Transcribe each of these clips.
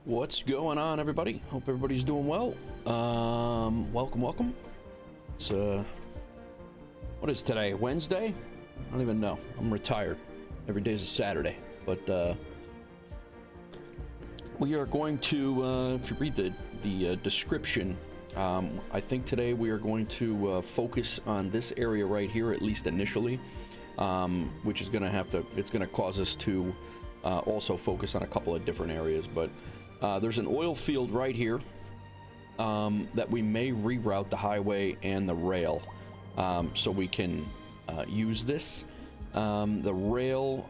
What's going on, everybody? Hope everybody's doing well. Welcome. It's what is today? Wednesday? I don't even know. I'm retired. Every day's a Saturday. But we are going to, if you read the description, I think today we are going to focus on this area right here, at least initially, which is going to it's going to cause us to also focus on a couple of different areas, but. There's an oil field right here that we may reroute the highway and the rail so we can use this. The rail,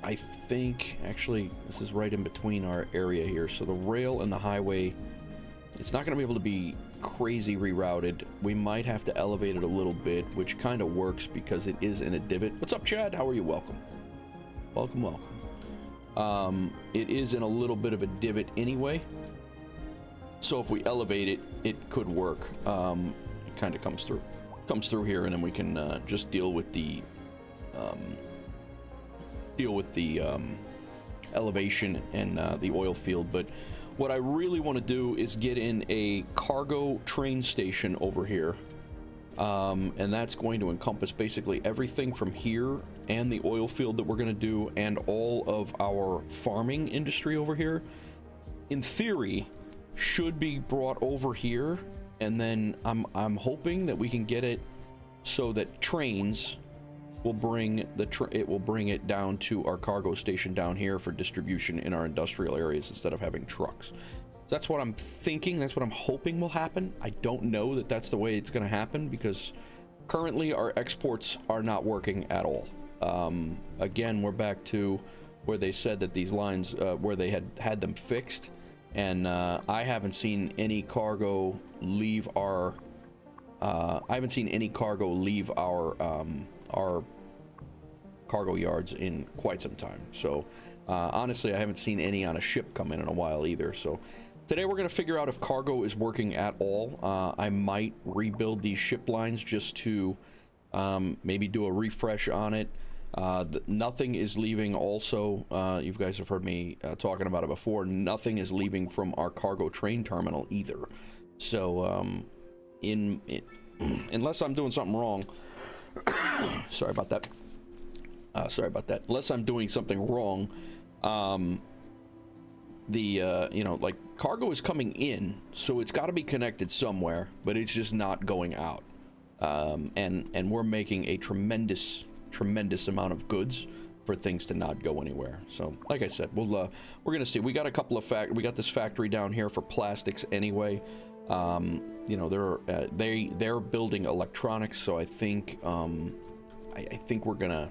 I think, actually, this is right in between our area here. So the rail and the highway, it's not going to be able to be crazy rerouted. We might have to elevate it a little bit, which kind of works because it is in a divot. What's up, Chad? How are you? Welcome. It is in a little bit of a divot anyway, so if we elevate it, it could work. It kind of comes through here, and then we can just deal with the elevation and the oil field. But what I really want to do is get in a cargo train station over here. And that's going to encompass basically everything from here and the oil field that we're going to do and all of our farming industry over here. In theory, should be brought over here, and then I'm hoping that we can get it so that trains will bring it down to our cargo station down here for distribution in our industrial areas instead of having trucks. That's what I'm thinking. That's what I'm hoping will happen. I don't know that that's the way it's going to happen because currently our exports are not working at all. Again, we're back to where they said that these lines, where they had them fixed, and I haven't seen any cargo leave our. I haven't seen any cargo leave our cargo yards in quite some time. So honestly, I haven't seen any on a ship come in a while either. So. Today we're going to figure out if cargo is working at all. I might rebuild these ship lines just to maybe do a refresh on it. Nothing is leaving also. You guys have heard me talking about it before. Nothing is leaving from our cargo train terminal either. So unless I'm doing something wrong. Sorry about that. Unless I'm doing something wrong. Like cargo is coming in, so it's got to be connected somewhere, but it's just not going out. And we're making a tremendous amount of goods for things to not go anywhere. So, like I said, we're gonna see. We got a couple of we got this factory down here for plastics anyway. They're building electronics, so I think we're gonna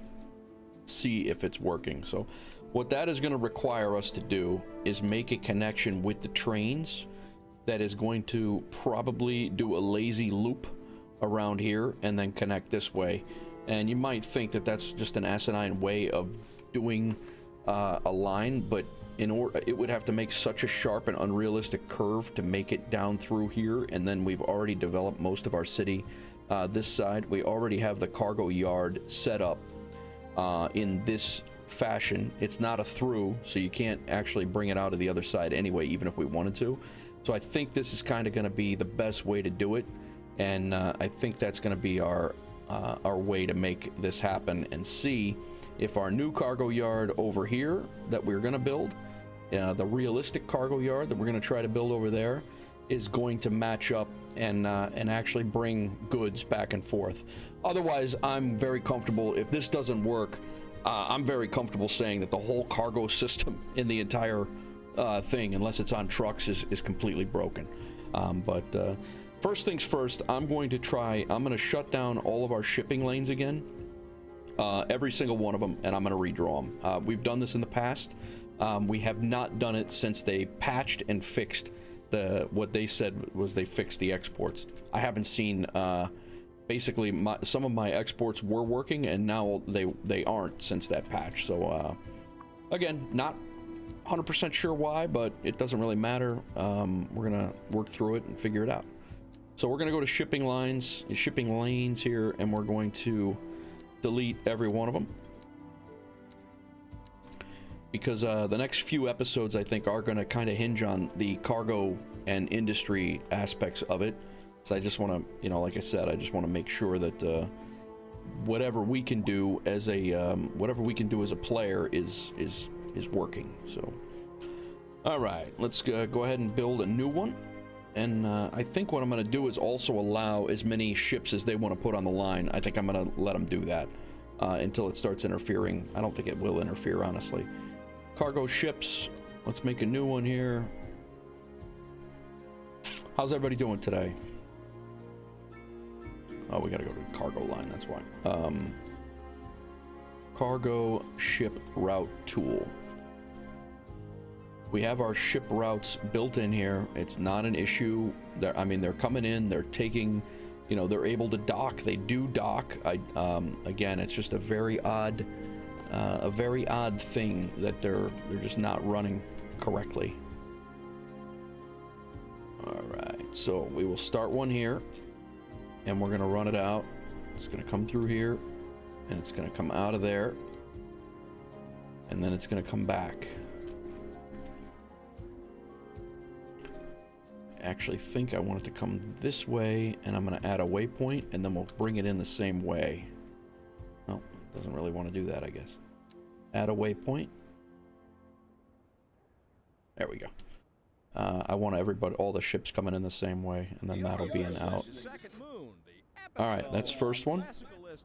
see if it's working. So. What that is going to require us to do is make a connection with the trains that is going to probably do a lazy loop around here and then connect this way. And you might think that that's just an asinine way of doing a line, but it would have to make such a sharp and unrealistic curve to make it down through here. And then we've already developed most of our city this side. We already have the cargo yard set up in this fashion. It's not a through, so you can't actually bring it out of the other side anyway, even if we wanted to. So I think this is kind of going to be the best way to do it, and I think that's going to be our way to make this happen and see if our new cargo yard over here that we're going to build, the realistic cargo yard that we're going to try to build over there, is going to match up and actually bring goods back and forth. Otherwise, I'm very comfortable if this doesn't work. I'm very comfortable saying that the whole cargo system in the entire thing, unless it's on trucks, is completely broken. But first things first, I'm going to shut down all of our shipping lanes again, every single one of them, and I'm going to redraw them. We've done this in the past. We have not done it since they patched and fixed what they said was they fixed the exports. I haven't seen basically some of my exports were working, and now they aren't since that patch. So again, not 100% sure why, but it doesn't really matter. We're gonna work through it and figure it out. So we're gonna go to shipping lanes here, and we're going to delete every one of them. because the next few episodes I think are going to kind of hinge on the cargo and industry aspects of it. So I just want to, you know, like I said, I just want to make sure that whatever we can do as a player is working. So, all right, let's go ahead and build a new one. And I think what I'm going to do is also allow as many ships as they want to put on the line. I think I'm going to let them do that until it starts interfering. I don't think it will interfere, honestly. Cargo ships. Let's make a new one here. How's everybody doing today? Oh, we got to go to the cargo line. That's why. Cargo ship route tool. We have our ship routes built in here. It's not an issue. I mean, they're coming in. They're taking, you know, they're able to dock. They do dock. Again, it's just a very odd thing that they're just not running correctly. All right, so we will start one here, and we're gonna run it out. It's gonna come through here, and it's gonna come out of there, and then it's gonna come back. Actually think I want it to come this way, and I'm going to add a waypoint, and then we'll bring it in the same way. Oh, doesn't really want to do that, I guess. Add a waypoint. There we go. I want all the ships coming in the same way, and then that'll be an out. All right, that's first one. Let's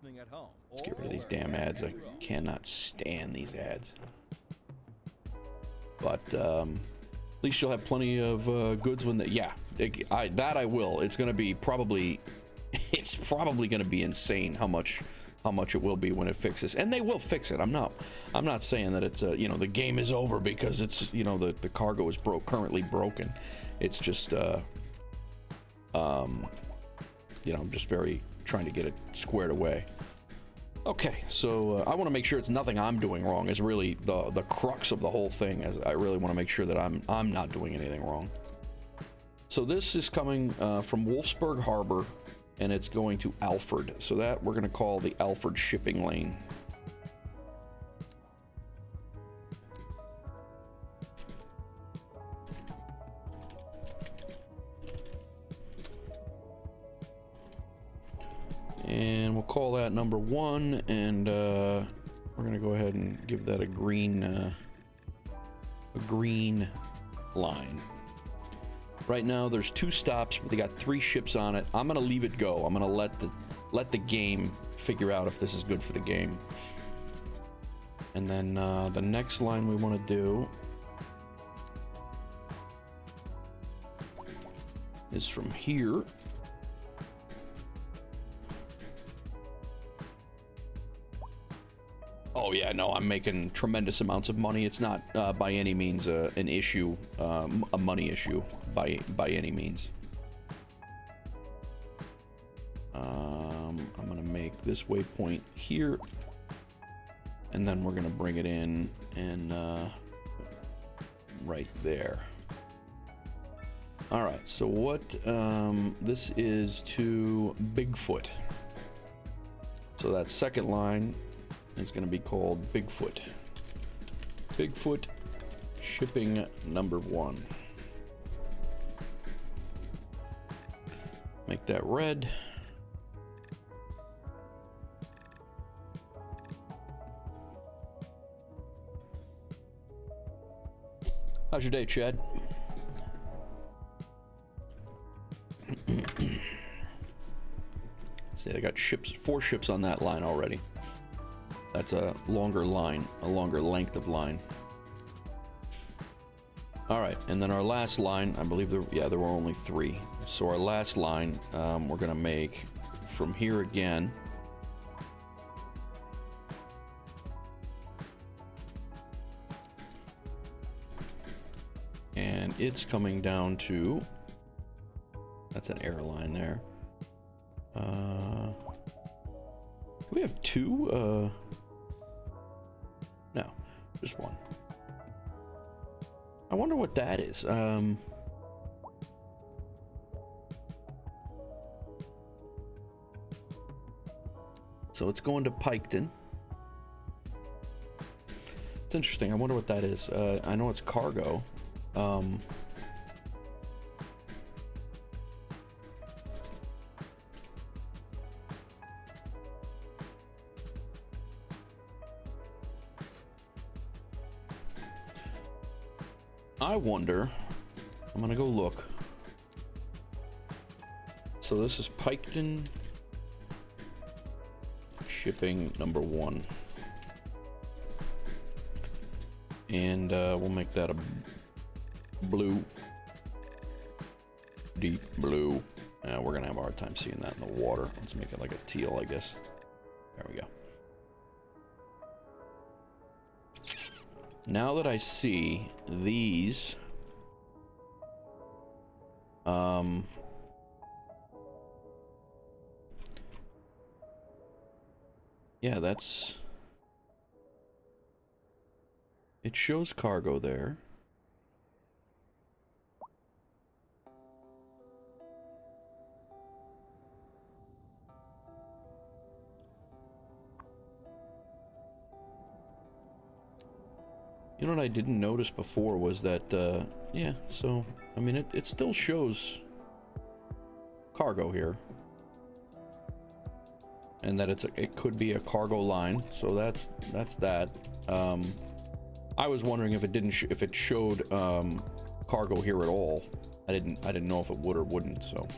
get rid of these damn ads. I cannot stand these ads. But at least you'll have plenty of goods when I will. It's gonna be probably gonna be insane how much it will be when it fixes, and they will fix it. I'm not saying that it's you know, the game is over because it's, you know, the cargo is currently broken. It's just you know, I'm just very trying to get it squared away. Okay, so I want to make sure it's nothing I'm doing wrong is really the crux of the whole thing. As I really want to make sure that I'm not doing anything wrong. So this is coming from Wolfsburg Harbor, and it's going to Alfred. So that we're going to call the Alfred shipping lane. And we'll call that number 1, and we're gonna go ahead and give that a green line. Right now there's 2 stops, but they got 3 ships on it. I'm gonna leave it go. I'm gonna let the game figure out if this is good for the game. And then the next line we want to do is from here. Oh yeah, no, I'm making tremendous amounts of money. It's not by any means an issue, a money issue by any means. I'm gonna make this waypoint here, and then we're gonna bring it in and right there. All right, so what this is to Bigfoot. So that second line is going to be called Bigfoot. Bigfoot shipping number 1. Make that red. How's your day, Chad? See, I got 4 ships on that line already. That's a longer line, a longer length of line. All right, and then our last line, I believe there were only 3. So our last line, we're gonna make from here again. And it's coming down to, that's an airline there. We have 2, no, just 1. I wonder what that is. So it's going to Piketon. It's interesting. I wonder what that is. I know it's cargo. I wonder. I'm gonna go look. So this is Piketon shipping number 1. And we'll make that a blue. Deep blue. We're gonna have a hard time seeing that in the water. Let's make it like a teal, I guess. There we go. Now that I see these, yeah, that's, it shows cargo there. You know what I didn't notice before was that, yeah, so, I mean, it still shows cargo here. And that it could be a cargo line, so that's that. I was wondering if if it showed cargo here at all. I didn't know if it would or wouldn't, so.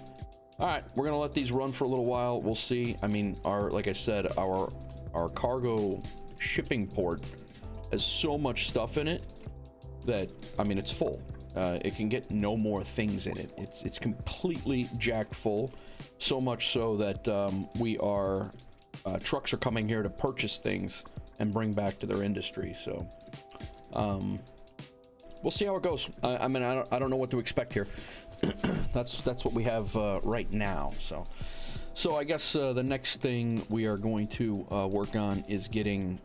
All right, we're gonna let these run for a little while. We'll see. I mean, like I said, our cargo shipping port has so much stuff in it that, I mean, it's full. It can get no more things in it. It's completely jacked full, so much so that trucks are coming here to purchase things and bring back to their industry. So we'll see how it goes. I mean, I don't know what to expect here. that's what we have right now. So I guess the next thing we are going to work on is getting.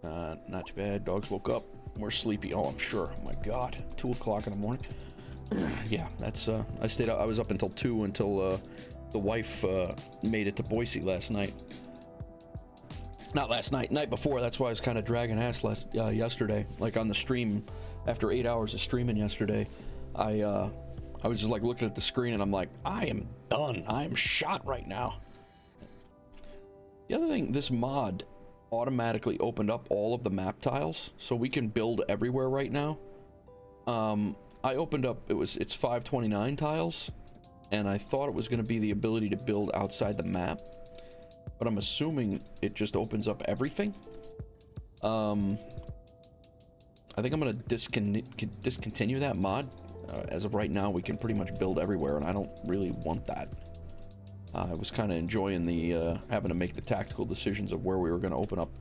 Not too bad. Dogs woke up. We're sleepy. Oh, I'm sure. Oh my God, 2 o'clock in the morning. Yeah, that's. I stayed up. I was up until 2 until the wife made it to Boise last night. Not last night. Night before. That's why I was kind of dragging ass yesterday. Like on the stream, after 8 hours of streaming yesterday, I was just like looking at the screen and I'm like, I am done. I am shot right now. The other thing, this mod automatically opened up all of the map tiles, so we can build everywhere right now. I opened up, it's 529 tiles, and I thought it was going to be the ability to build outside the map, but I'm assuming it just opens up everything. I think I'm going to discontinue that mod. As of right now, we can pretty much build everywhere, and I don't really want that. I was kind of enjoying the having to make the tactical decisions of where we were going to open up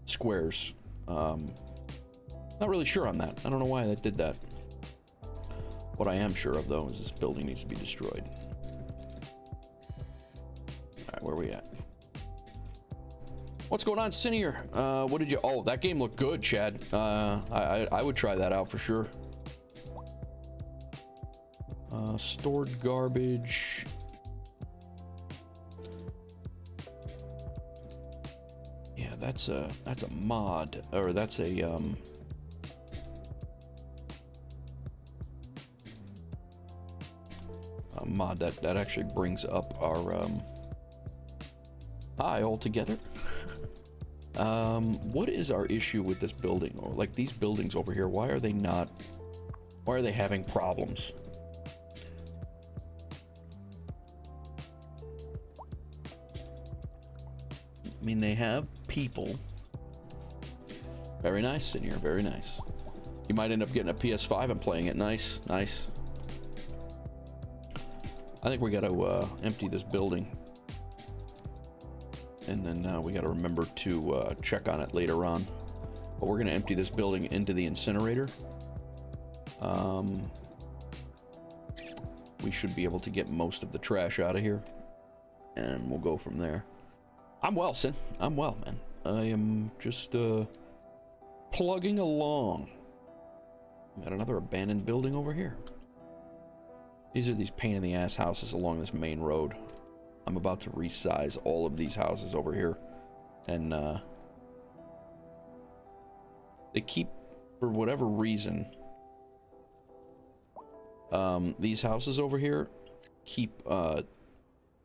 squares. Not really sure on that. I don't know why I did that. What I am sure of, though, is this building needs to be destroyed. Alright, where are we at? What's going on, Sinier? What did you... Oh, that game looked good, Chad. I would try that out for sure. Stored garbage... Yeah, that's a mod, or that's a mod that actually brings up our hi all together. What is our issue with this building, or like these buildings over here? Why are they having problems? I mean, they have people. Very nice, Senior. Very nice. You might end up getting a PS5 and playing it. Nice, nice. I think we got to empty this building, and then we got to remember to check on it later on. But we're going to empty this building into the incinerator. We should be able to get most of the trash out of here, and we'll go from there. I'm well, Sin. I'm well, man. I am just plugging along. We got another abandoned building over here. These are these pain-in-the-ass houses along this main road. I'm about to resize all of these houses over here, and they keep for whatever reason, these houses over here keep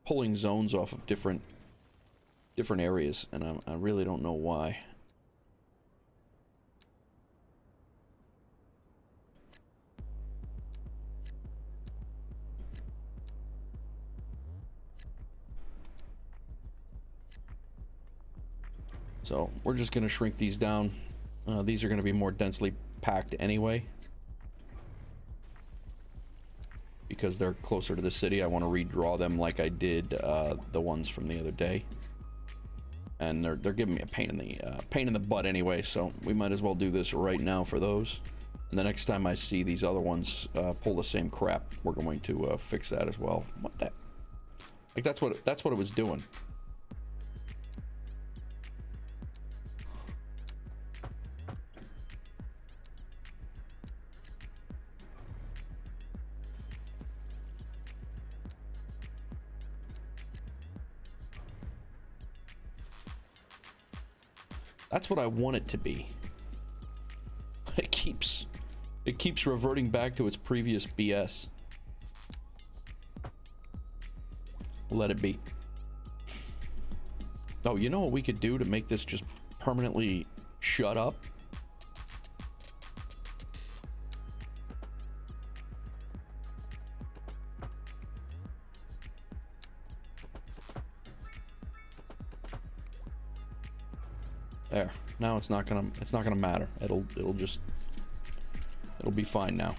pulling zones off of different areas, and I really don't know why. So we're just going to shrink these down. These are going to be more densely packed anyway, because they're closer to the city. I want to redraw them like I did the ones from the other day, and they're giving me a pain in the butt anyway. So we might as well do this right now for those. And the next time I see these other ones pull the same crap, we're going to fix that as well. What the? Like that's what it was doing. That's what I want it to be. It keeps reverting back to its previous BS. Let it be. Oh, you know what we could do to make this just permanently shut up? There. Now it's not gonna matter. It'll be fine now.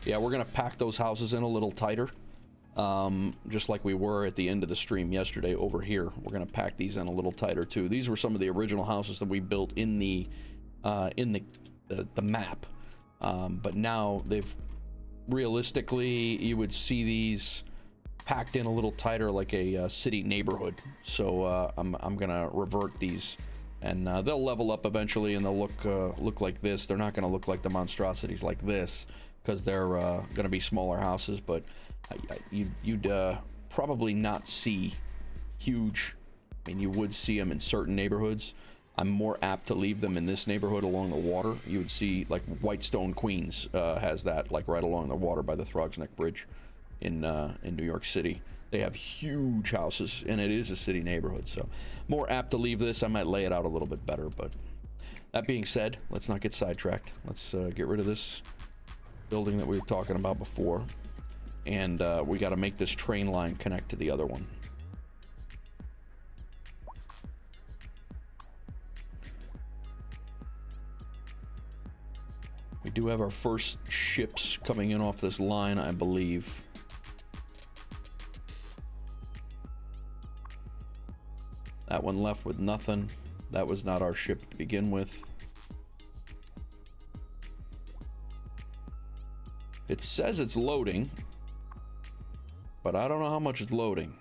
Yeah, we're gonna pack those houses in a little tighter, just like we were at the end of the stream yesterday over here. We're gonna pack these in a little tighter too. These were some of the original houses that we built in the map, but now they've realistically, you would see these packed in a little tighter, like a city neighborhood. So I'm gonna revert these, and they'll level up eventually, and they'll look like this. They're not gonna look like the monstrosities like this, because they're gonna be smaller houses. But you'd probably not see huge. I mean, you would see them in certain neighborhoods. I'm more apt to leave them in this neighborhood along the water. You would see, like, Whitestone, Queens has that, like, right along the water by the Throgs Neck Bridge in New York City. They have huge houses, and it is a city neighborhood, so more apt to leave this. I might lay it out a little bit better, but that being said, let's not get sidetracked. Let's get rid of this building that we were talking about before, and we got to make this train line connect to the other one. We do have our first ships coming in off this line, I believe. That one left with nothing. That was not our ship to begin with. It says it's loading, but I don't know how much it's loading.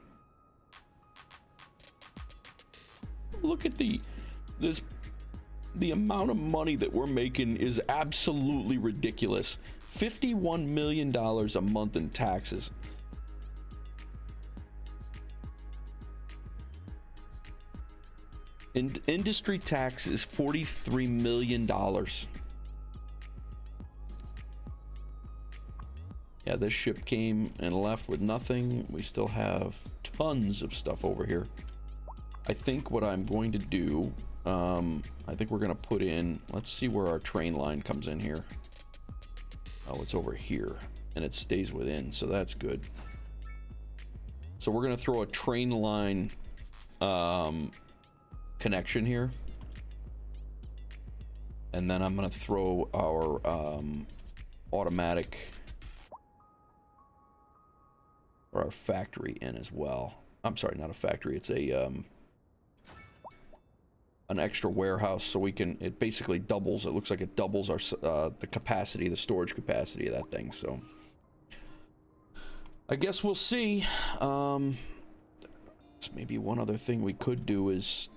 Look at the amount of money that we're making is absolutely ridiculous. $51 million a month in taxes. Industry tax is $43 million. Yeah, this ship came and left with nothing. We still have tons of stuff over here. I think what I'm going to do, I think we're going to put in, let's see where our train line comes in here. Oh, it's over here, and it stays within, so that's good. So we're going to throw a train line connection here, and then I'm going to throw our automatic, or our factory in as well. I'm sorry, not a factory, it's a an extra warehouse, so we can, it basically doubles, it looks like it doubles our the capacity, the storage capacity of that thing. So I guess we'll see. Maybe one other thing we could do is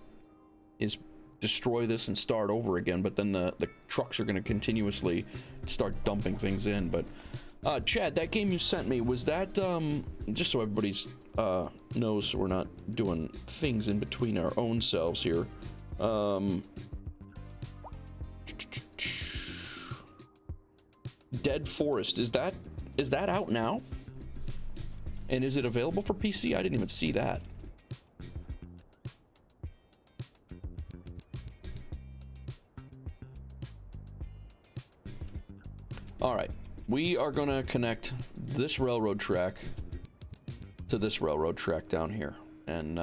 destroy this and start over again, but then the trucks are going to continuously start dumping things in. But Chad, that game you sent me, was that just so everybody's knows, so we're not doing things in between our own selves here, Dead Forest. Is that out now? And is it available for PC? I didn't even see that. All right, we are gonna connect this railroad track to this railroad track down here, and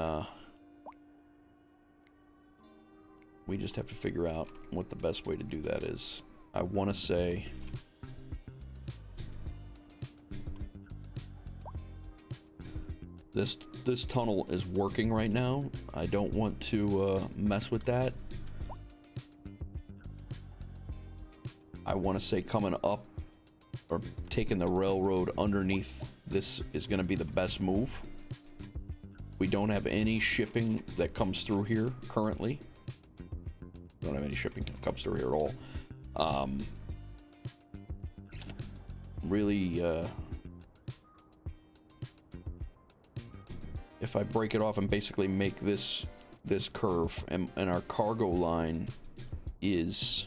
we just have to figure out what the best way to do that is. I want to say this tunnel is working right now. I don't want to mess with that. I want to say coming up or taking the railroad underneath this is going to be the best move. We don't have any shipping that comes through here currently. Don't have any shipping that comes through here at all. Really, if I break it off and basically make this curve, and our cargo line is,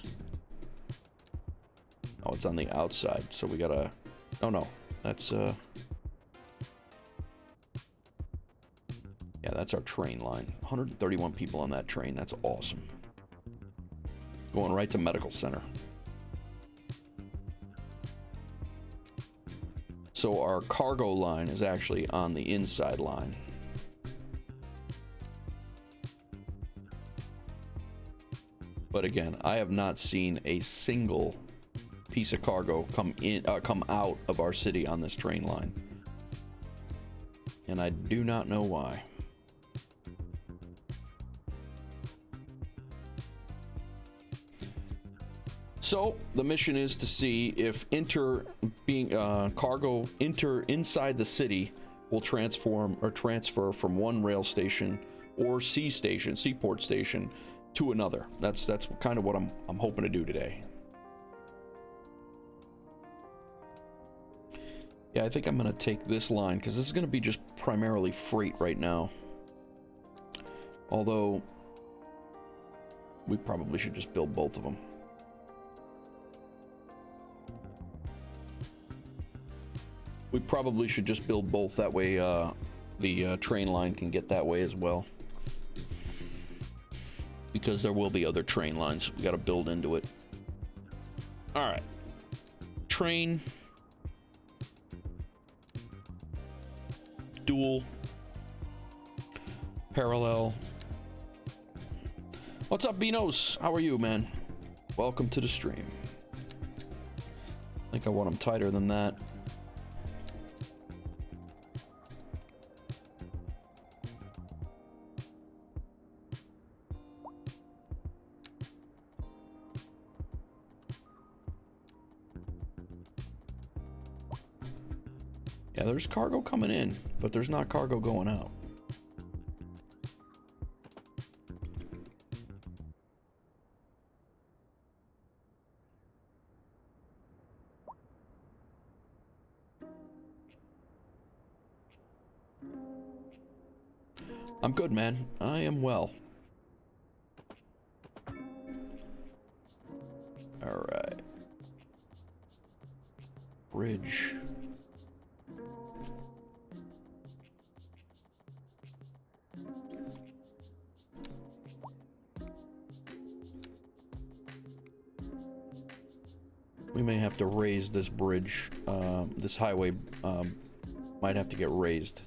oh, it's on the outside, so we gotta, oh no, that's yeah, that's our train line. 131 people on that train. That's awesome. Going right to medical center. So our cargo line is actually on the inside line. But again, I have not seen a single piece of cargo come out of our city on this train line. And I do not know why. So the mission is to see if cargo inside the city will transfer from one rail station or seaport station to another. That's kind of what I'm hoping to do today. Yeah, I think I'm gonna take this line because this is gonna be just primarily freight right now. Although we probably should just build both of them. We probably should just build both, that way the train line can get that way as well. Because there will be other train lines we got to build into it. All right. Train. Dual. Parallel. What's up, Beanos? How are you, man? Welcome to the stream. I think I want them tighter than that. Yeah, there's cargo coming in, but there's not cargo going out. I'm good, man. I am well. All right. Bridge. We may have to raise this bridge. This highway might have to get raised.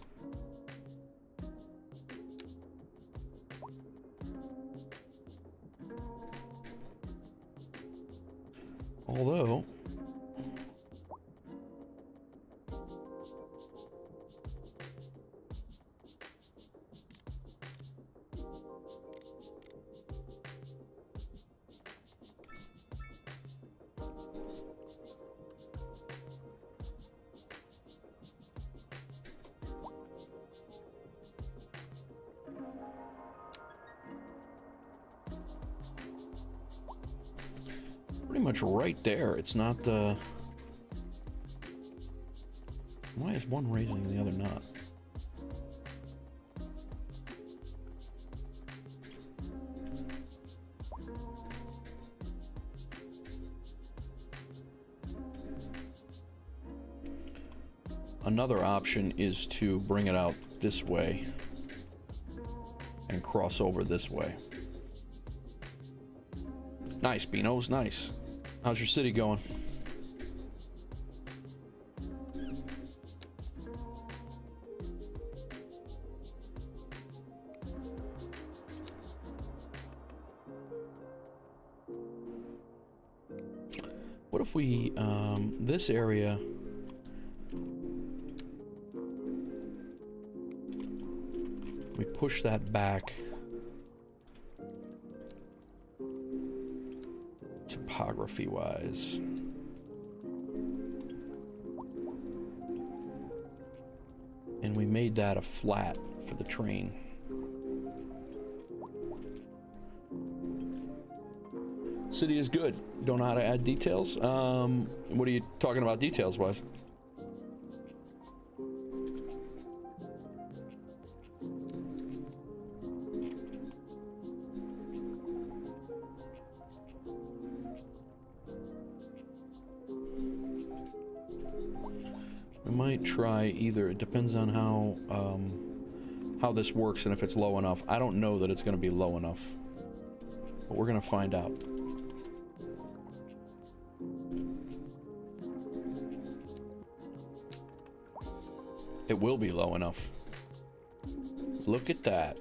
Although, pretty much right there. It's not the... Why is one raising and the other not? Another option is to bring it out this way and cross over this way. Nice, Beanos, nice. How's your city going? What if we, this area, we push that back topography wise. And we made that a flat for the train. City is good. Don't know how to add details. What are you talking about details wise? We might try either. It depends on how this works and if it's low enough. I don't know that it's going to be low enough, but we're going to find out. It will be low enough. Look at that.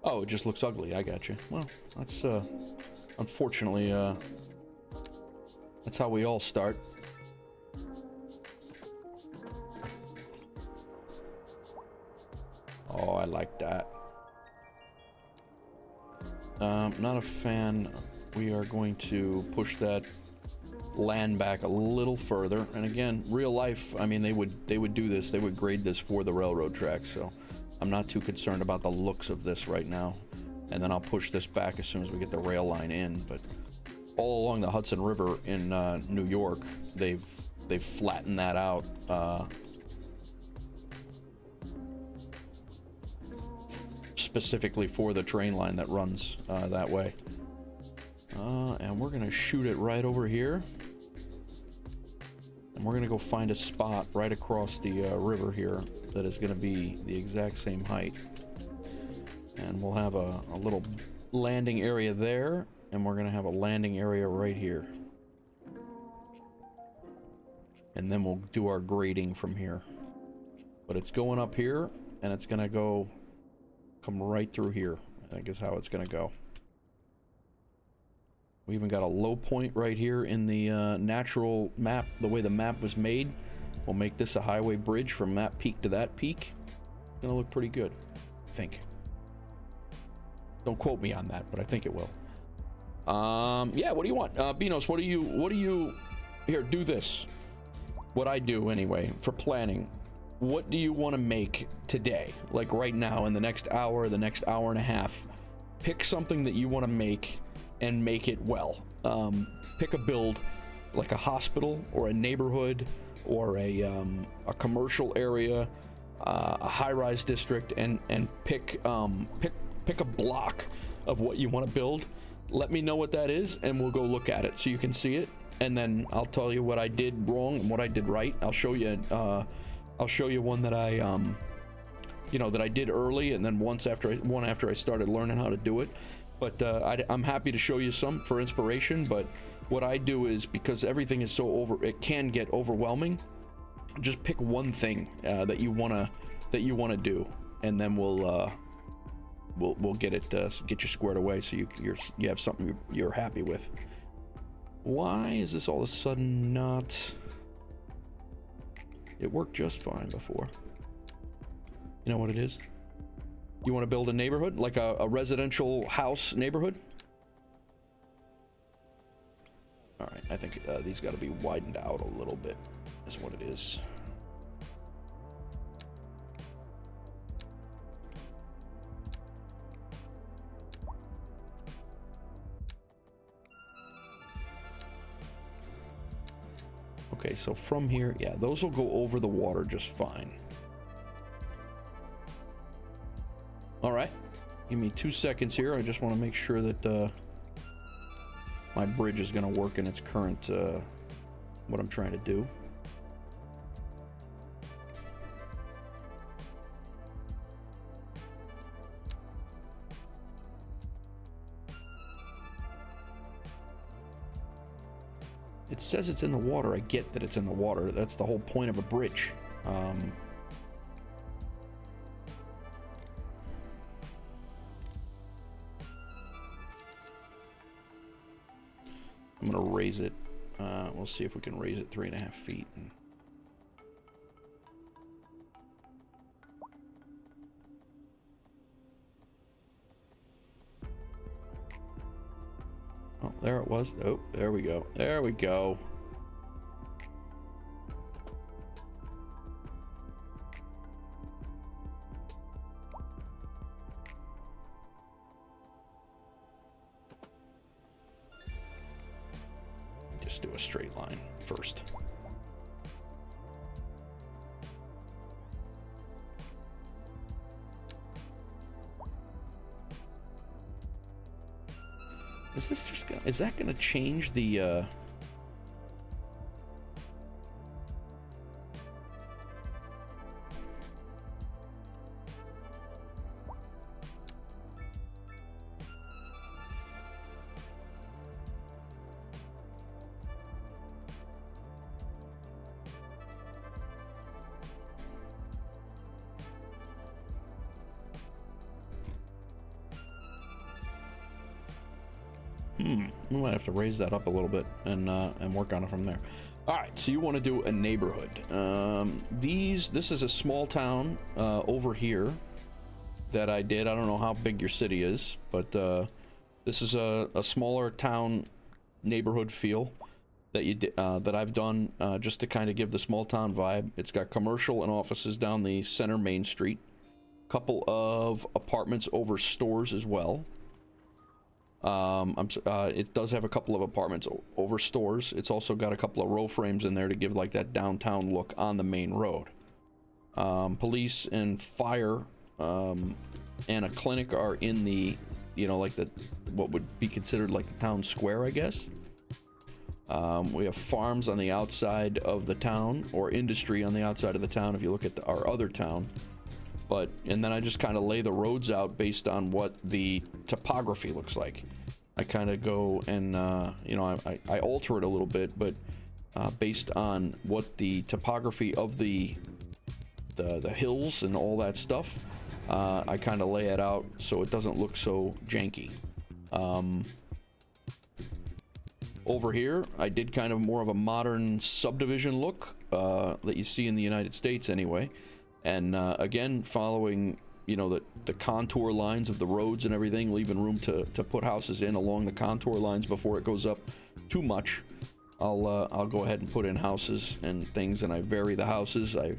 Oh, it just looks ugly. I got you. Well, that's unfortunately that's how we all start. Oh, I like that. Not a fan. We are going to push that land back a little further, and again, real life, I mean, they would do this, they would grade this for the railroad tracks, so I'm not too concerned about the looks of this right now. And then I'll push this back as soon as we get the rail line in. But all along the Hudson River in New York, they've flattened that out specifically for the train line that runs that way. And we're gonna shoot it right over here. And we're gonna go find a spot right across the river here that is gonna be the exact same height. And we'll have a little landing area there, and we're gonna have a landing area right here. And then we'll do our grading from here. But it's going up here, and it's gonna come right through here, I think is how it's gonna go. We even got a low point right here in the natural map, the way the map was made. We'll make this a highway bridge from that peak to that peak. It's gonna look pretty good, I think. Don't quote me on that, but I think it will. Yeah, what do you want? Beanos, what do you, here, do this. What I do anyway, for planning. What do you want to make today? Like right now, in the next hour, the next hour and a half. Pick something that you want to make and make it well. Pick a build, like a hospital or a neighborhood or a commercial area, a high-rise district, and pick a block of what you want to build. Let me know what that is, and we'll go look at it so you can see it, and then I'll tell you what I did wrong and what I did right. I'll show you one that I that I did early, and then one after I started learning how to do it. But I'm happy to show you some for inspiration. But what I do is, because everything is so it can get overwhelming, just pick one thing that you wanna do, and then we'll get you squared away so you have something you're happy with. Why is this all of a sudden not? It worked just fine before. You know what it is? You want to build a neighborhood, like a residential house neighborhood? All right, I think these got to be widened out a little bit, is what it is. Okay, so from here, yeah, those will go over the water just fine. All right, give me 2 seconds here. I just want to make sure that my bridge is going to work in its current, what I'm trying to do. It says it's in the water. I get that it's in the water. That's the whole point of a bridge. I'm gonna raise it. We'll see if we can raise it 3.5 feet. Oh, there it was. Oh, there we go. There we go. Just do a straight line first. Is this just gonna, is that gonna change the we might have to raise that up a little bit and work on it from there. All right, so you want to do a neighborhood. This is a small town over here that I did. I don't know how big your city is, but this is a smaller town neighborhood feel that that I've done just to kind of give the small town vibe. It's got commercial and offices down the center main street, couple of apartments over stores as well. It does have a couple of apartments over stores. It's also got a couple of row frames in there to give like that downtown look on the main road. Police and fire and a clinic are in the, you know, like what would be considered like the town square, I guess. We have farms on the outside of the town, or industry on the outside of the town if you look at our other town. And then I just kind of lay the roads out based on what the topography looks like. I kind of go and, you know, I alter it a little bit, but based on what the topography of the hills and all that stuff, I kind of lay it out so it doesn't look so janky. Over here, I did kind of more of a modern subdivision look that you see in the United States anyway. And again, following, you know, the contour lines of the roads and everything, leaving room to put houses in along the contour lines before it goes up too much. I'll go ahead and put in houses and things, and I vary the houses. I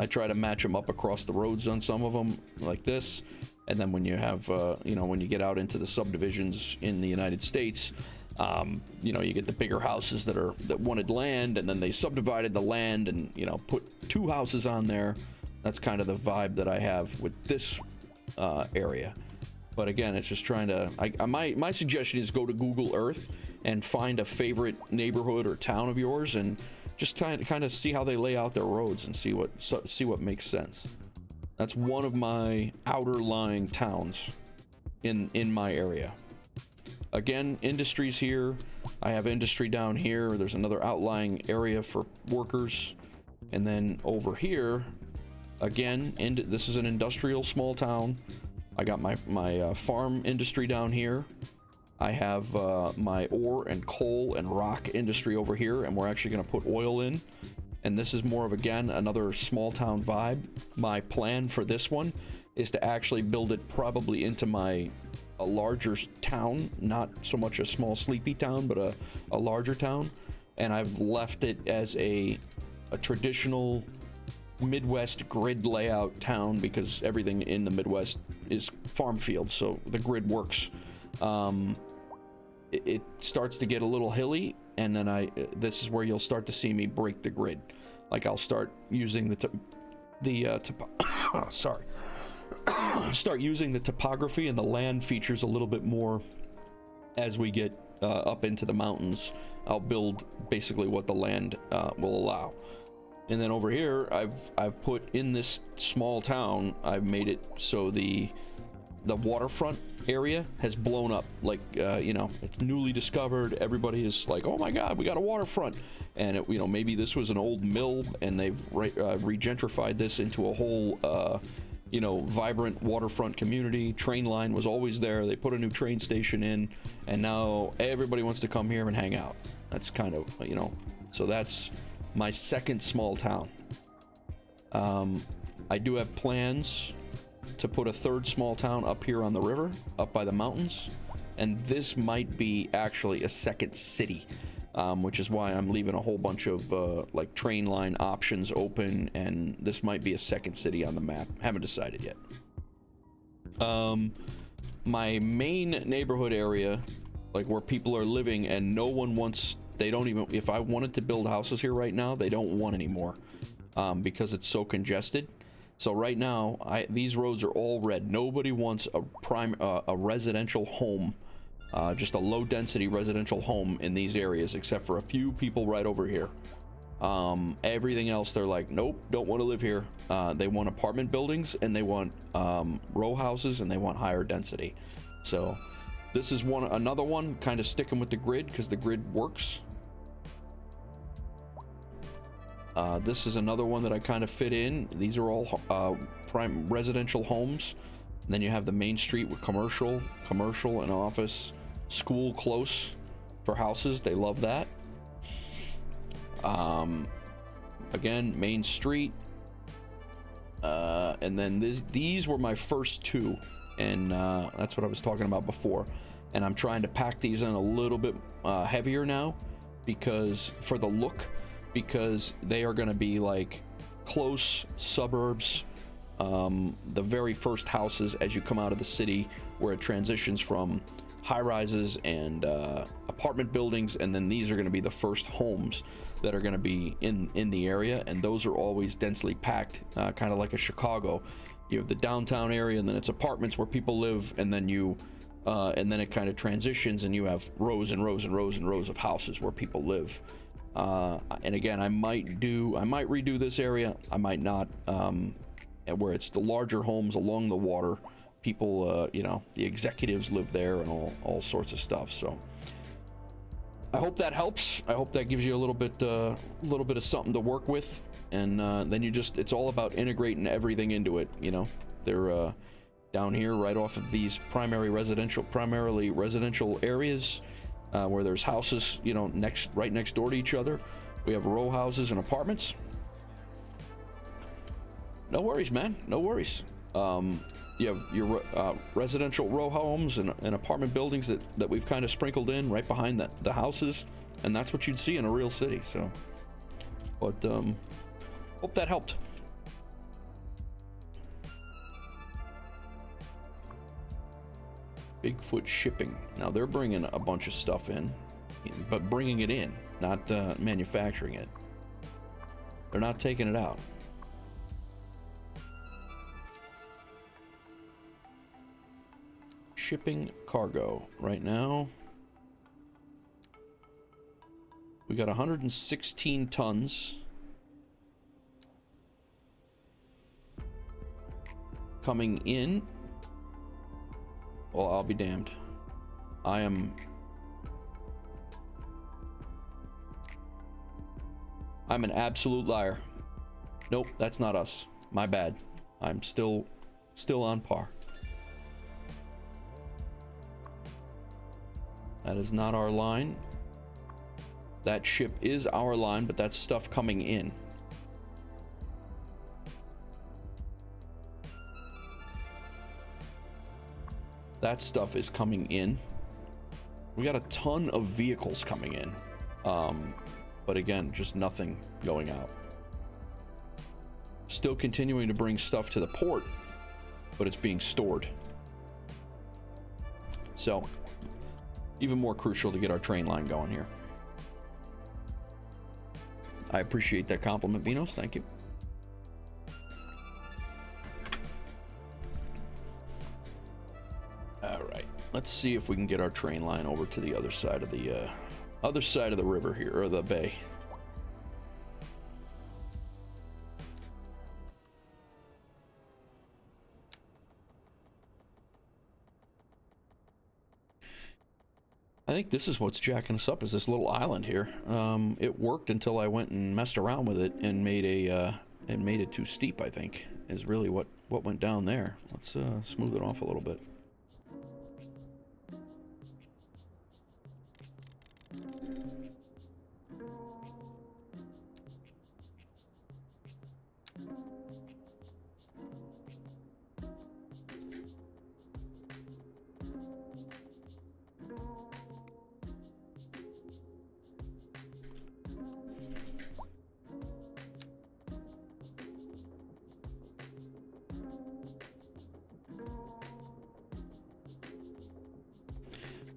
try to match them up across the roads on some of them like this. And then when you have, you know, when you get out into the subdivisions in the United States, you know, you get the bigger houses that wanted land, and then they subdivided the land and, you know, put 2 houses on there. That's kind of the vibe that I have with this area. But again, it's just trying to, my suggestion is go to Google Earth and find a favorite neighborhood or town of yours and just kind of see how they lay out their roads and see what makes sense. That's one of my outer lying towns in my area. Again, industries here. I have industry down here. There's another outlying area for workers. And then over here, again, this is an industrial small town. I got my farm industry down here. I have my ore and coal and rock industry over here, and we're actually going to put oil in. And this is more of, again, another small town vibe. My plan for this one is to actually build it probably into a larger town, not so much a small sleepy town, but a larger town. And I've left it as a traditional Midwest grid layout town because everything in the Midwest is farm fields, so the grid works. It starts to get a little hilly, and then this is where you'll start to see me break the grid. Like I'll start using start using the topography and the land features a little bit more as we get up into the mountains. I'll build basically what the land will allow. And then over here, I've put in this small town, I've made it so the waterfront area has blown up. Like, you know, it's newly discovered. Everybody is like, oh my God, we got a waterfront. And, it, you know, maybe this was an old mill and they've regentrified this into a whole, you know, vibrant waterfront community. Train line was always there. They put a new train station in, and now everybody wants to come here and hang out. That's kind of, you know, so that's my second small town. I do have plans to put a third small town up here on the river, up by the mountains, and this might be actually a second city, which is why I'm leaving a whole bunch of like train line options open, and this might be a second city on the map. Haven't decided yet. My main neighborhood area, like where people are living and no one wants, they don't even, if I wanted to build houses here right now, they don't want anymore, because it's so congested. So right now, these roads are all red. Nobody wants a residential home, just a low density residential home in these areas, except for a few people right over here. Everything else, they're like, nope, don't want to live here. They want apartment buildings, and they want row houses, and they want higher density. So this is another one, kind of sticking with the grid because the grid works. This is another one that I kind of fit in. These are all prime residential homes. And then you have the main street with commercial and office, school close for houses. They love that. Again, main street. And then these were my first two. And that's what I was talking about before. And I'm trying to pack these in a little bit heavier now, because for the look, because they are going to be like close suburbs, the very first houses as you come out of the city, where it transitions from high rises and apartment buildings, and then these are going to be the first homes that are going to be in the area, and those are always densely packed, kind of like a Chicago. You have the downtown area, and then it's apartments where people live, and then and then it kind of transitions, and you have rows and rows and rows and rows of houses where people live. And again, I might redo this area. I might not, where it's the larger homes along the water. People, you know, the executives live there and all sorts of stuff. So I hope that helps. I hope that gives you a little bit of something to work with. And then it's all about integrating everything into it. You know, they're down here right off of these primarily residential areas. Where there's houses, you know, right next door to each other. We have row houses and apartments. No worries, man. No worries. You have your residential row homes and apartment buildings that we've kind of sprinkled in right behind the houses, and that's what you'd see in a real city. So, but hope that helped. Bigfoot shipping. Now they're bringing a bunch of stuff in, but bringing it in, not manufacturing it. They're not taking it out. Shipping cargo right now. We got 116 tons coming in. Well, I'll be damned. I'm an absolute liar. Nope, that's not us. My bad. I'm still on par. That is not our line. That ship is our line, but that's stuff coming in. That stuff is coming in. We got a ton of vehicles coming in. But again, just nothing going out. Still continuing to bring stuff to the port, but it's being stored. So, even more crucial to get our train line going here. I appreciate that compliment, Minos. Thank you. All right, let's see if we can get our train line over to the other side of the river here, or the bay. I think this is what's jacking us up, is this little island here. It worked until I went and messed around with it and made it too steep, I think, is really what went down there. Let's smooth it off a little bit.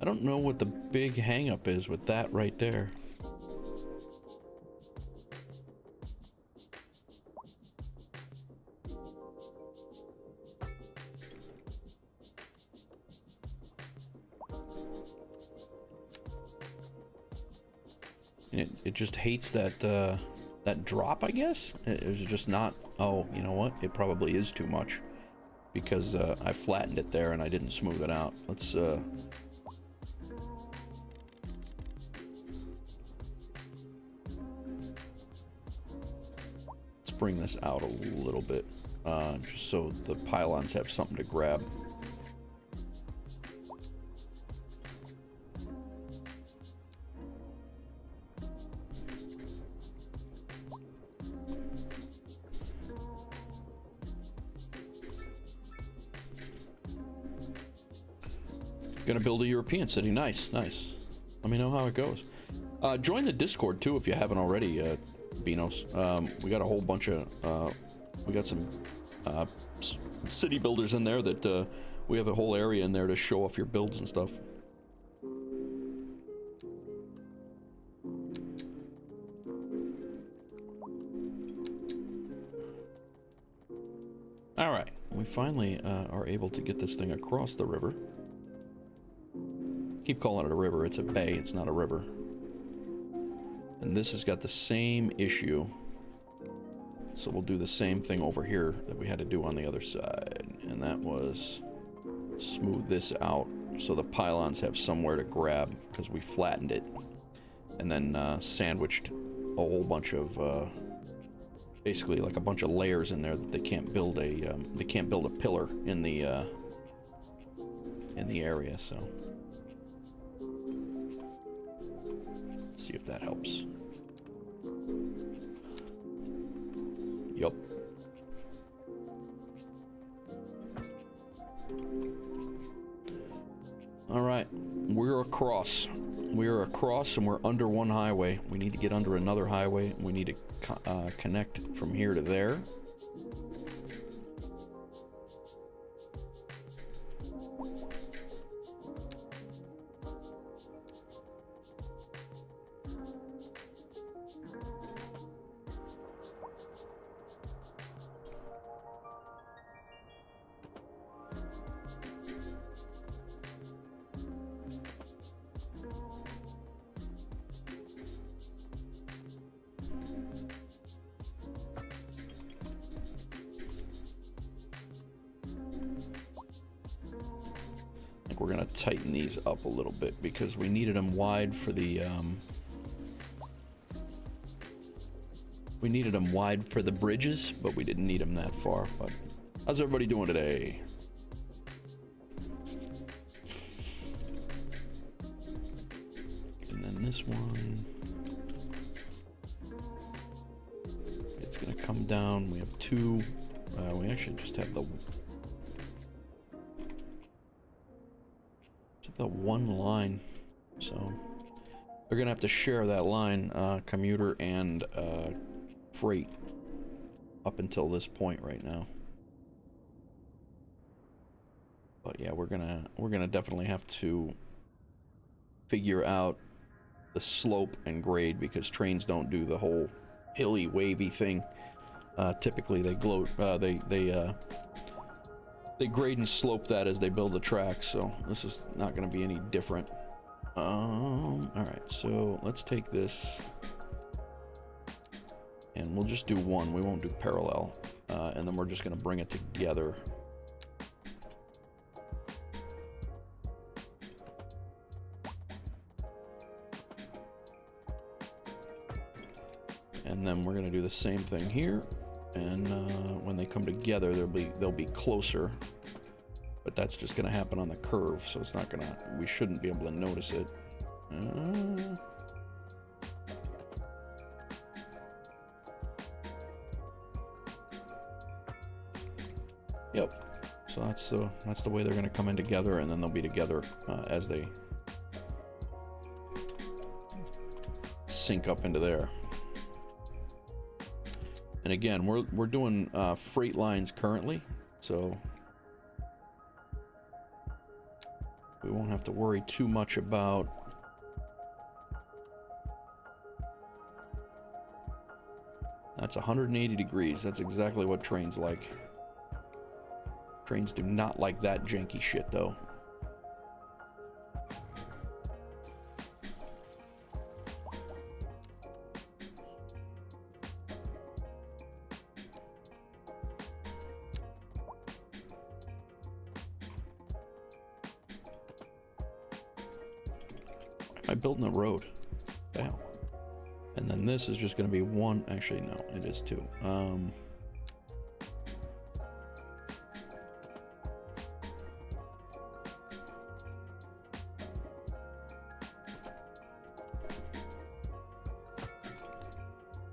I don't know what the big hang-up is with that right there. It just hates that that drop, I guess. It was just not. Oh, you know what? It probably is too much because I flattened it there and I didn't smooth it out. Let's bring this out a little bit, just so the pylons have something to grab. Gonna build a European city. Nice, nice. Let me know how it goes. Join the Discord too if you haven't already, Beanos. We got a whole bunch of, we got some city builders in there that we have a whole area in there to show off your builds and stuff. All right, we finally are able to get this thing across the river. Keep calling it a river. It's a bay. It's not a river. And this has got the same issue. So we'll do the same thing over here that we had to do on the other side. And that was smooth this out so the pylons have somewhere to grab because we flattened it. And then sandwiched a whole bunch of, basically like a bunch of layers in there that they can't build a pillar in the area, so. See if that helps. Yup. All right, we're across. We're across and we're under one highway. We need to get under another highway. We need to connect from here to there. We're gonna tighten these up a little bit because we needed them wide for the bridges, but we didn't need them that far. But how's everybody doing today? And then this one, it's gonna come down. We have two. We actually just have the one line, so they're gonna have to share that line, commuter and freight, up until this point right now. But yeah, we're gonna definitely have to figure out the slope and grade because trains don't do the whole hilly wavy thing. Typically they they grade and slope that as they build the tracks, so this is not going to be any different. All right, so let's take this and we'll just do one. We won't do parallel, and then we're just going to bring it together. And then we're gonna do the same thing here. And when they come together, they'll be closer. But that's just gonna happen on the curve, so it's not gonna. We shouldn't be able to notice it. Yep. So that's the way they're gonna come in together, and then they'll be together as they sync up into there. And again, we're doing freight lines currently, so we won't have to worry too much about that's 180 degrees. That's exactly what trains like. Trains do not like that janky shit, though. Am I building a road? Damn. And then this is just going to be one. Actually, no, it is two.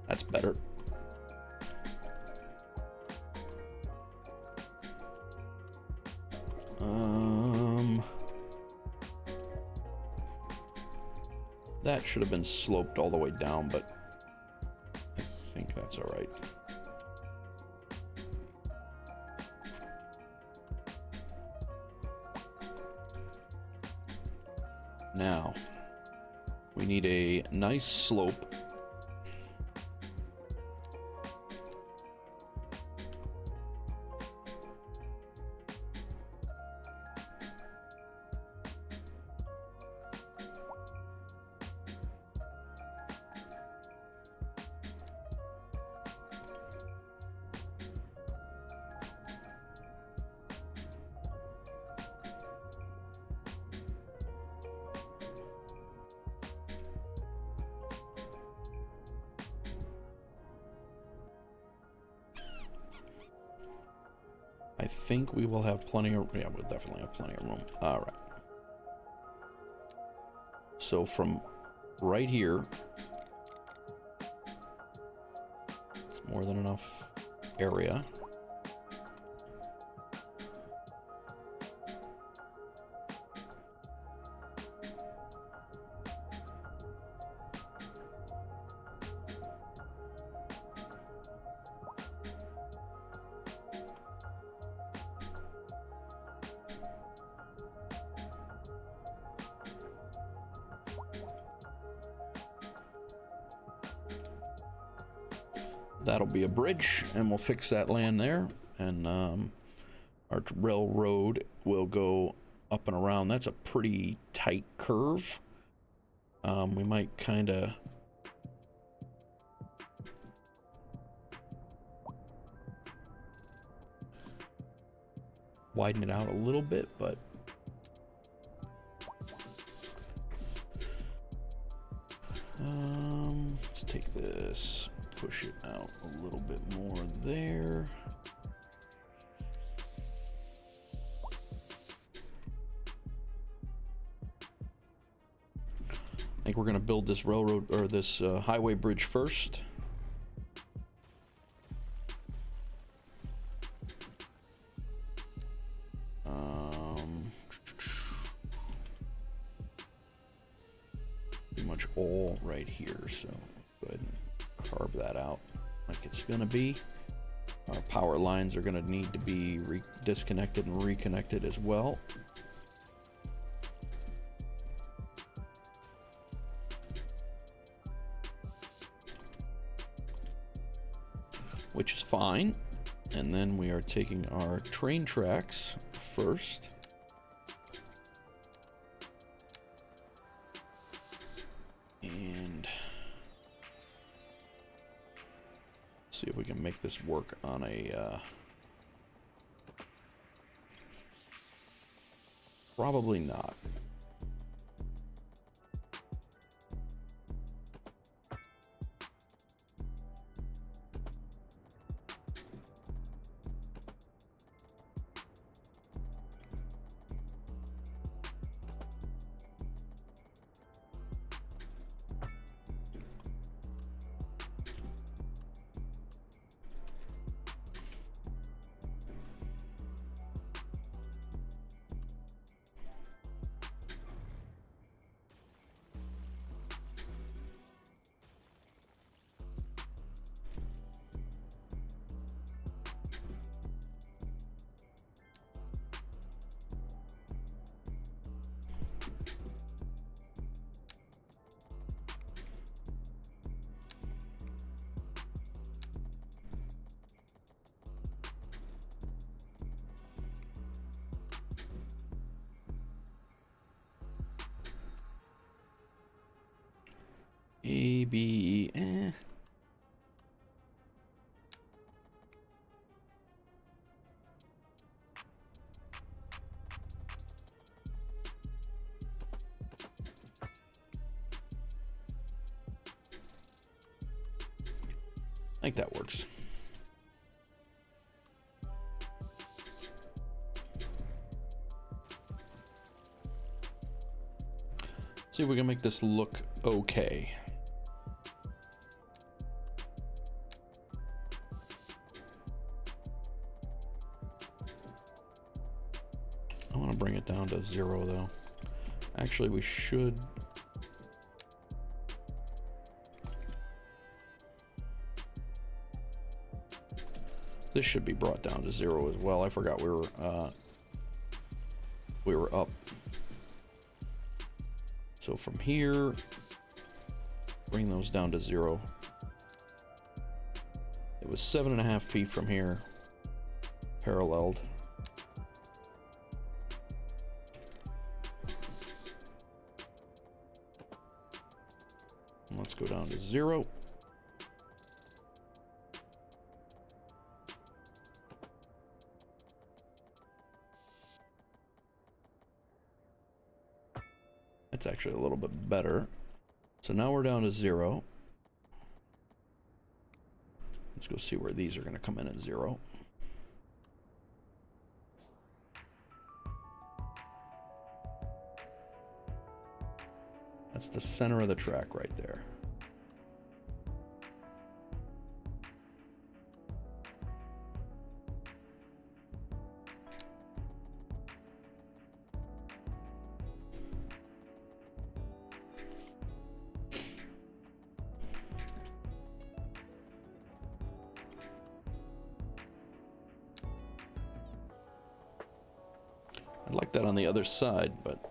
That's better. That should have been sloped all the way down, but I think that's all right. Now, we need a nice slope. I think we will have plenty of, yeah, we'll definitely have plenty of room. All right. So from right here, it's more than enough area. That'll be a bridge, and we'll fix that land there, and our railroad will go up and around. That's a pretty tight curve. We might kind of widen it out a little bit, but let's take this, push it out a little bit more there. I think we're going to build this railroad, or this highway bridge first. Pretty much all right here, so go ahead and carve that out like it's going to be. Our power lines are going to need to be disconnected and reconnected as well. Which is fine. And then we are taking our train tracks first. And see if we can make this work on a probably not. A, B, eh. I think that works. See if we can make this look okay. I want to bring it down to 0 though. Actually, we should. This should be brought down to 0 as well. I forgot we were up. So from here, bring those down to 0. It was 7.5 feet from here, paralleled. Let's go down to 0. That's actually a little bit better. So now we're down to 0. Let's go see where these are going to come in at 0. That's the center of the track right there. I'd like that on the other side, but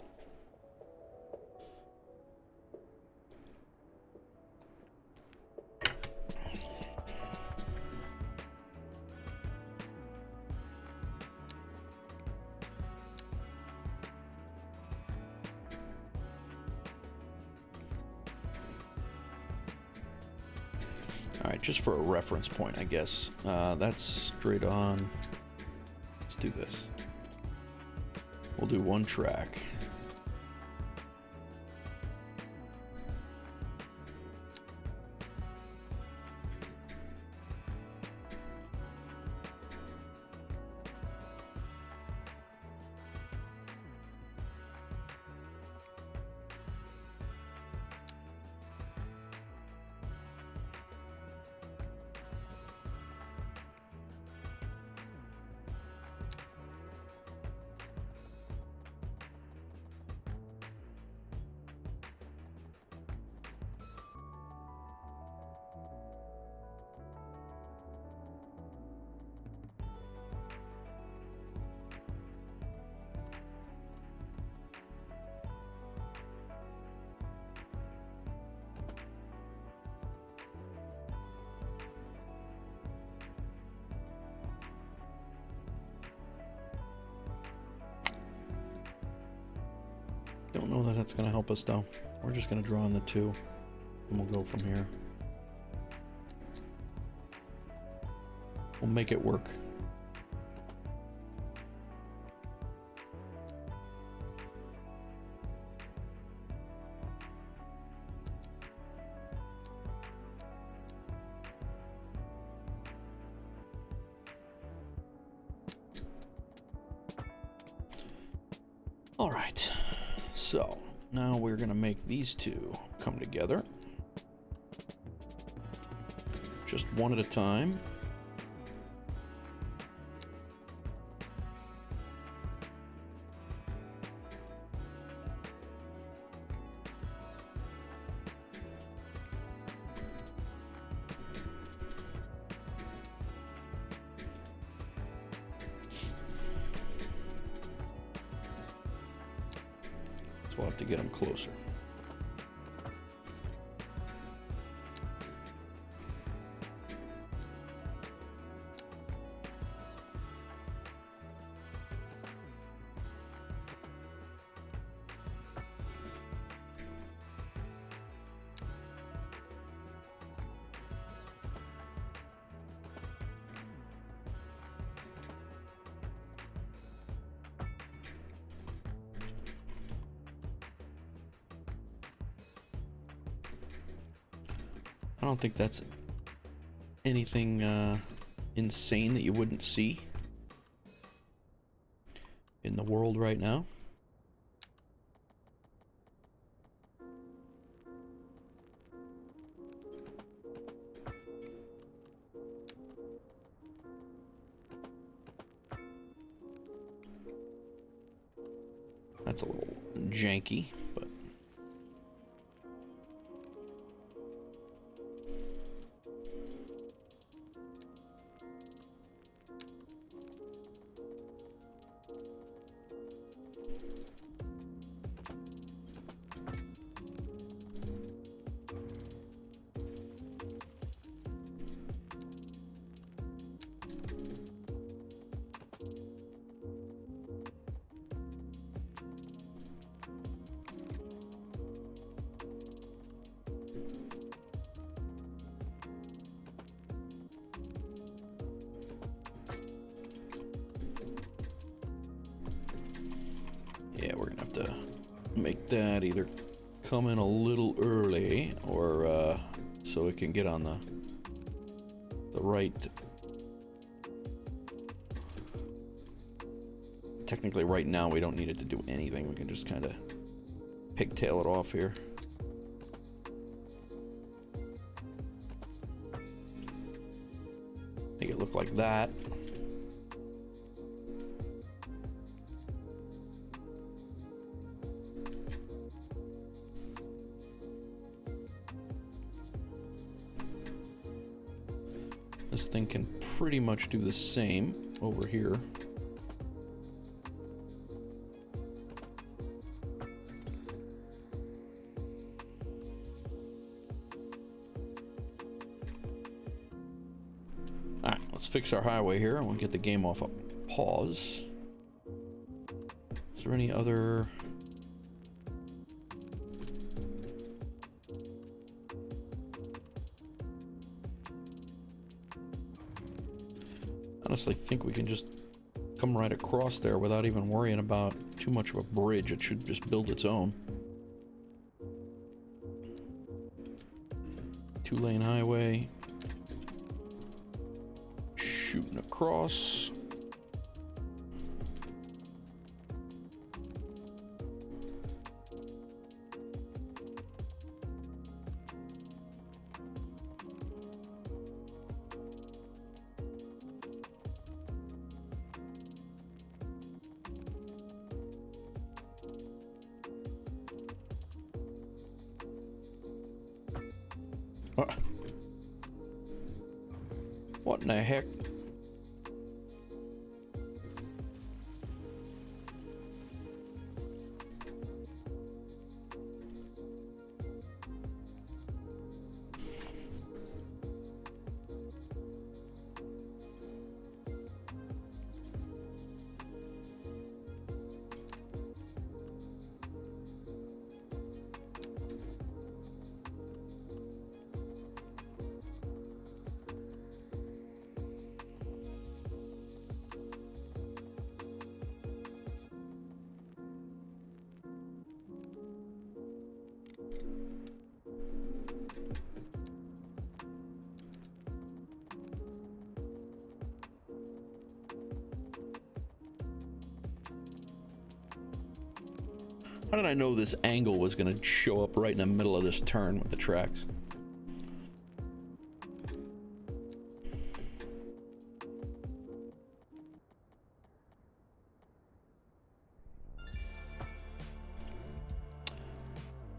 all right, just for a reference point, I guess. That's straight on. Let's do this. We'll do one track. Don't know that that's going to help us though. We're just going to draw on the 2 and we'll go from here. We'll make it work. All right. So now we're going to make these two come together. Just one at a time. We'll have to get them closer. don't think that's anything insane that you wouldn't see in the world right now. That's a little janky, but yeah, we're gonna have to make that either come in a little early or so it can get on the right. Technically right now we don't need it to do anything. We can just kind of pigtail it off here. Make it look like that. This thing can pretty much do the same over here. Alright, let's fix our highway here. I want to get the game off a pause. Is there any other... Honestly, think we can just come right across there without even worrying about too much of a bridge. It should just build its own. 2-lane highway. Shooting across. What in the heck? How did I know this angle was going to show up right in the middle of this turn with the tracks?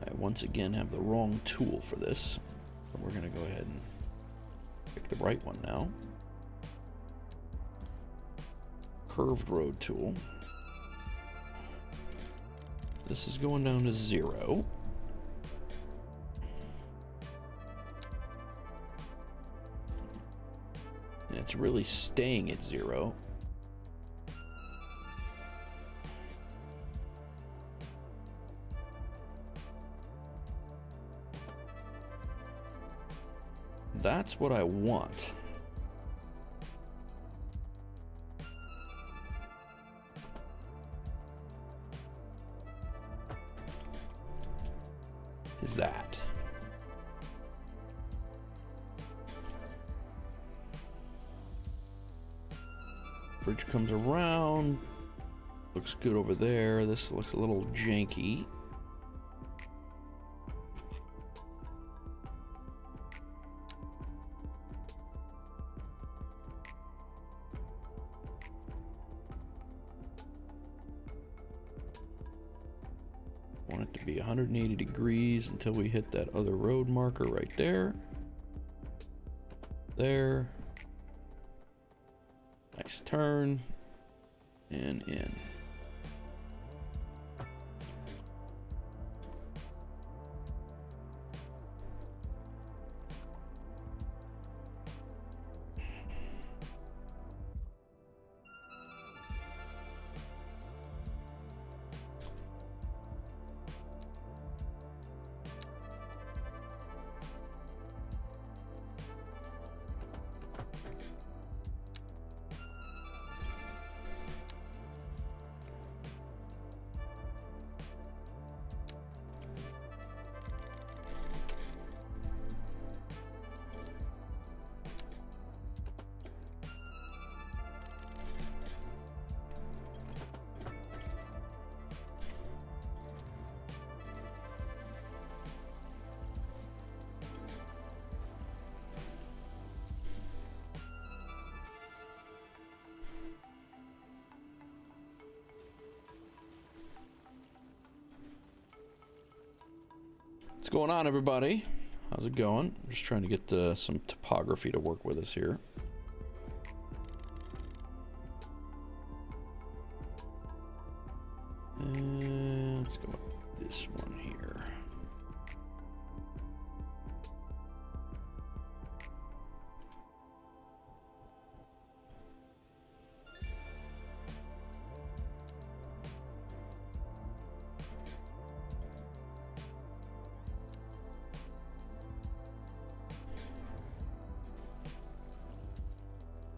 I once again have the wrong tool for this. So we're going to go ahead and pick the right one now. Curved road tool. This is going down to 0. And it's really staying at 0. That's what I want. Is that. Bridge comes around. Looks good over there. This looks a little janky. Want it to be 180 degrees until we hit that other road marker right there. There. Nice turn. And in. What's going on, everybody? How's it going? I'm just trying to get some topography to work with us here. And let's go with this one here.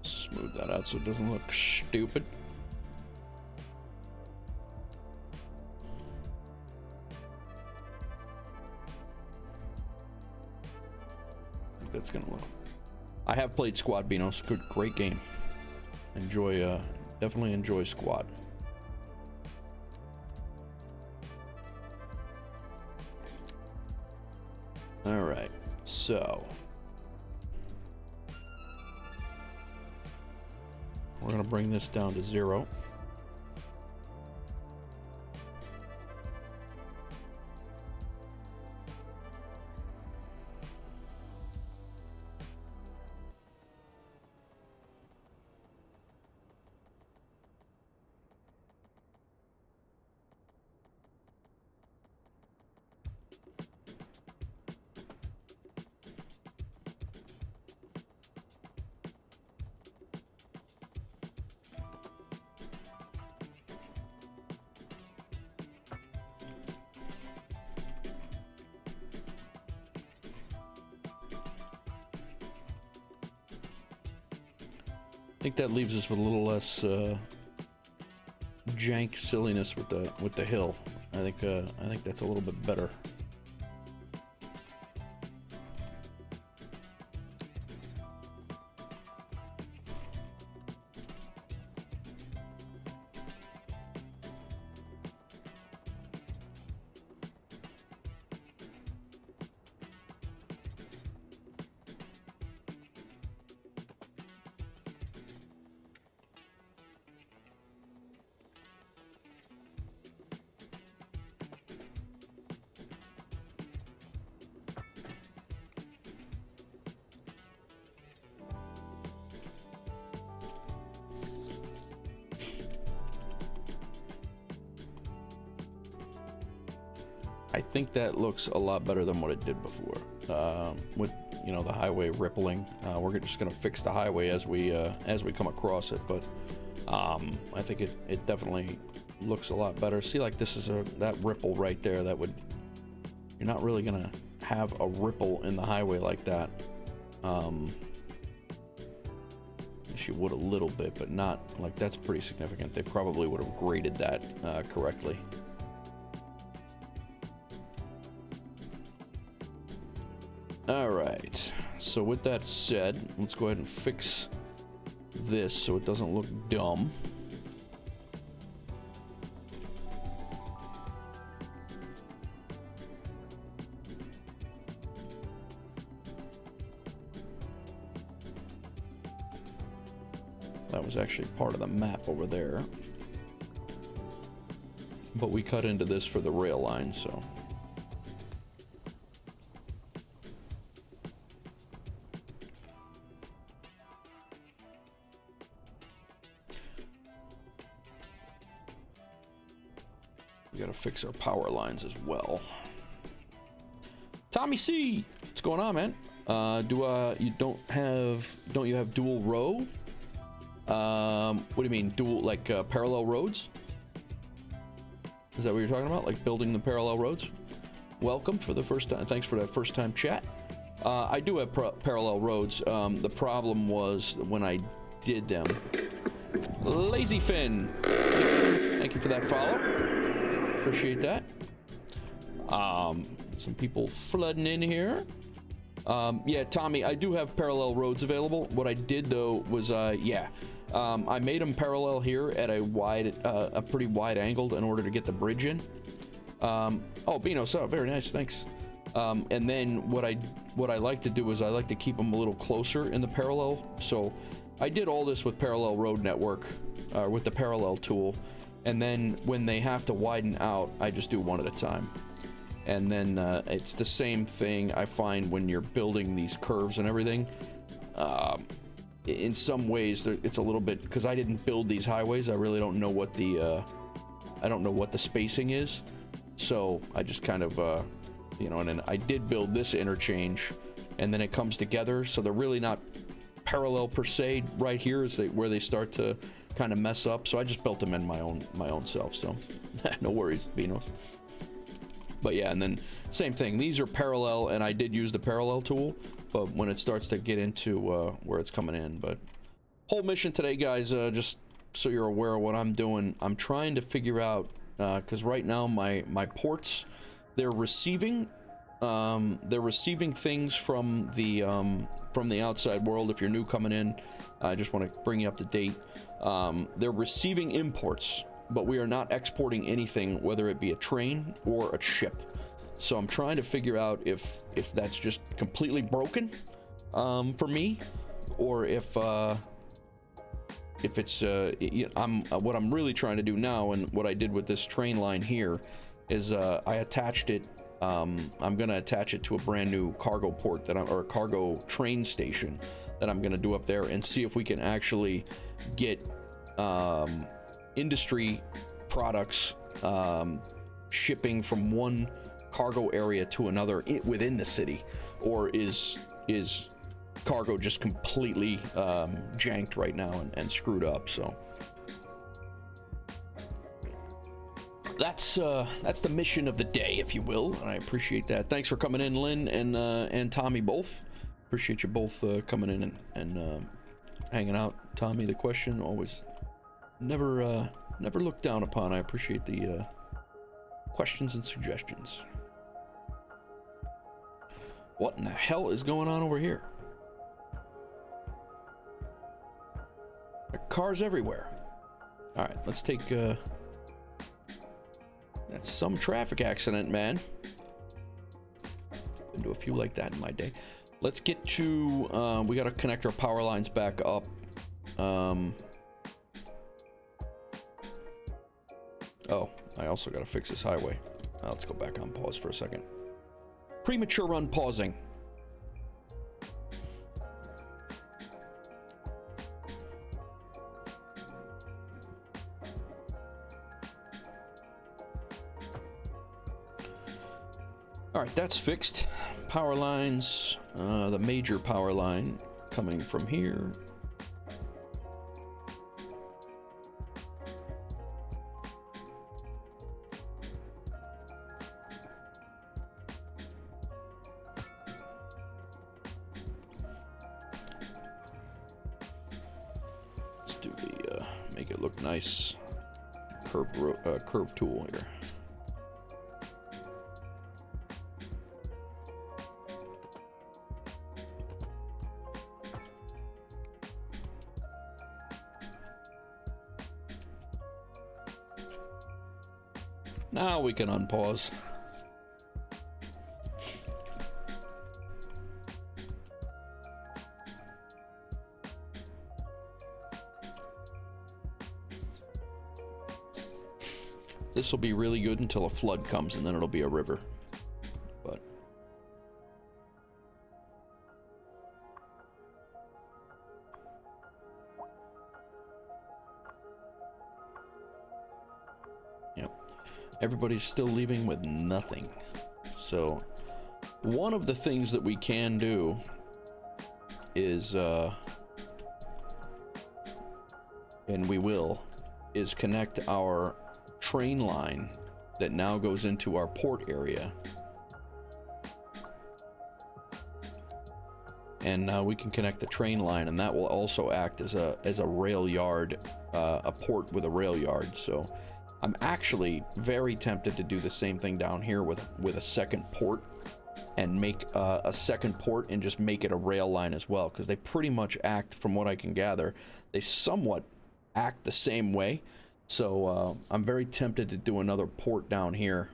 Smooth that out so it doesn't look stupid. I think that's gonna look. I have played Squad Beanos. Good, great game. Enjoy. Definitely enjoy Squad. All right, so. We're going to bring this down to 0. I think that leaves us with a little less jank silliness with the hill. I think that's a little bit better. I think that looks a lot better than what it did before. With, you know, the highway rippling. We're just gonna fix the highway as we come across it, but I think it definitely looks a lot better. See, like this is that ripple right there. That would, you're not really gonna have a ripple in the highway like that. She would a little bit, but not like that's pretty significant. They probably would have graded that correctly. All right, so with that said, let's go ahead and fix this so it doesn't look dumb. That was actually part of the map over there. But we cut into this for the rail line, so. We gotta fix our power lines as well. Tommy C, what's going on, man? You don't you have dual row? What do you mean, dual, like parallel roads? Is that what you're talking about? Like building the parallel roads? Welcome for the first time. Thanks for that first time chat. I do have parallel roads. The problem was when I did them. Lazy Finn, thank you for that follow. Appreciate that. Some people flooding in here. Yeah, Tommy, I do have parallel roads available. What I did though was, I made them parallel here at a pretty wide angle in order to get the bridge in. Oh, Bino, so very nice, thanks. And then what I like to do is I like to keep them a little closer in the parallel. So I did all this with Parallel Road Network, with the parallel tool. And then when they have to widen out, I just do one at a time. And then it's the same thing I find when you're building these curves and everything. In some ways, it's a little bit, because I didn't build these highways. I really don't know what the spacing is. So I just kind of, and then I did build this interchange, and then it comes together. So they're really not parallel per se. Right here is where they start to kind of mess up. So I just built them in my own self. So no worries, Beanos. But yeah, and then same thing. These are parallel, and I did use the parallel tool. But when it starts to get into where it's coming in, but whole mission today, guys, just so you're aware of what I'm doing, I'm trying to figure out, because right now my ports, they're receiving things from the outside world. If you're new coming in, I just want to bring you up to date. They're receiving imports, but we are not exporting anything, whether it be a train or a ship. So I'm trying to figure out if that's just completely broken for me, or if it's what I'm really trying to do now, and what I did with this train line here is I attached it. I'm gonna attach it to a brand new cargo port or a cargo train station that I'm gonna do up there, and see if we can actually get industry products shipping from one cargo area to another within the city, or is cargo just completely janked right now and screwed up? So that's the mission of the day, if you will, and I appreciate that. Thanks for coming in, Lynn and Tommy, both. Appreciate you both coming in and hanging out. Tommy, the question always never looked down upon. I appreciate the questions and suggestions. What in the hell is going on over here? There are cars everywhere. All right, let's take that's some traffic accident, man. Been to a few like that in my day. Let's get to we got to connect our power lines back up. Oh, I also got to fix this highway. Let's go back on pause for a second. Premature run pausing. All right, that's fixed. Power lines, the major power line coming from here. Let's do the make it look nice curve tool here. Now we can unpause. This will be really good until a flood comes, and then it'll be a river. But yep, everybody's still leaving with nothing. So one of the things that we can do is and we will, is connect our train line that now goes into our port area, and now we can connect the train line, and that will also act as a rail yard, a port with a rail yard. So I'm actually very tempted to do the same thing down here with a second port, and make a second port and just make it a rail line as well, because they pretty much act, from what I can gather, they somewhat act the same way. So I'm very tempted to do another port down here,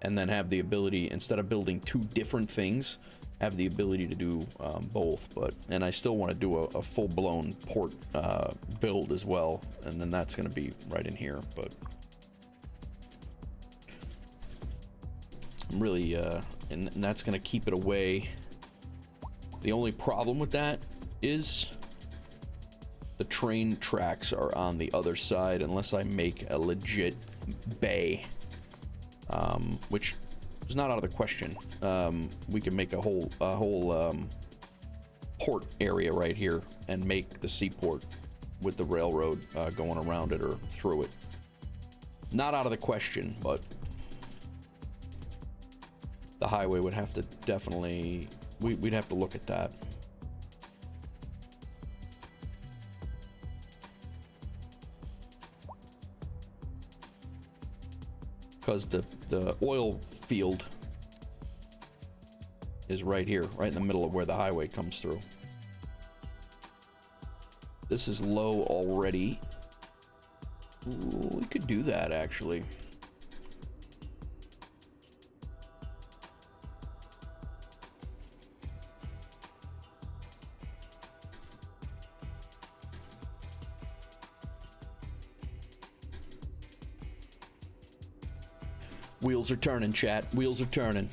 and then have the ability, instead of building two different things, have the ability to do both. And I still want to do a full-blown port build as well, and then that's going to be right in here. But I'm really, and that's going to keep it away. The only problem with that is the train tracks are on the other side, unless I make a legit bay, which is not out of the question. We can make a whole port area right here and make the seaport with the railroad going around it or through it. Not out of the question, but the highway would have to definitely, we'd have to look at that. Because the oil field is right here, right in the middle of where the highway comes through. This is low already. Ooh, we could do that, actually. Wheels are turning, chat. Wheels are turning.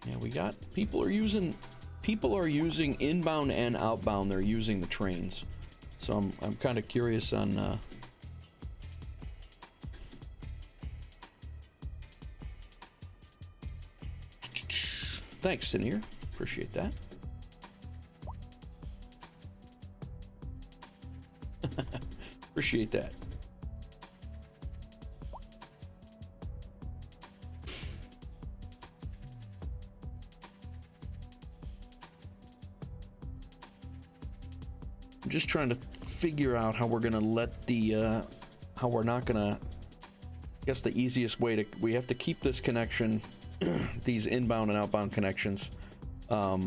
Yeah, we got people are using inbound and outbound. They're using the trains, so I'm kind of curious on. Thanks, Sinir. Appreciate that. Appreciate that. I'm just trying to figure out how we're gonna let the how we're not gonna, I guess the easiest way to, we have to keep this connection, these inbound and outbound connections, for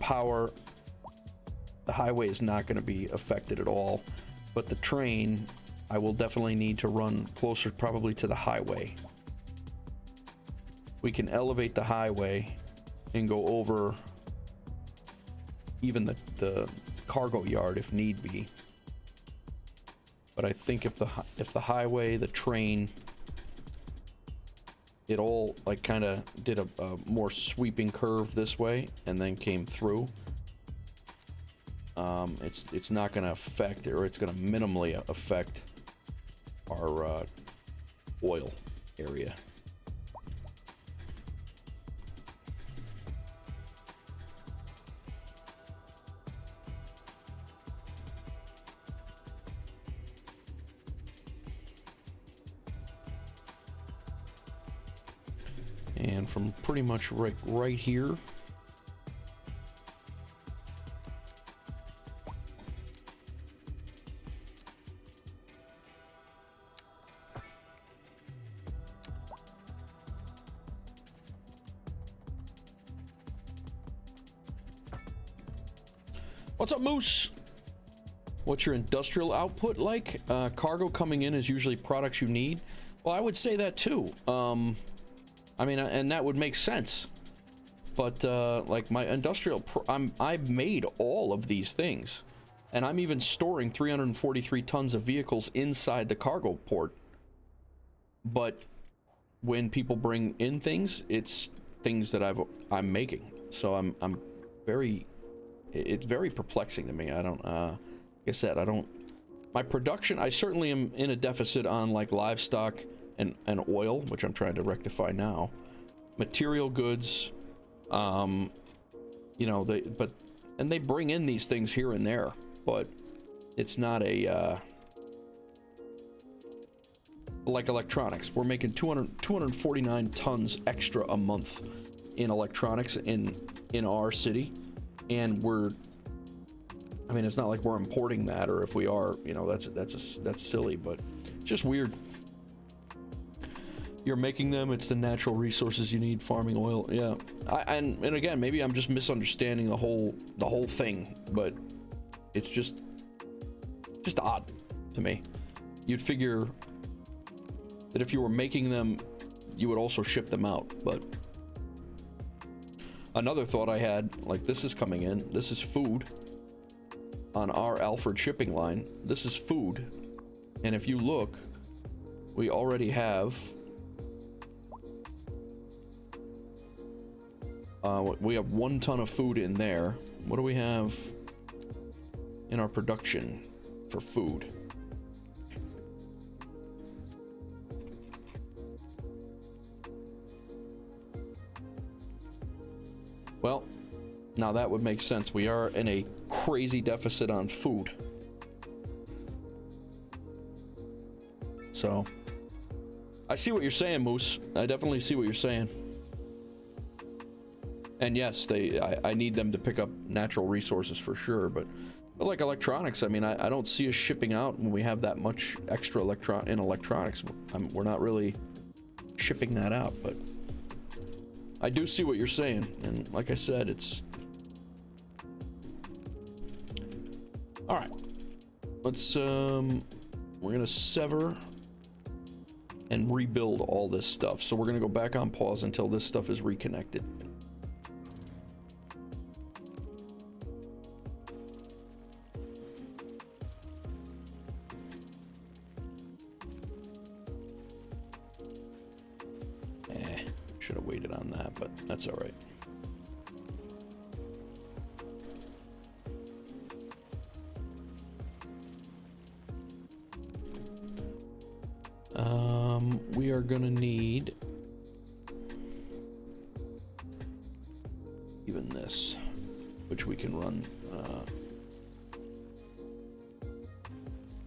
power. The highway is not going to be affected at all, but the train, I will definitely need to run closer, probably to the highway. We can elevate the highway and go over even the cargo yard if need be. But I think if the highway, the train, it all like kind of did a more sweeping curve this way and then came through, it's not going to affect, or it's going to minimally affect our oil area. And from pretty much right here, What's up, Moose? What's your industrial output like? Cargo coming in is usually products you need. Well, I would say that too. I mean, and that would make sense. But like my industrial, I've made all of these things, and I'm even storing 343 tons of vehicles inside the cargo port. But when people bring in things, it's things that I'm making. So I'm very, it's very perplexing to me. I don't, like I said, I don't. My production, I certainly am in a deficit on like livestock and oil, which I'm trying to rectify now. Material goods. You know, they bring in these things here and there, but it's not a, like electronics. We're making 249 tons extra a month in electronics in our city, and I mean, it's not like we're importing that, or if we are, you know, that's silly, but it's just weird. You're making them, it's the natural resources you need, farming oil. Yeah, and again, maybe I'm just misunderstanding the whole thing, but it's just odd to me. You'd figure that if you were making them, you would also ship them out. But another thought I had, like, this is coming in, this is food on our Alfred shipping line. This is food, and if you look, we already have we have 1 ton of food in there. What do we have in our production for food? Well, now that would make sense. We are in a crazy deficit on food. So, I see what you're saying, Moose. I definitely see what you're saying. And yes, I need them to pick up natural resources for sure, but like electronics, I mean, I don't see us shipping out when we have that much extra in electronics. We're not really shipping that out, but I do see what you're saying, and like I said, it's... Alright. Let's, we're gonna sever and rebuild all this stuff. So we're gonna go back on pause until this stuff is reconnected. Should have waited on that, but that's all right. We are gonna need even this, which we can run.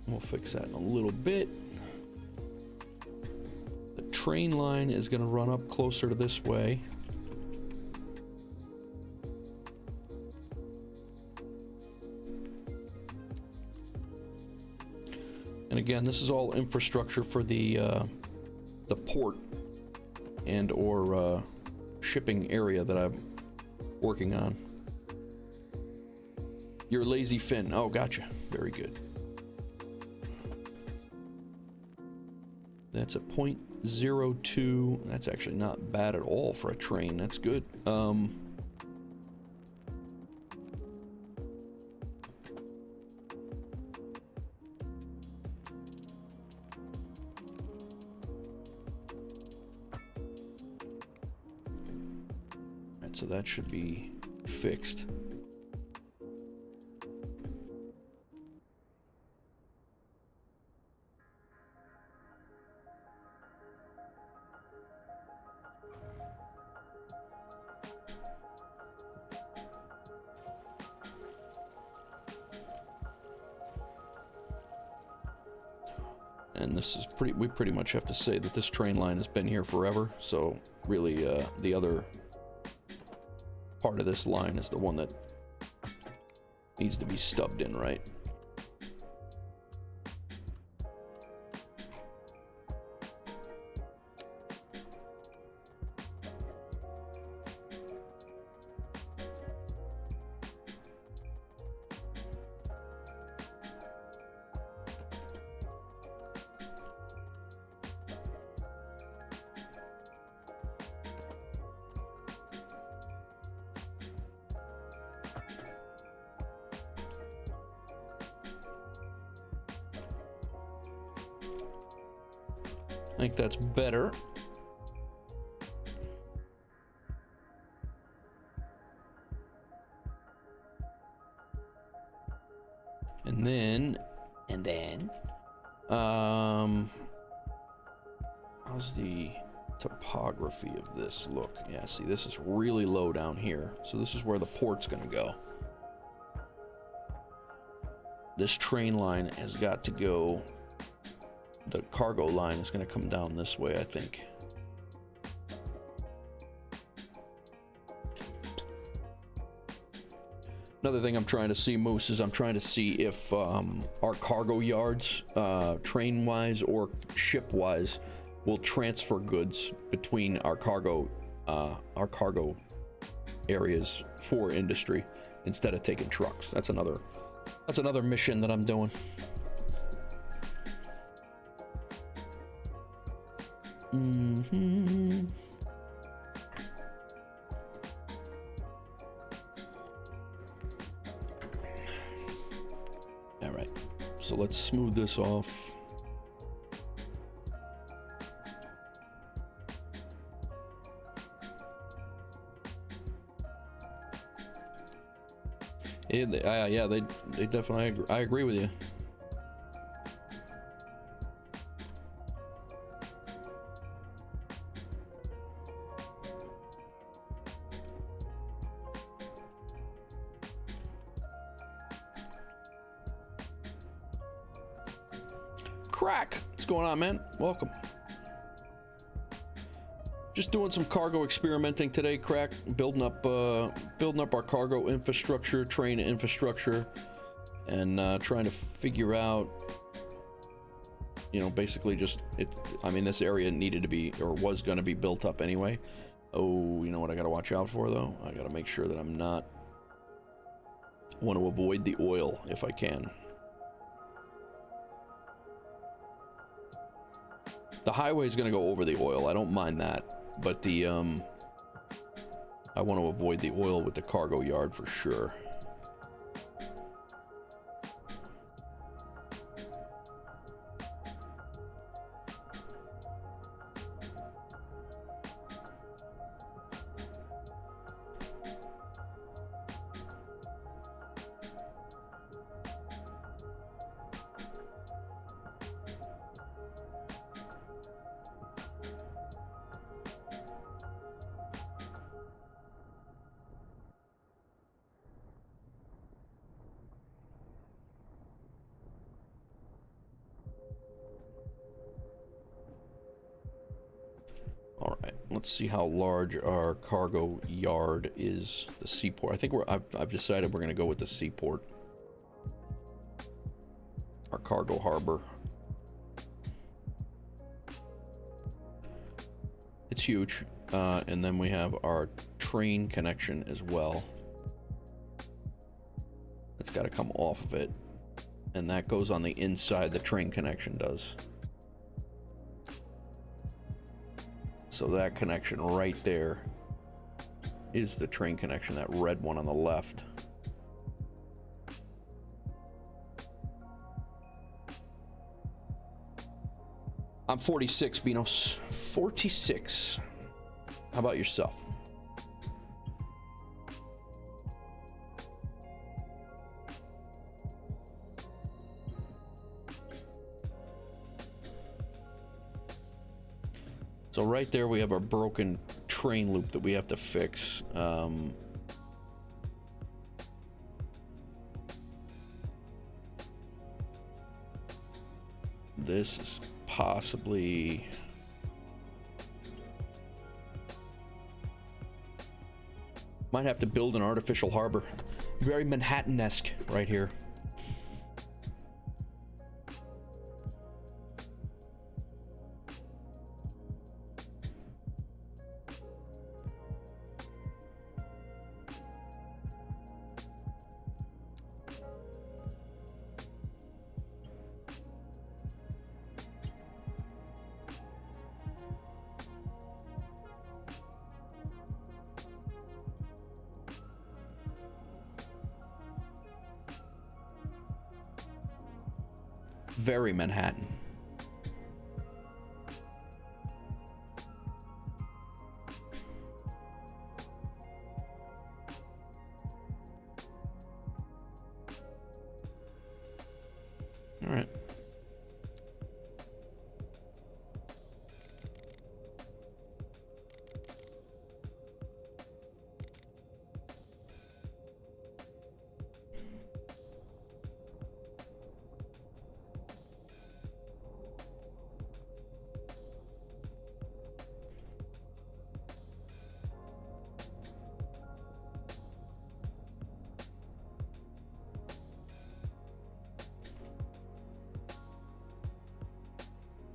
We'll fix that in a little bit. The train line is going to run up closer to this way. And again, this is all infrastructure for the port and or shipping area that I'm working on. You're lazy Finn. Oh, gotcha. Very good. That's a 0.02. That's actually not bad at all for a train. That's good. Right, so that should be fixed. And this is we pretty much have to say that this train line has been here forever, so really the other part of this line is the one that needs to be stubbed in, right? I think that's better. And then, how's the topography of this look? Yeah, see, this is really low down here. So this is where the port's gonna go. This train line has got to go, the cargo line is gonna come down this way, I think. Another thing I'm trying to see, Moose, is I'm trying to see if our cargo yards, train-wise or ship-wise, will transfer goods between our cargo areas for industry instead of taking trucks. That's another mission that I'm doing. All right, so let's smooth this off. Yeah, they definitely agree. I agree with you. Crack, what's going on, man? Welcome. Just doing some cargo experimenting today, Crack. Building up our cargo infrastructure, train infrastructure, and trying to figure out, you know, basically just it. I mean, this area needed to be, or was going to be, built up anyway. Oh, you know what I got to watch out for though? I got to make sure that I'm not. I want to avoid the oil if I can. The highway is going to go over the oil. I don't mind that. But the, I want to avoid the oil with the cargo yard for sure. Let's see how large our cargo yard is. The seaport. I think I've decided we're going to go with the seaport. Our cargo harbor. It's huge. And then we have our train connection as well. It's got to come off of it. And that goes on the inside, the train connection does. So that connection right there is the train connection, that red one on the left. I'm 46, Beanos. 46. How about yourself? So right there we have our broken train loop that we have to fix. This is possibly... Might have to build an artificial harbor. Very Manhattan-esque right here. Very Manhattan. All right.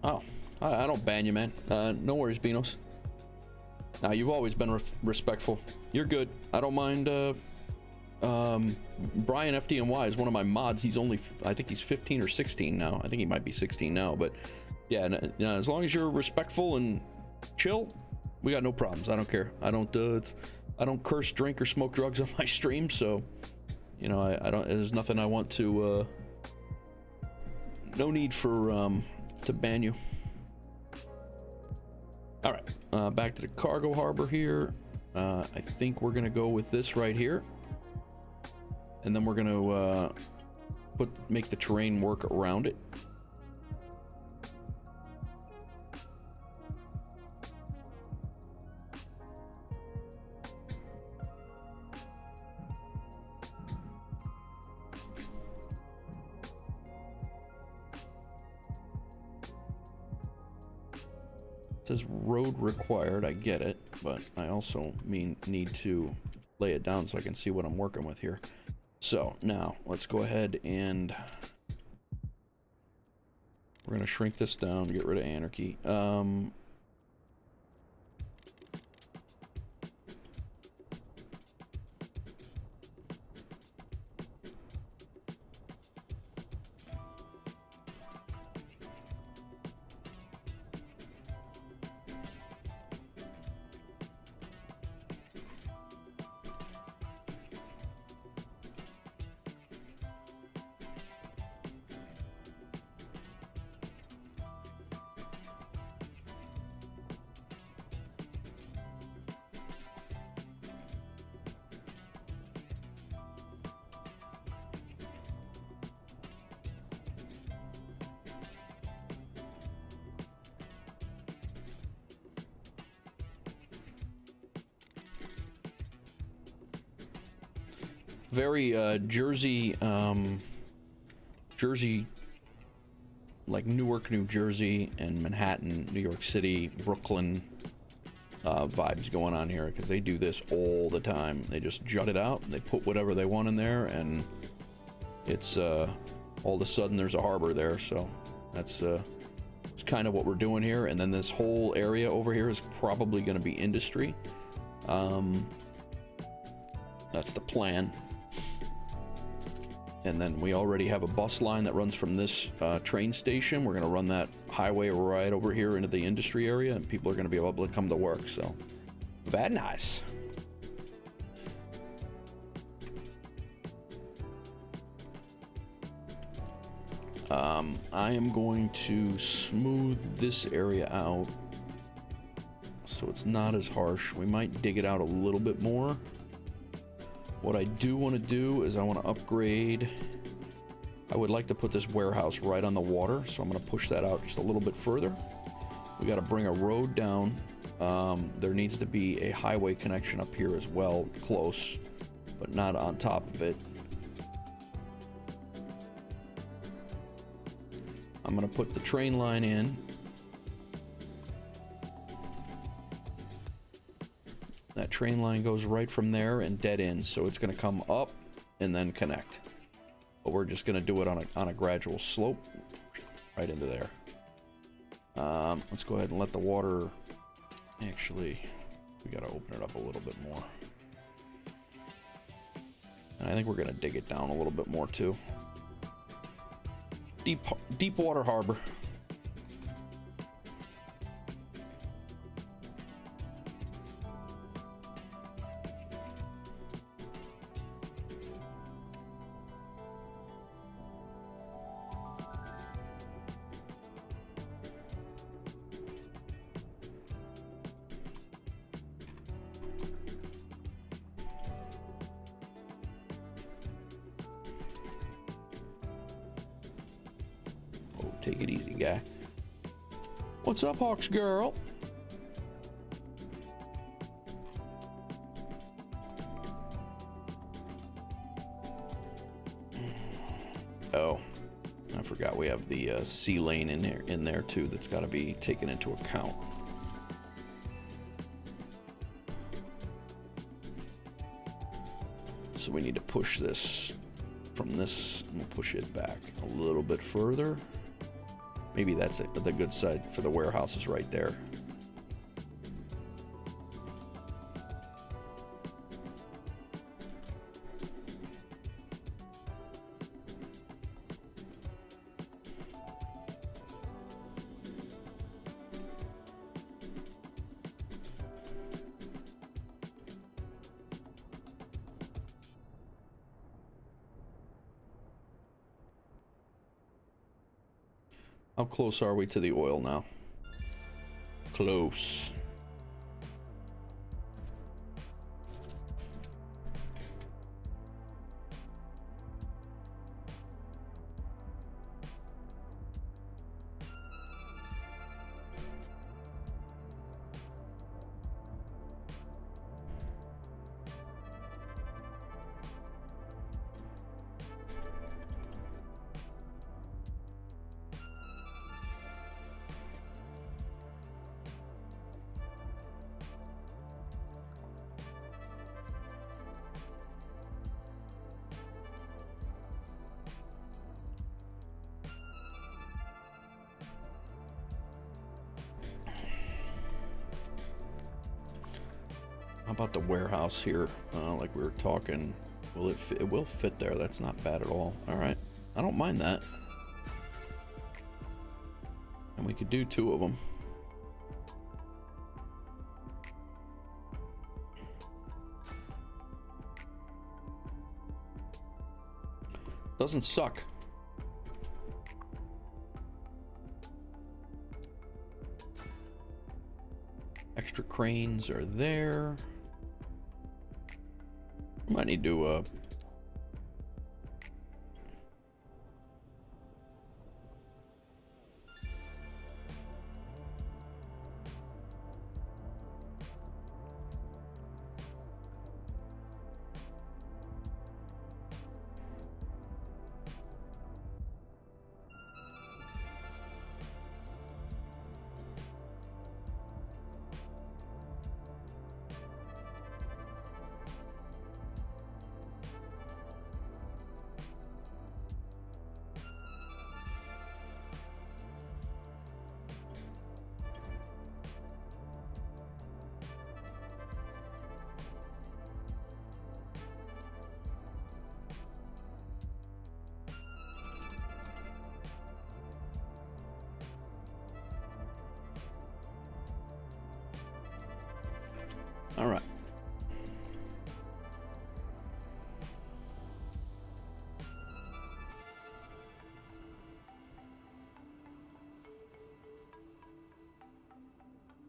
Oh, I don't ban you, man. No worries, Beanos. Now, you've always been respectful. You're good. I don't mind. Brian FDNY is one of my mods. He's only, I think he's 15 or 16 now. I think he might be 16 now, but yeah, as long as you're respectful and chill, we got no problems. I don't care. I don't curse, drink, or smoke drugs on my stream, so you know, I don't. There's nothing I want to. No need for to ban you. All right, back to the cargo harbor here. I think we're gonna go with this right here, and then we're gonna make the terrain work around it. Says road required, I get it, but I also need to lay it down so I can see what I'm working with here. So now let's go ahead and we're gonna shrink this down to get rid of anarchy. Very Jersey, like Newark, New Jersey, and Manhattan, New York City, Brooklyn vibes going on here, because they do this all the time. They just jut it out, they put whatever they want in there, and it's all of a sudden there's a harbor there. So that's it's kind of what we're doing here. And then this whole area over here is probably going to be industry. That's the plan. And then we already have a bus line that runs from this train station. We're going to run that highway right over here into the industry area, and people are going to be able to come to work. So, very nice. I am going to smooth this area out so it's not as harsh. We might dig it out a little bit more. What I do want to do is I want to upgrade. I would like to put this warehouse right on the water, so I'm going to push that out just a little bit further. We got to bring a road down. There needs to be a highway connection up here as well, close, but not on top of it. I'm going to put the train line in. That train line goes right from there and dead ends, so it's going to come up and then connect. But we're just going to do it on a gradual slope right into there. Let's go ahead and let the water. Actually, we got to open it up a little bit more. And I think we're going to dig it down a little bit more too. Deep water harbor. Take it easy, guy. What's up, Hawks girl? Oh, I forgot we have the C lane in there too. That's got to be taken into account. So we need to push this from this. We'll push it back a little bit further. Maybe that's it. The good side for the warehouse is right there. How close are we to the oil now? Close. How about the warehouse here? Like we were talking, will it fit? It will fit there. That's not bad at all. All right, I don't mind that. And we could do 2 of them. Doesn't suck. Extra cranes are there. Might need to all right.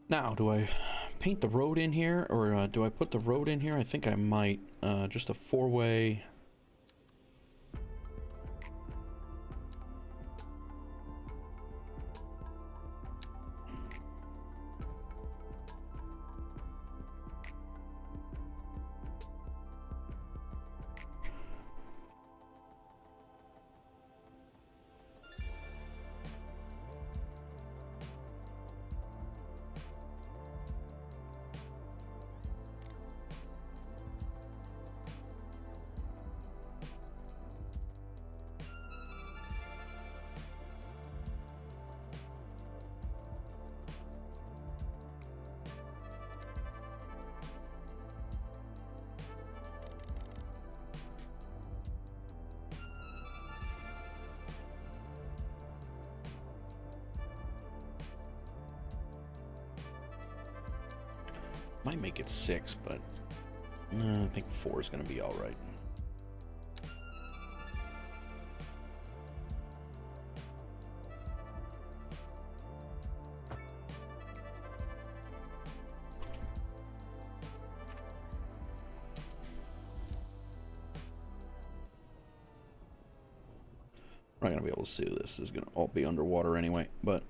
Now, do I paint the road in here, or do I put the road in here? I think I might. Just a 4-way. Might make it 6, but I think 4 is going to be all right. We're not gonna be able to see this. This is gonna all be underwater anyway. But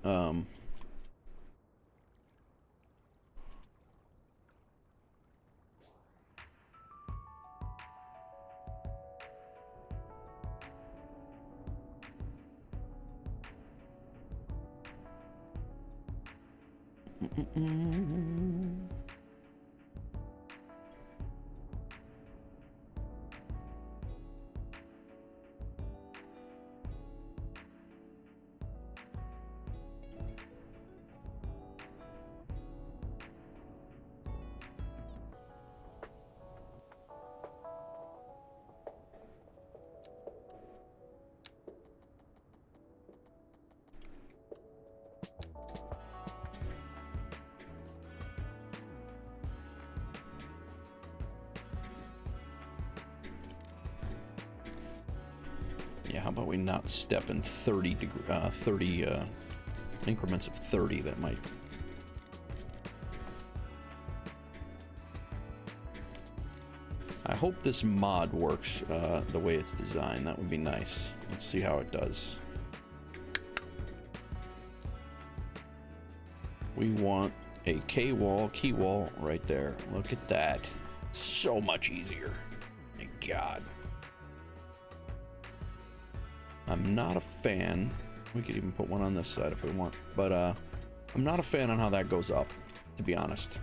yeah, how about we not step in 30 increments of 30? That might. I hope this mod works the way it's designed. That would be nice. Let's see how it does. We want a key wall right there. Look at that. So much easier. My God. I'm not a fan. We could even put one on this side if we want. But I'm not a fan on how that goes up, to be honest.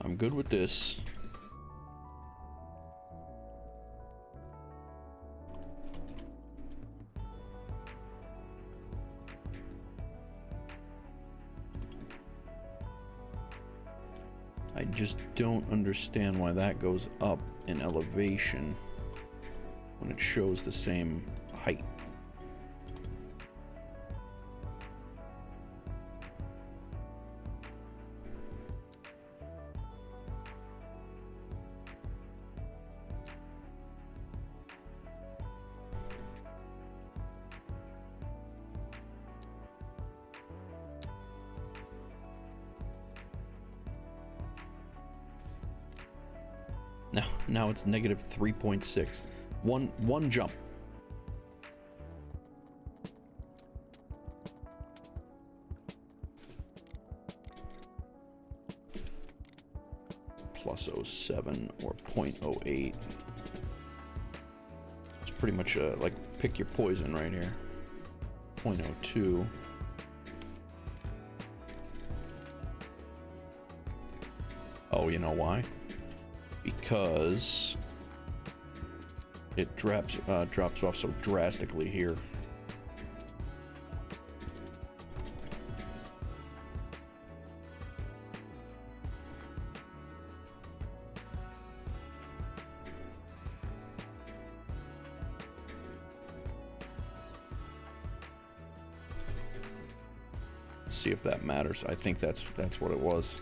I'm good with this. I just don't understand why that goes up in elevation when it shows the same height. Now it's negative 3.6. One jump. Plus 0.07 or 0.08. It's pretty much like pick your poison right here. 0.02. Oh, you know why? Because it drops off so drastically here. Let's see if that matters. I think that's what it was.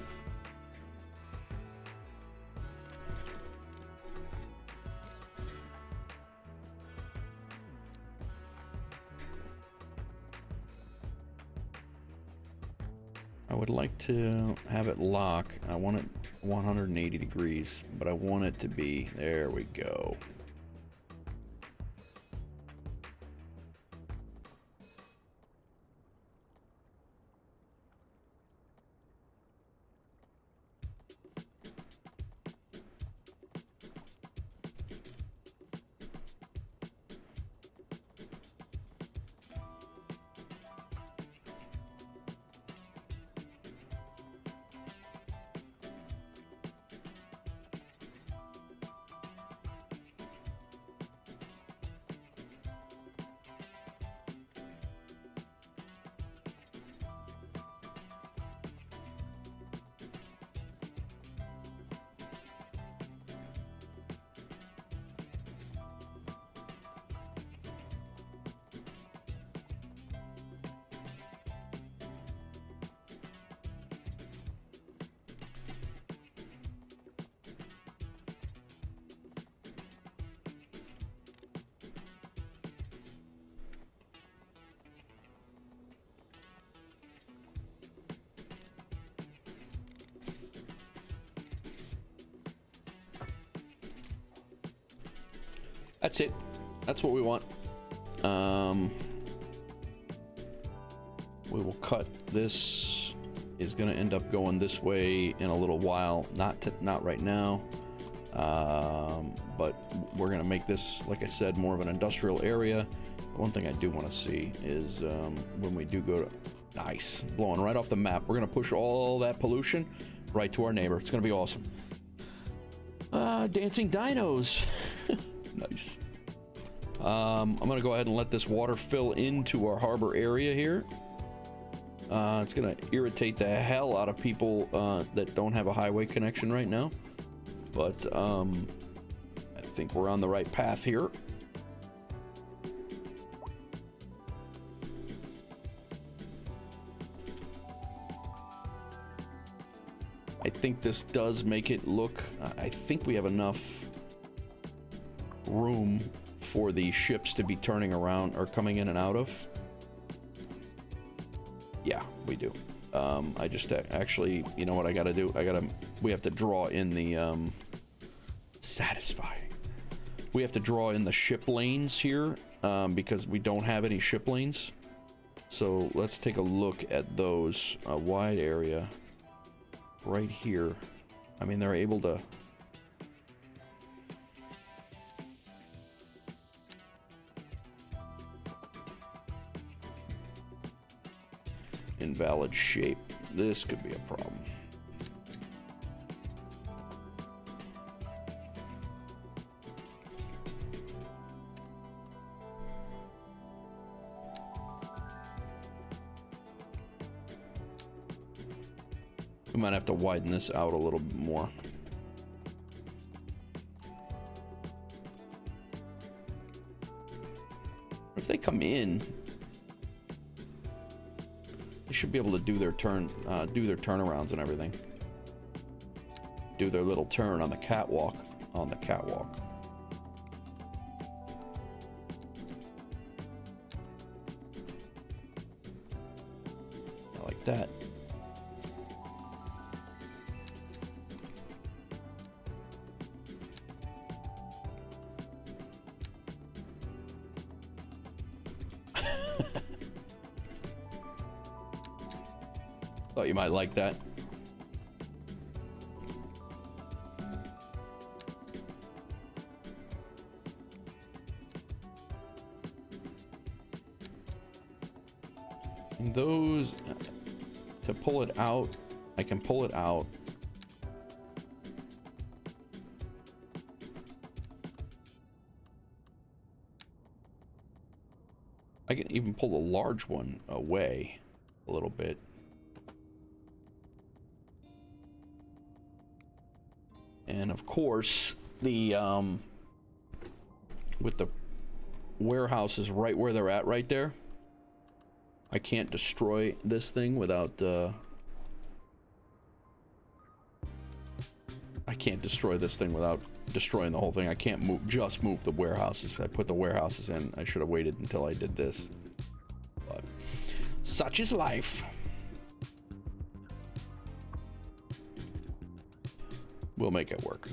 I would like to have it lock. I want it 180 degrees, but I want it to be, there we go. That's it. That's what we want. We will cut. This is going to end up going this way in a little while. Not right now. But we're going to make this, like I said, more of an industrial area. One thing I do want to see is when we do go to... Nice. Blowing right off the map. We're going to push all that pollution right to our neighbor. It's going to be awesome. Dancing dinos. Nice. I'm going to go ahead and let this water fill into our harbor area here. It's going to irritate the hell out of people that don't have a highway connection right now. But I think we're on the right path here. I think this does make it look... I think we have enough room for the ships to be turning around or coming in and out of. Yeah, we do. I just actually, you know what I gotta do? We have to draw in the, satisfying. We have to draw in the ship lanes here, because we don't have any ship lanes. So let's take a look at those. A wide area right here. I mean, they're able to... Invalid shape. This could be a problem. We might have to widen this out a little bit more. If they come in, they should be able to do their turnarounds and everything. Do their little turn on the catwalk. I like that. Thought you might like that. And those, to pull it out, I can pull it out. I can even pull the large one away a little bit. And of course, the with the warehouses right where they're at right there, I can't destroy this thing without I can't destroy this thing without destroying the whole thing. I can't move the warehouses. I put the warehouses in. I should have waited until I did this. But such is life. We'll make it work.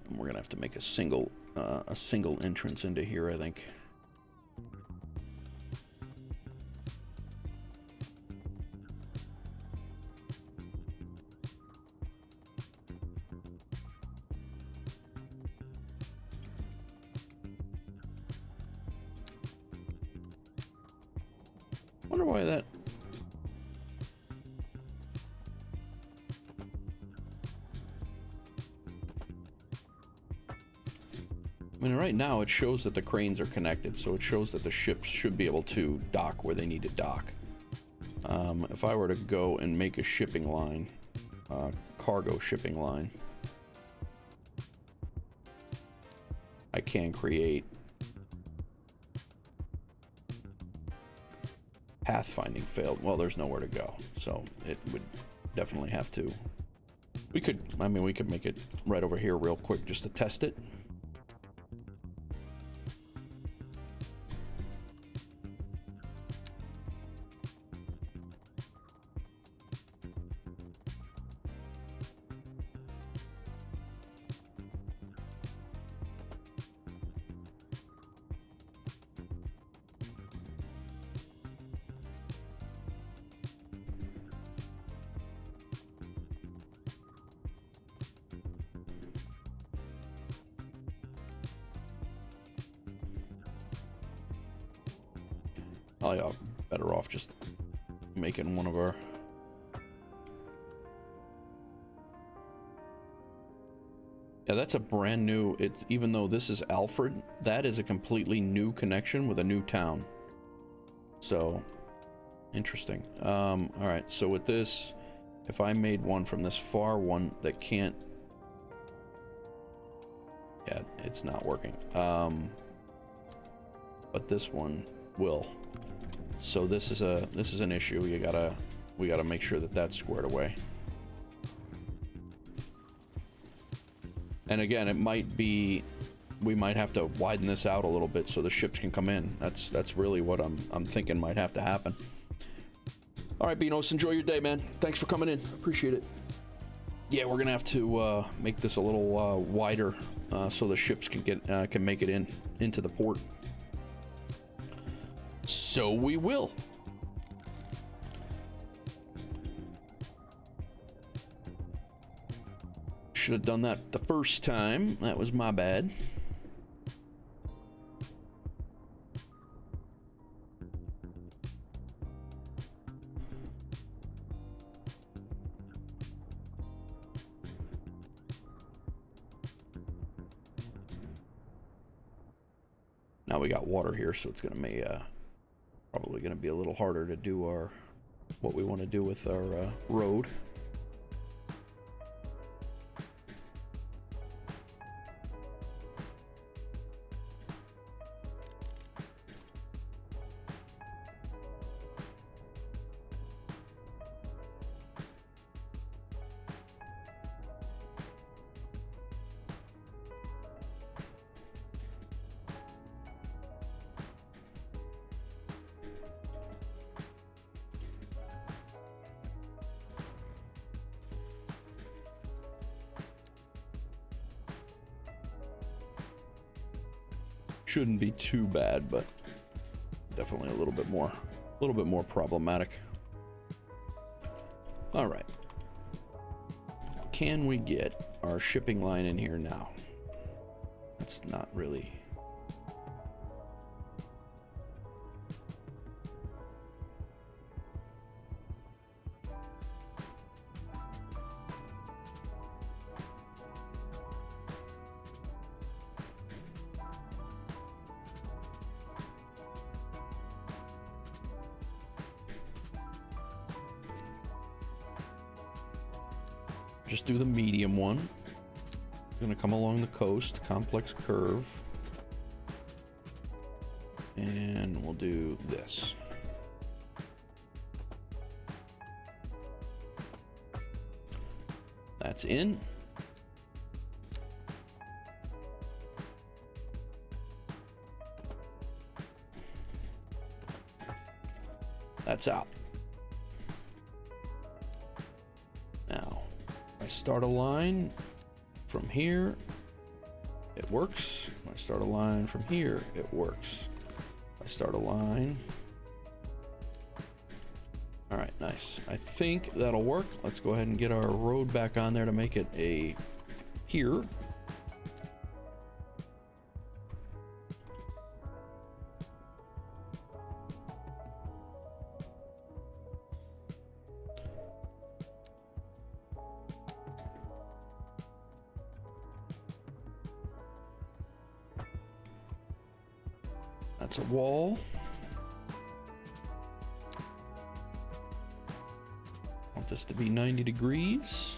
And we're gonna have to make a single entrance into here, I think. Wonder why that... I mean, right now it shows that the cranes are connected, so it shows that the ships should be able to dock where they need to dock. If I were to go and make a shipping line, cargo shipping line, I can create Pathfinding failed. Well, there's nowhere to go, so it would definitely have to. We could, I mean, we could make it right over here real quick just to test it. Oh yeah, better off just making one of our... Yeah, that's a brand new, it's, even though this is Alfred, that is a completely new connection with a new town. So, interesting. All right, so with this, if I made one from this far one that can't... Yeah, it's not working. But this one will. So this is an issue. We gotta make sure that that's squared away. And again, it might be, we might have to widen this out a little bit so the ships can come in. That's really what I'm thinking might have to happen. All right, Beanos, enjoy your day, man. Thanks for coming in. Appreciate it. Yeah, we're gonna have to make this a little wider so the ships can make it into the port. So we will. Should have done that the first time. That was my bad. Now we got water here, so it's gonna make probably gonna be a little harder to do our what we want to do with our road. Shouldn't be too bad, but definitely a little bit more problematic. All right. Can we get our shipping line in here now? That's not really... Just do the medium one. Gonna come along the coast, complex curve. And we'll do this. That's in. That's out. Now, I start a line from here, it works. I start a line from here, it works. I start a line. All right, nice. I think that'll work. Let's go ahead and get our road back on there to make it a here. That's a wall. Want this to be 90 degrees.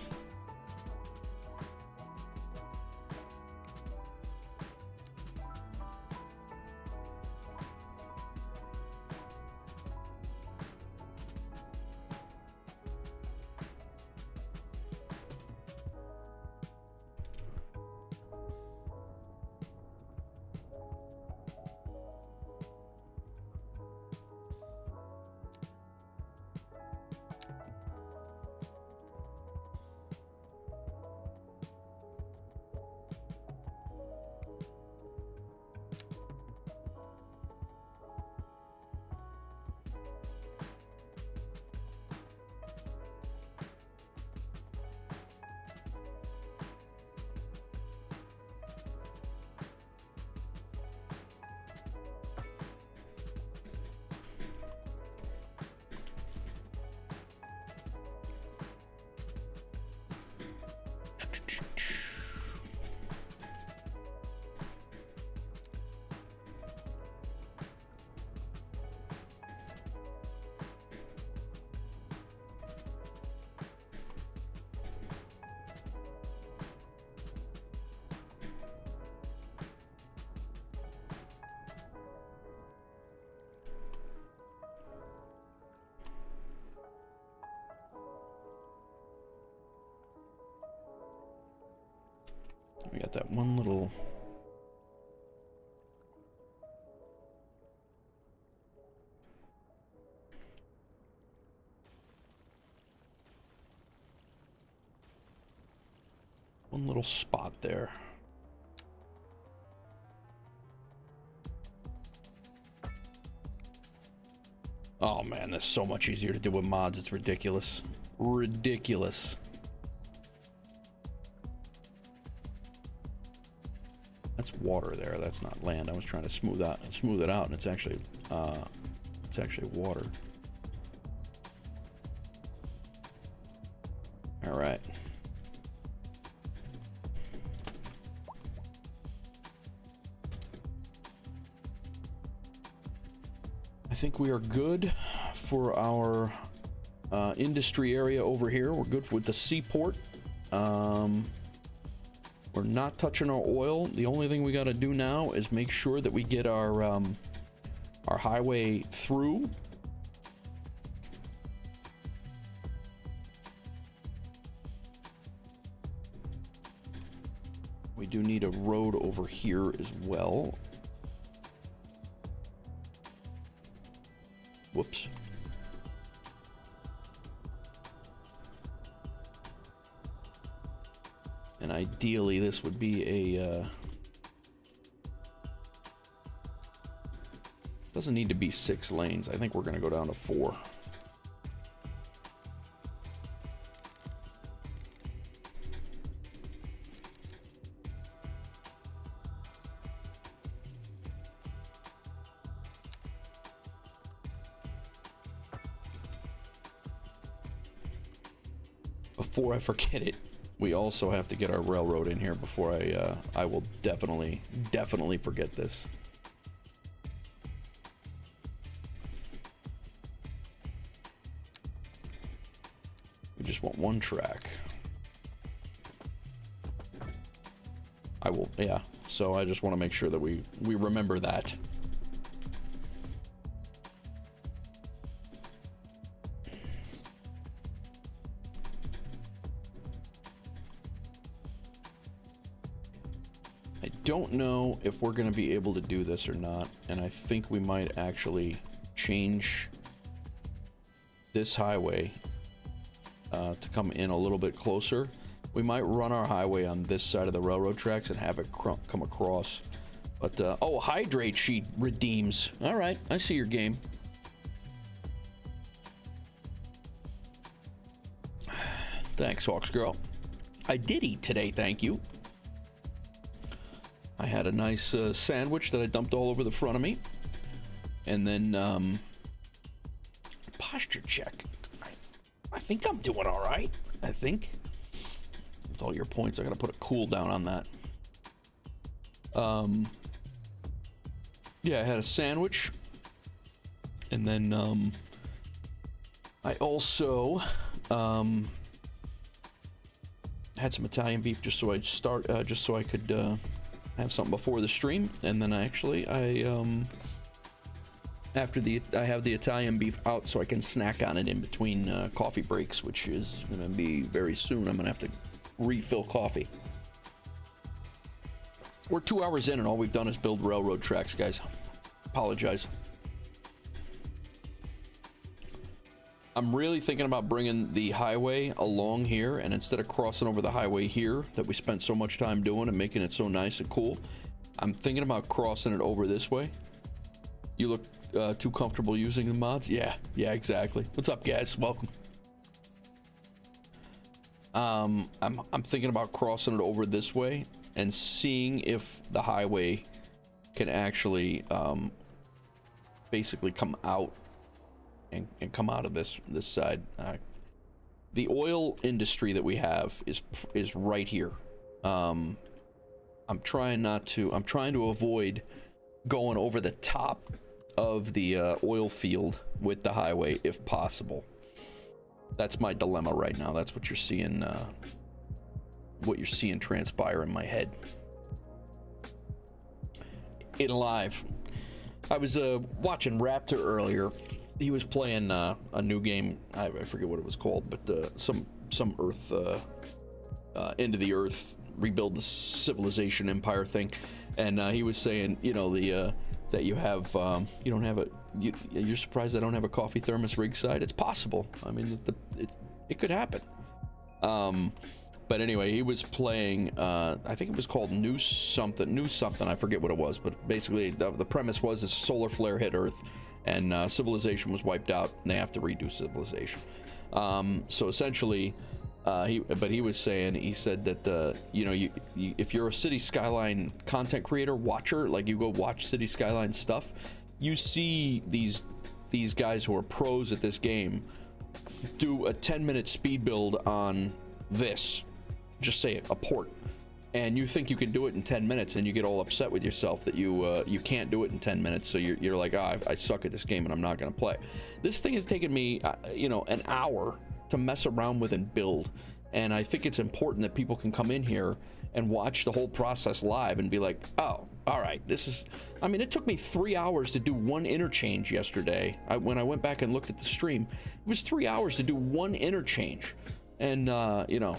We got that one little... one little spot there. Oh man, that's so much easier to do with mods. It's ridiculous. Ridiculous. That's water there. That's not land. I was trying to smooth it out, and it's actually water. All right. I think we are good for our industry area over here. We're good with the seaport. We're not touching our oil. The only thing we got to do now is make sure that we get our highway through. We do need a road over here as well. Whoops. And ideally, this would be a... doesn't need to be 6 lanes. I think we're going to go down to 4. Before I forget it, we also have to get our railroad in here before I will definitely forget this. We just want one track. I will, yeah. So I just want to make sure that we remember that. Don't know if we're going to be able to do this or not, and I think we might actually change this highway to come in a little bit closer. We might run our highway on this side of the railroad tracks and have it come across. But oh, hydrate sheet redeems. All right, I see your game. Thanks, Hawks girl. I did eat today, thank you. I had a nice sandwich that I dumped all over the front of me. And then, posture check. I think I'm doing all right. I think. With all your points, I gotta put a cooldown on that. Yeah, I had a sandwich. And then, I also, had some Italian beef just so I could, have something before the stream, and then I have the Italian beef out so I can snack on it in between coffee breaks, which is gonna be very soon. I'm gonna have to refill coffee. We're 2 hours in and all we've done is build railroad tracks, guys. Apologize. I'm really thinking about bringing the highway along here, and instead of crossing over the highway here that we spent so much time doing and making it so nice and cool, I'm thinking about crossing it over this way. You look too comfortable using the mods? Yeah, exactly. What's up, guys? Welcome. I'm thinking about crossing it over this way and seeing if the highway can actually basically come out and come out of this side. The oil industry that we have is right here. I'm trying to avoid going over the top of the oil field with the highway if possible. That's my dilemma right now. That's what you're seeing transpire in my head. In live, I was watching Raptor earlier. He was playing a new game. I forget what it was called, but some Earth into the Earth rebuild the civilization empire thing, and he was saying, you know, the that you have you don't have a you're surprised I don't have a coffee thermos rig side. It's possible. I mean, it could happen. But anyway, he was playing, I think it was called New something, I forget what it was, but basically the premise was this solar flare hit Earth, and civilization was wiped out, and they have to redo civilization. So essentially, he was saying, he said that, you know, if you're a City Skyline content creator, watcher, like you go watch City Skyline stuff, you see these guys who are pros at this game do a 10-minute speed build on this, just say it, a port, and you think you can do it in 10 minutes, and you get all upset with yourself that you can't do it in 10 minutes, so you're like, I suck at this game and I'm not gonna play. This thing has taken me you know, an hour to mess around with and build, and I think it's important that people can come in here and watch the whole process live and be like, oh, all right, this is, I mean, it took me 3 hours to do one interchange yesterday. When I went back and looked at the stream, it was 3 hours to do one interchange. And you know,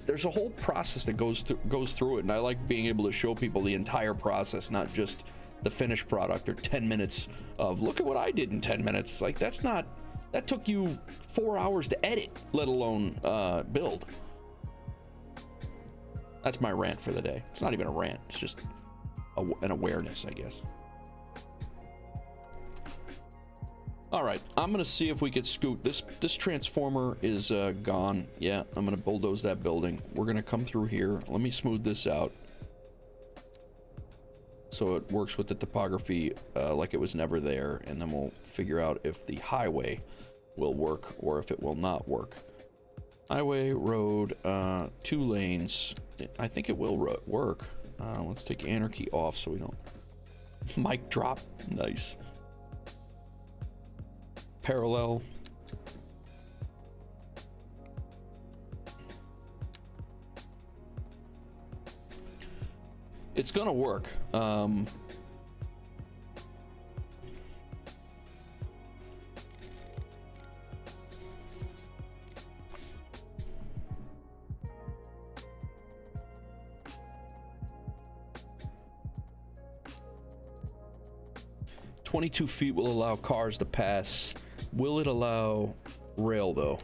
there's a whole process that goes through it, and I like being able to show people the entire process, not just the finished product or 10 minutes of look at what I did in 10 minutes. It's like, that took you 4 hours to edit, let alone build. That's my rant for the day. It's not even a rant, it's just an awareness, I guess. All right, I'm gonna see if we could scoot this transformer is gone. Yeah, I'm gonna bulldoze that building. We're gonna come through here. Let me smooth this out so it works with the topography like it was never there, and then we'll figure out if the highway will work or if it will not work. Highway, road, 2 lanes. I think it will work. Let's take anarchy off so we don't mic drop. Nice. Parallel. It's gonna work. 22 feet will allow cars to pass. Will it allow rail though?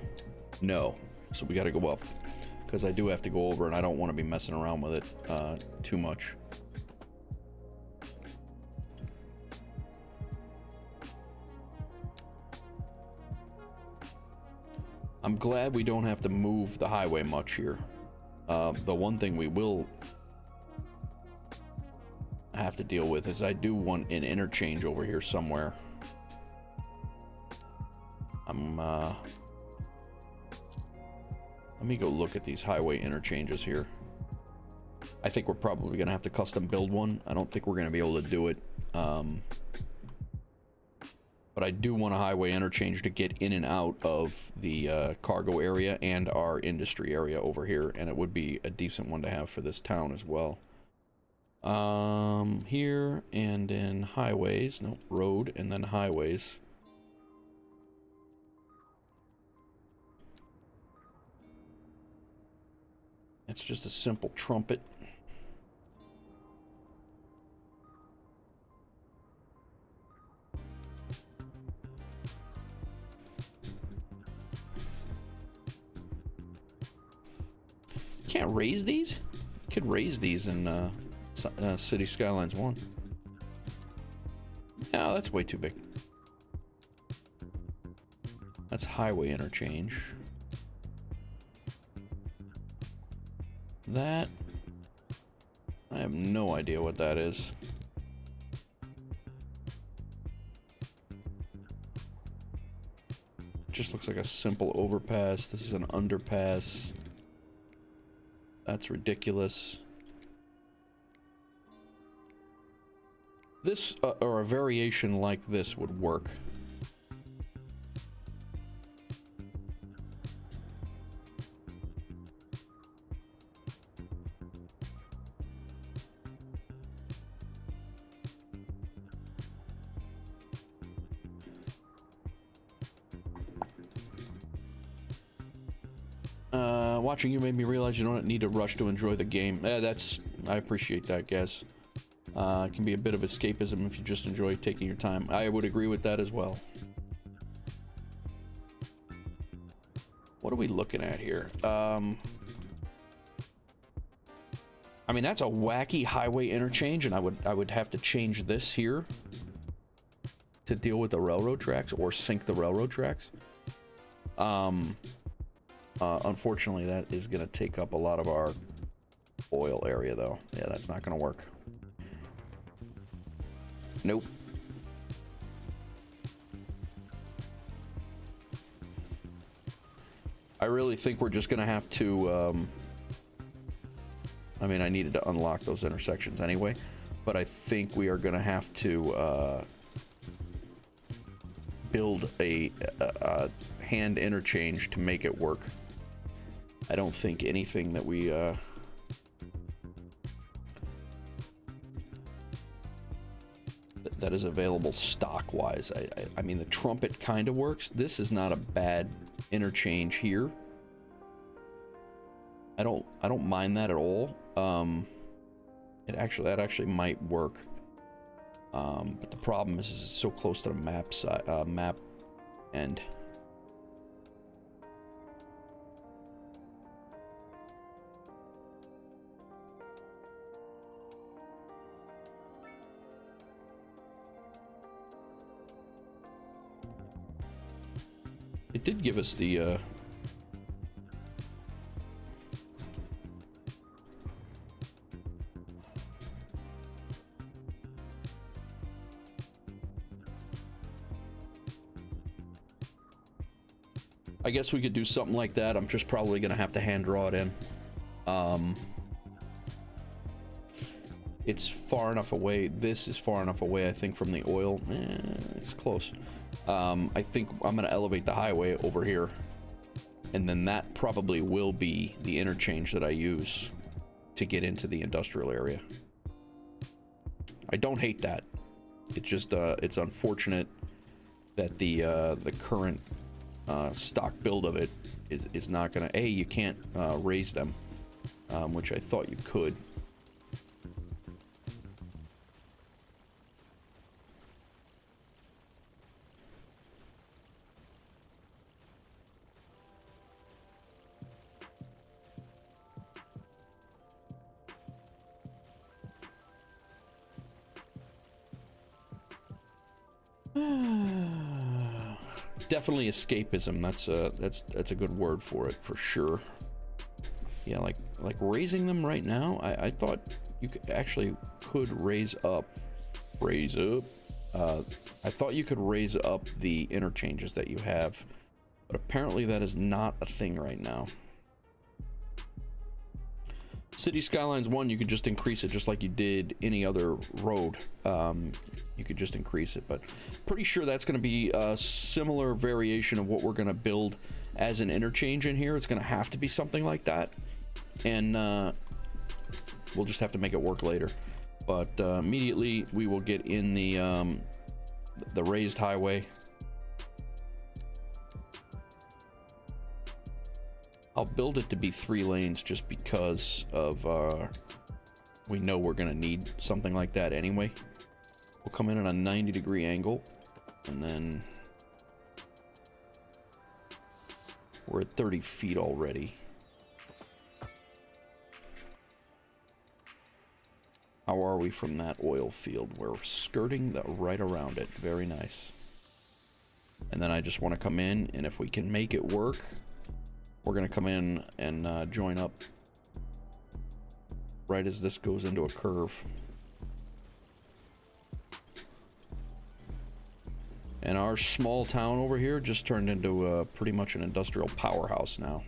No. So we got to go up, because I do have to go over, and I don't want to be messing around with it too much. I'm glad we don't have to move the highway much here. The one thing we will have to deal with is I do want an interchange over here somewhere. Let me go look at these highway interchanges here. I think we're probably gonna have to custom build one. I don't think we're gonna be able to do it, but I do want a highway interchange to get in and out of the cargo area and our industry area over here, and it would be a decent one to have for this town as well. Here and in highways, no, road and then highways. It's just a simple trumpet. Can't raise these? You could raise these in Cities Skylines 1. No, that's way too big. That's highway interchange. That, I have no idea what that is. It just looks like a simple overpass. This is an underpass. That's ridiculous. This, or a variation like this would work. Watching you made me realize you don't need to rush to enjoy the game. I appreciate that, guys. It can be a bit of escapism if you just enjoy taking your time. I would agree with that as well. What are we looking at here? I mean, that's a wacky highway interchange, and I would have to change this here to deal with the railroad tracks or sync the railroad tracks. Unfortunately, that is going to take up a lot of our oil area, though. Yeah, that's not going to work. Nope. I really think we're just going to have to... I mean, I needed to unlock those intersections anyway, but I think we are going to have to build a hand interchange to make it work. I don't think anything that we that is available stock-wise. I mean, the trumpet kind of works. This is not a bad interchange here. I don't mind that at all. That actually might work. But the problem is it's so close to the map end. It did give us the I guess we could do something like that. I'm just probably gonna have to hand draw it in. It's far enough away. This is far enough away, I think, from the oil. It's close. I think I'm gonna elevate the highway over here, and then that probably will be the interchange that I use to get into the industrial area. I don't hate that. It's just it's unfortunate that the current stock build of it is not gonna. You can't raise them, which I thought you could. Definitely escapism. That's a good word for it, for sure. Yeah, like raising them right now. I thought you could raise up. I thought you could raise up the interchanges that you have, but apparently that is not a thing right now. Cities Skylines 1, you could just increase it just like you did any other road. You could just increase it, but pretty sure that's going to be a similar variation of what we're going to build as an interchange in here. It's going to have to be something like that, and we'll just have to make it work later. But immediately we will get in the raised highway. I'll build it to be 3 lanes just because of we know we're going to need something like that anyway. We'll come in at a 90-degree angle, and then we're at 30 feet already. How are we from that oil field? We're skirting right around it. Very nice. And then I just want to come in, and if we can make it work, we're going to come in and join up right as this goes into a curve. And our small town over here just turned into pretty much an industrial powerhouse now.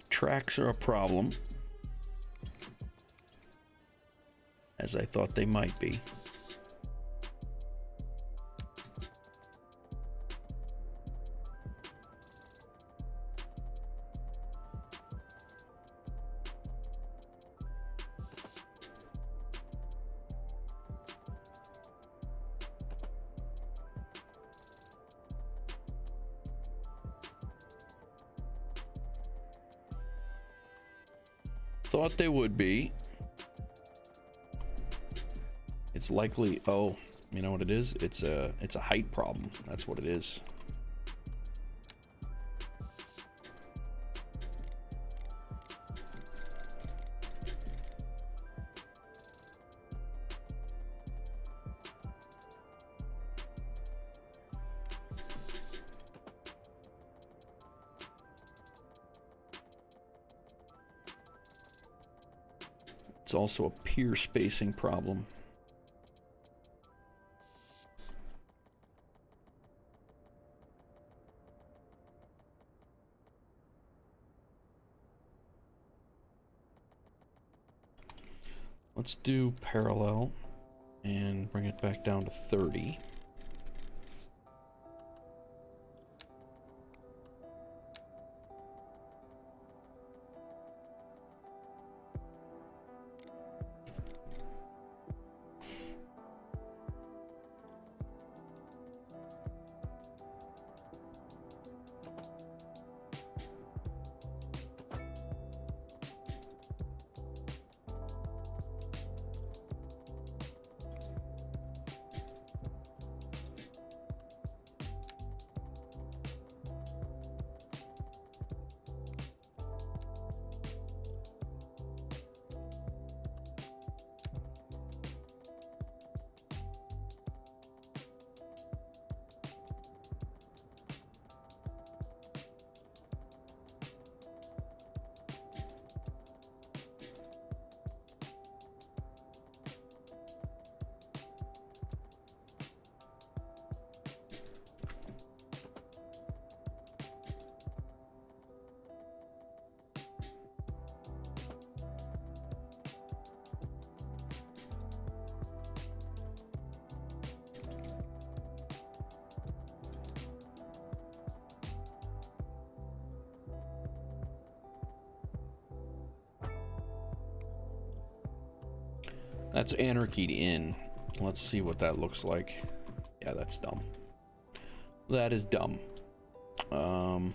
Tracks are a problem, as I thought they might be. Thought they would be. It's likely, oh, you know what it is? It's a height problem. That's what it is. It's also a pier spacing problem. Let's do parallel and bring it back down to 30. That's anarchied in. Let's see what that looks like. Yeah, that's dumb. That is dumb. I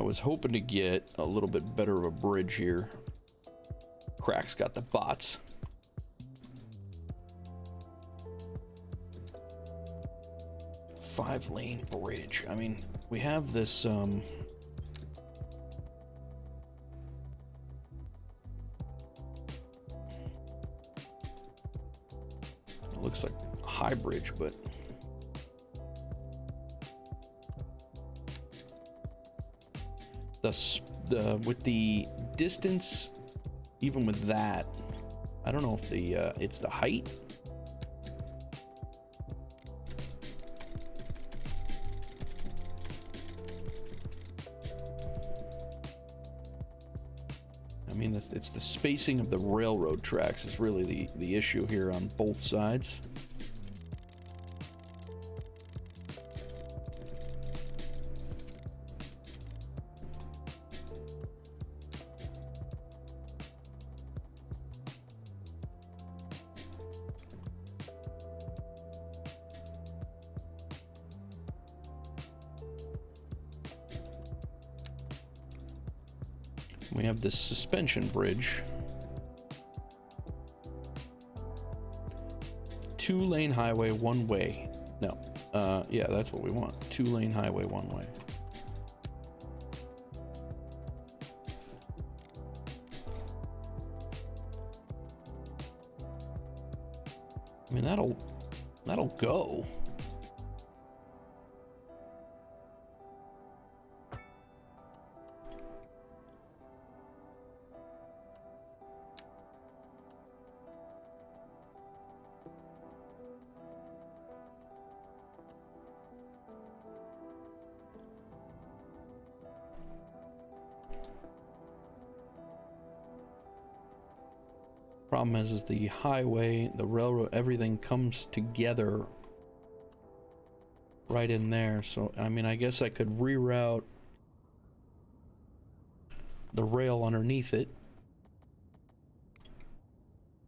was hoping to get a little bit better of a bridge here. Crack's got the bots. Five-lane bridge. I mean, we have this, it looks like a high bridge, but with the distance, even with that, I don't know if it's the height. I mean, it's the spacing of the railroad tracks is really the issue here on both sides. We have this suspension bridge. 2-lane highway, one way. No, yeah, that's what we want. 2-lane highway, one way. I mean, that'll go. Problem is the highway, the railroad, everything comes together right in there. So, I mean, I guess I could reroute the rail underneath it.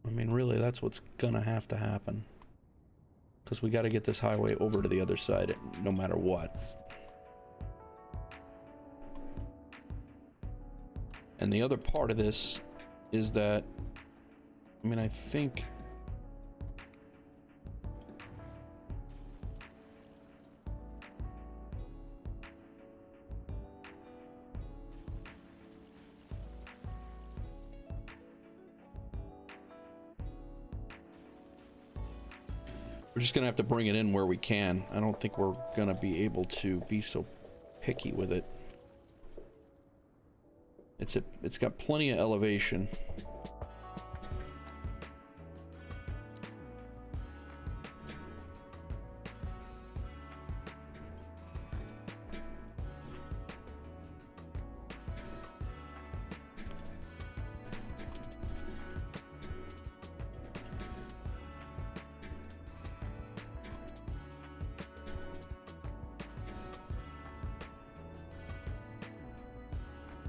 I mean, really, that's what's gonna have to happen. Because we got to get this highway over to the other side, no matter what. And the other part of this is that, I mean, I think we're just gonna have to bring it in where we can. I don't think we're gonna be able to be so picky with it. It's got plenty of elevation.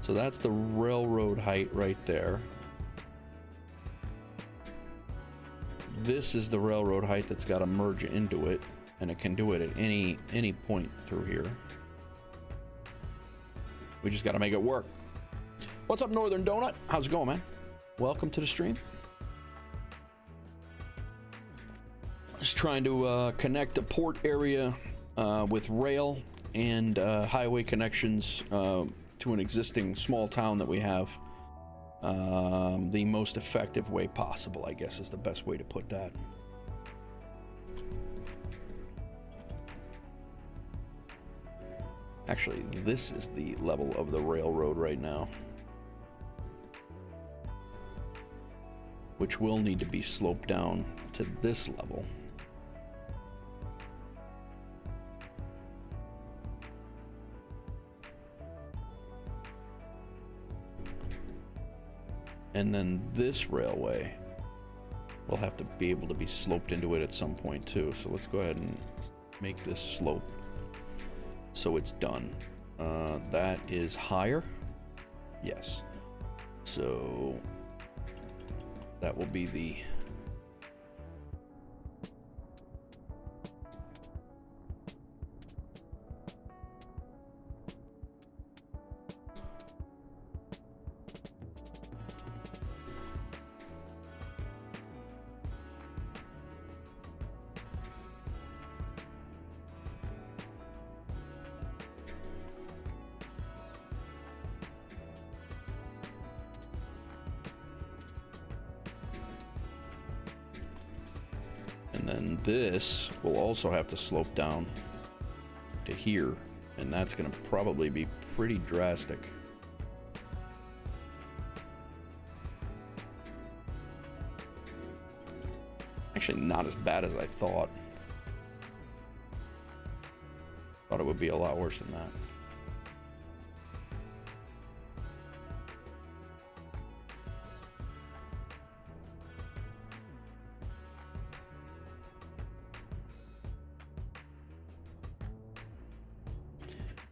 So that's the railroad height right there. This is the railroad height that's got to merge into it, and it can do it at any point through here. We just got to make it work. What's up, Northern Donut? How's it going, man? Welcome to the stream. Just trying to connect the port area with rail and highway connections to an existing small town that we have the most effective way possible, I guess is the best way to put that. Actually, this is the level of the railroad right now, which will need to be sloped down to this level. And then this railway will have to be able to be sloped into it at some point too. So let's go ahead and make this slope so it's done. That is higher. Yes. So that will be the this will also have to slope down to here, and that's going to probably be pretty drastic. Actually, not as bad as I thought. Thought it would be a lot worse than that.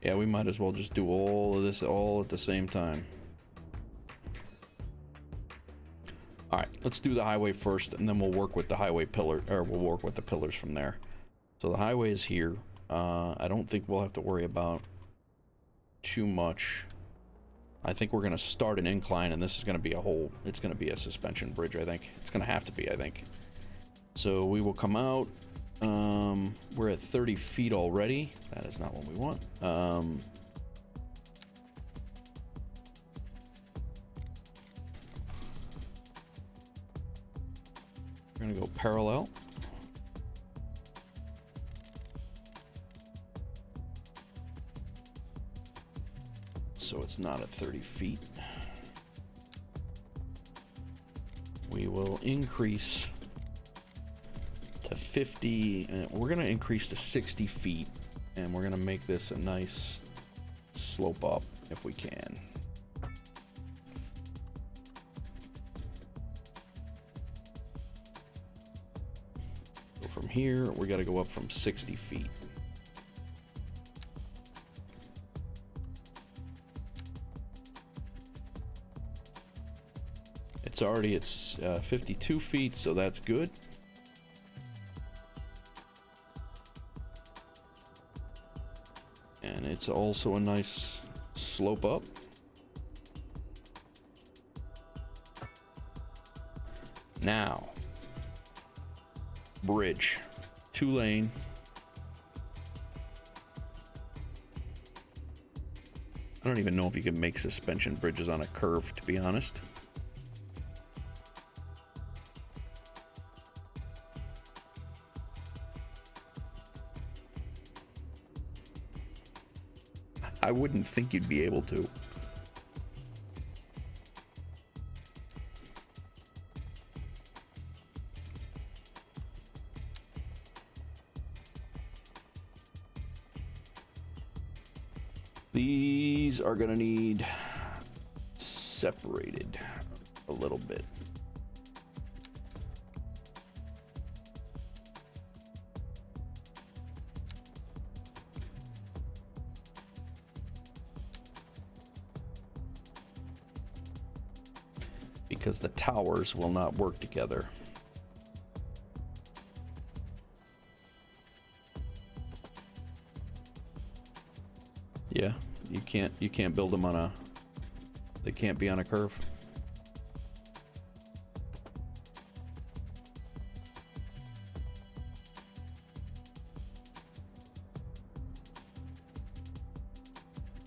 Yeah, we might as well just do all of this all at the same time. All right, let's do the highway first, and then we'll work with the highway pillar, or we'll work with the pillars from there. So the highway is here. I don't think we'll have to worry about too much. I think we're gonna start an incline, and this is gonna be a whole, it's gonna be a suspension bridge, I think. It's gonna have to be, I think. So we will come out. We're at 30 feet already. That is not what we want. We're gonna go parallel. so it's not at 30 feet. We will increase to 50, and we're going to increase to 60 feet, and we're going to make this a nice slope up if we can. So from here, we got to go up from 60 feet. It's already at 52 feet, so that's good. And it's also a nice slope up. Now, bridge, 2-lane. I don't even know if you can make suspension bridges on a curve, to be honest. I wouldn't think you'd be able to. These are gonna need separated a little bit. Because the towers will not work together. Yeah, you can't build them on a, they can't be on a curve.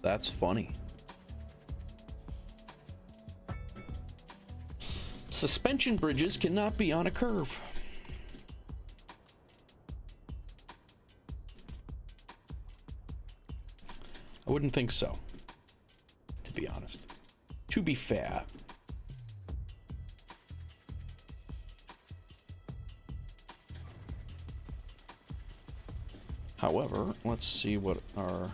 That's funny. Suspension bridges cannot be on a curve. I wouldn't think so, to be honest. To be fair. However, let's see what our...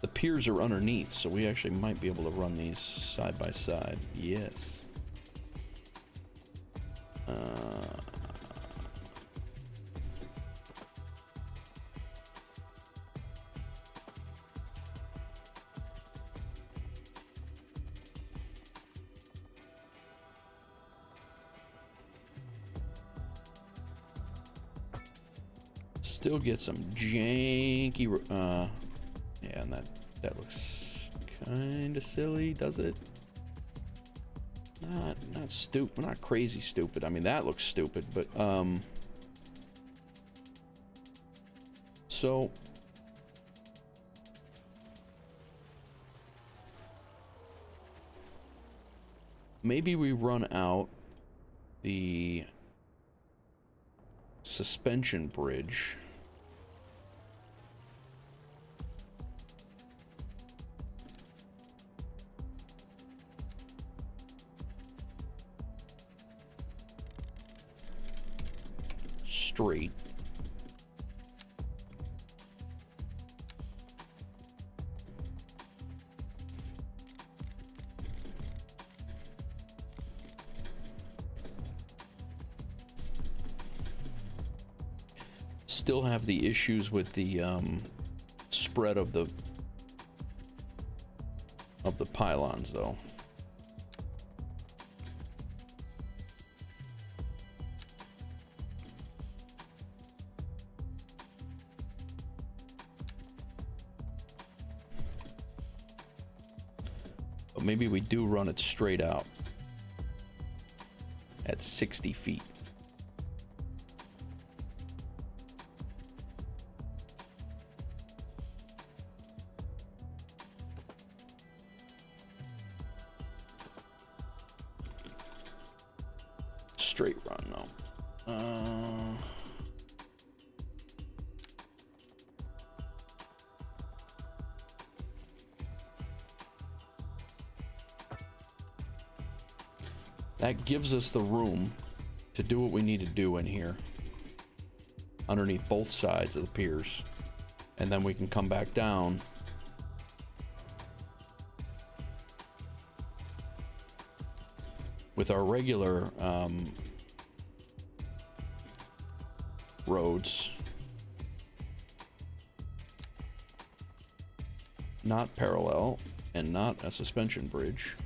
The piers are underneath, so we actually might be able to run these side by side. Yes. Still get some janky, yeah, and that looks kind of silly, does it? Not stupid, not crazy stupid. I mean, that looks stupid, but so maybe we run out the suspension bridge. Straight. Still have the issues with the spread of the pylons, though. But maybe we do run it straight out at 60 feet. Straight run, though. That gives us the room to do what we need to do in here underneath both sides of the piers, and then we can come back down with our regular roads, not parallel and not a suspension bridge.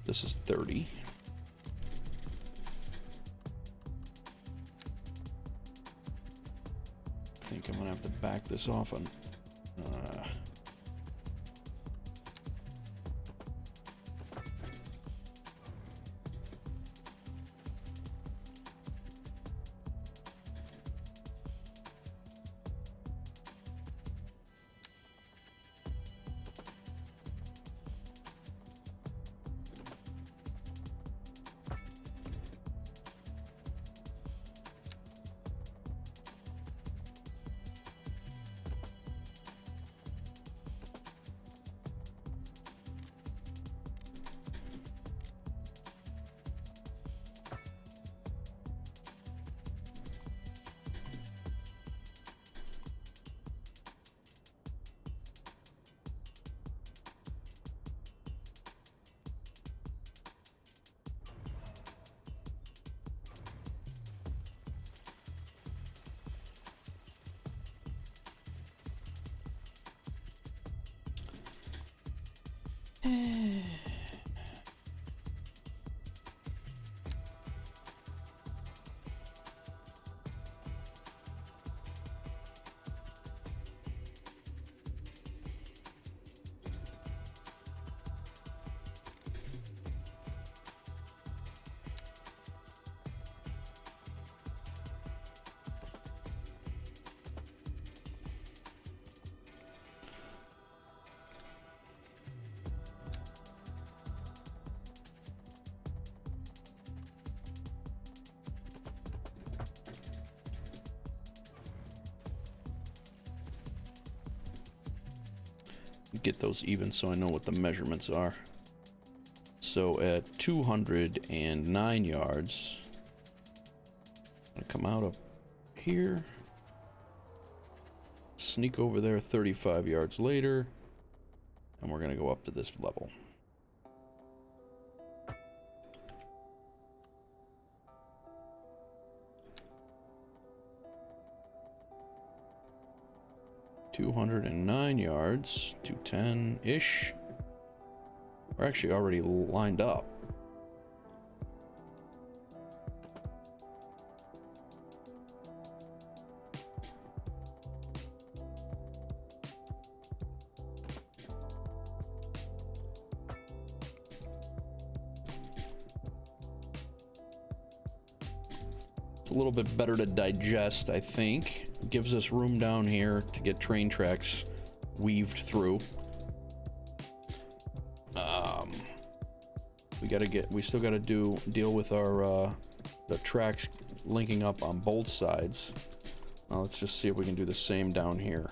This is 30. I think I'm gonna have to back this off on get those even so I know what the measurements are. So at 209 yards, I'm gonna come out of here, sneak over there 35 yards later, and we're gonna go up to this level. $209 yards, 210-ish. We're actually already lined up. It's a little bit better to digest, I think. It gives us room down here to get train tracks weaved through. We still gotta deal with our the tracks linking up on both sides. Now let's just see if we can do the same down here.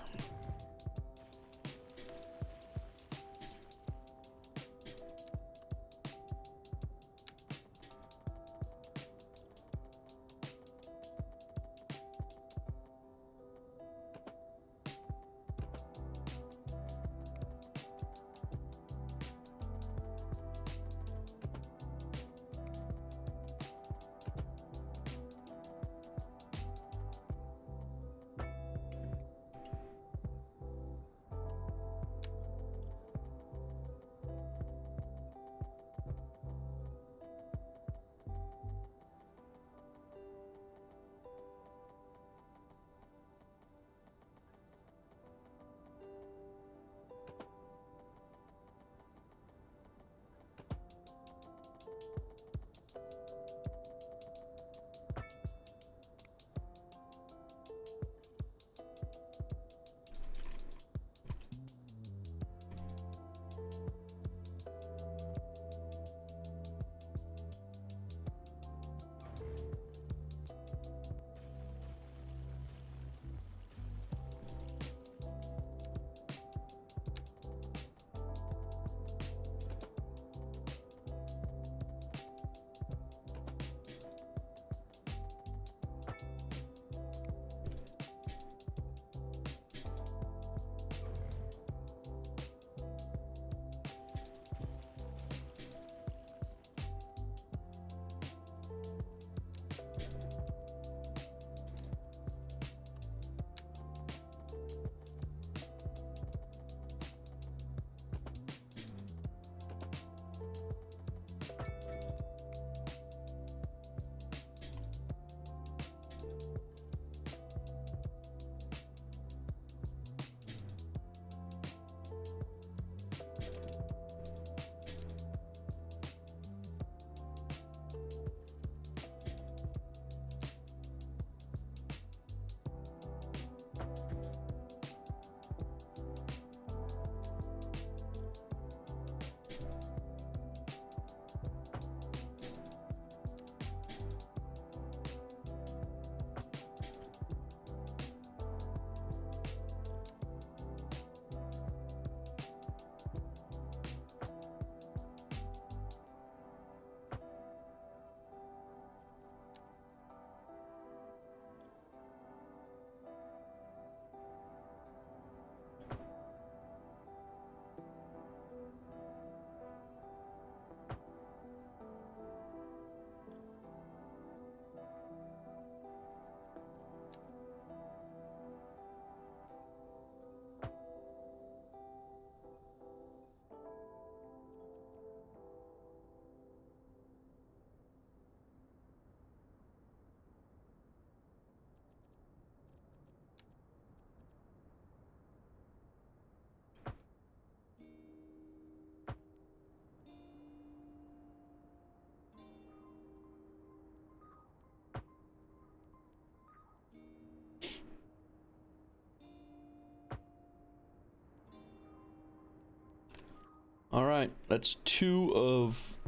right, that's 2 of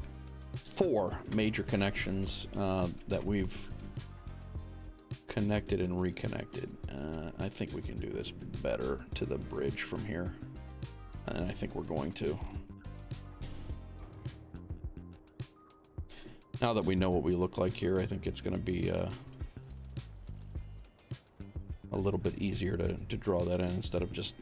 4 major connections that we've connected and reconnected. I think we can do this better to the bridge from here, and I think we're going to. Now that we know what we look like here, I think it's going to be a little bit easier to draw that in instead of just...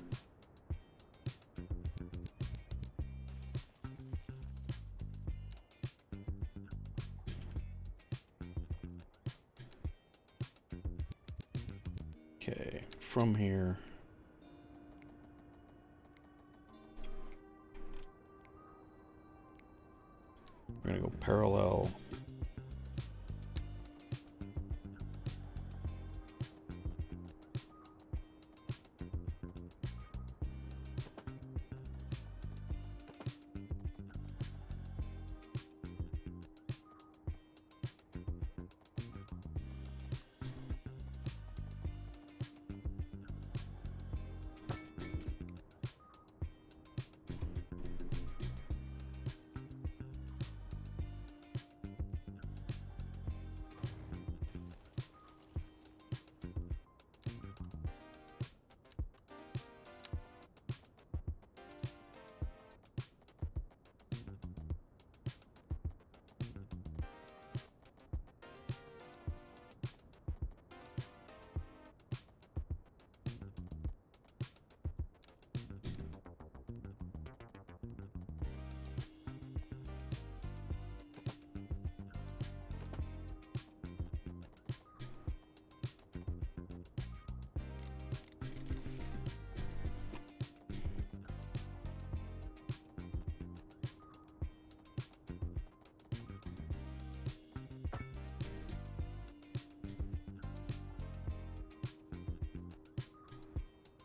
Okay, from here... We're gonna go parallel.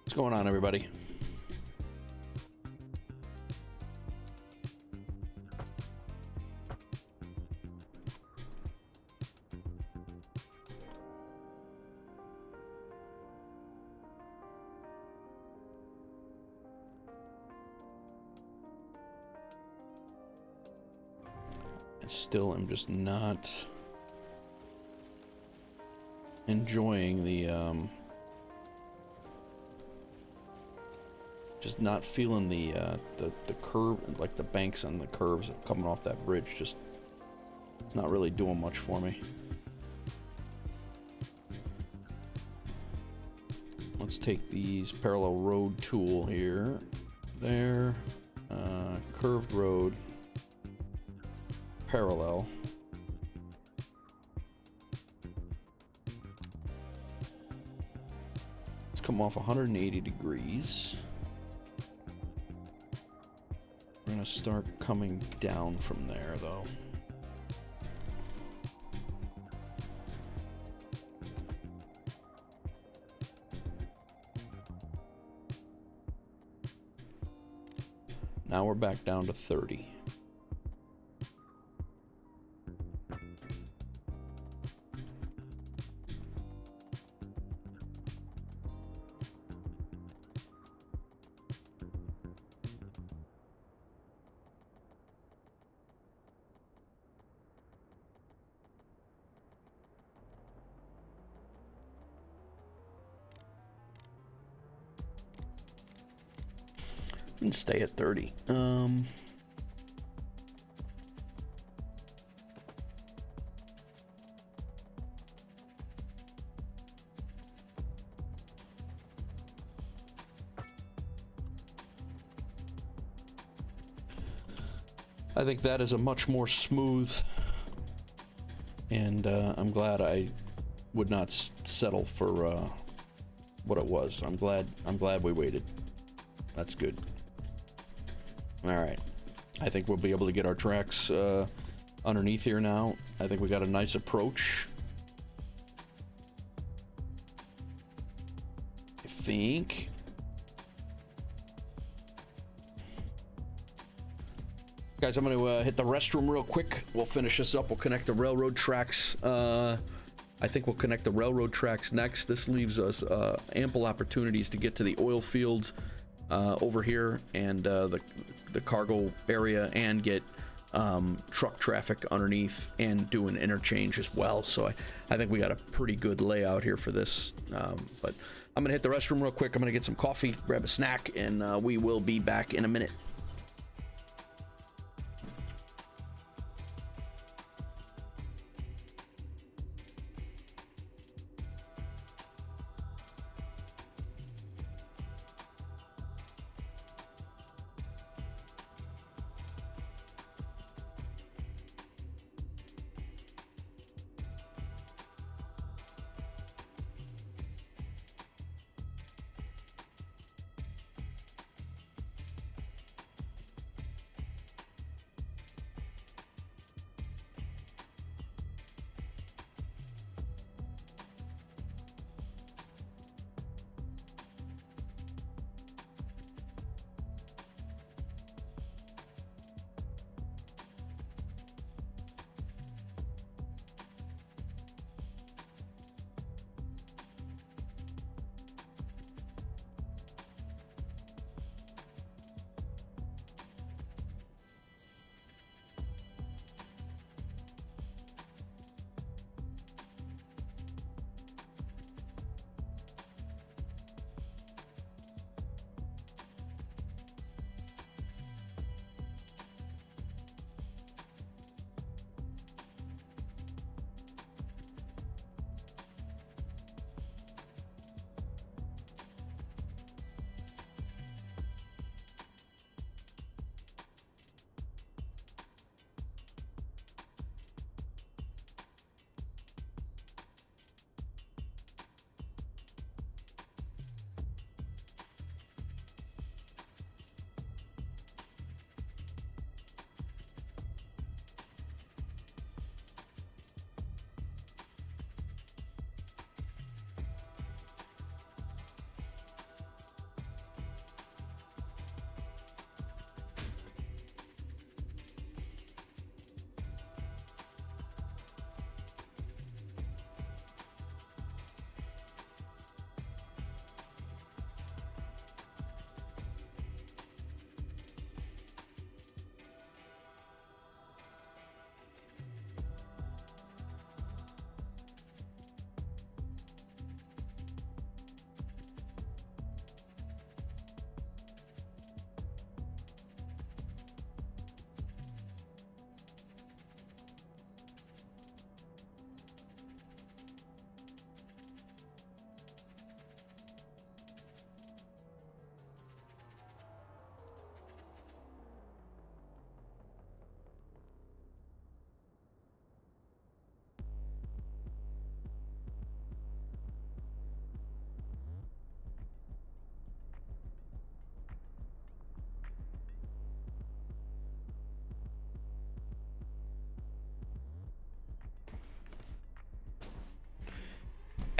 What's going on, everybody? I still am just not enjoying the just not feeling the curve, like the banks on the curves coming off that bridge. Just, it's not really doing much for me. Let's take these parallel road tool here, there, curved road, parallel. Let's come off 180 degrees. We're gonna start coming down from there, though. Now we're back down to 30. And stay at 30. I think that is a much more smooth, and I'm glad I would not settle for what it was. I'm glad we waited. That's good. All right, I think we'll be able to get our tracks underneath here now. I think we got a nice approach. I think. Guys, I'm going to hit the restroom real quick. We'll finish this up. We'll connect the railroad tracks. I think we'll connect the railroad tracks next. This leaves us ample opportunities to get to the oil fields over here and the the cargo area and get truck traffic underneath and do an interchange as well. So I think we got a pretty good layout here for this. But I'm gonna hit the restroom real quick. I'm gonna get some coffee, grab a snack, and we will be back in a minute.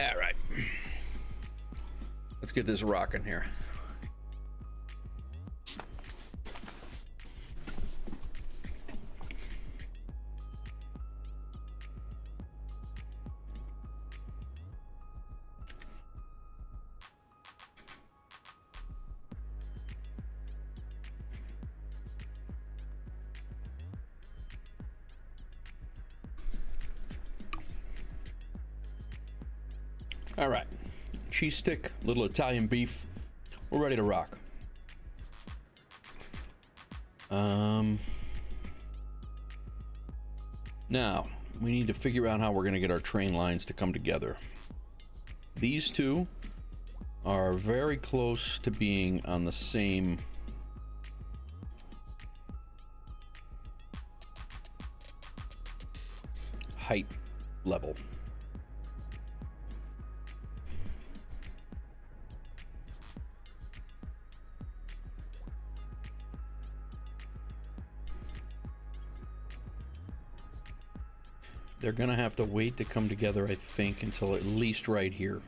All right, let's get this rocking here. All right, cheese stick, little Italian beef. We're ready to rock. Now we need to figure out how we're going to get our train lines to come together. These two are very close to being on the same height level. They're gonna have to wait to come together, I think, until at least right here.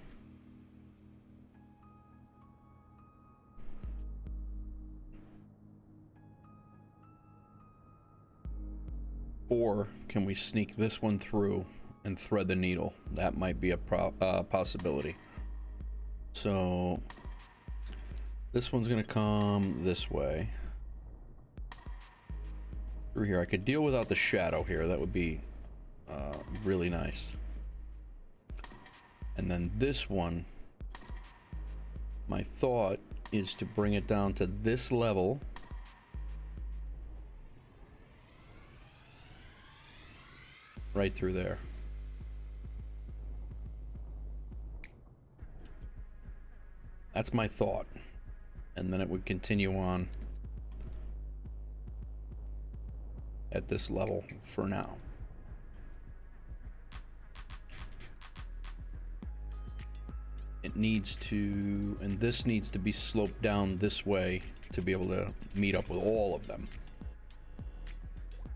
Or can we sneak this one through and thread the needle? That might be a possibility. So, this one's gonna come this way. through here. I could deal without the shadow here. That would be really nice. And then this one, my thought is to bring it down to this level. Right through there. That's my thought. And then it would continue on at this level for now. It needs to, and this needs to be sloped down this way to be able to meet up with all of them.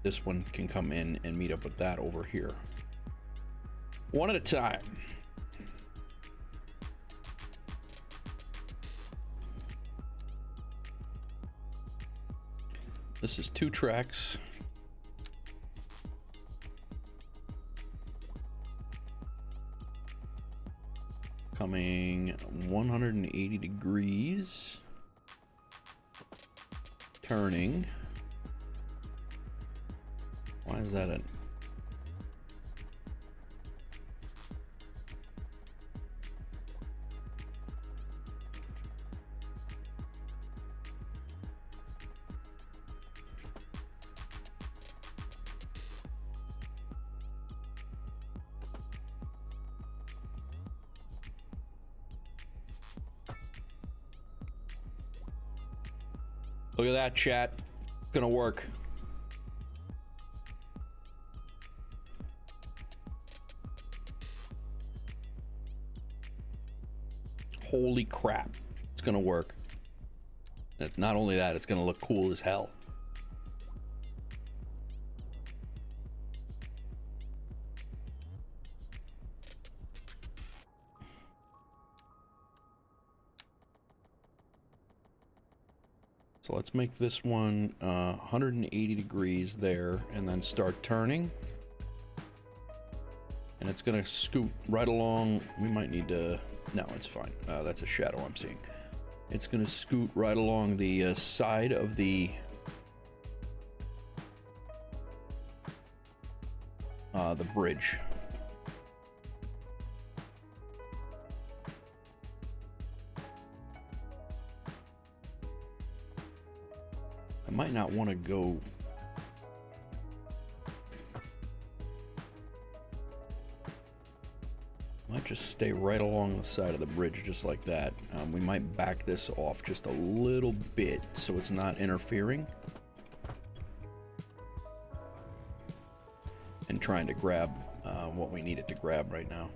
This one can come in and meet up with that over here. One at a time. This is 2 tracks. Coming 180 degrees. Turning. Why is that a... Look at that, chat. Gonna work. Holy crap. It's gonna work. Not only that, it's gonna look cool as hell. So let's make this one 180 degrees there and then start turning. And it's gonna scoot right along. We might need to, no, it's fine. That's a shadow I'm seeing. It's gonna scoot right along the side of the bridge. I might not want to go. Might just stay right along the side of the bridge, just like that. We might back this off just a little bit so it's not interfering. And trying to grab what we needed to grab right now.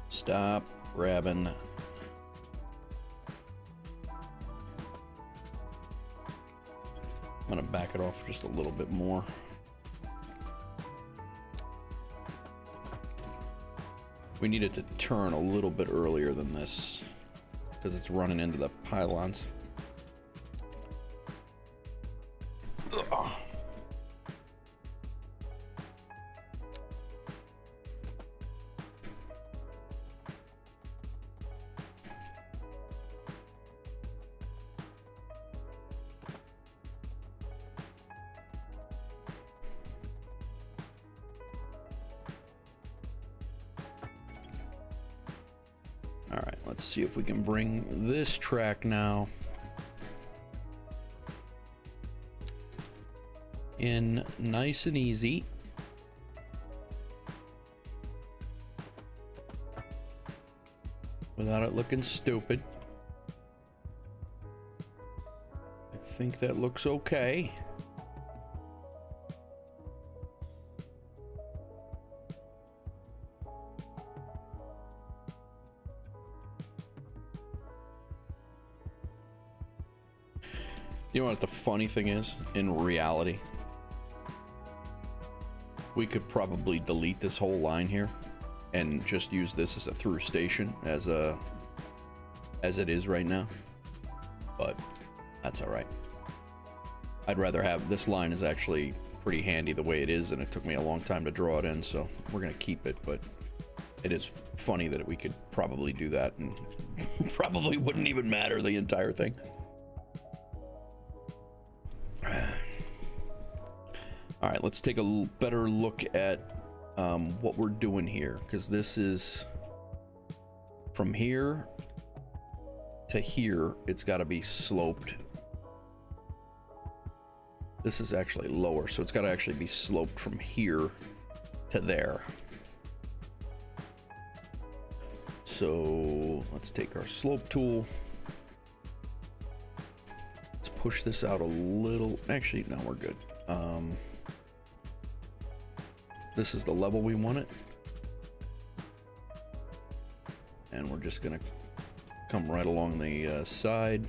Stop grabbing. I'm gonna back it off just a little bit more. We need it to turn a little bit earlier than this because it's running into the pylons. Ugh. All right, let's see if we can bring this track now in nice and easy. Without it looking stupid. I think that looks okay. You know what the funny thing is? In reality, we could probably delete this whole line here and just use this as a through station as it is right now. But that's all right. I'd rather have this line is actually pretty handy the way it is, and it took me a long time to draw it in, so we're gonna keep it. But it is funny that we could probably do that and probably wouldn't even matter the entire thing. All right, let's take a better look at what we're doing here, because this is from here to here. It's got to be sloped. This is actually lower, so it's got to actually be sloped from here to there. So let's take our slope tool. Let's push this out a little. Actually, no, we're good. This is the level we want it. And we're just gonna come right along the side.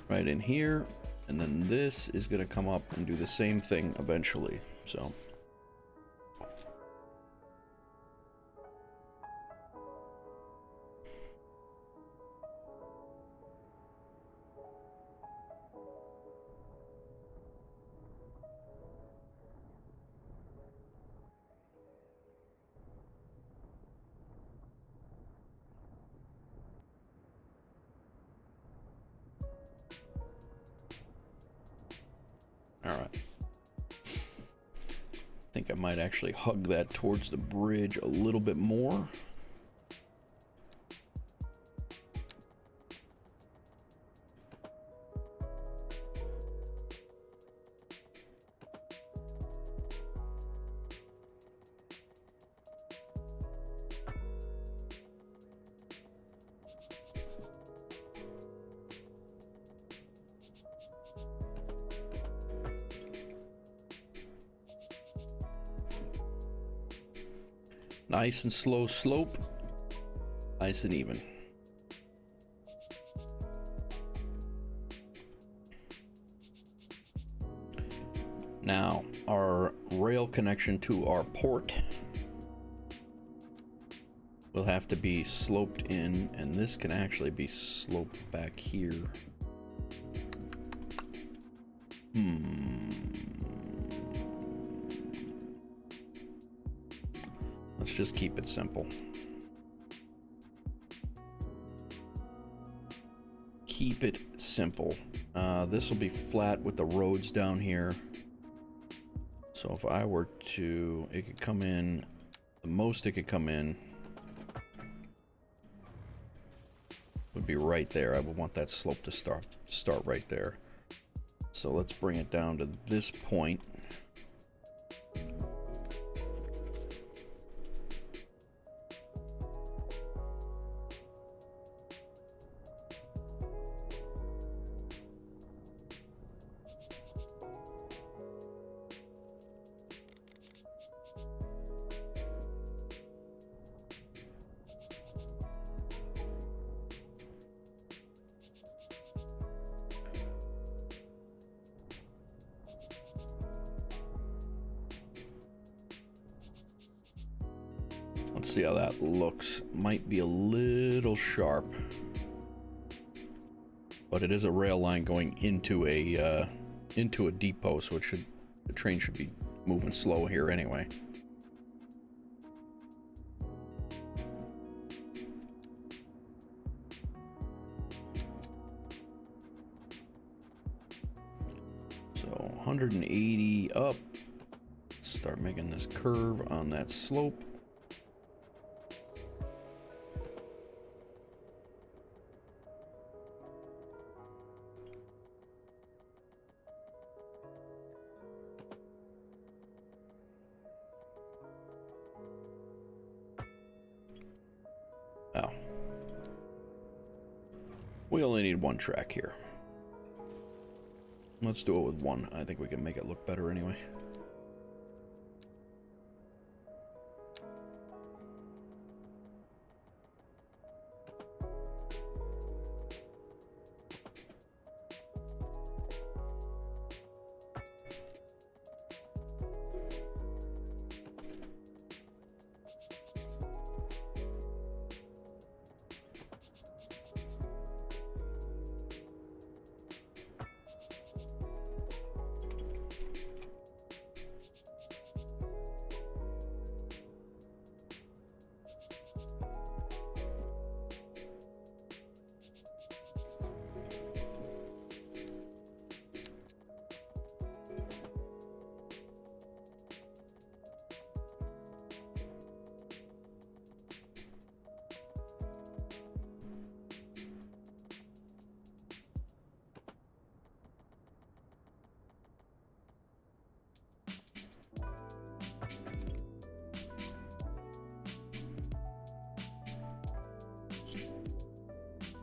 Right in here, and then this is gonna come up and do the same thing eventually. So all right. I think I might actually hug that towards the bridge a little bit more. Nice and slow slope, nice and even. Now, our rail connection to our port will have to be sloped in, and this can actually be sloped back here. Let's just keep it simple. Keep it simple. This will be flat with the roads down here. So if I were to, it could come in, the most it could come in would be right there. I would want that slope to start right there. So let's bring it down to this point. Let's see how that looks. Might be a little sharp, but it is a rail line going into a depot, so the train should be moving slow here anyway. So 180 up. Start making this curve on that slope. Oh. We only need one track here. Let's do it with one. I think we can make it look better anyway.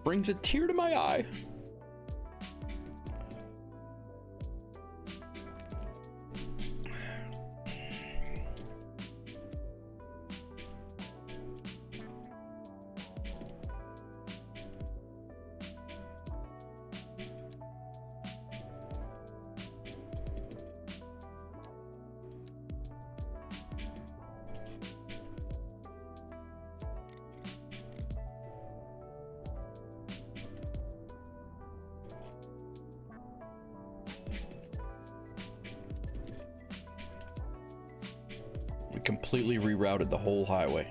Brings a tear to my eye. We completely rerouted the whole highway.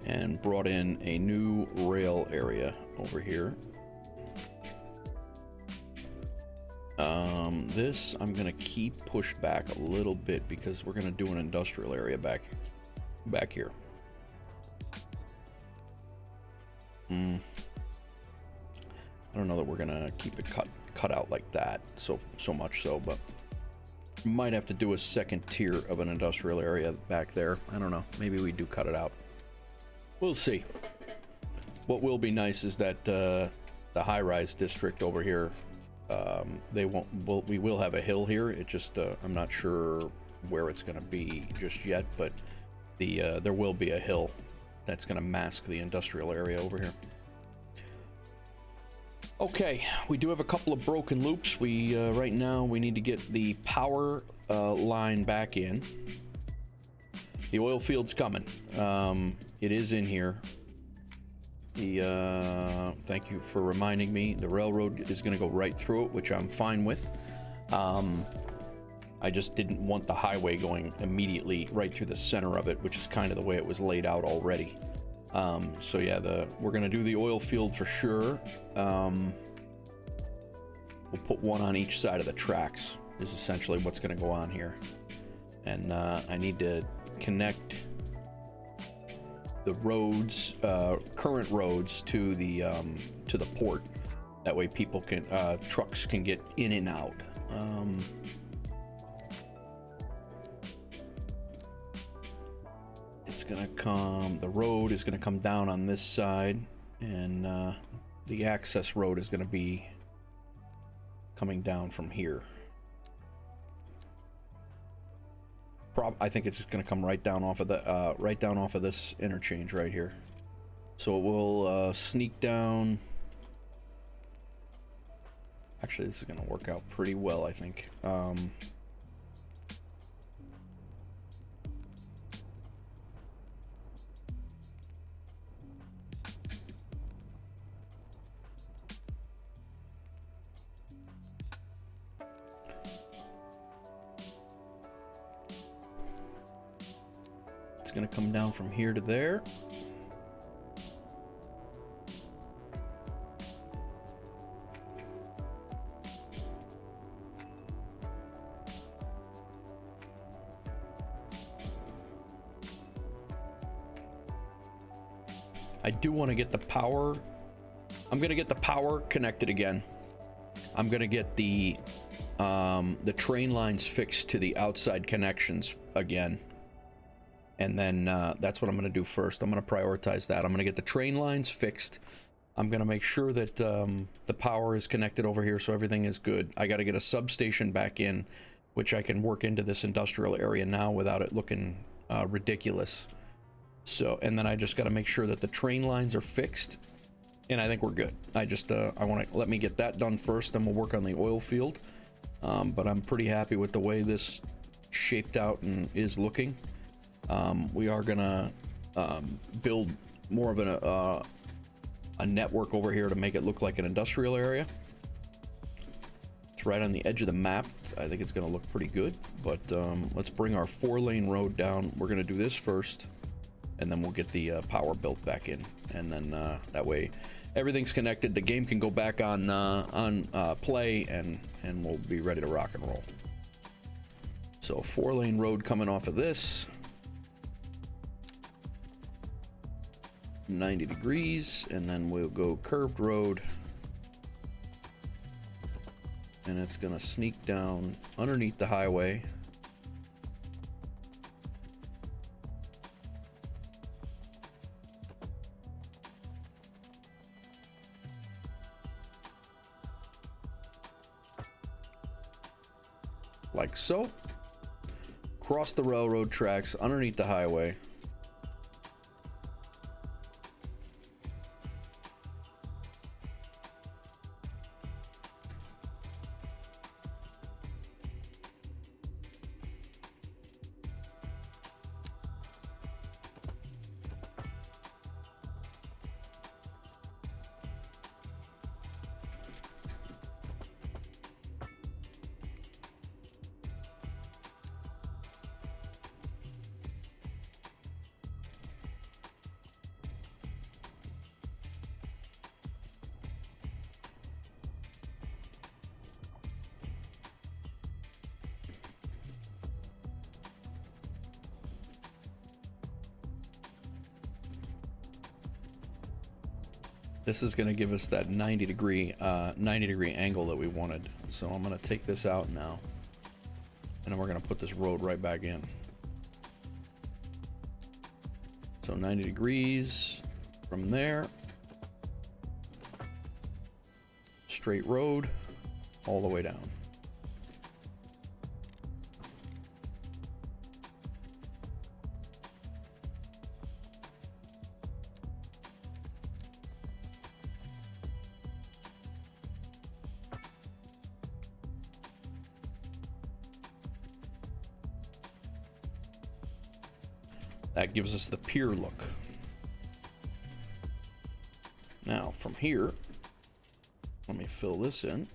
And brought in a new rail area over here. This I'm gonna keep pushed back a little bit because we're gonna do an industrial area back here. I don't know that we're gonna keep it cut out like that so much so, but might have to do a second tier of an industrial area back there. I don't know, maybe we do cut it out. We'll see. What will be nice is that the high-rise district over here, we will have a hill here. It just I'm not sure where it's going to be just yet, but there will be a hill that's going to mask the industrial area over here. Okay, we do have a couple of broken loops. We right now we need to get the power line back in. The oil field's coming. It is in here. Thank you for reminding me. The railroad is going to go right through it, which I'm fine with. I just didn't want the highway going immediately right through the center of it, which is kind of the way it was laid out already. So yeah, we're going to do the oil field for sure. We'll put one on each side of the tracks is essentially what's going to go on here. And I need to connect the roads, current roads, to the port. That way people can, trucks can get in and out. It's gonna come, the road is gonna come down on this side, and the access road is gonna be coming down from here. I think it's just gonna come right down off of the this interchange right here. So it will sneak down. Actually, this is gonna work out pretty well, I think. It's gonna come down from here to there. I do want to get the power. I'm gonna get the power connected again. I'm gonna get the train lines fixed to the outside connections again. And then that's what I'm going to do first. I'm going to prioritize that. I'm going to get the train lines fixed. I'm going to make sure that the power is connected over here so everything is good. I got to get a substation back in, which I can work into this industrial area now without it looking ridiculous. So, and then I just got to make sure that the train lines are fixed. And I think we're good. I want to let me get that done first, then we'll work on the oil field. But I'm pretty happy with the way this shaped out and is looking. We are gonna build more of a network over here to make it look like an industrial area. It's right on the edge of the map. I think it's gonna look pretty good, but let's bring our 4-lane road down. We're gonna do this first, and then we'll get the power built back in, and then that way everything's connected. The game can go back on play, and we'll be ready to rock and roll. So 4-lane road coming off of this. 90 degrees, and then we'll go curved road, and it's gonna sneak down underneath the highway. like so. Cross the railroad tracks underneath the highway. This is going to give us that 90 degree angle that we wanted. So I'm going to take this out now. And then we're going to put this road right back in. So 90 degrees from there. Straight road all the way down. That gives us the pier look. Now from here, let me fill this in.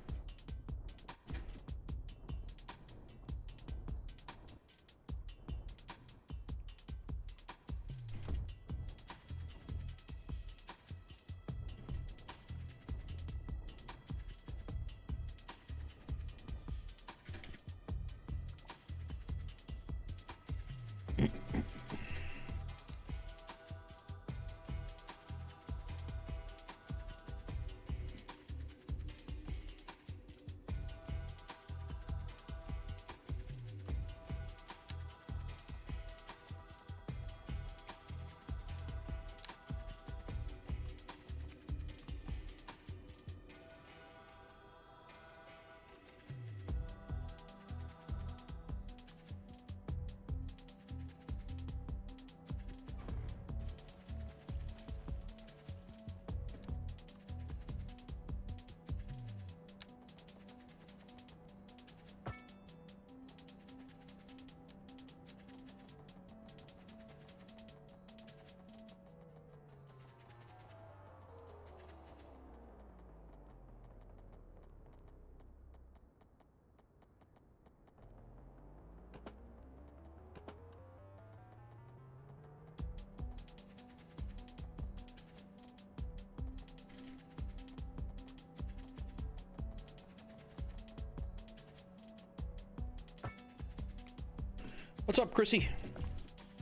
What's up, Chrissy?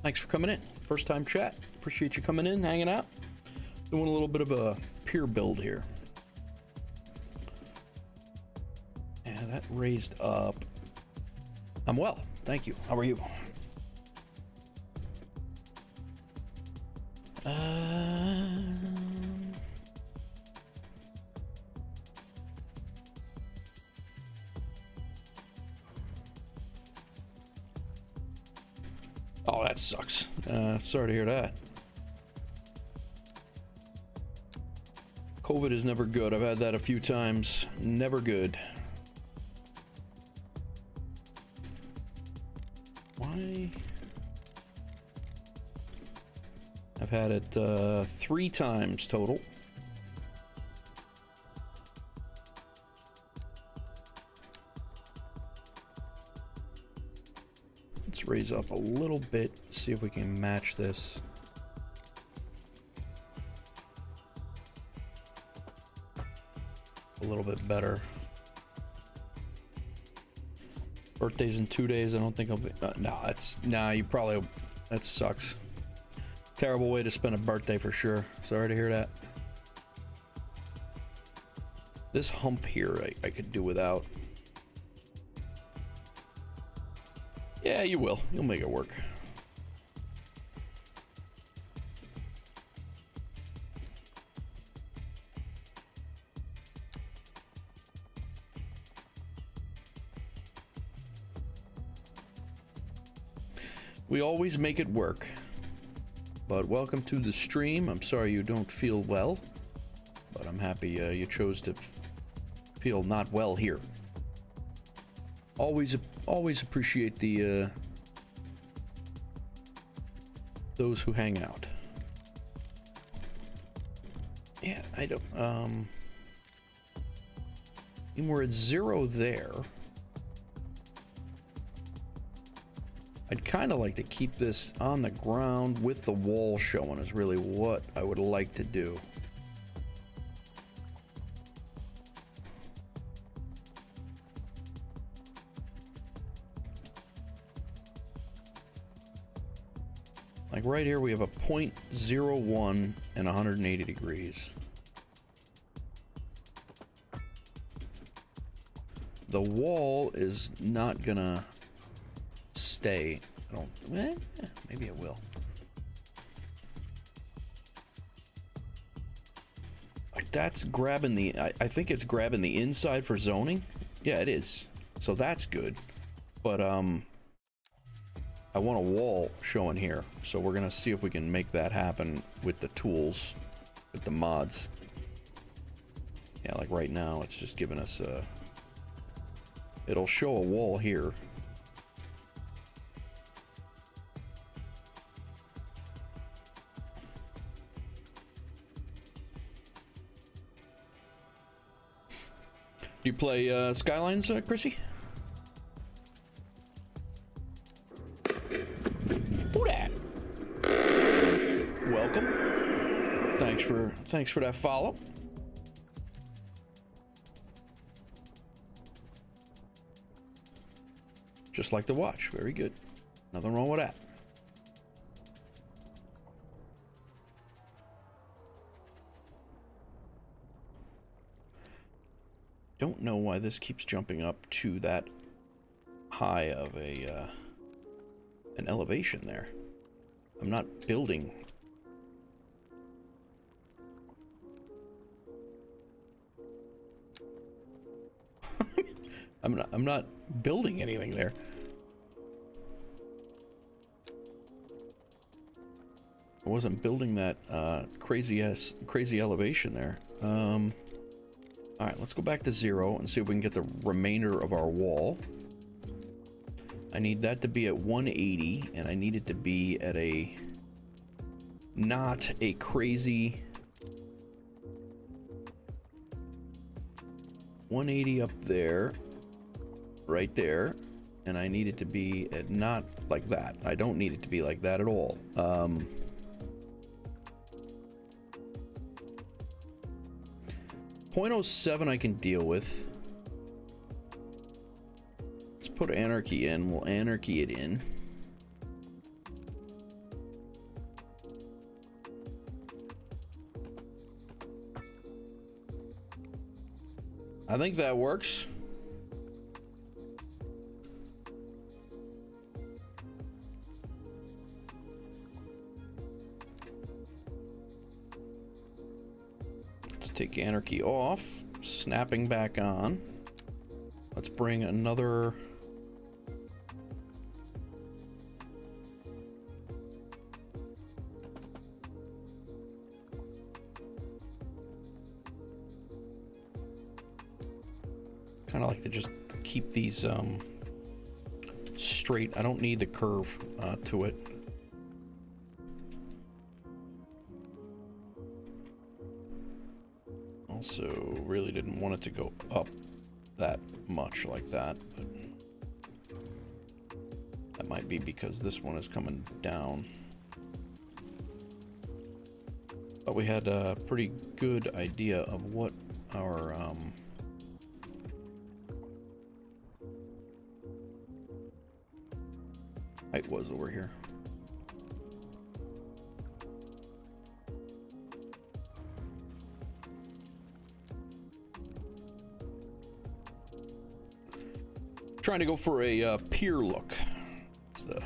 Thanks for coming in. First time chat. Appreciate you coming in, hanging out. Doing a little bit of a pier build here. Yeah, that raised up. I'm well, thank you. How are you? Oh, that sucks. Sorry to hear that. COVID is never good. I've had that a few times. Never good. Why? I've had it 3 times total. Let's raise up a little bit, see if we can match this. A little bit better. Birthday's in 2 days. I don't think I'll be. No, that's nah. You probably. That sucks. Terrible way to spend a birthday for sure. Sorry to hear that. This hump here, I could do without. Yeah, you will. You'll make it work. We always make it work. But welcome to the stream. I'm sorry you don't feel well, but I'm happy you chose to feel not well here. Always appreciate the those who hang out. Yeah, I don't and we're at 0 there. I'd kind of like to keep this on the ground with the wall showing is really what I would like to do. Like right here we have a 0.01 and 180 degrees. The wall is not gonna stay. I don't, maybe it will. Like that's grabbing the, I think it's grabbing the inside for zoning. Yeah, it is. So that's good. But I want a wall showing here. So we're gonna see if we can make that happen with the tools, with the mods. Yeah, like right now it's just giving us a, it'll show a wall here. Do you play Skylines, Chrissy? Who dat? Welcome. Thanks for that follow. Just like to watch. Very good. Nothing wrong with that. Don't know why this keeps jumping up to that high of a an elevation there. I'm not building. I'm not building anything there. I wasn't building that crazy elevation there. All right, let's go back to 0 and see if we can get the remainder of our wall. I need that to be at 180, and I need it to be at a not a crazy 180 up there, right there, and I need it to be at not like that. I don't need it to be like that at all. 0.07 I can deal with. Let's put anarchy in. We'll anarchy it in. I think that works. Take anarchy off, snapping back on. Let's bring another kind of like to just keep these straight. I don't need the curve to it. Also, really didn't want it to go up that much like that, but that might be because this one is coming down. But we had a pretty good idea of what our height was over here. Trying to go for a pier look. It's the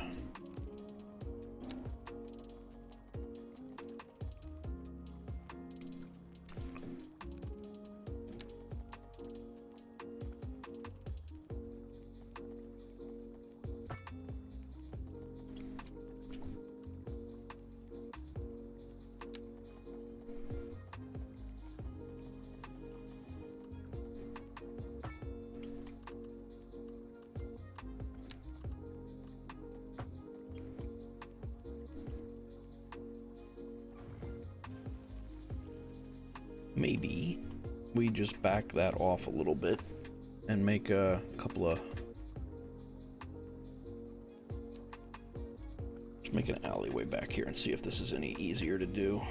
maybe we just back that off a little bit and make a couple of... Just make an alleyway back here and see if this is any easier to do.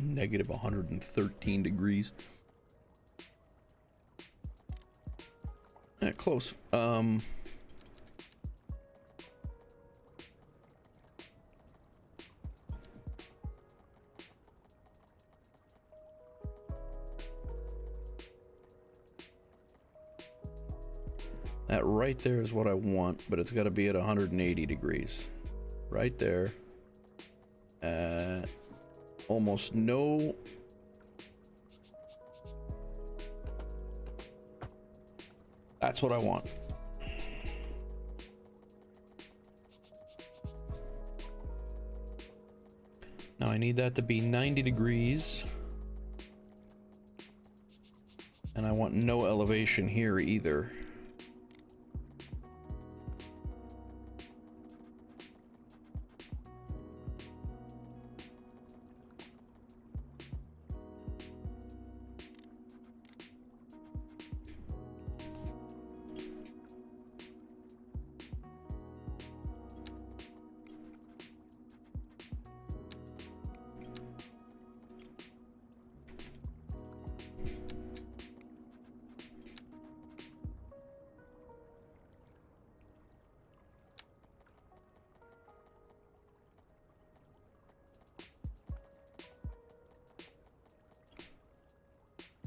Negative 113 degrees. Close. That right there is what I want, but it's got to be at 180 degrees. Right there. Almost no... That's what I want. Now I need that to be 90 degrees. And I want no elevation here either.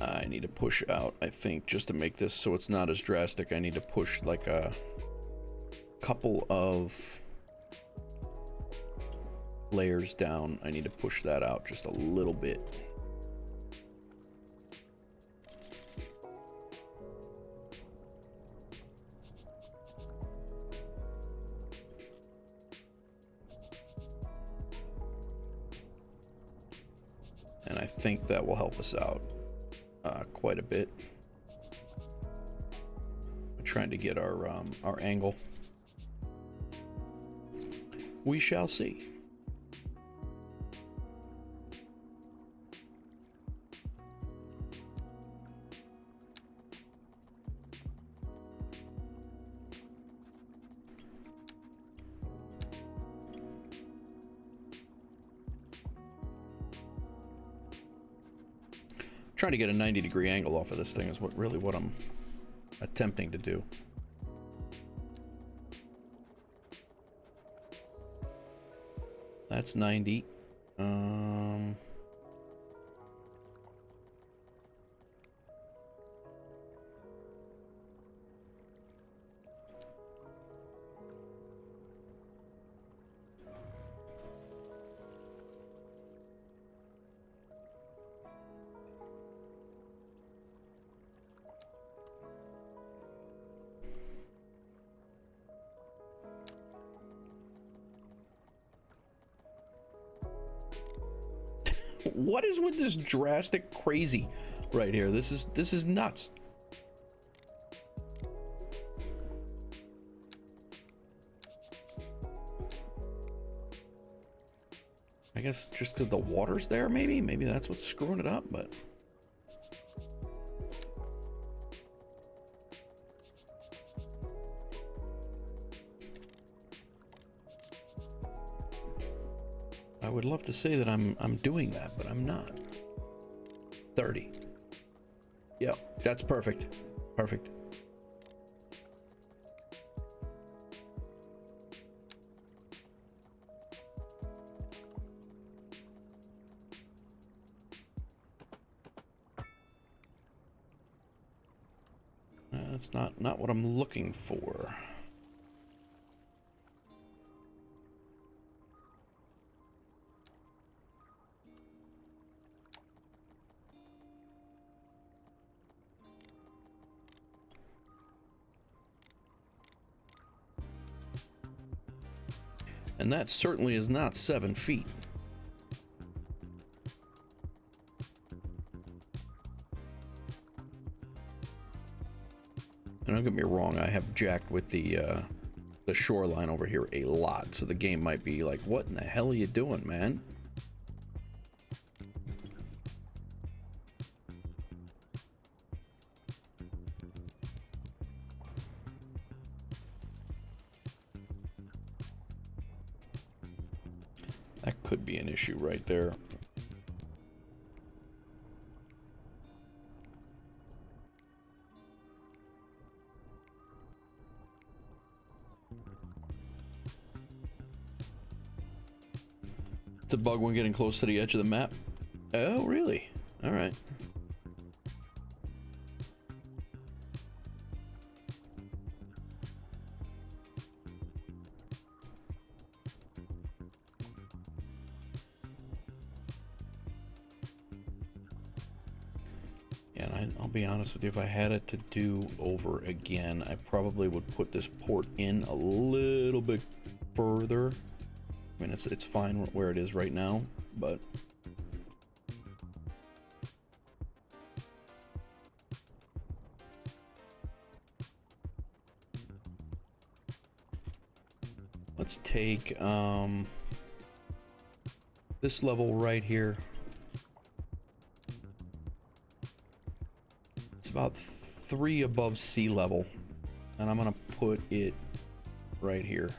I need to push out, I think, just to make this so it's not as drastic. I need to push like a couple of layers down. I need to push that out just a little bit. And I think that will help us out. Quite a bit. We're trying to get our angle. We shall see. Trying to get a 90-degree angle off of this thing is what I'm attempting to do. That's 90. What is with this drastic crazy right here? This is nuts. I guess just because the water's there, maybe that's what's screwing it up, but I would love to say that I'm doing that, but I'm not. 30. Yep, that's perfect. Perfect. That's not what I'm looking for. And that certainly is not 7 feet. And don't get me wrong, I have jacked with the shoreline over here a lot, so the game might be like, what in the hell are you doing, man? That could be an issue right there. It's a bug when getting close to the edge of the map. Oh, really? All right. Yeah, and I'll be honest with you, if I had it to do over again, I probably would put this port in a little bit further. I mean, it's fine where it is right now, but let's take this level right here. It's about 3 above sea level, and I'm gonna put it right here.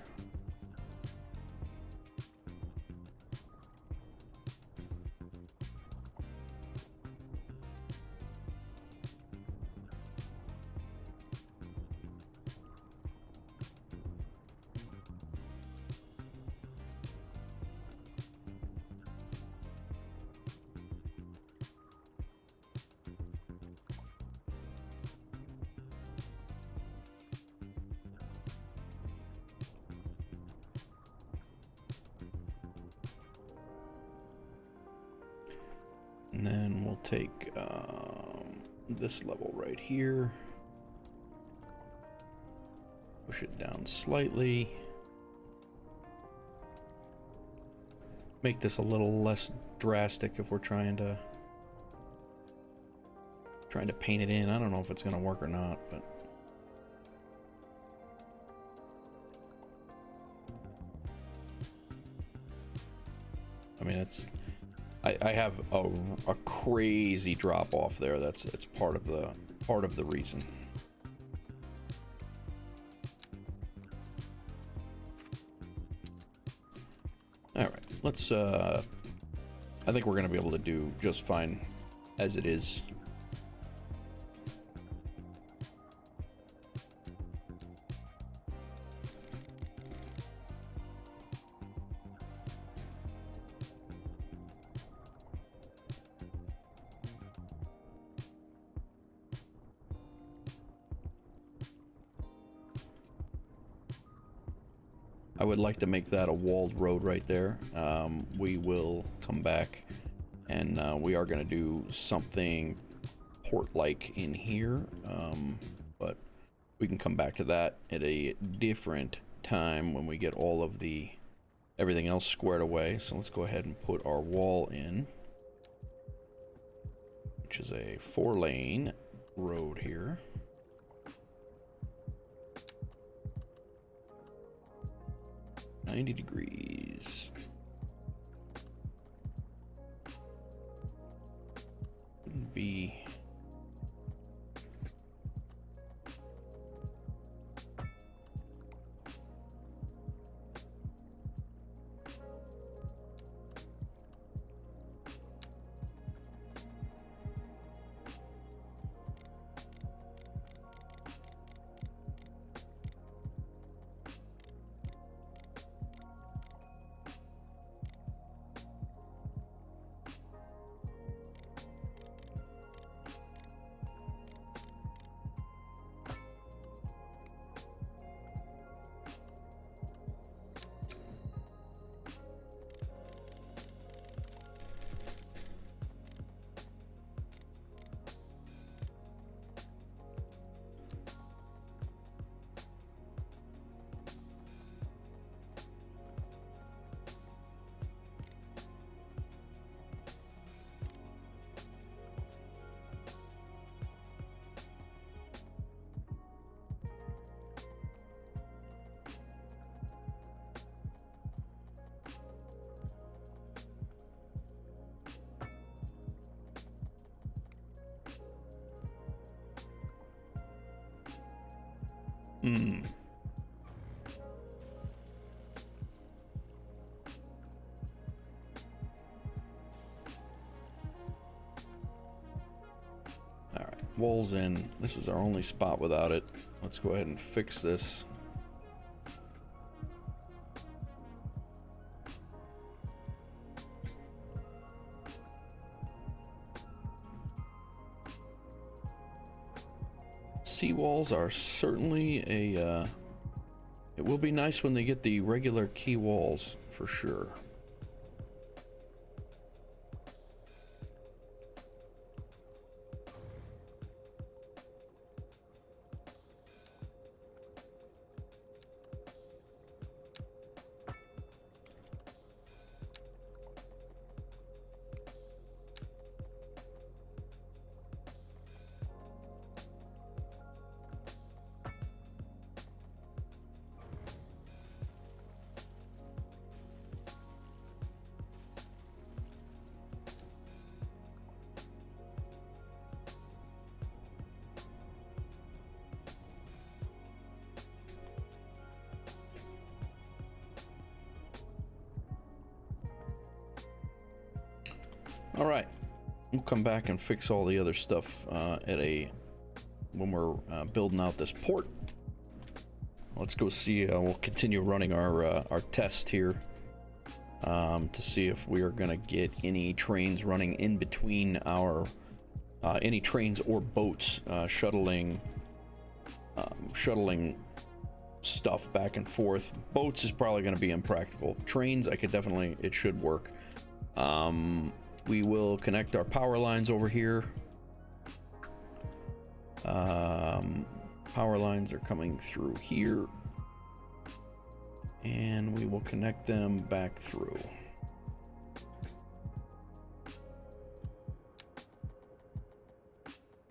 And then we'll take this level right here, push it down slightly, make this a little less drastic if we're trying to paint it in. I don't know if it's gonna work or not, but I mean, I have a crazy drop off there. It's part of the reason. All right, let's I think we're gonna be able to do just fine as it is. I would like to make that a walled road right there. We will come back and we are going to do something port-like in here, but we can come back to that at a different time when we get all of everything else squared away. So let's go ahead and put our wall in, which is a 4-lane road here. $90. Wouldn't be. Hmm. All right, walls in. This is our only spot without it. Let's go ahead and fix this. Seawalls are certainly a, it will be nice when they get the regular key walls, for sure. All right, we'll come back and fix all the other stuff when we're building out this port. Let's go see. We'll continue running our test here to see if we are gonna get any trains running in between our any trains or boats shuttling stuff back and forth. Boats is probably going to be impractical. Trains, I could definitely, it should work. We will connect our power lines over here. Power lines are coming through here, and we will connect them back through.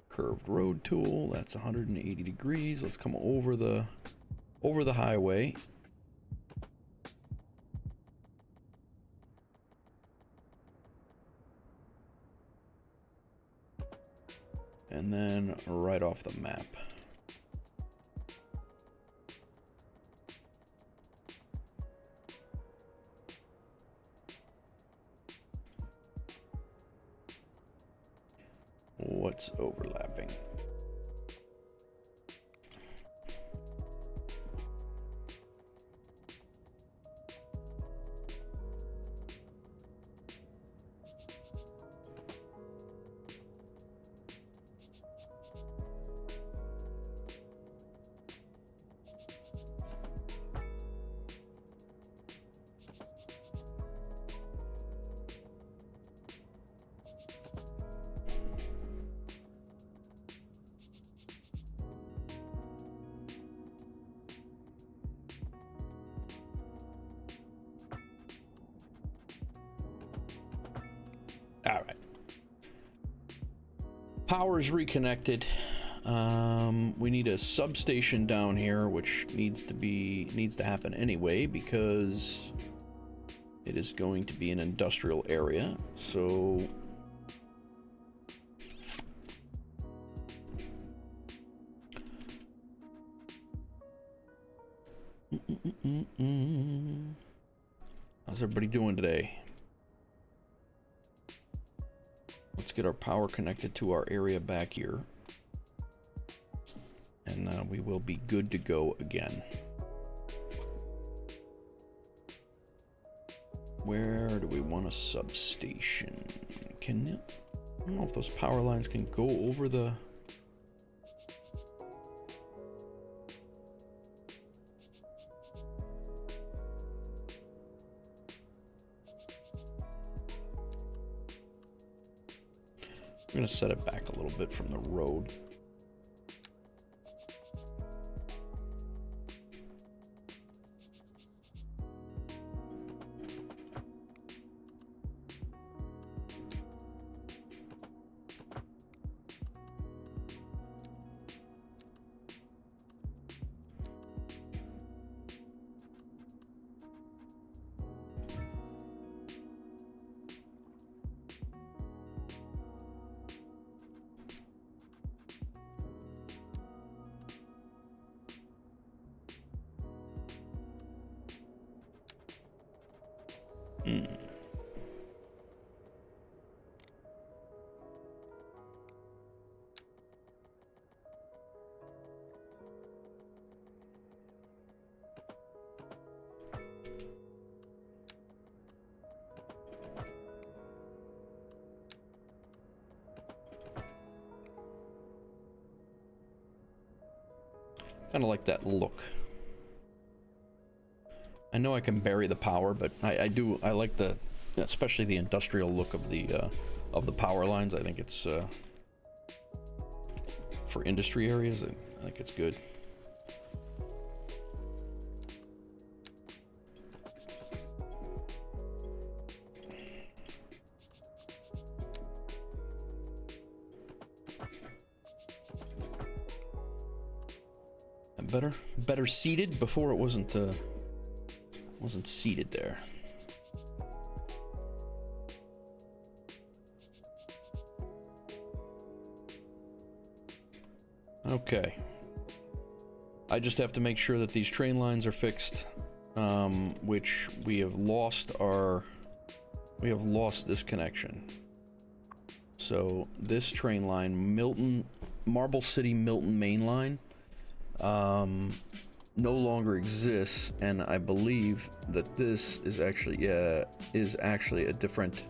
Curved road tool, that's 180 degrees. Let's come over the highway. And then right off the map. What's overlapping? All right. Power's reconnected. We need a substation down here, which needs to happen anyway because it is going to be an industrial area. So how's everybody doing today? Let's get our power connected to our area back here, and we will be good to go again. Where do we want a substation? I don't know if those power lines can go over the... I'm gonna set it back a little bit from the road. Hmm. Kind of like that look. I know I can bury the power, but I like the, especially the industrial look of the power lines. I think it's for industry areas. I think it's good. Better seated. Before it wasn't seated there. Okay. I just have to make sure that these train lines are fixed, which we have lost this connection. So this train line, Marble City Milton main line, no longer exists, and I believe that this is actually a different.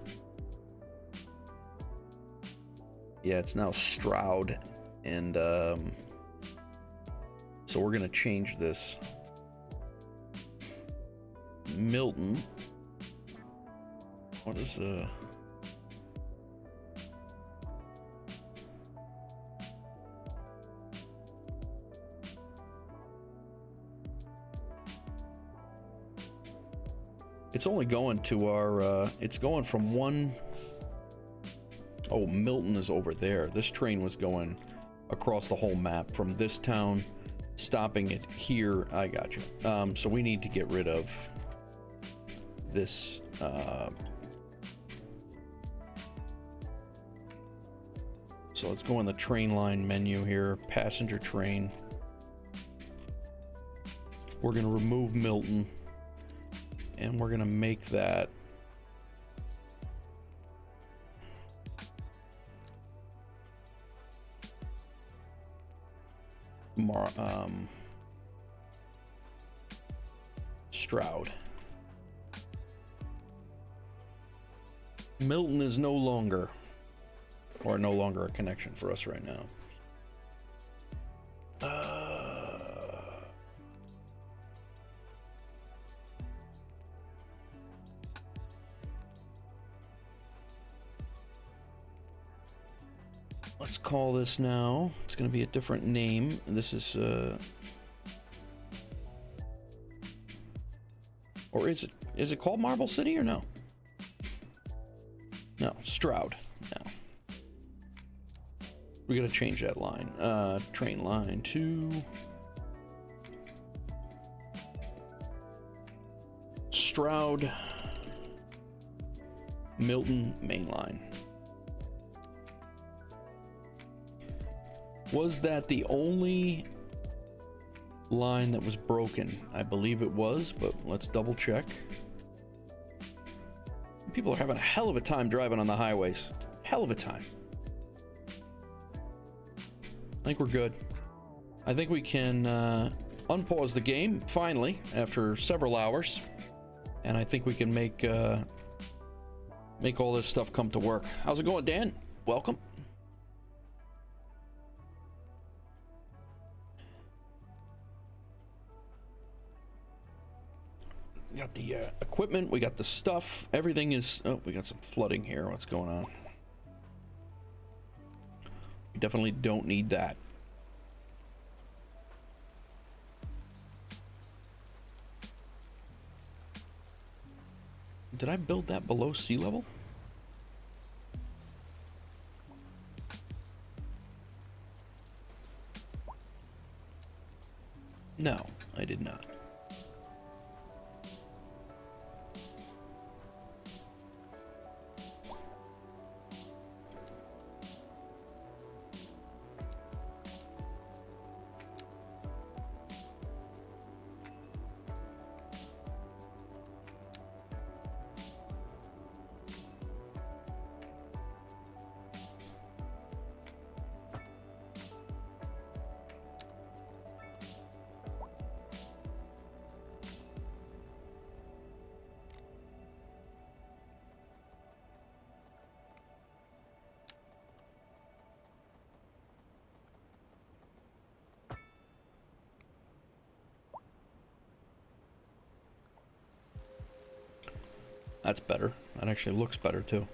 Yeah, it's now Stroud, and so we're gonna change this. Milton. What is It's only going to our, it's going from one. Oh, Milton is over there. This train was going across the whole map from this town, stopping it here. I got you. So we need to get rid of this. So let's go in the train line menu here, passenger train. We're going to remove Milton. And we're gonna make that Stroud. Milton is no longer a connection for us right now. Let's call this now. It's going to be a different name. This is, or is it called Marble City or no? No, Stroud. No. We got to change that line. Train line to Stroud, Milton main line. Was that the only line that was broken? I believe it was, but let's double check. People are having a hell of a time driving on the highways. Hell of a time. I think we're good. I think we can unpause the game, finally, after several hours. And I think we can make all this stuff come to work. How's it going, Dan? Welcome. We got the equipment, we got the stuff, everything is... Oh, we got some flooding here. What's going on? We definitely don't need that. Did I build that below sea level? No, I did not. That's better. That actually looks better too.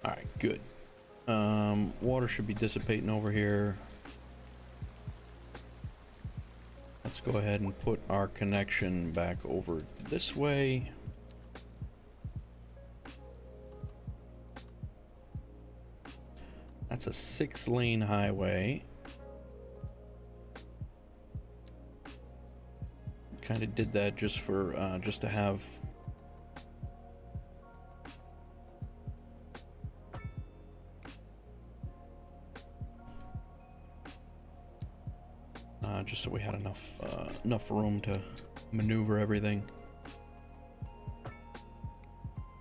All right, good. Water should be dissipating over here. Let's go ahead and put our connection back over this way. That's a 6-lane highway. Kind of did that just for just to have just so we had enough room to maneuver everything.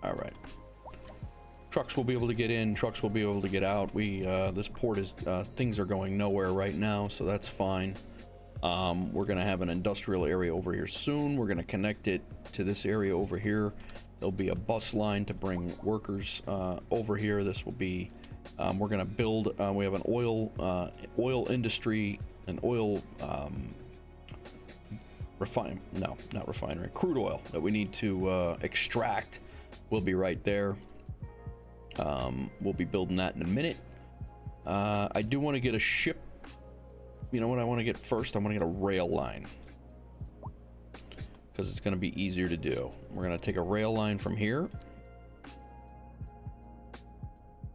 All right. Trucks will be able to get in, trucks will be able to get out. This port is, things are going nowhere right now, so that's fine. We're gonna have an industrial area over here soon. We're gonna connect it to this area over here. There'll be a bus line to bring workers over here. This will be, we're gonna build, we have an oil industry, an oil, not refinery, crude oil that we need to extract. Will be right there. We'll be building that in a minute. I do want to get a ship. You know what I want to get first? I want to get a rail line, because it's going to be easier to do. We're going to take a rail line from here.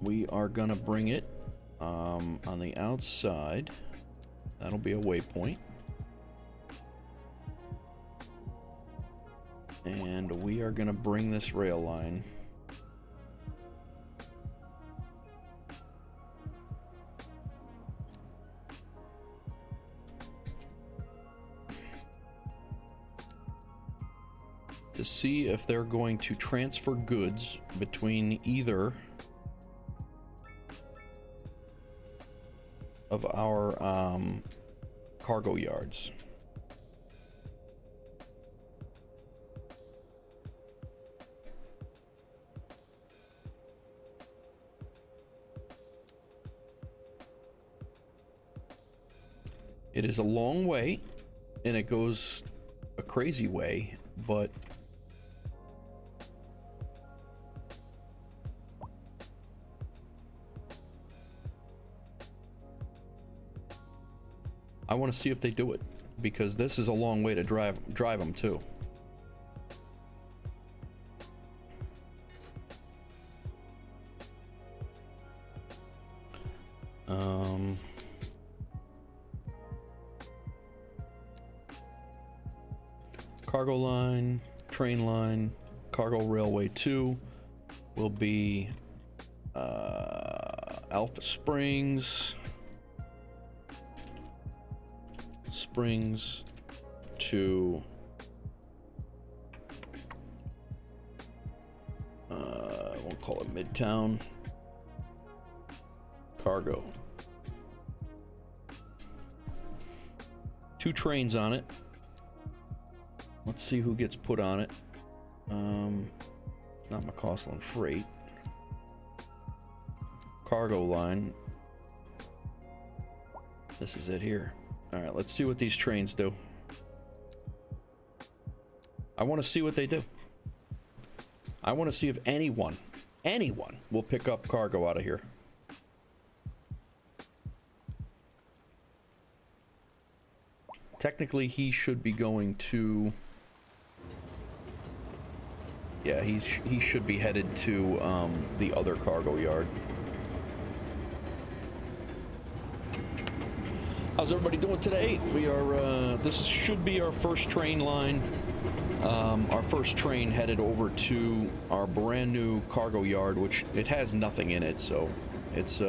We are going to bring it on the outside. That'll be a waypoint. And we are going to bring this rail line to see if they're going to transfer goods between either of our cargo yards. It is a long way, and it goes a crazy way, but I want to see if they do it, because this is a long way to drive them too. Cargo line, train line, cargo railway 2 will be Alpha Springs to I won't call it Midtown. Cargo. 2 trains on it. Let's see who gets put on it. It's not McCausland Freight. Cargo line. This is it here. All right, let's see what these trains do. I want to see what they do. I want to see if anyone will pick up cargo out of here. Technically, he should be going to... Yeah, he should be headed to the other cargo yard. How's everybody doing today? We are, this should be our first train line. Our first train headed over to our brand new cargo yard, which it has nothing in it, so it's,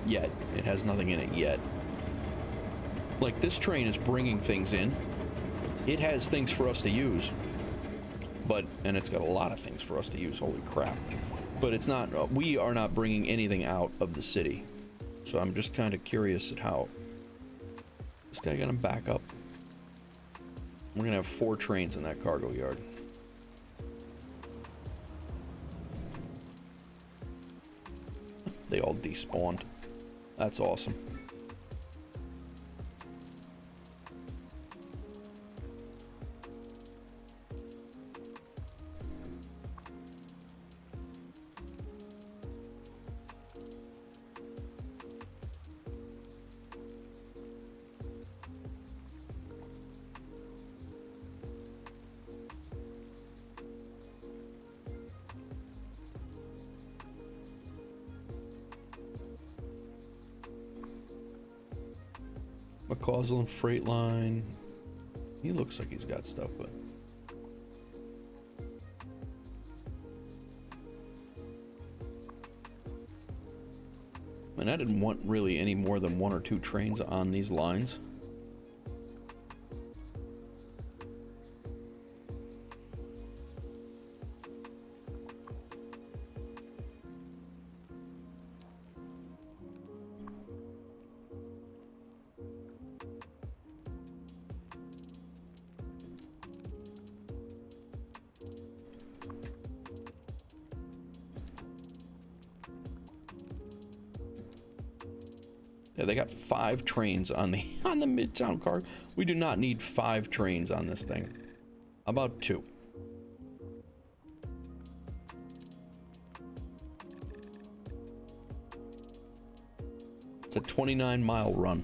yet. It has nothing in it yet. Like, this train is bringing things in. It has things for us to use. And it's got a lot of things for us to use, holy crap. But it's not, we are not bringing anything out of the city. So I'm just kind of curious at how. This guy gonna back up. We're gonna have 4 trains in that cargo yard. They all despawned. That's awesome. McCausland Freight Line. He looks like he's got stuff, but and I didn't want really any more than 1 or 2 trains on these lines. Yeah, they got 5 trains on the Midtown car. We do not need 5 trains on this thing. How about 2? It's a 29-mile run.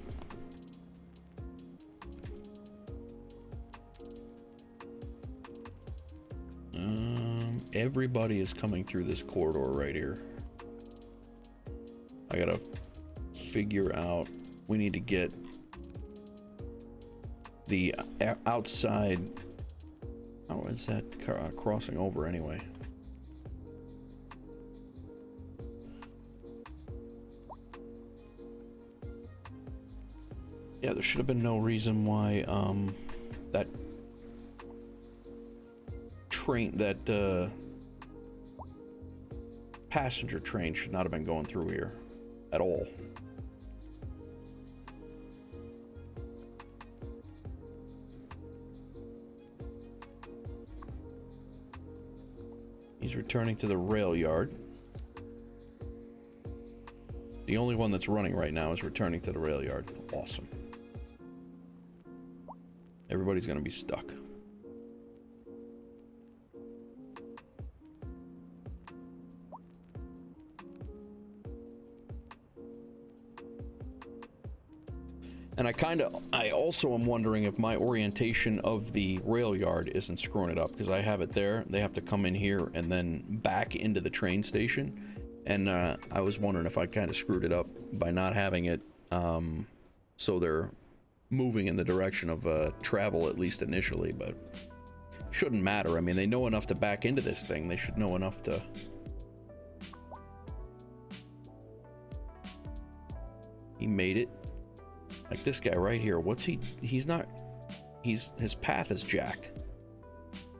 Everybody is coming through this corridor right here. I gotta figure out, we need to get the outside. Oh, is that crossing over anyway? Yeah, there should have been no reason why that train, that passenger train should not have been going through here at all. He's returning to the rail yard. The only one that's running right now is returning to the rail yard. Awesome. Everybody's gonna be stuck. And I also am wondering if my orientation of the rail yard isn't screwing it up, because I have it there. They have to come in here and then back into the train station. And I was wondering if I kind of screwed it up by not having it so they're moving in the direction of travel, at least initially, but shouldn't matter. I mean, they know enough to back into this thing. They should know enough to... He made it. Like this guy right here, what's he's not, his path is jacked.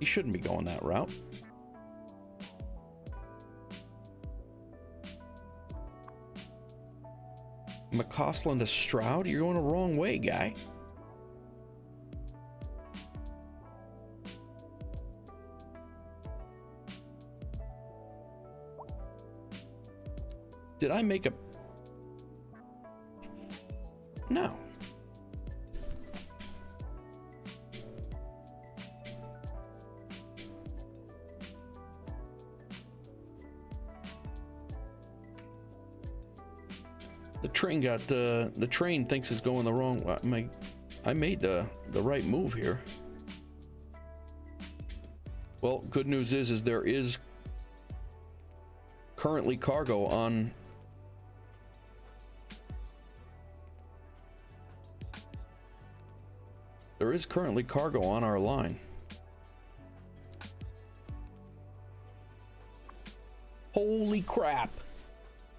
He shouldn't be going that route. McCausland to Stroud, you're going the wrong way, guy. Did I make a... No. The train got the train thinks it's going the wrong way. I made the right move here. Well, good news is there is currently cargo on... There is currently cargo on our line. Holy crap!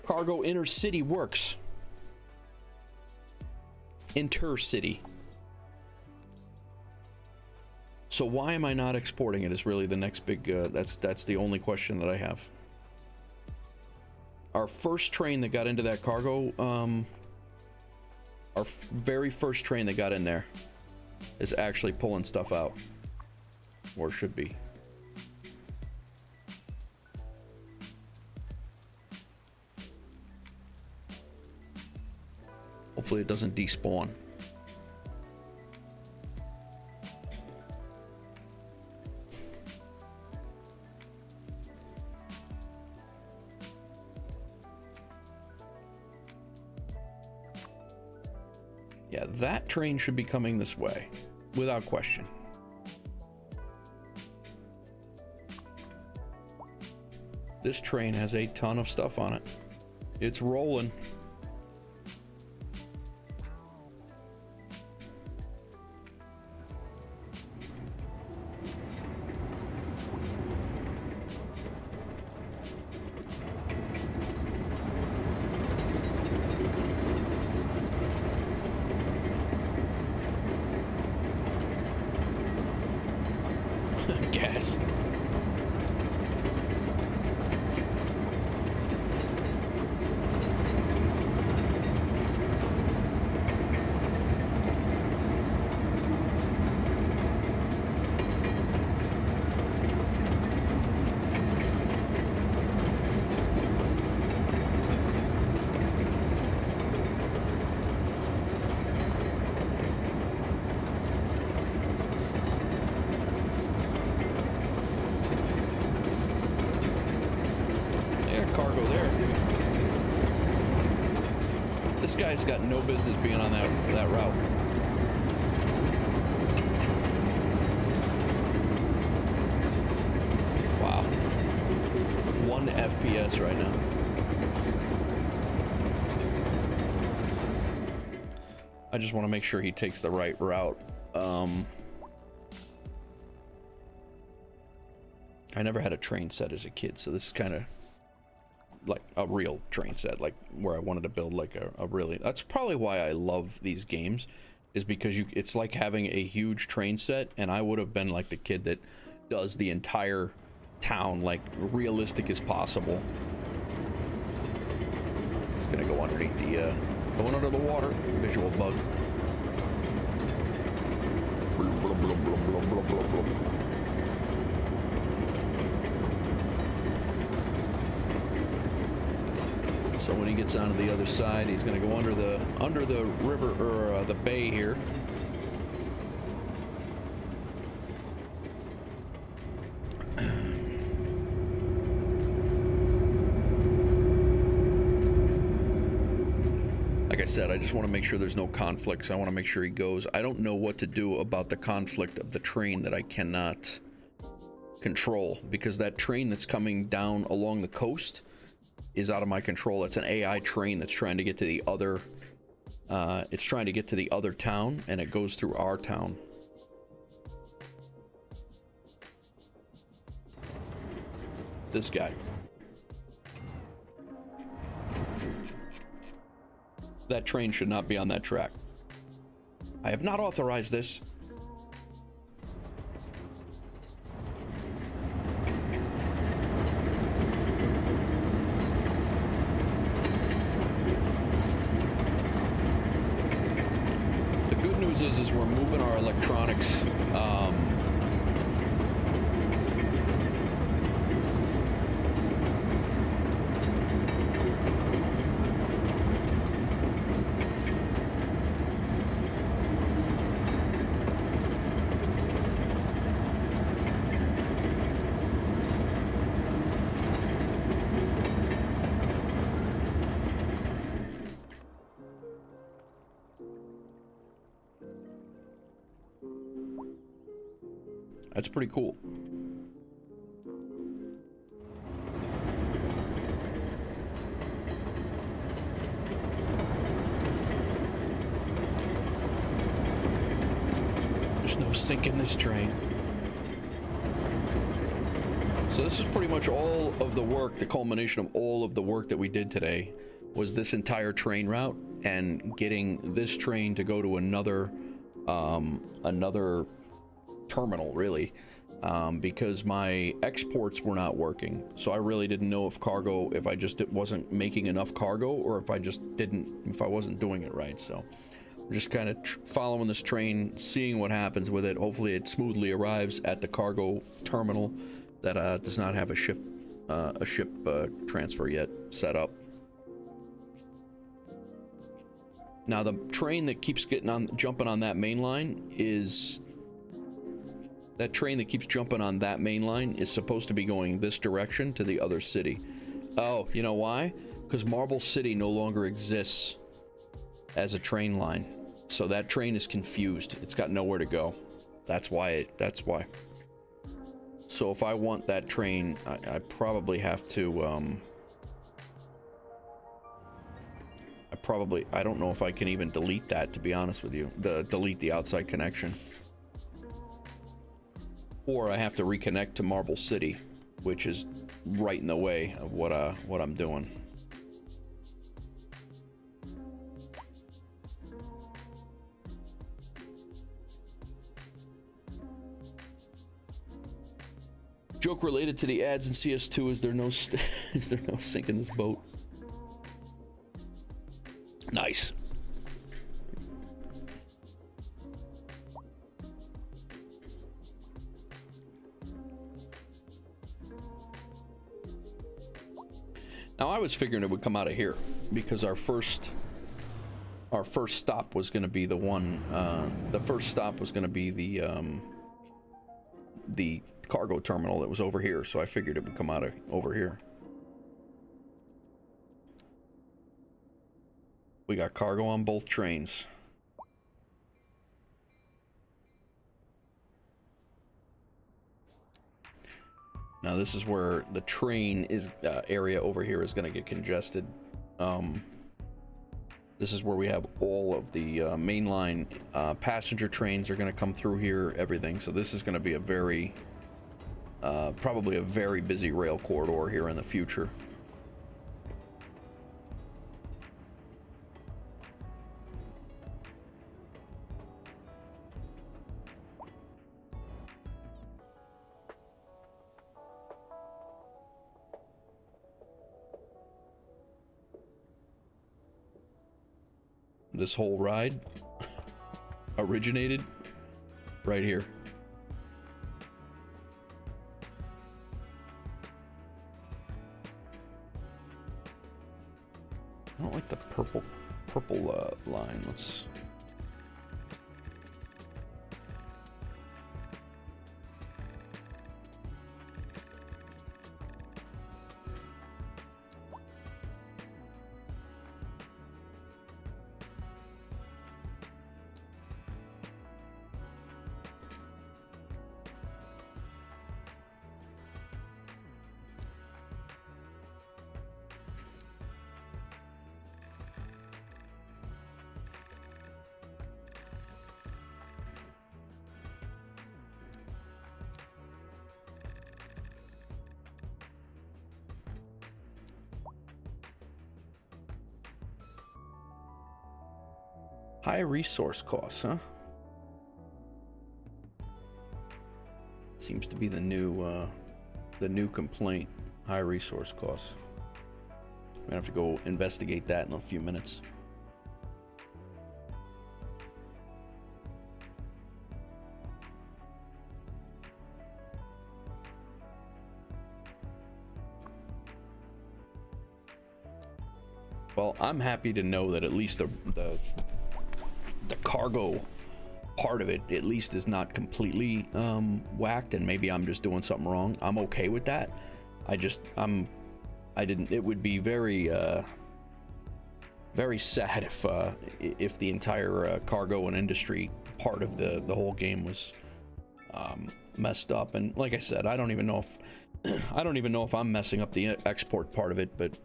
Cargo intercity works. Intercity. So why am I not exporting it is really the next big, that's the only question that I have. Our first train that got into that cargo, our very first train that got in there is actually pulling stuff out. Or should be. Hopefully it doesn't despawn. Yeah, that train should be coming this way, without question. This train has a ton of stuff on it. It's rolling. This guy's got no business being on that route. Wow. 1 FPS right now. I just want to make sure he takes the right route. I never had a train set as a kid, so this is kind of like a real train set, like where I wanted to build like a really, that's probably why I love these games, is because it's like having a huge train set, and I would have been like the kid that does the entire town like realistic as possible. Just gonna go underneath the going under the water. Visual bug. So when he gets onto the other side, he's going to go under the river, or the bay here. Like I said, I just want to make sure there's no conflicts. I want to make sure he goes. I don't know what to do about the conflict of the train that I cannot control, because that train that's coming down along the coast is out of my control. It's an AI train that's trying to get to the other it's trying to get to the other town, and it goes through our town. This guy. That train should not be on that track. I have not authorized this. Is we're moving our electronics that's pretty cool. There's no sink in this train. So this is pretty much all of the work, the culmination of all of the work that we did today was this entire train route and getting this train to go to another terminal, really, because my exports were not working. So I really didn't know if I just wasn't making enough cargo, or if I wasn't doing it right. So we're just kind of following this train, seeing what happens with it. Hopefully it smoothly arrives at the cargo terminal that does not have a ship transfer yet set up. Now the train that keeps jumping on that main line is supposed to be going this direction to the other city. Oh, you know why? Because Marble City no longer exists as a train line. So that train is confused. It's got nowhere to go. That's why. So if I want that train, I probably have to, I don't know if I can even delete that, to be honest with you. Delete the outside connection. Or I have to reconnect to Marble City, which is right in the way of what I'm doing. Joke related to the ads in CS2: is there no sink in this boat? Nice. Now I was figuring it would come out of here because our first stop was going to be the one. The first stop was going to be the cargo terminal that was over here. So I figured it would come out of over here. We got cargo on both trains. Now this is where the train is area over here is going to get congested. This is where we have all of the mainline passenger trains are going to come through here, everything. So this is going to be a very, probably a very busy rail corridor here in the future. This whole ride originated right here. I don't like the purple line. Let's... High resource costs, huh? Seems to be the new complaint. High resource costs. I'm gonna have to go investigate that in a few minutes. Well, I'm happy to know that at least the cargo part of it at least is not completely whacked, and maybe I'm just doing something wrong. I'm okay with that. It would be very very sad if the entire cargo and industry part of the whole game was messed up. And like I said, I don't even know if I'm messing up the export part of it, but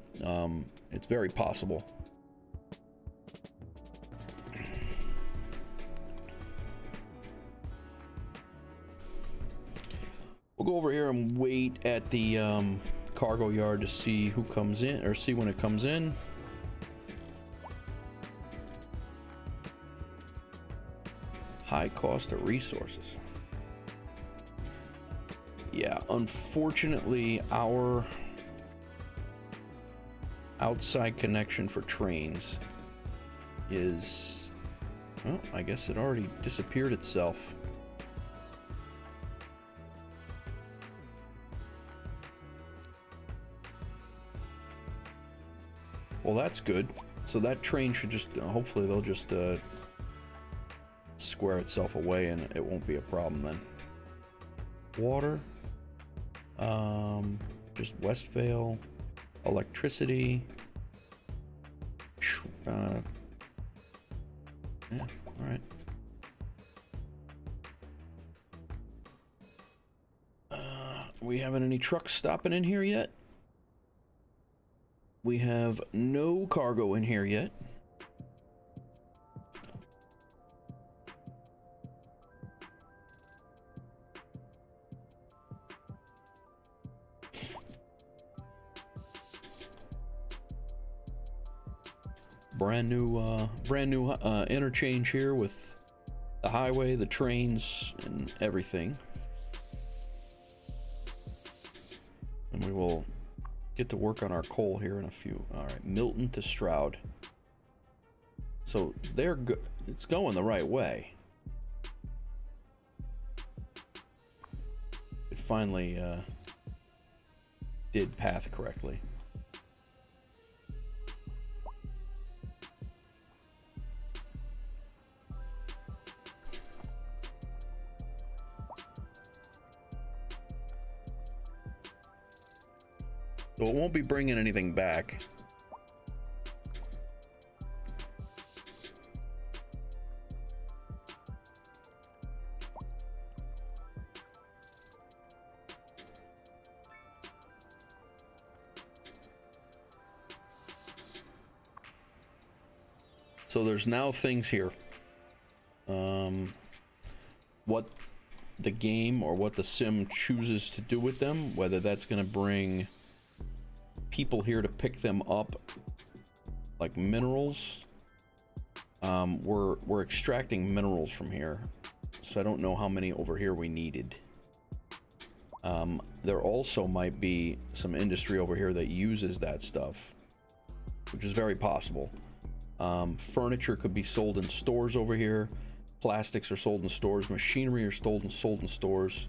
it's very possible. We'll go over here and wait at the cargo yard to see who comes in, or see when it comes in. High cost of resources. Yeah, unfortunately, our outside connection for trains is... well, I guess it already disappeared itself. Well, that's good. So that train should just, hopefully they'll just square itself away and it won't be a problem then. Water. Just Westvale. Electricity. Yeah, alright. We haven't any trucks stopping in here yet. We have no cargo in here yet. Brand new interchange here with the highway, the trains, and everything. And we will get to work on our coal here in a few. All right, Milton to Stroud. So it's going the right way. It finally did path correctly. So it won't be bringing anything back. So there's now things here. What the game or what the sim chooses to do with them, whether that's going to bring people here to pick them up, like minerals. We're extracting minerals from here, so I don't know how many over here we needed. There also might be some industry over here that uses that stuff, which is very possible. Furniture could be sold in stores over here. Plastics are sold in stores. Machinery are sold in stores.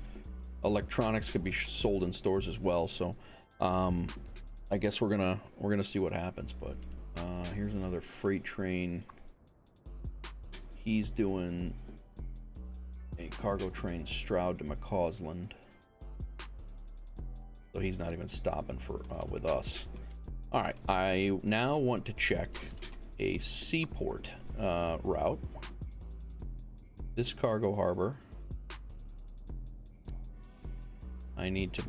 Electronics could be sold in stores as well. So, I guess we're gonna see what happens. But here's another freight train. He's doing a cargo train Stroud to McCausland. So he's not even stopping for with us. All right, I now want to check a seaport route. This cargo harbor. I need to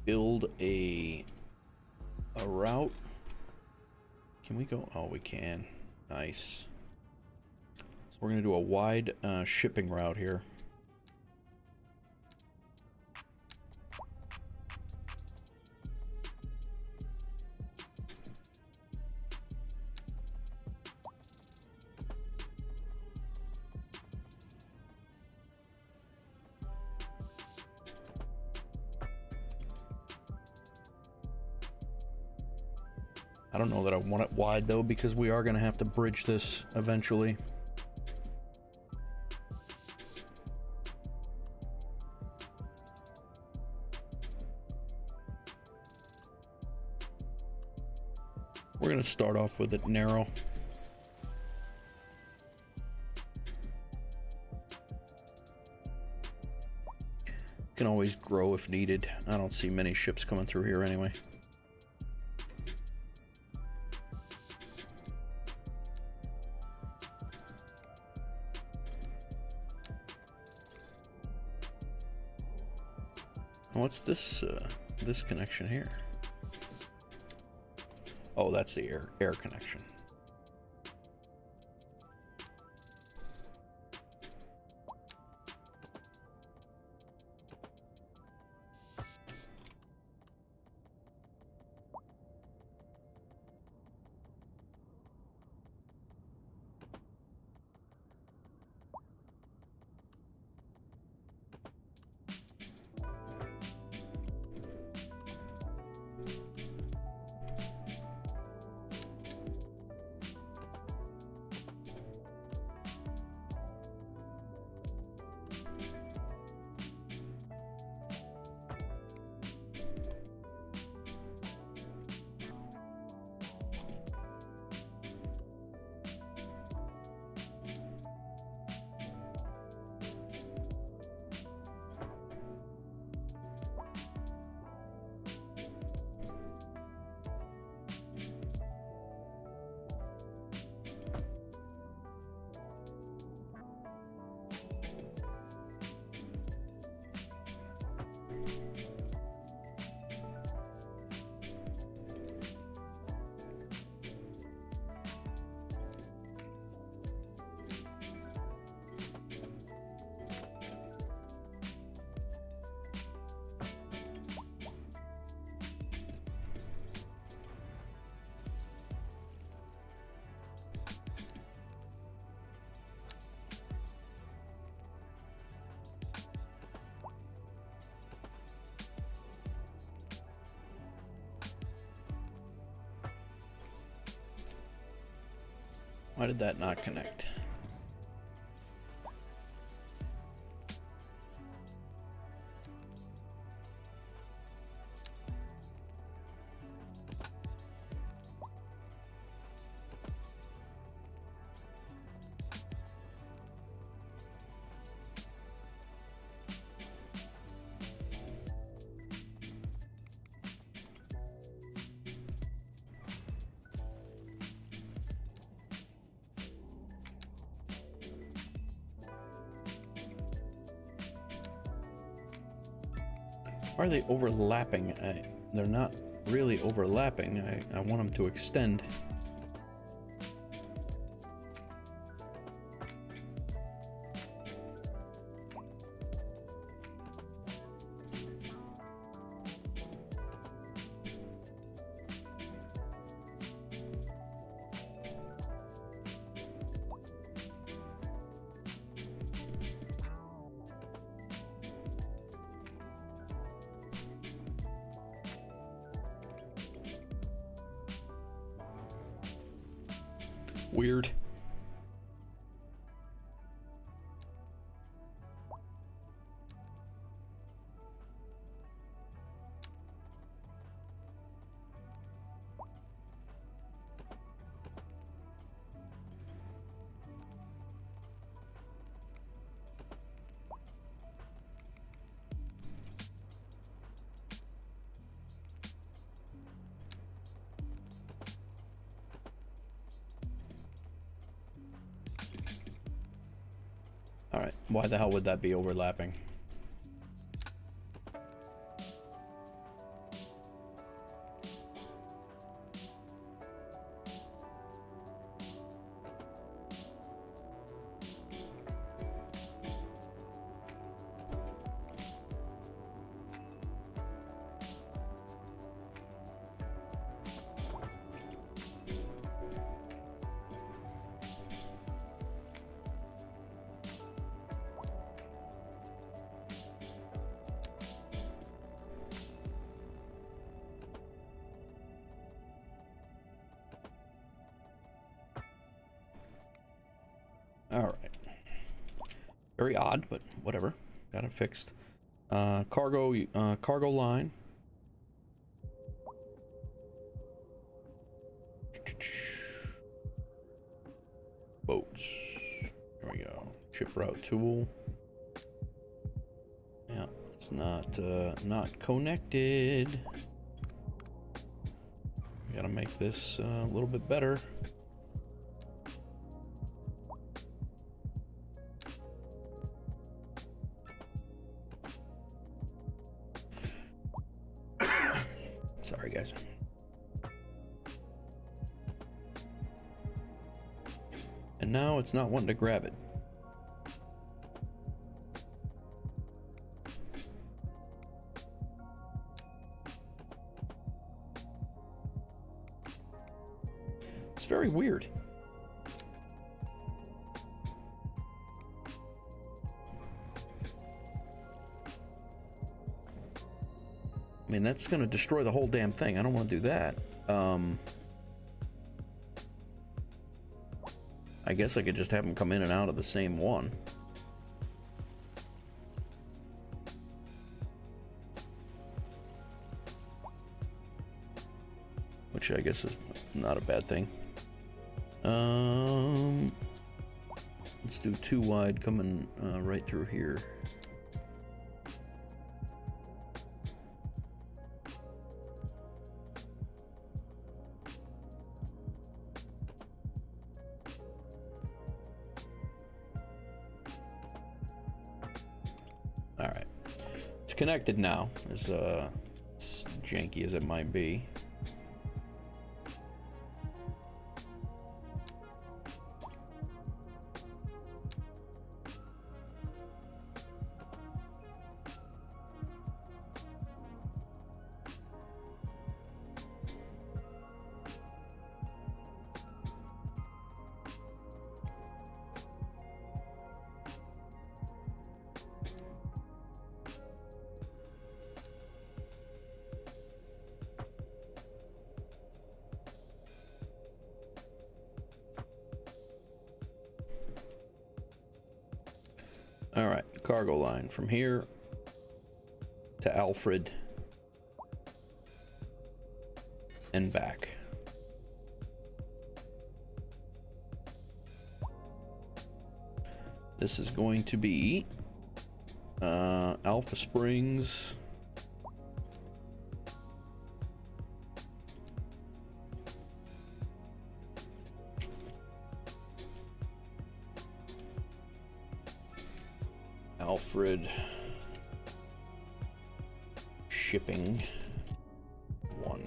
build a route. Can we go? Oh, we can. Nice. So we're gonna do a wide shipping route here. I don't know that I want it wide though, because we are going to have to bridge this eventually. We're going to start off with it narrow. Can always grow if needed. I don't see many ships coming through here anyway. What's this this connection here? Oh, that's the air connection. Why did that not connect? Are they overlapping? They're not really overlapping. I want them to extend. Weird. All right, why the hell would that be overlapping? All right. Very odd, but whatever. Got it fixed. Cargo line. Boats. There we go. Ship route tool. Yeah, it's not connected. We gotta make this a little bit better. Sorry, guys. And now it's not wanting to grab it. It's very weird. I mean, that's going to destroy the whole damn thing. I don't want to do that. I guess I could just have them come in and out of the same one. Which I guess is not a bad thing. Let's do 2 wide coming right through here. All right, it's connected now, as janky as it might be. All right, cargo line from here to Alfred and back. This is going to be Alpha Springs, Alfred shipping 1.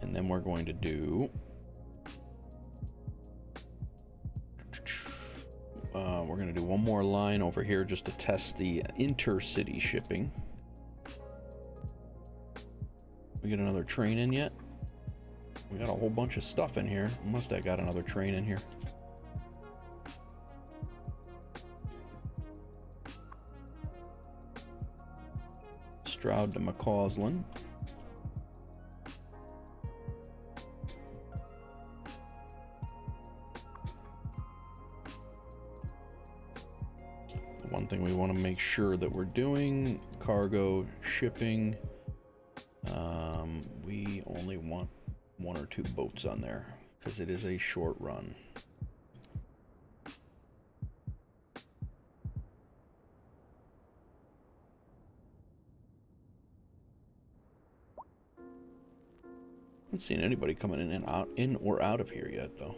And then we're going to do we're going to do one more line over here just to test the intercity shipping. We get another train in yet? We got a whole bunch of stuff in here. Must have got another train in here. Stroud to McCausland. one thing we want to make sure that we're doing. Cargo shipping. We only want 1 or 2 boats on there because it is a short run. Haven't seen anybody coming in or out of here yet, though.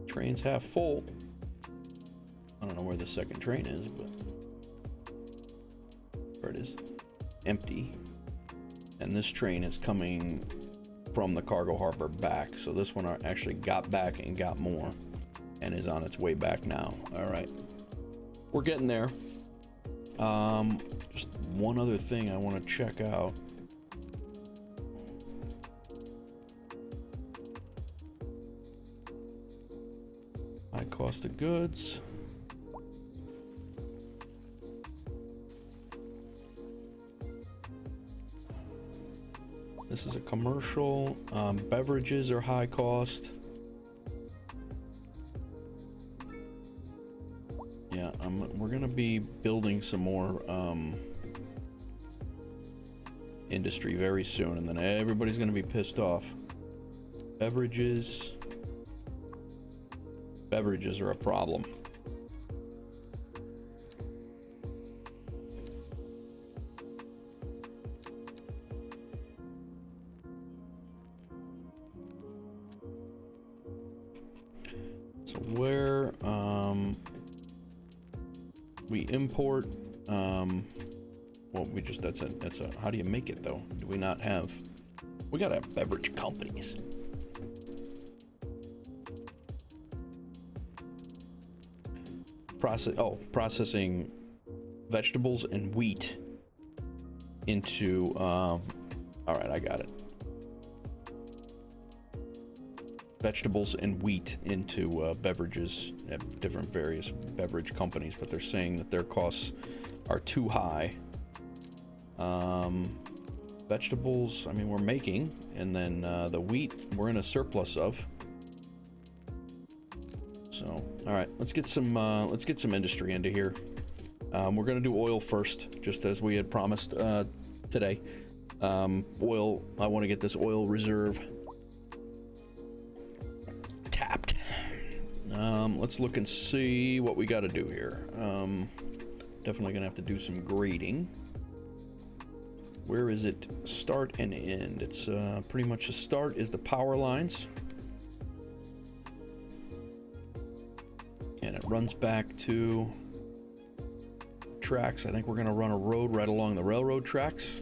Train's half full. I don't know where the second train is, but there it is. Empty. And this train is coming from the cargo harbor back. So this one actually got back and got more and is on its way back now. All right. We're getting there. Just one other thing I want to check out. High cost of goods. This is a commercial. Beverages are high cost. Yeah, we're gonna be building some more industry very soon, and then everybody's gonna be pissed off. Beverages are a problem. So where we import well, that's a how do you make it though? Do we not have, we gotta have beverage companies. Processing vegetables and wheat into all right, I got it. Vegetables and wheat into beverages at different various beverage companies, but they're saying that their costs are too high. Vegetables, I mean, we're making, and then the wheat we're in a surplus of. So, all right, let's get some industry into here. We're gonna do oil first, just as we had promised today. Oil. I want to get this oil reserve tapped. Let's look and see what we got to do here. Definitely gonna have to do some grading. Where is it? Start and end. It's pretty much the start is the power lines. And it runs back to tracks. I think we're gonna run a road right along the railroad tracks.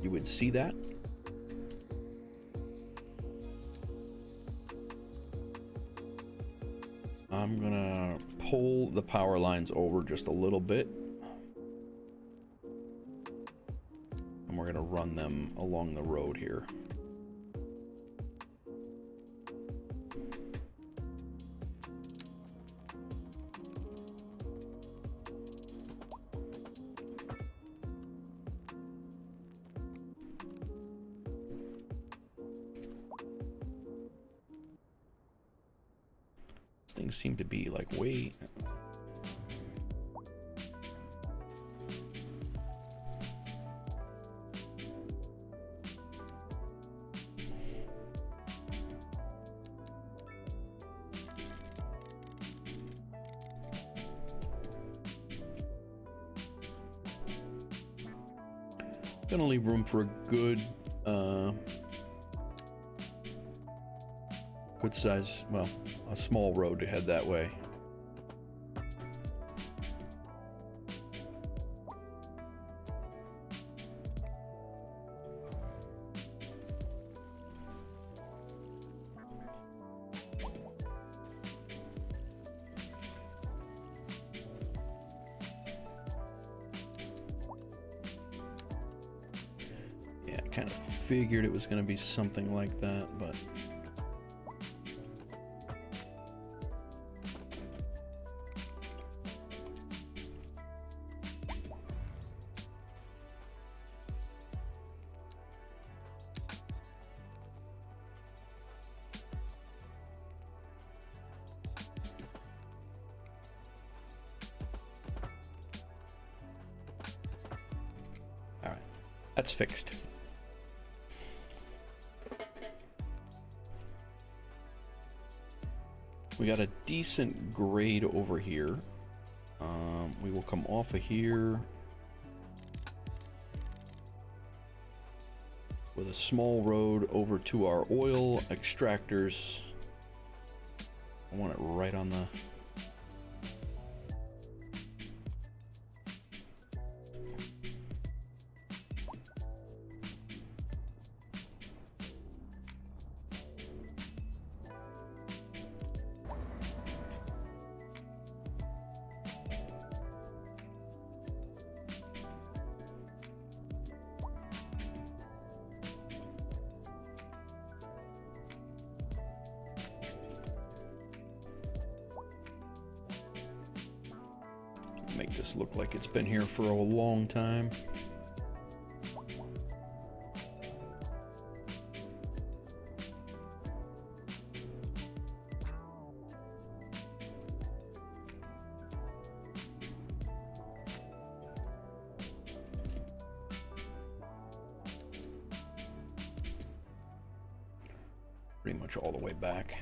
You would see that. I'm gonna pull the power lines over just a little bit. And we're gonna run them along the road here. Things seem to be like way gonna leave room for a good good size, well, a small road to head that way. kind of figured it was going to be something like that, but... Alright, that's fixed. We got a decent grade over here. We will come off of here with a small road over to our oil extractors. I want it right on the... Make this look like it's been here for a long time. Pretty much all the way back.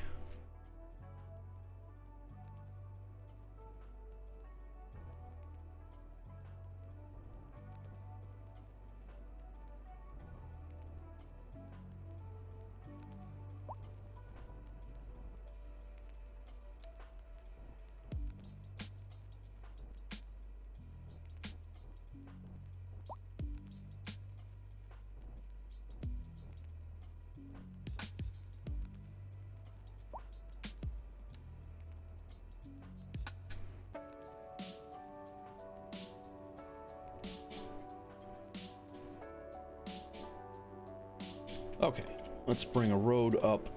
Okay, let's bring a road up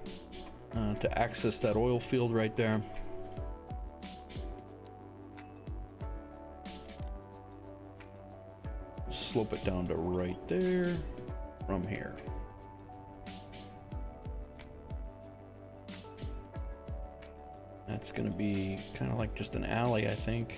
to access that oil field right there. Slope it down to right there from here. That's gonna be kind of like just an alley, I think.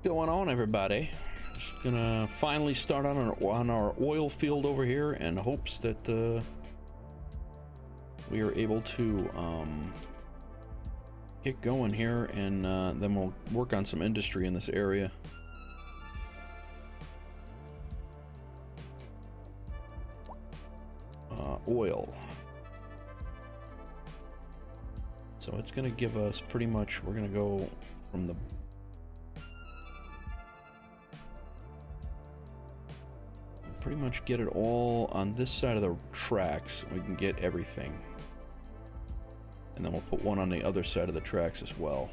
Going on, everybody? Just gonna finally start on our oil field over here in hopes that we are able to get going here, and then we'll work on some industry in this area. Oil. So it's gonna give us pretty much, we're gonna go from the pretty much get it all on this side of the tracks. We can get everything. And then we'll put one on the other side of the tracks as well.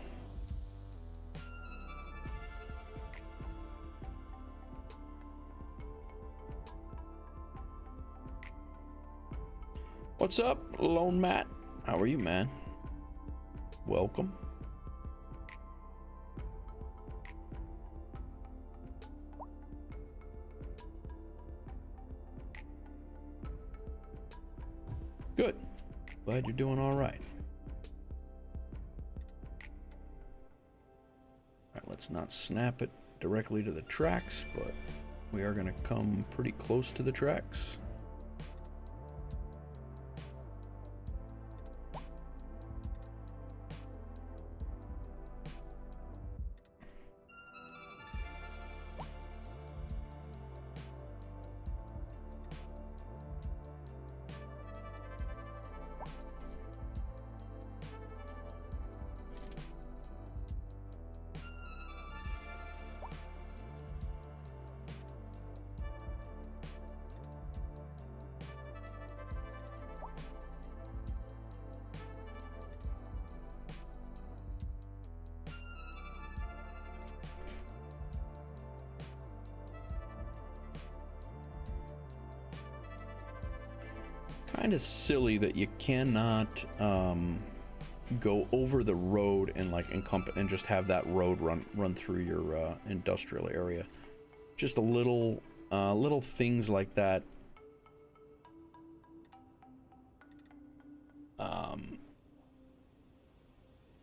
What's up, Lone Matt? How are you, man? Welcome. Good. Glad you're doing all right. All right, let's not snap it directly to the tracks, but we are going to come pretty close to the tracks. kind of silly that you cannot go over the road and like encompass and just have that road run through your industrial area. Just a little things like that.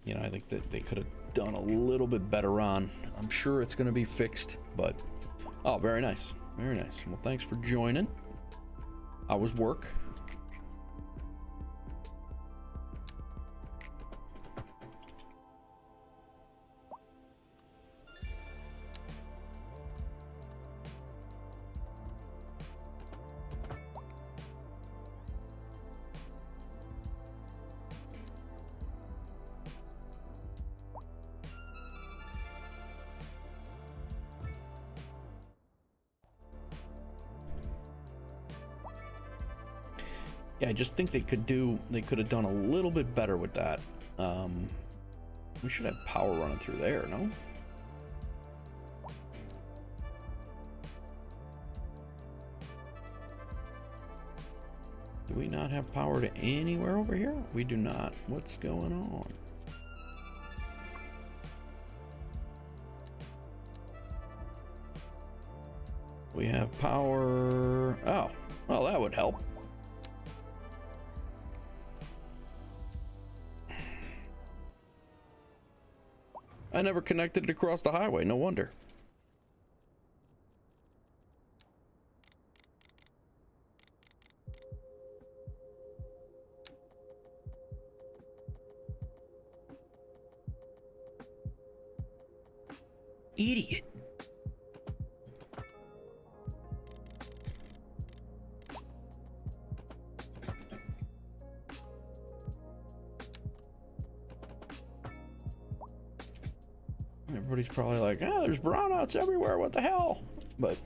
You know, I think that they could have done a little bit better on. I'm sure it's going to be fixed, but oh, very nice, very nice. Well, thanks for joining. How was work? Yeah, I just think they could have done a little bit better with that. We should have power running through there, no? Do we not have power to anywhere over here? We do not. What's going on? We have power. Oh, well, that would help. I never connected it across the highway, no wonder. Idiot. Everybody's probably like, oh, there's brownouts everywhere, what the hell? But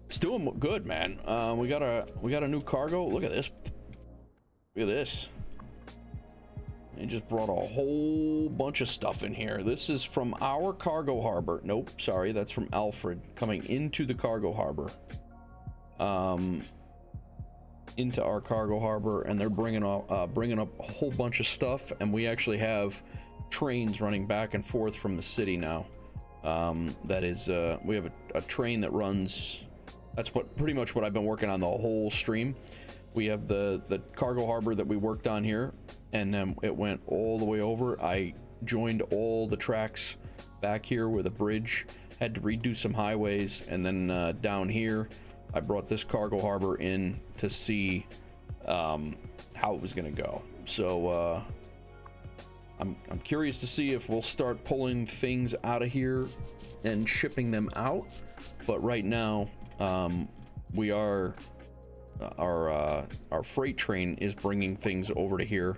it's doing good, man. We got a new cargo. Look at this. Look at this. They just brought a whole bunch of stuff in here. This is from our cargo harbor. Nope, sorry, that's from Alfred coming into the cargo harbor. Into our cargo harbor, and they're bringing up a whole bunch of stuff, and we actually have trains running back and forth from the city now. That is, we have a train that runs. That's pretty much what I've been working on the whole stream. We have the cargo harbor that we worked on here, and then it went all the way over. I joined all the tracks back here with a bridge, had to redo some highways, and then down here I brought this cargo harbor in to see how it was gonna go. So I'm curious to see if we'll start pulling things out of here and shipping them out. But right now, we are our freight train is bringing things over to here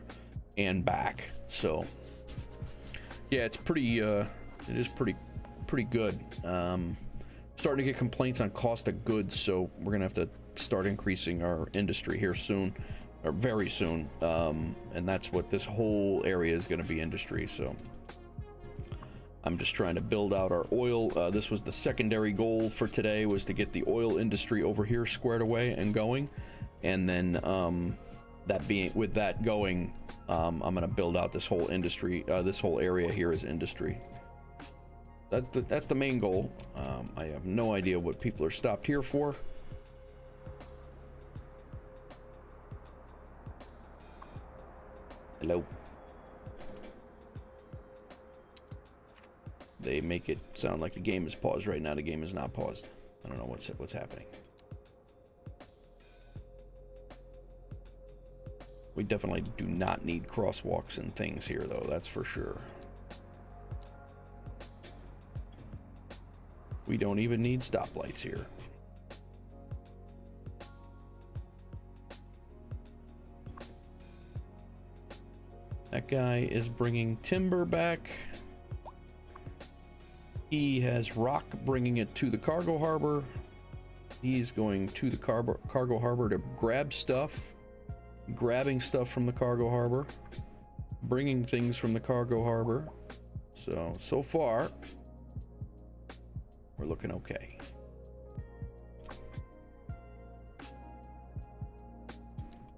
and back. So yeah, it's pretty it is pretty good. Starting to get complaints on cost of goods, so we're gonna have to start increasing our industry here soon, or very soon. And that's what this whole area is going to be, industry. So I'm just trying to build out our oil. This was the secondary goal for today, was to get the oil industry over here squared away and going. And then with that going, I'm going to build out this whole industry. This whole area here is industry. That's the main goal. I have no idea what people are stopped here for. Hello. They make it sound like the game is paused right now. The game is not paused. I don't know what's happening. We definitely do not need crosswalks and things here, though. That's for sure. We don't even need stoplights here. That guy is bringing timber back. He has rock bringing it to the cargo harbor. He's going to the cargo harbor to grab stuff. Grabbing stuff from the cargo harbor. Bringing things from the cargo harbor. So far, we're looking okay.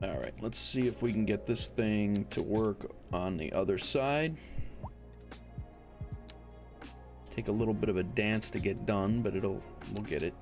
All right, let's see if we can get this thing to work on the other side. Take a little bit of a dance to get done, but we'll get it.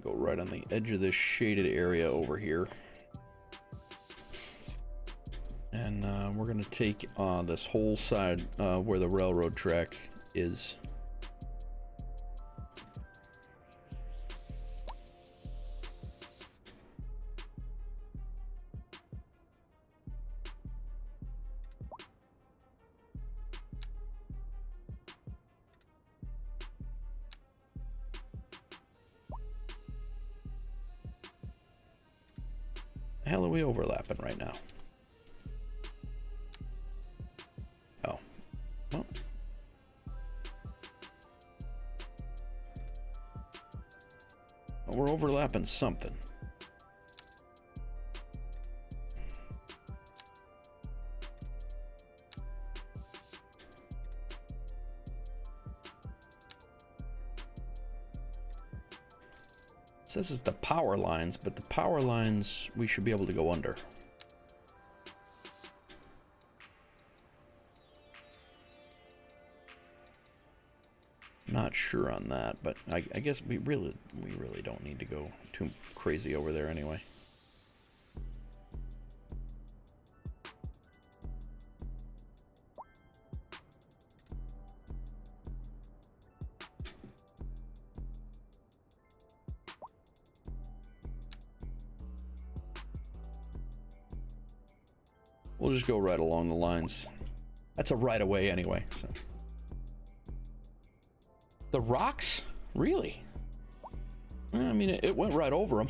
Go right on the edge of this shaded area over here. And we're going to take this whole side where the railroad track is. The hell are we overlapping right now? Oh. Well. Well, we're overlapping something. It says it's the power lines, but the power lines we should be able to go under. Not sure on that, but I guess we really don't need to go too crazy over there anyway. We'll just go right along the lines. That's a right of way anyway, so. The rocks? Really? I mean, it went right over them.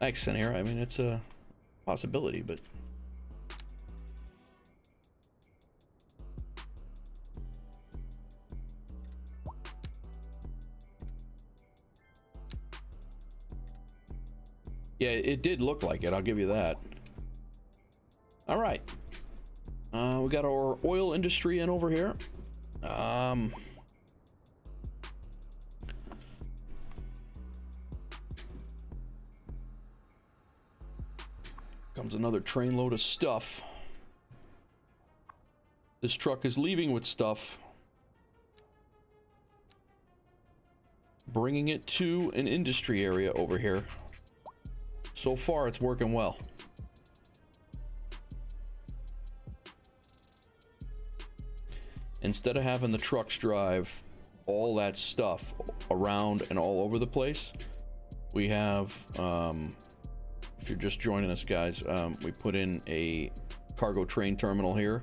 Accent here. I mean, it's a possibility, but. Yeah, it did look like it. I'll give you that. All right. We got our oil industry in over here. Comes another train load of stuff. This truck is leaving with stuff, bringing it to an industry area over here. So far, it's working well. Instead of having the trucks drive all that stuff around and all over the place, we have, if you're just joining us, guys, we put in a cargo train terminal here.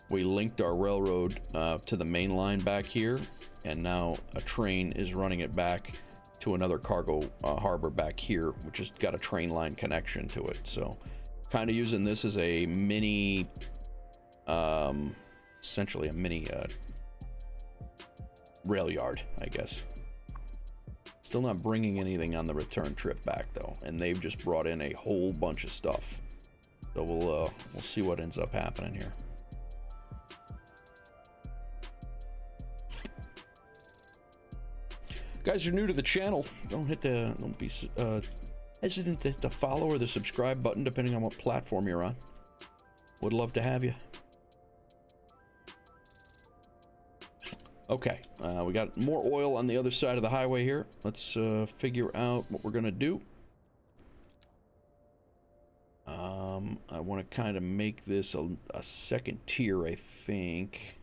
We linked our railroad to the main line back here, and now a train is running it back to another cargo harbor back here, which has got a train line connection to it. So kind of using this as a mini, essentially a mini rail yard, I guess. Still not bringing anything on the return trip back though, and they've just brought in a whole bunch of stuff. So we'll see what ends up happening here. Guys, you're new to the channel, don't be hesitant to hit the follow or the subscribe button depending on what platform you're on. Would love to have you. Okay, we got more oil on the other side of the highway here. Let's figure out what we're gonna do. I want to kind of make this a second tier, I think.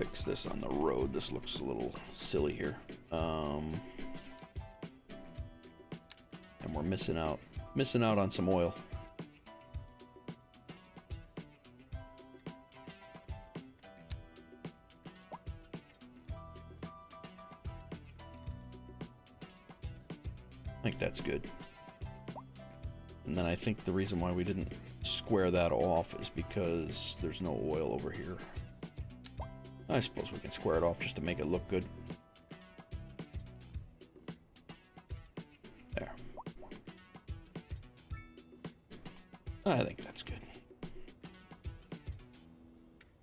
fix this on the road. This looks a little silly here. And we're missing out on some oil. I think that's good. And then I think the reason why we didn't square that off is because there's no oil over here. I suppose we can square it off just to make it look good. There. I think that's good.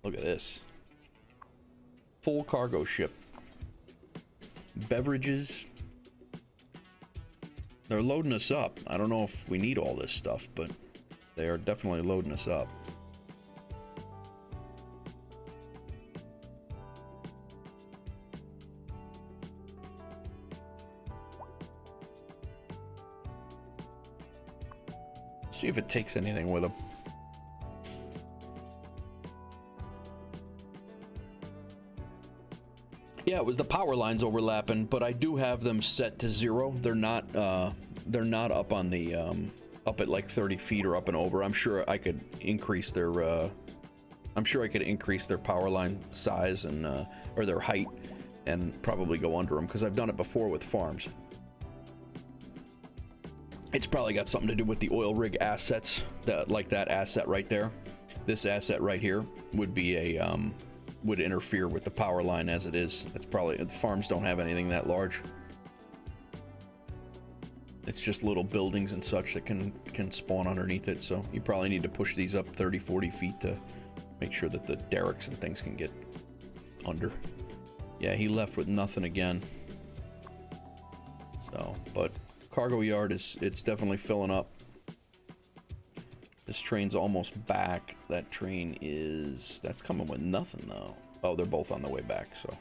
Look at this. Full cargo ship. Beverages. They're loading us up. I don't know if we need all this stuff, but they are definitely loading us up. See if it takes anything with them. Yeah, it was the power lines overlapping, but I do have them set to 0. They're not up on the up at like 30 feet or up and over. I'm sure I could increase their power line size and or their height and probably go under them, because I've done it before with farms. It's probably got something to do with the oil rig assets, like that asset right there. This asset right here would be a would interfere with the power line as it is. It's probably, the farms don't have anything that large. It's just little buildings and such that can spawn underneath it, so you probably need to push these up 30-40 feet to make sure that the derricks and things can get under. Yeah, he left with nothing again. So, but cargo yard it's definitely filling up. This train's almost back. That train that's coming with nothing though. Oh, they're both on the way back, so.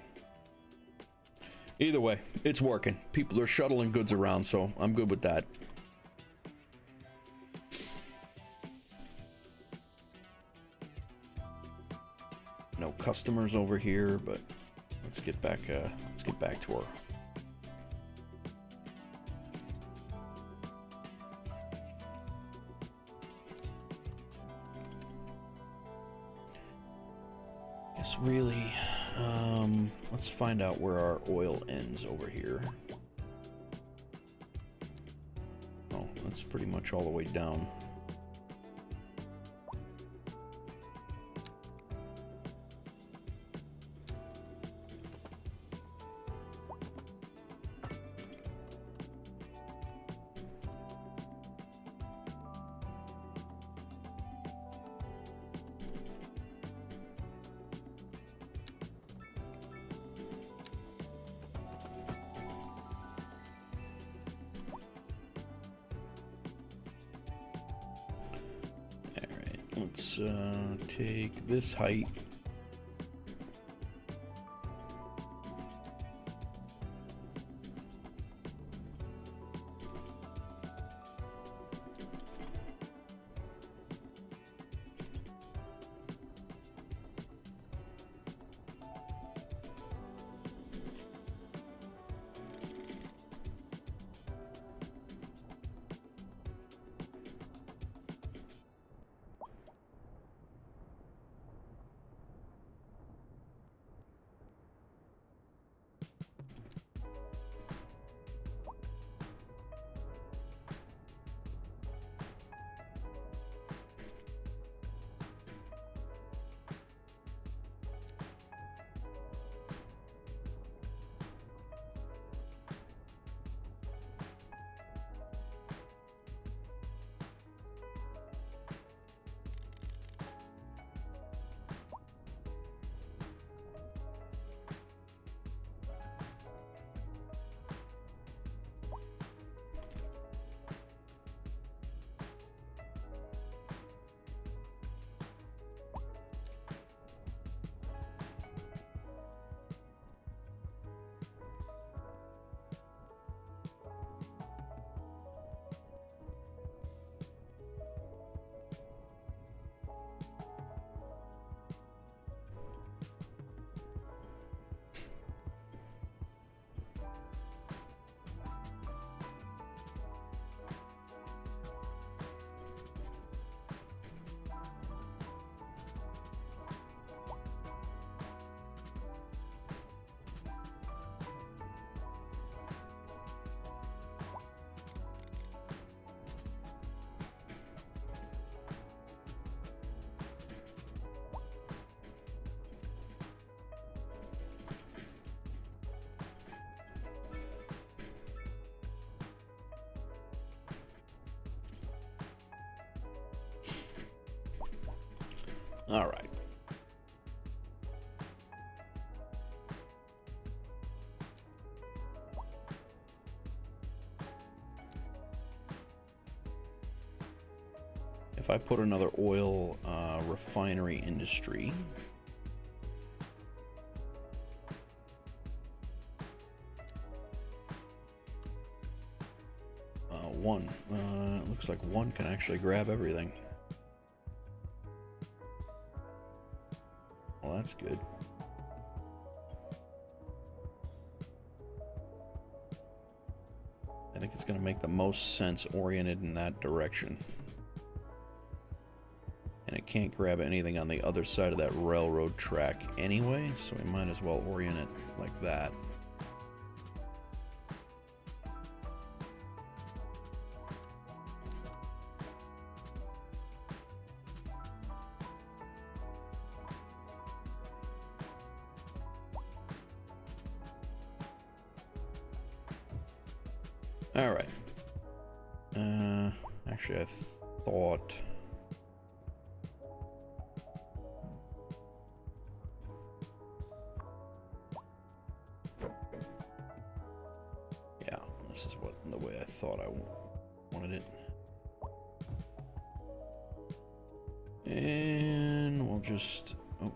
Either way, it's working. People are shuttling goods around, so I'm good with that. No customers over here, but let's get back to our really, let's find out where our oil ends over here. Oh, that's pretty much all the way down. Let's take this height. All right. If I put another oil refinery industry, one, it looks like one can actually grab everything. Well, that's good. I think it's going to make the most sense oriented in that direction. And it can't grab anything on the other side of that railroad track anyway, so we might as well orient it like that. All right. Actually, I thought... Yeah, this is the way I thought I wanted it. And we'll just... Oh.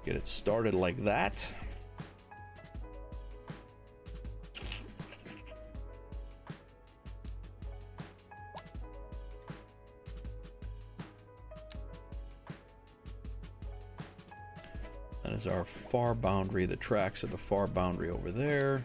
Get it started like that. That is our far boundary. The tracks are the far boundary over there.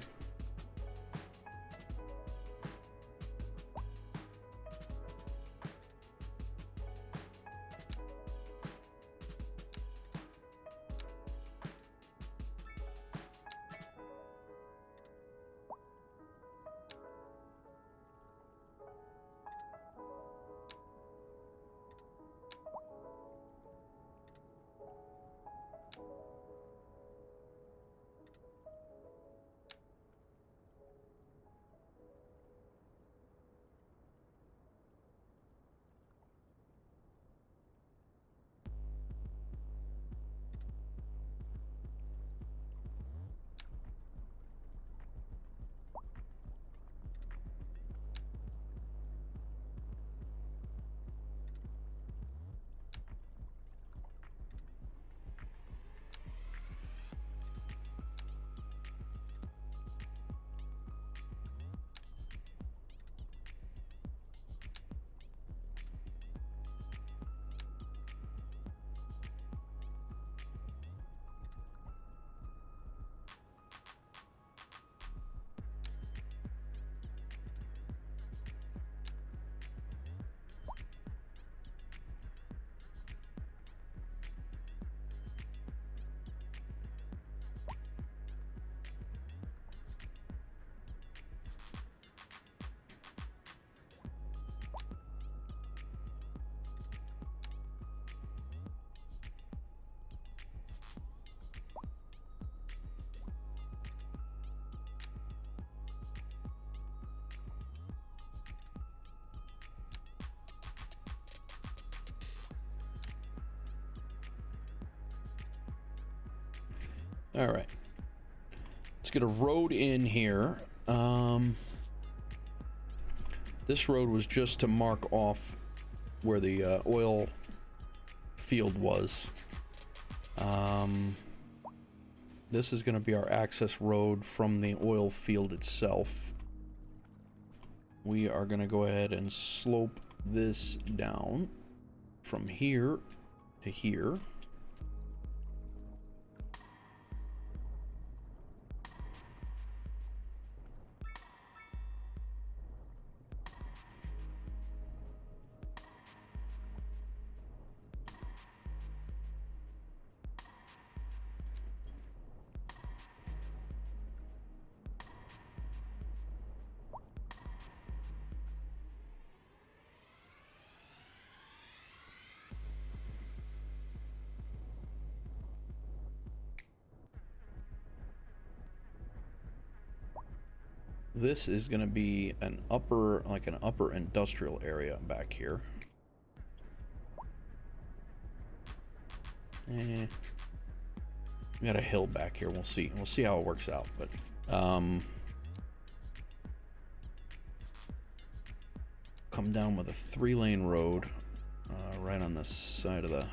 All right. Let's get a road in here. This road was just to mark off where the oil field was. This is going to be our access road from the oil field itself. We are going to go ahead and slope this down from here to here. This is going to be an upper, like an upper industrial area back here. We got a hill back here. We'll see. We'll see how it works out. But come down with a 3-lane road right on the side of the.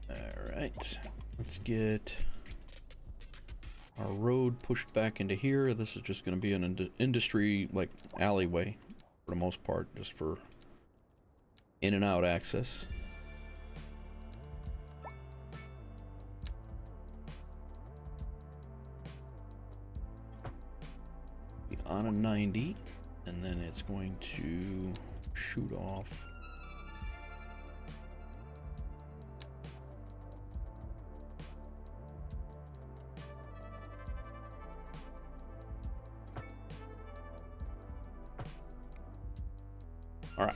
Alright, let's get our road pushed back into here. This is just going to be an industry, like, alleyway, for the most part, just for in and out access. Be on a 90, and then it's going to shoot off. All right.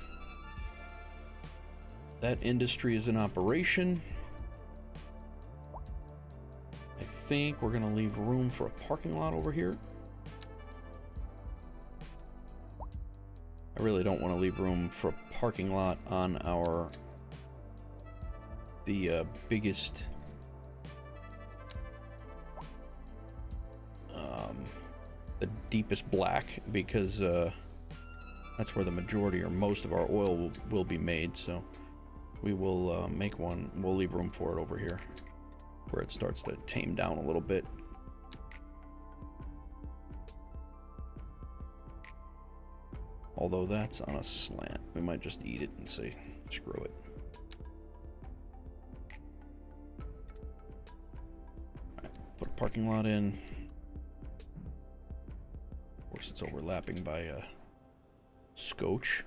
That industry is in operation. I think we're going to leave room for a parking lot over here. I really don't want to leave room for a parking lot on the biggest the deepest black, because that's where the majority or most of our oil will be made. So we will make one. We'll leave room for it over here where it starts to tame down a little bit. Although that's on a slant. We might just eat it and say, screw it. Right, put a parking lot in. Of course, it's overlapping by a scotch.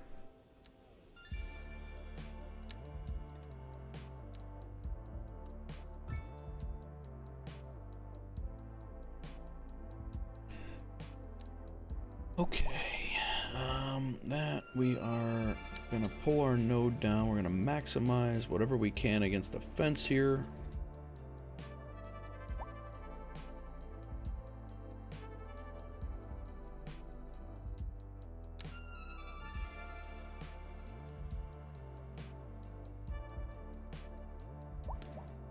Okay. That we are gonna pull our node down. We're gonna maximize whatever we can against the fence here.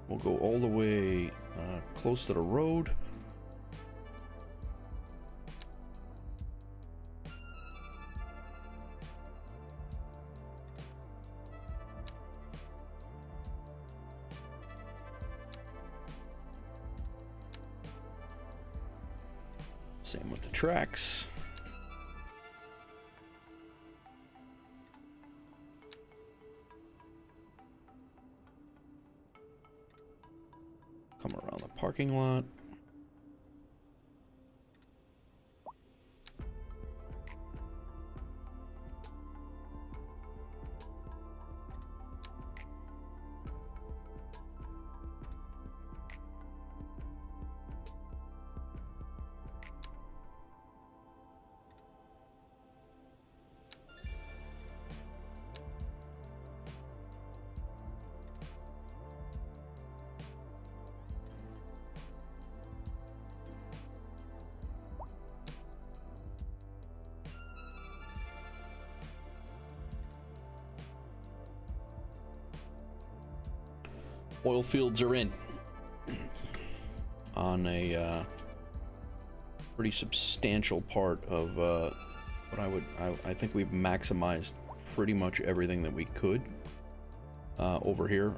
We'll go all the way close to the road. Same with the tracks. Come around the parking lot. Oil fields are in on a pretty substantial part of what I think we've maximized pretty much everything that we could over here.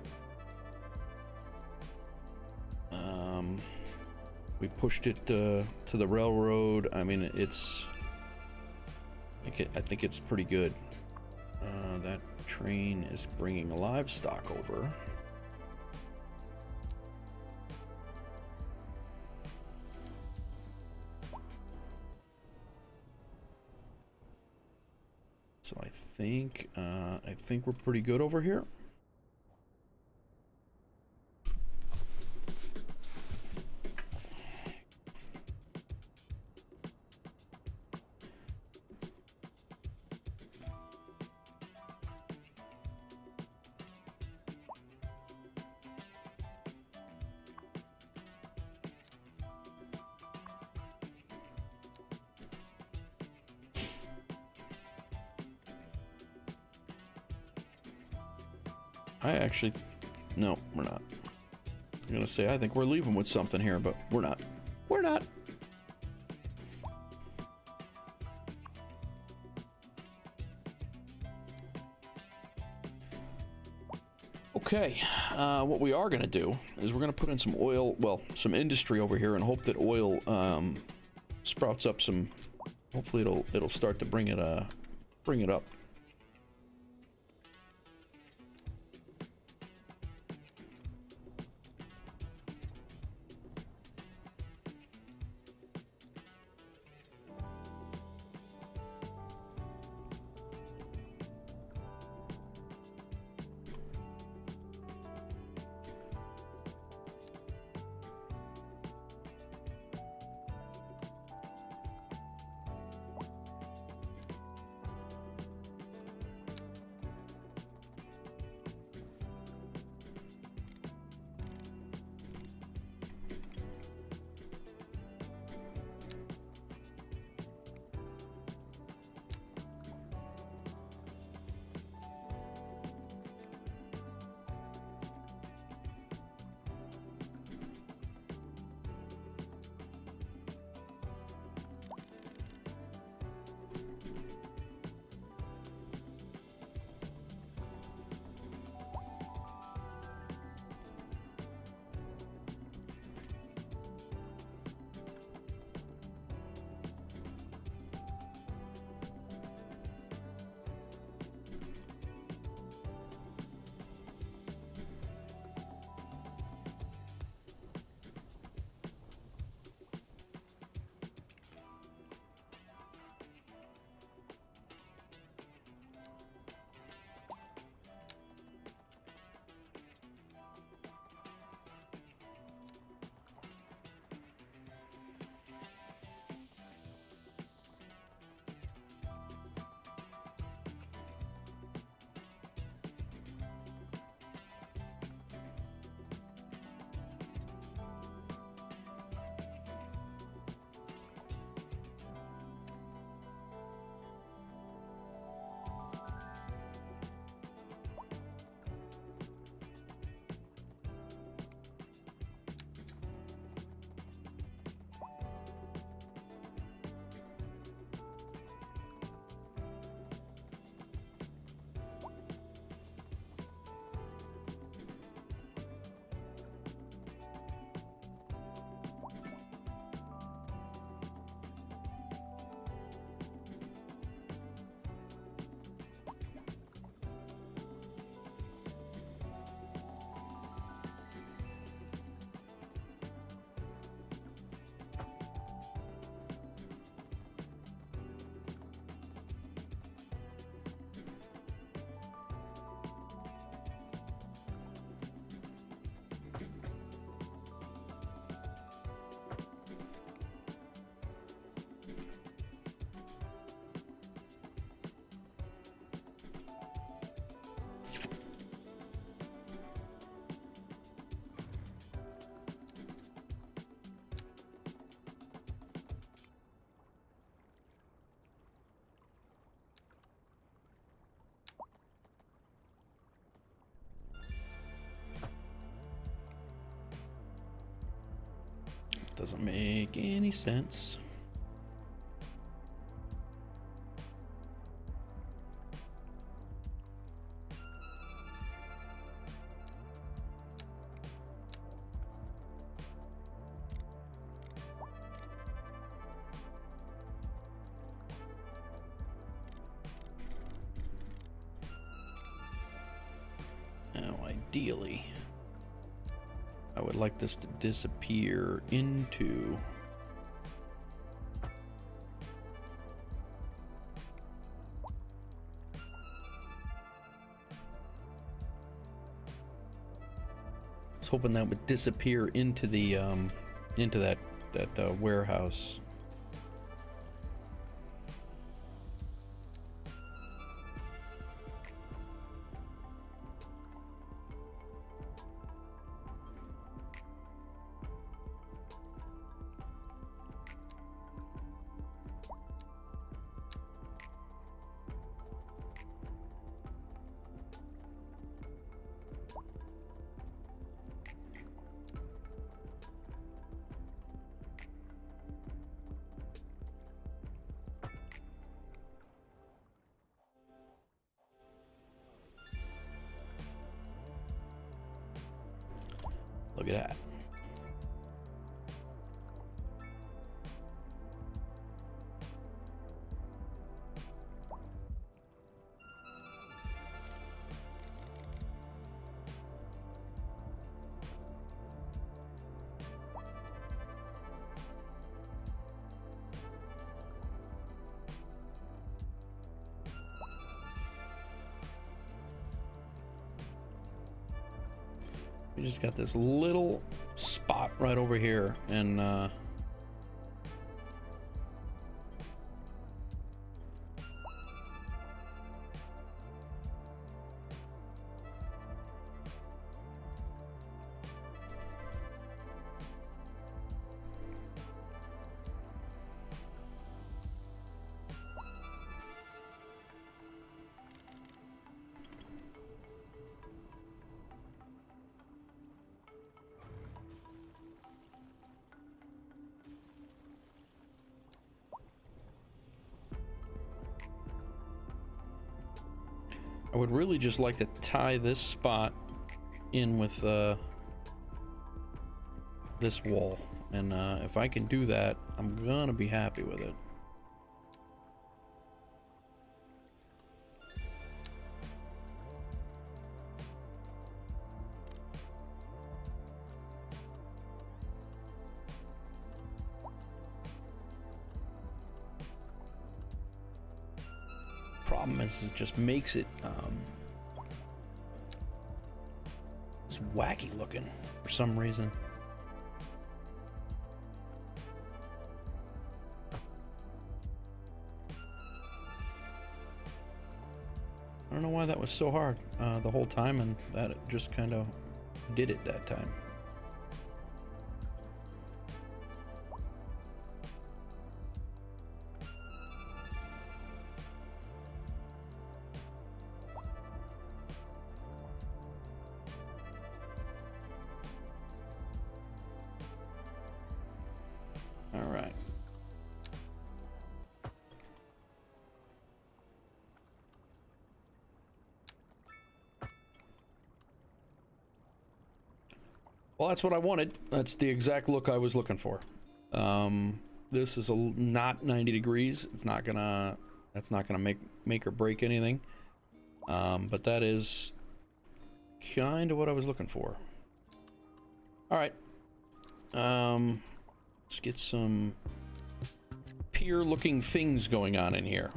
We pushed it to the railroad. I mean, I think it's pretty good. That train is bringing livestock over. So I think we're pretty good over here. No, we're not. I'm gonna say I think we're leaving with something here, but we're not. We're not. Okay, what we are gonna do is we're gonna put in some oil, well, some industry over here, and hope that oil sprouts up some. Hopefully, it'll start to bring it up. doesn't make any sense. Now, ideally, I would like this to disappear into... I was hoping that would disappear into the into that warehouse. Look at that. We just got this little spot right over here, and I would really just like to tie this spot in with this wall, and if I can do that, I'm gonna be happy with it. Problem is, it just makes it just wacky looking for some reason. I don't know why that was so hard the whole time, and that it just kind of did it that time. All right. Well, that's what I wanted. That's the exact look I was looking for. This is not 90 degrees. It's not gonna. That's not gonna make or break anything. But that is kind of what I was looking for. All right. Let's get some pier-looking things going on in here.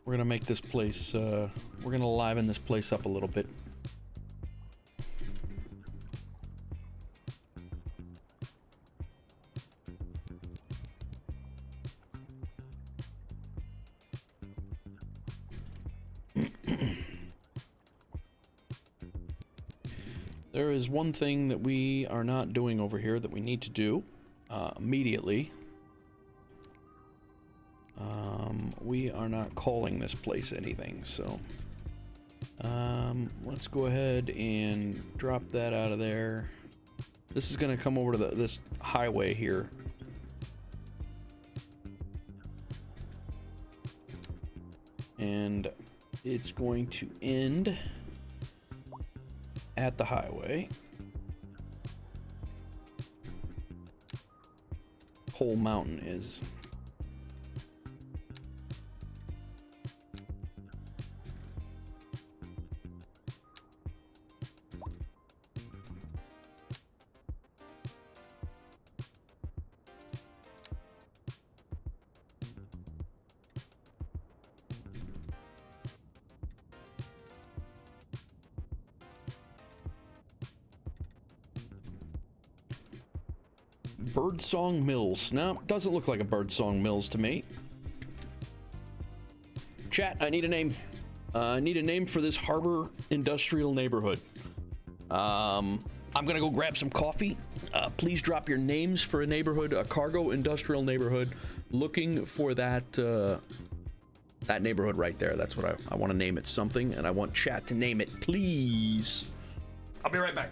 We're gonna make this place, we're gonna liven this place up a little bit. There is one thing that we are not doing over here that we need to do immediately. we are not calling this place anything, so let's go ahead and drop that out of there. This is going to come over to this highway here. And it's going to end at the highway. Whole mountain is. Birdsong Mills. No, doesn't look like a Birdsong Mills to me. Chat, I need a name. I need a name for this harbor industrial neighborhood. I'm gonna go grab some coffee. Please drop your names for a neighborhood, a cargo industrial neighborhood. Looking for that that neighborhood right there. That's what I want to name it something, and I want chat to name it, please. I'll be right back.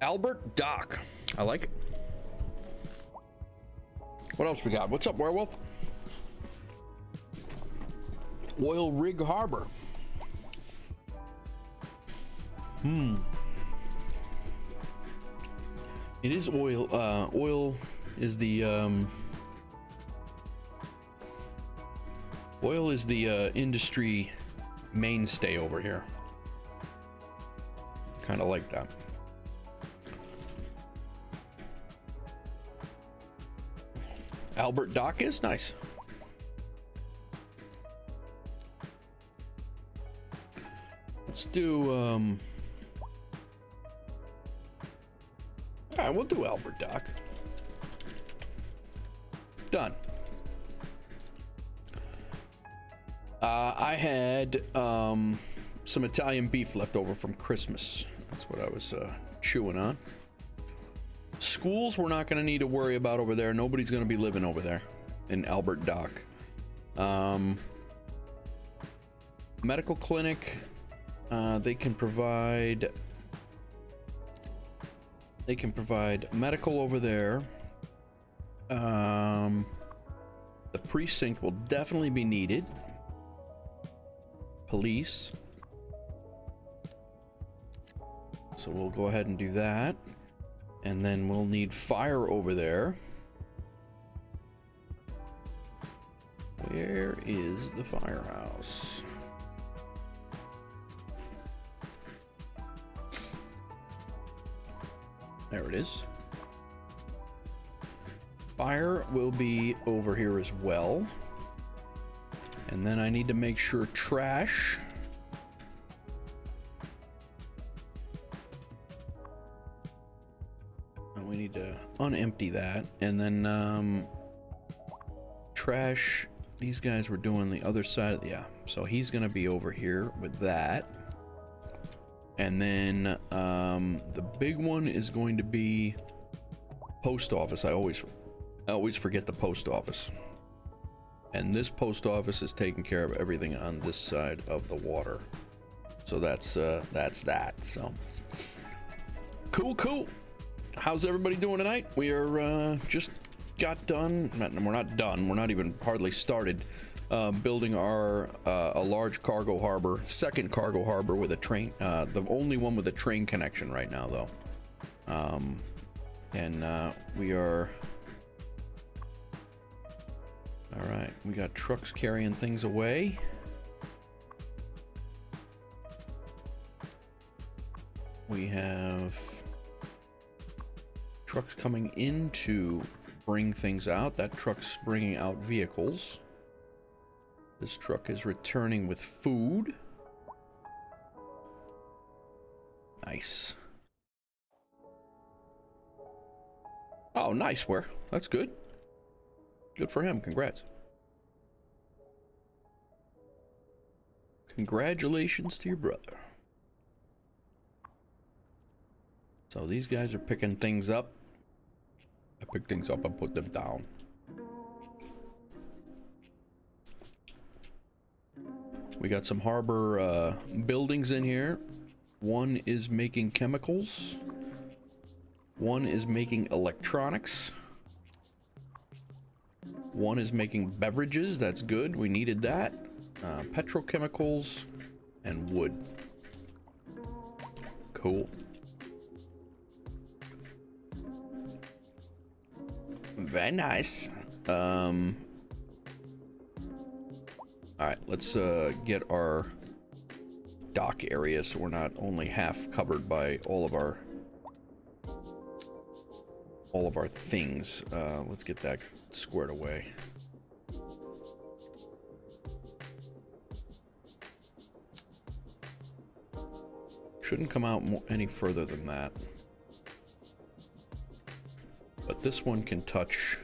Albert Dock. I like it. What else we got? What's up, Werewolf? Oil Rig Harbor. It is oil. Oil is the industry mainstay over here. Kind of like that. Albert Dock is nice. Let's do all right, we'll do Albert Dock. Done. I had some Italian beef left over from Christmas. That's what I was chewing on. Schools we're not going to need to worry about over there. Nobody's going to be living over there. in Albert Dock. Medical clinic, they can provide medical over there. The precinct will definitely be needed. Police. So we'll go ahead and do that. And then we'll need fire over there. Where is the firehouse? There it is. Fire will be over here as well. And then I need to make sure trash. And we need to unempty that. And then trash, these guys were doing the other side of the, yeah. So he's gonna be over here with that. And then the big one is going to be post office. I always forget the post office. And this post office is taking care of everything on this side of the water. So that's that. So cool. How's everybody doing tonight? We are just got done. We're not done. We're not even hardly started building our a large cargo harbor, second cargo harbor with a train. The only one with a train connection right now, though. We are. All right, we got trucks carrying things away. We have trucks coming in to bring things out. That truck's bringing out vehicles. This truck is returning with food. Nice. Oh, nice, where? That's good. Good for him. Congrats. Congratulations to your brother. So these guys are picking things up. I pick things up and put them down. We got some harbor buildings in here. One is making chemicals. One is making electronics. One is making beverages. That's good. We needed that. Petrochemicals and wood. Cool. Very nice. All right, let's get our dock area so we're not only half covered by all of our things. Let's get that squared away. Shouldn't come out any further than that. But this one can touch.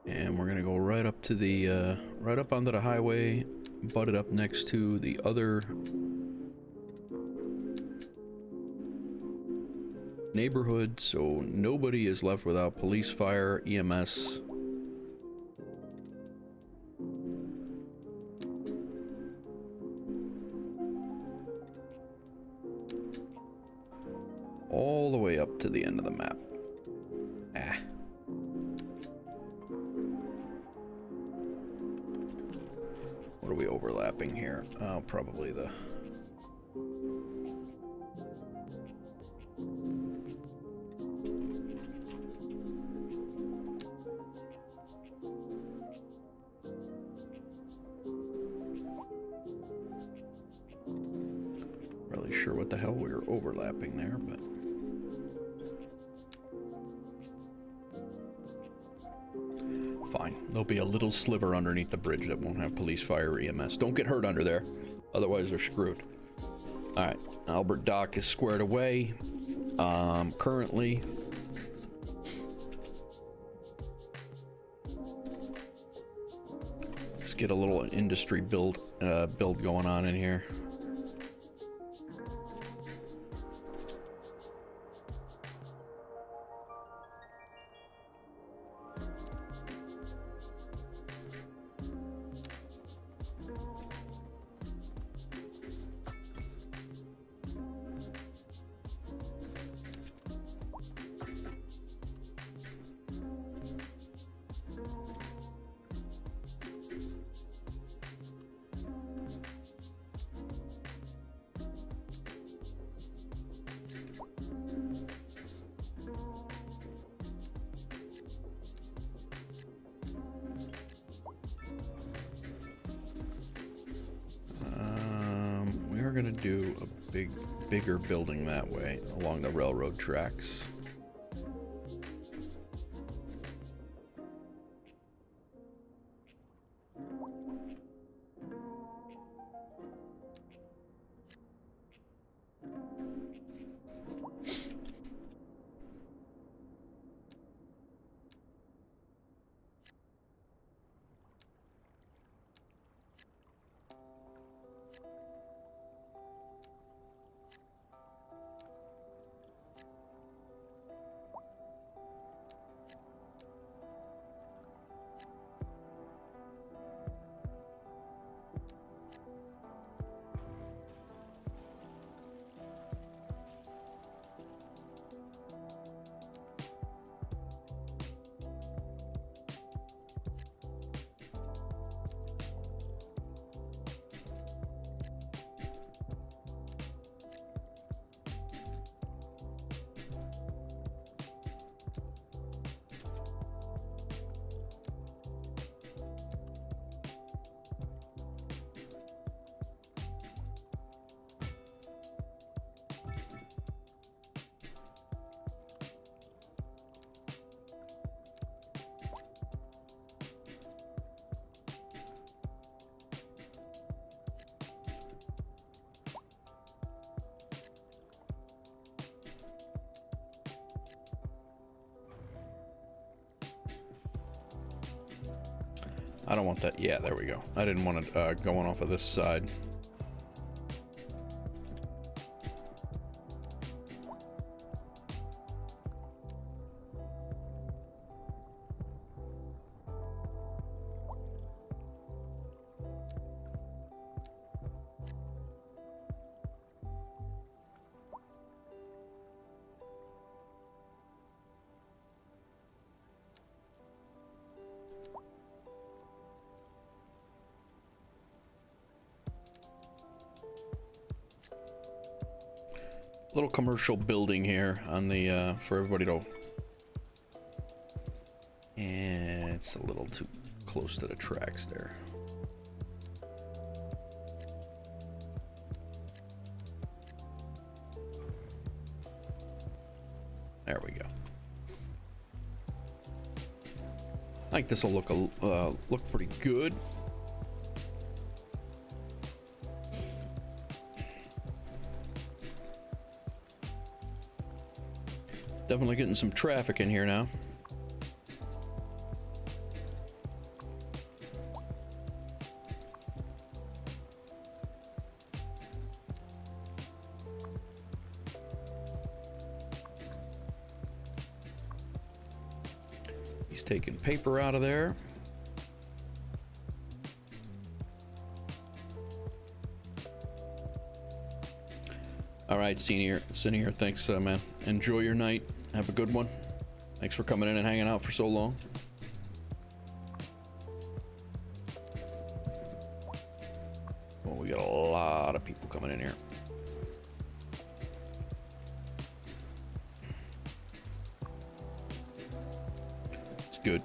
And we're gonna go right up to the right up onto the highway, butted up next to the other neighborhood, so nobody is left without police, fire, EMS. All the way up to the end of the map. What are we overlapping here? Oh, probably the... sure what the hell we were overlapping there, but... Fine. There'll be a little sliver underneath the bridge that won't have police, fire, or EMS. Don't get hurt under there. Otherwise, they're screwed. Alright. Albert Dock is squared away. Currently... Let's get a little industry build going on in here. We're gonna do a bigger building that way along the railroad tracks. I don't want that. Yeah, there we go. I didn't want it going off of this side. Little commercial building here on the for everybody to, and it's a little too close to the tracks there. There we go. I think this will look pretty good. Definitely getting some traffic in here now. He's taking paper out of there. All right, Senior, thanks, man. Enjoy your night. Have a good one. Thanks for coming in and hanging out for so long. Well, we got a lot of people coming in here. It's good.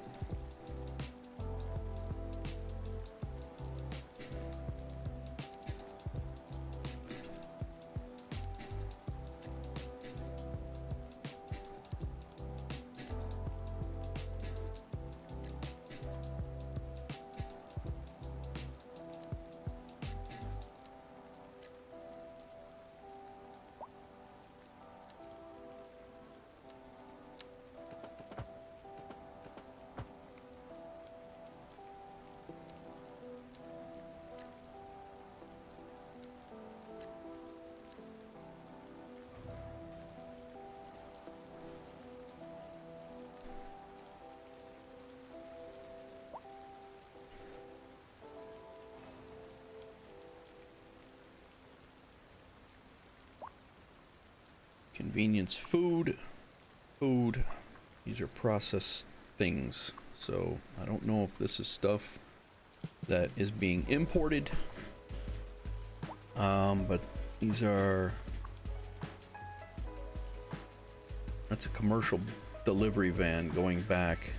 Convenience food. Food. These are processed things. So I don't know if this is stuff that is being imported. But these are... That's a commercial delivery van going back.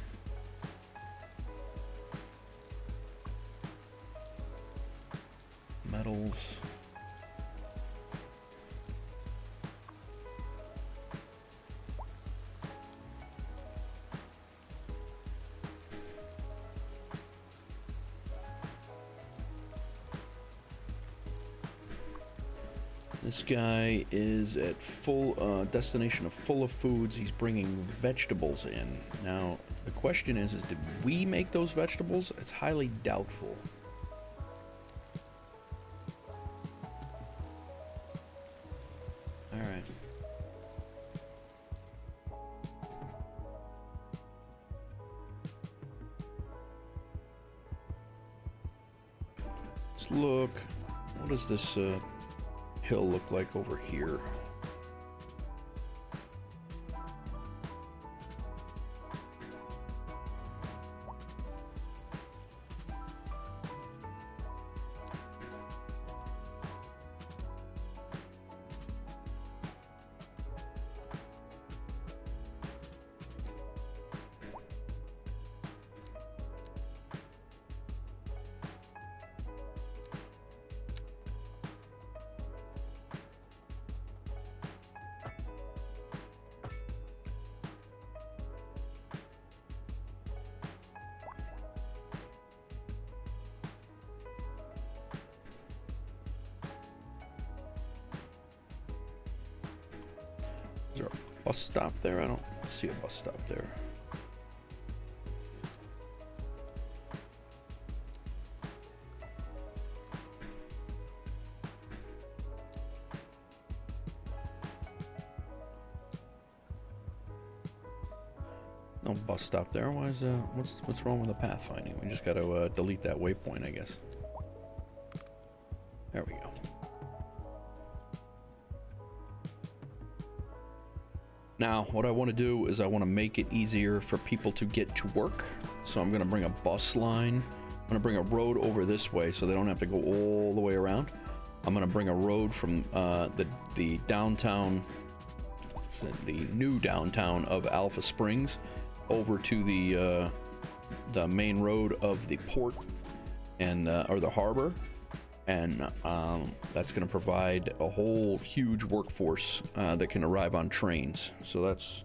Metals. This guy is at full destination of full of foods. He's bringing vegetables in. Now, the question is did we make those vegetables? It's highly doubtful. All right. Let's look. What does this hill look like over here? Is there a bus stop there? I don't see a bus stop there. No bus stop there. Why is what's wrong with the pathfinding? We just got to delete that waypoint, I guess. There we go. Now, what I want to do is I want to make it easier for people to get to work. So I'm going to bring a bus line. I'm going to bring a road over this way so they don't have to go all the way around. I'm going to bring a road from the downtown, the new downtown of Alpha Springs, over to the main road of the port and or the harbor. And that's going to provide a whole huge workforce that can arrive on trains. So that's...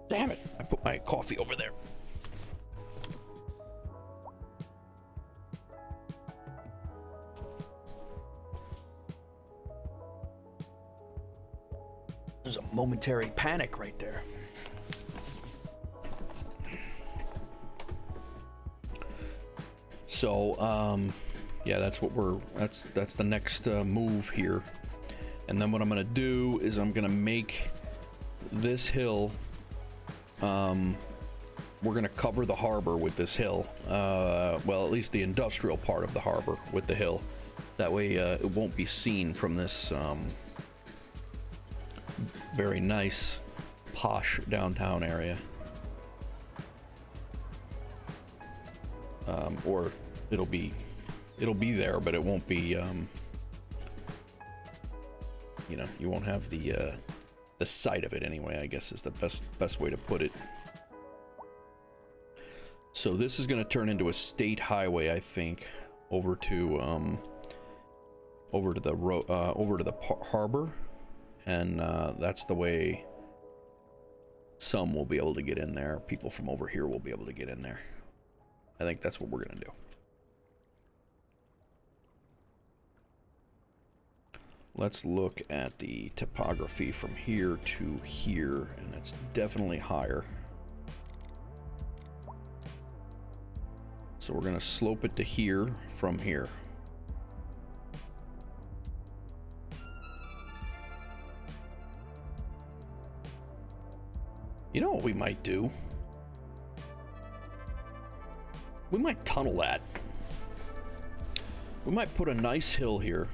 Damn it! I put my coffee over there. There's a momentary panic right there. So, yeah, that's what that's the next move here. And then what I'm gonna do is I'm gonna make this hill, we're gonna cover the harbor with this hill, well, at least the industrial part of the harbor with the hill. That way it won't be seen from this very nice posh downtown area, or it'll be there, but it won't be, you know, you won't have the sight of it anyway, I guess is the best way to put it. So this is going to turn into a state highway, I think, over to the harbor, and that's the way some will be able to get in there. People from over here will be able to get in there. I think that's what we're going to do. Let's look at the topography from here to here, and it's definitely higher. So we're going to slope it to here from here. You know what we might do? We might tunnel that. We might put a nice hill here.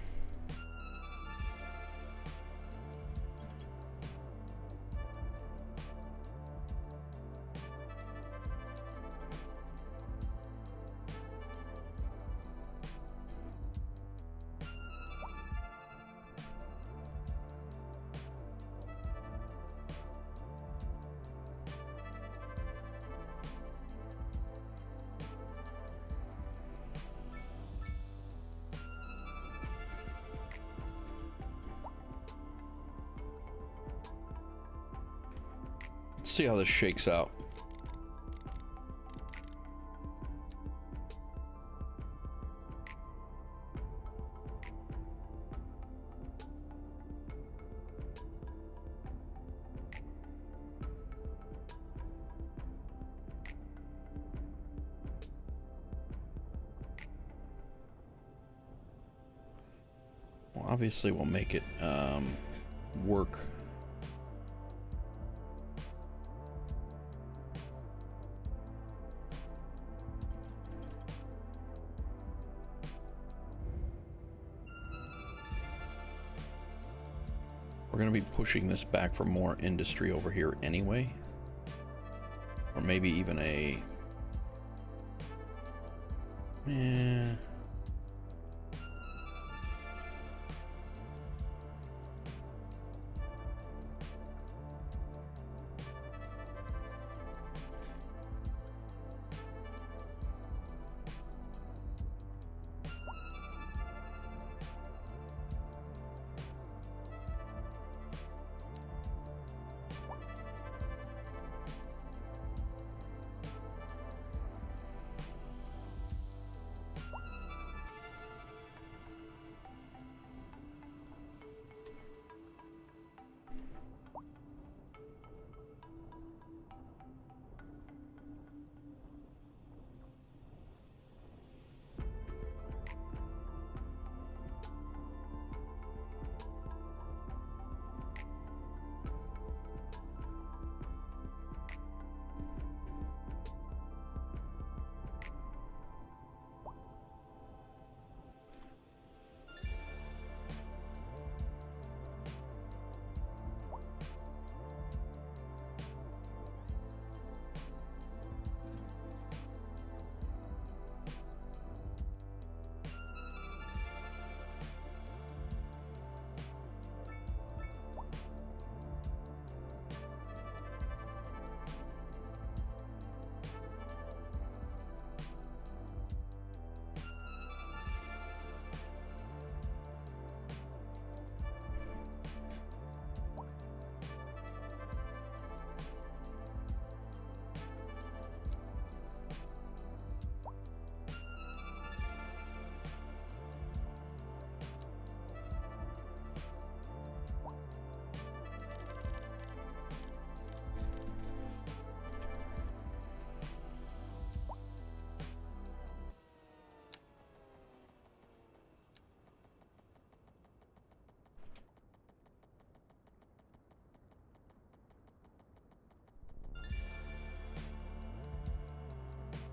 see how this shakes out. Well, obviously we'll make it work. We're going to be pushing this back for more industry over here anyway. Or maybe even a...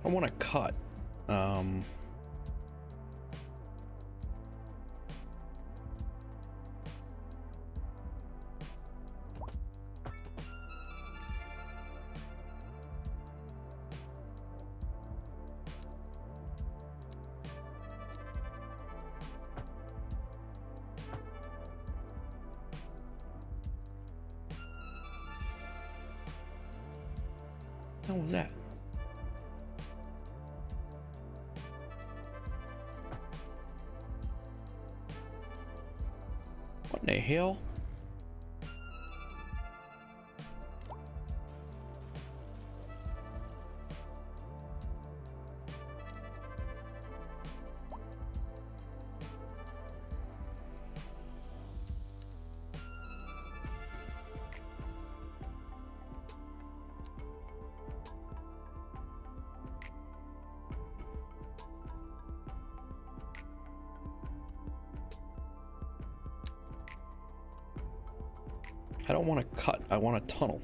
I want to cut. What was that? What in the hell? I don't want to cut, I want a tunnel.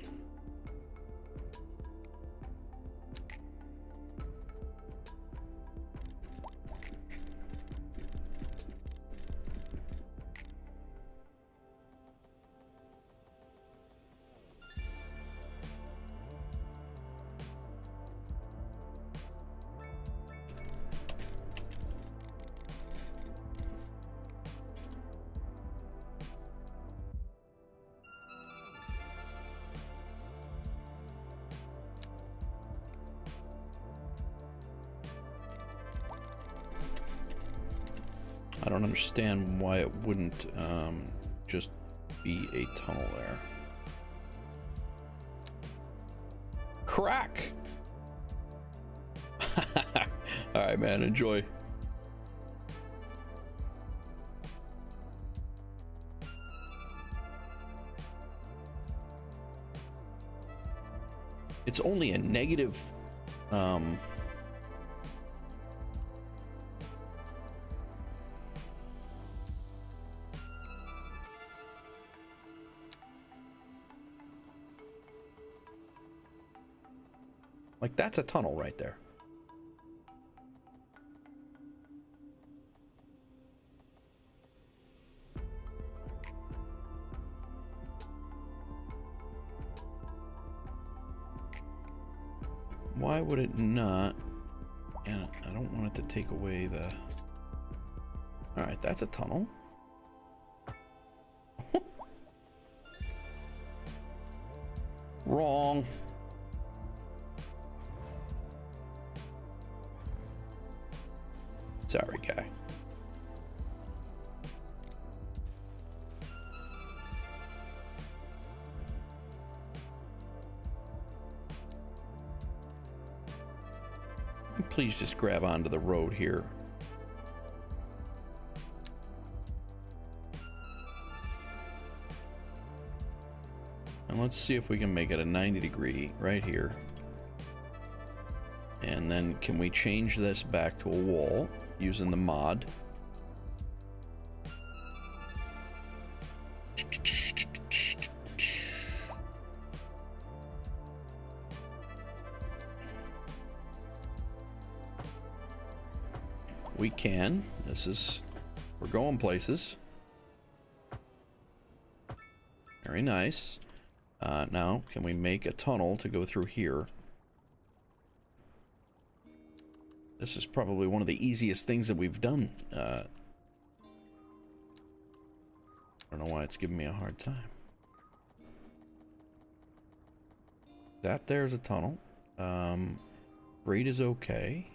I don't understand why it wouldn't just be a tunnel there. crack. All right, man, enjoy. It's only a negative, like that's a tunnel right there. Why would it not? And I don't want it to take away the... All right, that's a tunnel. Wrong. Sorry, guy. Please just grab onto the road here. And let's see if we can make it a 90-degree right here. And then can we change this back to a wall using the mod? We can. We're going places. Very nice. Now, can we make a tunnel to go through here? This is probably one of the easiest things that we've done. I don't know why it's giving me a hard time. That there's a tunnel. Grade is okay.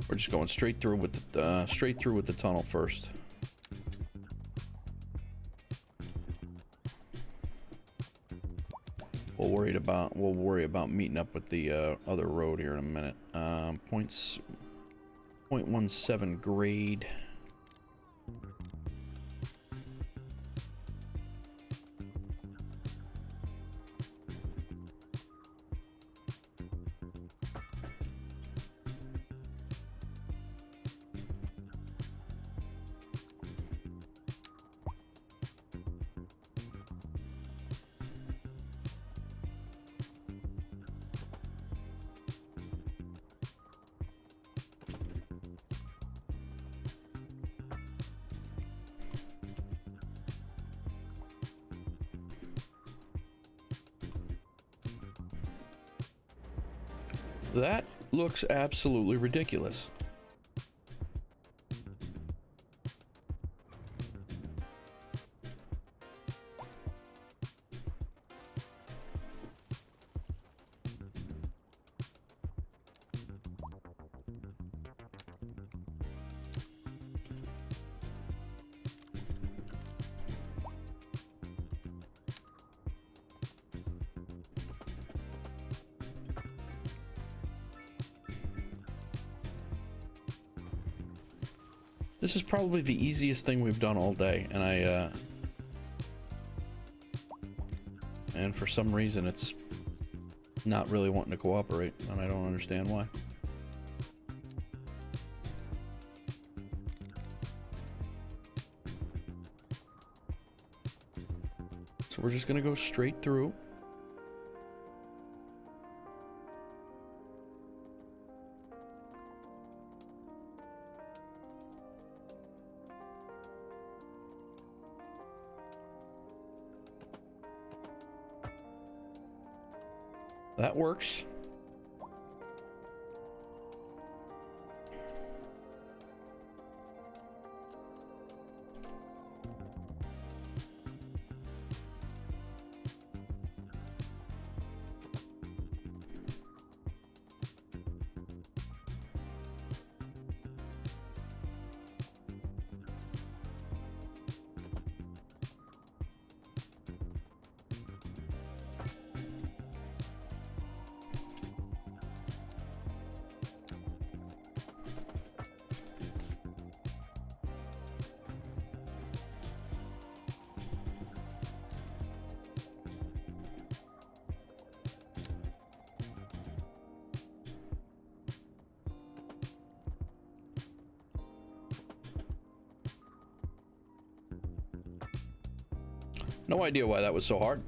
We're just going straight through with the tunnel first. We'll worry about meeting up with the other road here in a minute. 0.17 grade. That looks absolutely ridiculous. This is probably the easiest thing we've done all day, and for some reason it's not really wanting to cooperate, and I don't understand why. So we're just gonna go straight through. That works. No idea why that was so hard.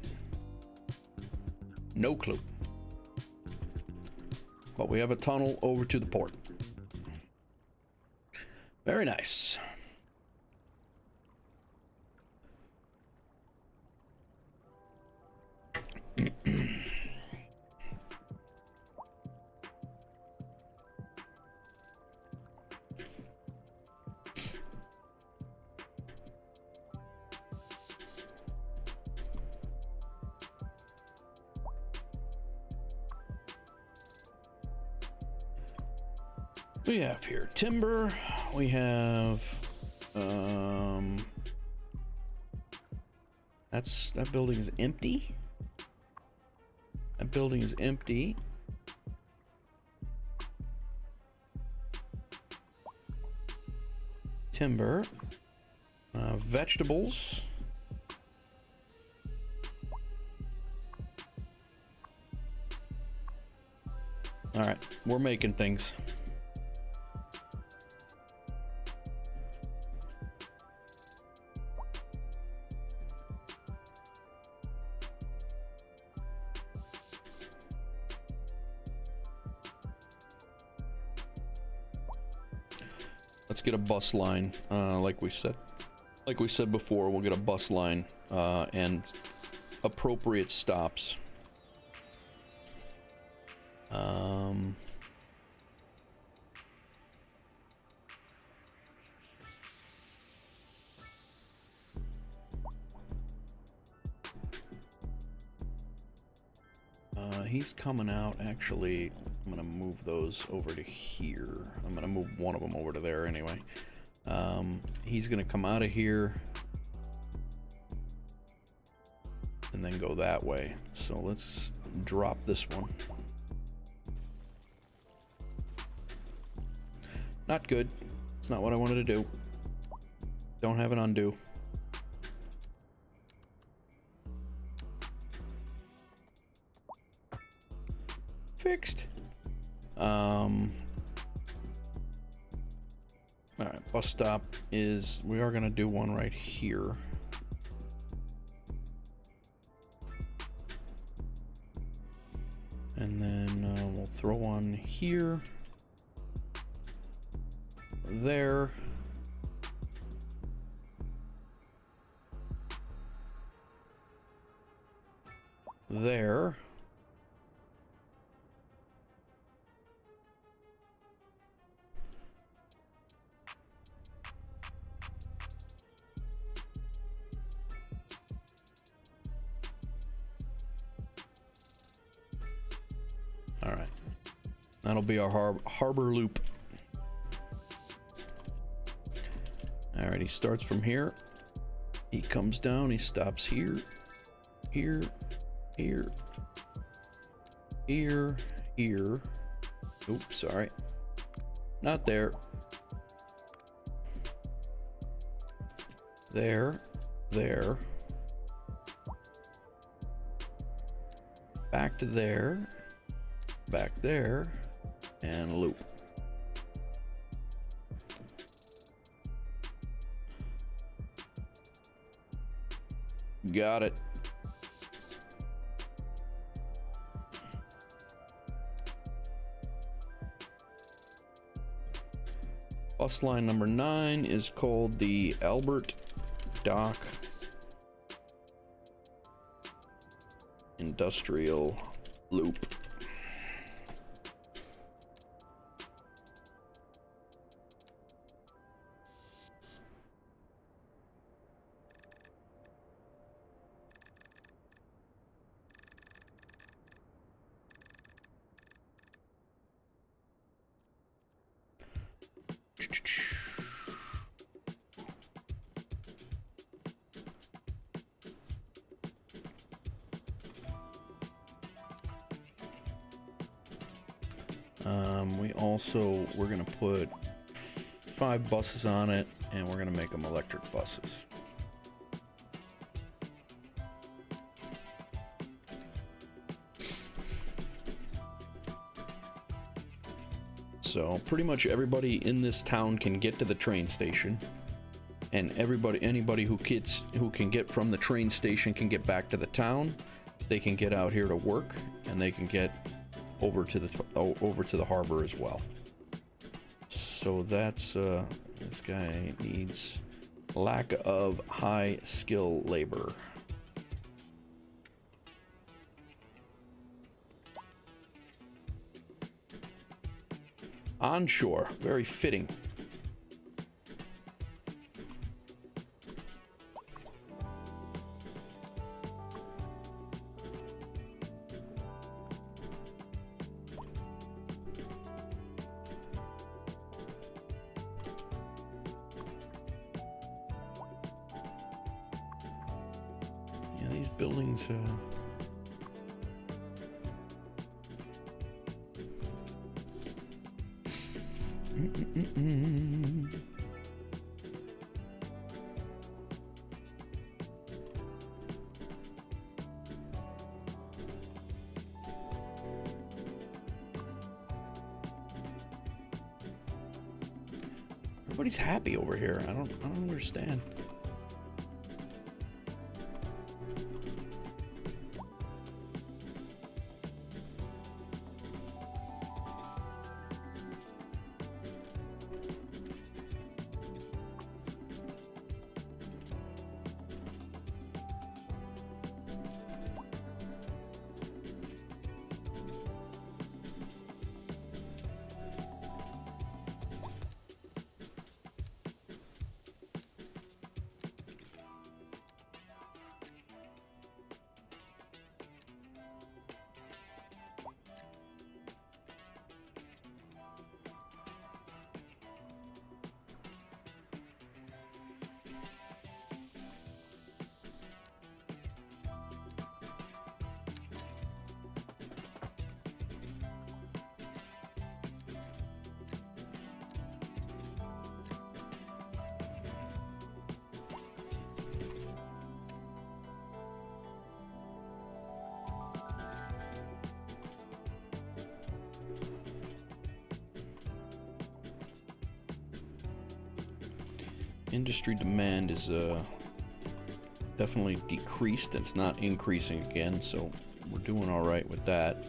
No clue. But we have a tunnel over to the port. Very nice. We have here timber. We have that building is empty. That building is empty. Timber, vegetables. All right, we're making things. Let's get a bus line, like we said before. We'll get a bus line and appropriate stops. He's coming out. Actually, I'm gonna move those over to here. I'm gonna move one of them over to there anyway. He's gonna come out of here and then go that way. So let's drop this one. Not good. It's not what I wanted to do. Don't have an undo. Fixed. All right, bus stop is, we are gonna do one right here. And then we'll throw one here, there, there. All right, that'll be our harbor loop. All right, he starts from here. He comes down, he stops here, here, here, here, here. Oops, sorry. Not there. There, there. Back to there. Back there, and loop. Got it. Bus line number 9 is called the Albert Dock Industrial Loop. We're gonna put 5 buses on it, and we're gonna make them electric buses. So pretty much everybody in this town can get to the train station. and anybody who can get from the train station can get back to the town. They can get out here to work, and they can get over to the harbor as well. So that's this guy needs lack of high skill labor. Onshore, very fitting. Yeah, these buildings, everybody's happy over here. I don't understand. Industry demand is definitely decreased. It's not increasing again, so we're doing all right with that.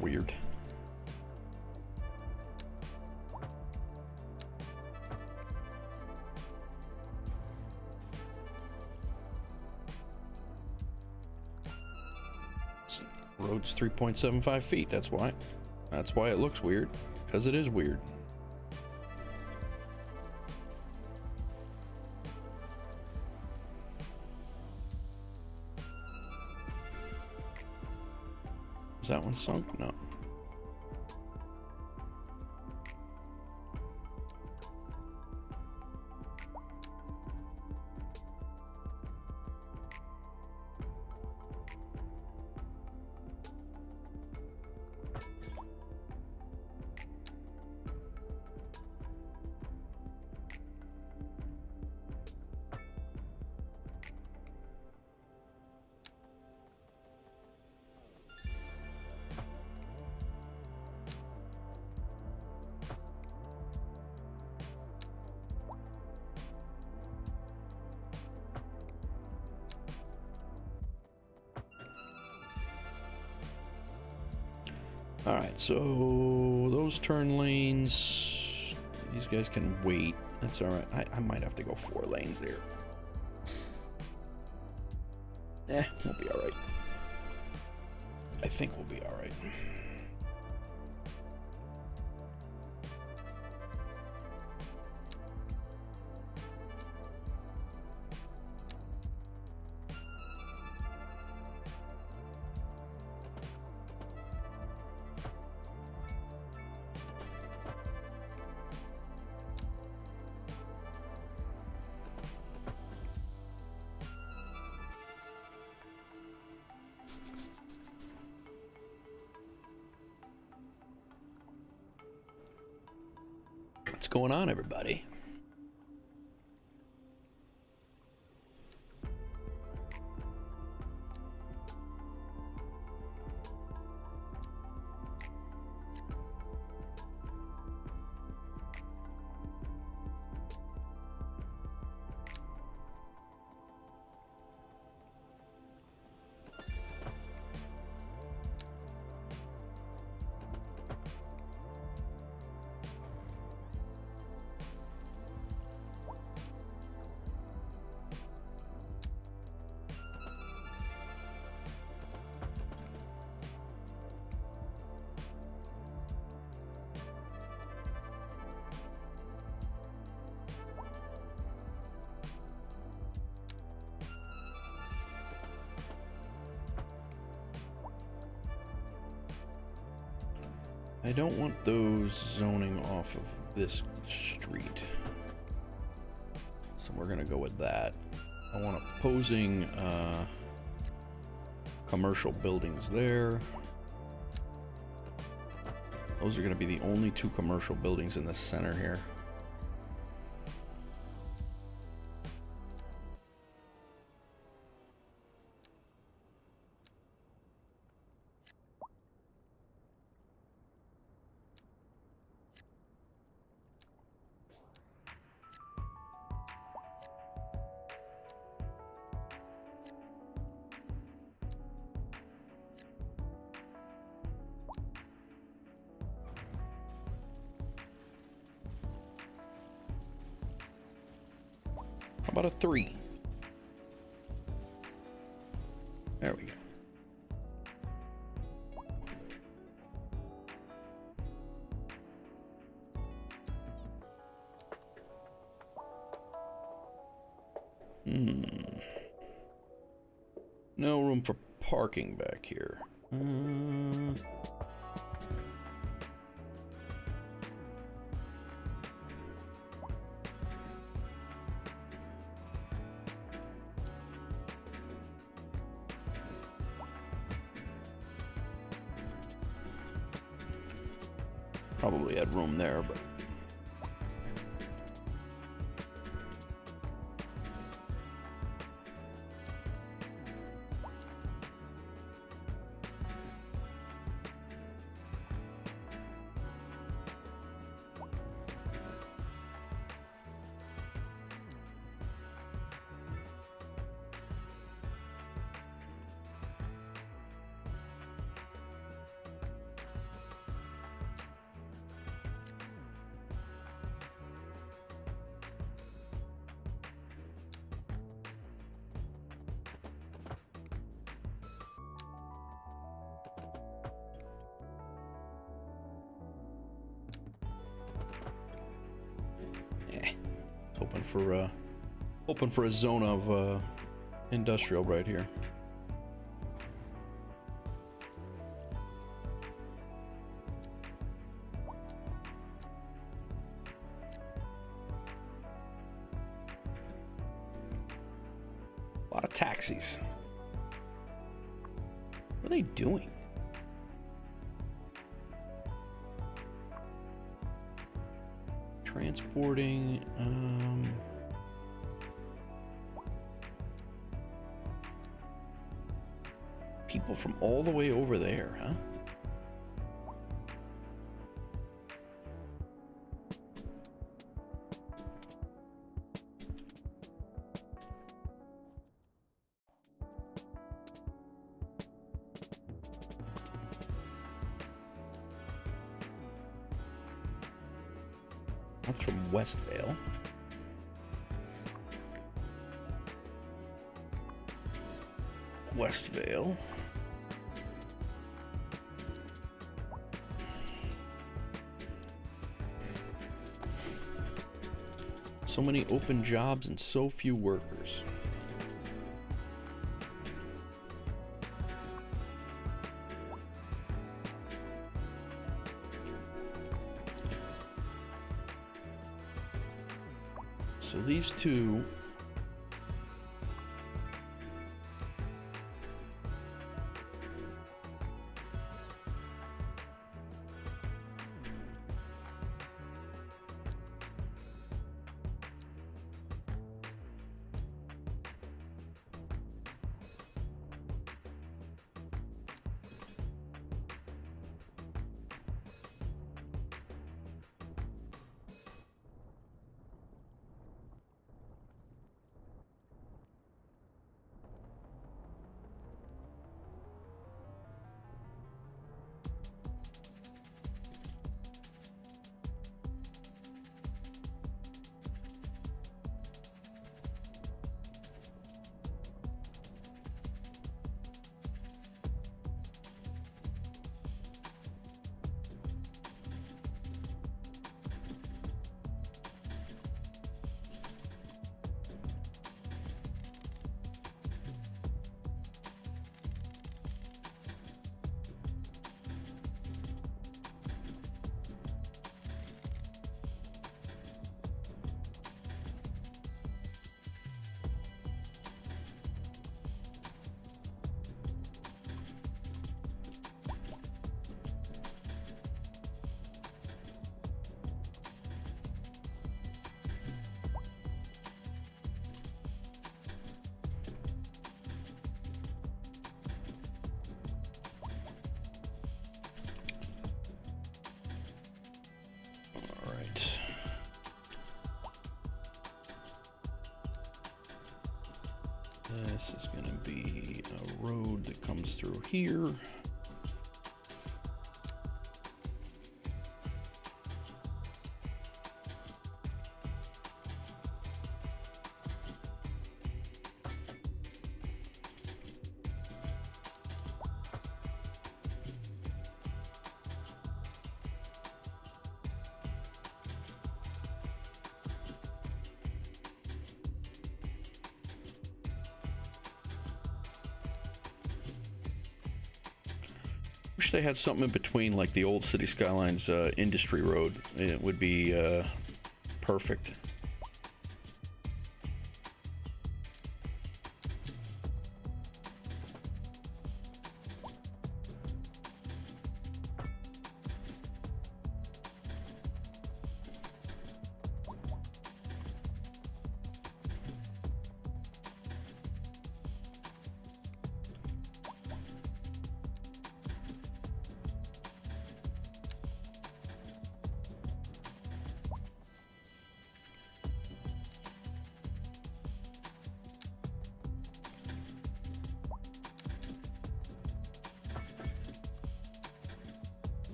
Weird. Road's 3.75 feet. That's why. That's why it looks weird. Because it is weird. Is that one sunk? No. All right, so those turn lanes, these guys can wait. That's all right. I might have to go 4 lanes there. We'll be all right. I think we'll be all right. What's going on, everybody? I don't want those zoning off of this street, so we're gonna go with that. I want opposing commercial buildings there. Those are gonna be the only 2 commercial buildings in the center here. How about a 3? There we go. No room for parking back here. Probably had room there, but hoping for a zone of industrial right here. A lot of taxis. What are they doing? Transporting, people from all the way over there, huh? That's from Westvale. Westvale. So many open jobs and so few workers. So these two this is going to be a road that comes through here. Wish they had something in between, like the old City Skylines industry road. It would be perfect.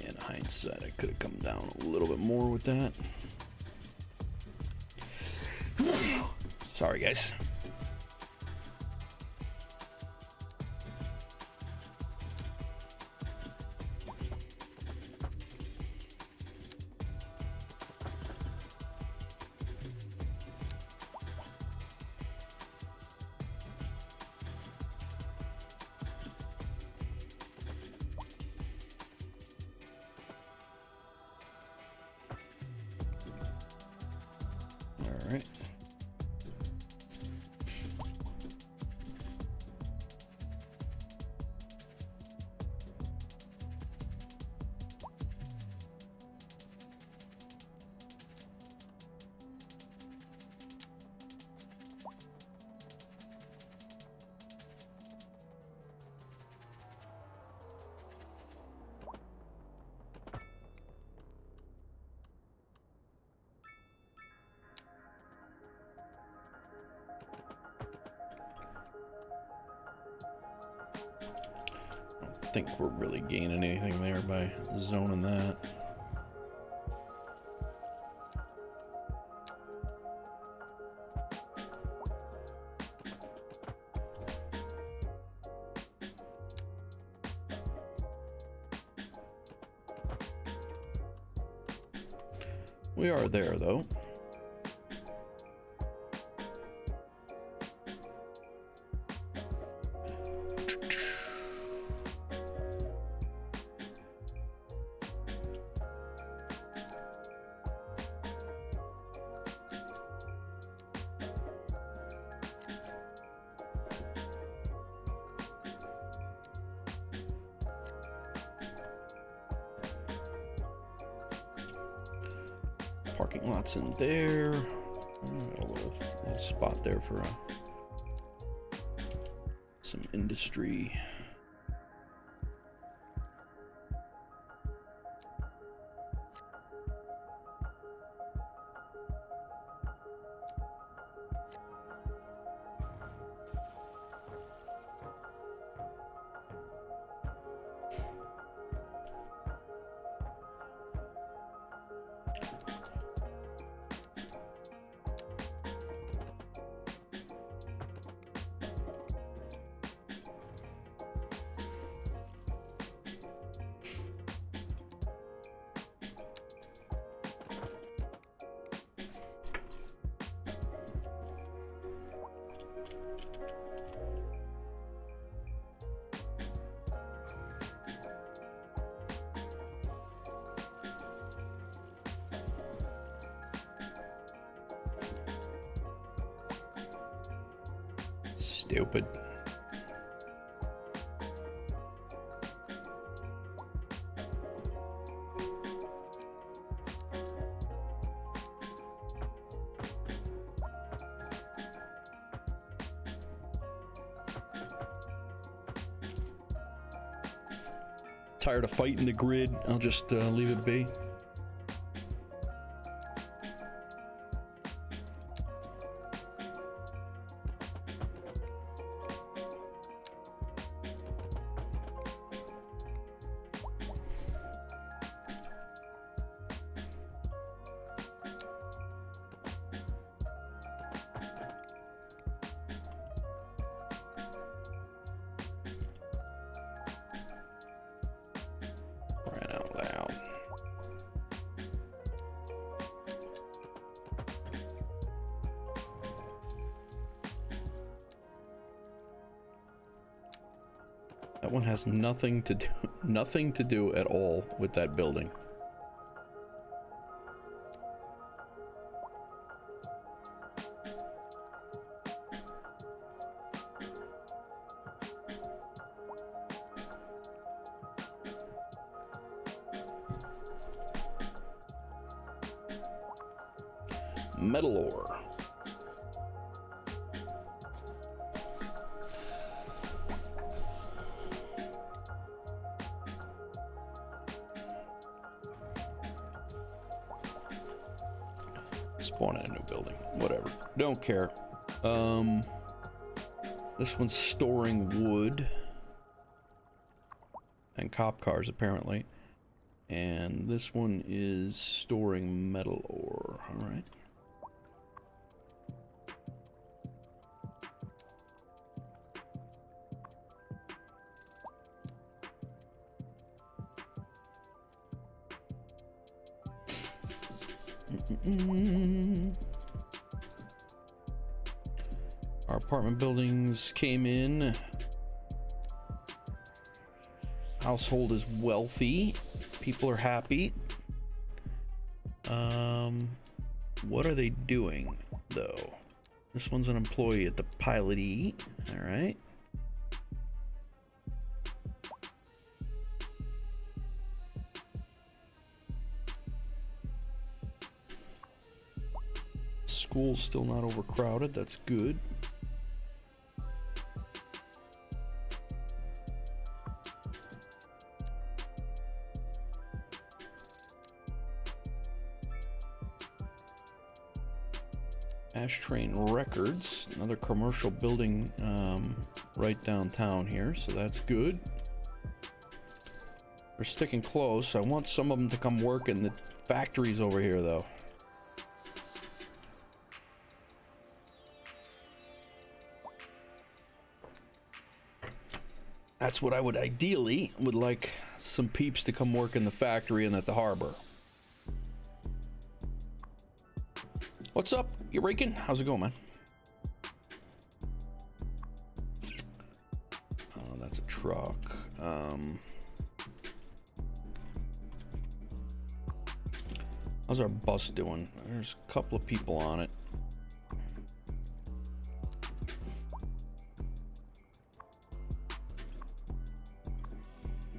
In hindsight, I could have come down a little bit more with that. Sorry, guys. All right. think we're really gaining anything there by zoning that. We are there, though. Parking lots in there. Got a little spot there for some industry. Stupid. Tired of fighting the grid. I'll just leave it be. That one has nothing to do at all with that building. Metal ore. Spawn in a new building. Whatever. Don't care. This one's storing wood and cop cars, apparently. And this one is storing metal ore. All right. Our apartment buildings came in. Household is wealthy. People are happy. What are they doing, though? This one's an employee at the Pilot E. All right. School's still not overcrowded. That's good. Ashtrain Records, another commercial building right downtown here, so that's good. We're sticking close. I want some of them to come work in the factories over here, though. That's what I would ideally would like some peeps to come work in the factory and at the harbor. What's up? You raking? How's it going, man? Oh, that's a truck. How's our bus doing? There's a couple of people on it.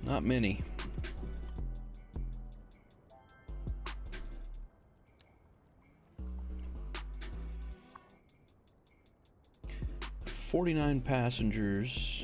Not many. "49 passengers.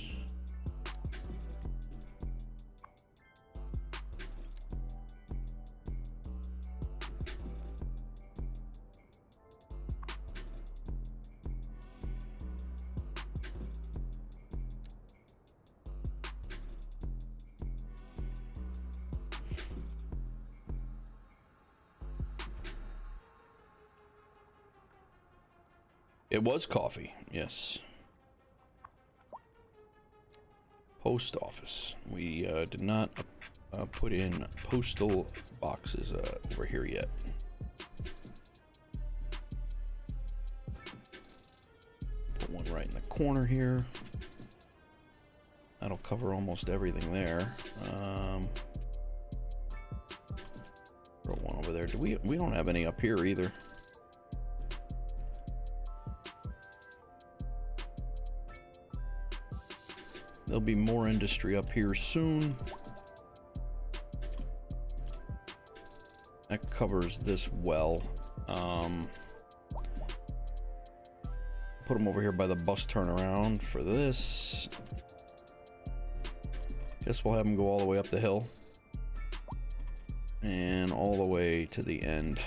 It was coffee, yes. Post office. We did not put in postal boxes over here yet. Put one right in the corner here. That'll cover almost everything there. Throw one over there. We don't have any up here either. There'll be more industry up here soon. That covers this well. Put them over here by the bus turnaround for this. Guess we'll have them go all the way up the hill. And all the way to the end.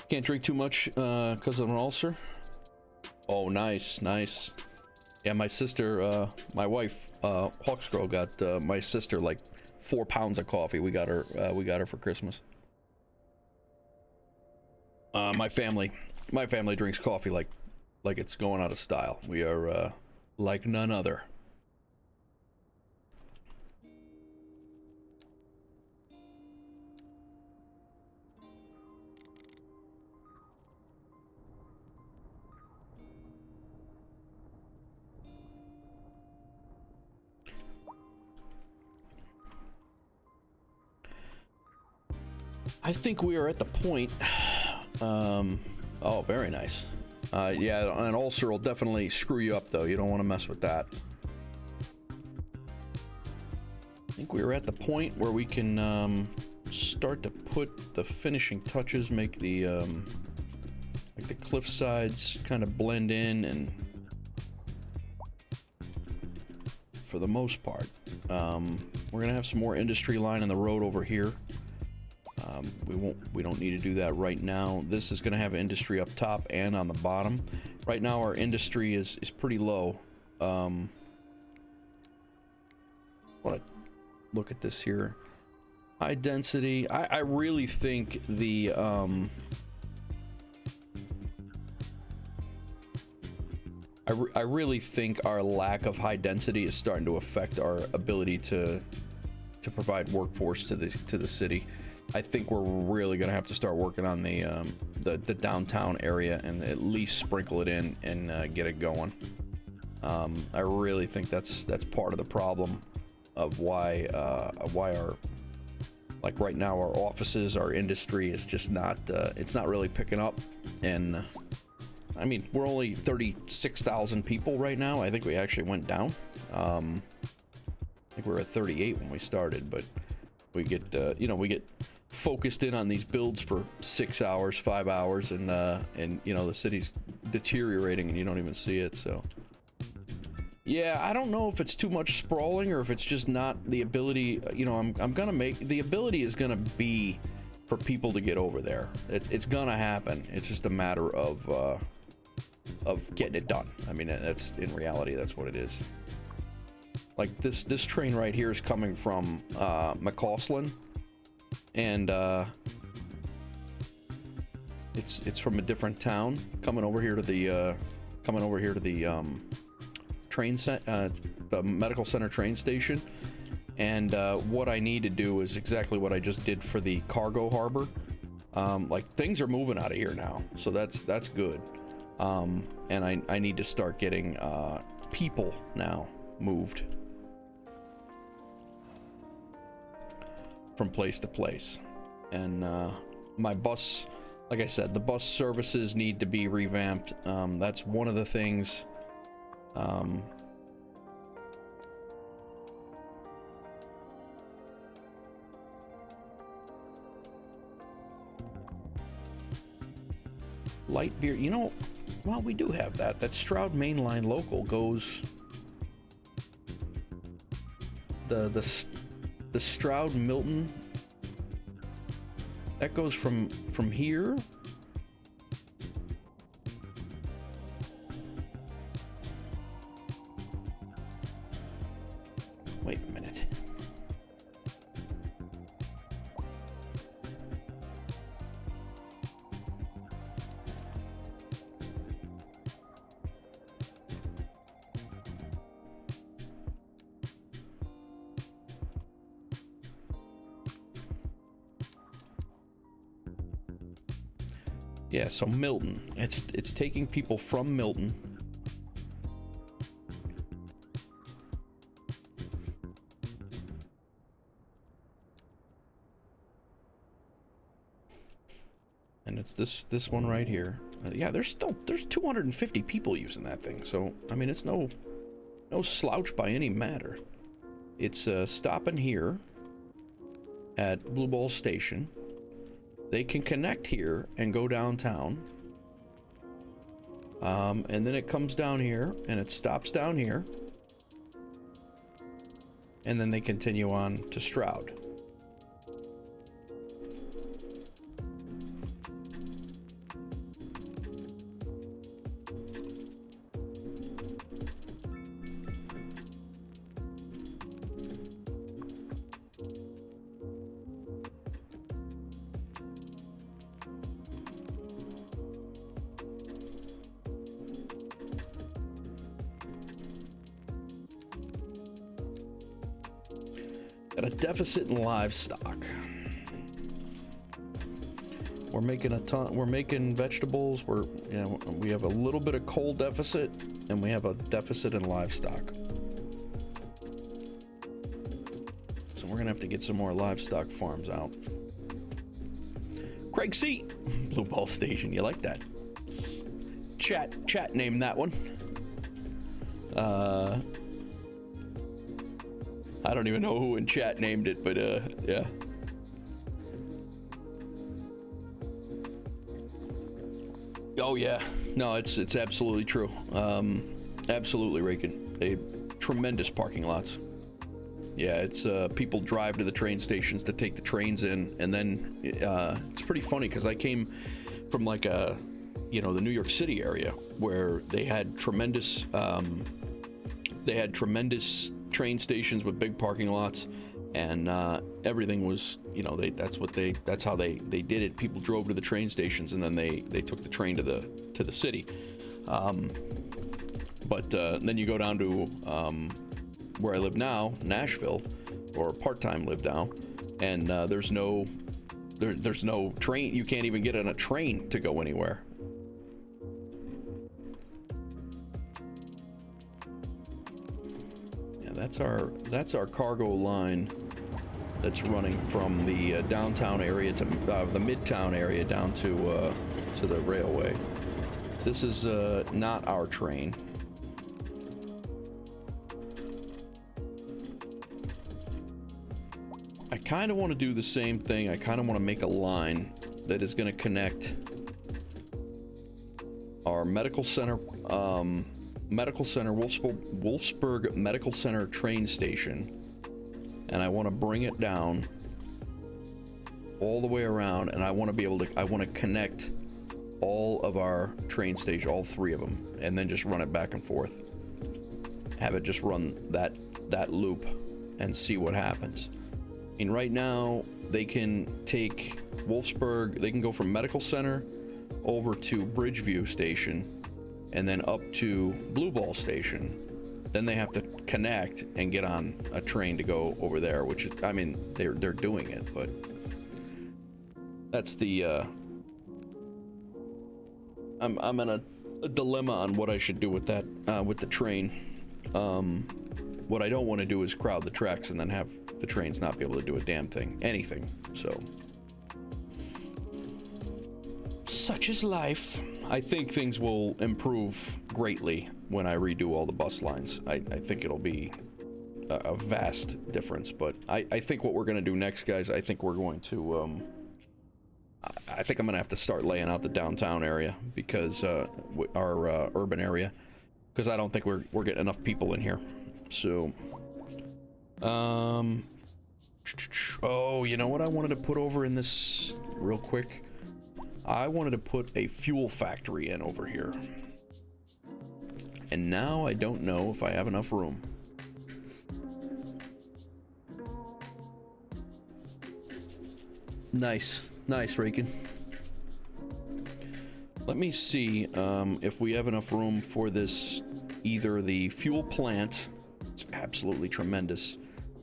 Can't drink too much because of an ulcer. Oh, nice, nice. Yeah, my sister, my wife, Hawks Girl, got my sister like 4 pounds of coffee. We got her for Christmas. My family drinks coffee like it's going out of style. We are like none other. I think we are at the point. Oh, very nice. Yeah, an ulcer will definitely screw you up, though. You don't want to mess with that. I think we are at the point where we can start to put the finishing touches, make the like the cliff sides kind of blend in, and for the most part, we're gonna have some more industry line in the road over here. We don't need to do that right now. This is going to have industry up top and on the bottom. Right now our industry is pretty low. Want to look at this here. High density. I really think the I really think our lack of high density is starting to affect our ability to provide workforce to the city. I think we're really gonna have to start working on the downtown area and at least sprinkle it in and get it going. I really think that's part of the problem of why our, like right now, our offices, our industry is just not it's not really picking up. And I mean, we're only 36,000 people right now. I think we actually went down. I think we were at 38 when we started, but we get we get focused in on these builds for 6 hours, 5 hours, and the city's deteriorating and you don't even see it. So Yeah, I don't know if it's too much sprawling or if it's just not the ability. You know, I'm gonna make the ability is gonna be for people to get over there. It's gonna happen. It's just a matter of getting it done. I mean, that's in reality, that's what it is. Like this train right here is coming from McCausland, and it's from a different town coming over here to the the medical center train station. And what I need to do is exactly what I just did for the cargo harbor. Like things are moving out of here now, so that's good. And I need to start getting people now moved from place to place. And my bus, like I said, the bus services need to be revamped. That's one of the things. Light beer, you know, well, we do have that. That Stroud Mainline local goes the Stroud Milton, that goes from here. Wait a minute. Yeah, so Milton. It's taking people from Milton. And it's this one right here. Yeah, there's 250 people using that thing. So, I mean, it's no slouch by any matter. It's stopping here at Blue Ball Station. They can connect here and go downtown. And then it comes down here and it stops down here. And then they continue on to Stroud. Got a deficit in livestock. We're making a ton. We're making vegetables. We have a little bit of coal deficit, and we have a deficit in livestock. So we're gonna have to get some more livestock farms out. Craig C. Blue Ball Station. You like that? Chat named that one. I don't even know who in chat named it, but yeah. Oh yeah, no, it's absolutely true. Absolutely, Rakin. Tremendous parking lots. Yeah, it's people drive to the train stations to take the trains in, and then it's pretty funny because I came from like the New York City area where they had tremendous train stations with big parking lots, and everything was, that's how they did it. People drove to the train stations and then they took the train to the city. But then you go down to where I live now, Nashville, or part-time live now, and there's no train. You can't even get on a train to go anywhere. That's our cargo line that's running from the downtown area to the midtown area down to the railway. This is not our train. I kind of want to do the same thing. I kind of want to make a line that is going to connect our medical center Medical Center, Wolfsburg Medical Center train station, and I want to bring it down all the way around, and I want to be able to, I want to connect all of our train station, all 3 of them, and then just run it back and forth. Have it just run that loop and see what happens. I mean, right now they can take Wolfsburg, they can go from Medical Center over to Bridgeview Station and then up to Blue Ball Station. Then they have to connect and get on a train to go over there, which, I mean, they're doing it, but that's the I'm in a dilemma on what I should do with that, with the train. What I don't want to do is crowd the tracks and then have the trains not be able to do a damn thing, anything. So such is life. I think things will improve greatly when I redo all the bus lines. I think it'll be a vast difference, but I think what we're going to do next, guys, I think we're going to, I think I'm going to have to start laying out the downtown area, because, our urban area, because I don't think we're getting enough people in here. So, oh, you know what I wanted to put over in this real quick? I wanted to put a fuel factory in over here. And now I don't know if I have enough room. Nice. Nice, Raken. Let me see if we have enough room for this, either the fuel plant. It's absolutely tremendous.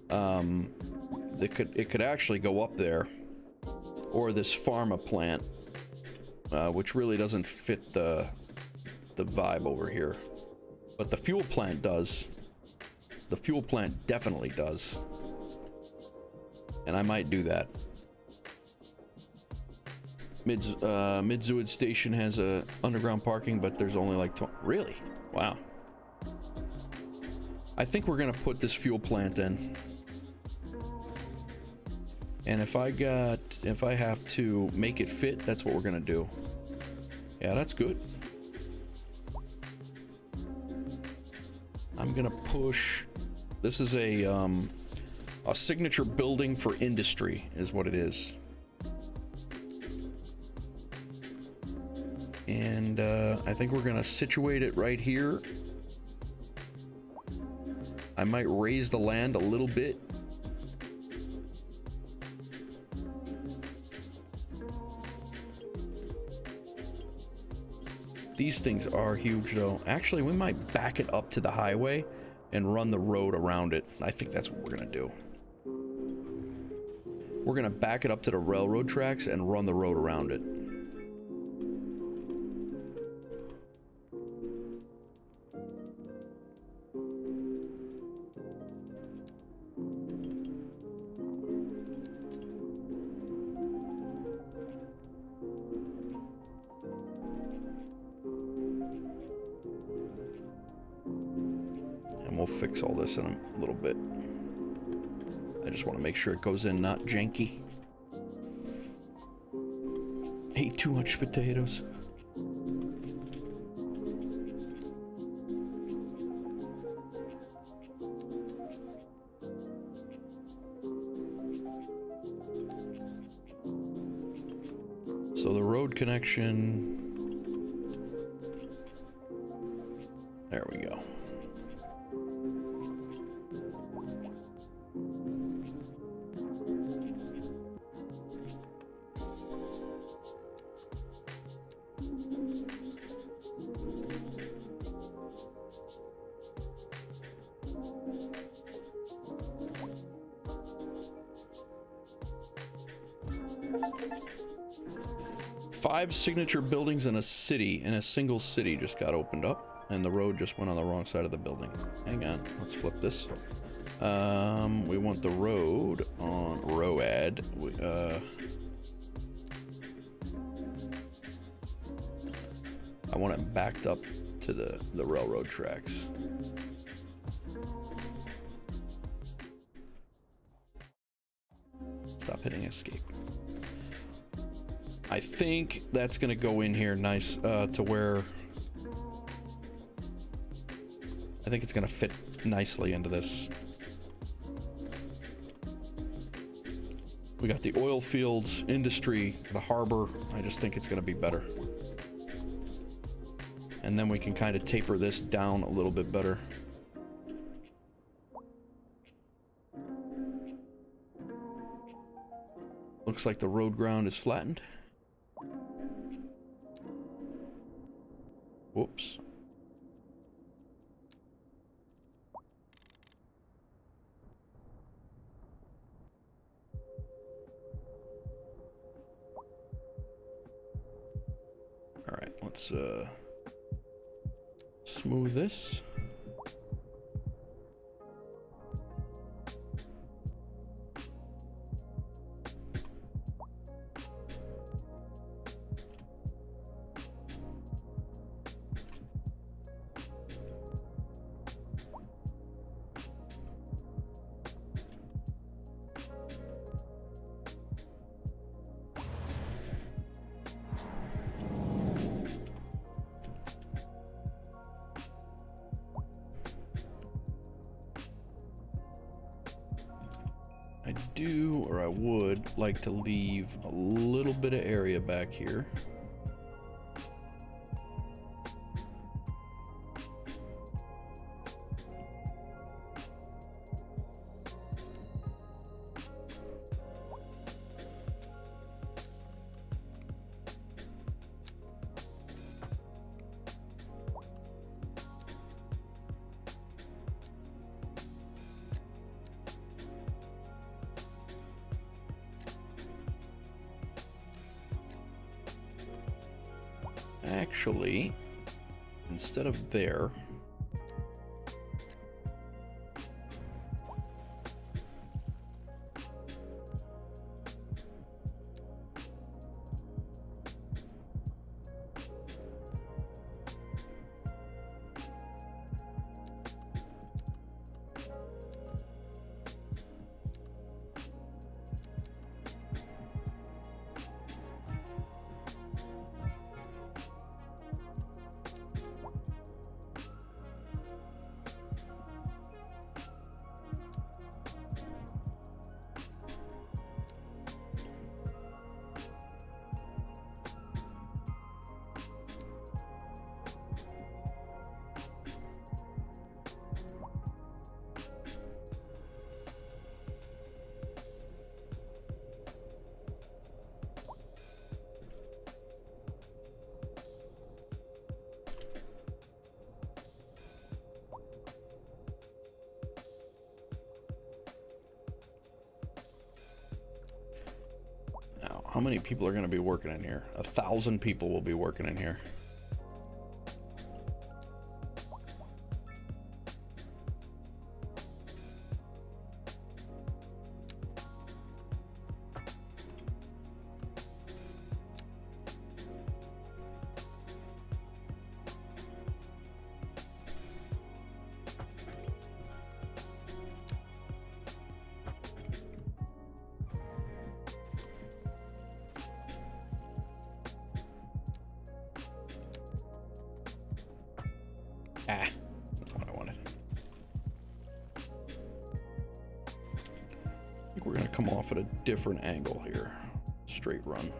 It could actually go up there, or this pharma plant, which really doesn't fit the vibe over here. But the fuel plant does. The fuel plant definitely does. And I might do that. Midzuid Station has a underground parking, but there's only like really? Wow. I think we're gonna put this fuel plant in. And if I have to make it fit, that's what we're gonna do. Yeah, that's good. I'm gonna push. This is a signature building for industry, is what it is. And I think we're gonna situate it right here. I might raise the land a little bit. These things are huge, though. Actually, we might back it up to the highway and run the road around it. I think that's what we're gonna do. We're gonna back it up to the railroad tracks and run the road around it. Fix all this in a little bit. I just want to make sure it goes in not janky. Ate too much potatoes. So the road connection. There we go. Five signature buildings in a city, in a single city, just got opened up, and the road just went on the wrong side of the building. Hang on, let's flip this. We want the road on Road. I want it backed up to the railroad tracks. Stop hitting escape. I think that's gonna go in here nice to where I think it's gonna fit nicely into this. We got the oil fields, industry, the harbor. I just think it's gonna be better. And then we can kind of taper this down a little bit better. Looks like the road ground is flattened. Whoops. All right, let's smooth this. I would like to leave a little bit of area back here. Actually, instead of there, how many people are going to be working in here? 1,000 people will be working in here. Ah, that's not what I wanted. I think we're gonna come off at a different angle here. Straight run.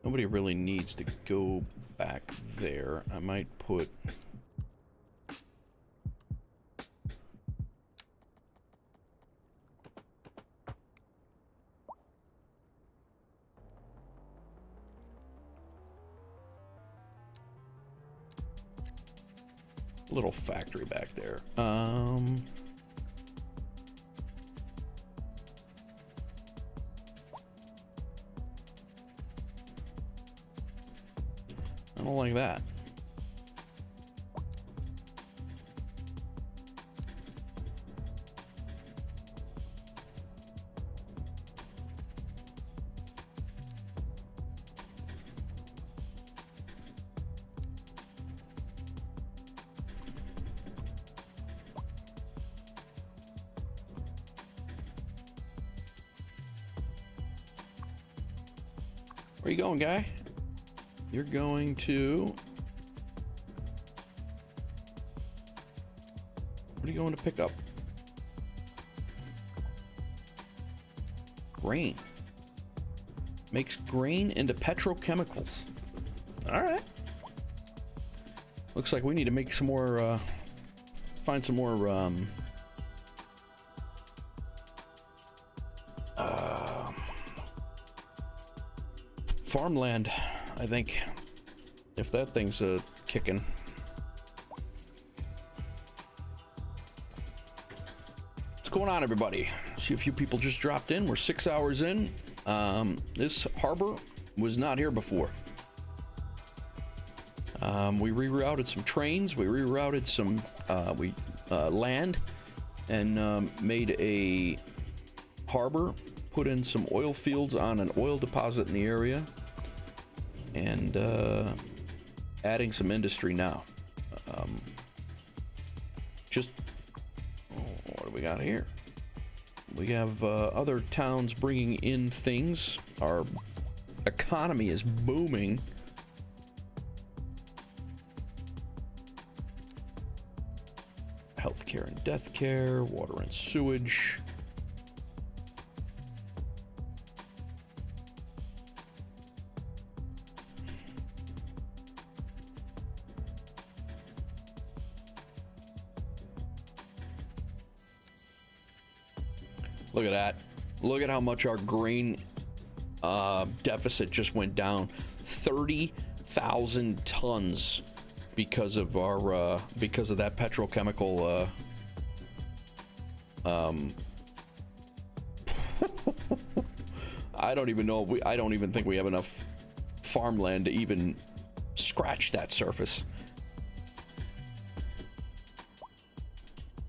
Nobody really needs to go back there. I might put... a little factory back there. I don't like that. Where you going, guy? You're going to... What are you going to pick up? Grain. Makes grain into petrochemicals. All right. Looks like we need to make some more, find some more, farmland, I think, if that thing's kicking. What's going on, everybody? See, a few people just dropped in. We're 6 hours in. This harbor was not here before. We rerouted some trains. We rerouted some land and made a harbor, put in some oil fields on an oil deposit in the area, and adding some industry now. What do we got here? We have other towns bringing in things. Our economy is booming. Healthcare and death care, water and sewage. Look at that. Look at how much our grain deficit just went down. 30,000 tons because of our because of that petrochemical I don't even know, I don't even think we have enough farmland to even scratch that surface.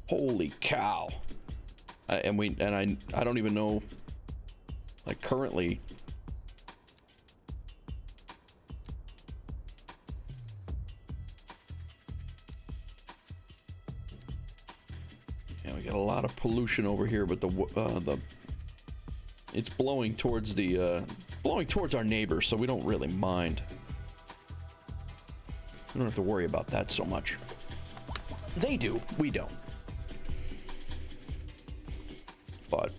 Holy cow. I don't even know, like, currently. Yeah, we got a lot of pollution over here, but it's blowing towards our neighbors, so we don't really mind. We don't have to worry about that so much. They do, we don't. But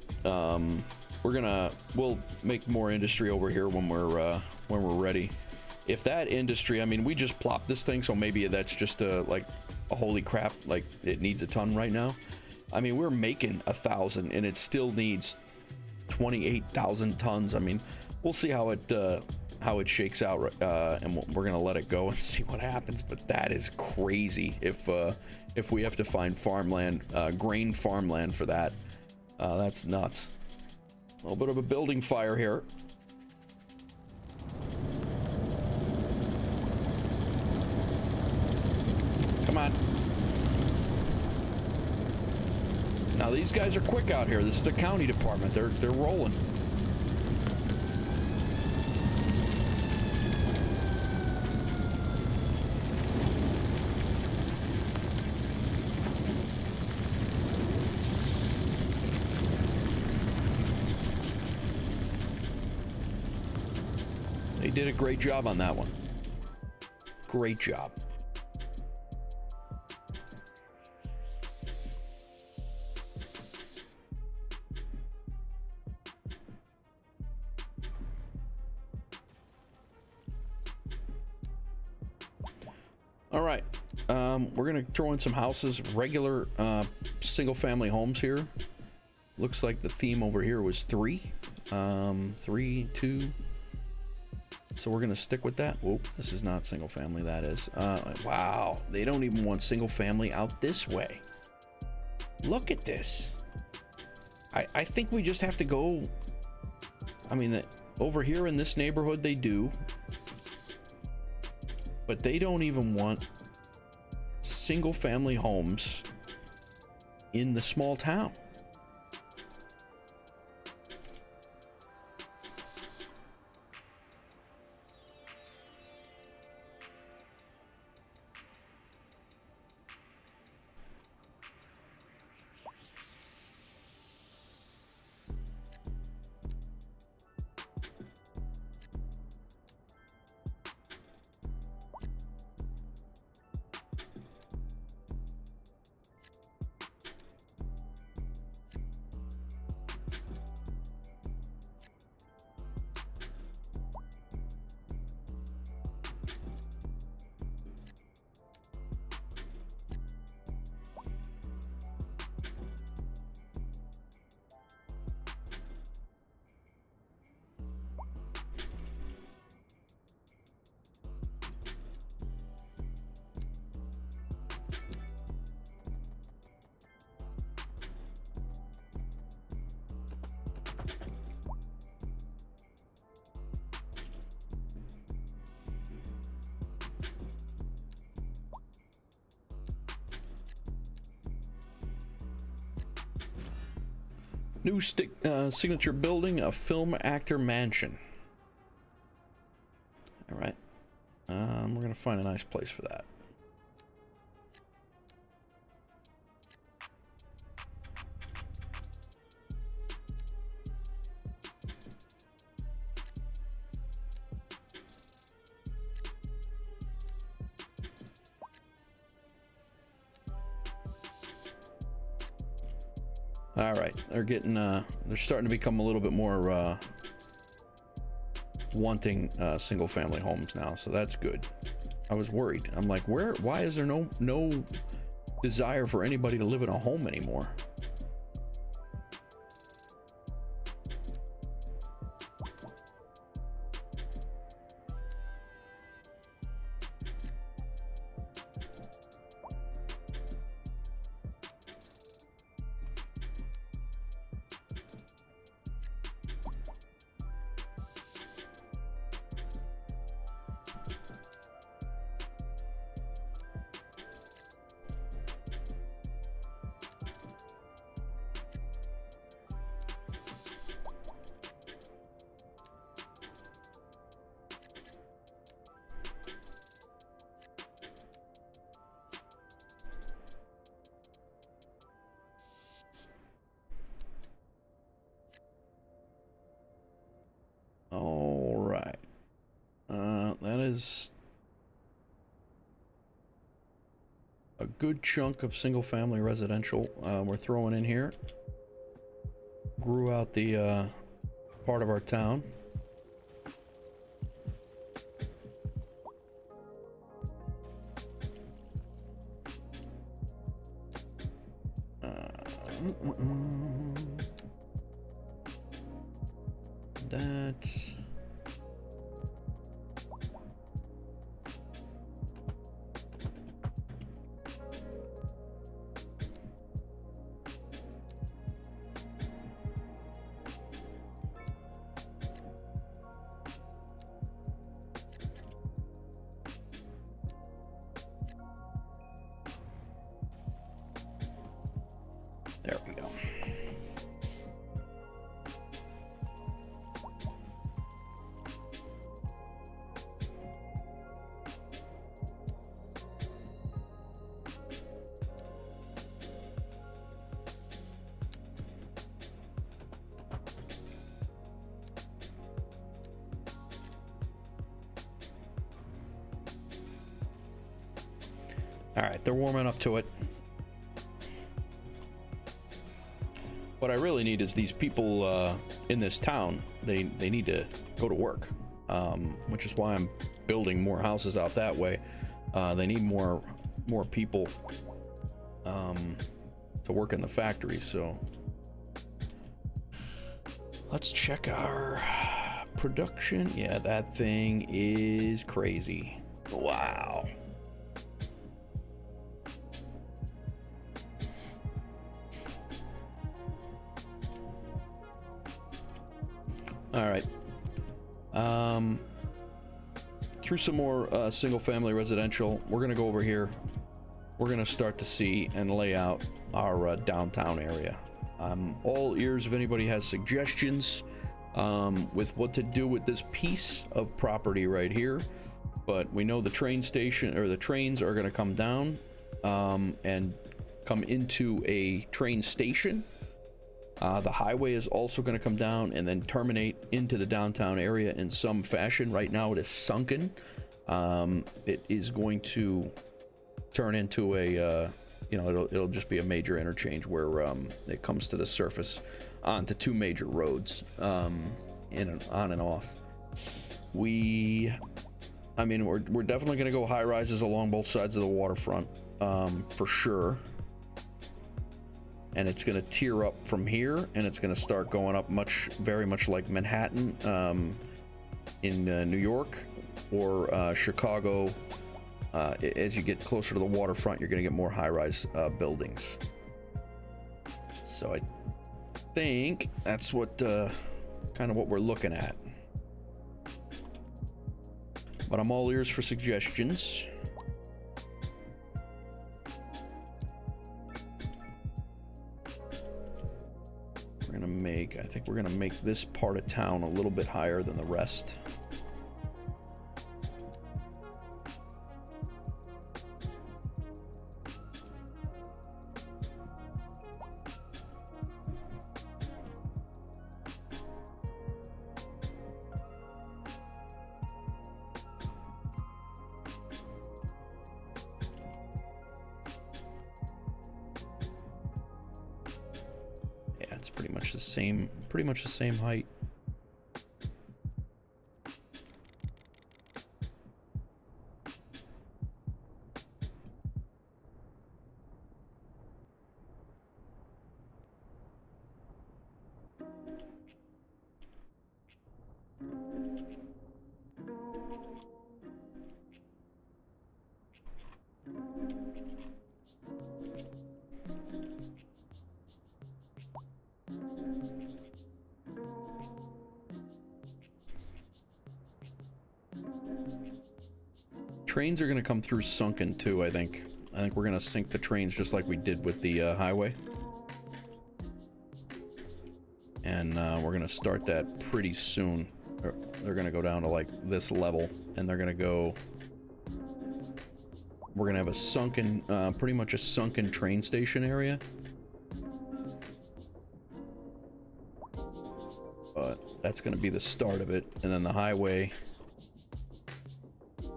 we'll make more industry over here when we're ready. If that industry, I mean, we just plopped this thing, so maybe that's just like a holy crap, like it needs a ton right now. I mean, we're making 1,000 and it still needs 28,000 tons. I mean, we'll see how it shakes out, and we're gonna let it go and see what happens. But that is crazy if we have to find farmland, grain farmland for that. That's nuts. A little bit of a building fire here. Come on. Now these guys are quick out here. This is the county department. They're rolling. They did a great job on that one. Great job. All right. We're going to throw in some houses, regular single family homes here. Looks like the theme over here was 3. 3, 2. So we're gonna stick with that. Whoa, this is not single family, that is. Wow, they don't even want single family out this way. Look at this. I think we just have to go. I mean, over here in this neighborhood they do, but they don't even want single family homes in the small town. New signature building, a film actor mansion. All right. We're gonna find a nice place for that. All right, they're getting they're starting to become a little bit more wanting single family homes now, so that's good. I was worried. I'm like, why is there no desire for anybody to live in a home anymore? All right. That is a good chunk of single-family residential we're throwing in here. Grew out the part of our town. That's there we go. All right, they're warming up to it. What I really need is these people in this town. They need to go to work, which is why I'm building more houses out that way. They need more people to work in the factory. So let's check our production. Yeah, that thing is crazy. Wow. All right. Through some more single-family residential, we're gonna go over here. We're gonna start to see and lay out our downtown area. I'm all ears if anybody has suggestions with what to do with this piece of property right here. But we know the train station, or the trains, are gonna come down and come into a train station. The highway is also going to come down and then terminate into the downtown area in some fashion. Right now it is sunken. It is going to turn into a, it'll just be a major interchange where it comes to the surface onto two major roads, in and on and off. We're definitely going to go high rises along both sides of the waterfront, for sure. And it's going to tier up from here, and it's going to start going up very much like Manhattan in New York or Chicago. As you get closer to the waterfront, you're going to get more high-rise buildings. So I think that's what kind of what we're looking at. But I'm all ears for suggestions. we're gonna make, I think we're gonna make this part of town a little bit higher than the rest. Pretty much the same height. Trains are going to come through sunken too, I think. I think we're going to sink the trains just like we did with the highway. And we're going to start that pretty soon. They're going to go down to like this level, and they're going to go... We're going to have a sunken, pretty much a sunken train station area. But that's going to be the start of it. And then the highway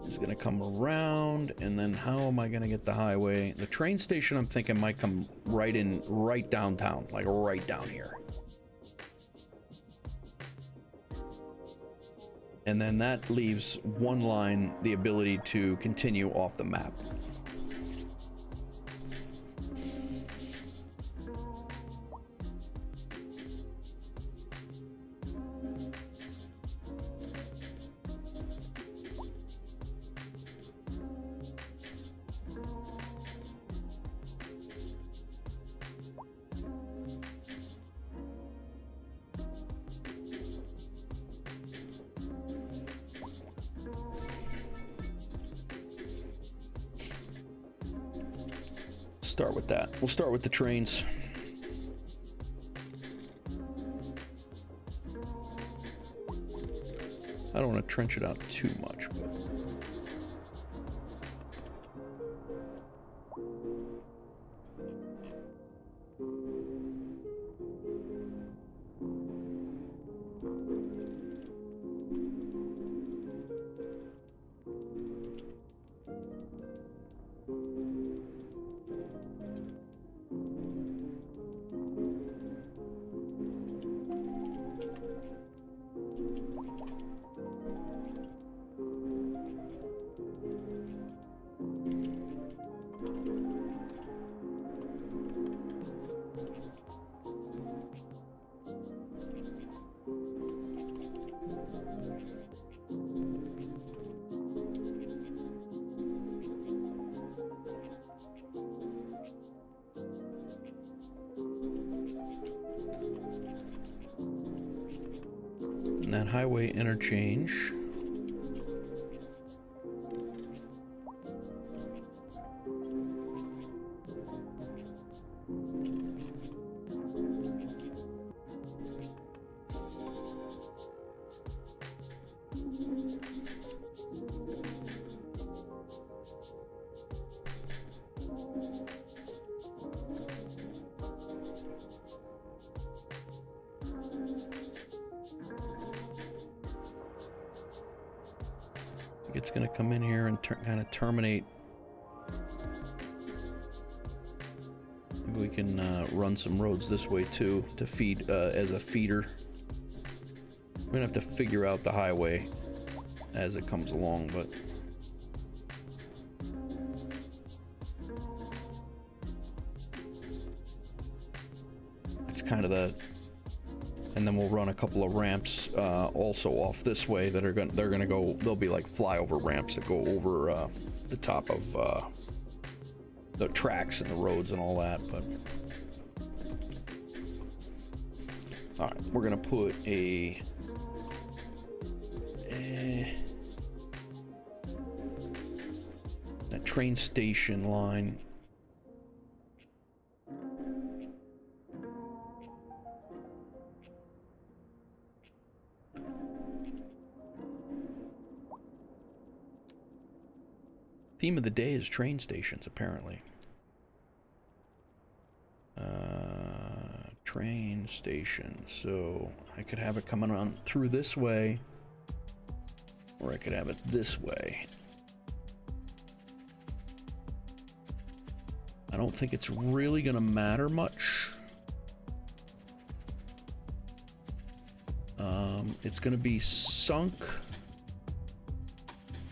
is going to come around, and then how am I going to get the highway? The train station, I'm thinking, might come right downtown, like right down here. And then that leaves one line the ability to continue off the map. Start with that. We'll start with the trains. I don't want to trench it out too much, but... that highway interchange. It's going to come in here and kind of terminate. Maybe we can run some roads this way too to feed as a feeder. We're going to have to figure out the highway as it comes along, but it's kind of the... And then we'll run a couple of ramps also off this way that are they're gonna go. They'll be like flyover ramps that go over the top of the tracks and the roads and all that. But all right, we're gonna put that train station line. Theme of the day is train stations, apparently. Train station. So I could have it coming on through this way, or I could have it this way. I don't think it's really gonna matter much. It's gonna be sunk.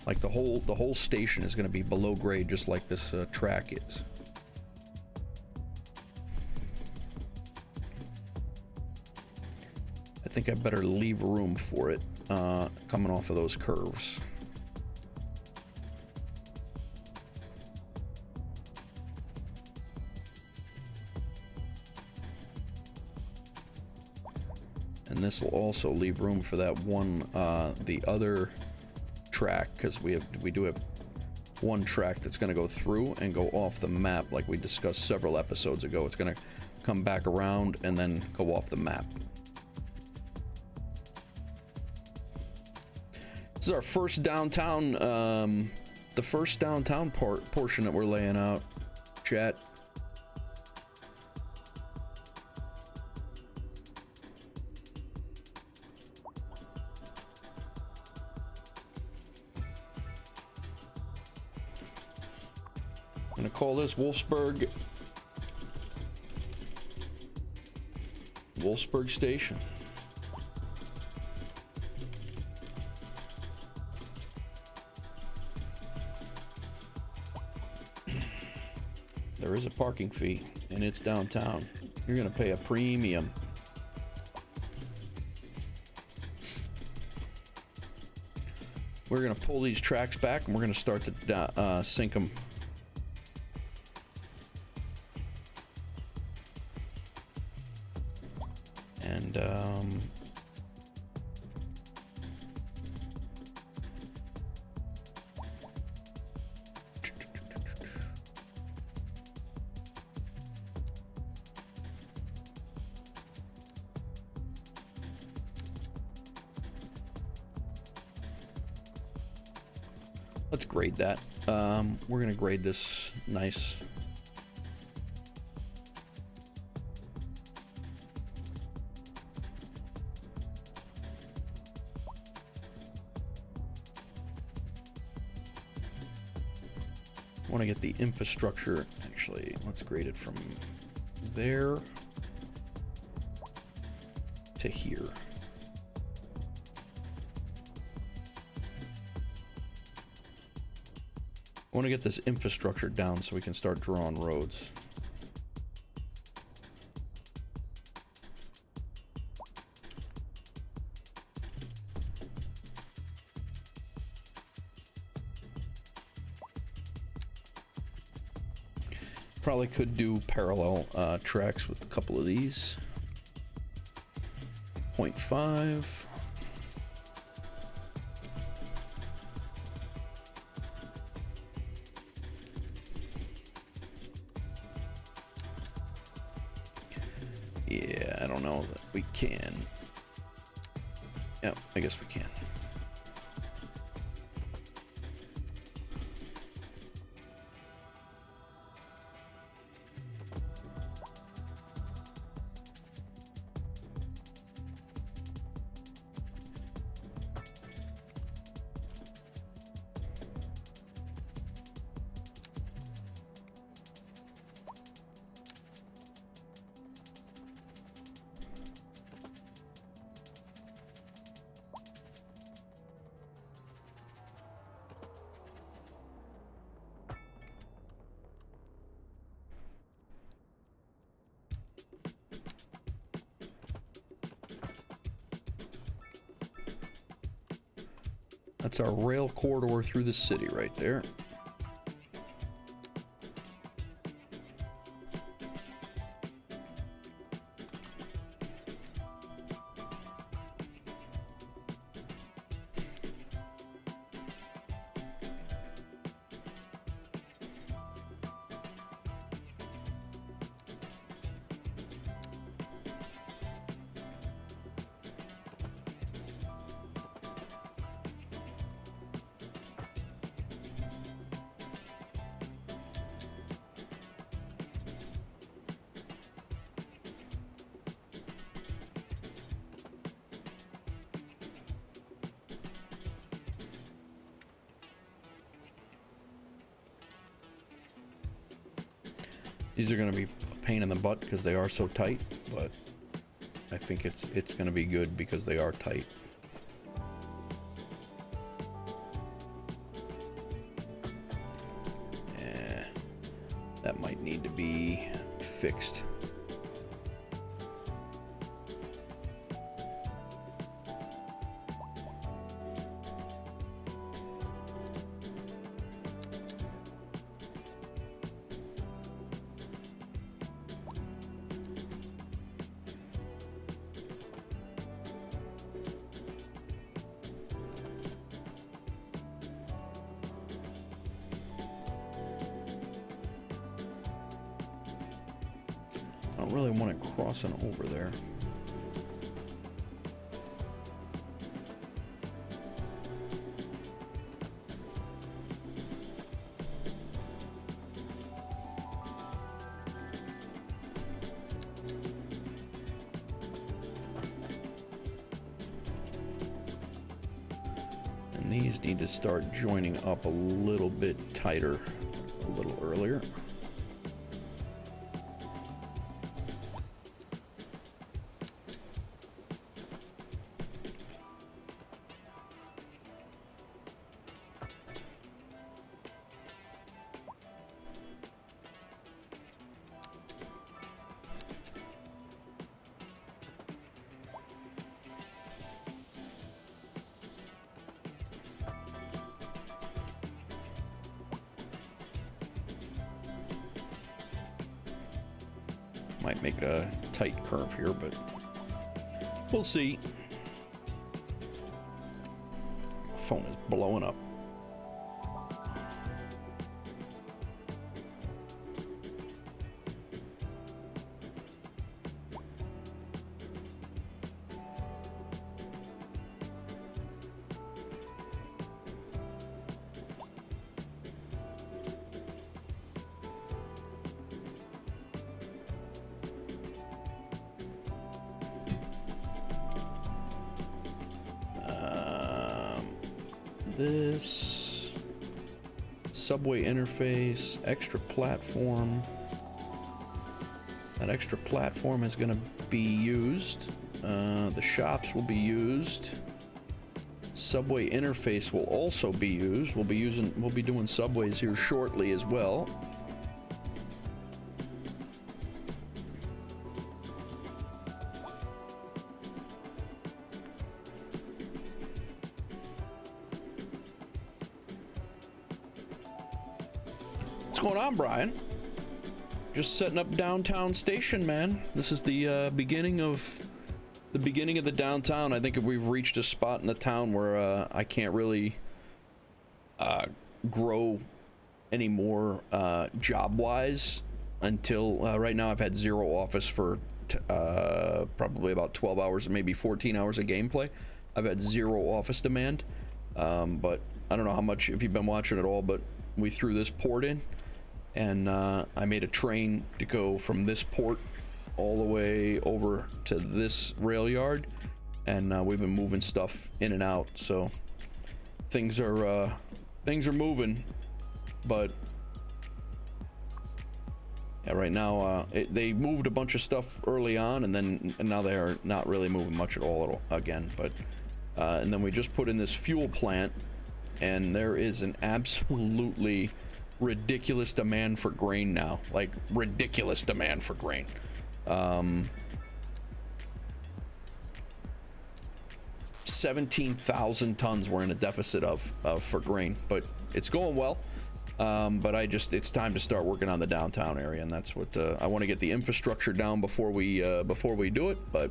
Like the whole station is gonna be below grade, just like this track is. I think I better leave room for it coming off of those curves. And this will also leave room for that one, the other track, because we do have one track that's going to go through and go off the map, like we discussed several episodes ago. It's going to come back around and then go off the map. This is our first downtown, the first downtown portion that we're laying out, chat. I'm gonna call this Wolfsburg Station. There is a parking fee, and it's downtown. You're gonna pay a premium. We're gonna pull these tracks back, and we're gonna start to sink them. And let's grade that. We're gonna grade this nice. I want to get the infrastructure. Actually, let's grade it from there to here. I want to get this infrastructure down so we can start drawing roads. Probably could do parallel tracks with a couple of these. 0.5. Yeah, I don't know that we can. Yeah, I guess we can. That's our rail corridor through the city right there. These are gonna be a pain in the butt because they are so tight, but I think it's gonna be good because they are tight. That might need to be fixed. I don't really want it crossing over there. And these need to start joining up a little bit tighter, a little earlier. Might make a tight curve here, but we'll see. Phone is blowing up. This subway interface, extra platform. That extra platform is going to be used. The shops will be used. Subway interface will also be used. We'll be doing subways here shortly as well. What's going on, Brian? Just setting up downtown station, man. This is the beginning of the downtown. I think if we've reached a spot in the town where I can't really grow anymore job-wise until right now. I've had zero office for probably about 12 hours, maybe 14 hours of gameplay. I've had zero office demand, but I don't know how much, if you've been watching at all, but we threw this port in, and I made a train to go from this port all the way over to this rail yard, and we've been moving stuff in and out, so things are moving, but yeah, right now they moved a bunch of stuff early on, and now they are not really moving much at all again. But and then we just put in this fuel plant, and there is an absolutely ridiculous demand for grain now, like ridiculous demand for grain. 17,000 tons we're in a deficit of for grain, but it's going well. But it's time to start working on the downtown area, and that's what I want to get the infrastructure down before we do it. But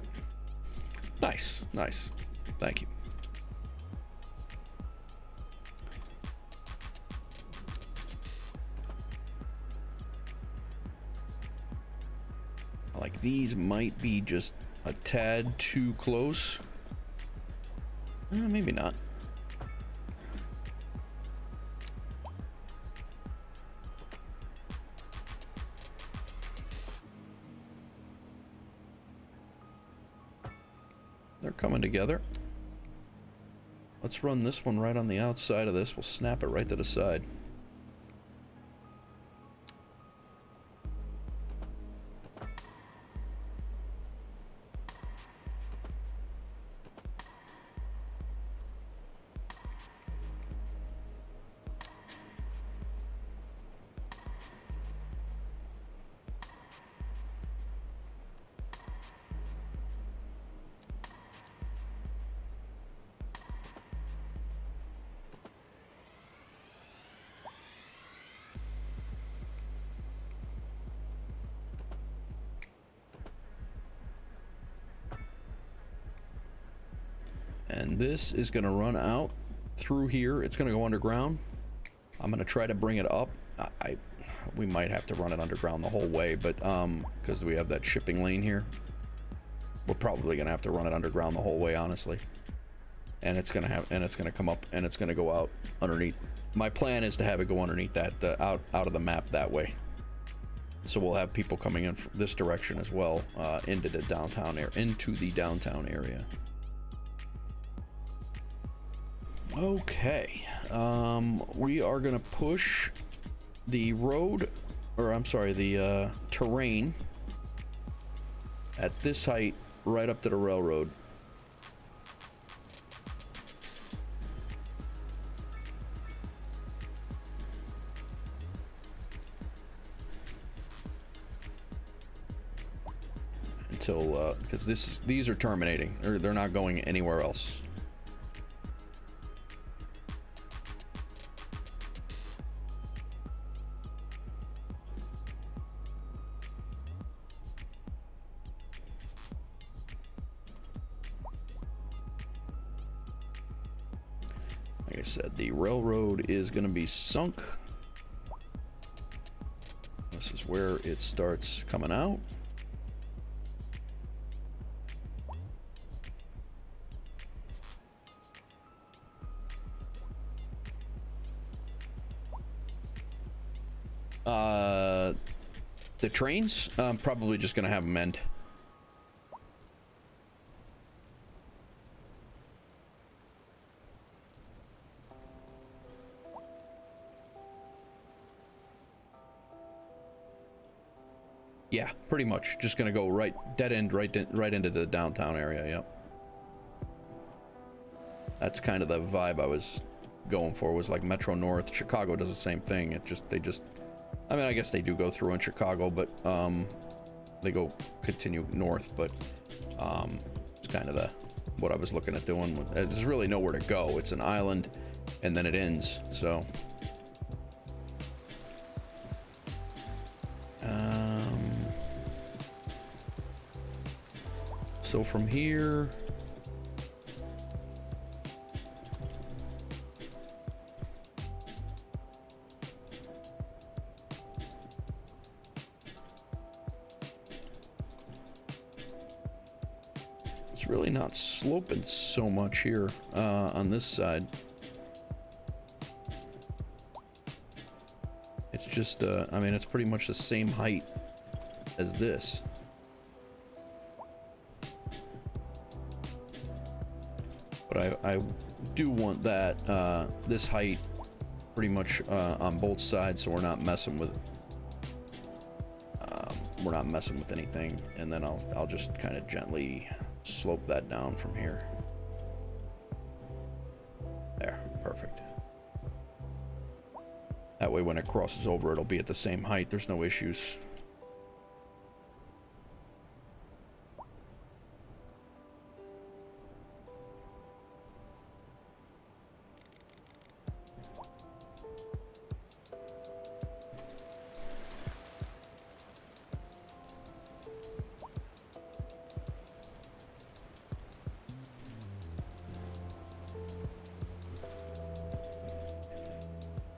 nice, thank you. Like, these might be just a tad too close. Maybe not. They're coming together. Let's run this one right on the outside of this. We'll snap it right to the side. And this is going to run out through here. It's going to go underground. I'm going to try to bring it up. We might have to run it underground the whole way, but because we have that shipping lane here, we're probably going to have to run it underground the whole way, honestly. And it's going to come up, and it's going to go out underneath. My plan is to have it go underneath that, out of the map that way. So we'll have people coming in from this direction as well, into the downtown area. Okay, we are gonna push the road, or I'm sorry, the terrain at this height right up to the railroad. Until, because these are terminating, or they're not going anywhere else. Like I said, the railroad is going to be sunk. This is where it starts coming out. The trains, I'm probably just going to have them end. Yeah, pretty much. Just gonna go right dead end, right into the downtown area. Yep. That's kind of the vibe I was going for. Was like Metro North. Chicago does the same thing. I mean, I guess they do go through in Chicago, but they continue north. But it's kind of what I was looking at doing. There's really nowhere to go. It's an island, and then it ends. So from here, it's really not sloping so much here on this side. It's just, I mean, it's pretty much the same height as this. But I do want that, this height pretty much on both sides, so we're not messing with anything. And then I'll just kind of gently slope that down from here. There, perfect. That way when it crosses over, it'll be at the same height. There's no issues.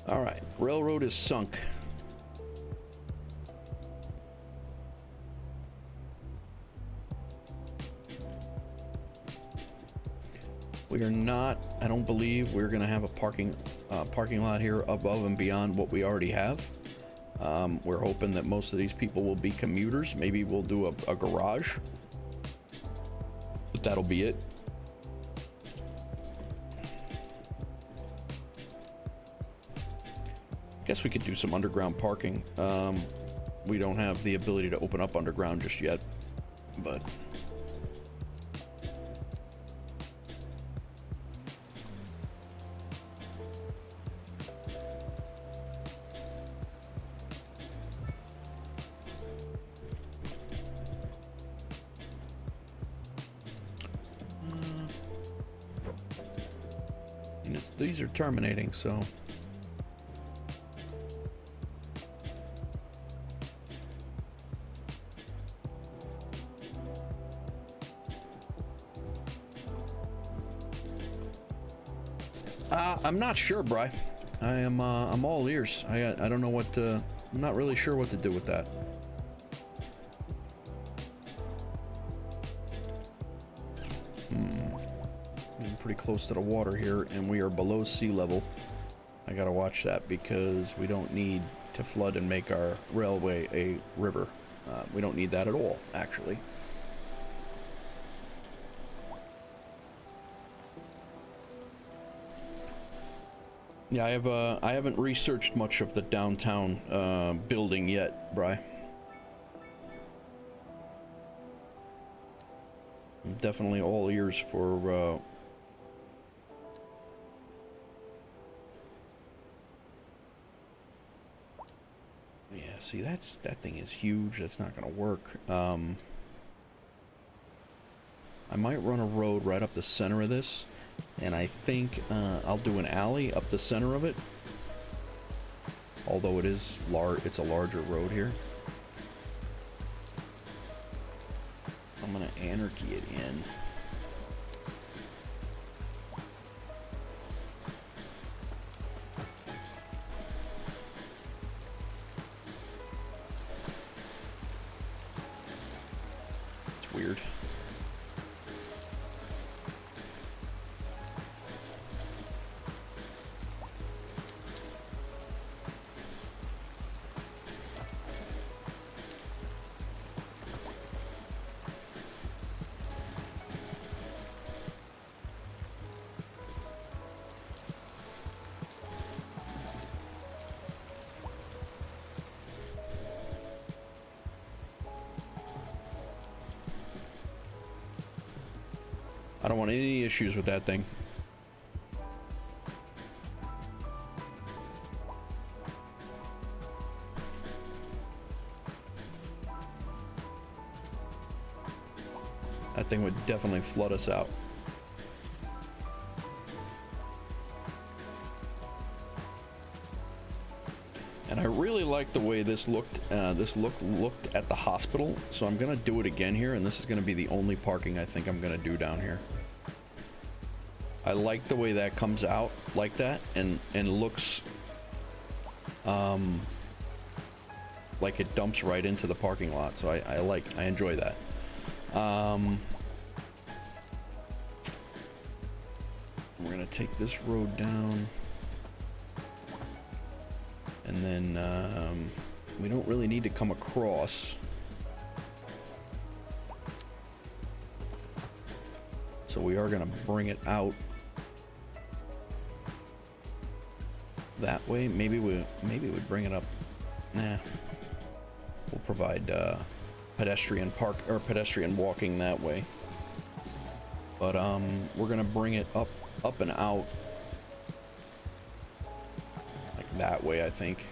All right, railroad is sunk. We are not, I don't believe we're gonna have a parking lot here above and beyond what we already have. We're hoping that most of these people will be commuters. Maybe we'll do a garage, but that'll be it. Guess we could do some underground parking. We don't have the ability to open up underground just yet, but and these are terminating, so I'm not sure, Bri. I'm all ears. I don't know what to, I'm not really sure what to do with that. Getting pretty close to the water here, and we are below sea level. I gotta watch that because we don't need to flood and make our railway a river. We don't need that at all, actually. Yeah, I haven't researched much of the downtown building yet, Bri. I'm definitely all ears for yeah, see, that thing is huge. That's not gonna work. I might run a road right up the center of this, and I think I'll do an alley up the center of it. Although it is it's a larger road here. I'm gonna anarchy it in. It's weird. I don't want any issues with that thing. That thing would definitely flood us out. And I really like the way this looked. Looked at the hospital. So I'm gonna do it again here, and this is gonna be the only parking I think I'm gonna do down here. I like the way that comes out like that, and looks like it dumps right into the parking lot. So I enjoy that. We're gonna take this road down. And then we don't really need to come across. So we are gonna bring it out that way. Maybe we bring it up. Nah. We'll provide pedestrian park or pedestrian walking that way. But we're gonna bring it up and out. That way, I think.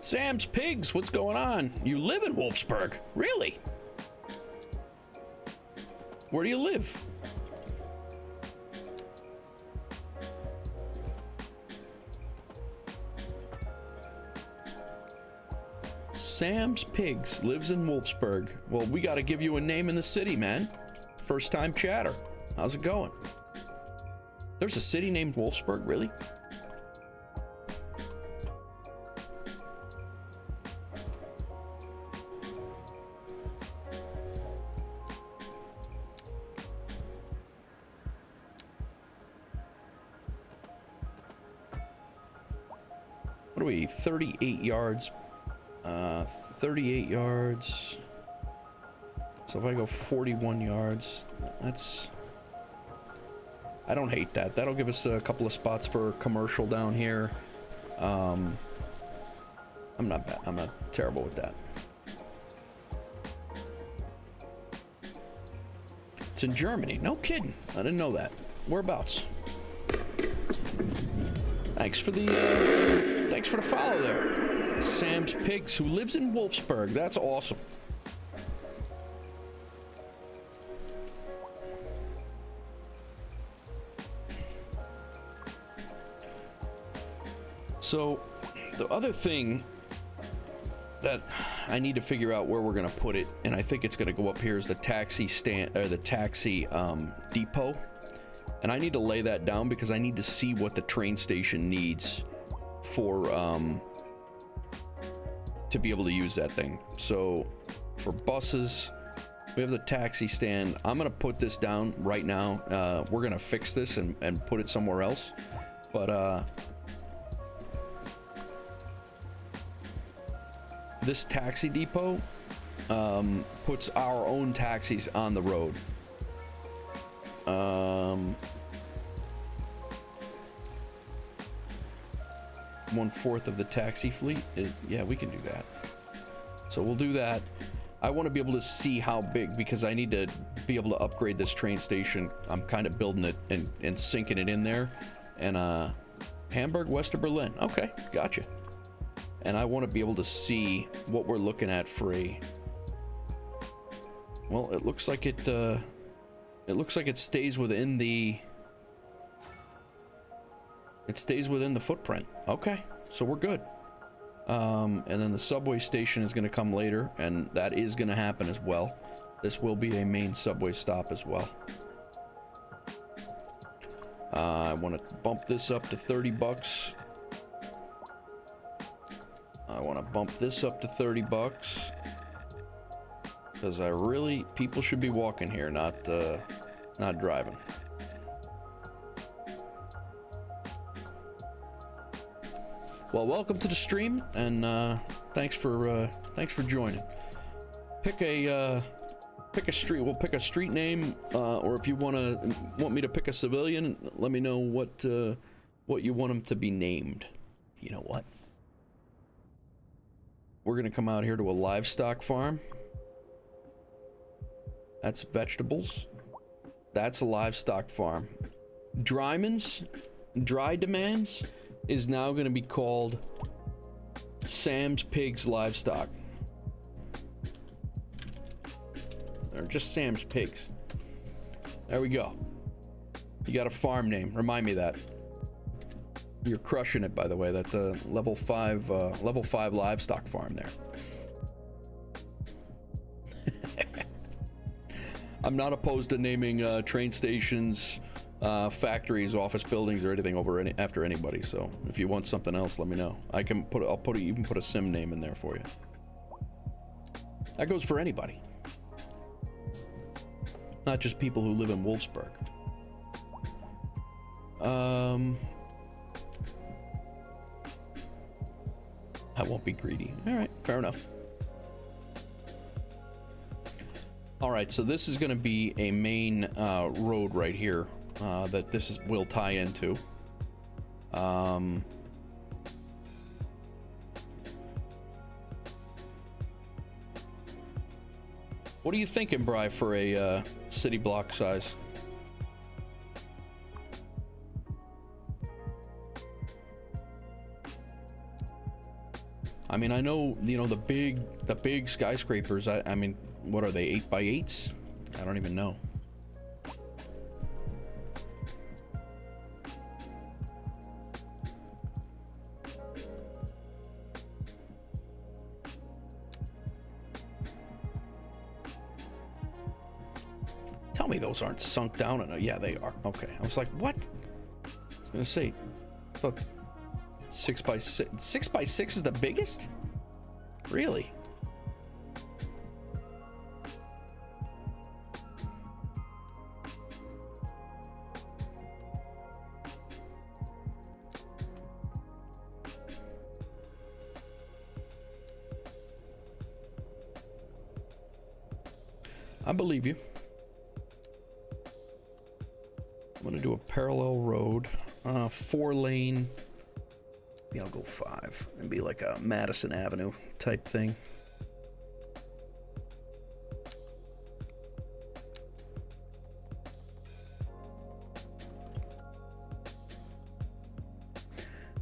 Sam's Pigs, what's going on? You live in Wolfsburg? Really? Where do you live? Sam's Pigs lives in Wolfsburg. Well, we got to give you a name in the city, man. First time chatter. How's it going? There's a city named Wolfsburg, really? What are we? 38 yards. 38 yards. So if I go 41 yards, that's... I don't hate that. That'll give us a couple of spots for commercial down here. I'm not bad. I'm not terrible with that. It's in Germany. No kidding. I didn't know that. Whereabouts? Thanks for the follow there. Sam's Pigs, who lives in Wolfsburg. That's awesome. So, the other thing that I need to figure out where we're gonna put it, and I think it's gonna go up here, is the taxi stand, or the taxi depot. And I need to lay that down because I need to see what the train station needs for to be able to use that thing. So for buses, we have the taxi stand. I'm gonna put this down right now. We're gonna fix this and put it somewhere else. But this taxi depot puts our own taxis on the road. 1/4 of the taxi fleet is, yeah, we can do that. So we'll do that. I want to be able to see how big, because I need to be able to upgrade this train station. I'm kind of building it and sinking it in there. And Hamburg, west of Berlin. Okay, gotcha. And I want to be able to see what we're looking at for a... Well, it looks like it stays within the... It stays within the footprint. Okay, so we're good. And then the subway station is going to come later, and that is going to happen as well. This will be a main subway stop as well. I want to bump this up to 30 bucks. I want to bump this up to 30 bucks. Because people should be walking here, not driving. Well, welcome to the stream, and thanks for joining. Pick a street. We'll pick a street name, or if you want me to pick a civilian, let me know what you want them to be named. You know what? We're gonna come out here to a livestock farm. That's vegetables. That's a livestock farm. Dryman's, Dry Demands, is now going to be called Sam's Pigs Livestock. Or just Sam's Pigs. There we go. You got a farm name. Remind me that. You're crushing it, by the way. That level 5 livestock farm there. I'm not opposed to naming train stations, factories, office buildings, or anything after anybody. So if you want something else, let me know. Even put a sim name in there for you. That goes for anybody, not just people who live in Wolfsburg. I won't be greedy. All right, fair enough. All right, so this is going to be a main road right here that will tie into. What are you thinking, Bri, for a city block size? I mean, I know, you know, the big skyscrapers. I mean, what are they, 8x8s? I don't even know. Tell me those aren't sunk down enough. Yeah, they are. Okay. I was like, what? I was gonna say, I thought 6x6. 6x6 is the biggest? Really? I believe you. I'm gonna do a parallel road, 4-lane. Maybe I'll go 5 and be like a Madison Avenue type thing.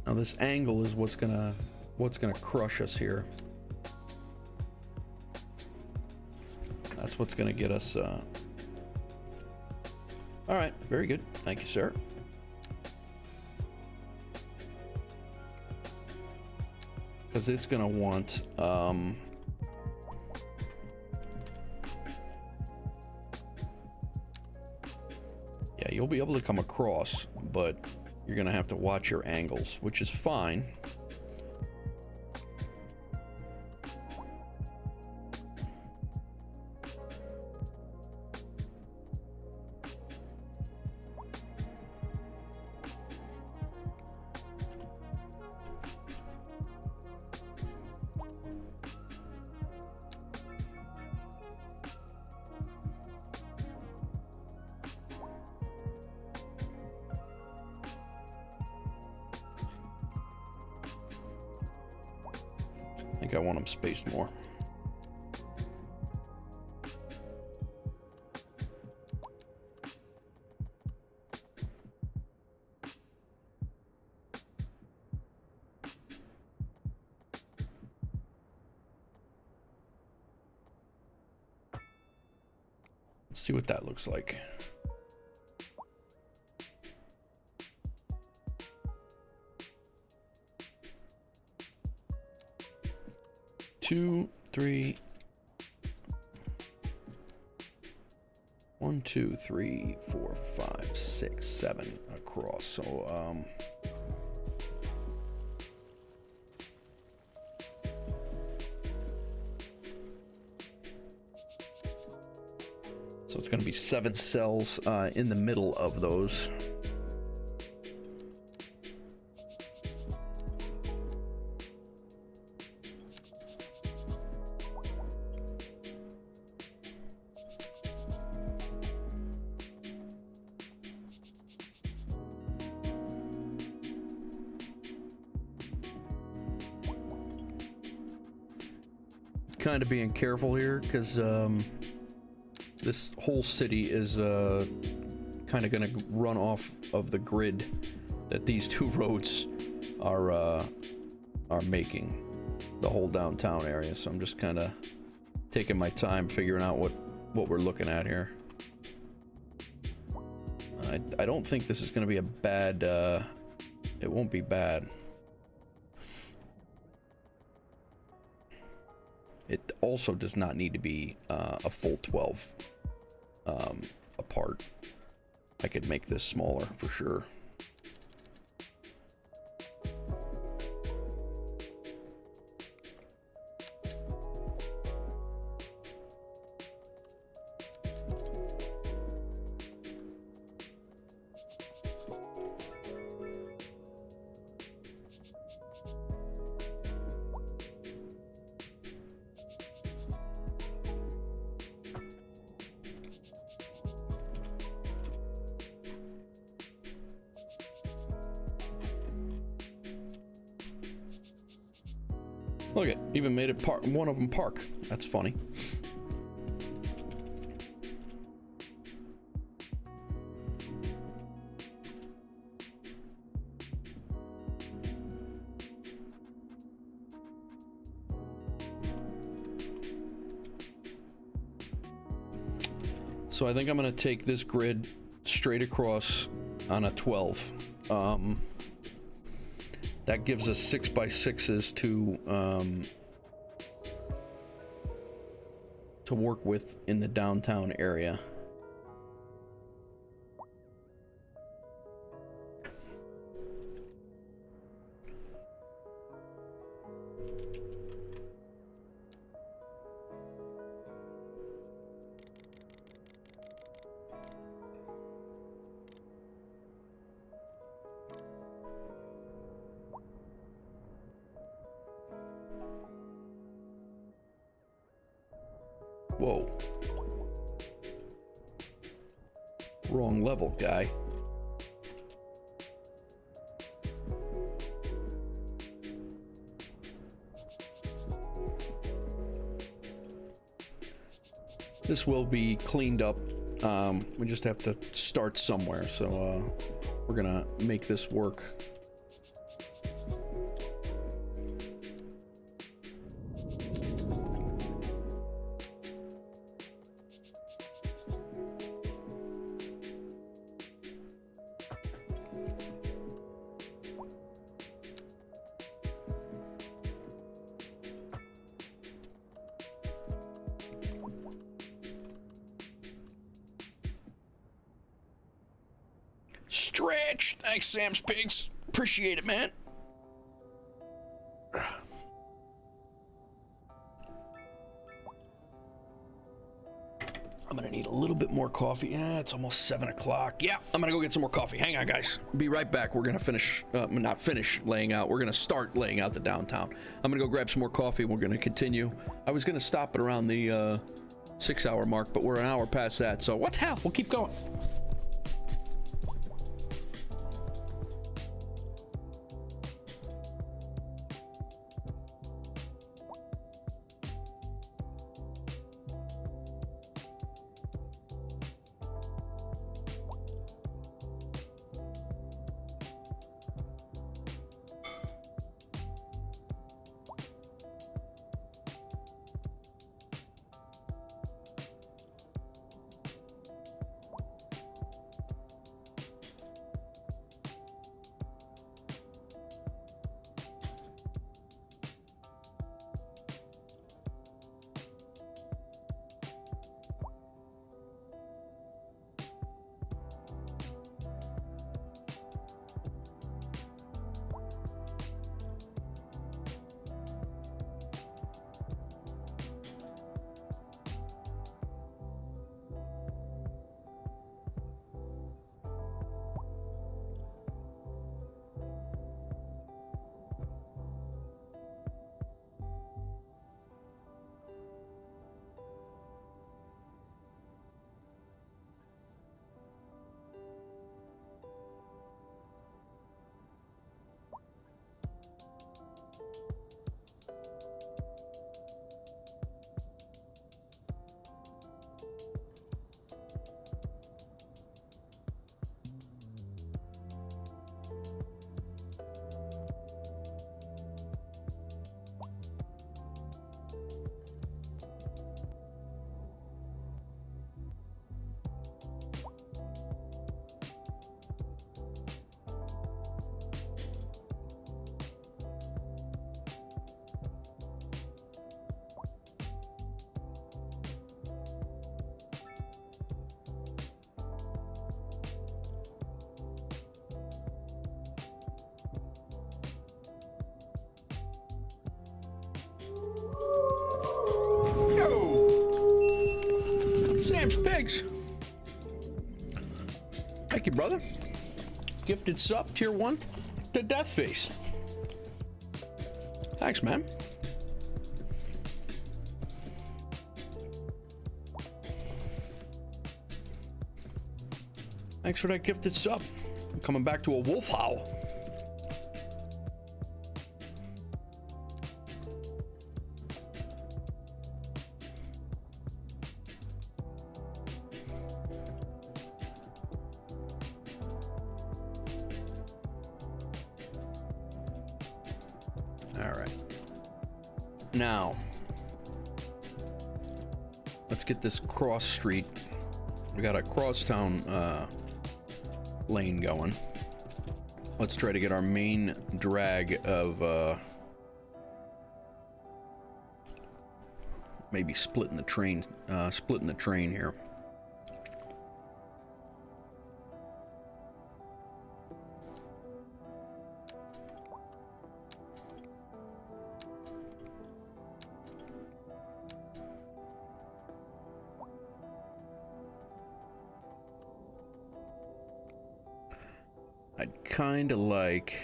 Now this angle is what's gonna crush us here. That's what's gonna get us. All right, very good. Thank you, sir. Because it's gonna want yeah, you'll be able to come across, but you're gonna have to watch your angles, which is fine. I think I want them spaced more. Let's see what that looks like. Two, three, 1, 2, 3, 4, 5, 6, 7 across. So it's going to be 7 cells in the middle of those. Kind of being careful here because this whole city is kind of going to run off of the grid that these 2 roads are making, the whole downtown area. So I'm just kind of taking my time figuring out what we're looking at here. I don't think this is going to be a bad. It won't be bad. It also does not need to be a full 12 apart. I could make this smaller for sure. Look it, even made it park. One of them park. That's funny. So I think I'm gonna take this grid straight across on a 12. That gives us 6x6s to work with in the downtown area. Whoa. Wrong level, guy. This will be cleaned up. We just have to start somewhere, so we're gonna make this work. Stretch! Thanks, Sam's Pigs. Appreciate it, man. I'm gonna need a little bit more coffee. Yeah, it's almost 7 o'clock. Yeah, I'm gonna go get some more coffee. Hang on, guys. Be right back. We're gonna finish, not finish laying out. We're gonna start laying out the downtown. I'm gonna go grab some more coffee and we're gonna continue. I was gonna stop at around the 6-hour mark, but we're an hour past that. So what the hell? We'll keep going. Sam's Pigs. Thank you, brother. Gifted sub, tier 1 to Deathface. Thanks, man. Thanks for that gifted sub. I'm coming back to a wolf howl. Now, let's get this cross street We got a crosstown lane going. Let's try to get our main drag of maybe splitting the train here. I'd kind of like,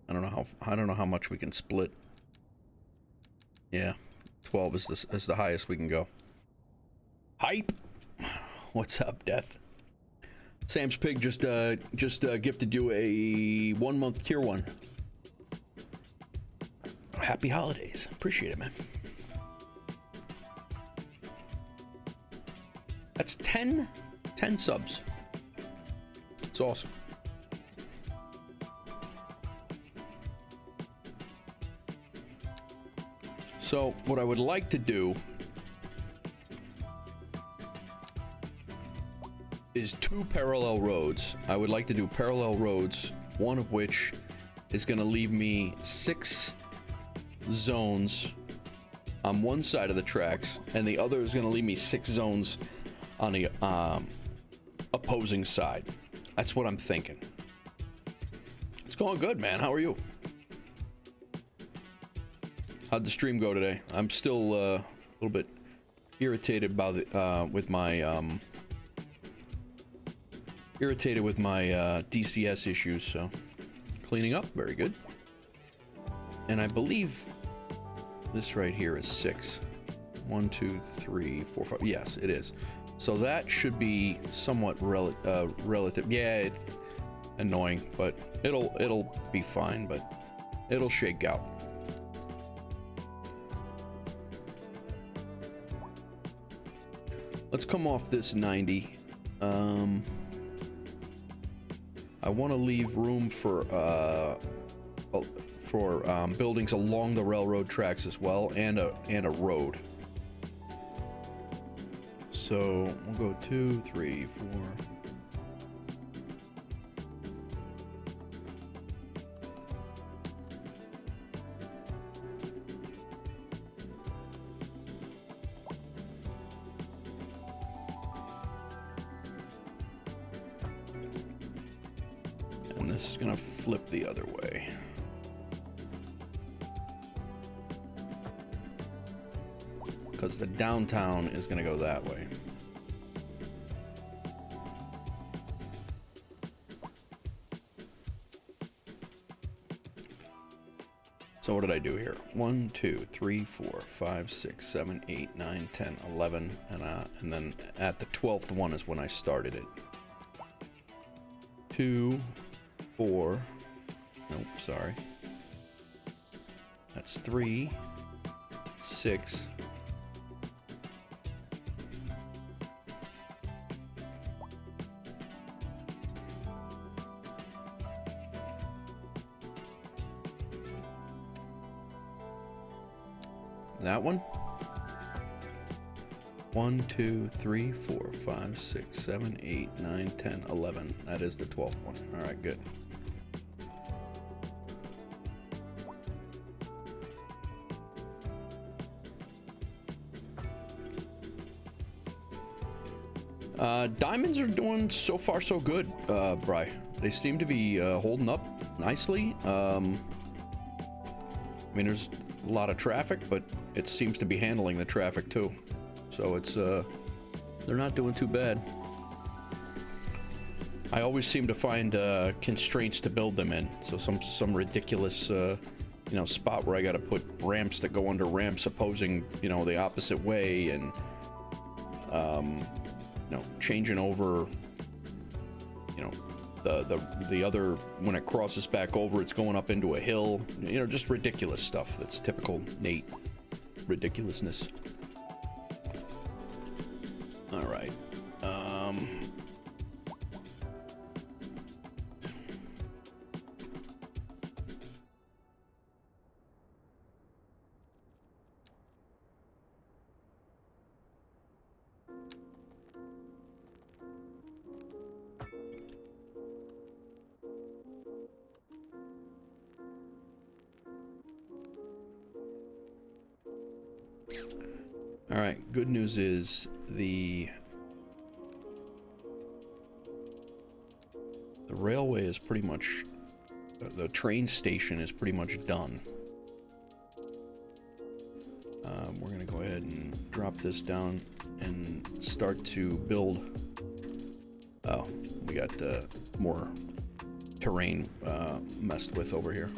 I don't know how much we can split. Yeah, 12 is the highest we can go. Hype. What's up, Death? Sam's Pig just gifted you a 1 month tier 1. Happy holidays. Appreciate it, man. That's 10 subs. It's awesome. So what I would like to do is 2 parallel roads. I would like to do parallel roads, one of which is going to leave me 6 zones on one side of the tracks, and the other is going to leave me 6 zones on the opposing side. That's what I'm thinking. It's going good, man. How are you? How'd the stream go today? I'm still a little bit irritated by the with my DCS issues, so cleaning up, very good. And I believe this right here is 6. 1, 2, 3, 4, 5. Yes, it is. So that should be somewhat relative. Yeah, it's annoying, but it'll be fine. But it'll shake out. Let's come off this 90. I want to leave room for buildings along the railroad tracks as well, and a road. So we'll go 2, 3, 4. And this is gonna flip the other way. Because the downtown is going to go that way. So what did I do here? 1, 2, 3, 4, 5, 6, 7, 8, 9, 10, 11, and then at the 12th one is when I started it. 2, 4. Nope, sorry. That's 3, 6. That one. 1, 2, 3, 4, 5, 6, 7, 8, 9, 10, 11. That is the 12th one. All right, good. Diamonds are doing so far so good, Bri. They seem to be holding up nicely. I mean, there's a lot of traffic, but it seems to be handling the traffic too. So it's they're not doing too bad. I always seem to find constraints to build them in. So some ridiculous spot where I got to put ramps that go under ramps opposing the opposite way, and changing over the other, when it crosses back over, it's going up into a hill. Just ridiculous stuff. That's typical Nate ridiculousness. All right. All right, good news is the railway is pretty much, the train station is pretty much done. We're gonna go ahead and drop this down and start to build. Oh, we got more terrain messed with over here.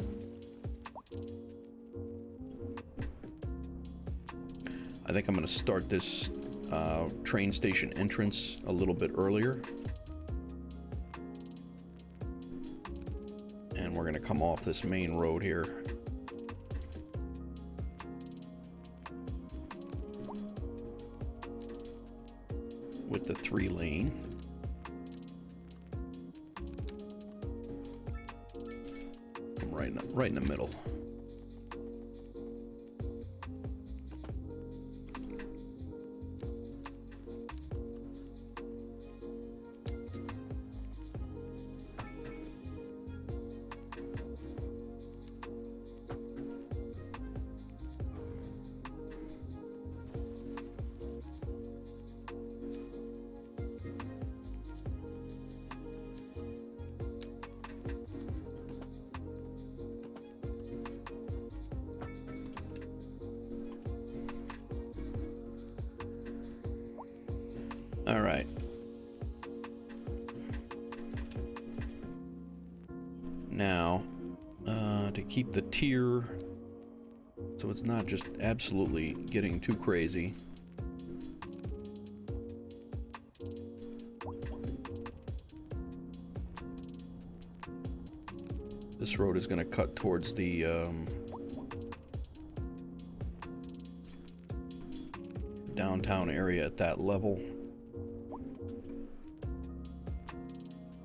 I think I'm gonna start this train station entrance a little bit earlier. And we're gonna come off this main road here. With the 3-lane. Come right in the middle. All right. Now, to keep the tier so it's not just absolutely getting too crazy. This road is going to cut towards the downtown area at that level.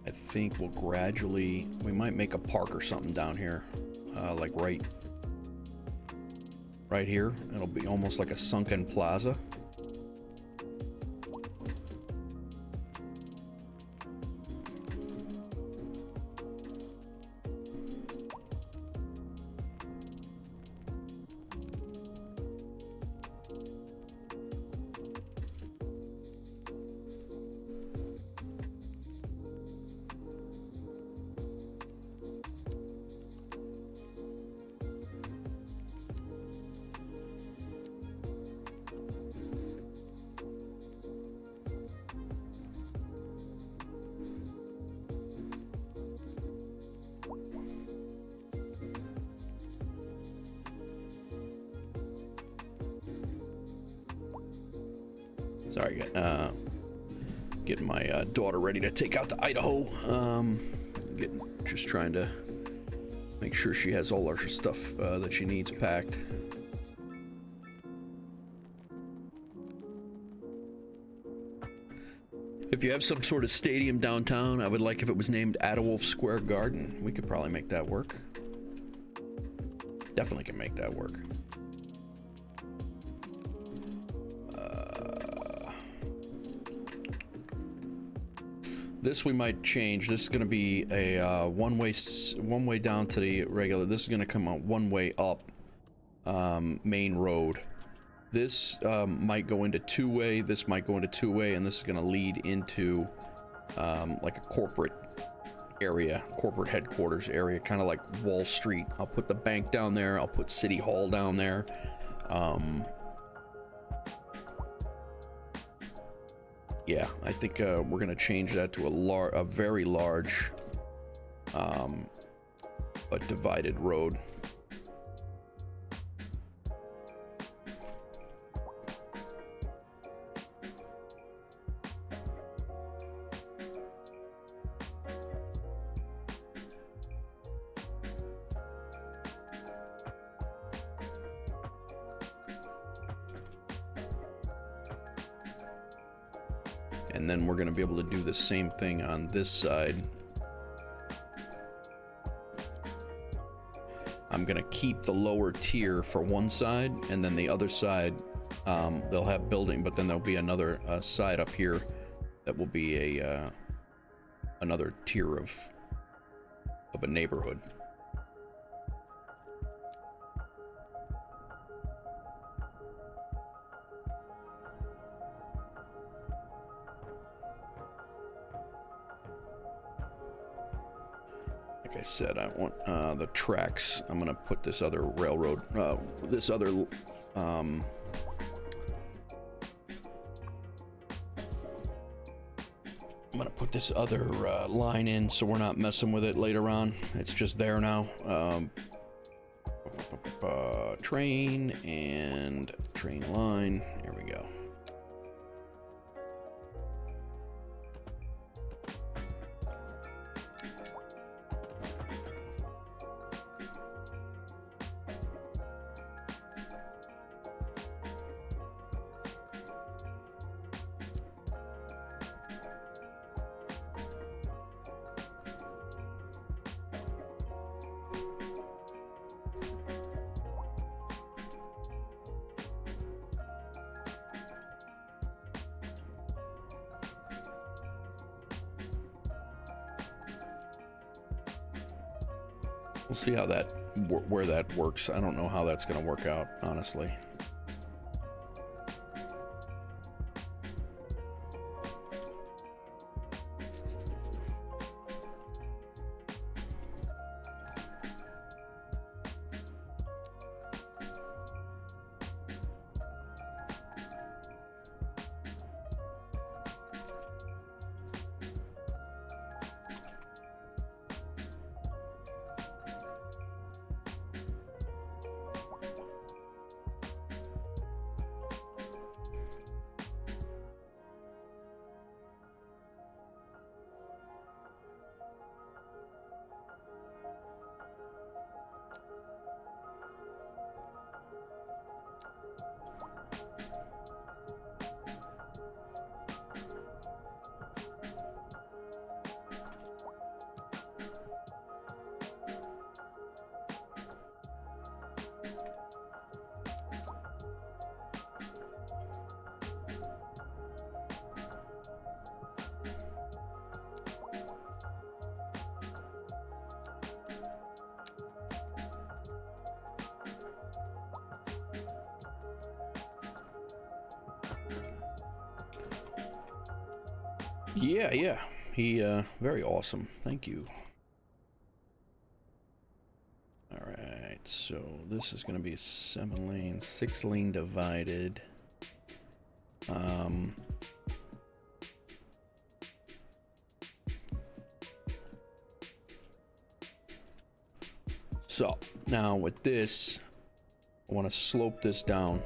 I think we'll gradually, we might make a park or something down here, like right here. It'll be almost like a sunken plaza. Sorry, getting my daughter ready to take out to Idaho. Just trying to make sure she has all her stuff that she needs packed. If you have some sort of stadium downtown, I would like if it was named Adewolf Square Garden. We could probably make that work. Definitely can make that work. This we might change. This is going to be a one way down to the regular. This is going to come out one way up main road. This might go into two-way. This might go into two-way, and this is going to lead into like a corporate area, corporate headquarters area, kind of like Wall Street. I'll put the bank down there. I'll put City Hall down there. Yeah, I think we're gonna change that to a very large, but divided road. And then we're going to be able to do the same thing on this side. I'm going to keep the lower tier for one side, and then the other side, they'll have building, but then there'll be another side up here that will be a another tier of a neighborhood. like I said, I want the tracks. I'm gonna put this other railroad, this other I'm gonna put this other line in so we're not messing with it later on. It's just there now. Train and train line. There we go. We'll see how that, where that works. I don't know how that's going to work out, honestly. Yeah. He, very awesome. Thank you. All right, so this is going to be a 7-lane, 6-lane divided. So now with this, I want to slope this down.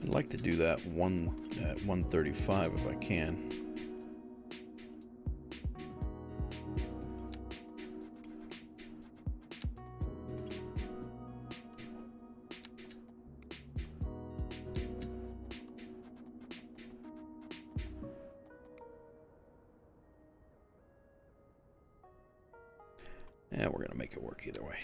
I'd like to do that at 135 if I can. Yeah, we're gonna make it work either way.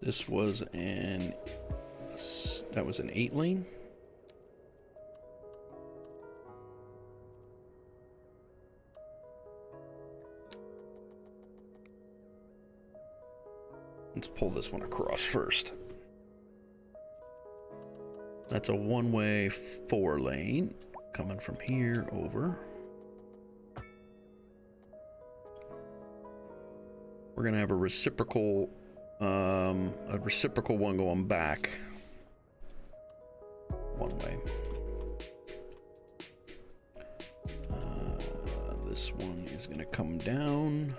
This was that was an 8-lane. Let's pull this one across first. That's a one-way 4-lane coming from here over. We're gonna have a reciprocal one going back one way. This one is gonna come down.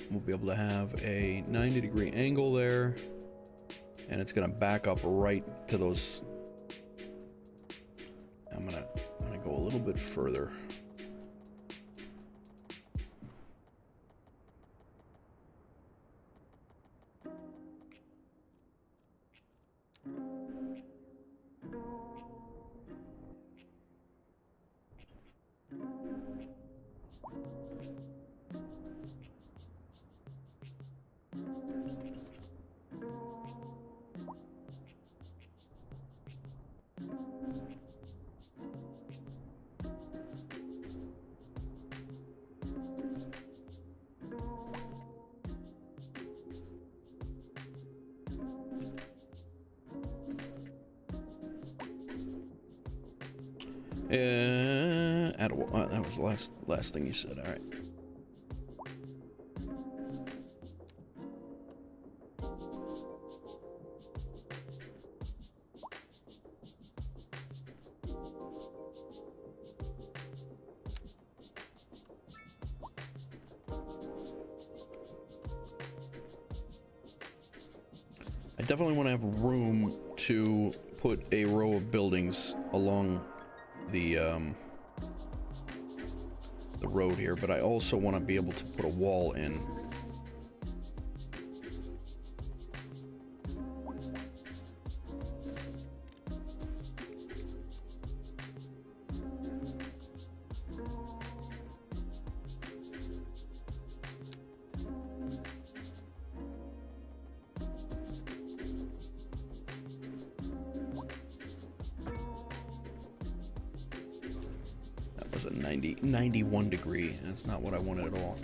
We'll be able to have a 90-degree angle there, and it's gonna back up right to those. I'm gonna go a little bit further. That was the last thing you said. All right. I definitely want to have room to put a row of buildings along the road here, but I also want to be able to put a wall in. Was a 91 degree, and it's not what I wanted at all.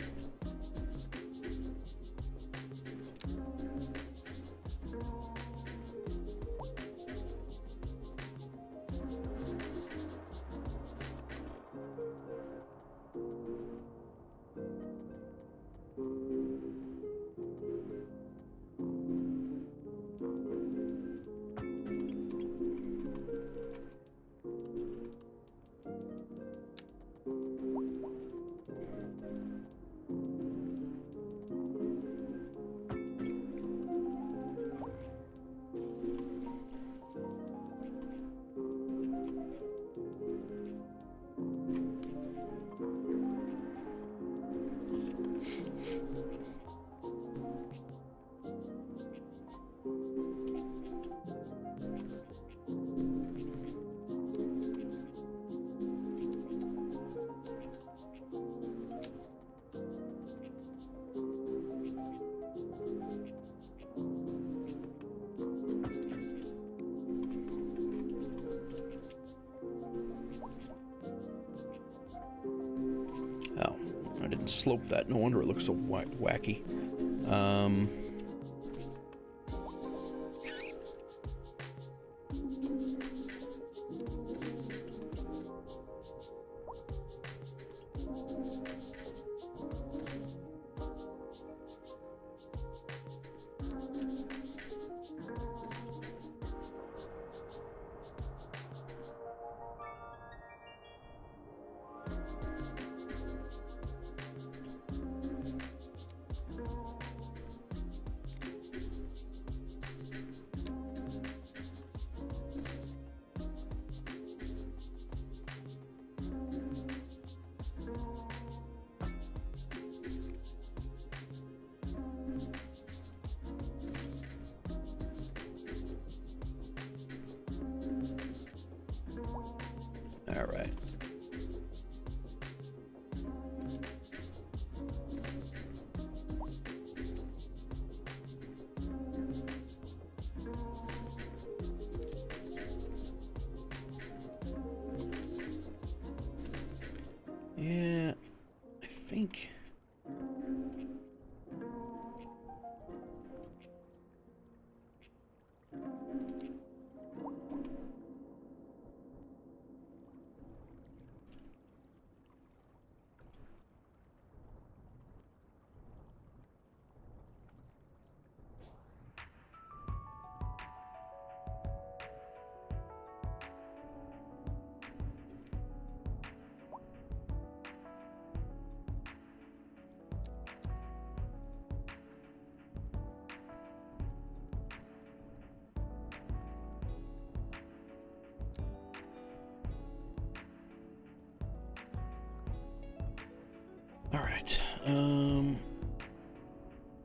Oh, I didn't slope that. No wonder it looks so wacky. All right. Yeah, I think. All right.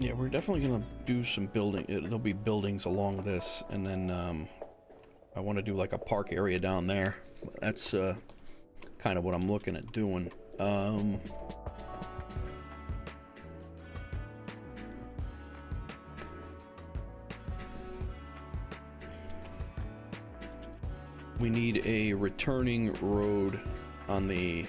Yeah, we're definitely gonna do some building. There'll be buildings along this, and then I want to do like a park area down there. That's kind of what I'm looking at doing. We need a returning road on the...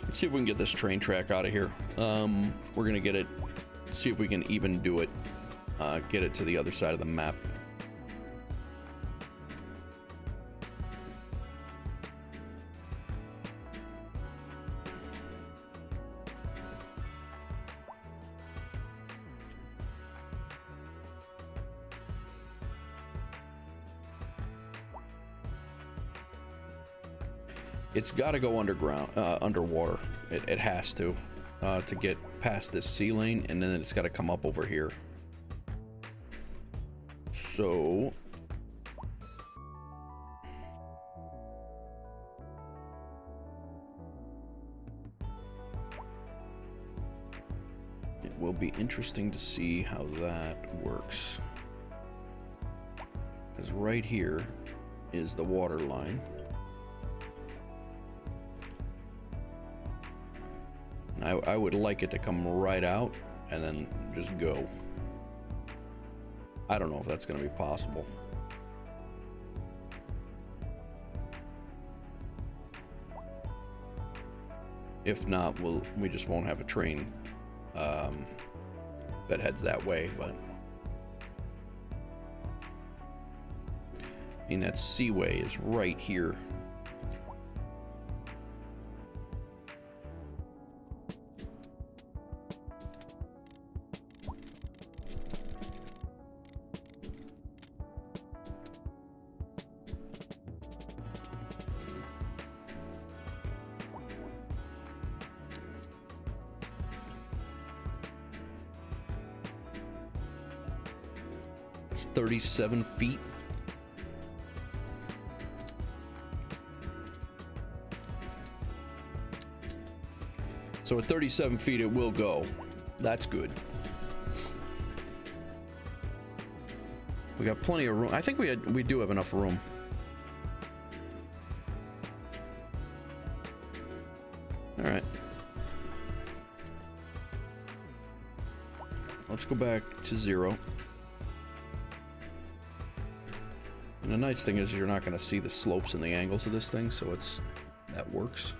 Let's see if we can get this train track out of here. We're gonna get it, see if we can even do it. Get it to the other side of the map. It's got to go underground, underwater. It has to get past this sea lane, and then it's got to come up over here. So it will be interesting to see how that works. Because right here is the water line. I would like it to come right out and then just go. I don't know if that's going to be possible. If not, we just won't have a train that heads that way. But I mean, that seaway is right here. It's 37 feet. So at 37 feet, it will go. That's good. We got plenty of room. I think we do have enough room. All right. Let's go back to 0. And the nice thing is you're not going to see the slopes and the angles of this thing, so that works.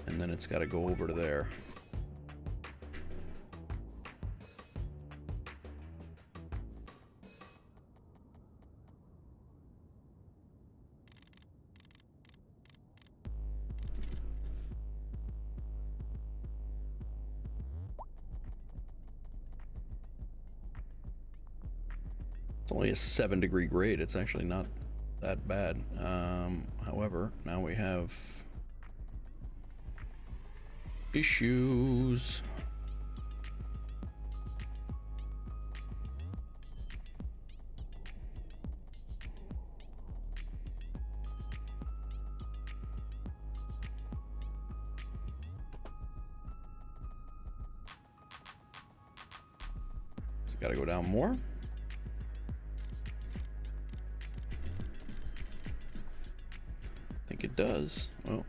And then it's got to go over to there. It's only a 7-degree grade. It's actually not that bad. However, now we have issues. Gotta go down more. I think it does. Well.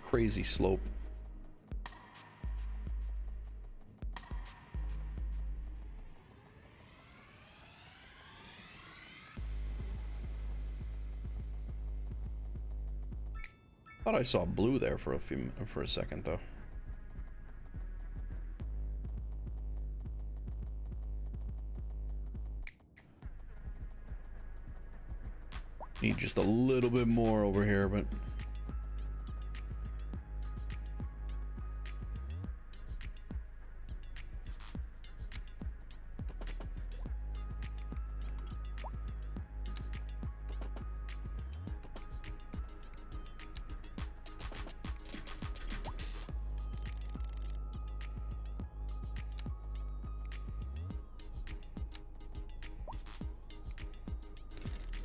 Crazy slope. Thought I saw blue there for a second though. Need just a little bit more over here, but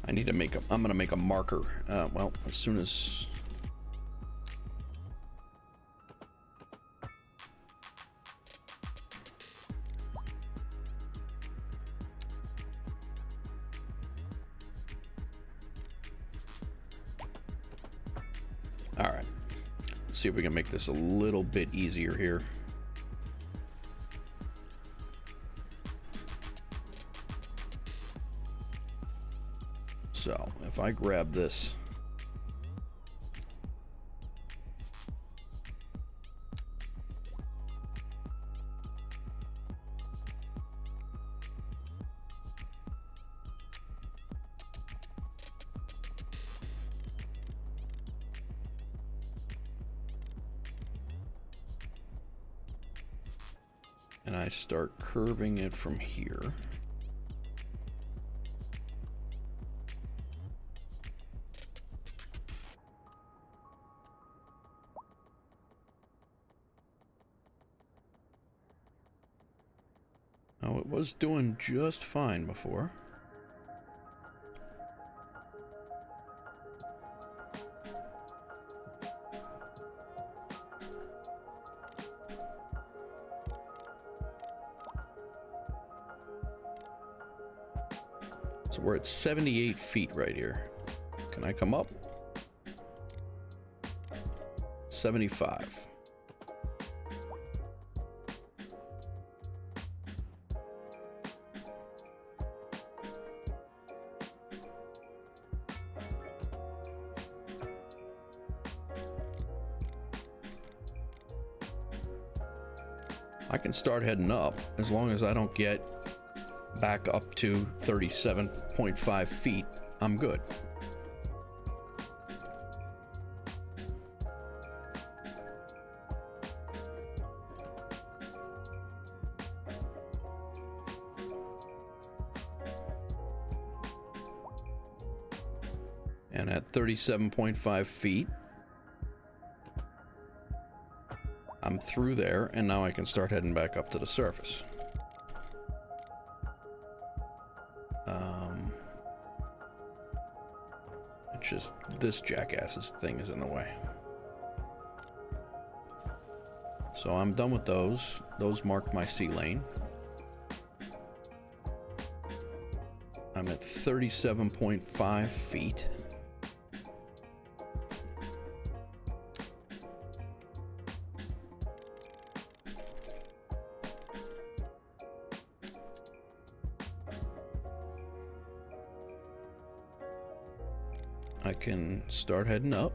I need to make a, I'm gonna make a marker. Well, as soon as all right, let's see if we can make this a little bit easier here. So if I grab this, and I start curving it from here. Oh, it was doing just fine before. So we're at 78 feet right here. Can I come up? 75. I can start heading up as long as I don't get back up to 37.5 feet. I'm good. And at 37.5 feet, I'm through there, and now I can start heading back up to the surface. It's just this jackass's thing is in the way. So I'm done with those. Those mark my sea lane. I'm at 37.5 feet. I can start heading up.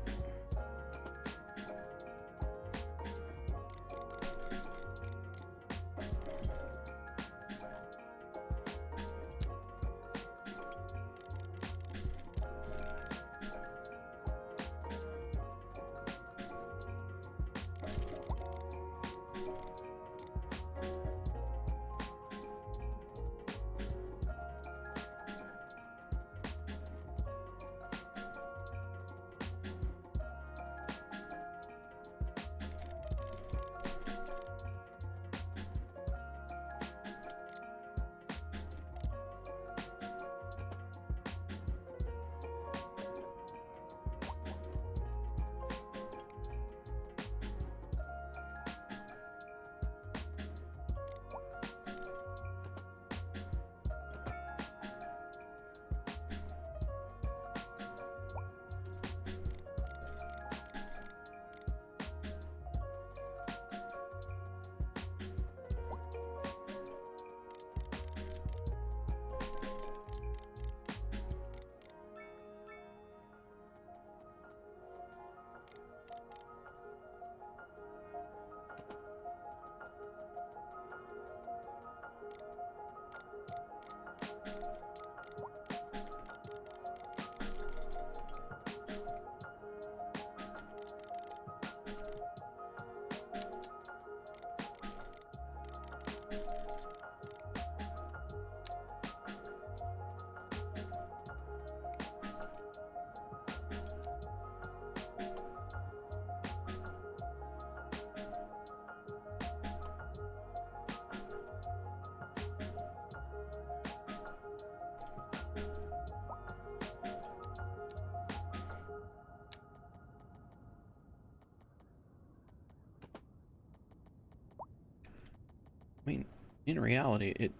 I mean, in reality, it...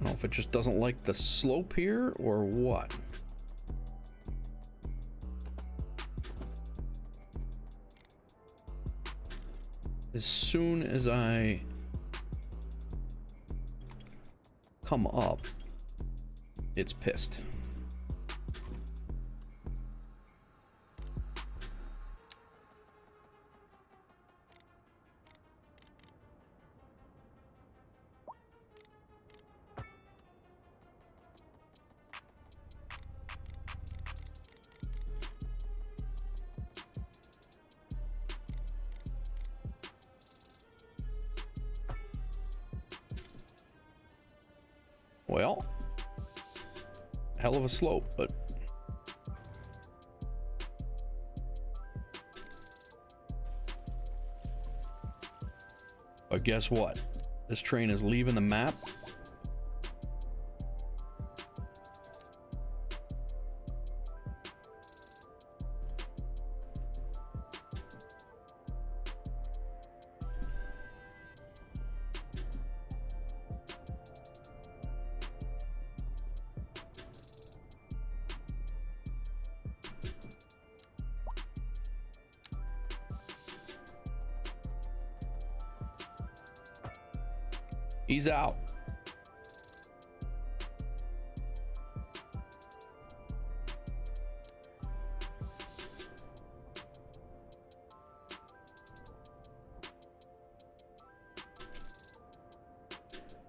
I don't know if it just doesn't like the slope here or what. As soon as I come up, it's pissed. Well, hell of a slope, but guess what? This train is leaving the map. He's out.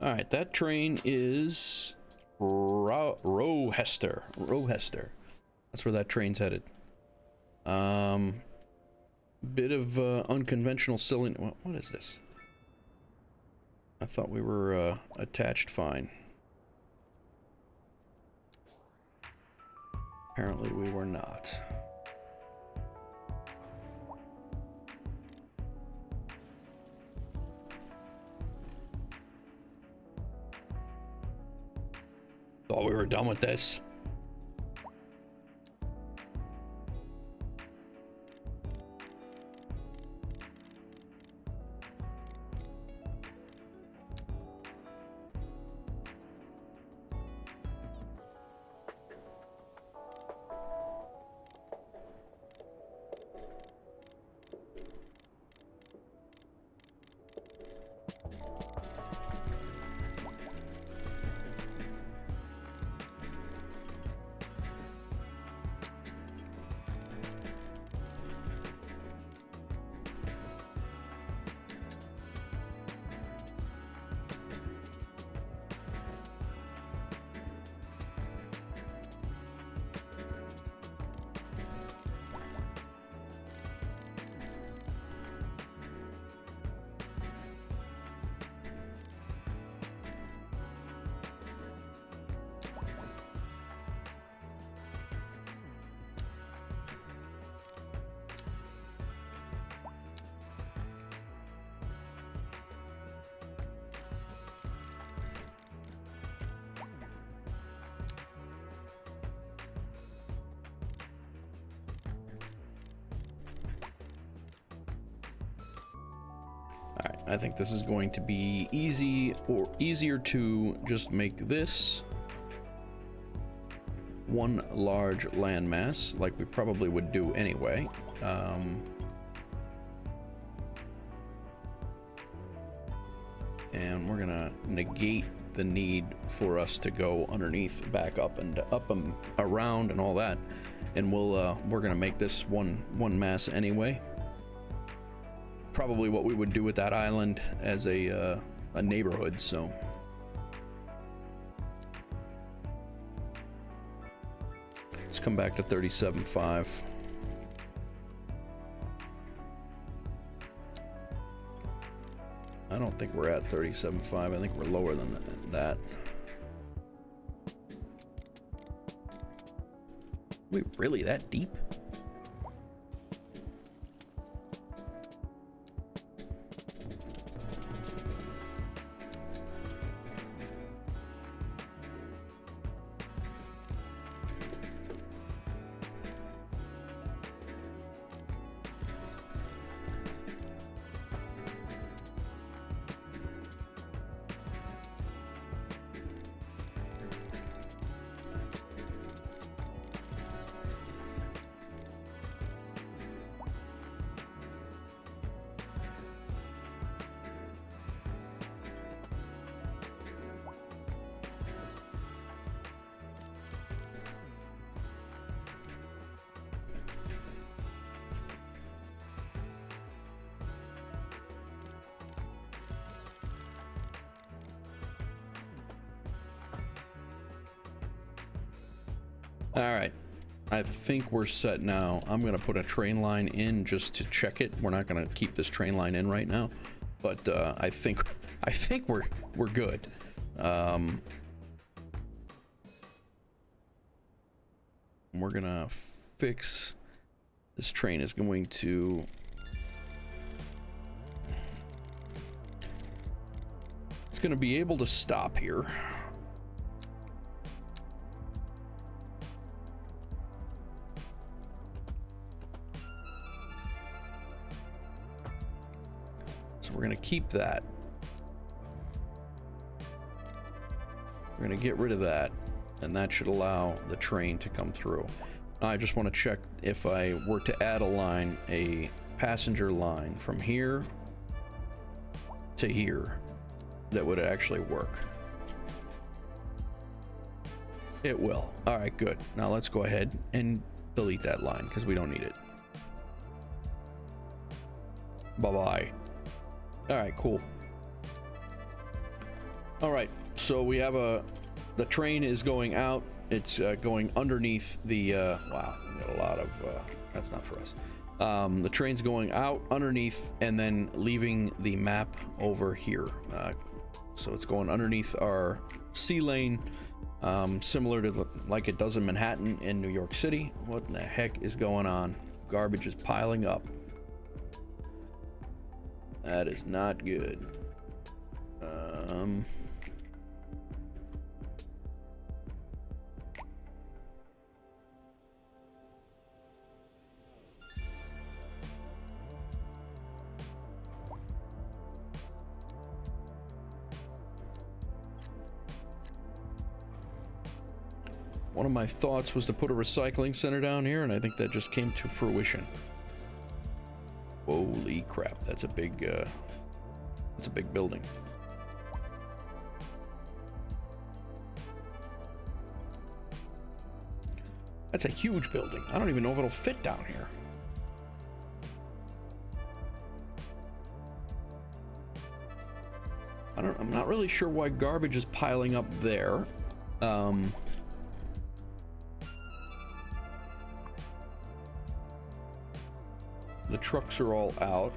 All right, that train is Rochester. That's where that train's headed. Bit of unconventional cylinder. What is this? I thought we were attached fine. Apparently we were not. Thought we were done with this. I think this is going to be easier to just make this one large landmass, like we probably would do anyway. And we're gonna negate the need for us to go underneath, back up and around and all that, and we're gonna make this one mass anyway. Probably what we would do with that island as a neighborhood. So let's come back to 37.5. I don't think we're at 37.5. I think we're lower than that. We really that deep? All right, I think we're set now. I'm gonna put a train line in just to check it. We're not gonna keep this train line in right now, but I think we're good. And we're gonna fix this train is going to it's gonna be able to stop here. So we're gonna keep that. We're gonna get rid of that, and that should allow the train to come through. I just want to check if I were to add a line, a passenger line from here to here, that would actually work. It will. All right, good. Now let's go ahead and delete that line because we don't need it. Bye-bye. All right, cool. All right, so we have the train is going out. It's going underneath the, wow, we got a lot of, that's not for us. The train's going out underneath and then leaving the map over here. So it's going underneath our C lane, similar to like it does in Manhattan in New York City. What in the heck is going on? Garbage is piling up. That is not good. One of my thoughts was to put a recycling center down here, and I think that just came to fruition. Holy crap, that's a big building. That's a huge building. I don't even know if it'll fit down here. I'm not really sure why garbage is piling up there. The trucks are all out.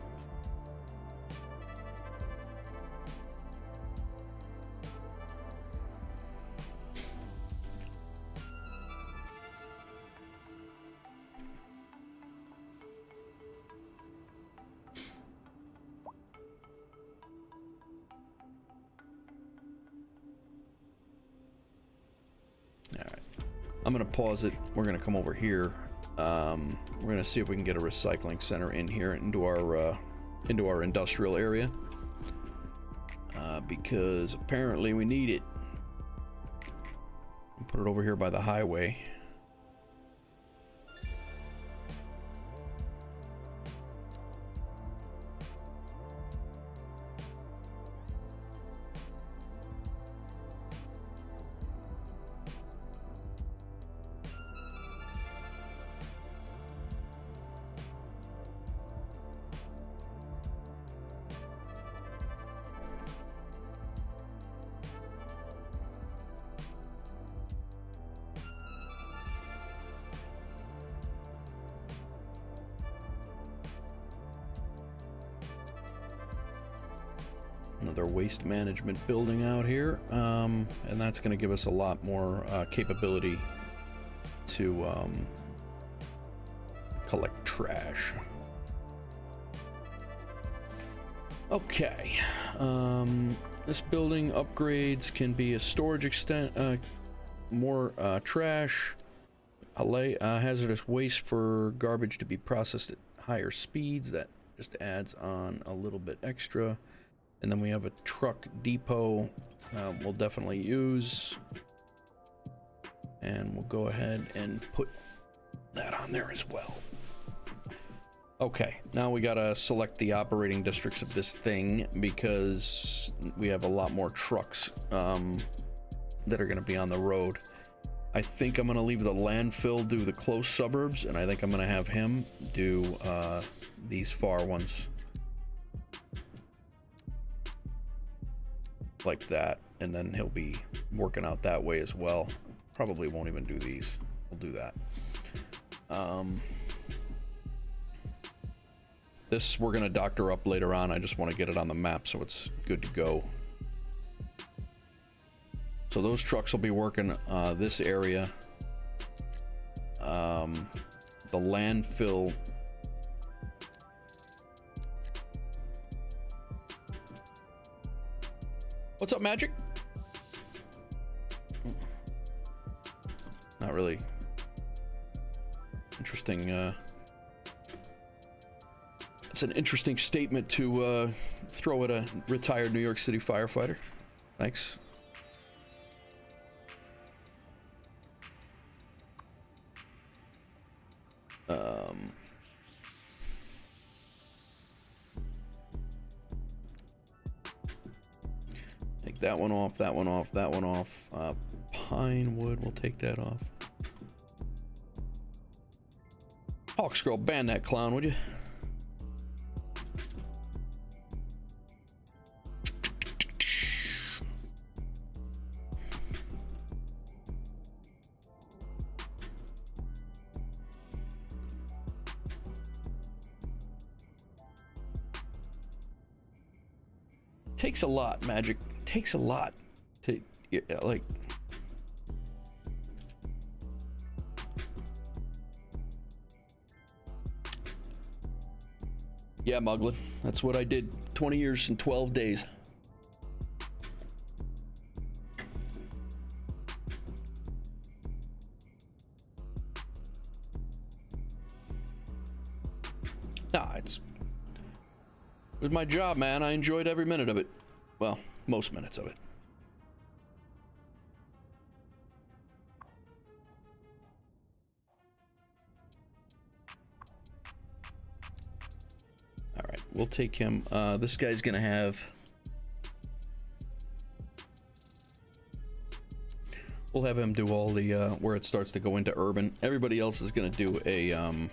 All right, I'm gonna pause it. We're gonna come over here. We're gonna see if we can get a recycling center in here into our industrial area, because apparently we need it. Put it over here by the highway. Another waste management building out here, and that's going to give us a lot more capability to collect trash. Okay, this building upgrades can be a storage extent, more trash, hazardous waste for garbage to be processed at higher speeds. That just adds on a little bit extra. And then we have a truck depot we'll definitely use. And we'll go ahead and put that on there as well. Okay, now we gotta select the operating districts of this thing because we have a lot more trucks that are gonna be on the road. I think I'm gonna leave the landfill do the close suburbs, and I think I'm gonna have him do these far ones. Like that, and then he'll be working out that way as well. Probably won't even do these. We'll do that. This we're gonna doctor up later on. I just want to get it on the map so it's good to go. So those trucks will be working this area. the landfill. What's up, Magic? Not really. Interesting. It's an interesting statement to throw at a retired New York City firefighter. Thanks. Take that one off, that one off, that one off. Pine wood, we'll take that off. Hawks girl, ban that clown, would you? Takes a lot, Magic. Takes a lot to like. Yeah, Muglin. That's what I did. 20 years and 12 days. Nah, it was my job, man. I enjoyed every minute of it. Well, most minutes of it. All right, we'll take him. This guy's gonna have. We'll have him do all the where it starts to go into urban. Everybody else is gonna do a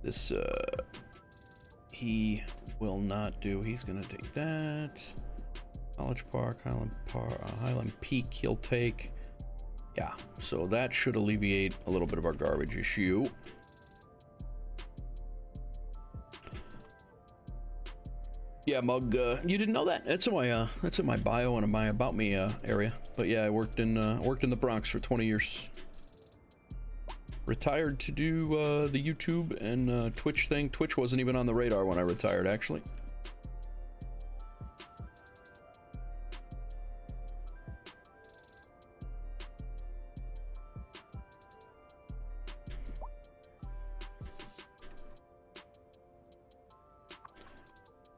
this he will not do. He's gonna take that. College Park, Highland Peak. He'll take. Yeah, so that should alleviate a little bit of our garbage issue. Yeah, Mug, you didn't know that? That's in my bio and in my about me area. But yeah, I worked in the Bronx for 20 years. Retired to do the YouTube and Twitch thing. Twitch wasn't even on the radar when I retired, actually.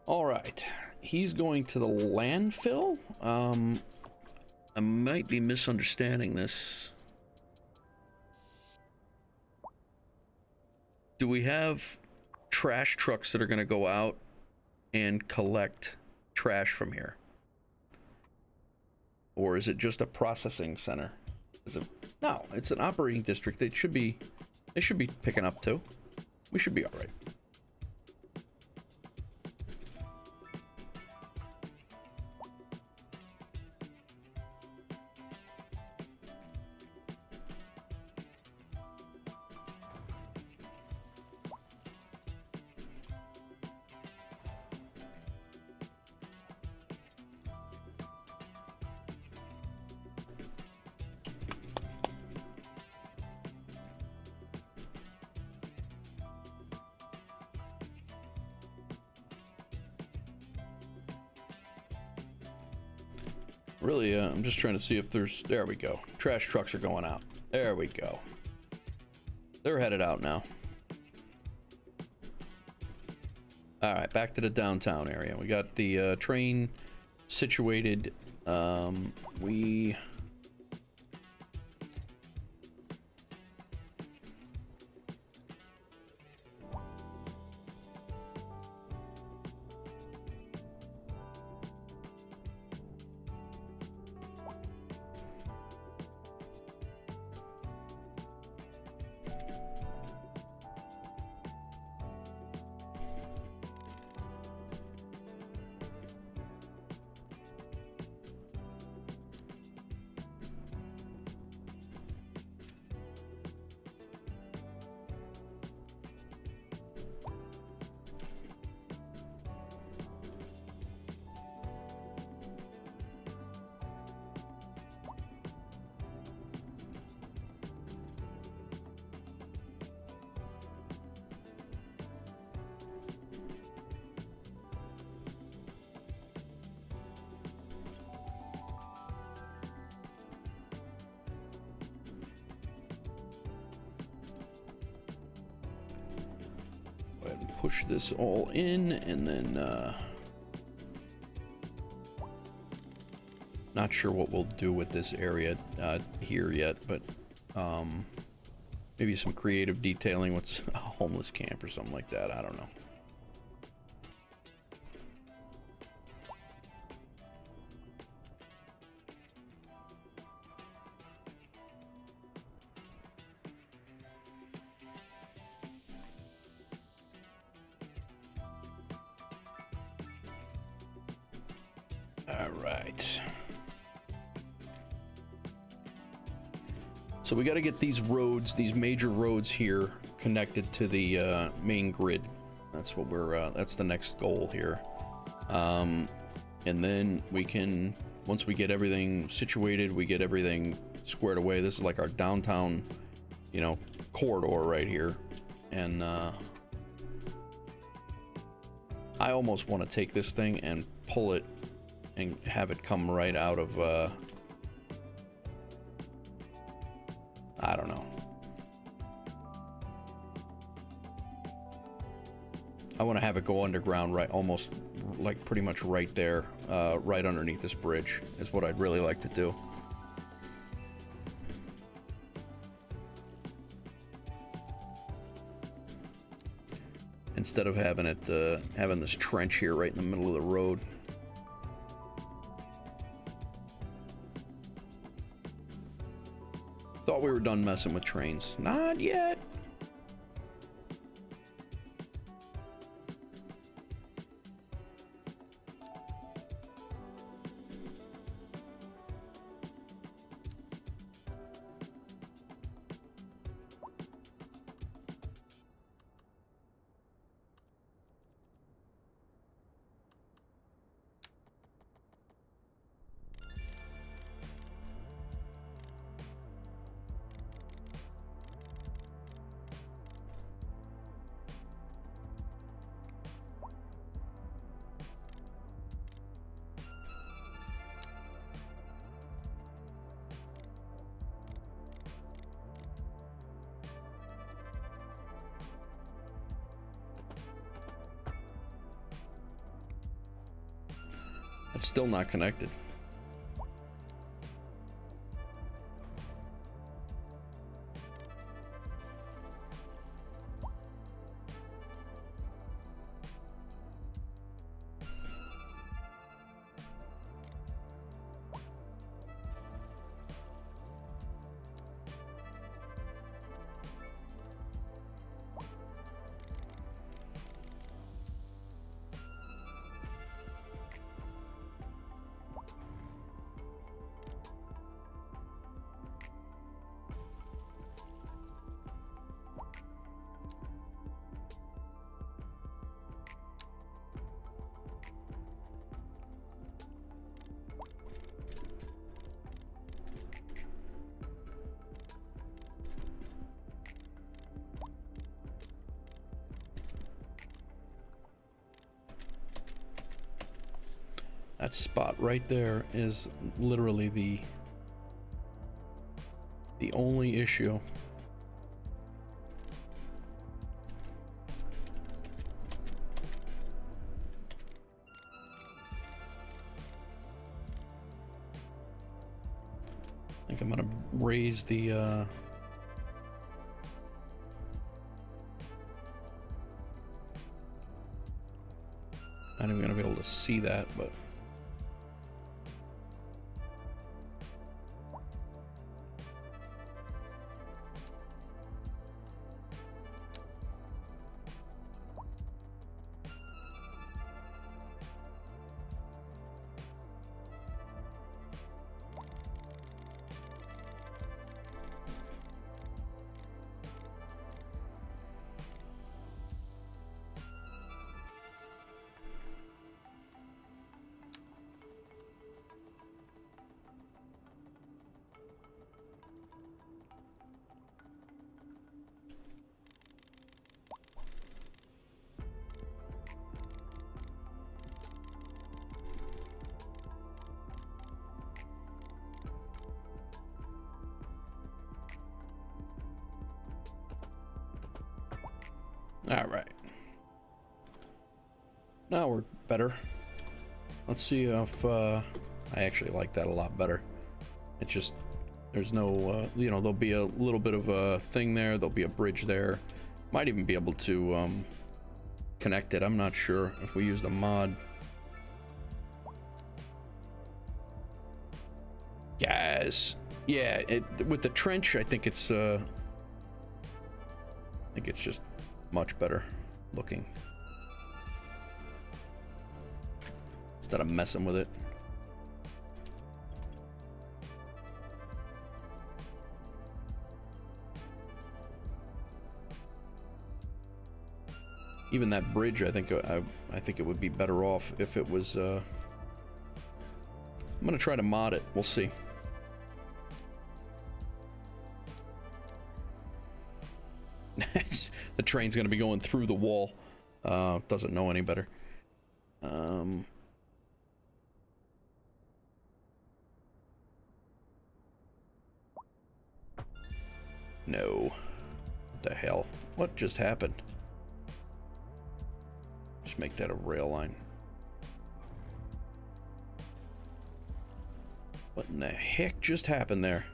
All right, he's going to the landfill. I might be misunderstanding this. Do we have trash trucks that are going to go out and collect trash from here? Or is it just a processing center? Is it? No, it's an operating district. They should be picking up too. We should be all right. Really, I'm just trying to see if there's... There we go. Trash trucks are going out. There we go. They're headed out now. All right, back to the downtown area. We got the train situated. We... push this all in, and then not sure what we'll do with this area here yet, but maybe some creative detailing with a homeless camp or something like that. I don't know. All right. So we got to get these roads, these major roads here, connected to the main grid. That's what we're. That's the next goal here. And then we can, once we get everything situated, we get everything squared away. This is like our downtown, you know, corridor right here, and I almost want to take this thing and pull it and have it come right out of I don't know. I want to have it go underground, right, almost like pretty much right there, right underneath this bridge is what I'd really like to do. Instead of having it, having this trench here right in the middle of the road. Thought we were done messing with trains. Not yet. It's still not connected. That spot right there is literally the only issue. I think I'm gonna raise the not even gonna be able to see that, but all right. Now we're better. Let's see if I actually like that a lot better. It's just there's no you know, there'll be a little bit of a thing there, there'll be a bridge there. Might even be able to connect it. I'm not sure if we use the mod. Guys, yeah, with the trench, I think it's just much better looking instead of messing with it. Even that bridge, I think it would be better off if it was. I'm gonna try to mod it. We'll see. The train's gonna be going through the wall. Doesn't know any better. No. What the hell? What just happened? Just make that a rail line. What in the heck just happened there?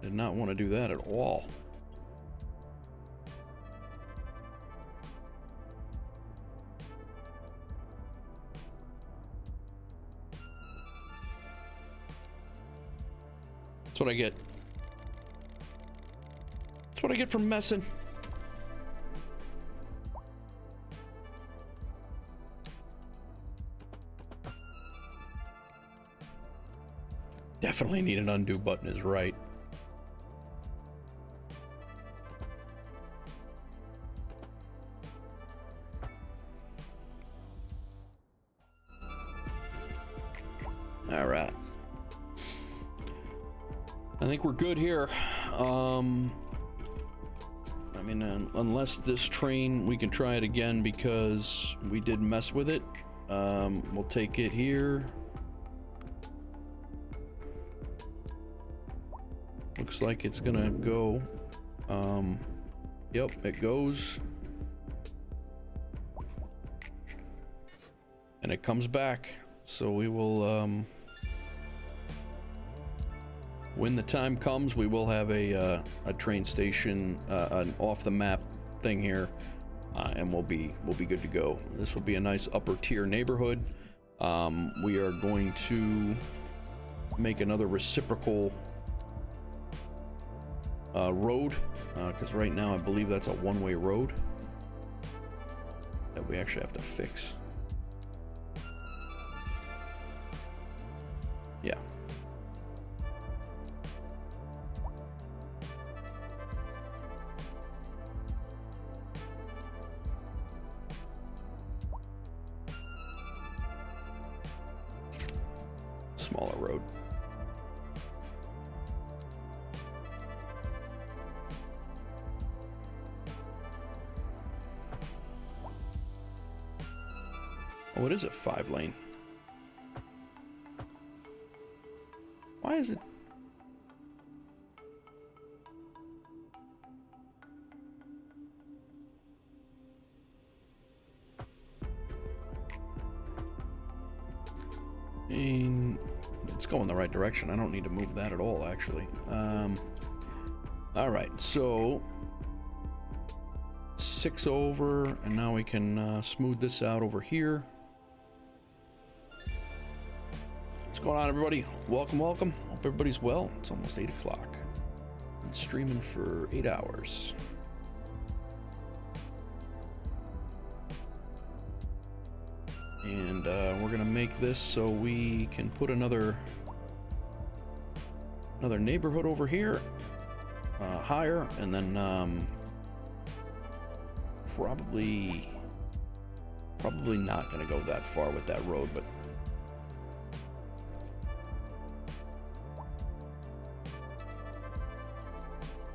Did not want to do that at all. That's what I get. That's what I get for messing. Definitely need an undo button is right. All right. I think we're good here. I mean, unless this train, we can try it again because we did mess with it. We'll take it here. Looks like it's gonna go. Yep, it goes. And it comes back. So we will, when the time comes, we will have a train station, an off the map thing here, and we'll be good to go. This will be a nice upper tier neighborhood. We are going to make another reciprocal road, because right now I believe that's a one-way road that we actually have to fix. Yeah. Smaller road. Oh, it is a 5-lane. Why is it? And it's going the right direction. I don't need to move that at all, actually. All right, so 6 over, and now we can smooth this out over here. What's going on, everybody? Welcome, welcome. Hope everybody's well. It's almost 8 o'clock. Been streaming for 8 hours. And we're gonna make this so we can put another neighborhood over here, higher, and then probably not gonna go that far with that road, but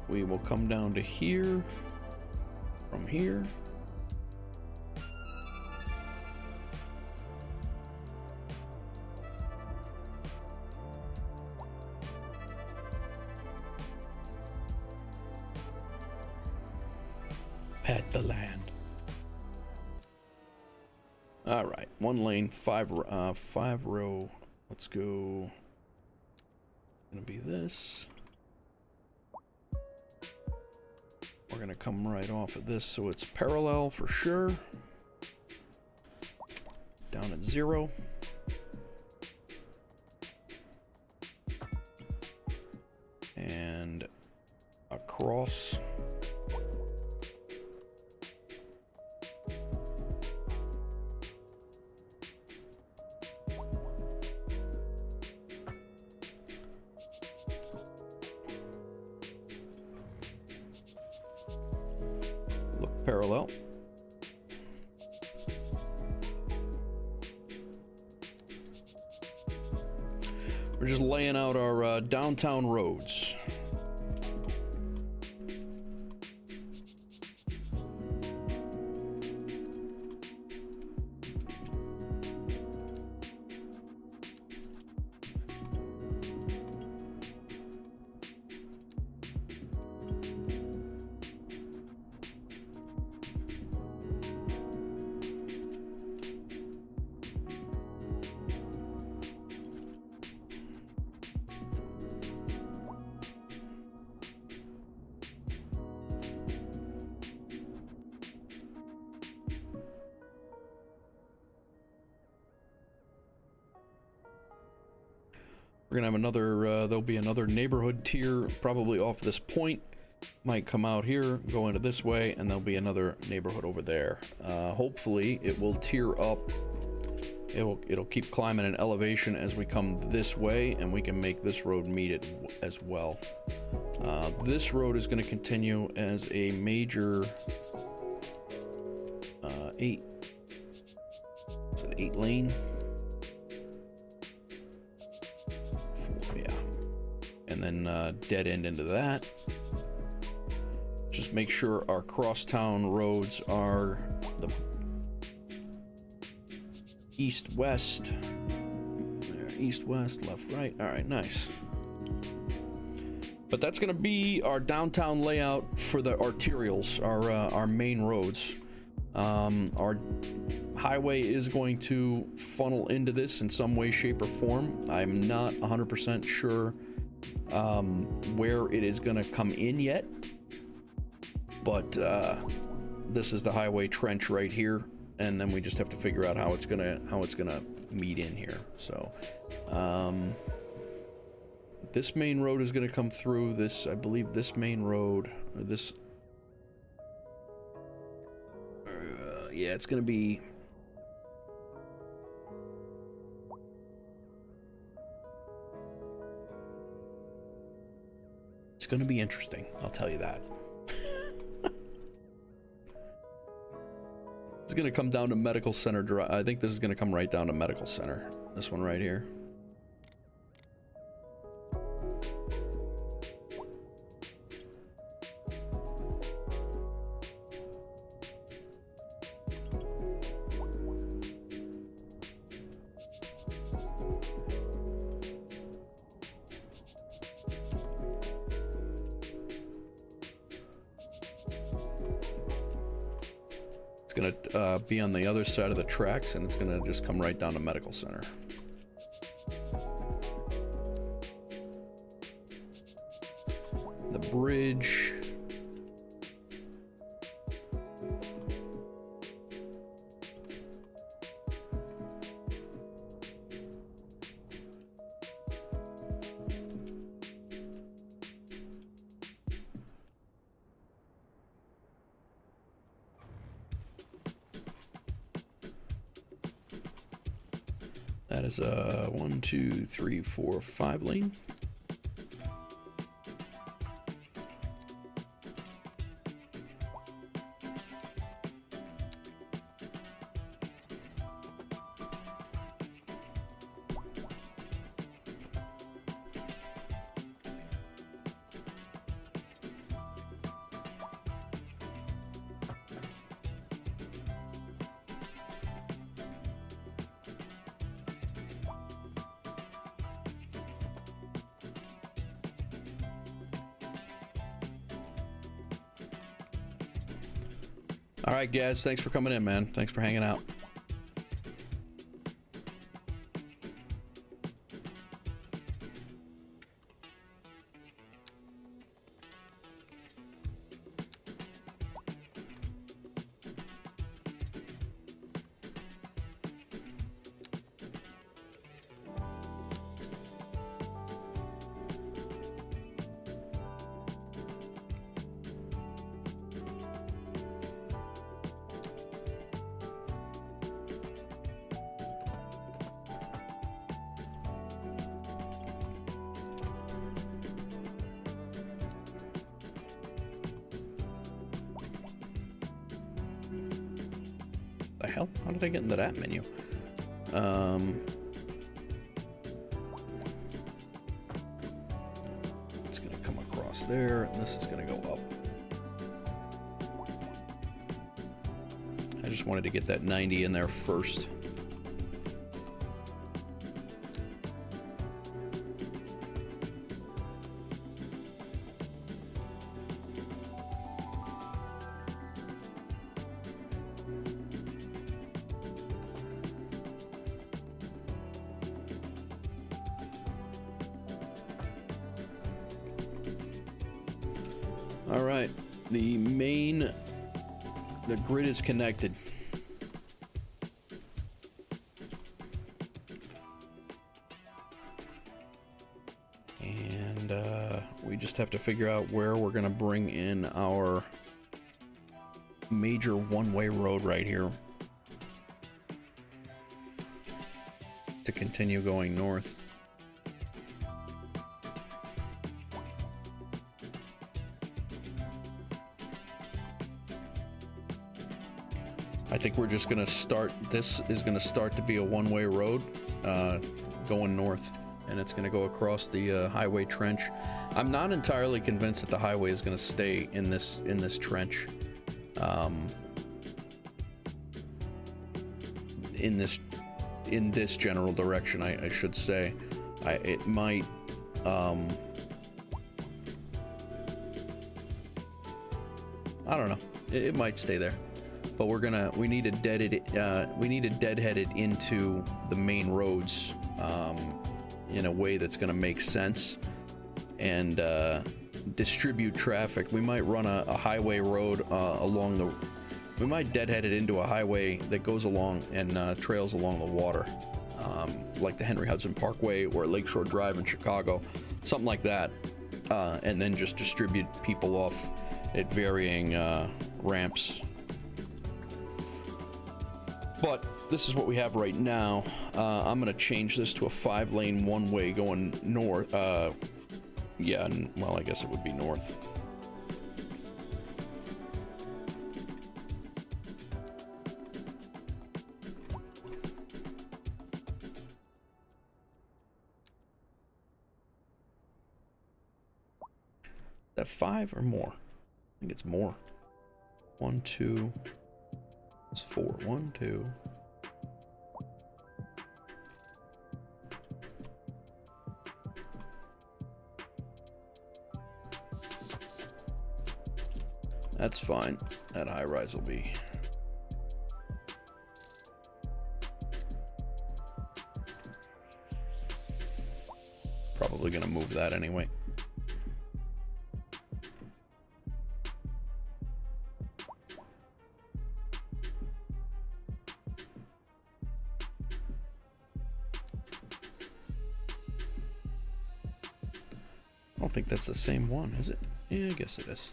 we will come down to here from here. Pat the land. All right, 1 lane, 5 row. Let's go. Gonna be this. We're gonna come right off of this, so it's parallel for sure. Down at 0. And across. Look parallel. We're just laying out our downtown roads. We're gonna have another, there'll be another neighborhood tier probably off this point. Might come out here, go into this way, and there'll be another neighborhood over there. Hopefully it will tier up. It'll keep climbing in elevation as we come this way, and we can make this road meet it as well. This road is gonna continue as a major 8. Is it 8 lane? And then dead end into that. Just make sure our crosstown roads are the east-west. East-west, left-right. All right, nice. But that's going to be our downtown layout for the arterials, our main roads. Our highway is going to funnel into this in some way, shape, or form. I'm not 100% sure where it is going to come in yet, but this is the highway trench right here, and then we just have to figure out how it's gonna meet in here. So this main road is going to come through this, I believe this main road, or this yeah, it's going to be going to be interesting, I'll tell you that. It's going to come down to Medical Center Drive. I think this is going to come right down to Medical Center. This one right here. Gonna be on the other side of the tracks, and it's gonna just come right down to Medical Center. The bridge. That is a 1, 2, 3, 4, 5 lane. All right, guys, thanks for coming in, man. Thanks for hanging out. The hell? How did I get into that menu? It's gonna come across there, and this is gonna go up. I just wanted to get that 90 in there first. All right, the grid is connected. And we just have to figure out where we're gonna bring in our major one-way road right here to continue going north. I think we're just gonna start, this is gonna start to be a one-way road going north, and it's gonna go across the highway trench. I'm not entirely convinced that the highway is gonna stay in this trench. In this general direction, I should say. It might I don't know. It might stay there. But we need to deadhead it into the main roads in a way that's going to make sense and distribute traffic. We might run a highway road along the. We might deadhead it into a highway that goes along and trails along the water, like the Henry Hudson Parkway or Lakeshore Drive in Chicago, something like that, and then just distribute people off at varying ramps. But this is what we have right now. I'm gonna change this to a 5-lane one-way going north. Yeah, well, I guess it would be north. Is that 5 or more? I think it's more. 1, 2. It's 4. 1, 2. That's fine. That high rise will be. Probably gonna move that anyway. I don't think that's the same one, is it? Yeah, I guess it is.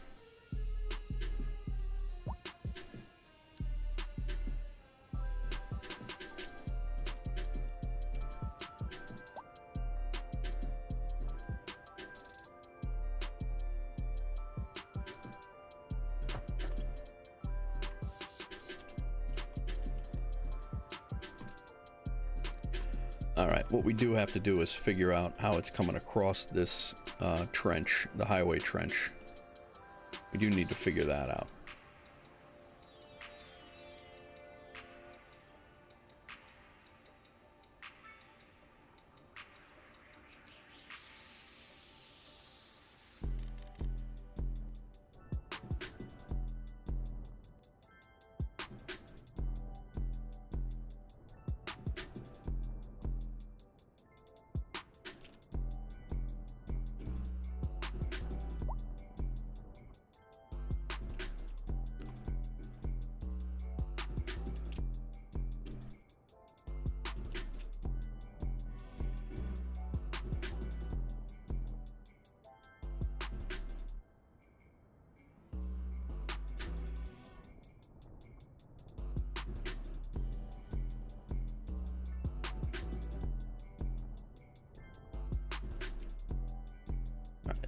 All right, what we do have to do is figure out how it's coming across this trench, the highway trench. We do need to figure that out.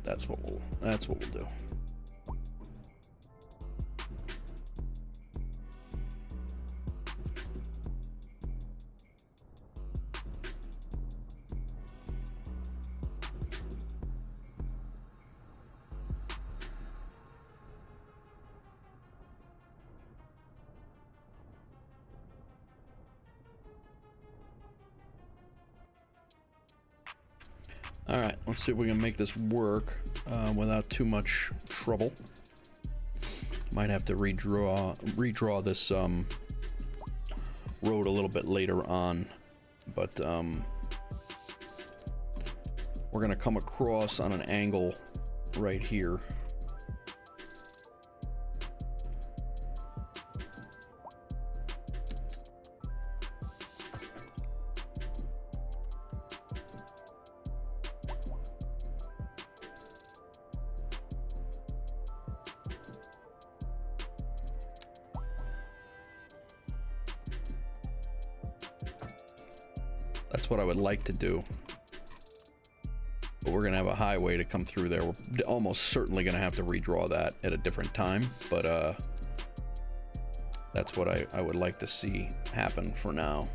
That's what we'll do. All right, let's see if we can make this work without too much trouble. Might have to redraw this road a little bit later on, but we're gonna come across on an angle right here. That's what I would like to do. But we're gonna have a highway to come through there. We're almost certainly gonna have to redraw that at a different time, but that's what I would like to see happen for now.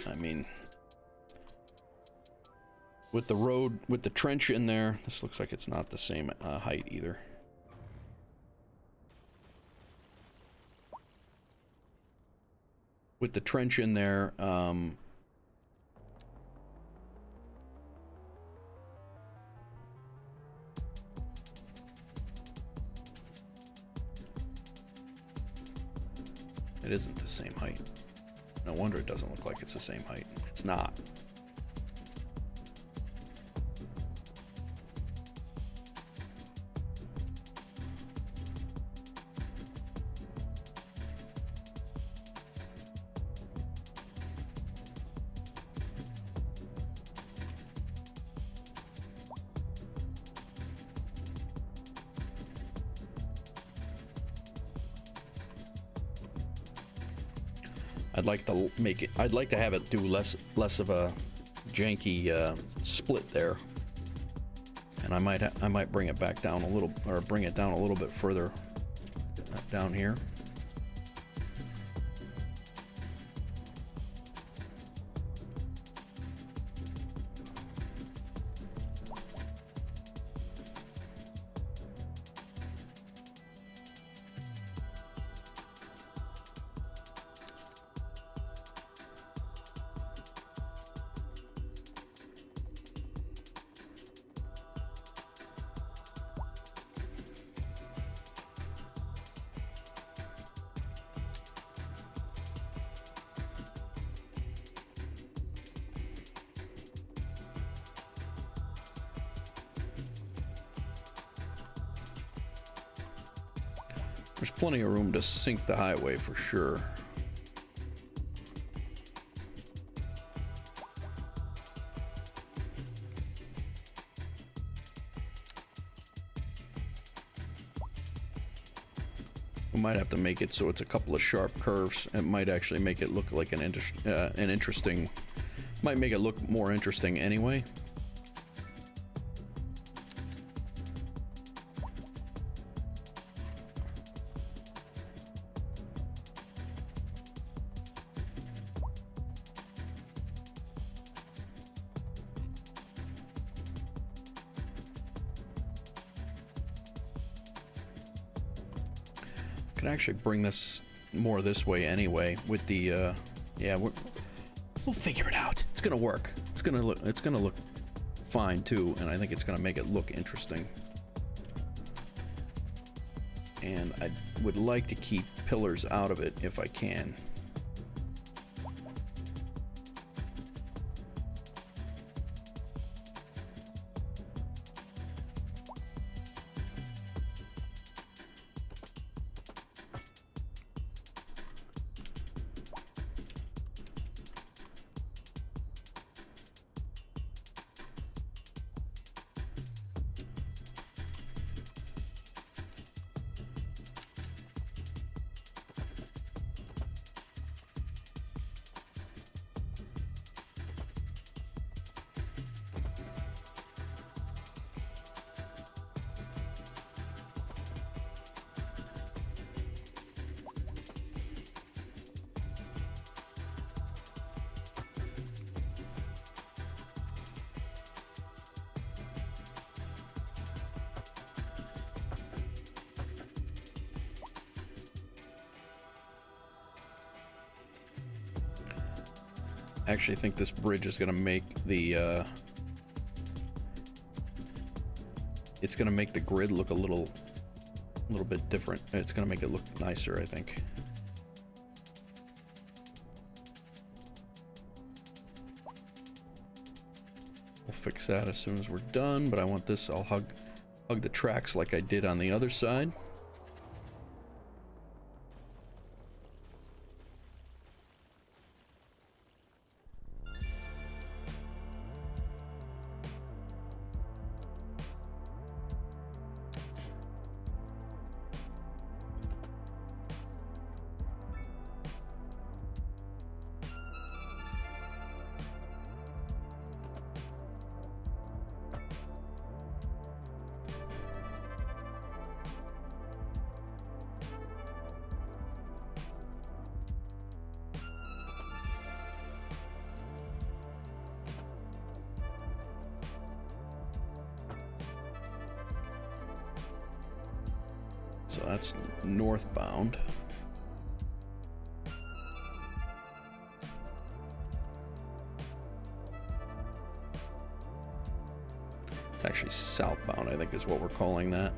I mean, with the road, with the trench in there, this looks like it's not the same height either. With the trench in there, it isn't the same height. No wonder it doesn't look like it's the same height. It's not. I'd like to make it, I'd like to have it do less of a janky split there. And I might bring it back down a little, or bring it down a little bit further down here. There's plenty of room to sink the highway for sure. We might have to make it so it's a couple of sharp curves. It might actually make it look like an interesting, might make it look more interesting anyway. Can actually bring this more this way anyway with the yeah, we'll figure it out. It's gonna work. It's gonna look fine too, and I think it's gonna make it look interesting. And I would like to keep pillars out of it if I can. actually think this bridge is gonna make the it's gonna make the grid look a little bit different. It's gonna make it look nicer, I think. We'll fix that as soon as we're done, but I want this, I'll hug the tracks like I did on the other side. So that's northbound. It's actually southbound, I think is what we're calling that.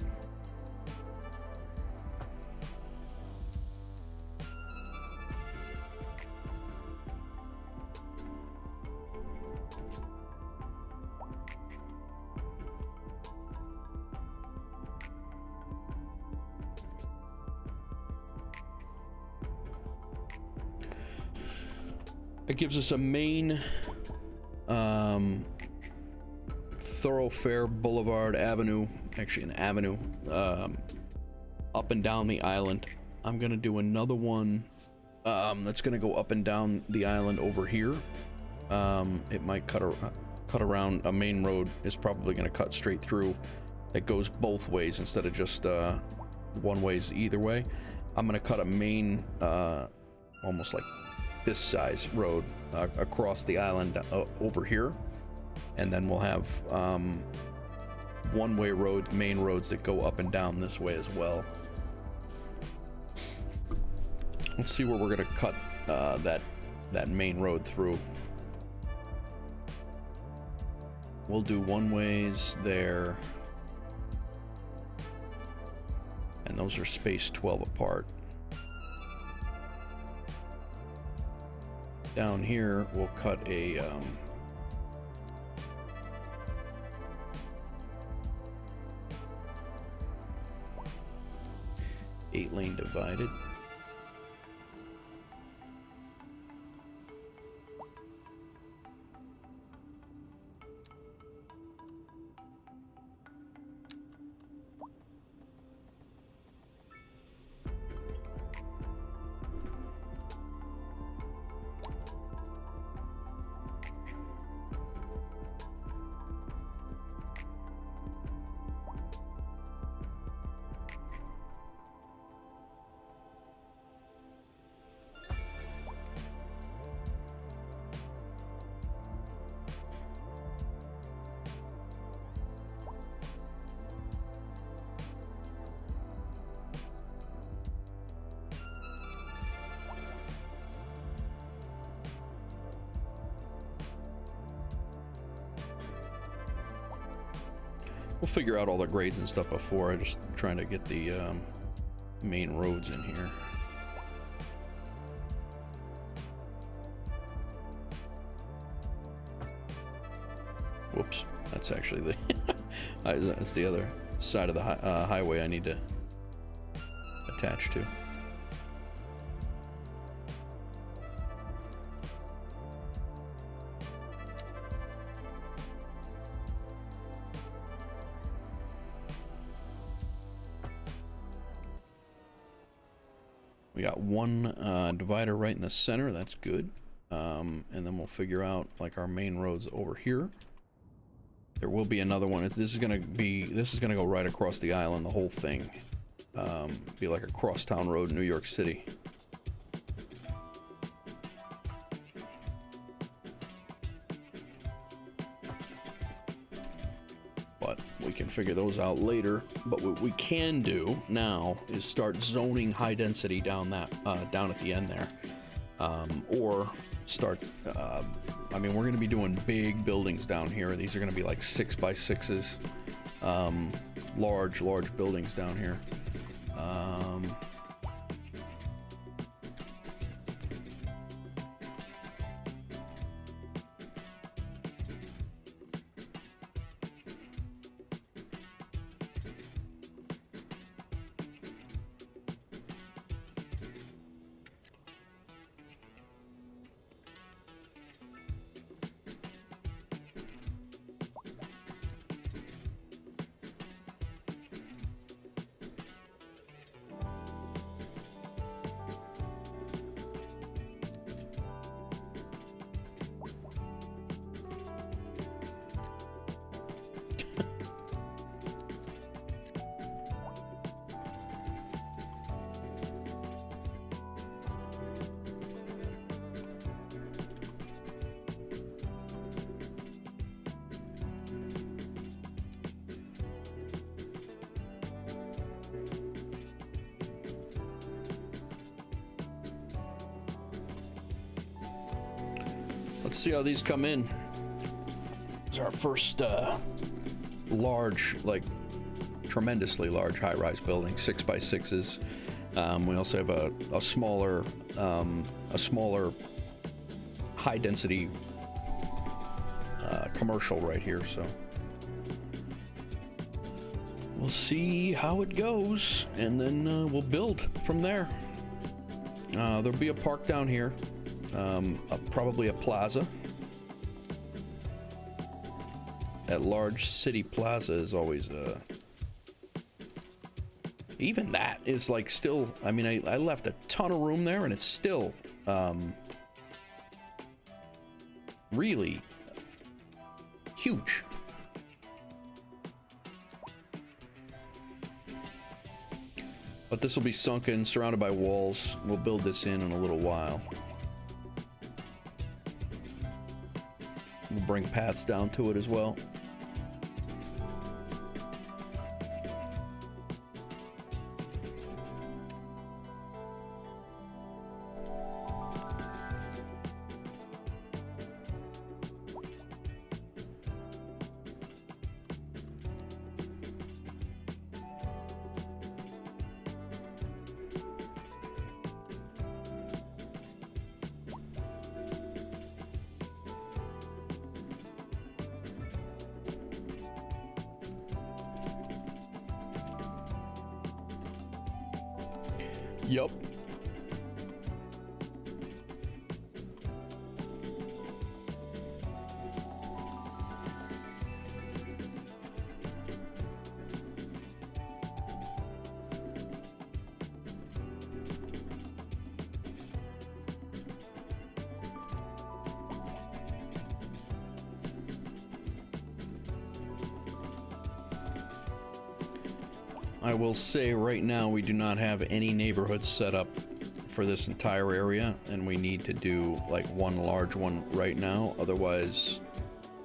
It gives us a main thoroughfare, boulevard, avenue, actually an avenue, up and down the island. I'm gonna do another one that's gonna go up and down the island over here. It might cut around. A main road is probably gonna cut straight through. That goes both ways instead of just one ways either way. I'm gonna cut a main, almost like this size road across the island over here, and then we'll have one-way road, main roads that go up and down this way as well. Let's see where we're gonna cut that main road through. We'll do one-ways there, and those are spaced 12 apart. Down here, we'll cut a 8-lane divided. We'll figure out all the grades and stuff before. I'm just trying to get the main roads in here. Whoops, that's actually the that's the other side of the highway I need to attach to. We got one divider right in the center. That's good. And then we'll figure out like our main roads over here. There will be another one. This is gonna go right across the island, the whole thing. Be like a crosstown road in New York City. But we can figure those out later. But what we can do now is start zoning high density down that down at the end there. or start, I mean, we're going to be doing big buildings down here. These are going to be like 6x6s, large buildings down here. Let's see how these come in. This is our first large, like tremendously large high-rise building, 6x6s. We also have a smaller high-density commercial right here. So we'll see how it goes, and then we'll build from there. There'll be a park down here. Probably a plaza. That large city plaza is always even that is like still, I mean, I left a ton of room there and it's still really huge. But this will be sunken, surrounded by walls. We'll build this in a little while. We'll bring paths down to it as well. Yup. I will say right now we do not have any neighborhoods set up for this entire area, and we need to do like one large one right now, otherwise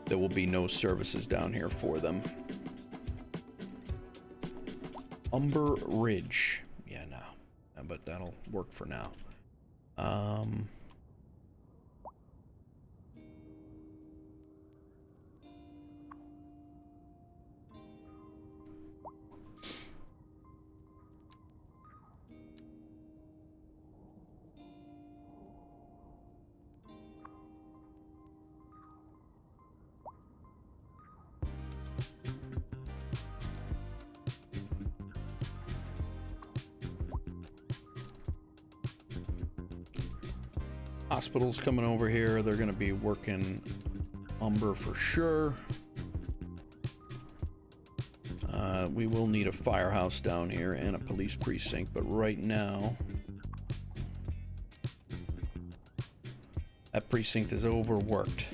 there will be no services down here for them. Umber Ridge. Yeah, no. But that'll work for now. Hospital's coming over here. They're going to be working Umber for sure. We will need a firehouse down here and a police precinct, but right now that precinct is overworked.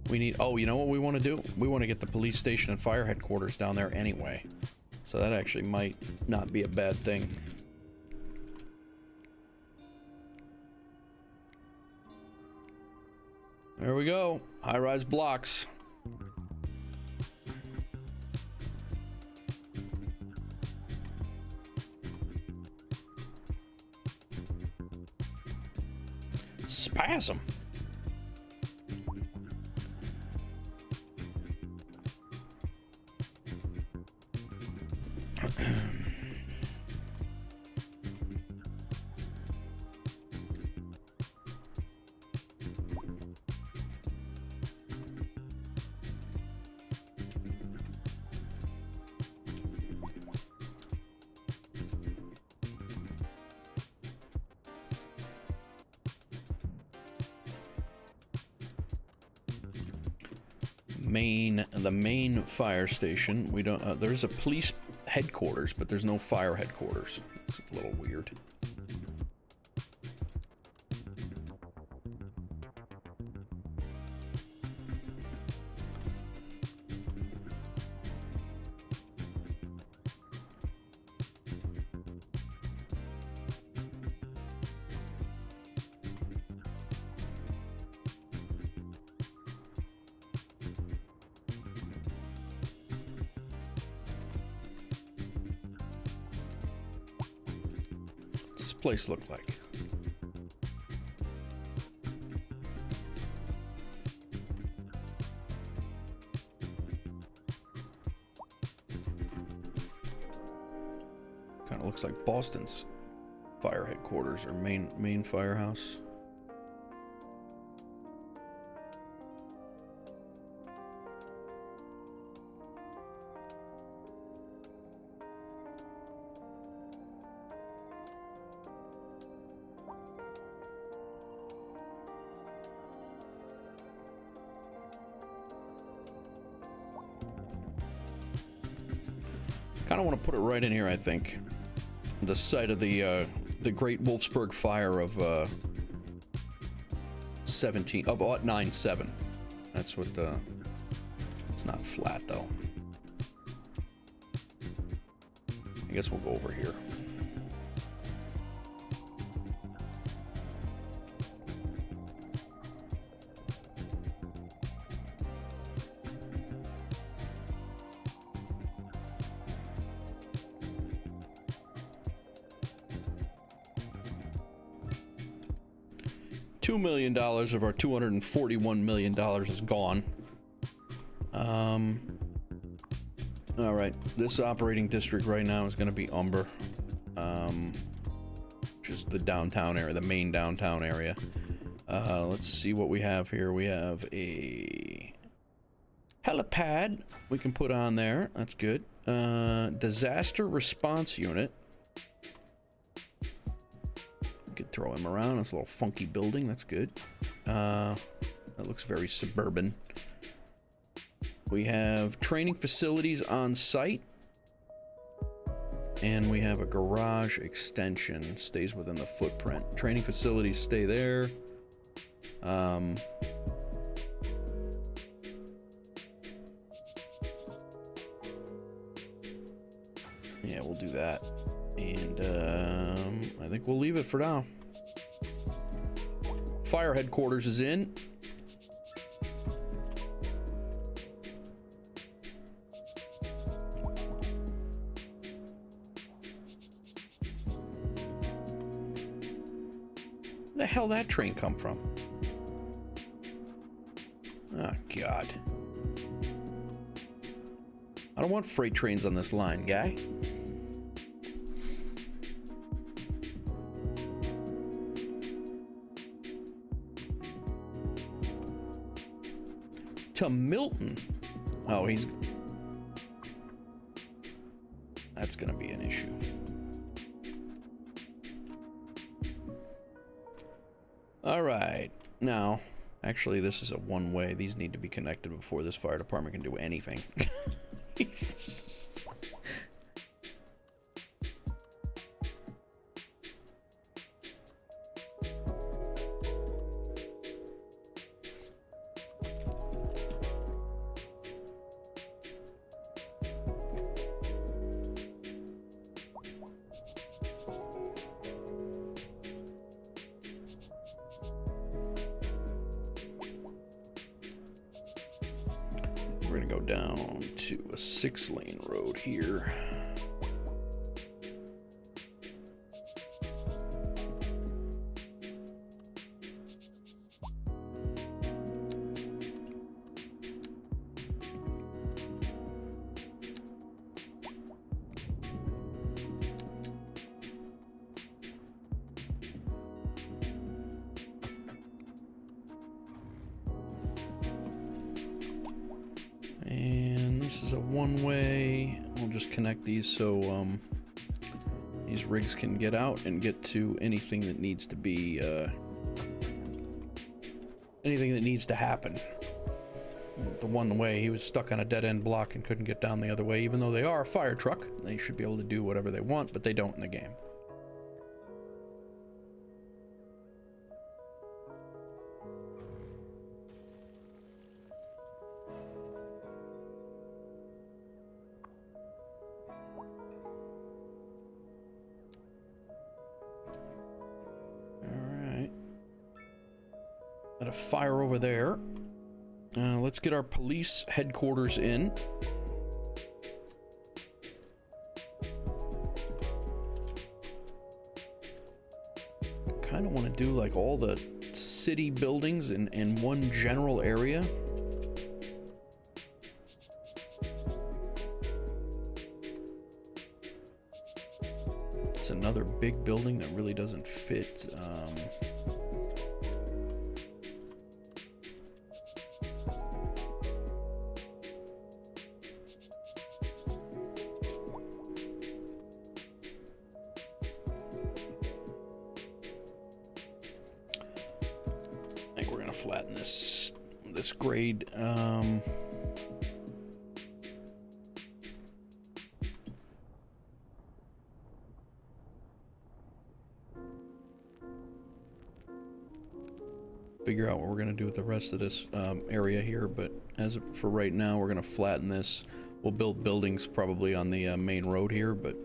We need, oh, you know what we want to do? We want to get the police station and fire headquarters down there anyway. So that actually might not be a bad thing. There we go. High-rise blocks. has them. The main fire station. We don't. There's a police headquarters, but there's no fire headquarters. It's a little weird. Place look like? Kind of looks like Boston's fire headquarters or main firehouse. Kind of want to put it right in here, I think. The site of the Great Wolfsburg Fire of 9/7. That's what it's not flat though. I guess we'll go over here. $2 million of our $241 million is gone. All right, this operating district right now is going to be Umber, which is the downtown area, the main downtown area. Let's see what we have here. We have a helipad we can put on there. That's good. Disaster response unit. Could throw him around. It's a little funky building. That's good. That looks very suburban. We have training facilities on site. And we have a garage extension. Stays within the footprint. Training facilities stay there. Yeah, we'll do that. And I think we'll leave it for now. Fire headquarters is in. Where the hell that train come from? Oh, God. I don't want freight trains on this line, guy. To Milton. Oh, that's gonna be an issue. All right, now actually this is a one-way. These need to be connected before this fire department can do anything. We're gonna go down to a 6-lane road here. is a one-way. We'll just connect these so these rigs can get out and get to anything that needs to be anything that needs to happen. The one way, he was stuck on a dead-end block and couldn't get down the other way. Even though they are a fire truck, they should be able to do whatever they want, but they don't in the game. Alright. Got a fire over there. Let's get our police headquarters in. Kind of want to do like all the city buildings in one general area. It's another big building that really doesn't fit. Flatten this grade. Figure out what we're gonna do with the rest of this area here, but as of, for right now, we're gonna flatten this. We'll build buildings probably on the main road here, but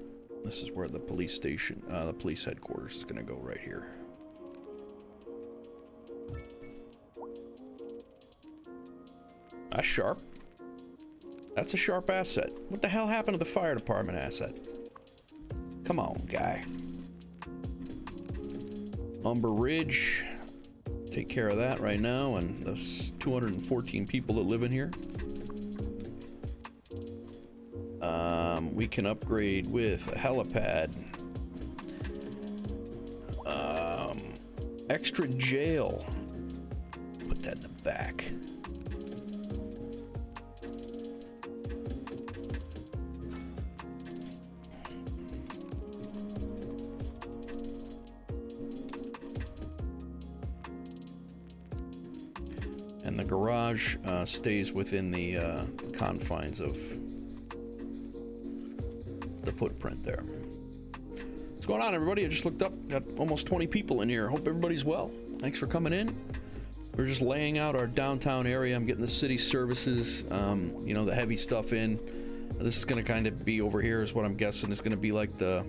this is where the police station, the police headquarters is gonna go right here. That's sharp. That's a sharp asset. What the hell happened to the fire department asset? Come on, guy. Umber Ridge. Take care of that right now, and there's 214 people that live in here. We can upgrade with a helipad. Extra jail. Put that in the back. And the garage stays within the confines of the footprint there. What's going on, everybody? I just looked up. Got almost 20 people in here. Hope everybody's well. Thanks for coming in. We're just laying out our downtown area. I'm getting the city services, you know, the heavy stuff in. This is going to kind of be over here is what I'm guessing. It's going to be like the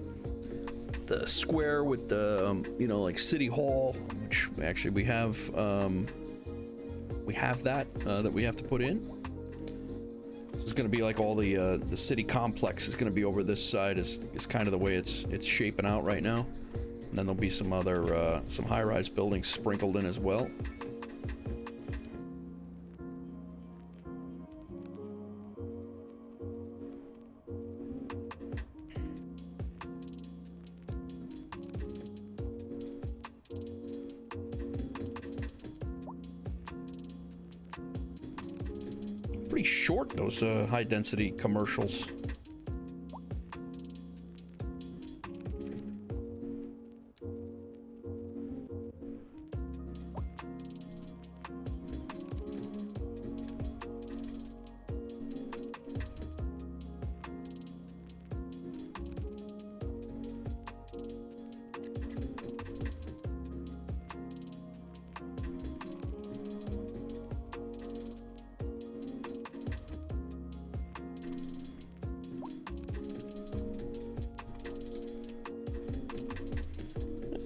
square with the, you know, like City Hall, which actually we have that that we have to put in. So it's going to be like all the city complex is going to be over this side. Is kind of the way it's shaping out right now. And then there'll be some other some high-rise buildings sprinkled in as well. Pretty short, those high-density commercials.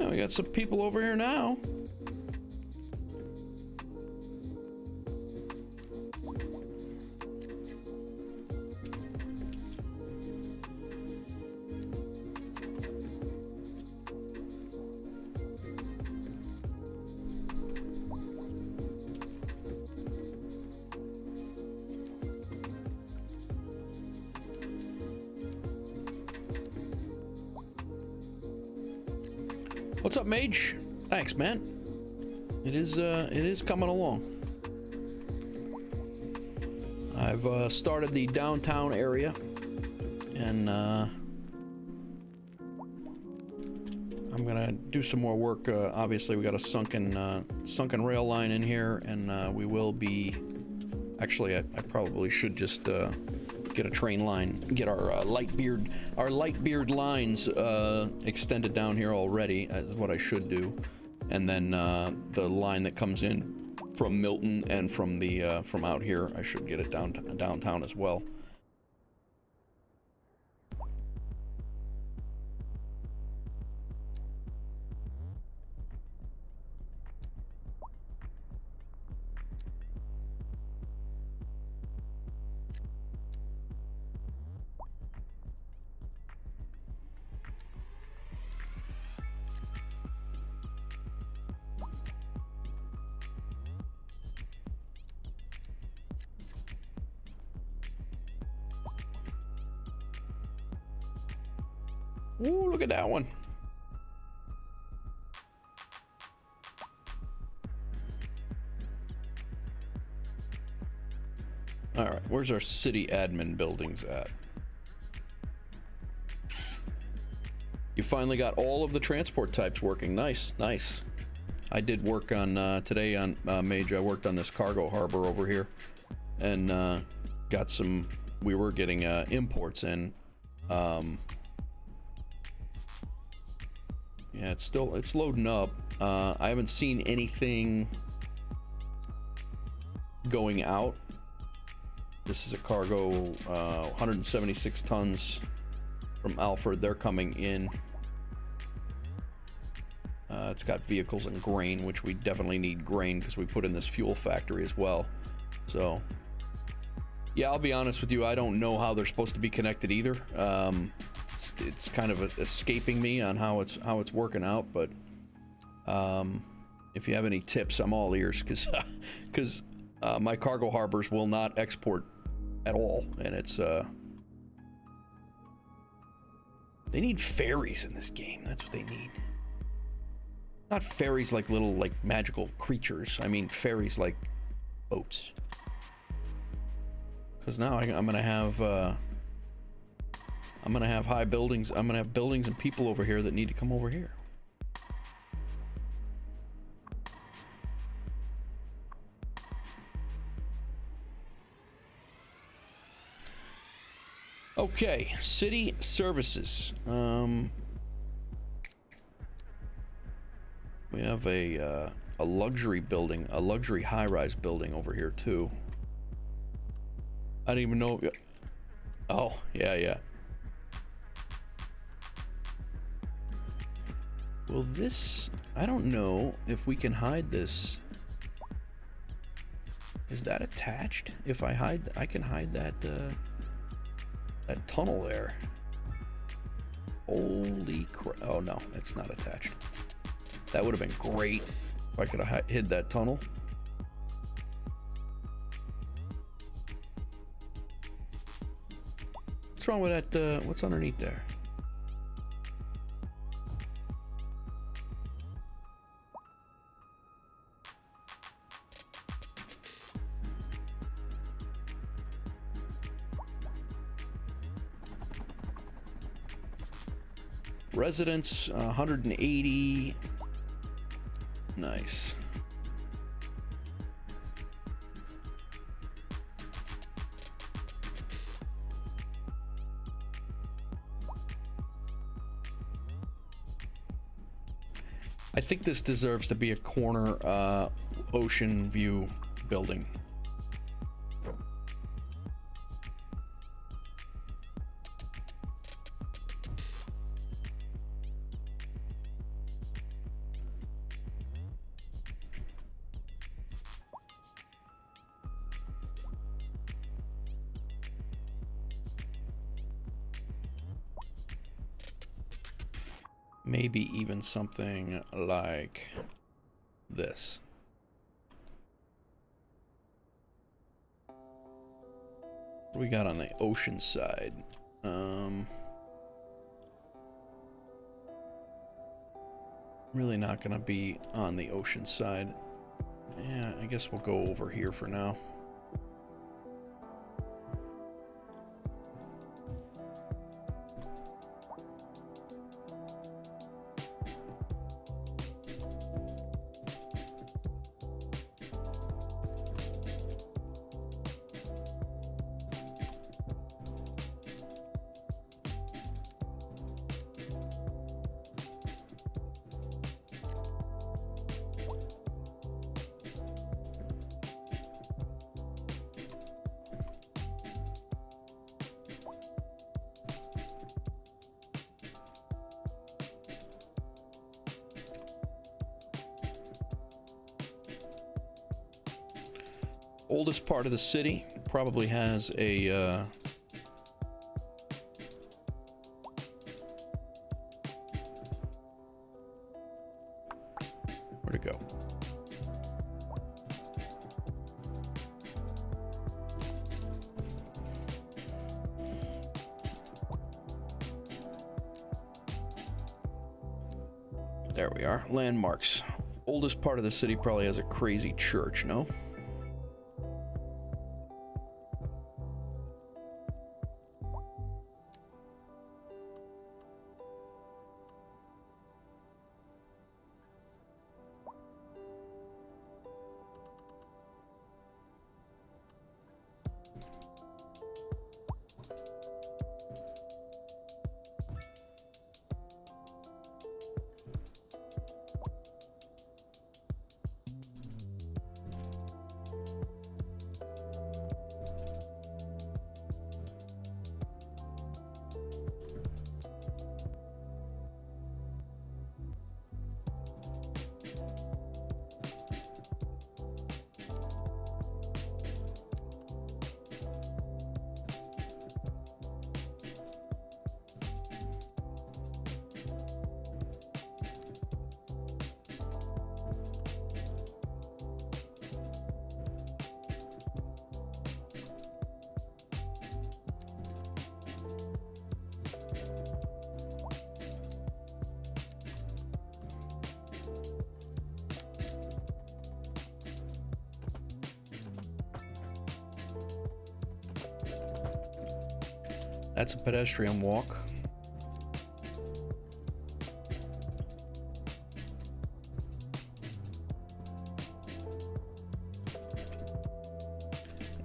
We got some people over here now. What's up, Mage? Thanks, man. It is coming along. I've started the downtown area, and I'm gonna do some more work. Obviously, we got a sunken rail line in here, and we will be. Actually, I probably should just get a train line, get our light beard lines extended down here already. Is what I should do, and then the line that comes in from Milton and from the from out here, I should get it downtown as well. Ooh, look at that one. All right, where's our city admin buildings at? You finally got all of the transport types working. Nice, nice. I did work on, today on Mage, I worked on this cargo harbor over here. And got some, we were getting imports in. Yeah, it's loading up. I haven't seen anything going out. This is a cargo, 176 tons from Alfred. They're coming in. It's got vehicles and grain, which we definitely need grain because we put in this fuel factory as well. So, yeah, I'll be honest with you. I don't know how they're supposed to be connected either. It's kind of escaping me on how it's working out, but if you have any tips, I'm all ears, because my cargo harbors will not export at all, and it's they need ferries in this game. That's what they need. Not ferries like little magical creatures. I mean ferries like boats. Because now I'm gonna have high buildings. I'm gonna have buildings and people over here that need to come over here. Okay, city services. We have a luxury building, a luxury high-rise building over here too. I don't even know. Oh, yeah. Well, this, I don't know if we can hide this. Is that attached? If I hide, I can hide that, that tunnel there. Holy crap. Oh no, it's not attached. That would have been great if I could have hid that tunnel. What's wrong with that, what's underneath there? Residents, 180. Nice. I think this deserves to be a corner ocean view building. Maybe even something like this. What do we got on the ocean side? Really not gonna be on the ocean side. Yeah, I guess we'll go over here for now. oldest part of the city probably has a where'd it go? There we are. Landmarks. Oldest part of the city probably has a crazy church, no? That's a pedestrian walk.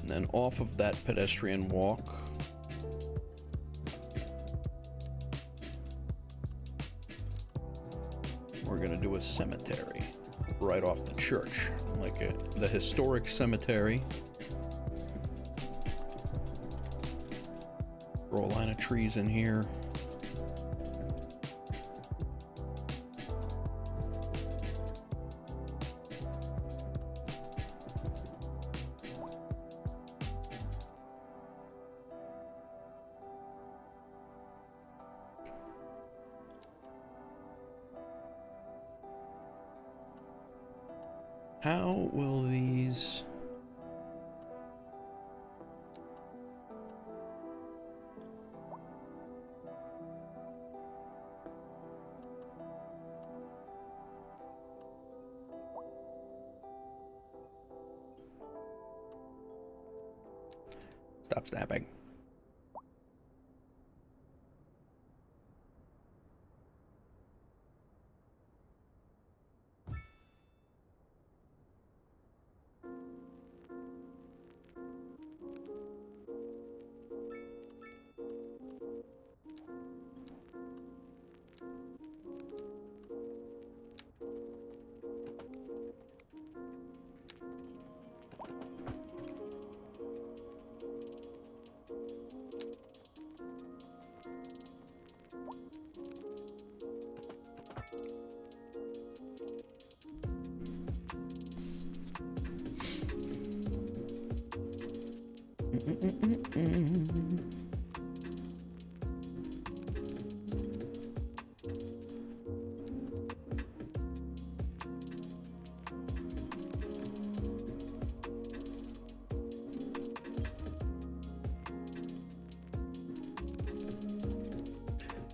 And then off of that pedestrian walk, we're gonna do a cemetery right off the church, like the historic cemetery. Throw a line of trees in here. How will these... Stop snapping.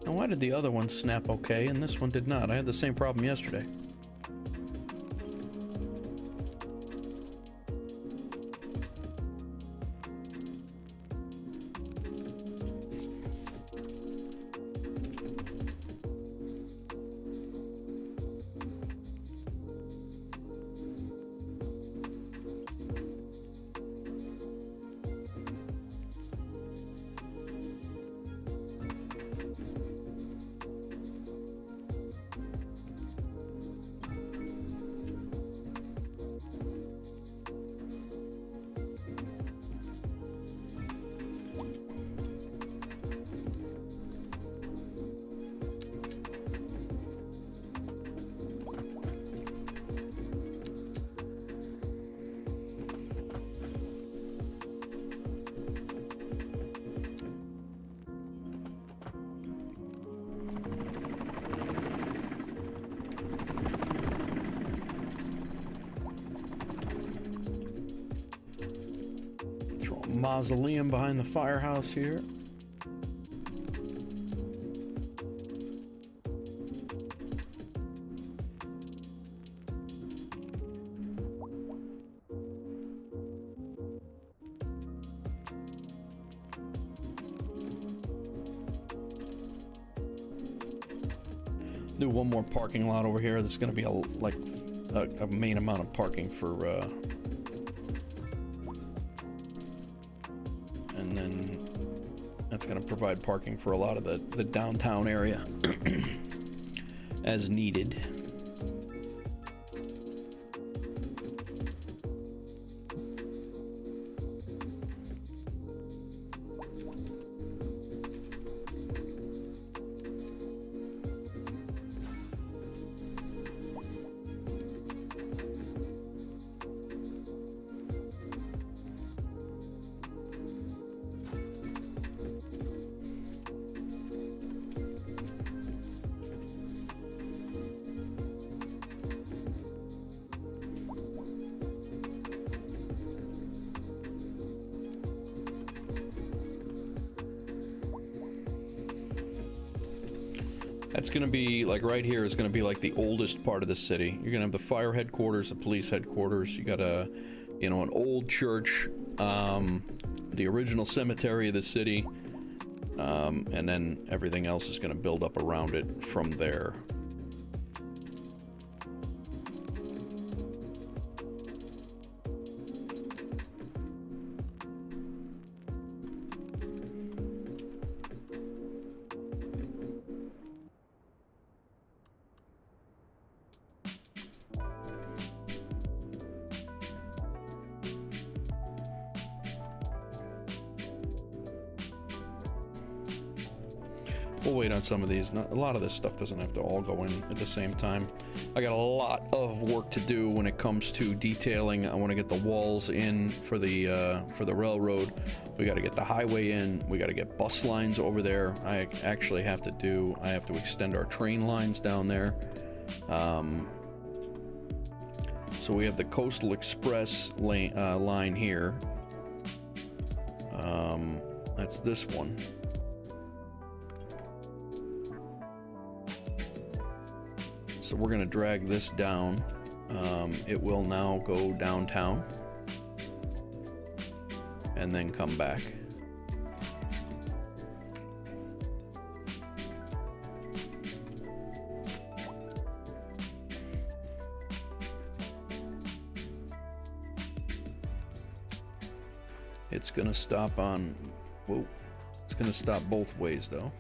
Now, why did the other one snap okay and this one did not? I had the same problem yesterday. mausoleum behind the firehouse here. Do one more parking lot over here. This is going to be a main amount of parking for and then that's going to provide parking for a lot of the downtown area as needed. That's going to be, like, right here is going to be, like, the oldest part of the city. You're going to have the fire headquarters, the police headquarters. You got a, you know, an old church, the original cemetery of the city, and then everything else is going to build up around it from there. We'll wait on some of these. A lot of this stuff doesn't have to all go in at the same time. I got a lot of work to do when it comes to detailing. I want to get the walls in for the railroad. We got to get the highway in. We got to get bus lines over there. I actually have to extend our train lines down there. So we have the Coastal Express line here. That's this one. So we're going to drag this down. It will now go downtown and then come back. It's going to stop on, whoa, it's going to stop both ways though.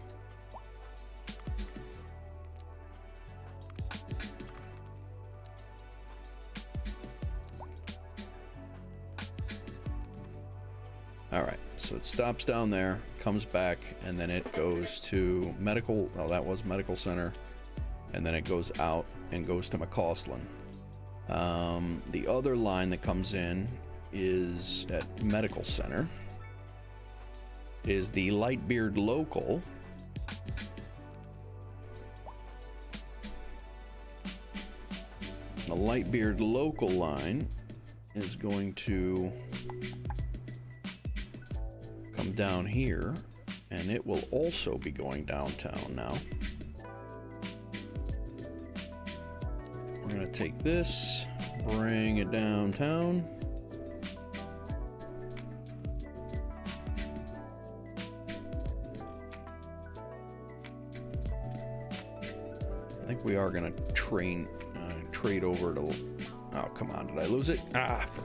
Alright, so it stops down there, comes back, and then it goes to medical, oh, that was medical center, and then it goes out and goes to McCausland. The other line that comes in is at medical center, is the Lightbeard local. The Lightbeard local line is going to come down here, and it will also be going downtown now. We're going to take this, bring it downtown. I think we are going to trade over to... Oh, come on. Did I lose it? Ah, for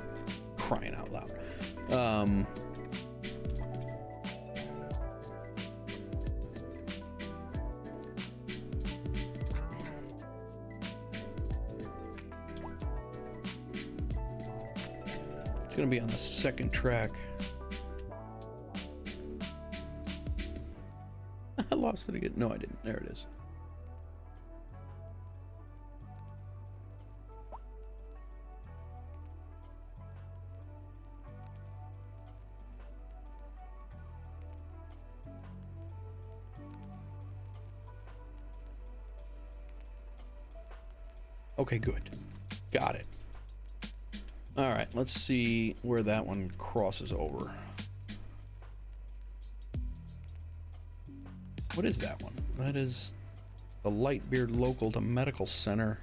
crying out loud. It's going to be on the second track. I lost it again. No, I didn't. There it is. Okay, good. Got it. All right, let's see where that one crosses over. What is that one? That is the Lightbeard local to medical center.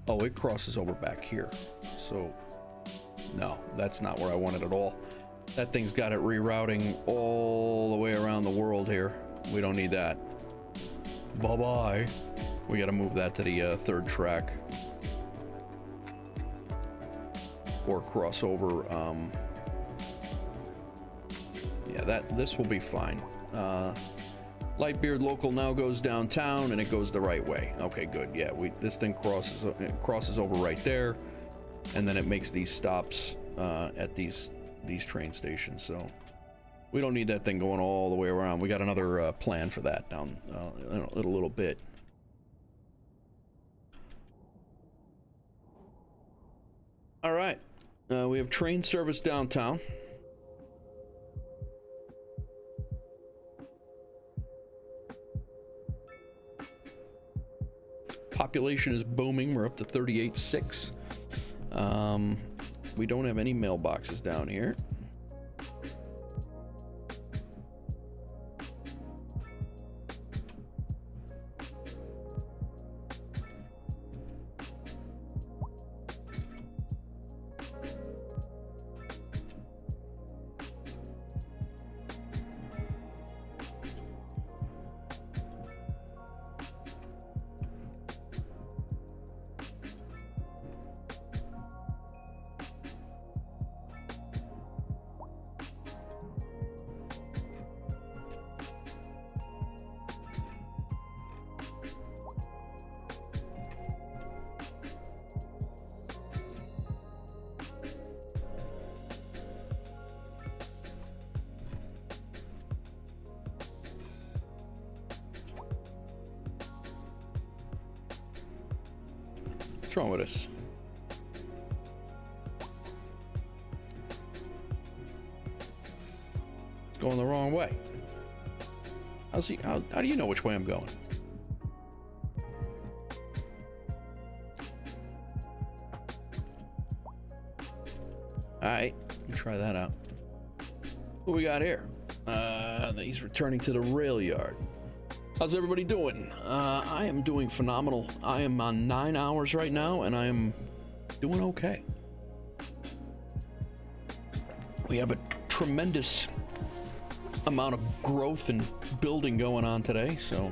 Oh, it crosses over back here. So, no, that's not where I want it at all. That thing's got it rerouting all the way around the world here. We don't need that. Bye-bye. We gotta move that to the third track. Or cross over, yeah, this will be fine. Lightbeard local now goes downtown and it goes the right way. Okay, good. Yeah, this thing crosses over right there, and then it makes these stops at these train stations. So we don't need that thing going all the way around. We got another plan for that down in a little bit. All right, we have train service downtown. Population is booming. We're up to 38.6. We don't have any mailboxes down here. What's wrong with us? It's going the wrong way. How do you know which way I'm going? Alright, try that out. What we got here? He's returning to the rail yard. How's everybody doing? I am doing phenomenal. I am on 9 hours right now, and I am doing okay. We have a tremendous amount of growth and building going on today, so...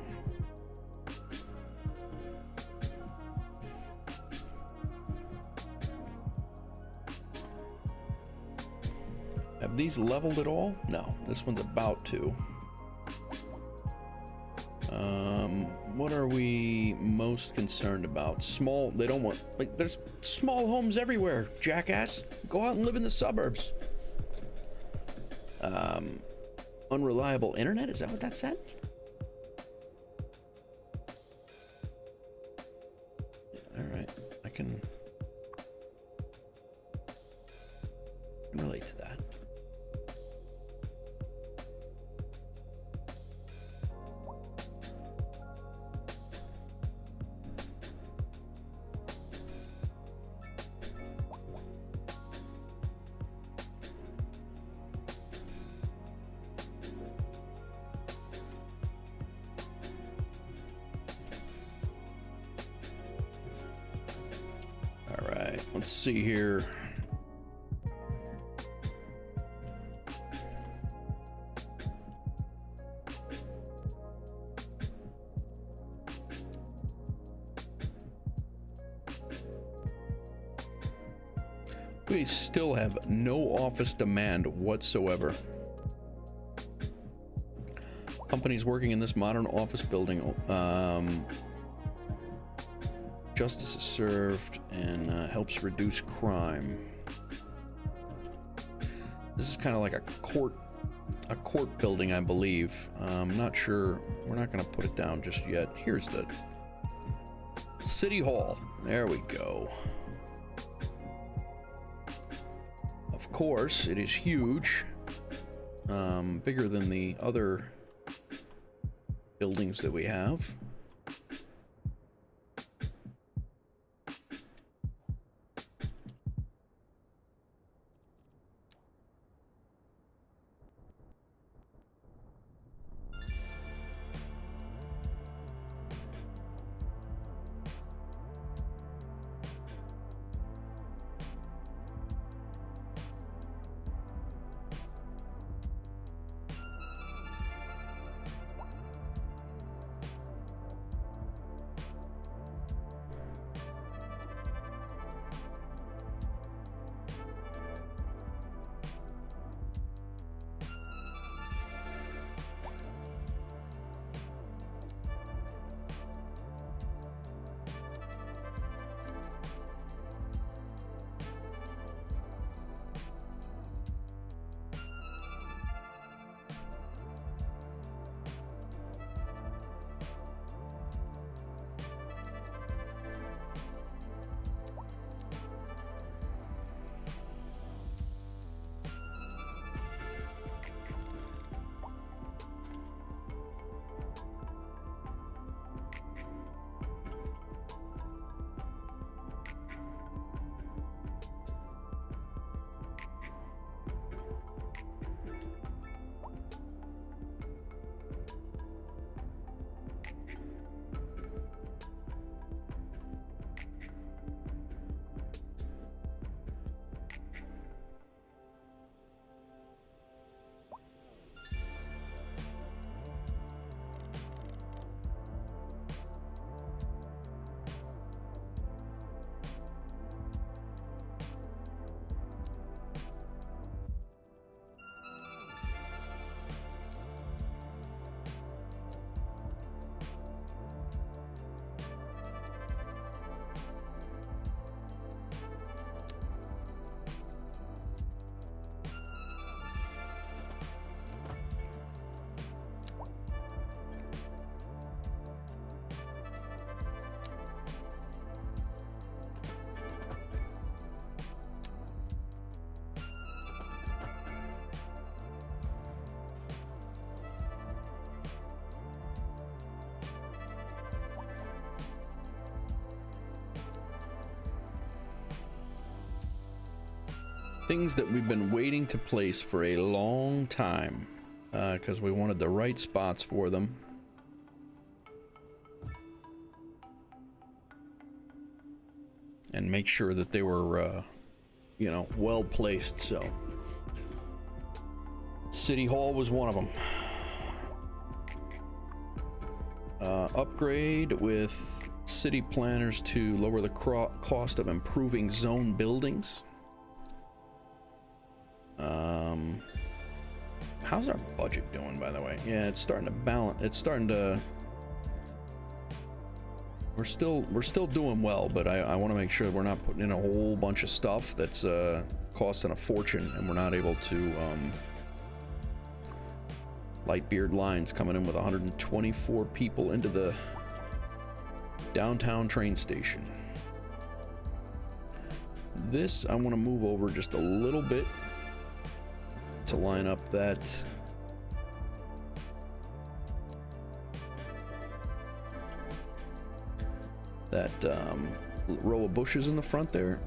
Have these leveled at all? No, this one's about to. What are we most concerned about? Small, they don't want, like, there's small homes everywhere, jackass. Go out and live in the suburbs. Unreliable internet, is that what that said? All right, I can relate to that. Let's see here. We still have no office demand whatsoever. Companies working in this modern office building, justice is served and helps reduce crime. This is kind of like a court building, I believe. I'm not sure. We're not going to put it down just yet. Here's the City Hall. There we go. Of course, it is huge. Bigger than the other buildings that we have. Things that we've been waiting to place for a long time, because we wanted the right spots for them. And make sure that they were, you know, well placed, so. City Hall was one of them. Upgrade with city planners to lower the cost of improving zone buildings. How's our budget doing, by the way? Yeah, it's starting to balance. It's starting to. We're still doing well, but I want to make sure we're not putting in a whole bunch of stuff that's costing a fortune, and we're not able to. Lightbeard Lines coming in with 124 people into the downtown train station. This I want to move over just a little bit to line up that row of bushes in the front there.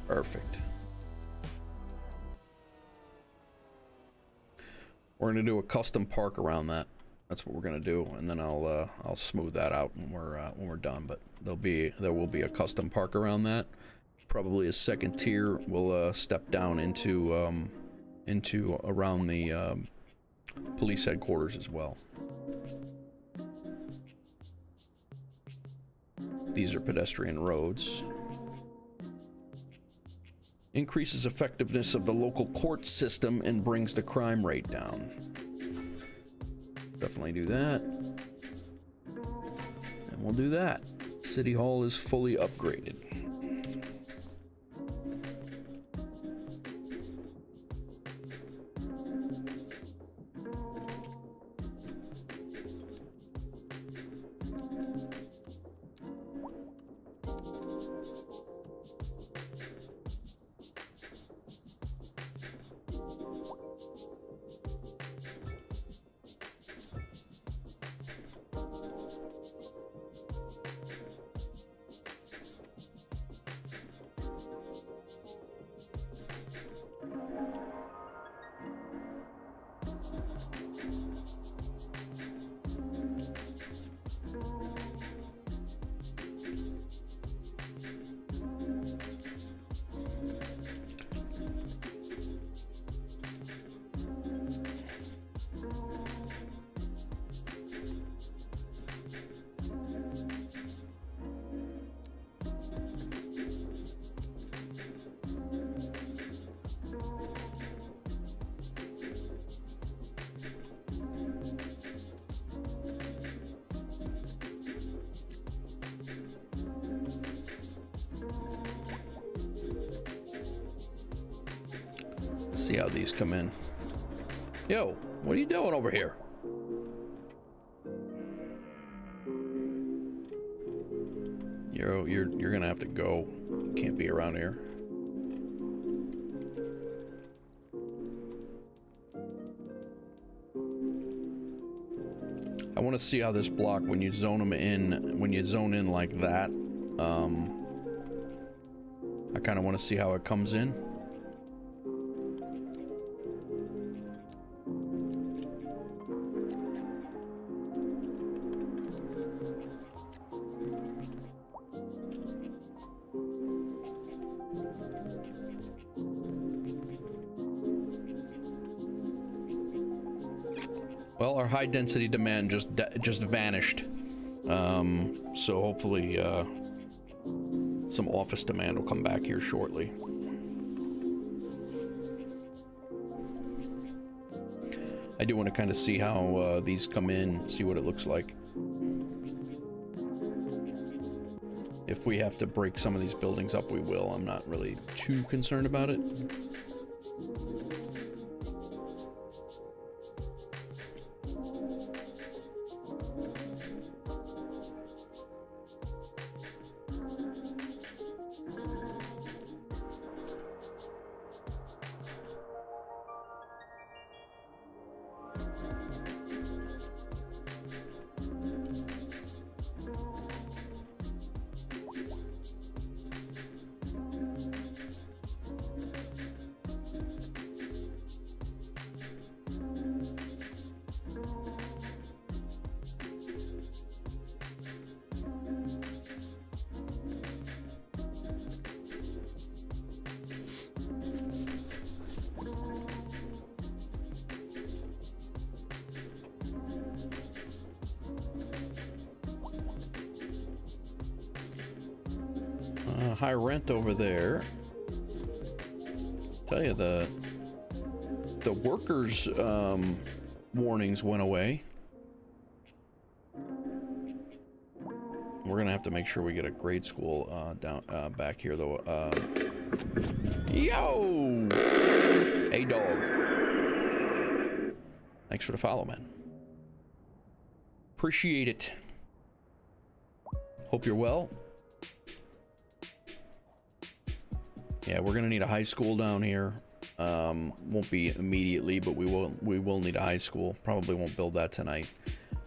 Perfect. We're gonna do a custom park around that. That's what we're gonna do, and then I'll smooth that out when we're done. But there will be a custom park around that. Probably a second tier. We'll step down into around the police headquarters as well. These are pedestrian roads. Increases effectiveness of the local court system and brings the crime rate down. Definitely do that. And we'll do that. City Hall is fully upgraded. See how these come in. Yo, what are you doing over here? You're gonna have to go. You can't be around here. I want to see how this block, when you zone them in, when you zone in like that, I kind of want to see how it comes in. Well, our high density demand just vanished. So hopefully some office demand will come back here shortly. I do want to kind of see how these come in, see what it looks like. If we have to break some of these buildings up, we will. I'm not really too concerned about it. High rent over there. Tell you, the workers warnings went away. We're gonna have to make sure we get a grade school down back here though. Yo, hey dog. Thanks for the follow, man. Appreciate it. Hope you're well. Yeah, we're gonna need a high school down here. Won't be immediately, but we will need a high school. Probably won't build that tonight.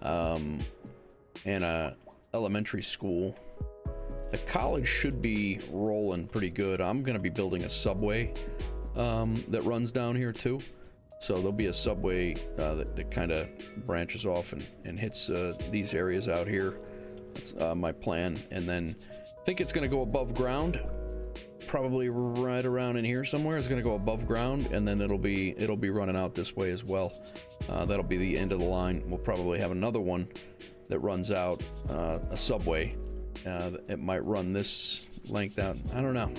And a elementary school. The college should be rolling pretty good. I'm gonna be building a subway that runs down here too. So there'll be a subway that kind of branches off and hits these areas out here. That's my plan. And then I think it's gonna go above ground. Probably right around in here somewhere. It's gonna go above ground, and then it'll be running out this way as well. That'll be the end of the line. We'll probably have another one that runs out, a subway. It might run this length out. I don't know.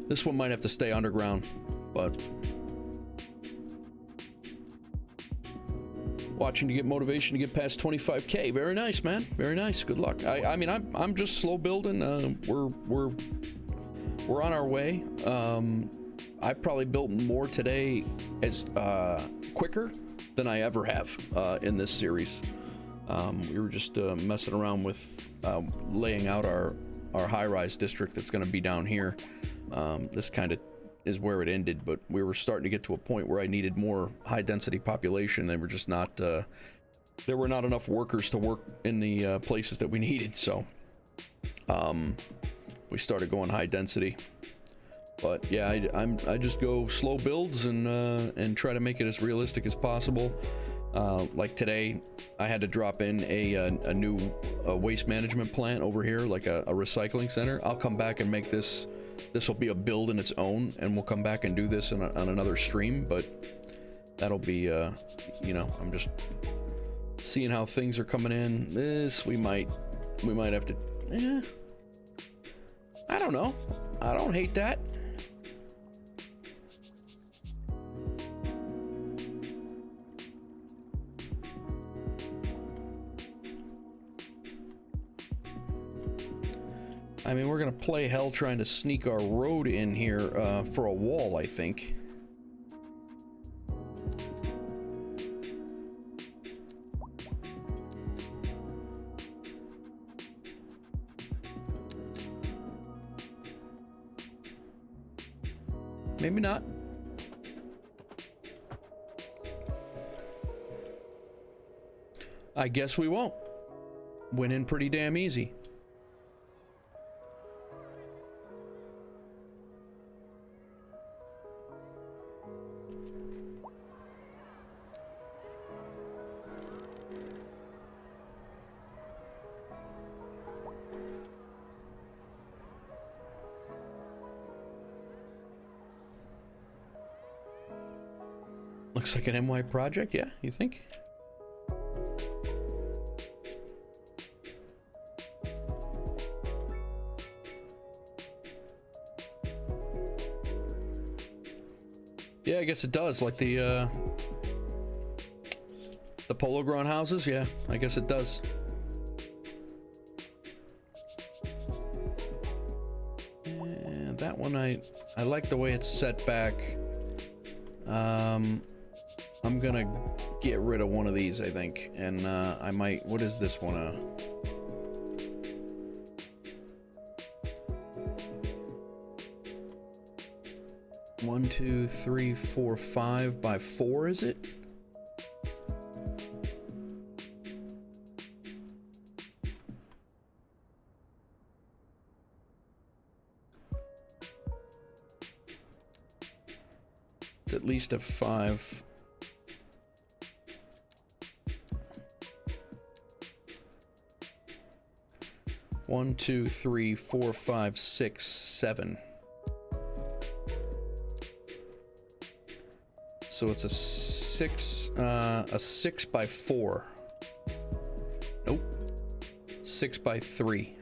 This one might have to stay underground, but watching to get motivation to get past 25K. Very nice, man. Very nice. Good luck. I mean, I'm just slow building. We're on our way. I probably built more today as quicker than I ever have in this series. We were just messing around with laying out our high-rise district that's going to be down here. This kind of is where it ended, but we were starting to get to a point where I needed more high-density population. They were just not. There were not enough workers to work in the places that we needed, so we started going high density. But yeah, I just go slow builds and try to make it as realistic as possible. Like today, I had to drop in a new waste management plant over here, like a recycling center. I'll come back and make this. This will be a build in its own, and we'll come back and do this on another stream. But that'll be, you know, I'm just seeing how things are coming in. This we might have to. I don't know. I don't hate that. I mean, we're gonna play hell trying to sneak our road in here for a wall, I think. Maybe not. I guess we won't. Went in pretty damn easy. Looks like an MY project, yeah, you think? Yeah, I guess it does, like the Polo Ground houses, yeah, I guess it does. And that one, I like the way it's set back. I'm gonna get rid of one of these, I think, and I might. What is this one? 1, 2, 3, 4, 5 by 4, is it? It's at least a 5. One, 2, 3, 4, 5, 6, 7. So it's a 6 by 4. Nope. 6 by 3.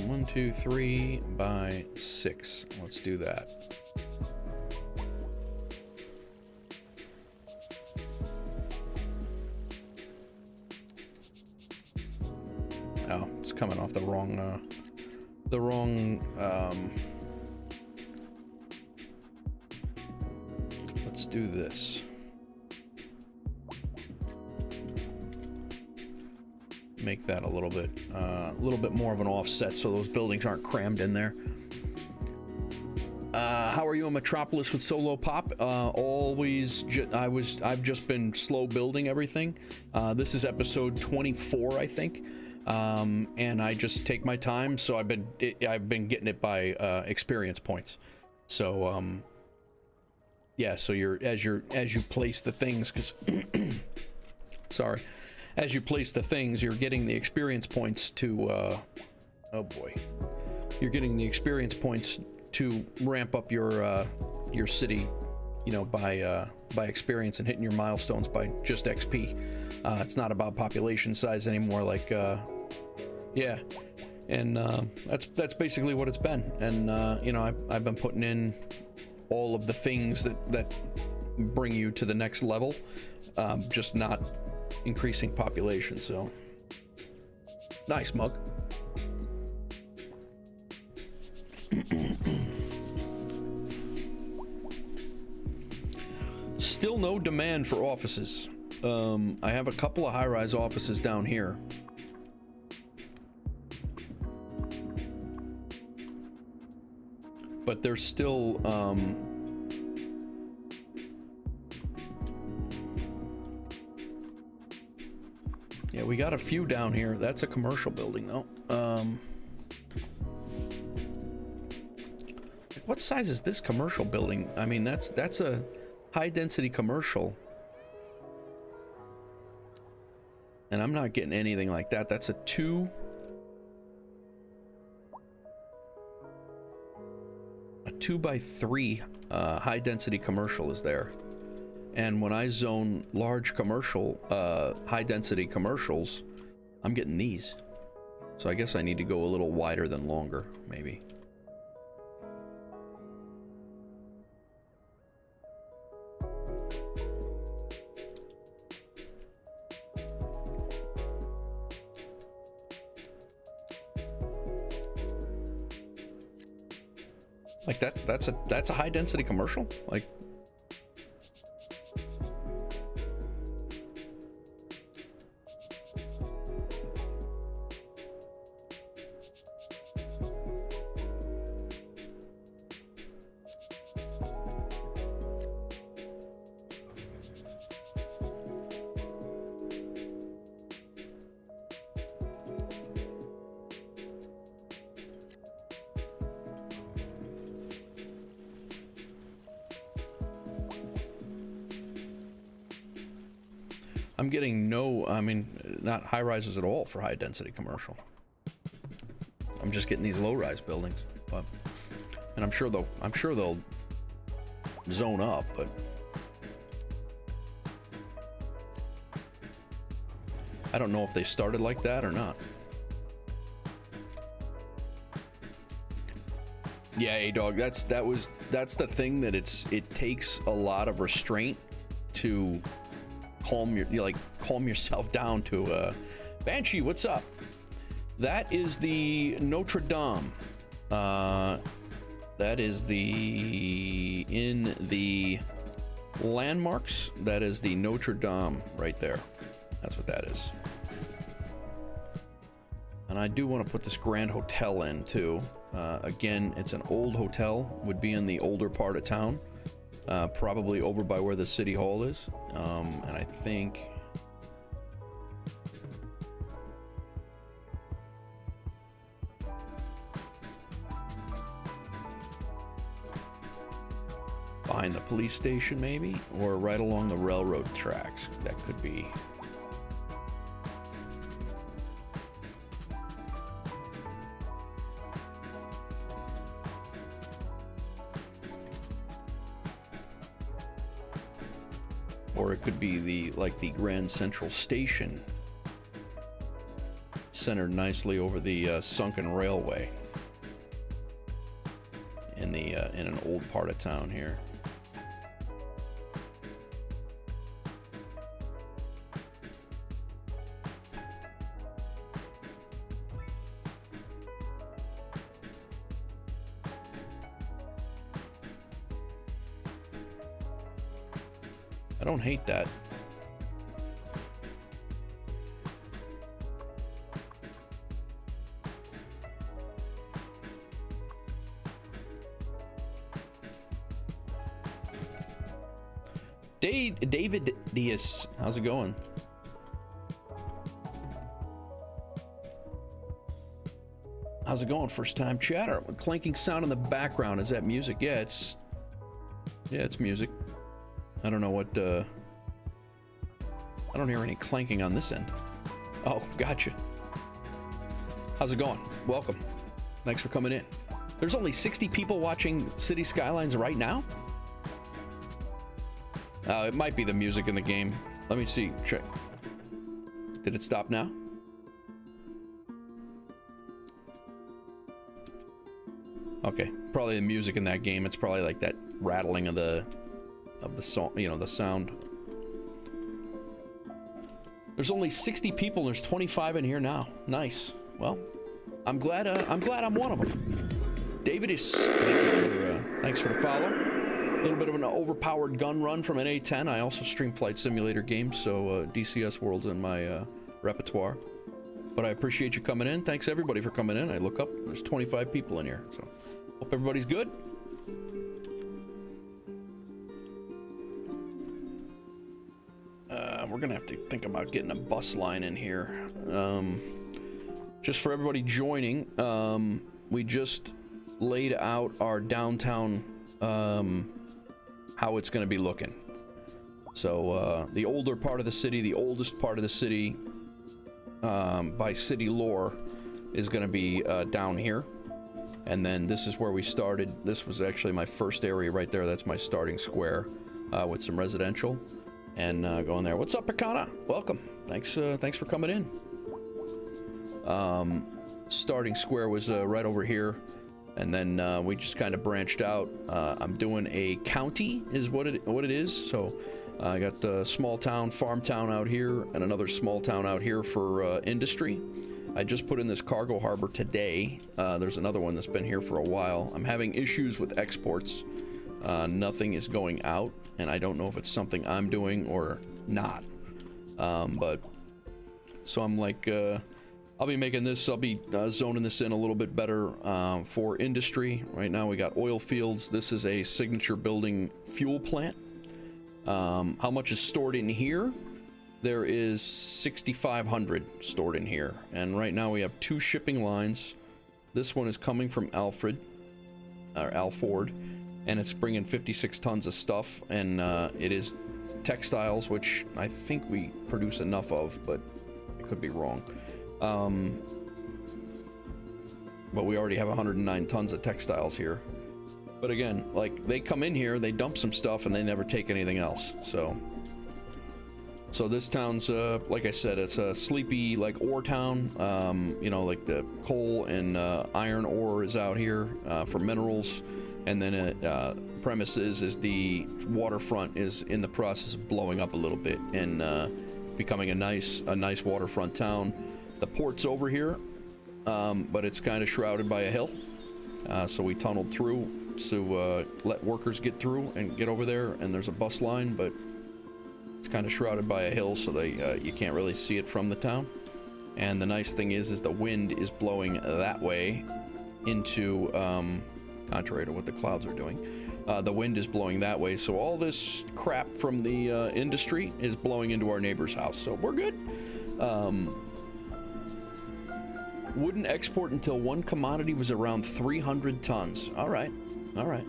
1, 2, 3 by 6. Let's do that. Oh, it's coming off the wrong, let's do this. Make that a little bit more of an offset so those buildings aren't crammed in there. How are you in Metropolis with Solo Pop? I've just been slow building everything. This is episode 24, I think. And I just take my time, so I've been getting it by experience points. So yeah, so as you place the things, because sorry, as you place the things, you're getting the experience points to oh boy, you're getting the experience points to ramp up your city, you know, by experience and hitting your milestones by just XP. It's not about population size anymore, like yeah, and that's basically what it's been. And you know, I've been putting in all of the things that bring you to the next level, just not increasing population. So nice, Mug. Still no demand for offices. I have a couple of high-rise offices down here. But they're still, yeah, we got a few down here. That's a commercial building, though. What size is this commercial building? I mean, that's a high-density commercial. And I'm not getting anything like that. That's a 2 by 3 high-density commercial is there. And when I zone large commercial, high-density commercials, I'm getting these. So I guess I need to go a little wider than longer, maybe. Like that's a high density commercial? Like, I'm getting no, I mean, not high rises at all for high density commercial. I'm just getting these low rise buildings, but, and I'm sure they'll zone up, but I don't know if they started like that or not. Yeah, A-Dog, that's the thing, that it takes a lot of restraint to calm yourself down. To Banshee, what's up? That is the Notre Dame. That is in the landmarks. That is the Notre Dame right there. That's what that is. And I do want to put this Grand Hotel in too. Again, it's an old hotel, would be in the older part of town. Probably over by where the city hall is, and I think behind the police station, maybe, or right along the railroad tracks. That could be. Or it could be the Grand Central Station centered nicely over the sunken railway in an old part of town here. I don't hate that. David Diaz, how's it going? How's it going? First time chatter. Clanking sound in the background. Is that music? Yeah, it's music. I don't know what I don't hear any clanking on this end. Oh, gotcha. How's it going? Welcome. Thanks for coming in. There's only 60 people watching Cities Skylines right now? It might be the music in the game. Let me see. Check. Did it stop now? Okay, probably the music in that game. It's probably like that rattling of the song, you know, the sound. There's only 60 people and there's 25 in here now. Nice. Well, I'm glad I'm one of them. David is thanks for the follow. A little bit of an overpowered gun run from an A10. I also stream flight simulator games, so DCS World's in my repertoire. But I appreciate you coming in. Thanks everybody for coming in. I look up, there's 25 people in here, so hope everybody's good. We're gonna have to think about getting a bus line in here. Just for everybody joining, we just laid out our downtown, how it's gonna be looking. So the older part of the city, the oldest part of the city, by city lore, is gonna be down here. And then this is where we started. This was actually my first area right there. That's my starting square with some residential. And going there. What's up, Picana? Welcome. Thanks for coming in. Starting square was right over here, and then we just kind of branched out. I'm doing a county, is what it is. So I got the small town, farm town out here, and another small town out here for industry. I just put in this cargo harbor today. There's another one that's been here for a while. I'm having issues with exports. Nothing is going out, and I don't know if it's something I'm doing or not. But so I'm like, I'll be making this, I'll be zoning this in a little bit better for industry. Right now we got oil fields. This is a signature building fuel plant. How much is stored in here? There is 6,500 stored in here. And right now we have 2 shipping lines. This one is coming from Alford, and it's bringing 56 tons of stuff, and it is textiles, which I think we produce enough of, but I could be wrong. But we already have 109 tons of textiles here. But again, like, they come in here, they dump some stuff, and they never take anything else. So this town's, like I said, it's a sleepy, like, ore town. You know, like the coal and iron ore is out here for minerals. And then premises is the waterfront is in the process of blowing up a little bit and becoming a nice waterfront town. The port's over here, but it's kind of shrouded by a hill. So we tunneled through to let workers get through and get over there. And there's a bus line, but it's kind of shrouded by a hill, so you can't really see it from the town. And the nice thing is the wind is blowing that way into, contrary to what the clouds are doing, the wind is blowing that way. So all this crap from the industry is blowing into our neighbor's house. So we're good. Wouldn't export until one commodity was around 300 tons. All right. All right.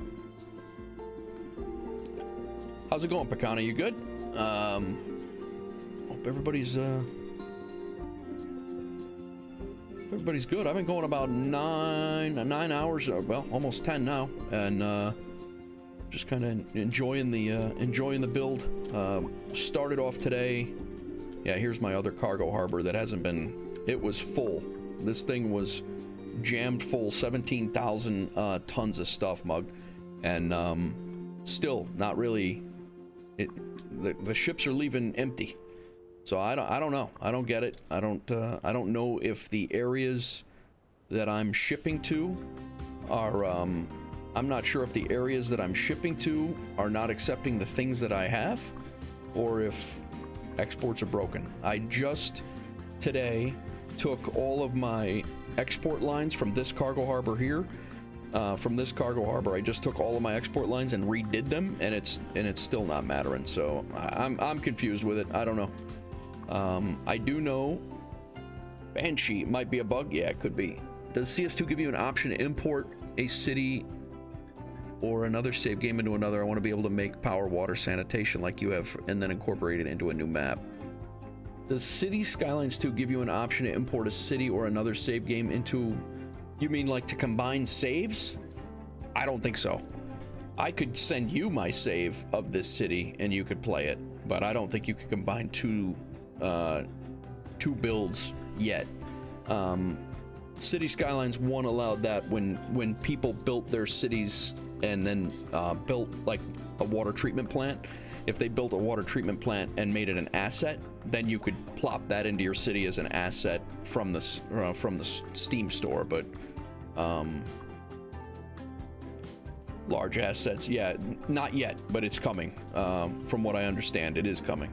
How's it going, Picana? You good? Hope everybody's good. I've been going about 9 hours, well, almost 10 now, and just kind of enjoying the build. Started off today. Yeah, here's my other cargo harbor that hasn't been It was full. This thing was jammed full, 17,000 tons of stuff, Mug, and still not really. The ships are leaving empty, so I don't know. I don't get it. I don't know if the areas that I'm shipping to are. I'm not sure if the areas that I'm shipping to are not accepting the things that I have, or if exports are broken. I just today took all of my export lines from this cargo harbor here. From this cargo harbor, I just took all of my export lines and redid them, and it's still not mattering. So I'm confused with it. I don't know. I do know Banshee might be a bug. Yeah, it could be. Does CS2 give you an option to import a city or another save game into another? I want to be able to make power, water, sanitation like you have, and then incorporate it into a new map. Does Cities Skylines 2 give you an option to import a city or another save game into? You mean like to combine saves? I don't think so. I could send you my save of this city and you could play it, but I don't think you could combine two builds yet. City Skylines 1 allowed that when people built their cities and then built like a water treatment plant. If they built a water treatment plant and made it an asset, then you could plop that into your city as an asset from the Steam store. But large assets, yeah, not yet, but it's coming. From what I understand, it is coming.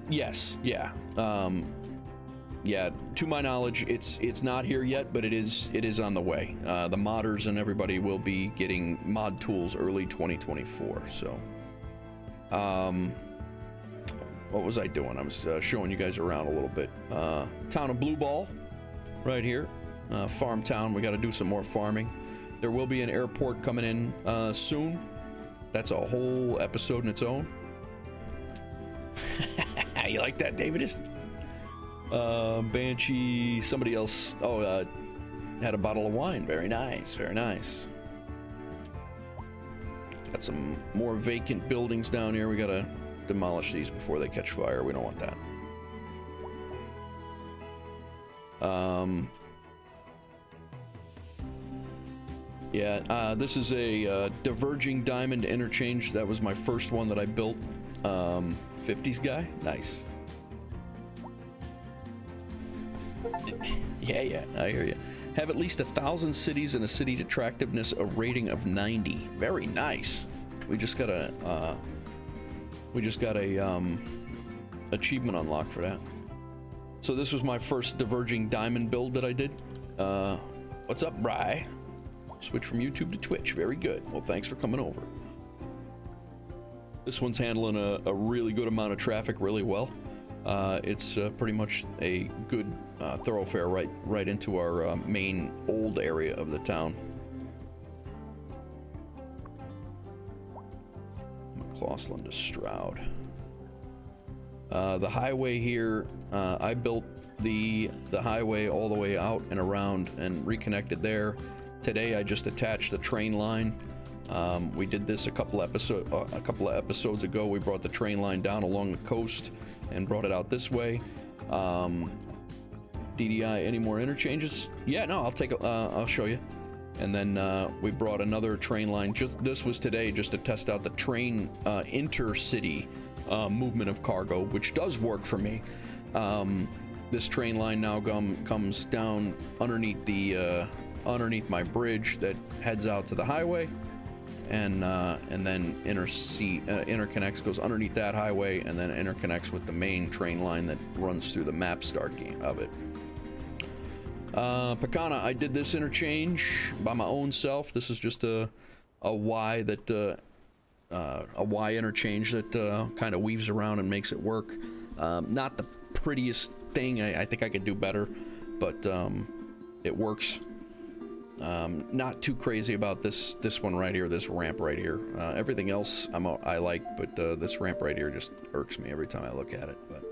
Yes, yeah. Yeah, to my knowledge, it's not here yet, but it is on the way. The modders and everybody will be getting mod tools early 2024. So, what was I doing? I was showing you guys around a little bit. Town of Blue Ball, right here. Farm town. We got to do some more farming. There will be an airport coming in soon. That's a whole episode in its own. You like that, Davidus? Banshee, somebody else, had a bottle of wine. Very nice, very nice. Got some more vacant buildings down here. We gotta demolish these before they catch fire. We don't want that. Yeah, this is a diverging diamond interchange. That was my first one that I built. 50s guy, nice. Yeah, I hear you. Have at least 1,000 cities and a city's attractiveness a rating of 90. Very nice. We just got a achievement unlocked for that. So this was my first diverging diamond build that I did. What's up, Bri? Switch from YouTube to Twitch. Very good. Well, thanks for coming over. This one's handling a really good amount of traffic really well. It's pretty much a good thoroughfare right into our main old area of the town. McClausland to Stroud. The highway here, I built the highway all the way out and around and reconnected there. Today I just attached the train line. We did this a couple of episodes ago. We brought the train line down along the coast and brought it out this way. DDI, any more interchanges? Yeah, no, I'll show you. And then we brought another train line. This was today, just to test out the train intercity movement of cargo, which does work for me. This train line now comes down underneath underneath my bridge that heads out to the highway. And then interconnects, goes underneath that highway, and then interconnects with the main train line that runs through the map start game of it. Pecana, I did this interchange by my own self. This is just a Y interchange that kind of weaves around and makes it work. Not the prettiest thing. I think I could do better, but it works. Not too crazy about this one right here, this ramp right here. Everything else I like, but this ramp right here just irks me every time I look at it. But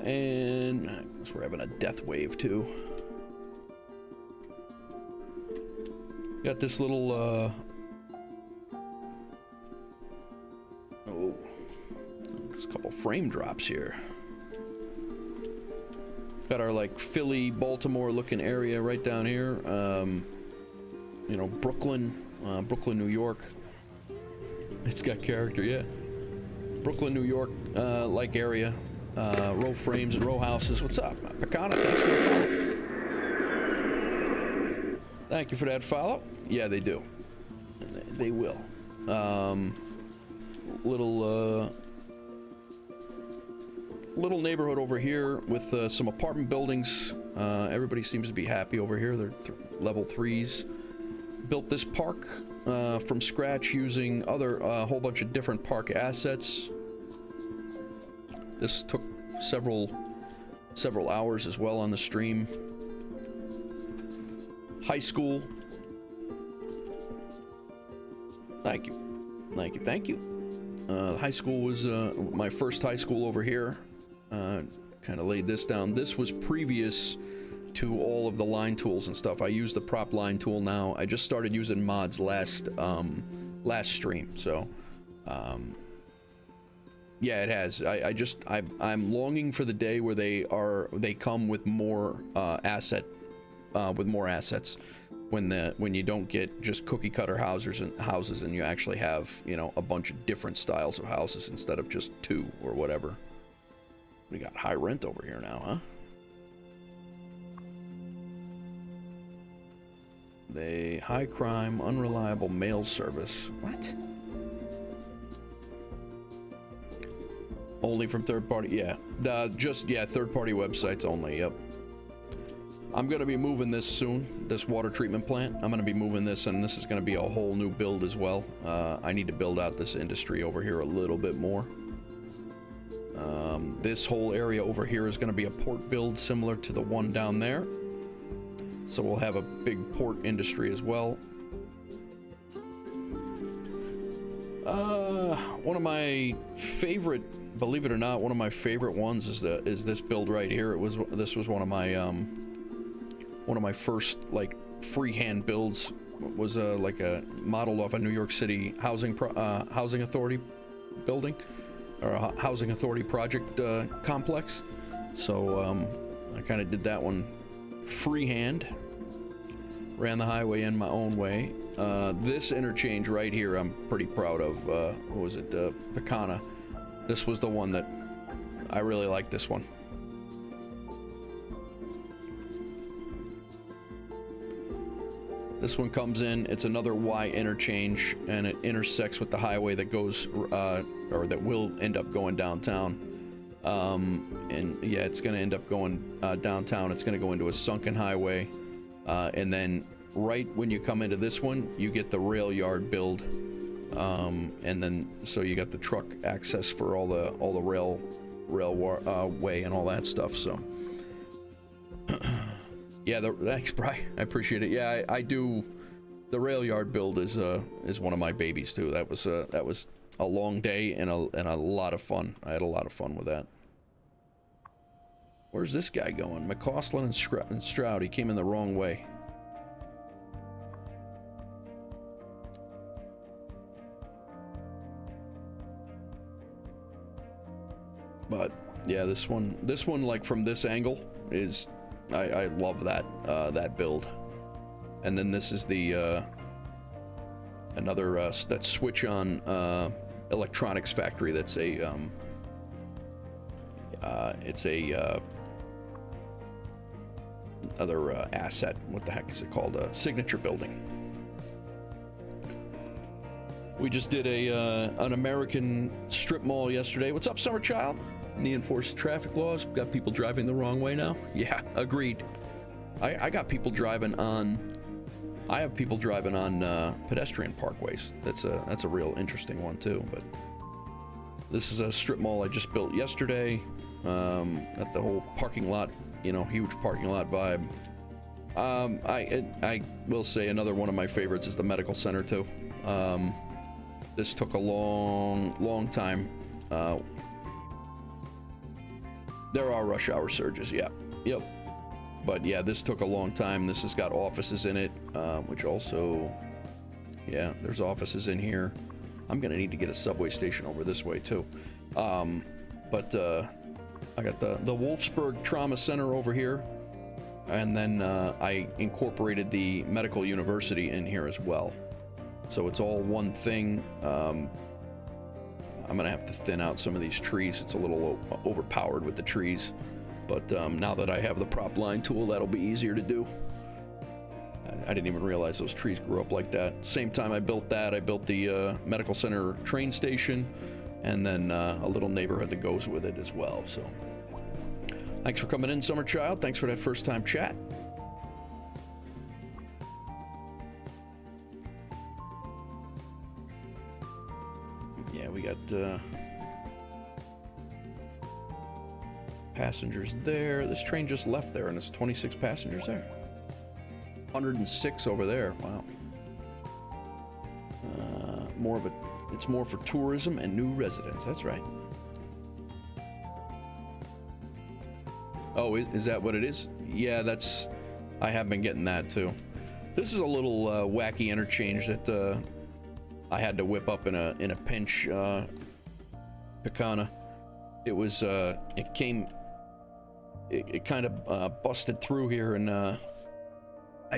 and I guess we're having a death wave too. Got this little there's a couple frame drops here. Got our like Philly, Baltimore looking area right down here. You know, Brooklyn, New York. It's got character, yeah. Brooklyn, New York, like area. Row frames and row houses. What's up, Picana? Thanks for the follow. Thank you for that follow. Yeah, they do. They will. Little neighborhood over here with some apartment buildings. Everybody seems to be happy over here. They're level 3s. Built this park from scratch using a whole bunch of different park assets. This took several hours as well on the stream. High school. Thank you. High school was my first high school over here. Kind of laid this down. This was previous to all of the line tools and stuff. I use the prop line tool now. I just started using mods last stream, so yeah, it has. I'm longing for the day where they come with more assets when you don't get just cookie cutter houses and you actually have, you know, a bunch of different styles of houses instead of just 2 or whatever. We got high rent over here now, huh? High crime, unreliable mail service. What? Only from third party, yeah. Third party websites only, yep. I'm gonna be moving this soon, this water treatment plant. I'm gonna be moving this, and this is gonna be a whole new build as well. I need to build out this industry over here a little bit more. This whole area over here is gonna be a port build similar to the one down there. So we'll have a big port industry as well. One of my favorite, believe it or not, one of my favorite ones is this build right here. This was one of my first like freehand builds. Was like a modeled off a New York City housing authority building, or a housing authority project complex. So I kind of did that one freehand. Ran the highway in my own way. This interchange right here, I'm pretty proud of. What was it? Picana. This was the one that I really like. This one. This one comes in. It's another Y interchange, and it intersects with the highway that goes, or that will end up going downtown. And yeah, it's going to end up going downtown. It's going to go into a sunken highway. And then right when you come into this one, you get the rail yard build, and then so you got the truck access for all the rail way and all that stuff. So yeah, thanks, Bri. I appreciate it. Yeah, I do. The rail yard build is one of my babies too. That was a long day and a lot of fun. I had a lot of fun with that. Where's this guy going? McCausland and Stroud. He came in the wrong way. But yeah, this one, like from this angle is, I love that build. And then this is the another that switch on electronics factory. That's a it's a other asset. What the heck is it called? A signature building. We just did an American strip mall yesterday. What's up, Summer Child? Need enforced traffic laws. Got people driving the wrong way now. Yeah, agreed. I got people driving on. I have people driving on pedestrian parkways. That's a real interesting one too. But this is a strip mall I just built yesterday. At the whole parking lot, you know, huge parking lot vibe. I will say another one of my favorites is the medical center too. This took a long time. There are rush hour surges, yeah, yep. But yeah, this took a long time. This has got offices in it, which also, yeah, there's offices in here. I'm gonna need to get a subway station over this way too. But I got the Wolfsburg Trauma Center over here, and then I incorporated the medical university in here as well. So it's all one thing. I'm gonna have to thin out some of these trees. It's a little overpowered with the trees, but now that I have the prop line tool, that'll be easier to do. I didn't even realize those trees grew up like that. Same time I built that, I built the medical center train station, and then a little neighborhood that goes with it as well. So thanks for coming in, Summer Child. Thanks for that first time chat. Yeah, we got passengers there. This train just left there, and it's 26 passengers there. 106 over there. Wow. It's more for tourism and new residents. That's right. Oh, is that what it is? Yeah, I have been getting that too. This is a little wacky interchange that I had to whip up in a pinch. Picana. It was it kind of busted through here, and I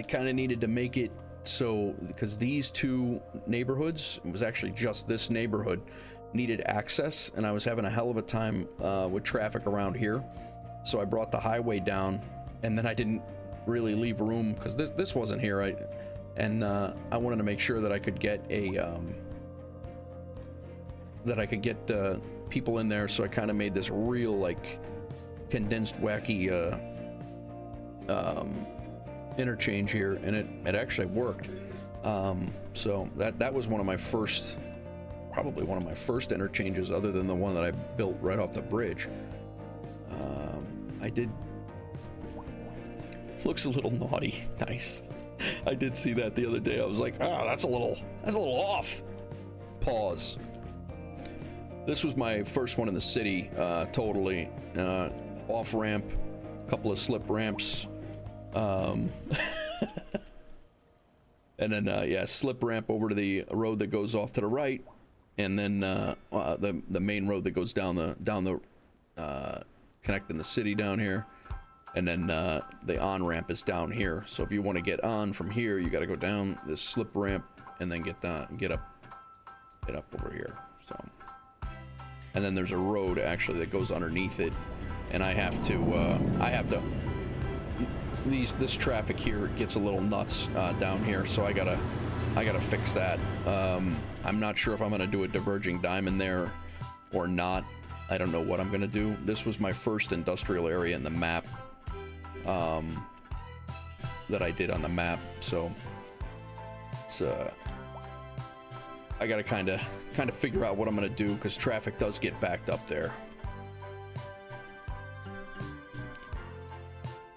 kind of needed to make it so, because these two neighborhoods, it was actually just this neighborhood, needed access, and I was having a hell of a time with traffic around here. So I brought the highway down, and then I didn't really leave room because this wasn't here, right? And I wanted to make sure that I could get people in there. So I kind of made this real like condensed wacky interchange here, and it actually worked. So that was one of my first, probably one of my first interchanges, other than the one that I built right off the bridge. I did. Looks a little naughty. Nice. I did see that the other day. I was like, oh, that's a little off. Pause. This was my first one in the city. Totally off ramp, couple of slip ramps. And then yeah, slip ramp over to the road that goes off to the right, and then the main road that goes down the connecting the city down here, and then the on ramp is down here. So if you want to get on from here, you got to go down this slip ramp and then get up over here. So, and then there's a road actually that goes underneath it, and I have to. This traffic here gets a little nuts down here, so I gotta fix that. I'm not sure if I'm gonna do a diverging diamond there or not. I don't know what I'm gonna do. This was my first industrial area in the map that I did on the map, so it's I gotta kind of figure out what I'm gonna do, because traffic does get backed up there.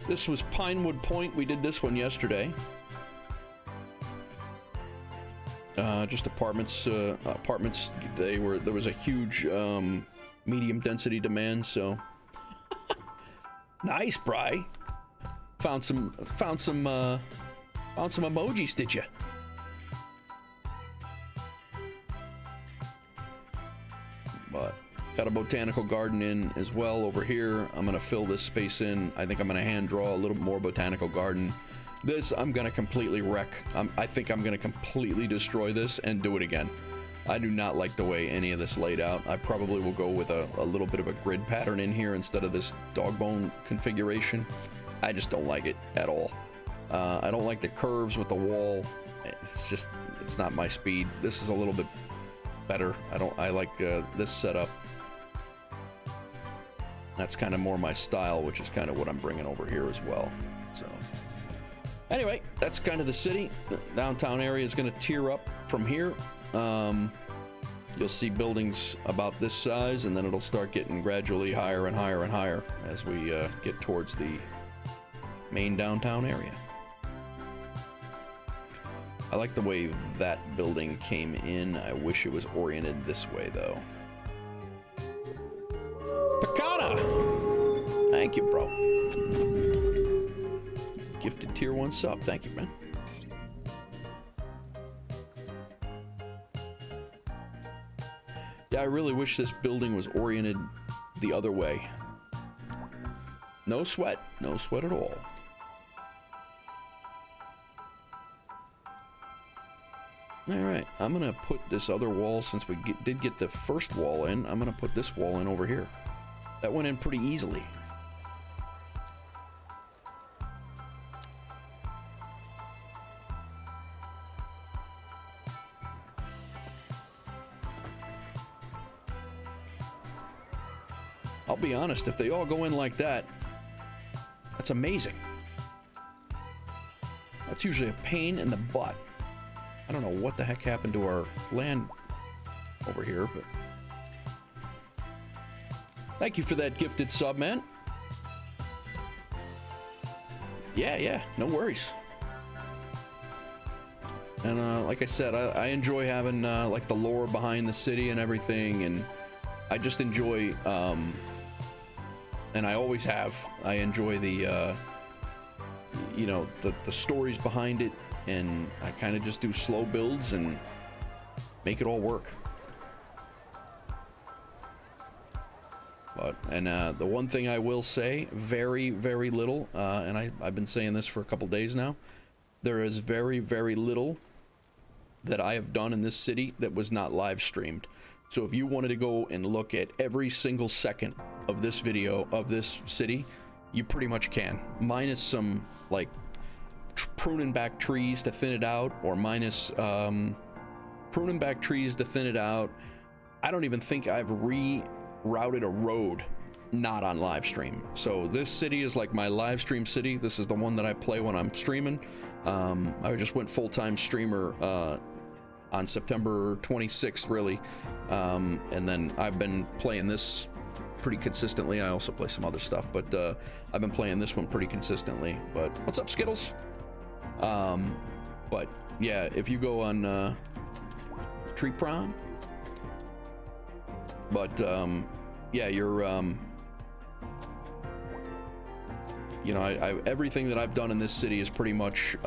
This was Pinewood Point. We did this one yesterday. Just apartments. There was a huge medium density demand. So nice, Bri. Found some emojis, did you? But got a botanical garden in as well over here. I'm gonna fill this space in. I think I'm gonna hand draw a little more botanical garden. This I'm gonna completely wreck. I think I'm gonna completely destroy this and do it again. I do not like the way any of this laid out. I probably will go with a little bit of a grid pattern in here instead of this dog bone configuration. I just don't like it at all. I don't like the curves with the wall. It's not my speed. This is a little bit better. I like this setup. That's kind of more my style, which is kind of what I'm bringing over here as well. So anyway, that's kind of the city. The downtown area is going to tier up from here. You'll see buildings about this size, and then it'll start getting gradually higher and higher and higher as we get towards the main downtown area. I like the way that building came in. I wish it was oriented this way, though. Picana! Thank you, bro. Gifted tier 1 sub. Thank you, man. Yeah, I really wish this building was oriented the other way. No sweat. No sweat at all. All right, I'm gonna put this other wall, since we did get the first wall in, I'm gonna put this wall in over here. That went in pretty easily. I'll be honest, if they all go in like that, that's amazing. That's usually a pain in the butt. I don't know what the heck happened to our land over here, but thank you for that gifted sub, man. Yeah, no worries. And like I said, I enjoy having like the lore behind the city and everything, and I just enjoy, and I always have, I enjoy the, you know, the stories behind it, and I kind of just do slow builds and make it all work. But, and the one thing I will say, very, very little, and I've been saying this for a couple days now, there is very, very little that I have done in this city that was not live streamed. So if you wanted to go and look at every single second of this video of this city, you pretty much can, minus some like pruning back trees to thin it out, or minus pruning back trees to thin it out. I don't even think I've rerouted a road not on live stream. So this city is like my live stream city. This is the one that I play when I'm streaming. I just went full-time streamer on September 26th, really, and then I've been playing this pretty consistently. I also play some other stuff, but I've been playing this one pretty consistently. But what's up, Skittles? But yeah, if you go on Tree Prime, but yeah, you're you know, I everything that I've done in this city is pretty much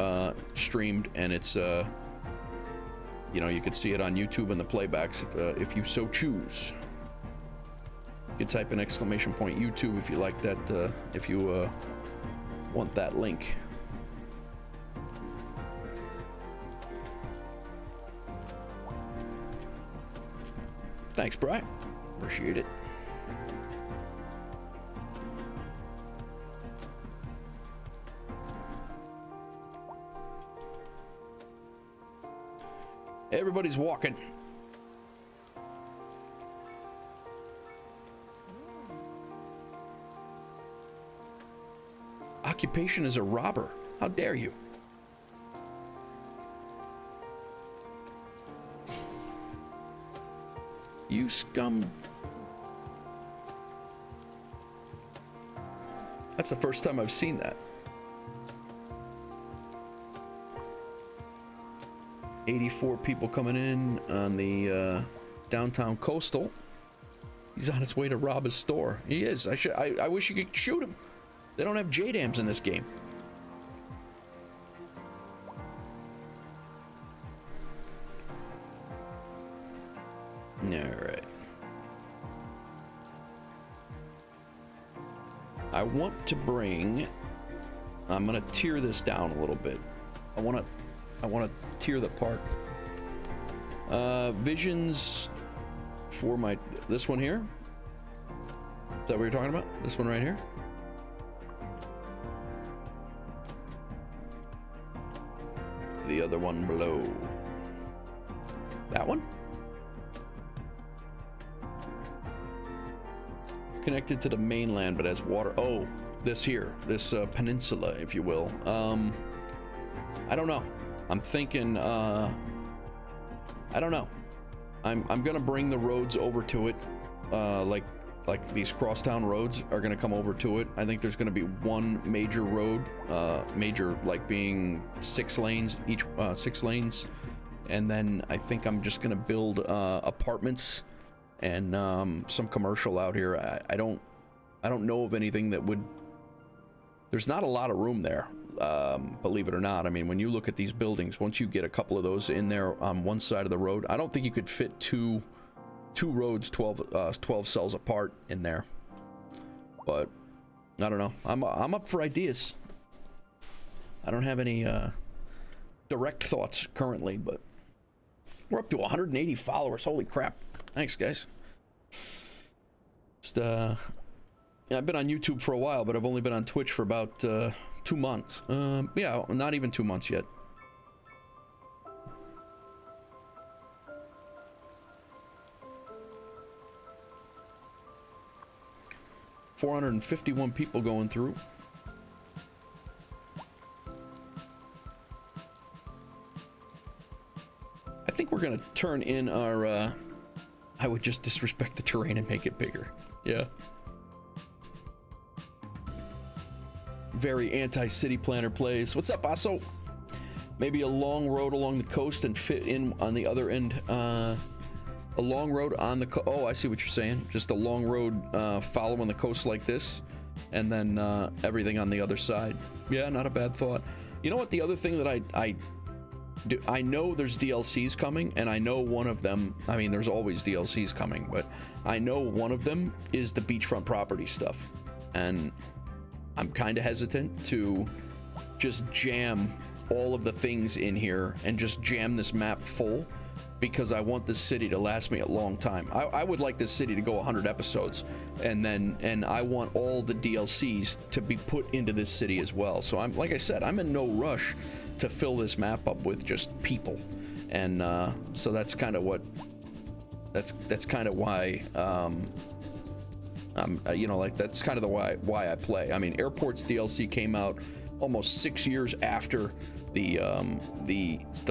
streamed, and it's you know, you can see it on YouTube in the playbacks if you so choose. You can type in !YouTube if you like that, if you want that link. Thanks, Brian. Appreciate it. Everybody's walking. Occupation is a robber. How dare you? You scum. That's the first time I've seen that. 84 people coming in on the downtown coastal. He's on his way to rob his store. He is. I wish you could shoot him. They don't have JDAMs in this game. All right. I want to bring. I'm gonna tear this down a little bit. I want to tear the park. Visions for this one here. Is that what you're talking about? This one right here? The other one below. That one? Connected to the mainland but has water. Oh, this here. This peninsula, if you will. I don't know. I'm thinking, I don't know. I'm gonna bring the roads over to it, like these crosstown roads are gonna come over to it. I think there's gonna be one major road, major like being 6 lanes each, 6 lanes, and then I think I'm just gonna build apartments and some commercial out here. I don't know of anything that would. There's not a lot of room there. Believe it or not. I mean, when you look at these buildings, once you get a couple of those in there on one side of the road, I don't think you could fit two roads 12 cells apart in there. But I don't know. I'm up for ideas. I don't have any direct thoughts currently, but we're up to 180 followers. Holy crap. Thanks, guys. Just, yeah, I've been on YouTube for a while, but I've only been on Twitch for about 2 months. Yeah, not even 2 months yet. $451 people going through. I think we're gonna turn in our, I would just disrespect the terrain and make it bigger. Yeah. Very anti-city planner plays. What's up, Basso? Maybe a long road along the coast and fit in on the other end. A long road on the oh, I see what you're saying. Just a long road following the coast like this, and then everything on the other side. Yeah, not a bad thought. You know what? The other thing that I do, I know there's DLCs coming, and I know one of them. I mean, there's always DLCs coming, but I know one of them is the beachfront property stuff, and I'm kind of hesitant to just jam all of the things in here and just jam this map full, because I want this city to last me a long time. I would like this city to go 100 episodes, and I want all the DLCs to be put into this city as well. So I'm, like I said, I'm in no rush to fill this map up with just people, and so that's kind of what, that's kind of why, you know, like that's kind of the why I play. I mean, Airports DLC came out almost 6 years after the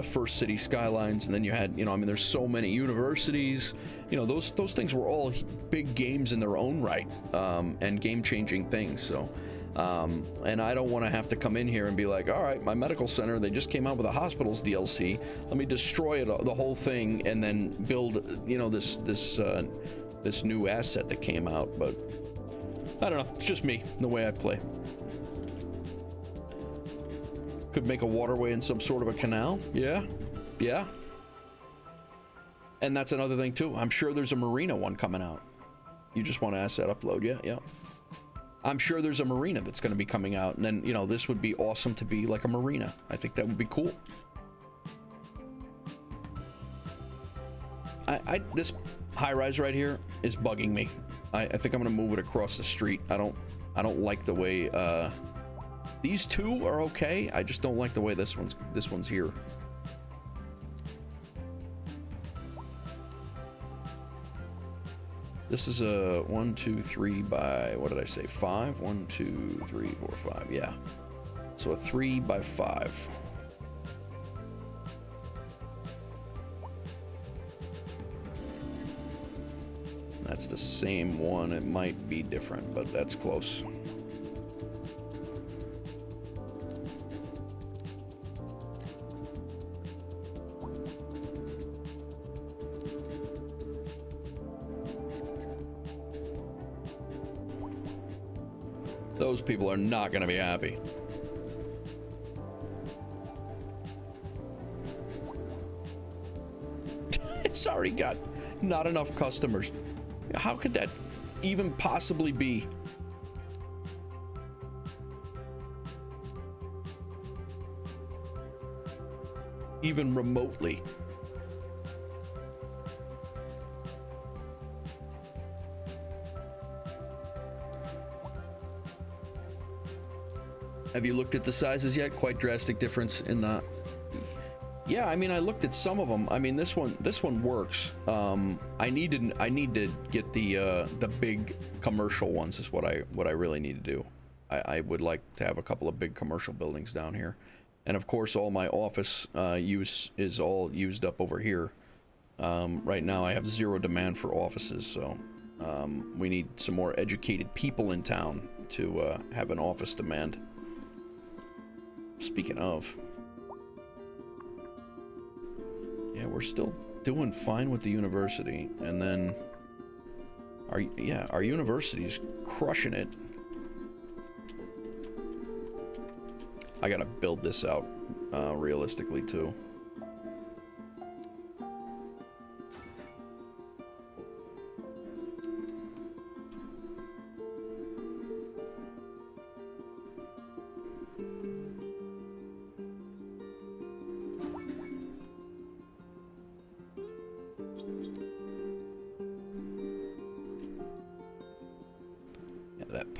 first Cities Skylines, and then you had, you know, I mean, there's so many universities, you know, those things were all big games in their own right, and game-changing things. So and I don't want to have to come in here and be like, all right, my medical center, they just came out with a hospitals DLC, let me destroy it, the whole thing, and then build, you know, this new asset that came out. But I don't know, it's just me, the way I play. Could make a waterway in some sort of a canal. Yeah, yeah. And that's another thing too. I'm sure there's a marina one coming out. You just want to asset upload. Yeah, yeah. I'm sure there's a marina that's going to be coming out, and then, you know, this would be awesome to be like a marina. I think that would be cool. This high rise right here is bugging me. I think I'm going to move it across the street. I don't like the way these two are okay. I just don't like the way this one's here. This is a 1, 2, 3 by, what did I say? 5? 1, 2, 3, 4, 5. Yeah. So a 3 by 5. That's the same one. It might be different, but that's close. Those people are not going to be happy. It's already got not enough customers. How could that even possibly be? Even remotely. Have you looked at the sizes yet? Quite drastic difference in the... Yeah, I mean, I looked at some of them. I mean, this one works. I need to get the big commercial ones is what I really need to do. I would like to have a couple of big commercial buildings down here. And of course, all my office use is all used up over here. Right now, I have zero demand for offices, so we need some more educated people in town to have an office demand. Speaking of, yeah, we're still doing fine with the university, and then our university's crushing it. I gotta build this out realistically too.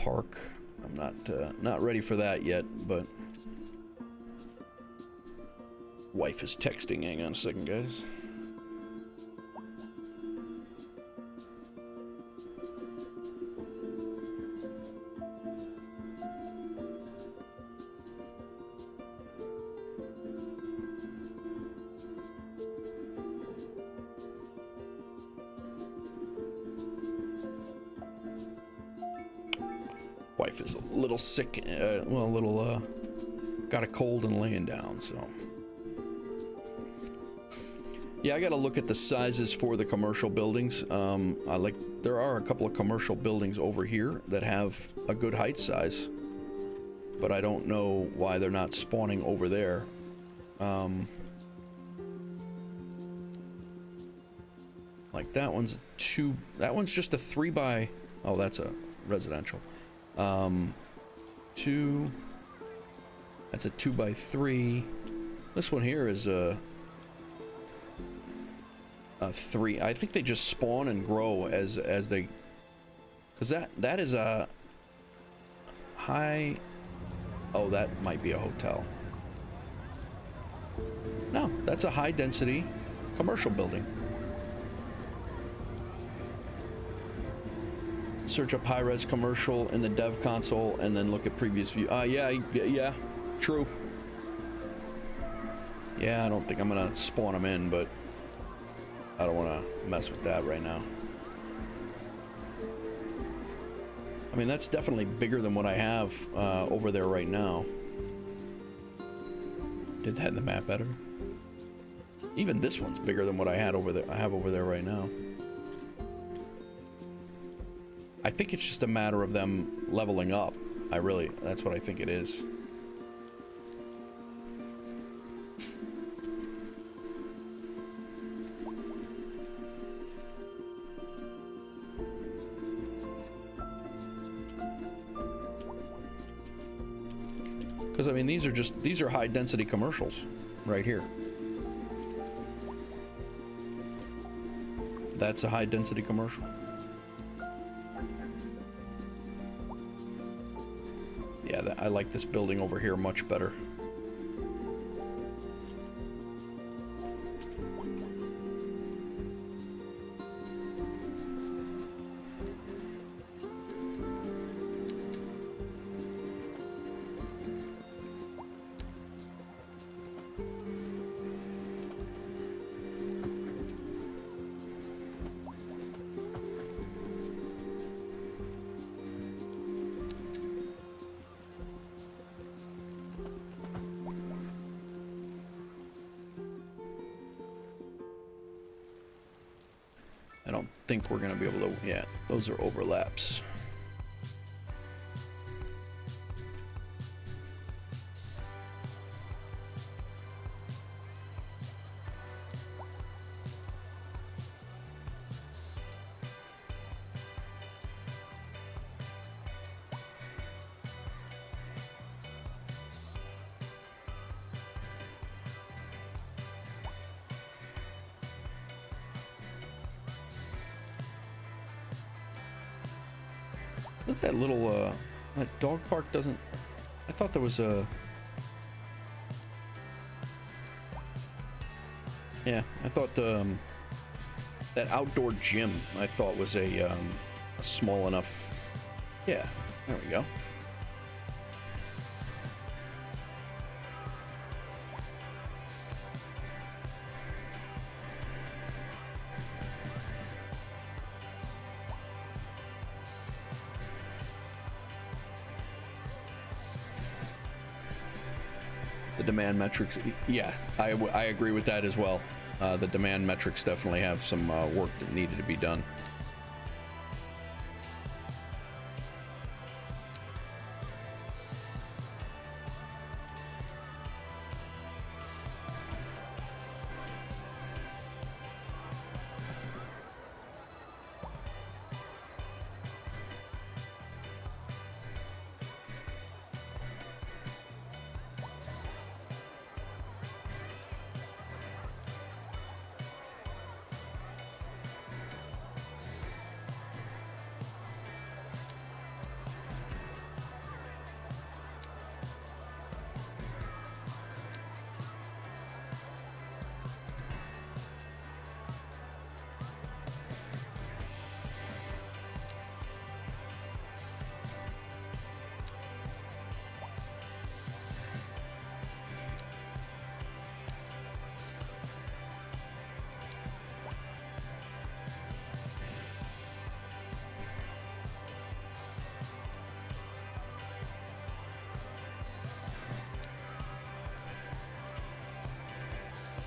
park. I'm not ready for that yet, but wife is texting. Hang on a second, guys. Wife is a little sick, well, a little, got a cold and laying down, so. Yeah, I gotta look at the sizes for the commercial buildings. There are a couple of commercial buildings over here that have a good height size, but I don't know why they're not spawning over there. Like that one's that one's just a 3 by, oh, that's a residential. That's a 2 by 3. This one here is a 3. I think they just spawn and grow as they, because that is a high, oh, that might be a hotel. No, that's a high density commercial building. Search up high-res commercial in the dev console and then look at previous view. Yeah, true. Yeah, I don't think I'm gonna spawn them in, but I don't want to mess with that right now. I mean, that's definitely bigger than what I have over there right now. Did that in the map editor. Even this one's bigger than what I had over there. I have over there right now. I think it's just a matter of them leveling up. That's what I think it is. Because, I mean, these are high density commercials right here. That's a high density commercial. Yeah, I like this building over here much better. I don't think we're gonna be able to, yeah, those are overlaps. What's that little, that dog park doesn't, I thought there was a, yeah, I thought, that outdoor gym, I thought was a small enough, yeah, there we go. The demand metrics, yeah, I agree with that as well. The demand metrics definitely have some work that needed to be done.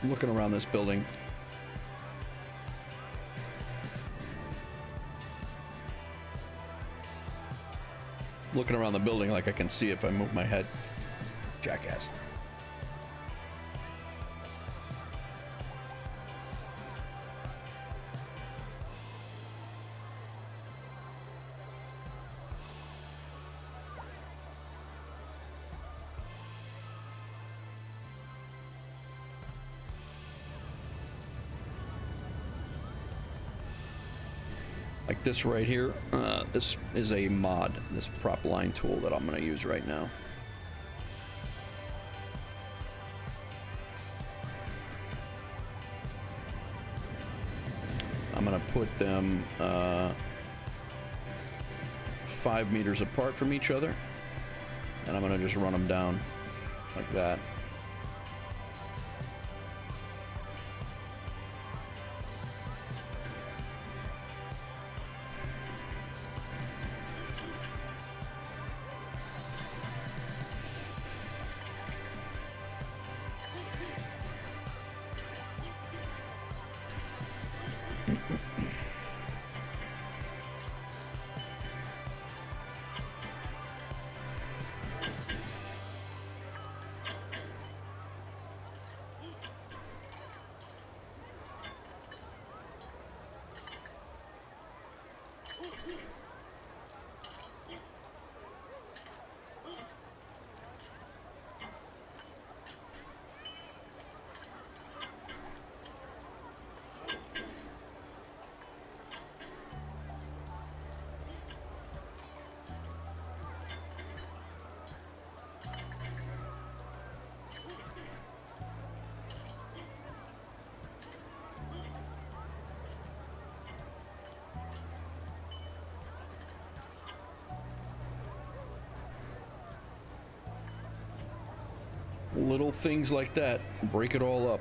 looking around this building. Looking around the building like I can see if I move my head. Jackass. Like this right here, this is a mod, this prop line tool that I'm going to use right now. I'm going to put them 5 meters apart from each other, and I'm going to just run them down like that. Little things like that break it all up.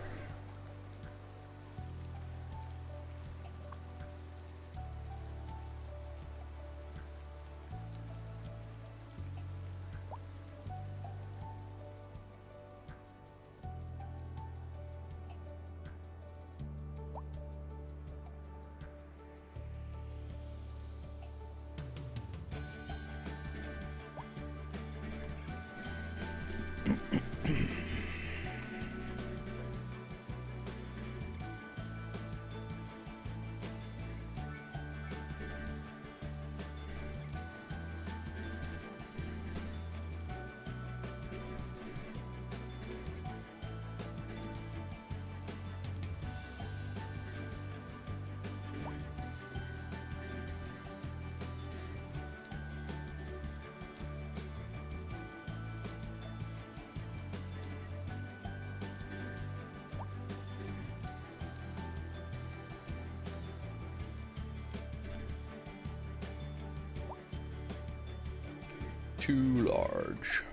Too large.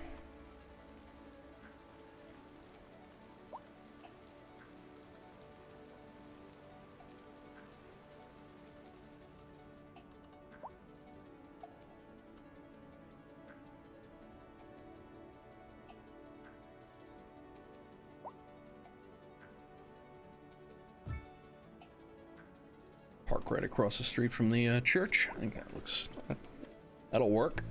Park right across the street from the church. I think that looks, that'll work.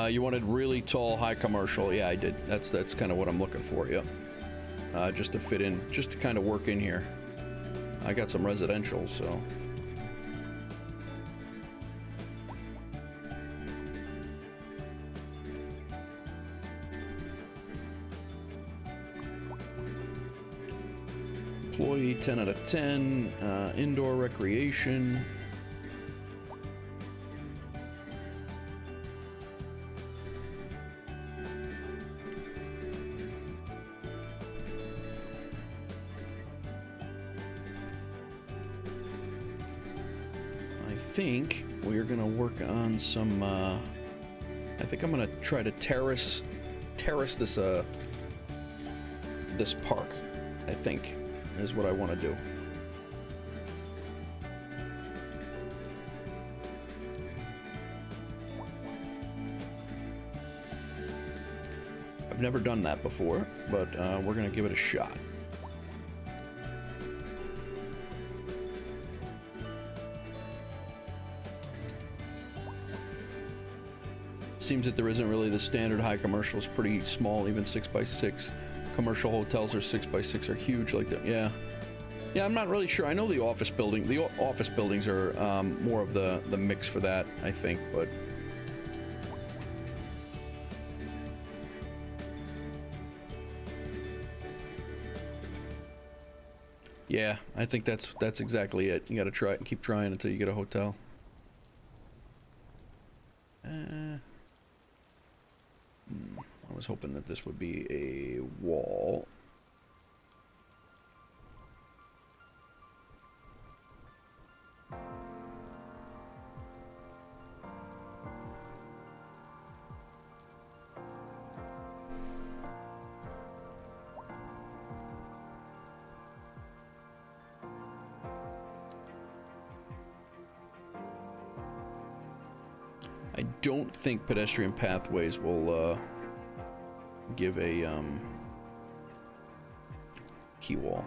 You wanted really tall, high commercial. Yeah, I did. That's kind of what I'm looking for. Yep. Just to fit in, just to kind of work in here. I got some residential, so. Employee 10 out of 10. Indoor recreation. I think we're gonna work on some I think I'm gonna try to terrace this this park, I think is what I want to do. I've never done that before, but we're gonna give it a shot. Seems that there isn't really the standard high commercial. It's pretty small, even 6x6. Commercial hotels or 6x6 are huge like that. Yeah. Yeah, I'm not really sure. I know the office buildings are more of the mix for that, I think, but yeah, I think that's exactly it. You got to try it and keep trying until you get a hotel. I was hoping that this would be a wall. I don't think pedestrian pathways will give a key wall.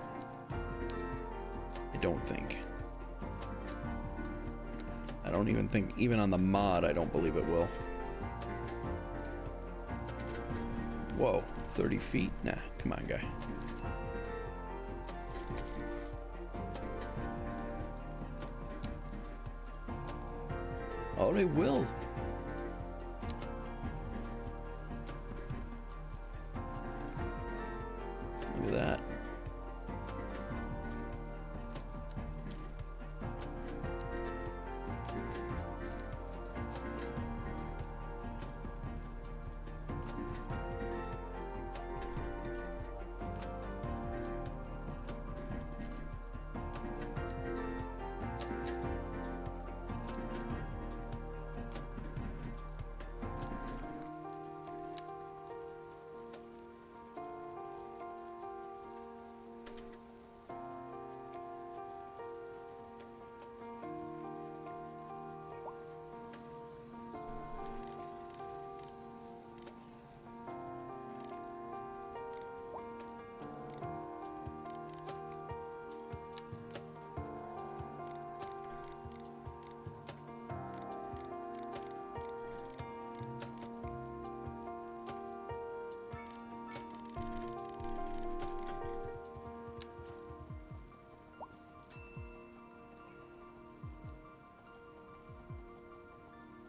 I don't think. I don't even think, even on the mod, I don't believe it will. Whoa, 30 feet? Nah, come on, guy. Oh, they will. Look at that.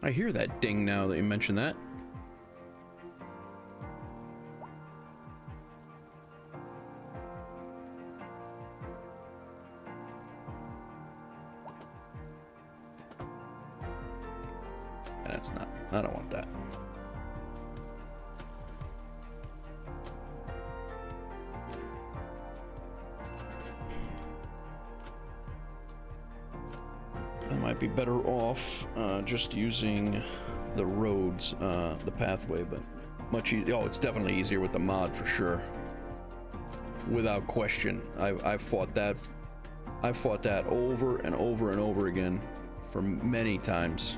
I hear that ding now that you mention that. That's not, I don't want that. I might be better off just using the roads, the pathway, but much easier. Oh, it's definitely easier with the mod for sure, without question. I've fought that over and over and over again for many times.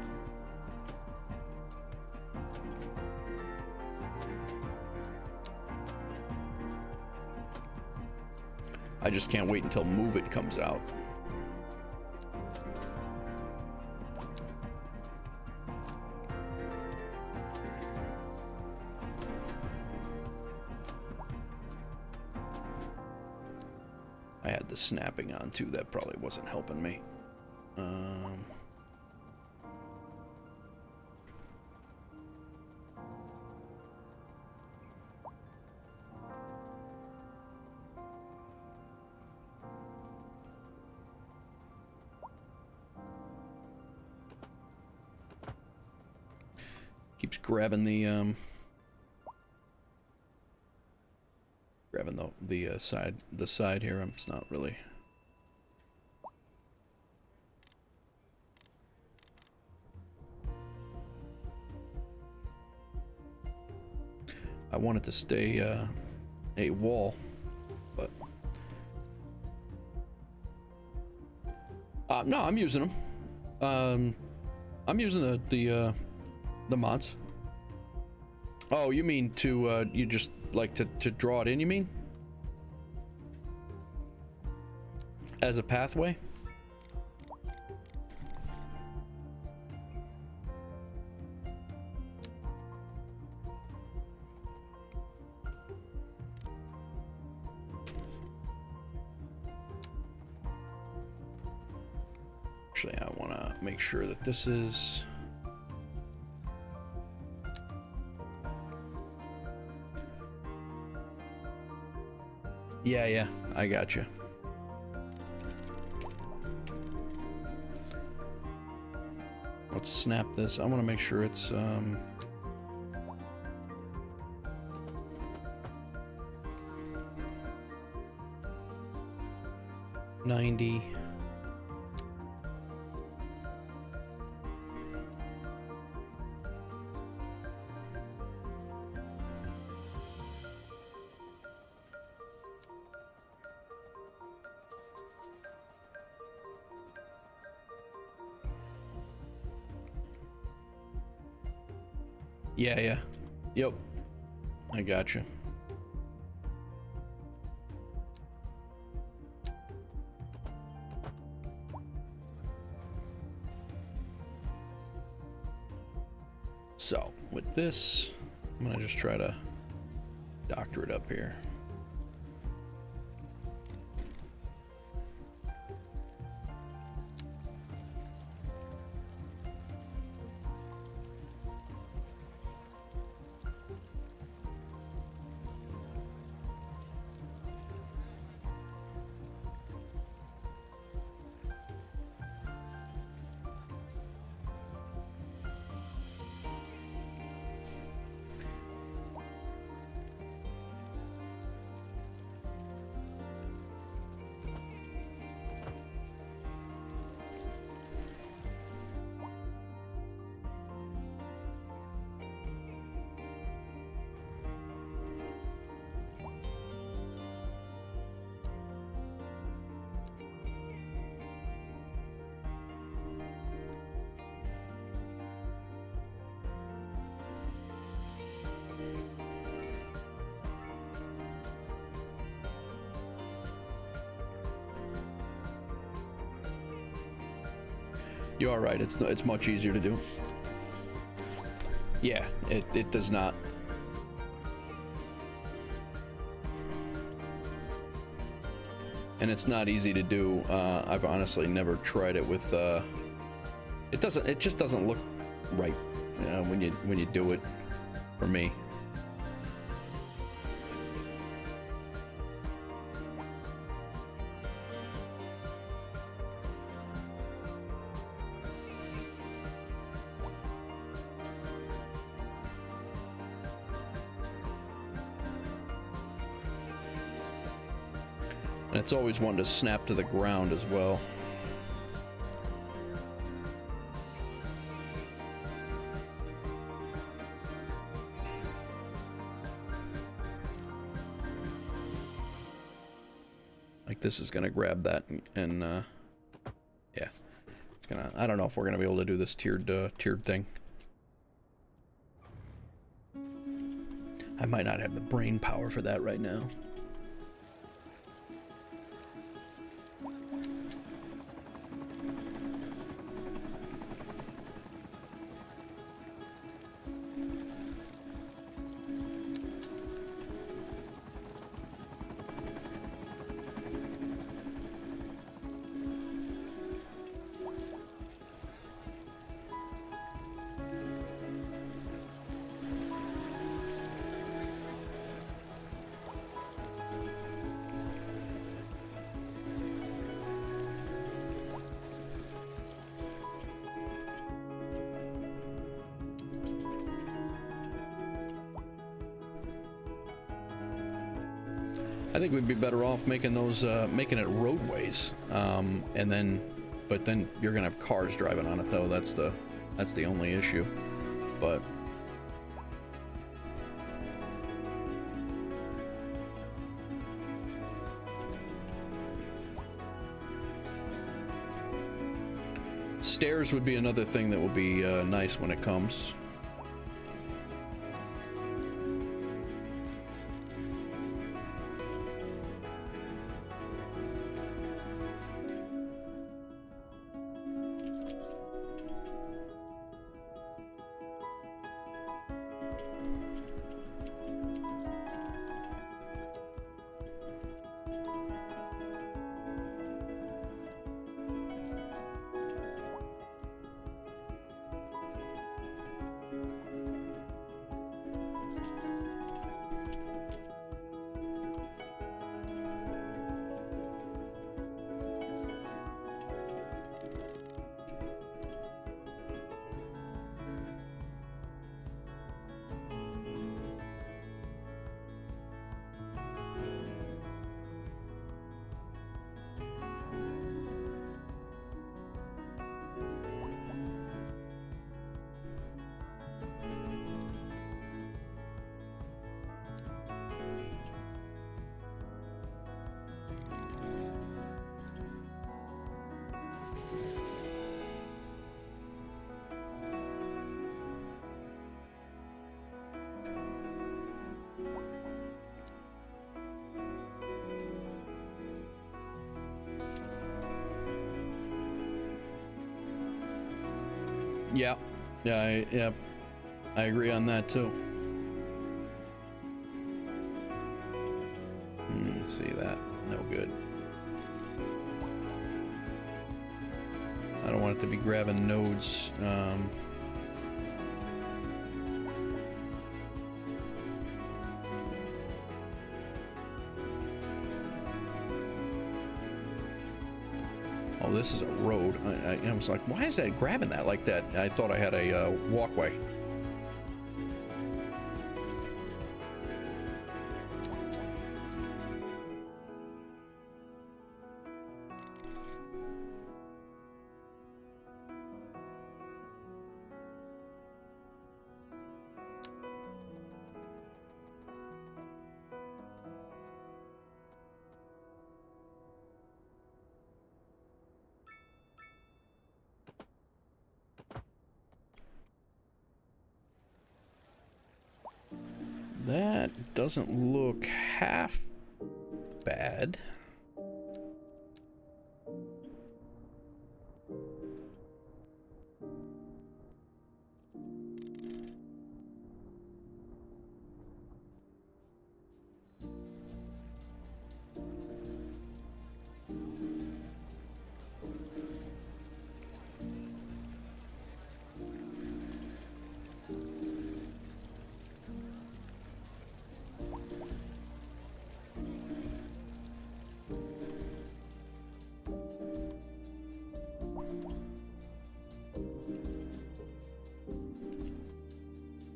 I just can't wait until Move It comes out. I had the snapping on too, that probably wasn't helping me. Keeps grabbing the side here. It's not really. I want it to stay a wall, but no, I'm using them. I'm using the mods. Oh, you mean to, you just like to draw it in, you mean? As a pathway? Actually, I want to make sure that this is... Yeah, I got you. Let's snap this. I want to make sure it's 90. Yeah. Yep. I gotcha. So, with this, I'm gonna just try to doctor it up here. You are right. It's much easier to do. Yeah, it does not. And it's not easy to do. I've honestly never tried it with. It just doesn't look right when you do it. For me. And it's always one to snap to the ground as well. Like this is gonna grab that and yeah, it's gonna. I don't know if we're gonna be able to do this tiered thing. I might not have the brain power for that right now. I think we'd be better off making those, making it roadways, and then, but then you're gonna have cars driving on it though. That's the only issue. But stairs would be another thing that would be nice when it comes. Yeah. Yeah, I agree on that too. See that? No good. I don't want it to be grabbing nodes. Oh, this is a road. I was like, why is that grabbing that like that? I thought I had a walkway. That doesn't look half bad.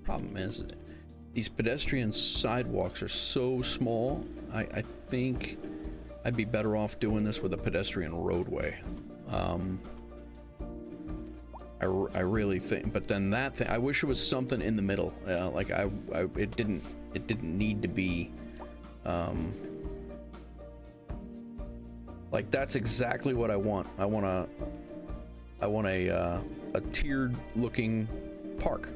Problem is, these pedestrian sidewalks are so small. I think I'd be better off doing this with a pedestrian roadway. I really think, but then that thing, I wish it was something in the middle. Like it didn't need to be. Like that's exactly what I want. I want a tiered looking park.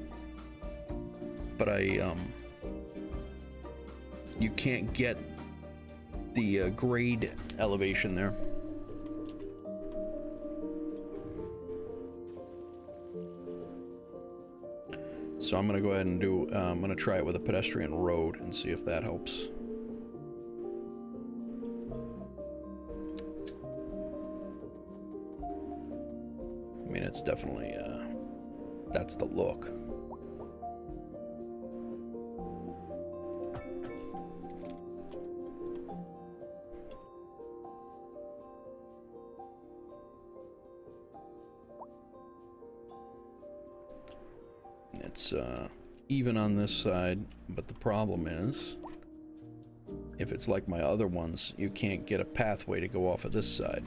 But you can't get the grade elevation there. So I'm gonna go ahead and do, I'm gonna try it with a pedestrian road and see if that helps. I mean, it's definitely, that's the look. It's even on this side, but the problem is, if it's like my other ones, you can't get a pathway to go off of this side.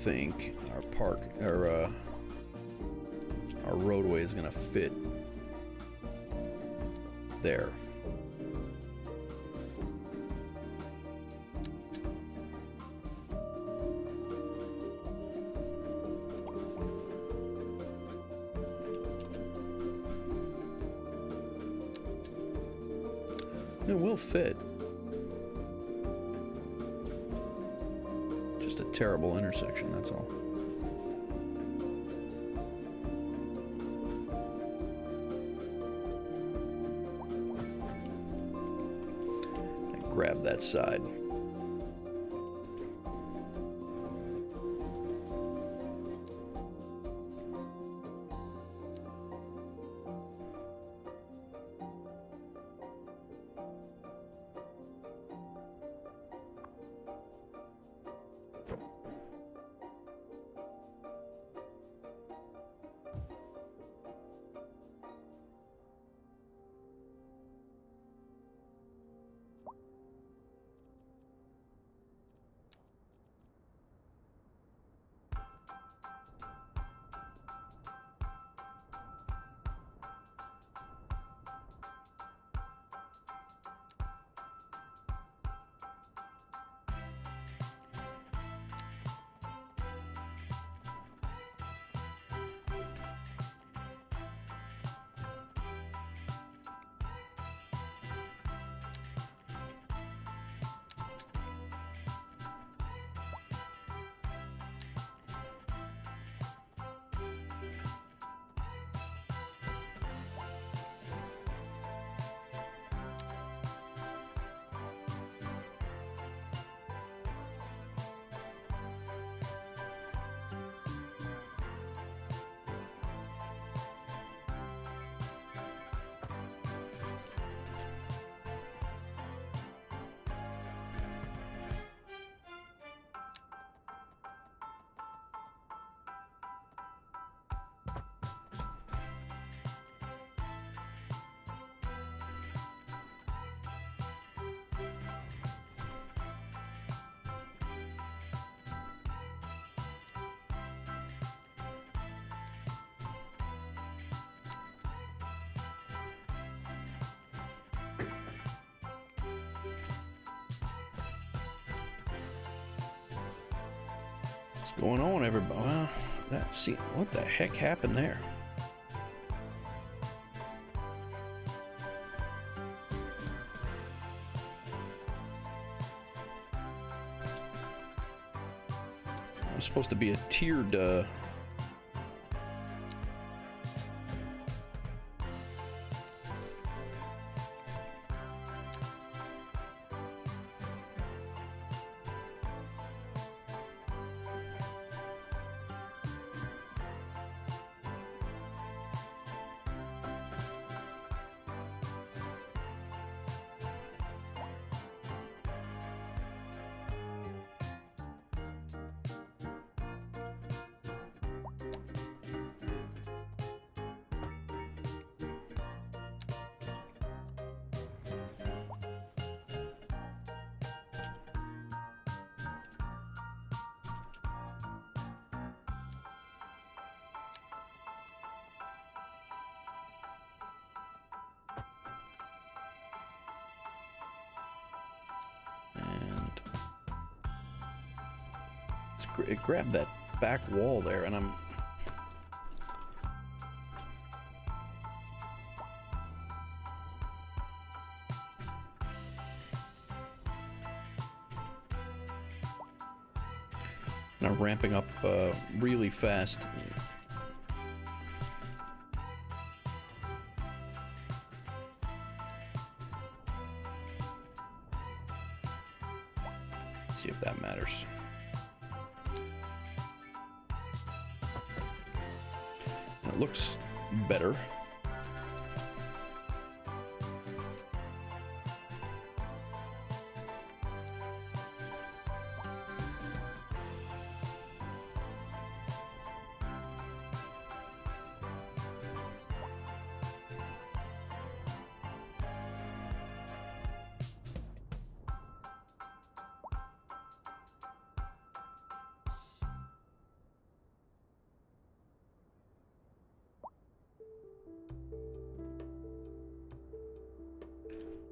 Think our park or our roadway is gonna fit there. It will fit. Terrible intersection, that's all. And grab that side. What's going on, everybody? Well, what the heck happened there? It was supposed to be a tiered it grabbed that back wall there, and I'm now ramping up really fast. See if that matters. It looks better.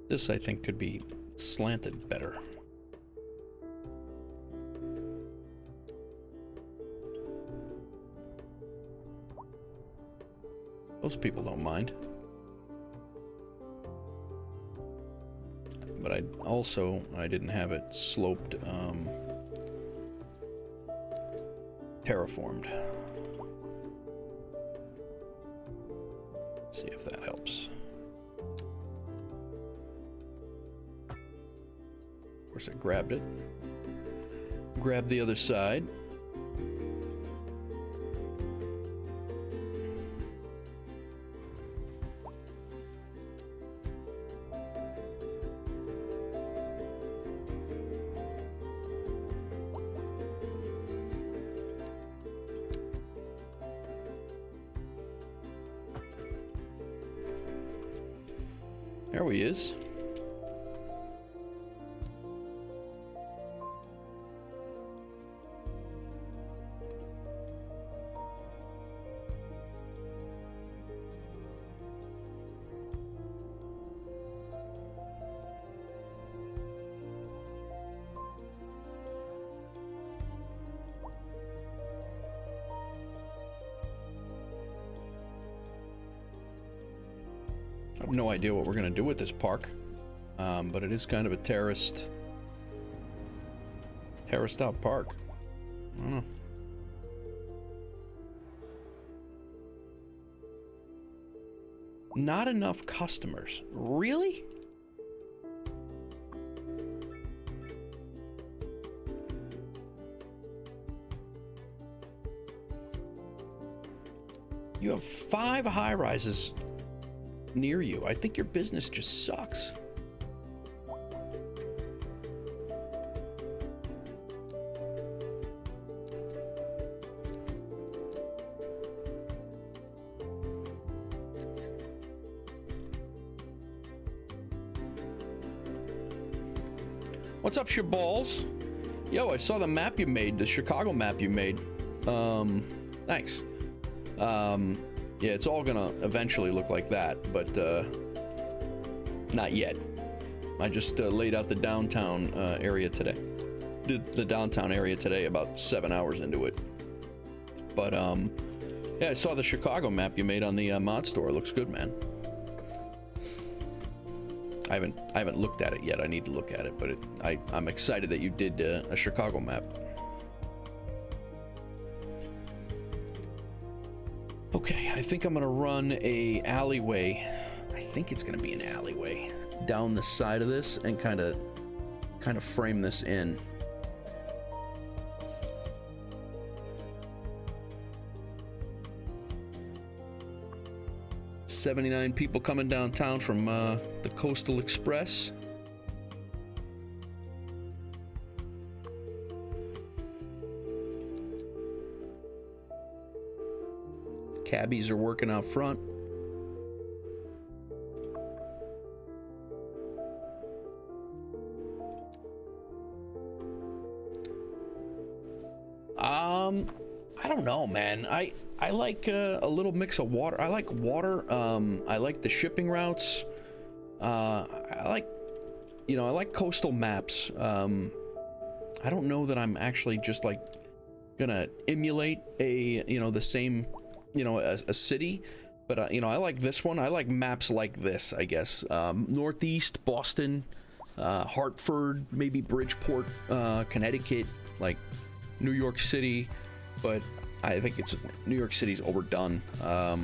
This, I think, could be slanted better. Most people don't mind. But I didn't have it sloped, terraformed. Let's see if that helps. Of course, I grabbed it. Grab the other side. There he is. I have no idea what we're gonna do with this park, but it is kind of a terraced out park. I don't know. Not enough customers. Really? You have 5 high-rises near you. I think your business just sucks. What's up, Shaballs? Yo, I saw the map you made, the Chicago map you made. Thanks. Yeah, it's all gonna eventually look like that, but not yet. I just laid out the downtown area today. the downtown area today, about 7 hours into it. But yeah, I saw the Chicago map you made on the mod store. It looks good, man. I haven't looked at it yet. I need to look at it, but I'm excited that you did a Chicago map. Okay, I think I'm gonna run a alleyway. I think it's gonna be an alleyway down the side of this and kind of frame this in. $79 people coming downtown from the Coastal Express. Cabbies are working out front. I don't know, man. I like a little mix of water. I like water. I like the shipping routes. I like coastal maps. I don't know that I'm actually just like gonna emulate the same, a city, but I like this one. I like maps like this, I guess. Northeast, Boston, Hartford, maybe Bridgeport, Connecticut, like New York City, but I think New York City's overdone. But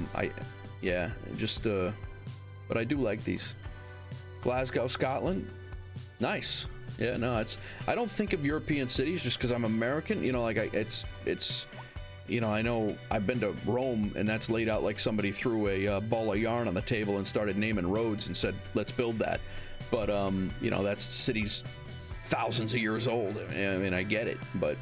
I do like these. Glasgow, Scotland, nice. Yeah, no, I don't think of European cities just because I'm American. I know I've been to Rome, and that's laid out like somebody threw a ball of yarn on the table and started naming roads and said, let's build that. But that's cities thousands of years old. I mean, I get it, but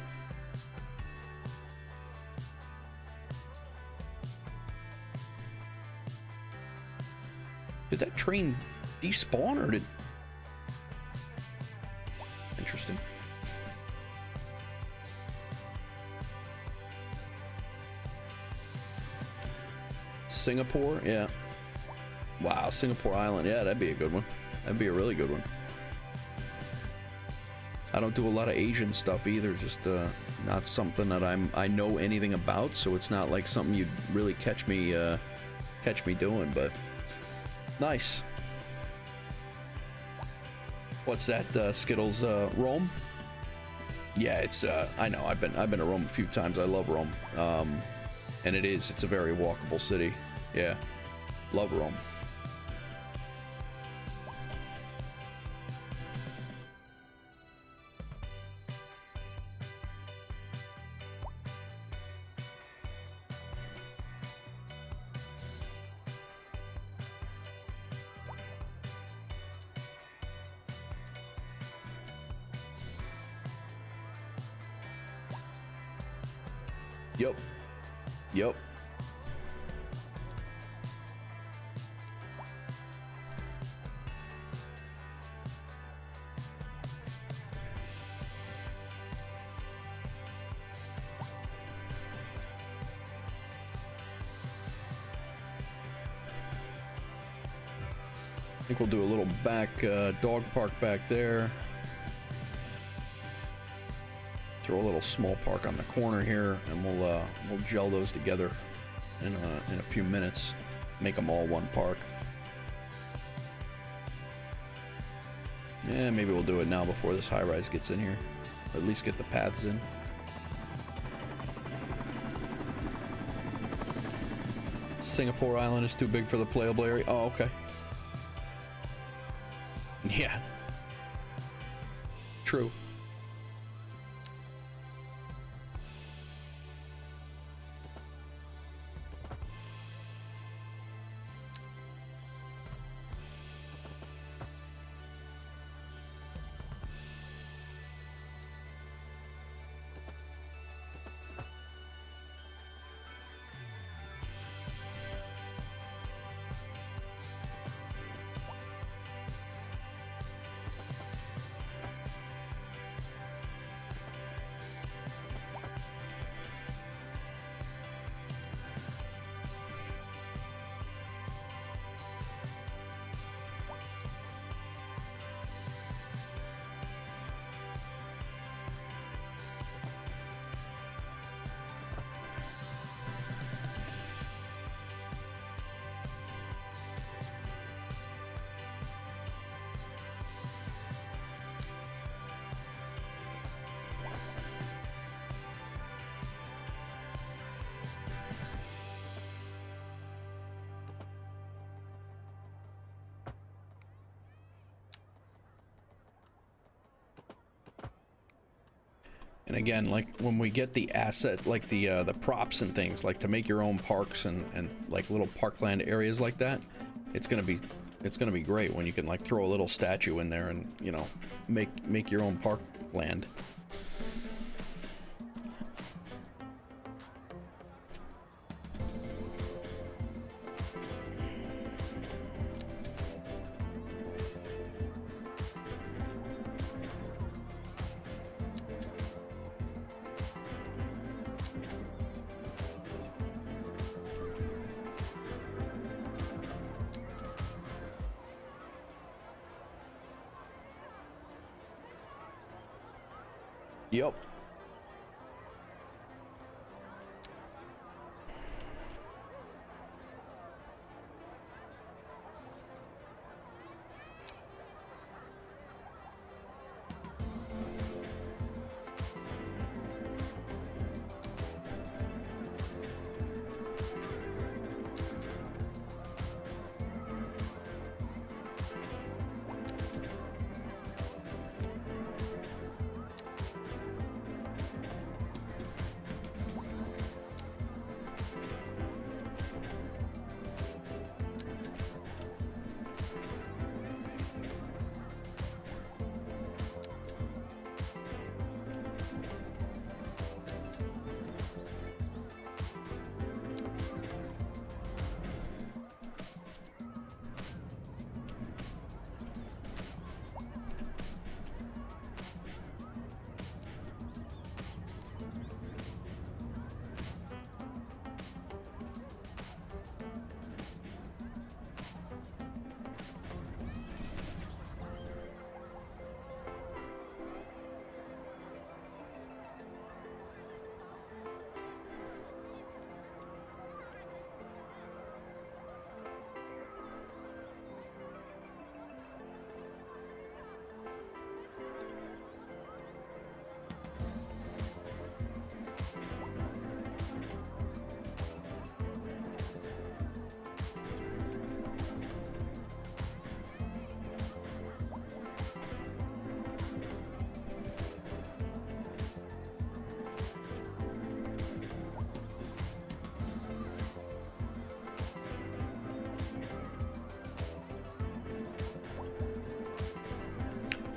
did that train despawn, or did... Interesting. Singapore, yeah. Wow, Singapore Island, yeah, that'd be a good one. That'd be a really good one. I don't do a lot of Asian stuff either, just not something that I know anything about, so it's not like something you'd really catch me doing, but nice. What's that, Skittles, Rome? Yeah, it's I know, I've been to Rome a few times. I love Rome. And it's a very walkable city. Yeah, love Rome. Yep. I think we'll do a little back dog park back there. Throw a little small park on the corner here, and we'll gel those together in a few minutes. Make them all one park. Yeah, maybe we'll do it now before this high-rise gets in here. Or at least get the paths in. Singapore Island is too big for the playable area. Oh, okay. Yeah. True. And again, like when we get the asset, like the props and things, like to make your own parks and like little parkland areas like that, it's gonna be great when you can like throw a little statue in there and, you know, make your own parkland. Yep.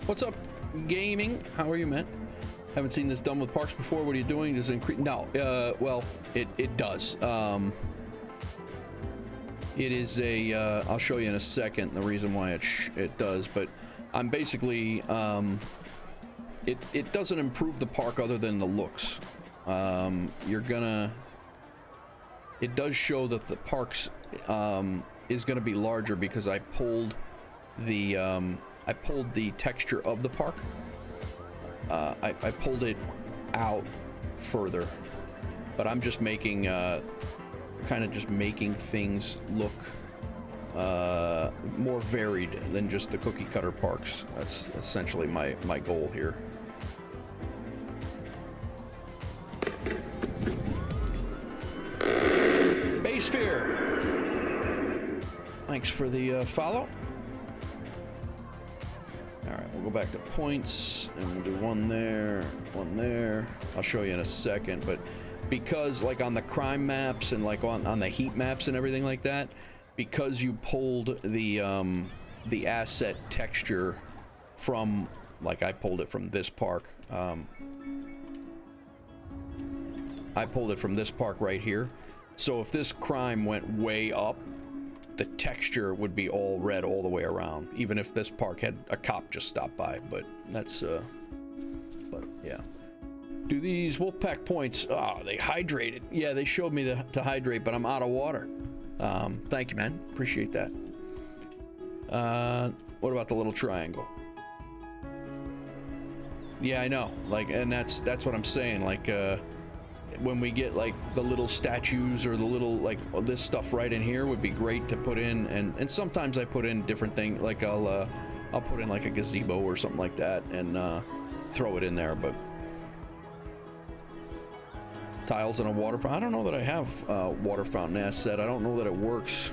What's up, gaming? How are you, man? Haven't seen this done with parks before. What are you doing? Does it increase? No. Well, it does. It is a. I'll show you in a second the reason why it does. But I'm basically. It doesn't improve the park other than the looks. You're gonna. It does show that the parks is gonna be larger because I pulled the texture of the park. I pulled it out further, but I'm just making kind of just making things look more varied than just the cookie cutter parks. That's essentially my goal here. Baysphere, thanks for the follow. Alright, we'll go back to points, and we'll do one there, one there. I'll show you in a second, but because, like, on the crime maps and, like, on the heat maps and everything like that, because you pulled the asset texture from, like, I pulled it from this park. I pulled it from this park right here. So if this crime went way up, the texture would be all red all the way around, even if this park had a cop just stop by. But that's but yeah. Do these Wolfpack points, oh, they hydrated. Yeah, they showed me to hydrate, but I'm out of water. Thank you, man, appreciate that. What about the little triangle? Yeah, I know, like, and that's what I'm saying, like, when we get like the little statues or the little, like, this stuff right in here would be great to put in, and sometimes I put in different things, like I'll put in like a gazebo or something like that and throw it in there. But tiles and a water fountain, I don't know that I have water fountain asset. I don't know that it works.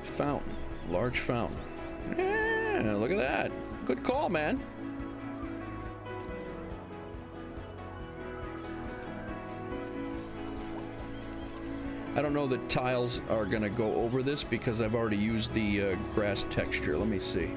Fountain, large fountain. Yeah, look at that. Good call, man. I don't know that tiles are gonna go over this because I've already used the grass texture. Let me see.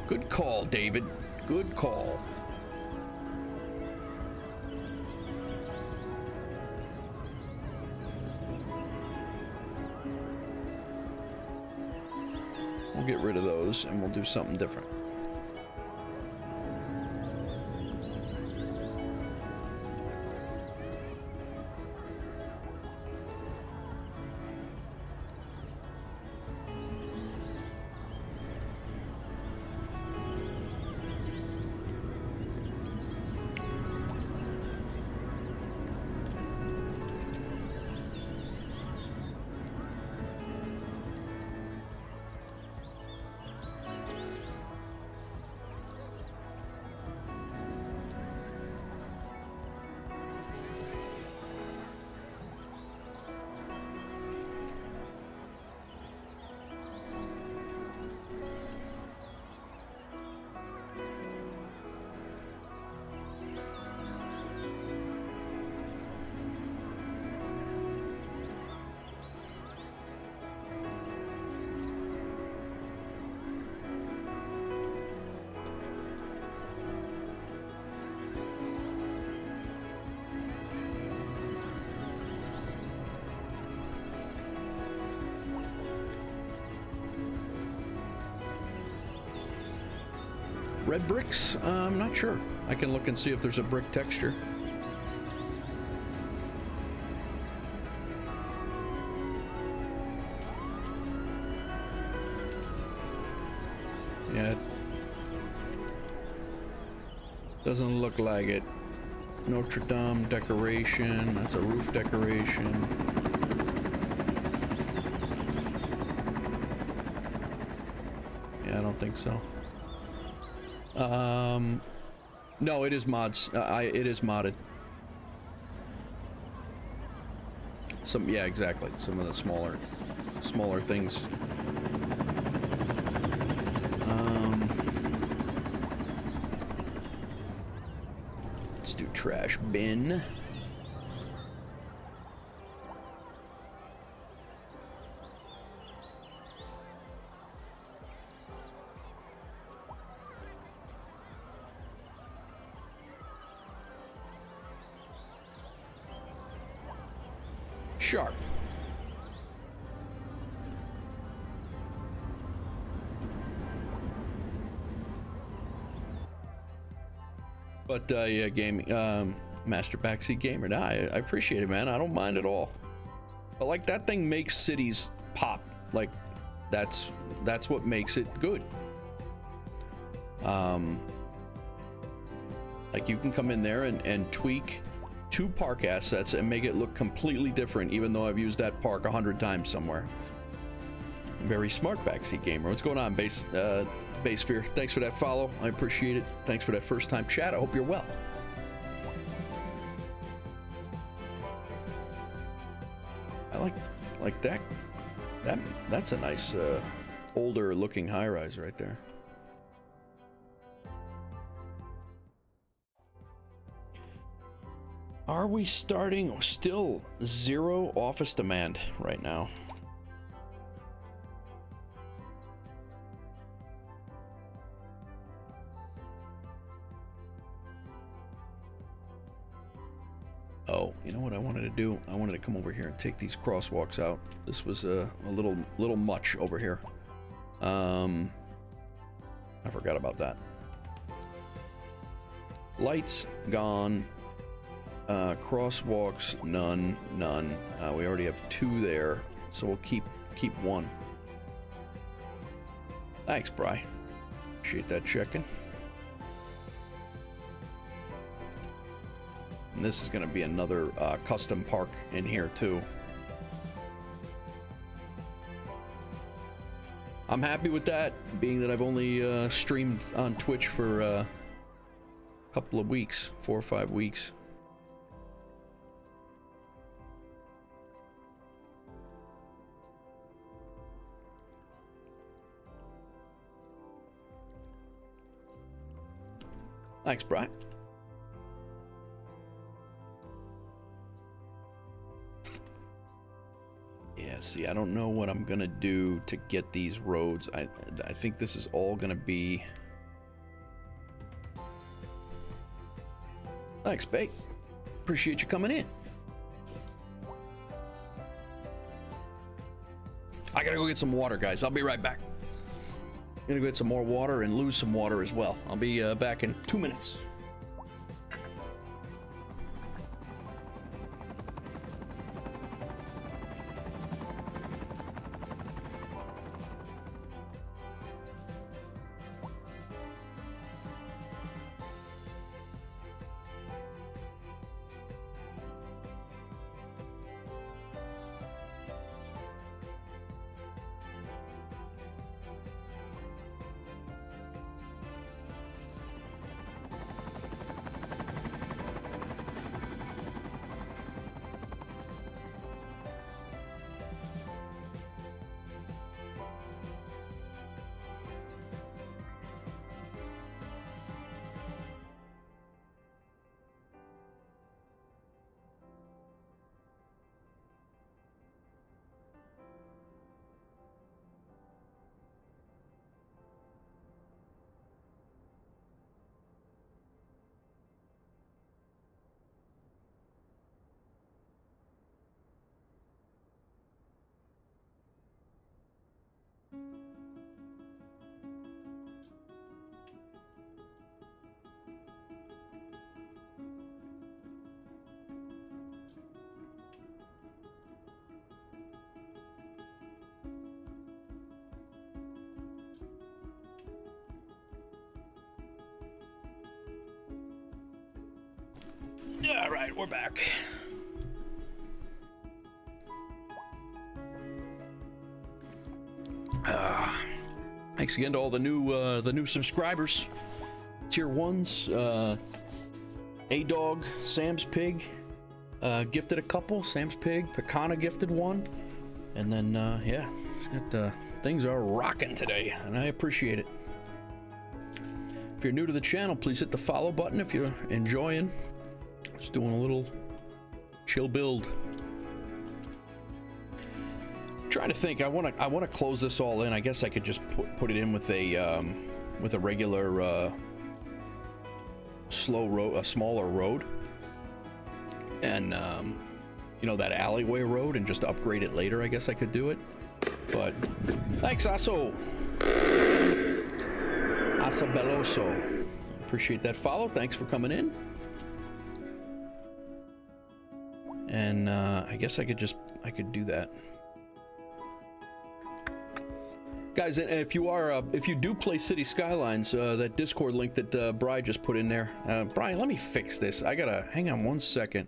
Good call, David. Good call. We'll get rid of those and we'll do something different. Red bricks? I'm not sure. I can look and see if there's a brick texture. Yeah. Doesn't look like it. Notre Dame decoration. That's a roof decoration. Yeah, I don't think so. No, it is mods. It is modded. Yeah, exactly. Some of the smaller things. Let's do trash bin. Sharp. But yeah, gaming, Master Backseat Gamer. Nah, I appreciate it, man. I don't mind at all. But like that thing makes cities pop. Like that's what makes it good. Like you can come in there and tweak 2 park assets and make it look completely different, even though I've used that park 100 times somewhere. Very smart Backseat Gamer. What's going on, Base Sphere? Thanks for that follow. I appreciate it. Thanks for that first time chat. I hope you're well. I like that. That's a nice older looking high rise right there. Are we starting? Still 0 office demand right now. Oh, you know what I wanted to do? I wanted to come over here and take these crosswalks out. This was a little much over here. I forgot about that. Lights gone. Crosswalks, none. We already have 2 there, so we'll keep 1. Thanks, Bri. Appreciate that checking. And this is going to be another custom park in here too. I'm happy with that, being that I've only streamed on Twitch for a couple of weeks, 4 or 5 weeks. Thanks, Brian. Yeah, see, I don't know what I'm gonna do to get these roads. I think this is all gonna be... Thanks, Bate. Appreciate you coming in. I gotta go get some water, guys. I'll be right back. Gonna go get some more water and lose some water as well. I'll be back in 2 minutes. All right, we're back. Thanks again to all the new subscribers, tier 1s. A-Dog, Sam's Pig, gifted a couple. Sam's Pig, Pecana gifted one, and then yeah, things are rocking today, and I appreciate it. If you're new to the channel, please hit the follow button if you're enjoying. Just doing a little chill build. Trying to think. I want to close this all in. I guess I could just put it in with a regular slow road, a smaller road, and you know, that alleyway road, and just upgrade it later. I guess I could do it. But thanks, Aso Beloso. Appreciate that follow. Thanks for coming in. And I guess I could do that. Guys, if you do play Cities Skylines, that Discord link that Brian just put in there. Brian, let me fix this. I gotta, hang on 1 second.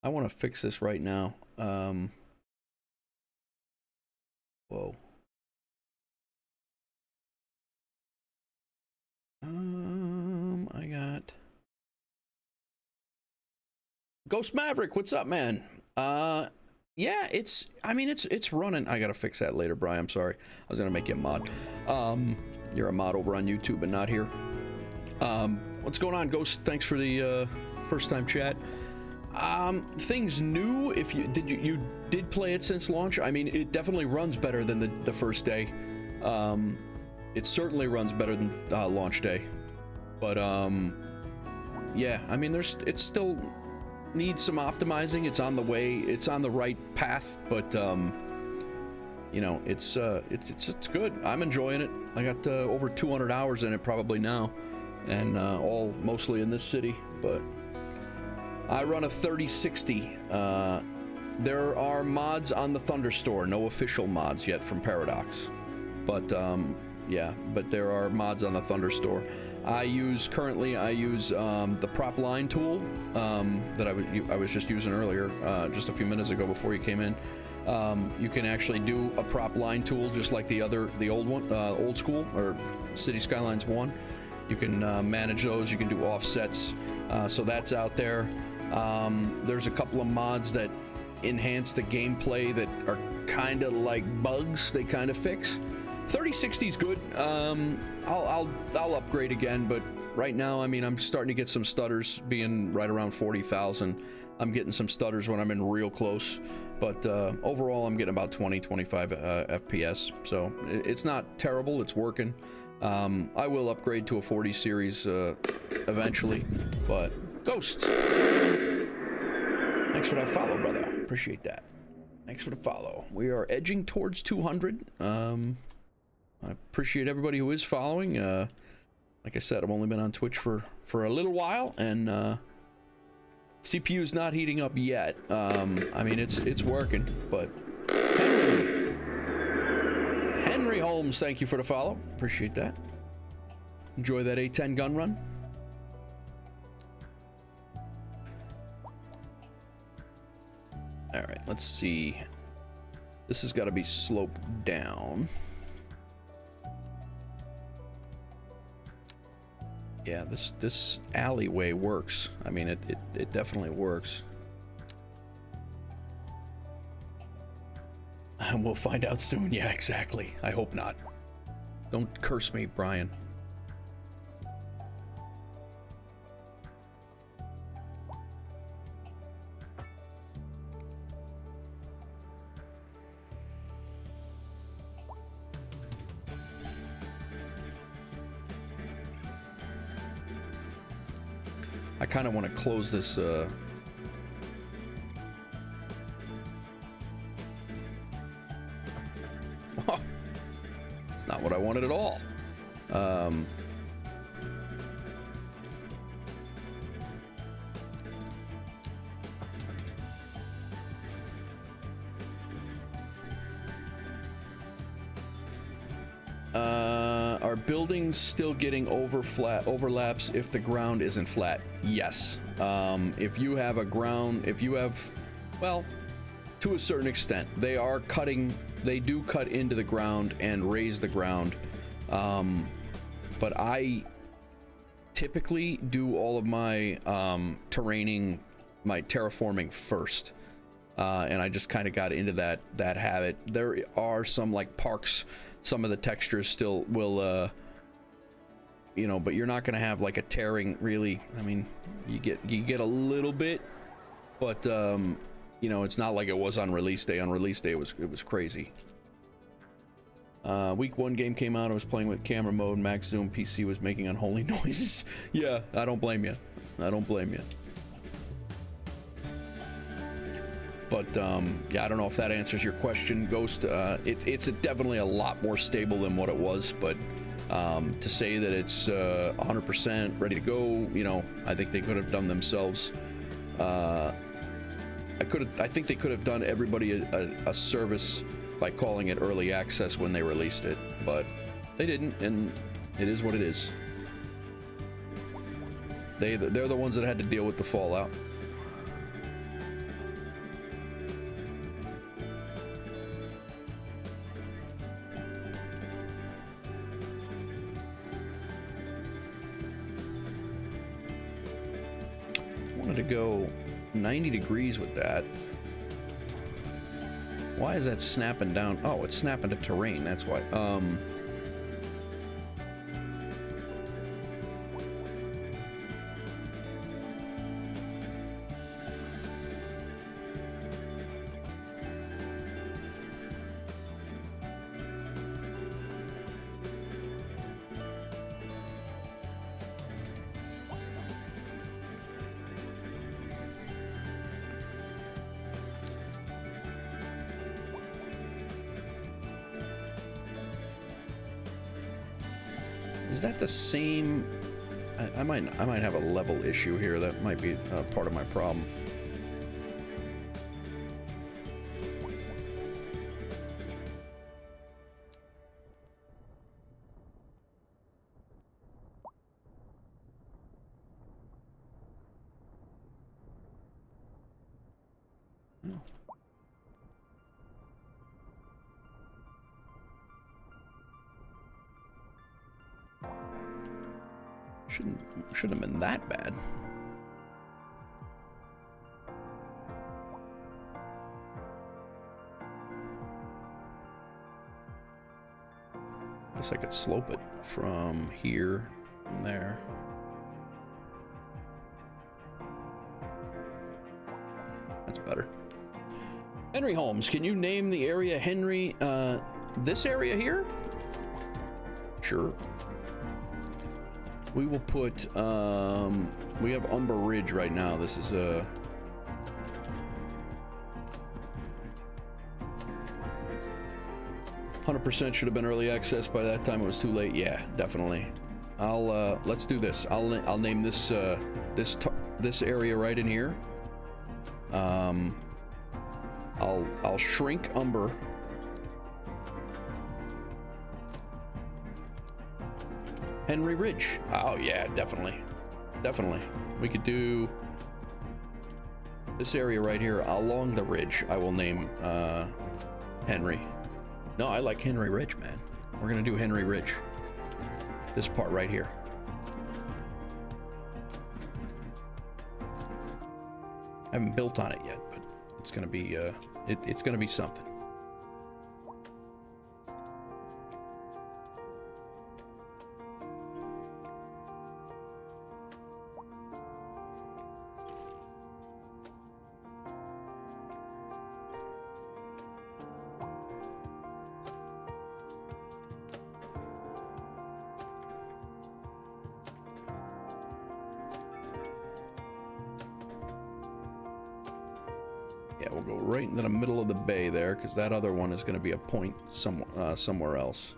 I want to fix this right now. Whoa. I got Ghost Maverick. What's up, man? Yeah, it's running. I gotta fix that later, Brian. I'm sorry. I was gonna make you a mod. You're a mod over on YouTube, but not here. What's going on, Ghost? Thanks for the first time chat. Things new. If you did play it since launch, I mean, it definitely runs better than the first day. It certainly runs better than launch day. But yeah, I mean, it still needs some optimizing. It's on the way. It's on the right path. But you know, it's good. I'm enjoying it. I got over 200 hours in it probably now, and all mostly in this city. But I run a 3060. There are mods on the Thunderstore. No official mods yet from Paradox, but yeah, but there are mods on the Thunderstore. Currently I use the prop line tool that I was just using earlier, just a few minutes ago before you came in. You can actually do a prop line tool just like the old one, old school, or City Skylines 1. You can manage those. You can do offsets. So that's out there. There's a couple of mods that enhance the gameplay that are kind of like bugs. They kind of fix. 3060 is good. I'll upgrade again, but right now, I mean, I'm starting to get some stutters. Being right around 40,000, I'm getting some stutters when I'm in real close. But overall, I'm getting about 20-25 FPS. So it's not terrible. It's working. I will upgrade to a 40 series eventually. But Ghost, thanks for that follow, brother. Appreciate that. Thanks for the follow. We are edging towards 200. I appreciate everybody who is following. Like I said, I've only been on Twitch for a little while, and CPU's not heating up yet. I mean, it's working, but Henry Holmes, thank you for the follow. Appreciate that. Enjoy that A10 gun run. All right, let's see. This has got to be sloped down. Yeah, this alleyway works. I mean, it definitely works. And we'll find out soon. Yeah, exactly. I hope not. Don't curse me, Brian. I kind of want to close this it's not what I wanted at all. Are buildings still getting overlaps if the ground isn't flat? Yes. If you have a ground, well, to a certain extent, they do cut into the ground and raise the ground. But I typically do all of my terraforming first. And I just kind of got into that habit. There are some like parks, some of the textures still will, you know, but you're not gonna have like a tearing really. I mean, you get a little bit, but you know, it's not like it was on release day. On release day, it was crazy. Week 1 game came out. I was playing with camera mode, max zoom. PC was making unholy noises. Yeah, I don't blame you. I don't blame you. But yeah, I don't know if that answers your question, Ghost. It's definitely a lot more stable than what it was, but to say that it's 100% ready to go, you know, I think they could have done themselves. I think they could have done everybody a service by calling it early access when they released it, but they didn't, and it is what it is. They're the ones that had to deal with the fallout. To go 90 degrees with that. Why is that snapping down? Oh, it's snapping to terrain, that's why. Is that the same? I might have a level issue here. That might be part of my problem. Shouldn't have been that bad. Guess I could slope it from here and there. That's better. Henry Holmes, can you name the area Henry, this area here? Sure. We will put, we have Umber Ridge right now. This is a... 100% should have been early access by that time. It was too late. Yeah, definitely. I'll let's do this. I'll name this this area right in here. I'll shrink Umber. Henry Ridge. Oh yeah, definitely. Definitely. We could do this area right here along the ridge. I will name Henry. No, I like Henry Ridge, man. We're gonna do Henry Ridge. This part right here. I haven't built on it yet, but it's gonna be it's gonna be something. Yeah, we'll go right into the middle of the bay there, because that other one is going to be a point somewhere else.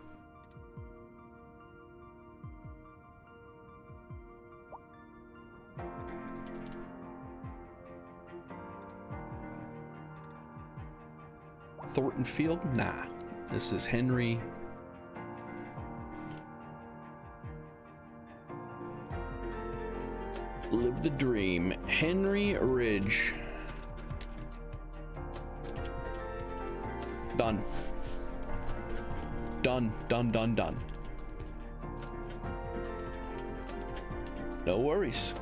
Thornton Field? Nah. This is Henry. Live the dream. Henry Ridge. Done. Done, done, done, done. No worries.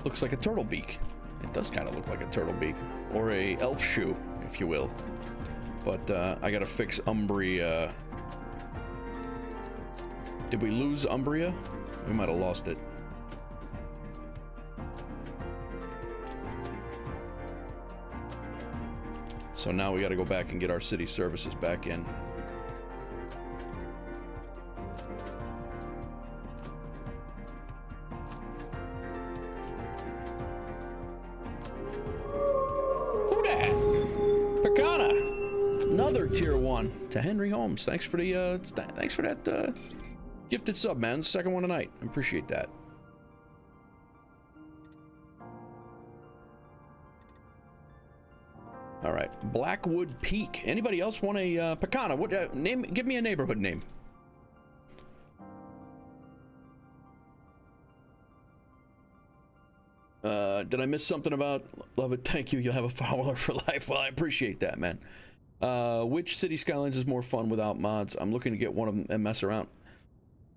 Looks like a turtle beak. It does kind of look like a turtle beak. Or a elf shoe, if you will. But I gotta fix Umbria. Did we lose Umbria? We might have lost it. So now we got to go back and get our city services back in. Who dat? Picana. Another tier 1 to Henry Holmes. Thanks for the thanks for that gifted sub, man. The second one tonight. I appreciate that. All right, Blackwood Peak. Anybody else want a Picana? What name? Give me a neighborhood name. Did I miss something about? Love it. Thank you. You'll have a follower for life. Well, I appreciate that, man. Which City Skylines is more fun without mods? I'm looking to get one of them and mess around.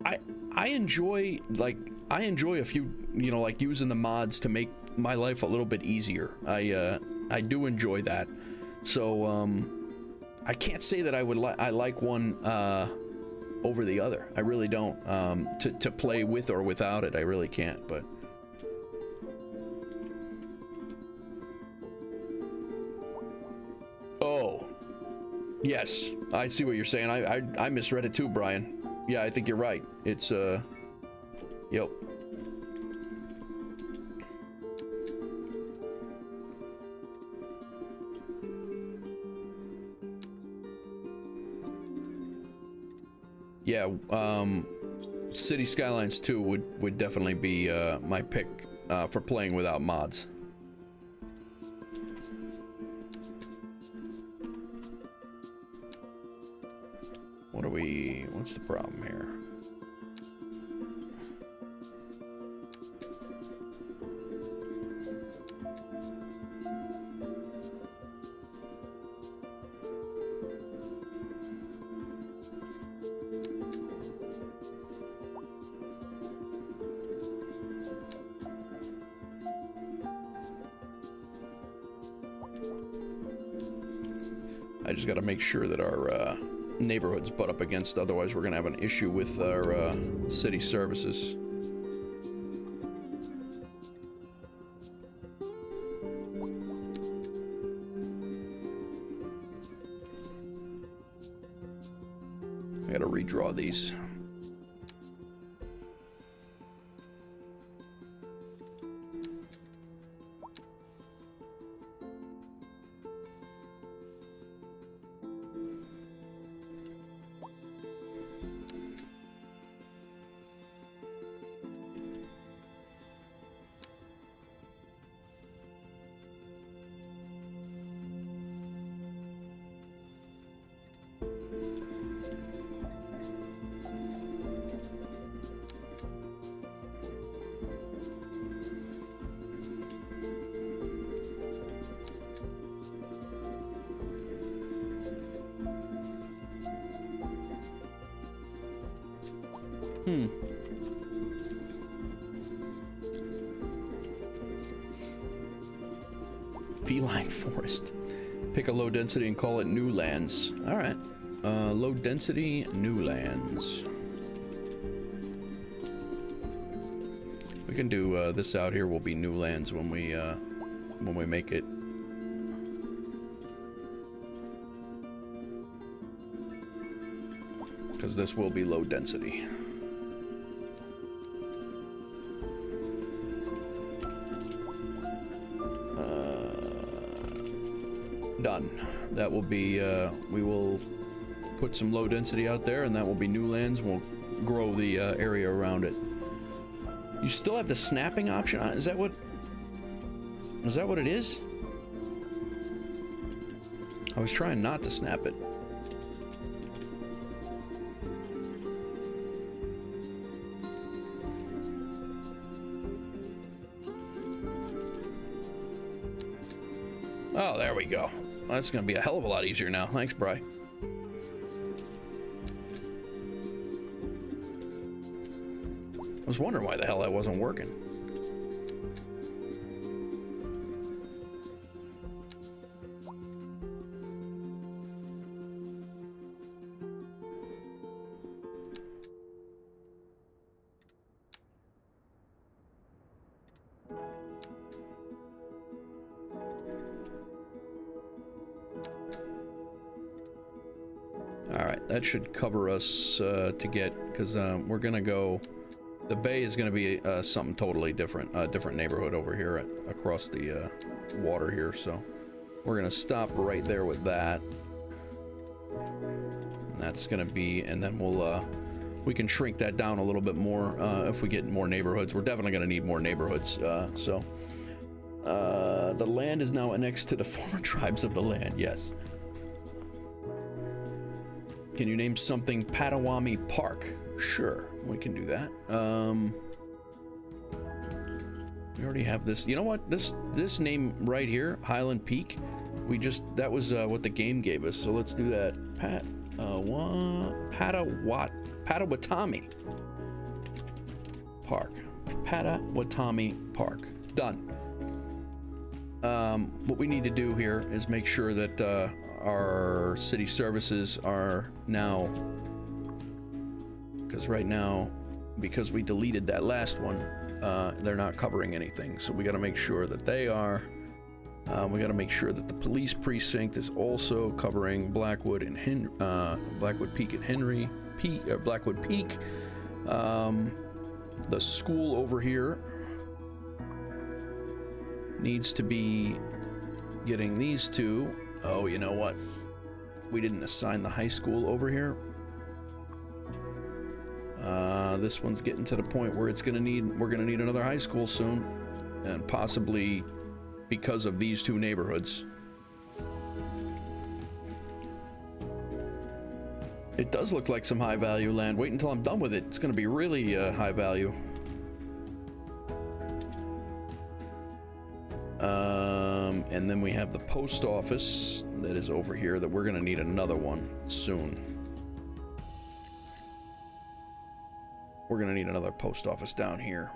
I enjoy a few, you know, like using the mods to make my life a little bit easier. I do enjoy that. So I can't say that I like one over the other. I really don't. To play with or without it, I really can't. But oh, yes, I see what you're saying. I misread it too, Brian. Yeah, I think you're right. It's yep. Yeah, City Skylines 2 would definitely be my pick for playing without mods. What's the problem here? I just got to make sure that our neighborhoods butt up against, otherwise we're going to have an issue with our city services. I got to redraw these. Feline forest. Pick a low density and call it new lands. All right. Low density new lands. We can do this out here will be new lands when we make it. Because this will be low density. Done. That will be, we will put some low density out there, and that will be new lands. We'll grow the area around it. You still have the snapping option on? Is that what it is? I was trying not to snap it. Oh, there we go. That's going to be a hell of a lot easier now. Thanks, Bri. I was wondering why the hell that wasn't working. That should cover us to get, because we're gonna go. The bay is gonna be something totally different, different neighborhood over here across the water here. So we're gonna stop right there with that. And that's gonna be, and then we can shrink that down a little bit more if we get more neighborhoods. We're definitely gonna need more neighborhoods. So the land is now annexed to the former tribes of the land. Yes. Can you name something Potawatomi Park? Sure, we can do that. We already have this. You know what? This name right here, Highland Peak, that was what the game gave us. So let's do that. Potawatomi Park. Potawatomi Park. Done. What we need to do here is make sure that our city services are now, because right now, because we deleted that last one, they're not covering anything. So we got to make sure that they are. We got to make sure that the police precinct is also covering Blackwood and Blackwood Peak and Blackwood Peak. The school over here needs to be getting these two. Oh, you know what? We didn't assign the high school over here. This one's getting to the point where we're gonna need another high school soon, and possibly because of these two neighborhoods. It does look like some high value land. Wait until I'm done with it. It's gonna be really high value. And then we have the post office that is over here that we're gonna need another one soon. We're gonna need another post office down here.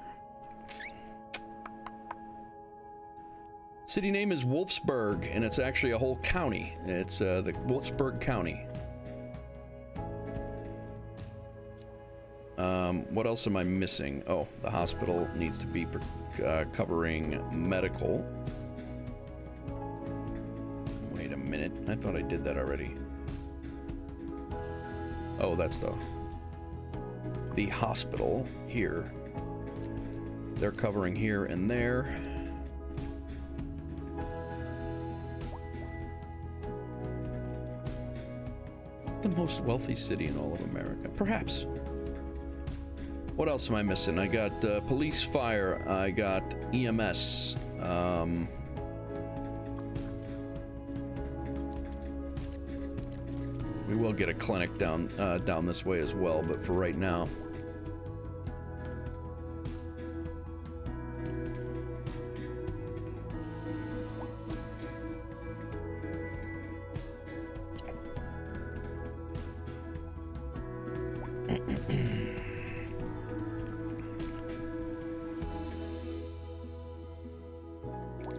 City name is Wolfsburg, and it's actually a whole county. It's the Wolfsburg County. What else am I missing? Oh, the hospital needs to be covering medical. Wait a minute. I thought I did that already. Oh, that's the hospital here. They're covering here and there. The most wealthy city in all of America, perhaps. What else am I missing? I got police, fire. I got EMS. We will get a clinic down this way as well, but for right now.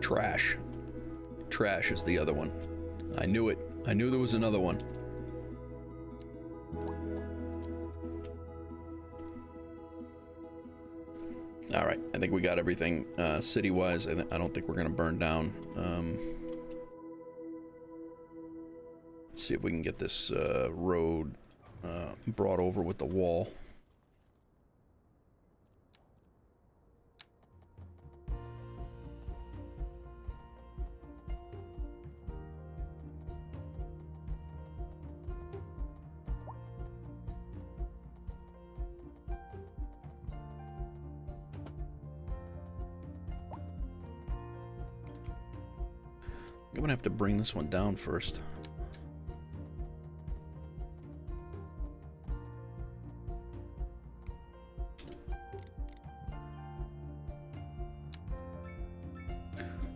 Trash. Trash is the other one. I knew it. I knew there was another one. All right, I think we got everything city-wise. I don't think we're gonna burn down. Let's see if we can get this road brought over with the wall. I'm gonna have to bring this one down first.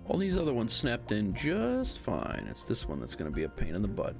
All these other ones snapped in just fine. It's this one that's gonna be a pain in the butt.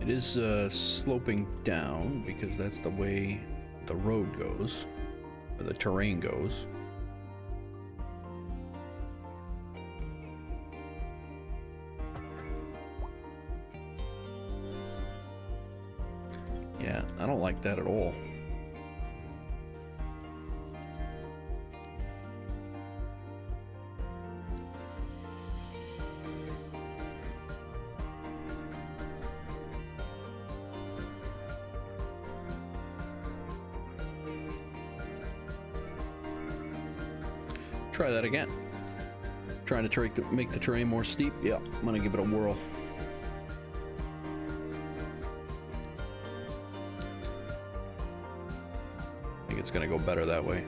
It is sloping down because that's the way the road goes, or the terrain goes. Yeah, I don't like that at all. Try that again. Trying to make the terrain more steep. Yeah, I'm gonna give it a whirl. I think it's gonna go better that way.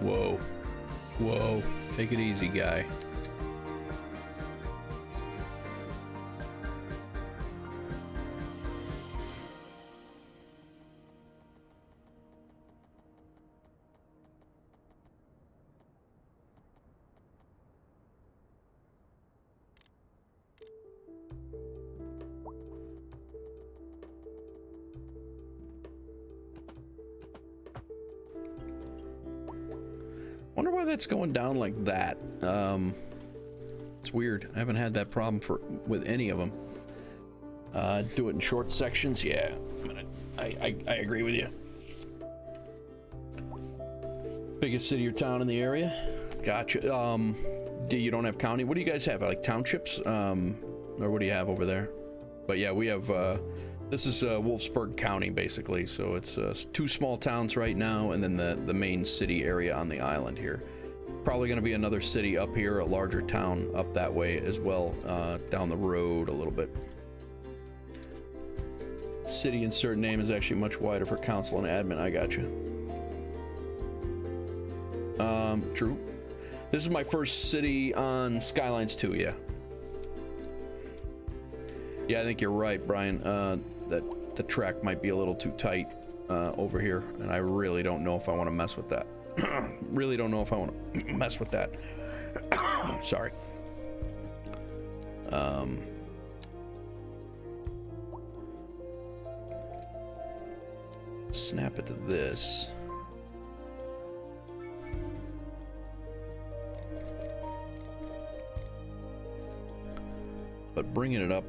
Whoa. Whoa. Take it easy, guy. Wonder why that's going down like that. It's weird. I haven't had that problem with any of them. Do it in short sections. Yeah, I agree with you. Biggest city or town in the area? Gotcha. You don't have county? What do you guys have? Like townships? Or what do you have over there? But yeah, we have. This is Wolfsburg County, basically. So it's 2 small towns right now, and then the main city area on the island here. Probably going to be another city up here, a larger town up that way as well, down the road a little bit. City insert name is actually much wider for council and admin. I got you. True. This is my first city on Skylines 2, yeah. Yeah, I think you're right, Brian. That the track might be a little too tight over here, and I really don't know if I want to mess with that. Really don't know if I want to mess with that. Sorry. Snap it to this. But bringing it up.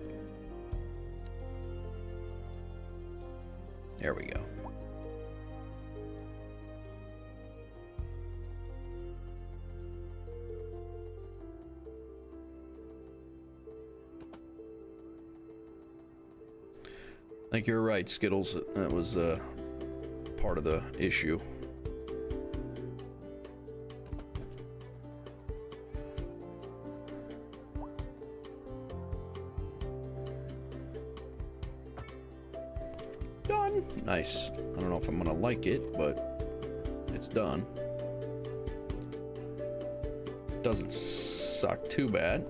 There we go. I think you're right, Skittles. That was part of the issue. Done. Nice. I don't know if I'm gonna like it, but it's done. Doesn't suck too bad.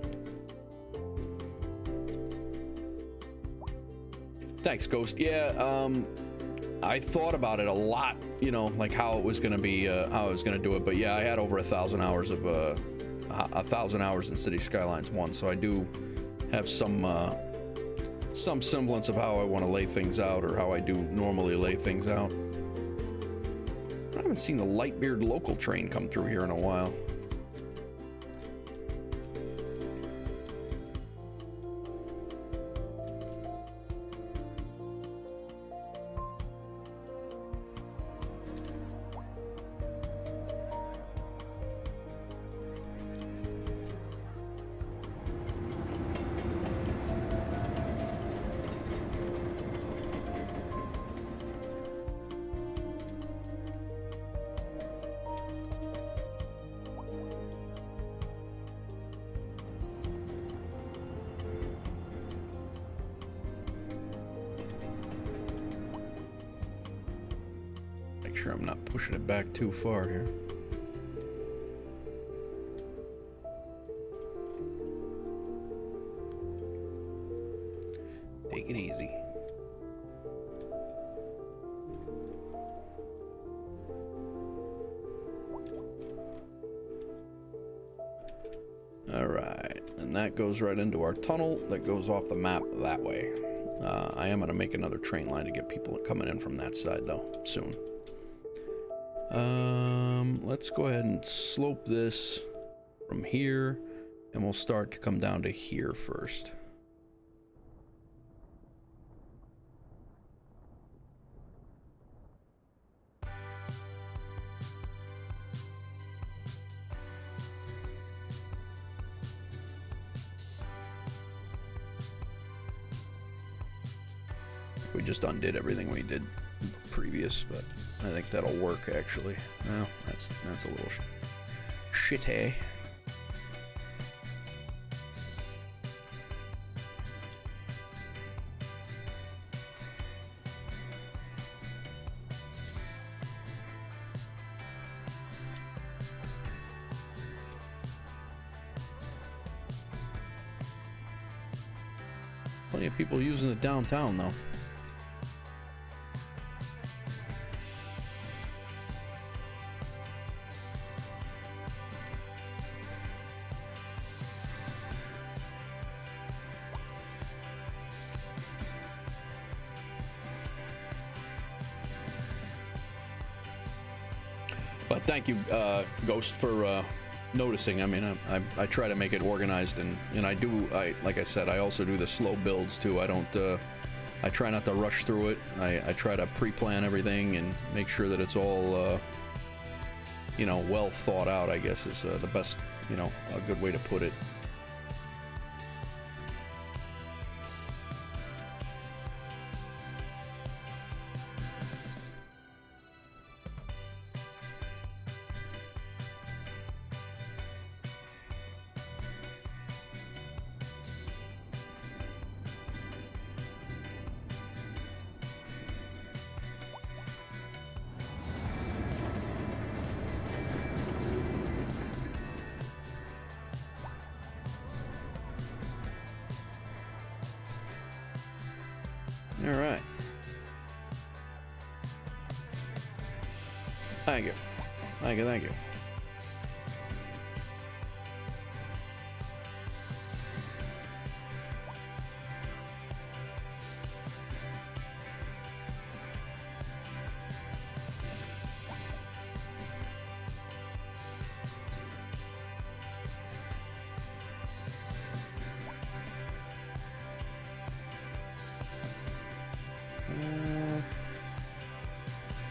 Thanks, Ghost. Yeah, I thought about it a lot, you know, like how it was gonna be, how I was gonna do it. But yeah, I had over 1,000 hours of 1,000 hours in Cities Skylines 1, so I do have some semblance of how I want to lay things out, or how I do normally lay things out. I haven't seen the Lightbeard local train come through here in a while. Make sure I'm not pushing it back too far here. Take it easy. All right, and that goes right into our tunnel that goes off the map that way. I am going to make another train line to get people coming in from that side, though, soon. Let's go ahead and slope this from here, and we'll start to come down to here first. We just undid everything we did previous, but I think that'll work actually. Well, that's a little shitty. plenty of people using the downtown though. But thank you, Ghost, for noticing. I mean, I try to make it organized, and like I said, I also do the slow builds too. I don't, I try not to rush through it. I try to pre-plan everything and make sure that it's all, you know, well thought out, I guess is the best, you know, a good way to put it. All right. Thank you. Thank you, thank you.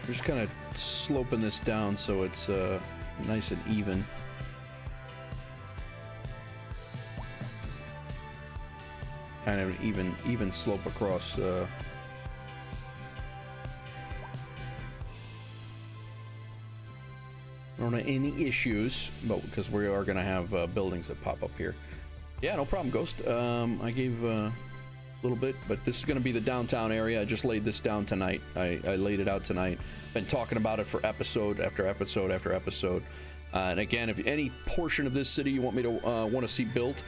Just kind of sloping this down so it's nice and even. Kind of an even slope across. I don't have any issues, but because we are going to have buildings that pop up here. Yeah, no problem, Ghost. I gave a little bit, but this is going to be the downtown area. I just laid this down tonight. I laid it out tonight. Been talking about it for episode after episode after episode. And again, if any portion of this city you want me to want to see built,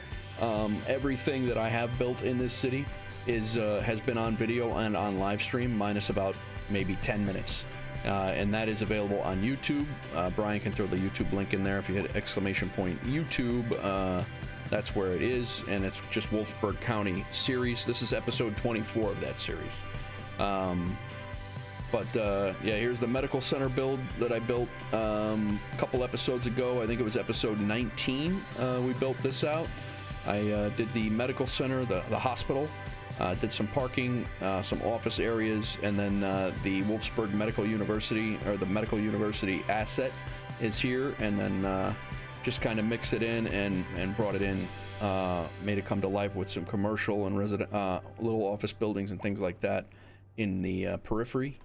everything that I have built in this city is has been on video and on live stream, minus about maybe 10 minutes. And that is available on YouTube. Brian can throw the YouTube link in there if you hit !YouTube. That's where it is, and it's just Wolfsburg County series. This is episode 24 of that series. Yeah, here's the medical center build that I built a couple episodes ago. I think it was episode 19. We built this out. I did the medical center, the hospital, did some parking, some office areas, and then the Wolfsburg Medical University, or the Medical University asset is here, and then just kind of mixed it in and brought it in, made it come to life with some commercial and resident little office buildings and things like that in the periphery.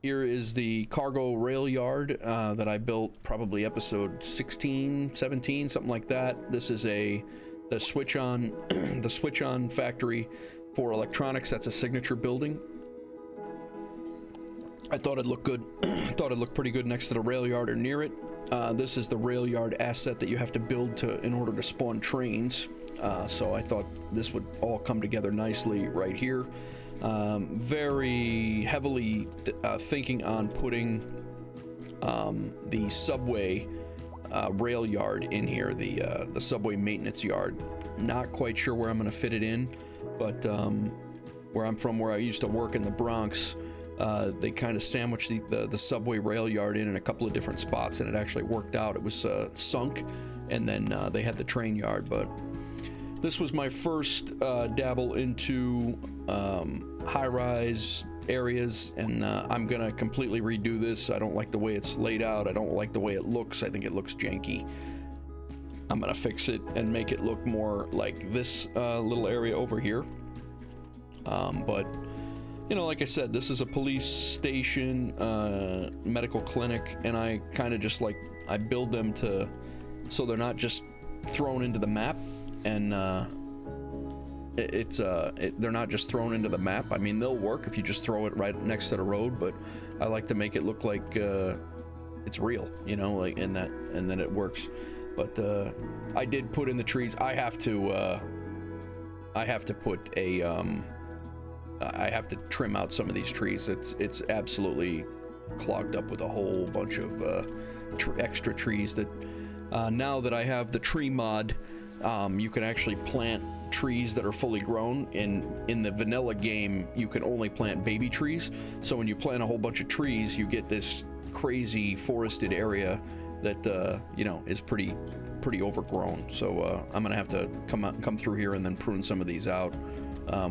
Here is the cargo rail yard that I built probably episode 16, 17, something like that. This is the switch on the switch on factory for electronics. That's a signature building. I thought it looked good. I thought it looked pretty good next to the rail yard or near it. This is the rail yard asset that you have to build in order to spawn trains. So I thought this would all come together nicely right here. Very heavily thinking on putting the subway rail yard in here, the subway maintenance yard. Not quite sure where I'm going to fit it in, but where I'm from, where I used to work in the Bronx, they kind of sandwiched the subway rail yard in a couple of different spots, and it actually worked out. It was sunk, and then they had the train yard. But this was my first dabble into high-rise areas, and I'm gonna completely redo this. I don't like the way it's laid out. I don't like the way it looks. I think it looks janky. I'm gonna fix it and make it look more like this little area over here. But you know, like I said, this is a police station, medical clinic, and I kind of just I build them so they're not just thrown into the map, and they're not just thrown into the map. I mean, they'll work if you just throw it right next to the road, but I like to make it look like it's real, you know, like and then it works. But I did put in the trees. I have to I have to put a I have to trim out some of these trees. It's absolutely clogged up with a whole bunch of extra trees that now that I have the tree mod, you can actually plant trees that are fully grown. In the vanilla game, you can only plant baby trees. So when you plant a whole bunch of trees, you get this crazy forested area that you know, is pretty overgrown. So I'm gonna have to come through here and then prune some of these out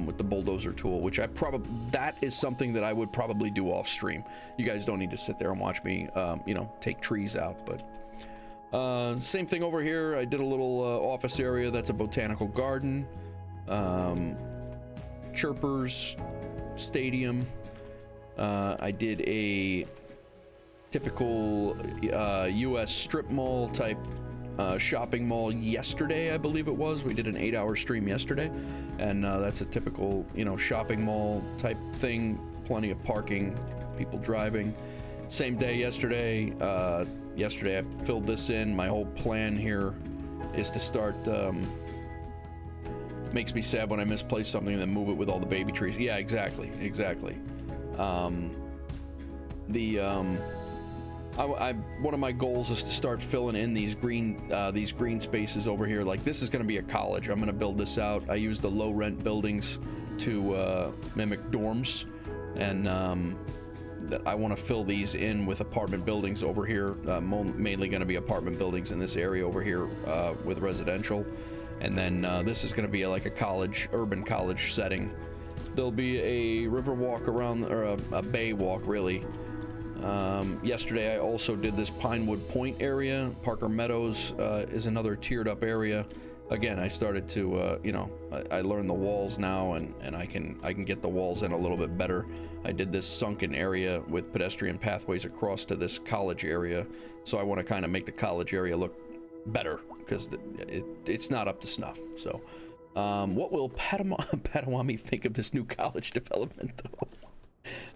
with the bulldozer tool, which that is something that I would probably do off stream. You guys don't need to sit there and watch me you know, take trees out. But same thing over here. I did a little office area. That's a botanical garden, chirpers, stadium. I did a typical US strip mall type shopping mall yesterday, I believe it was. We did an 8-hour stream yesterday, and that's a typical, you know, shopping mall type thing. Plenty of parking, people driving. Same day yesterday. Yesterday I filled this in. My whole plan here is to start. Makes me sad when I misplace something and then move it with all the baby trees. Yeah, exactly. One of my goals is to start filling in these green spaces over here. Like, this is going to be a college. I'm going to build this out. I use the low rent buildings to mimic dorms, and that I want to fill these in with apartment buildings over here. Mainly going to be apartment buildings in this area over here with residential, and then this is going to be like a college, urban college setting. There'll be a river walk around, or a bay walk really. Yesterday I also did this Pinewood Point area. Parker Meadows is another tiered up area. Again, I started to you know, I learned the walls now, and I can get the walls in a little bit better. I did this sunken area with pedestrian pathways across to this college area, so I want to kind of make the college area look better, because it's not up to snuff. So what will Padawami think of this new college development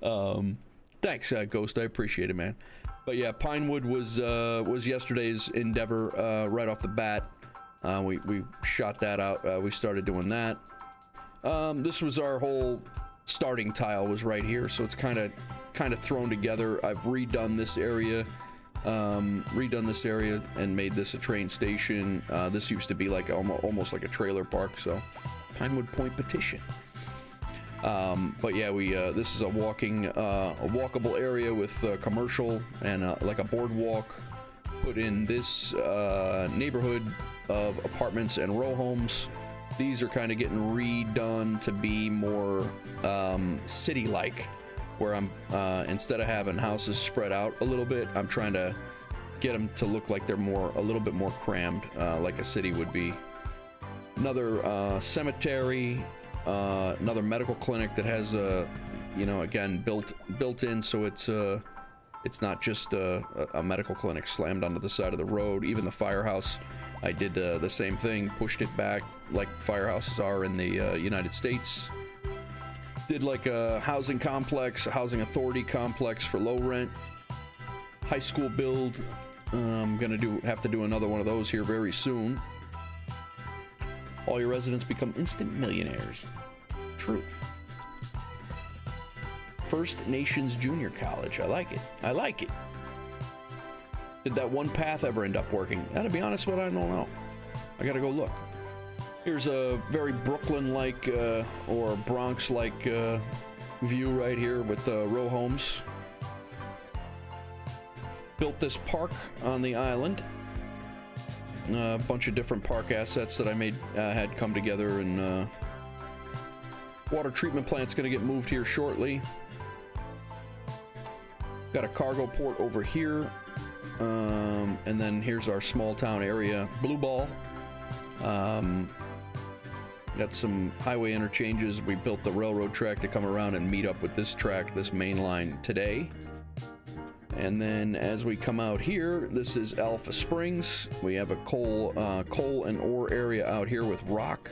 though? Thanks, Ghost. I appreciate it, man. But yeah, Pinewood was yesterday's endeavor right off the bat. We shot that out. We started doing that. This was our whole starting tile was right here, so it's kind of thrown together. I've redone this area, and made this a train station. This used to be like almost like a trailer park. So, Pinewood Point petition. But yeah, this is a walkable area with commercial and like a boardwalk put in this neighborhood of apartments and row homes. These are kind of getting redone to be more city-like, where I'm instead of having houses spread out a little bit, I'm trying to get them to look like they're a little bit more crammed, like a city would be. Another cemetery. Another medical clinic that has you know, again, built in, so it's not just a medical clinic slammed onto the side of the road. Even the firehouse, I did the same thing, pushed it back like firehouses are in the United States. Did like a housing complex, a housing authority complex for low rent. High school build. I'm gonna have to do another one of those here very soon. All your residents become instant millionaires. True. First Nations Junior College. I like it. Did that one path ever end up working? Now, to be honest with you, I don't know. I gotta go look. Here's a very Brooklyn-like or Bronx-like view right here with row homes. Built this park on the island. A bunch of different park assets that I made had come together, and water treatment plant's gonna get moved here shortly. Got a cargo port over here, and then here's our small town area, Blue Ball. Got some highway interchanges. We built the railroad track to come around and meet up with this track, this main line today. And then as we come out here, this is Alpha Springs. We have a coal and ore area out here with rock.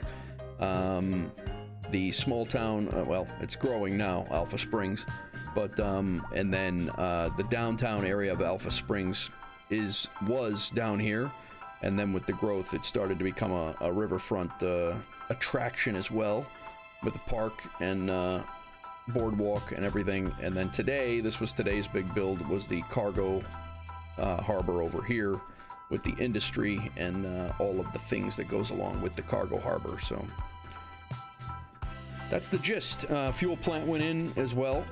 The small town, well, it's growing now, Alpha Springs, but and then the downtown area of Alpha Springs was down here. And then with the growth, it started to become a riverfront attraction as well, with the park and boardwalk and everything. And then today, this was today's big build, was the cargo harbor over here with the industry and all of the things that goes along with the cargo harbor. So that's the gist. Fuel plant went in as well.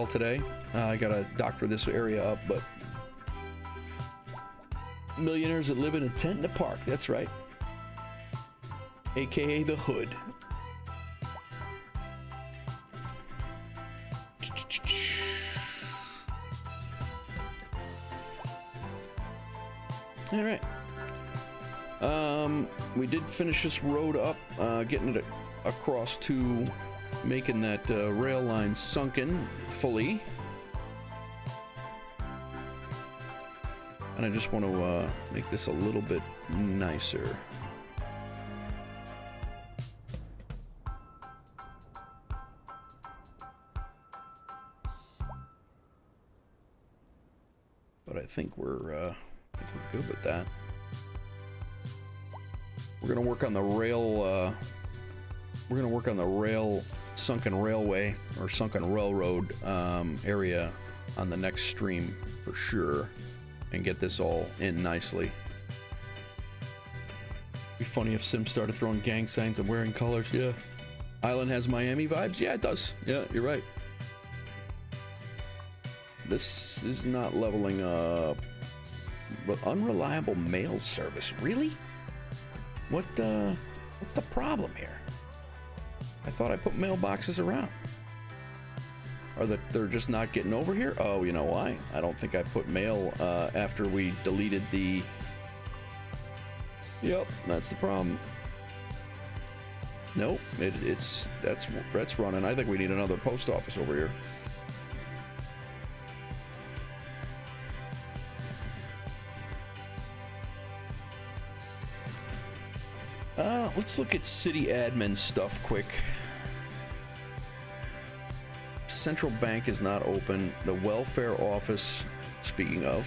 Today. I gotta doctor this area up, but millionaires that live in a tent in a park. That's right. AKA the hood. All right. We did finish this road up, getting it across to making that rail line sunken fully. And I just want to make this a little bit nicer. But I think we're good with that. We're gonna work on the rail. We're gonna work on the rail sunken railway or sunken railroad area on the next stream for sure, and get this all in nicely. Be funny if Sims started throwing gang signs and wearing colors. Yeah. Island has Miami vibes. Yeah, it does. Yeah, you're right. This is not leveling up. But unreliable mail service. Really? What's the problem here? I thought I put mailboxes around. Or that they're just not getting over here? Oh, you know why? I don't think I put mail after we deleted the... Yep, that's the problem. Nope, that's running. I think we need another post office over here. Let's look at city admin stuff quick. Central bank is not open. The welfare office, speaking of,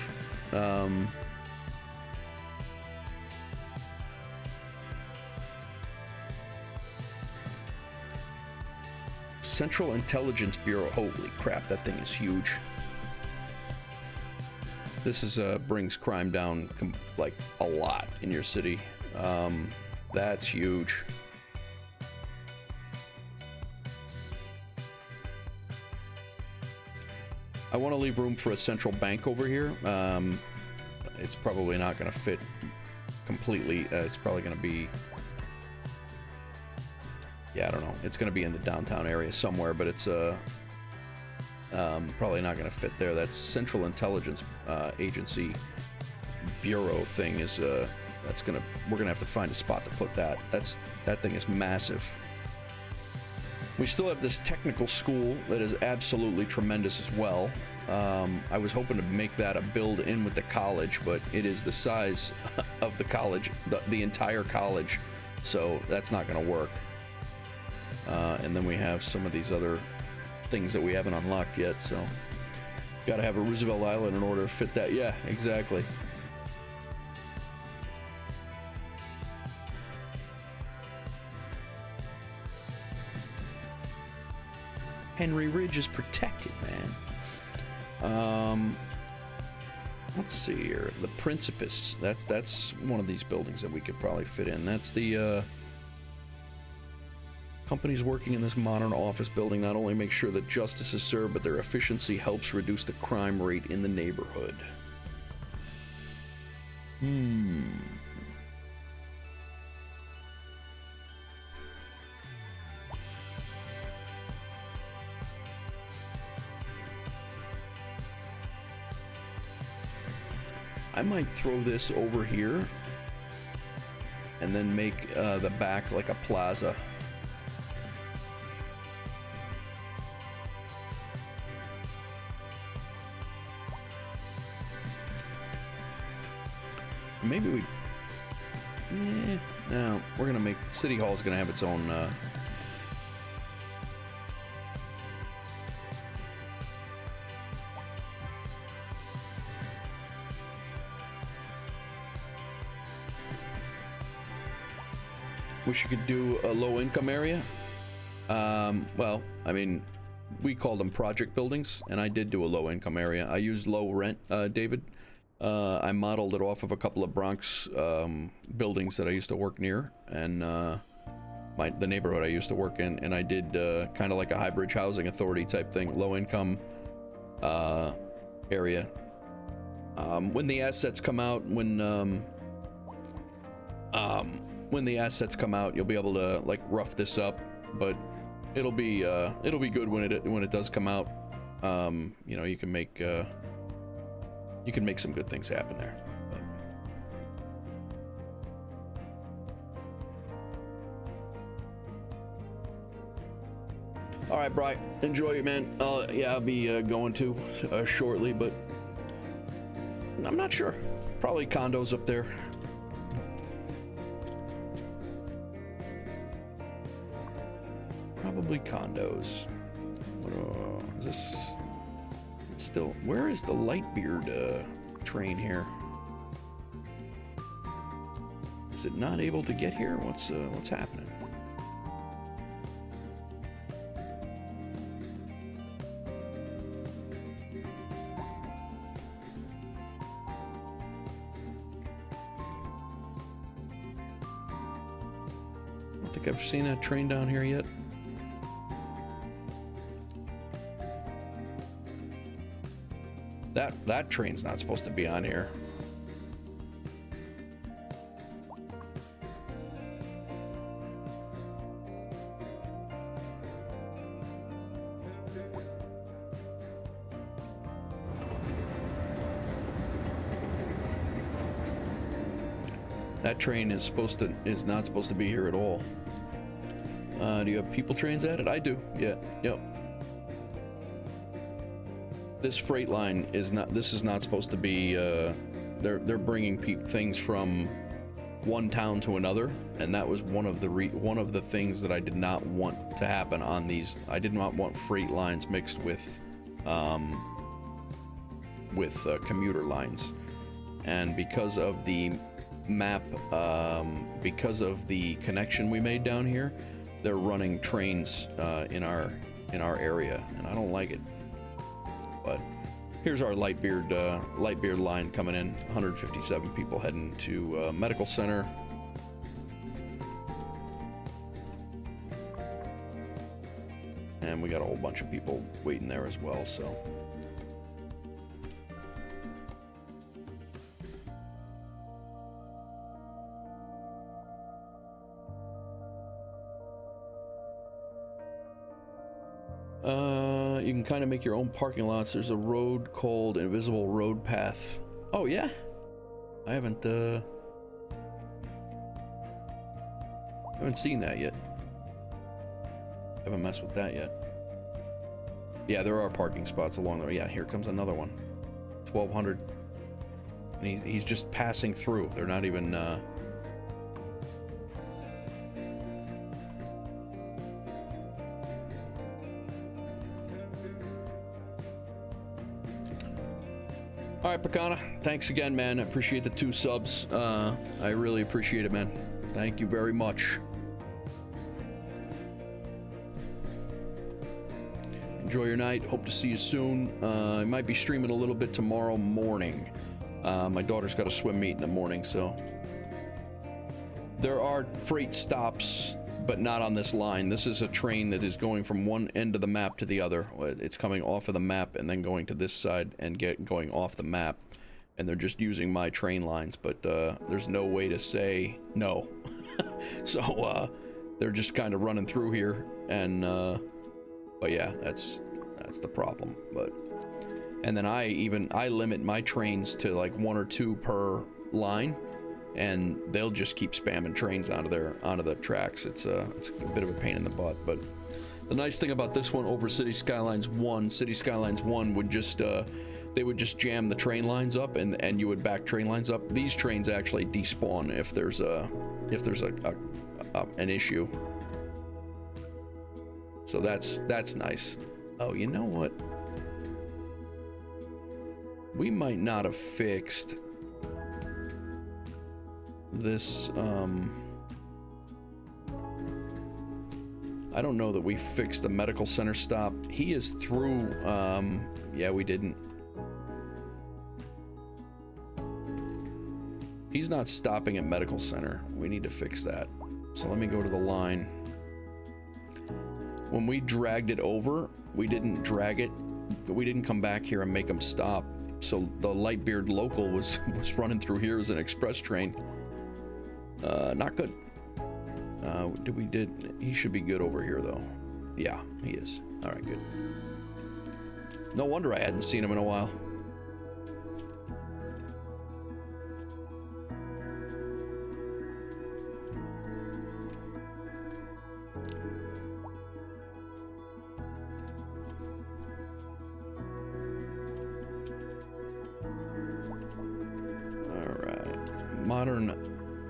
Central Intelligence Bureau. Holy crap, that thing is huge. This is brings crime down like a lot in your city. That's huge. I want to leave room for a central bank over here. It's probably not going to fit completely. It's probably going to be... Yeah, I don't know. It's going to be in the downtown area somewhere, but it's probably not going to fit there. That Central Intelligence Agency Bureau thing is... we're gonna have to find a spot to put that. That thing is massive. We still have this technical school that is absolutely tremendous as well. I was hoping to make that a build in with the college, but it is the size of the college, the entire college, so that's not gonna work. And then we have some of these other things that we haven't unlocked yet, so gotta have a Roosevelt Island in order to fit that. Yeah, exactly. Henry Ridge is protected, man. Let's see here. The Principus. That's one of these buildings that we could probably fit in. That's the companies working in this modern office building not only make sure that justice is served, but their efficiency helps reduce the crime rate in the neighborhood. I might throw this over here and then make the back like a plaza. Maybe we... no, we're gonna make... City Hall's gonna have its own... Wish you could do a low-income area. Well, I mean, we called them project buildings, and I did do a low-income area. I used low rent, David. I modeled it off of a couple of Bronx buildings that I used to work near, and the neighborhood I used to work in, and I did kind of like a high bridge housing authority type thing, low-income area. When the assets come out, when the assets come out, you'll be able to like rough this up, but it'll be good when it does come out. You know, you can make some good things happen there. But. All right, Bri, enjoy it, man. Yeah, I'll be going to shortly, but I'm not sure. Probably condos up there. Probably condos. Is this still? Where is the Lightbeard train here? Is it not able to get here? What's happening? I don't think I've seen that train down here yet. That train's not supposed to be on here. That train is not supposed to be here at all. Do you have people trains added? I do. Yeah. Yep. This freight line is not. This is not supposed to be. They're bringing things from one town to another, and that was one of the things that I did not want to happen on these. I did not want freight lines mixed with commuter lines, and because of the map, because of the connection we made down here, they're running trains in our area, and I don't like it. But here's our Lightbeard line coming in. 157 people heading to medical center. And we got a whole bunch of people waiting there as well, so. You can kind of make your own parking lots. There's a road called Invisible Road Path. Oh yeah, I haven't seen that yet. Haven't messed with that yet. Yeah, there are parking spots along there. Yeah, here comes another one. 1200. And he's just passing through. They're not even All right, Picana, thanks again, man. I appreciate the 2 subs. I really appreciate it, man. Thank you very much. Enjoy your night. Hope to see you soon. I might be streaming a little bit tomorrow morning. My daughter's got a swim meet in the morning, so. There are freight stops, but not on this line. This is a train that is going from one end of the map to the other. It's coming off of the map and then going to this side and going off the map. And they're just using my train lines, but there's no way to say no. So they're just kind of running through here, and but yeah, that's the problem. But and then I limit my trains to like 1 or 2 per line, and they'll just keep spamming trains onto the tracks. It's a bit of a pain in the butt, but the nice thing about this one over Cities Skylines 1 would just they would just jam the train lines up, and you would back train lines up. These trains actually despawn if there's an issue. So that's nice. Oh, you know what? We might not have fixed this I don't know that we fixed the medical center stop. He is through, yeah, we didn't. He's not stopping at medical center. We need to fix that. So let me go to the line. When we dragged it over, we didn't drag it. We didn't come back here and make him stop. So the Lightbeard local was running through here as an express train. Not good. He should be good over here though. Yeah, he is. All right, good. No wonder I hadn't seen him in a while.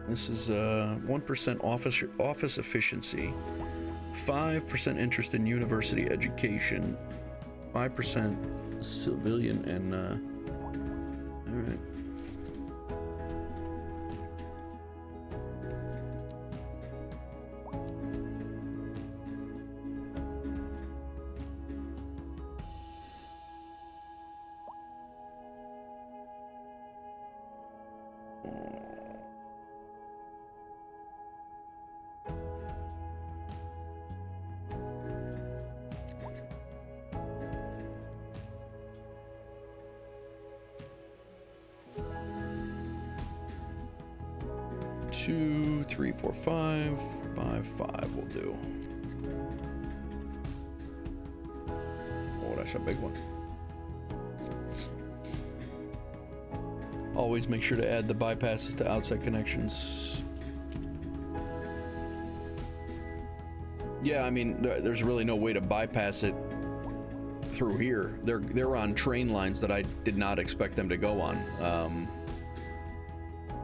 This is 1% office efficiency, 5% interest in university education, 5% civilian, and all right. Two, three, four, five will do. Oh, that's a big one. Always make sure to add the bypasses to outside connections. Yeah, I mean, there's really no way to bypass it through here. They're on train lines that I did not expect them to go on.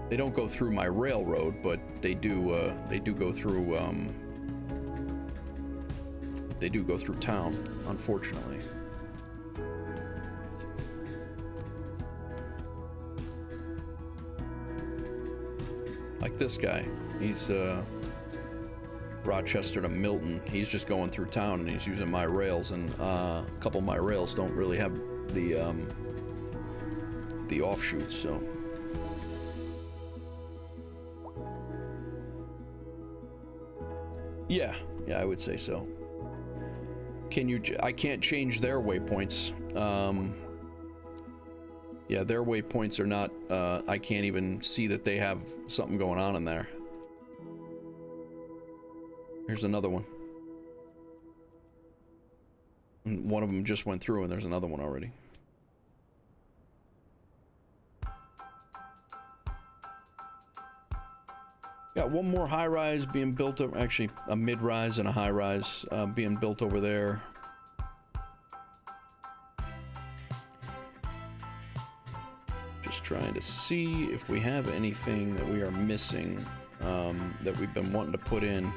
They don't go through my railroad, but they do go through town, unfortunately. Like this guy, he's Rochester to Milton. He's just going through town and he's using my rails, and a couple of my rails don't really have the offshoots, so. Yeah, I would say so. I can't change their waypoints. Yeah, their waypoints are not, I can't even see that they have something going on in there. Here's another one. And one of them just went through and there's another one already. Got one more high-rise being built over, actually a mid-rise and a high-rise being built over there. Just trying to see if we have anything that we are missing that we've been wanting to put in.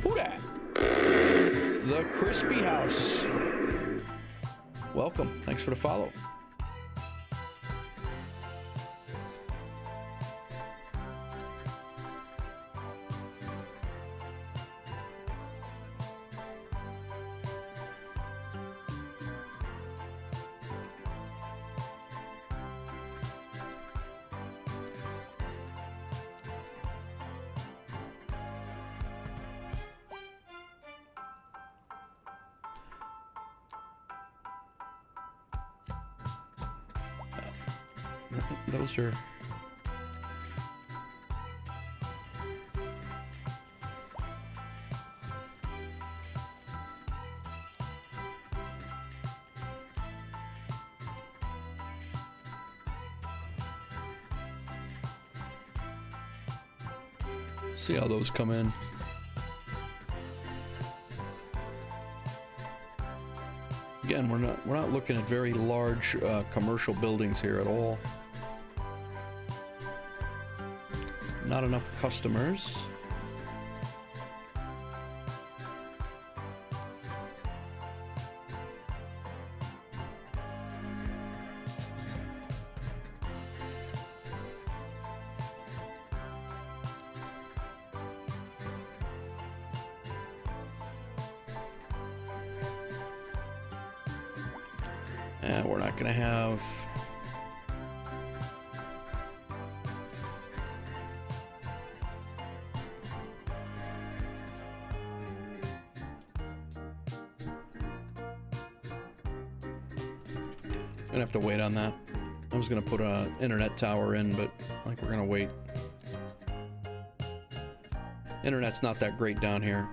Who dat? The Crispy House. Welcome. Thanks for the follow. Those are... See how those come in. Again, we're not looking at very large commercial buildings here at all. Not enough customers. And we're not gonna have... Gonna have to wait on that. I was gonna put a internet tower in, but like we're gonna wait. Internet's not that great down here.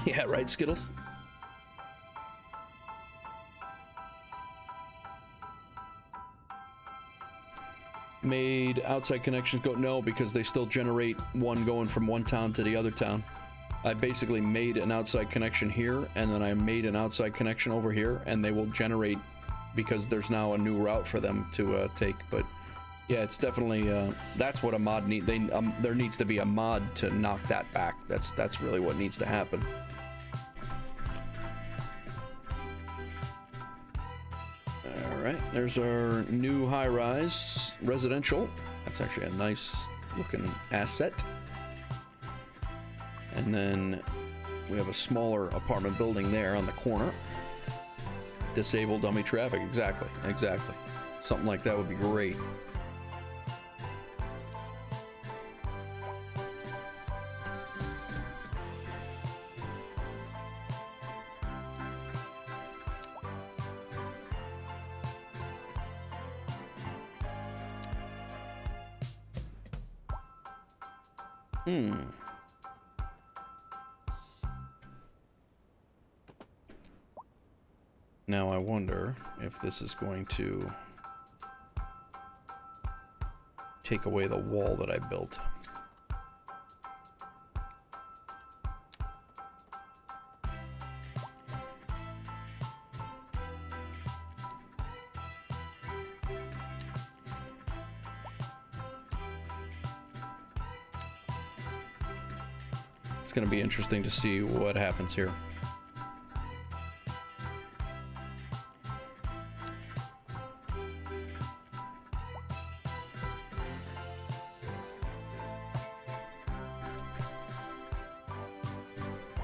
Yeah, right, Skittles? Made outside connections go? No, because they still generate one going from one town to the other town. I basically made an outside connection here, and then I made an outside connection over here, and they will generate because there's now a new route for them to take. But yeah, it's definitely that's what a mod need. There needs to be a mod to knock that back. That's really what needs to happen. All right, there's our new high-rise residential. That's actually a nice looking asset. And then we have a smaller apartment building there on the corner. Disable dummy traffic, exactly. Something like that would be great. Now I wonder if this is going to take away the wall that I built. It's going to be interesting to see what happens here.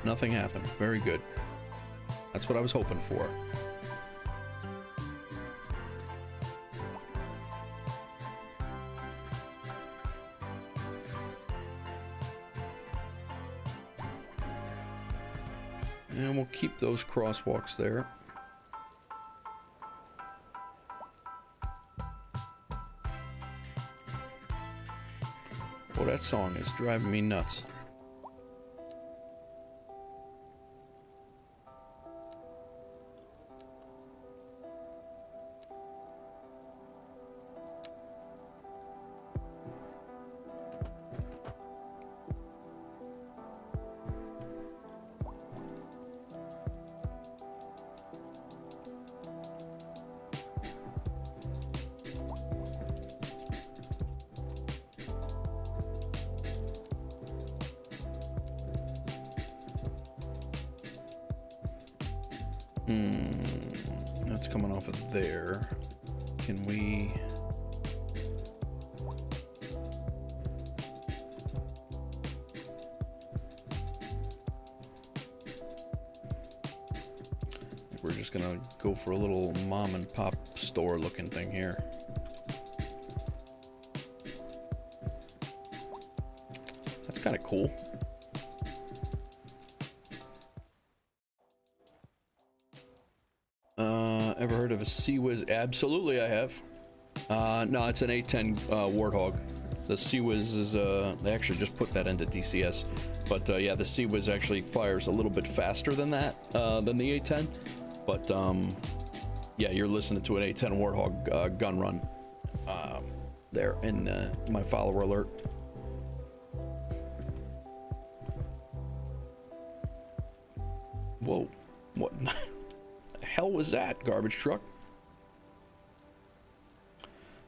Nothing happened. Very good. That's what I was hoping for. And we'll keep those crosswalks there. Oh, that song is driving me nuts. That's coming off of there. Can we... We're just gonna go for a little mom and pop store looking thing here. That's kind of cool. Ever heard of a Sea-Wiz? Absolutely, I have. No, it's an A10 Warthog. The Sea-Wiz is, they actually just put that into DCS. But yeah, the Sea-Wiz actually fires a little bit faster than that, than the A10. But yeah, you're listening to an A10 Warthog gun run there in my follower alert. Whoa, what? Hell was that, garbage truck?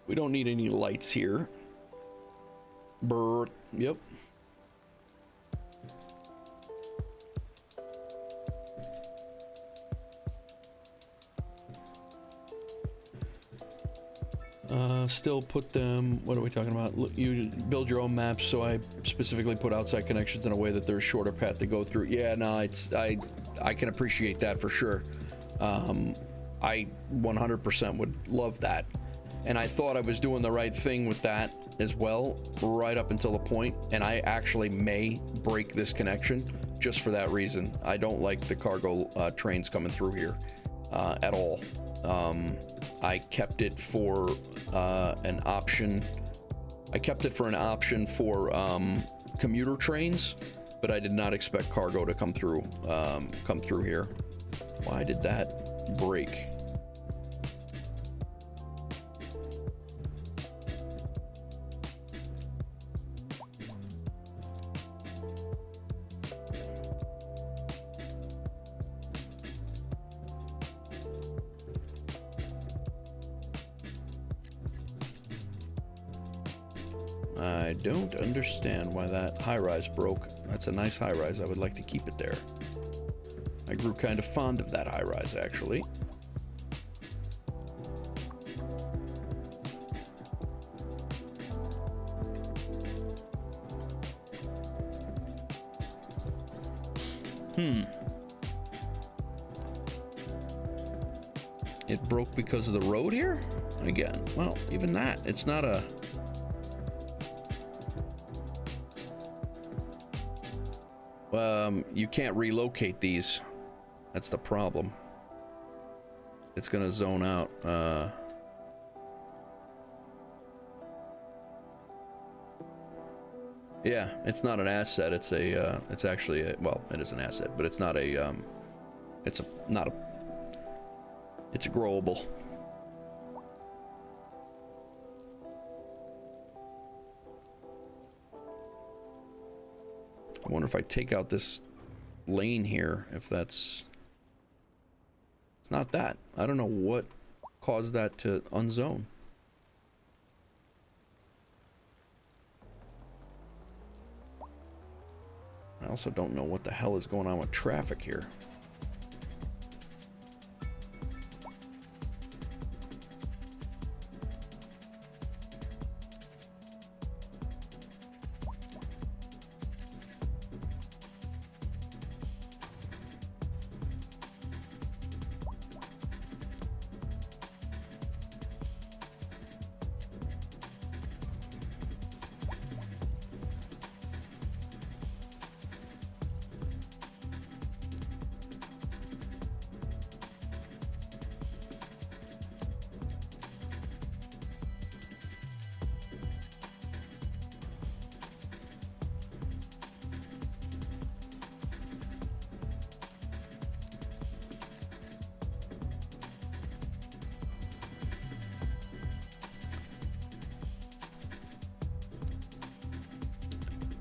We don't need any lights here. Brr, yep. Still put them, what are we talking about? Look, you build your own maps, so I specifically put outside connections in a way that there's a shorter path to go through. Yeah, no, it's, I can appreciate that for sure. I 100% would love that. And I thought I was doing the right thing with that as well, right up until the point, and I actually may break this connection just for that reason. I don't like the cargo trains coming through here at all. I kept it for an option. I kept it for an option for commuter trains, but I did not expect cargo to come through here. Why did that break? I don't understand why that high-rise broke. That's a nice high-rise. I would like to keep it there. I grew kind of fond of that high-rise, actually. It broke because of the road here? Again, well, even that, it's not a... you can't relocate these. That's the problem. It's gonna zone out. Yeah, it's not an asset. It's a. It's actually a, well, it is an asset, but it's not a. It's a not a. It's a growable. I wonder if I take out this lane here, if that's... It's not that. I don't know what caused that to unzone. I also don't know what the hell is going on with traffic here.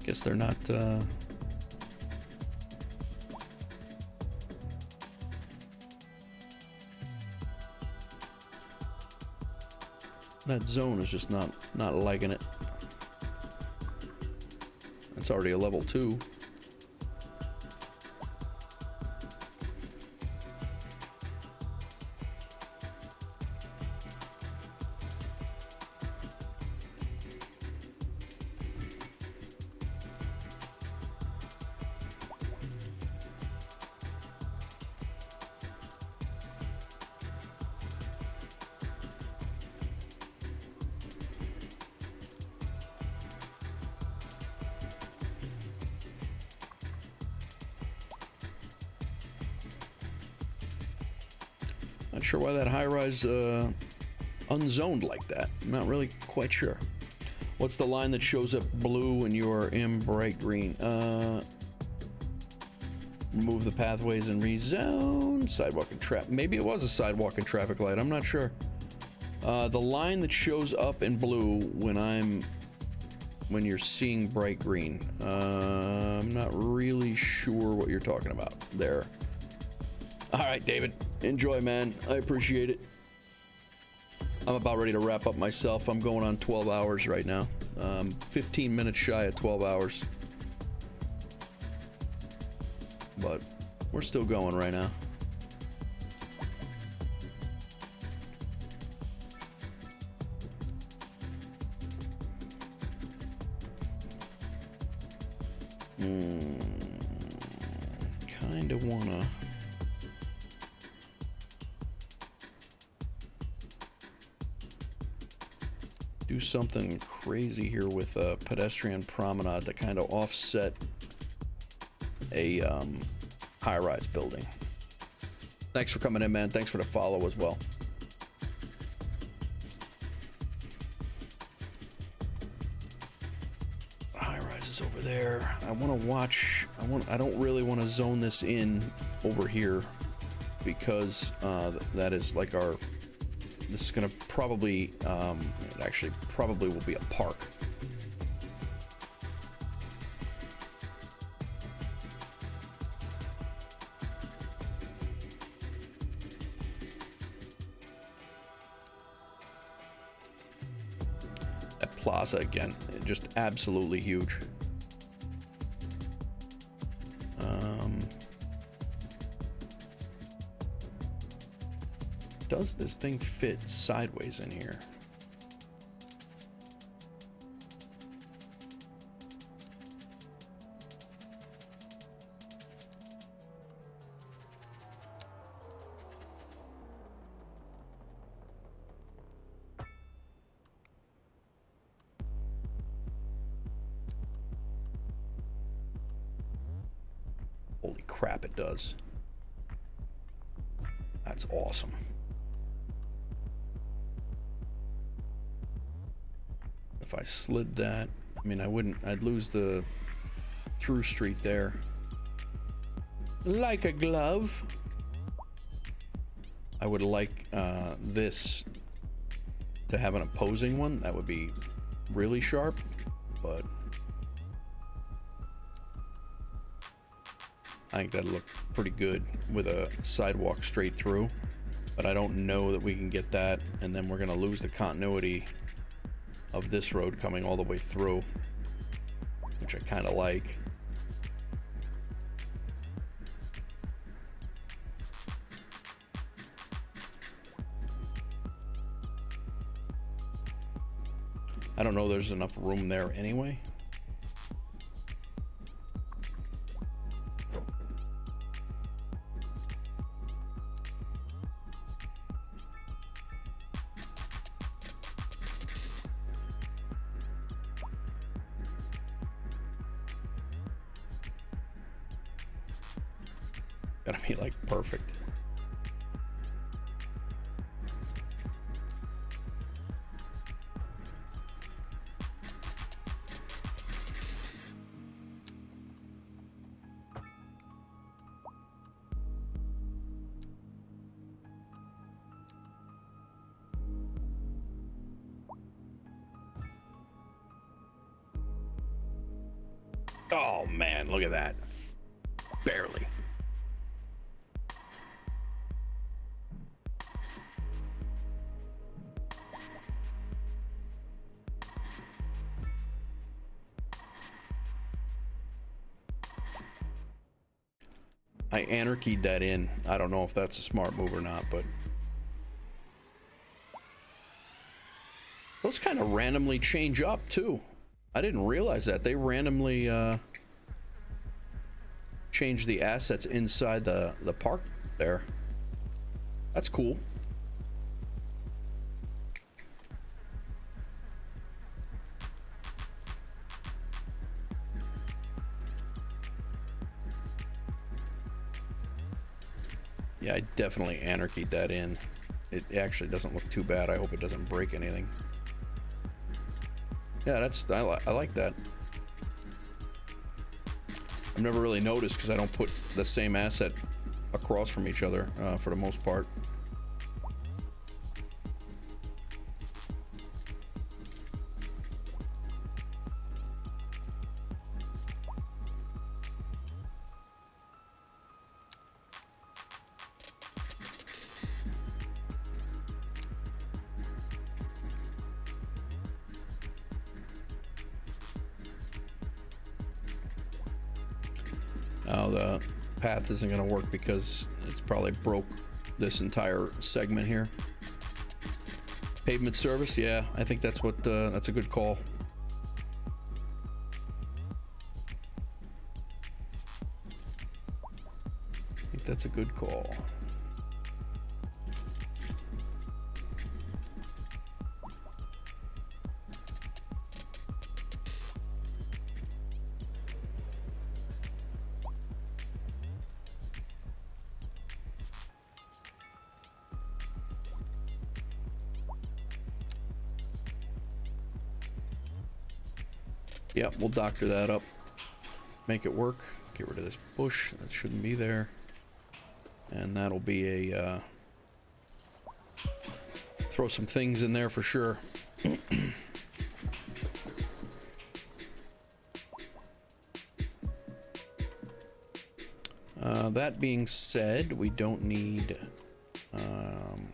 Guess they're not, that zone is just not liking it. It's already a level 2. Not sure why that high-rise unzoned like that. I'm not really quite sure. What's the line that shows up blue when you are in bright green? Remove the pathways and rezone. Sidewalk and traffic. Maybe it was a sidewalk and traffic light. I'm not sure. The line that shows up in blue when you're seeing bright green. I'm not really sure what you're talking about there. All right, David. Enjoy, man. I appreciate it. I'm about ready to wrap up myself. I'm going on 12 hours right now. 15 minutes shy of 12 hours. But we're still going right now. Kind of wanna... do something crazy here with a pedestrian promenade to kind of offset a high-rise building. Thanks for coming in, man. Thanks for the follow as well. High-rise is over there. I want to watch. I don't really want to zone this in over here because that is like our. This is gonna probably. It actually probably will be a park. Plaza again, just absolutely huge. Does this thing fit sideways in here? Holy crap, it does. That's awesome. If I slid that, I mean, I'd lose the through street there. Like a glove. I would like this to have an opposing one. That would be really sharp, but I think that'd look pretty good with a sidewalk straight through, but I don't know that we can get that, and then we're gonna lose the continuity of this road coming all the way through, which I kind of like. I don't know there's enough room there anyway. Gotta be like perfect. Oh man, look at that. Barely. I anarchied that in. I don't know if that's a smart move or not, but those kind of randomly change up too. I didn't realize that. They randomly change the assets inside the park there. That's cool. Yeah, I definitely anarchied that in. It actually doesn't look too bad. I hope it doesn't break anything. Yeah, I like that. I've never really noticed because I don't put the same asset across from each other for the most part. The path isn't going to work because it's probably broke this entire segment here. Pavement service, yeah, I think that's what that's a good call. I think that's a good call. Yep, we'll doctor that up. Make it work. Get rid of this bush. That shouldn't be there. And that'll be a... throw some things in there for sure. That being said, we don't need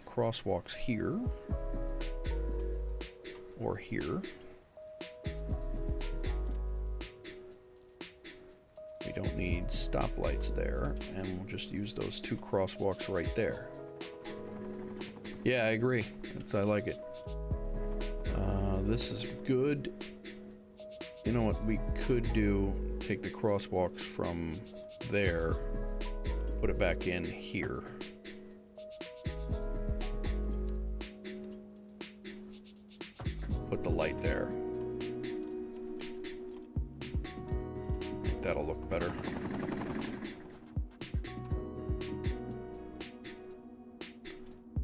crosswalks here or here. We don't need stoplights there, and we'll just use those 2 crosswalks right there. Yeah, I agree. I like it. This is good. You know what we could do? Take the crosswalks from there, put it back in here. Put the light there. I think that'll look better.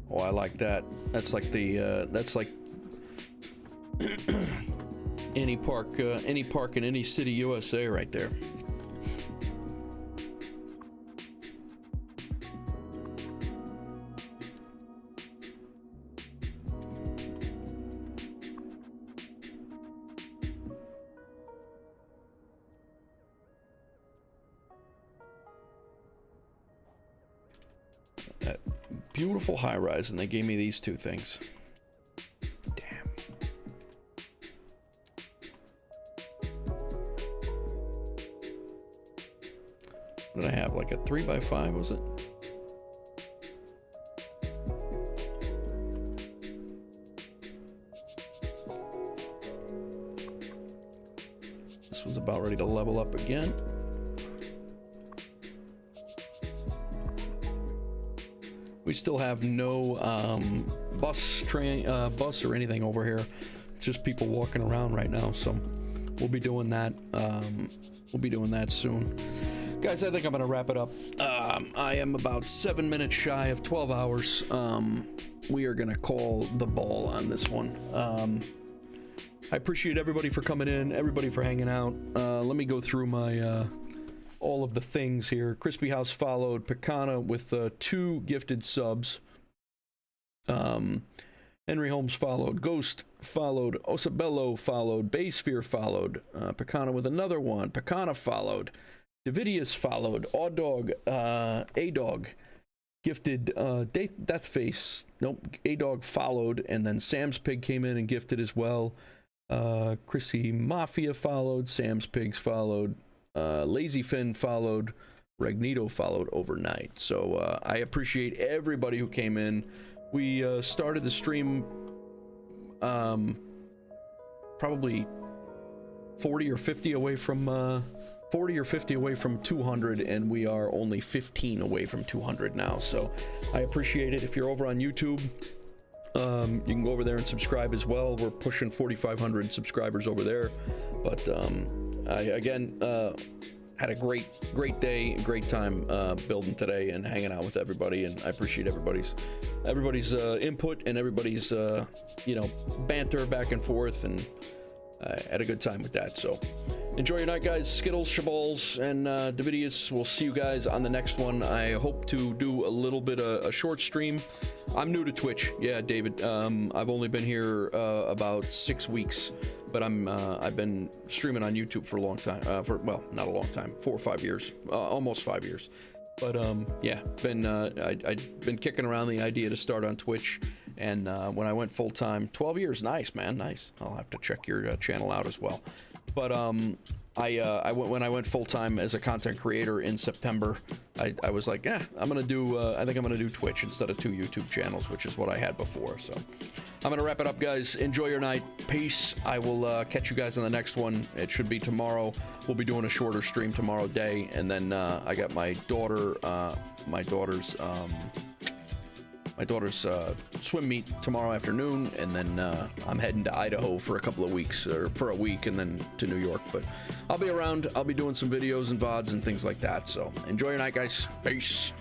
Oh, I like that. That's like the that's like any park in any city USA right there. That beautiful high rise, and they gave me these 2 things. Damn. What did I have? Like a 3x5, was it? This was about ready to level up again. We still have no bus or anything over here. It's just people walking around right now, so we'll be doing that. We'll be doing that soon. Guys, I think I'm gonna wrap it up. I am about 7 minutes shy of 12 hours. We are gonna call the ball on this one. I appreciate everybody for coming in, everybody for hanging out. Let me go through my all of the things here. Crispy House followed, Picana with 2 gifted subs. Henry Holmes followed, Ghost followed, Osabello followed, Baysphere followed, Picana with another one, Picana followed, Davidius followed, Awdog, A-Dog gifted, Deathface, nope, A-Dog followed, and then Sam's Pig came in and gifted as well. Chrissy Mafia followed, Sam's Pigs followed, Lazy Finn followed, Ragnito followed overnight. So I appreciate everybody who came in. We started the stream probably 40 or 50 away from 40 or 50 away from 200, and we are only 15 away from 200 now. So I appreciate it. If you're over on YouTube, you can go over there and subscribe as well. We're pushing 4,500 subscribers over there. But I again had a great day, great time building today and hanging out with everybody, and I appreciate everybody's input and everybody's you know, banter back and forth, and I had a good time with that. So enjoy your night, guys. Skittles, Shaballs, and Davidius. We'll see you guys on the next one. I hope to do a little bit of a short stream. I'm new to Twitch. Yeah, David. I've only been here about 6 weeks, but I've been streaming on YouTube for a long time. Well, not a long time, 4 or 5 years, almost 5 years. But yeah, I've been kicking around the idea to start on Twitch, and when I went full time, 12 years, nice, man, nice. I'll have to check your channel out as well. But when I went full time as a content creator in September, I was like, I think I'm gonna do Twitch instead of 2 YouTube channels, which is what I had before. So I'm gonna wrap it up, guys. Enjoy your night. Peace. I will catch you guys on the next one. It should be tomorrow. We'll be doing a shorter stream tomorrow day, and then I got my daughter's swim meet tomorrow afternoon, and then I'm heading to Idaho for a couple of weeks, or for a week, and then to New York. But I'll be around. I'll be doing some videos and VODs and things like that. So enjoy your night, guys. Peace.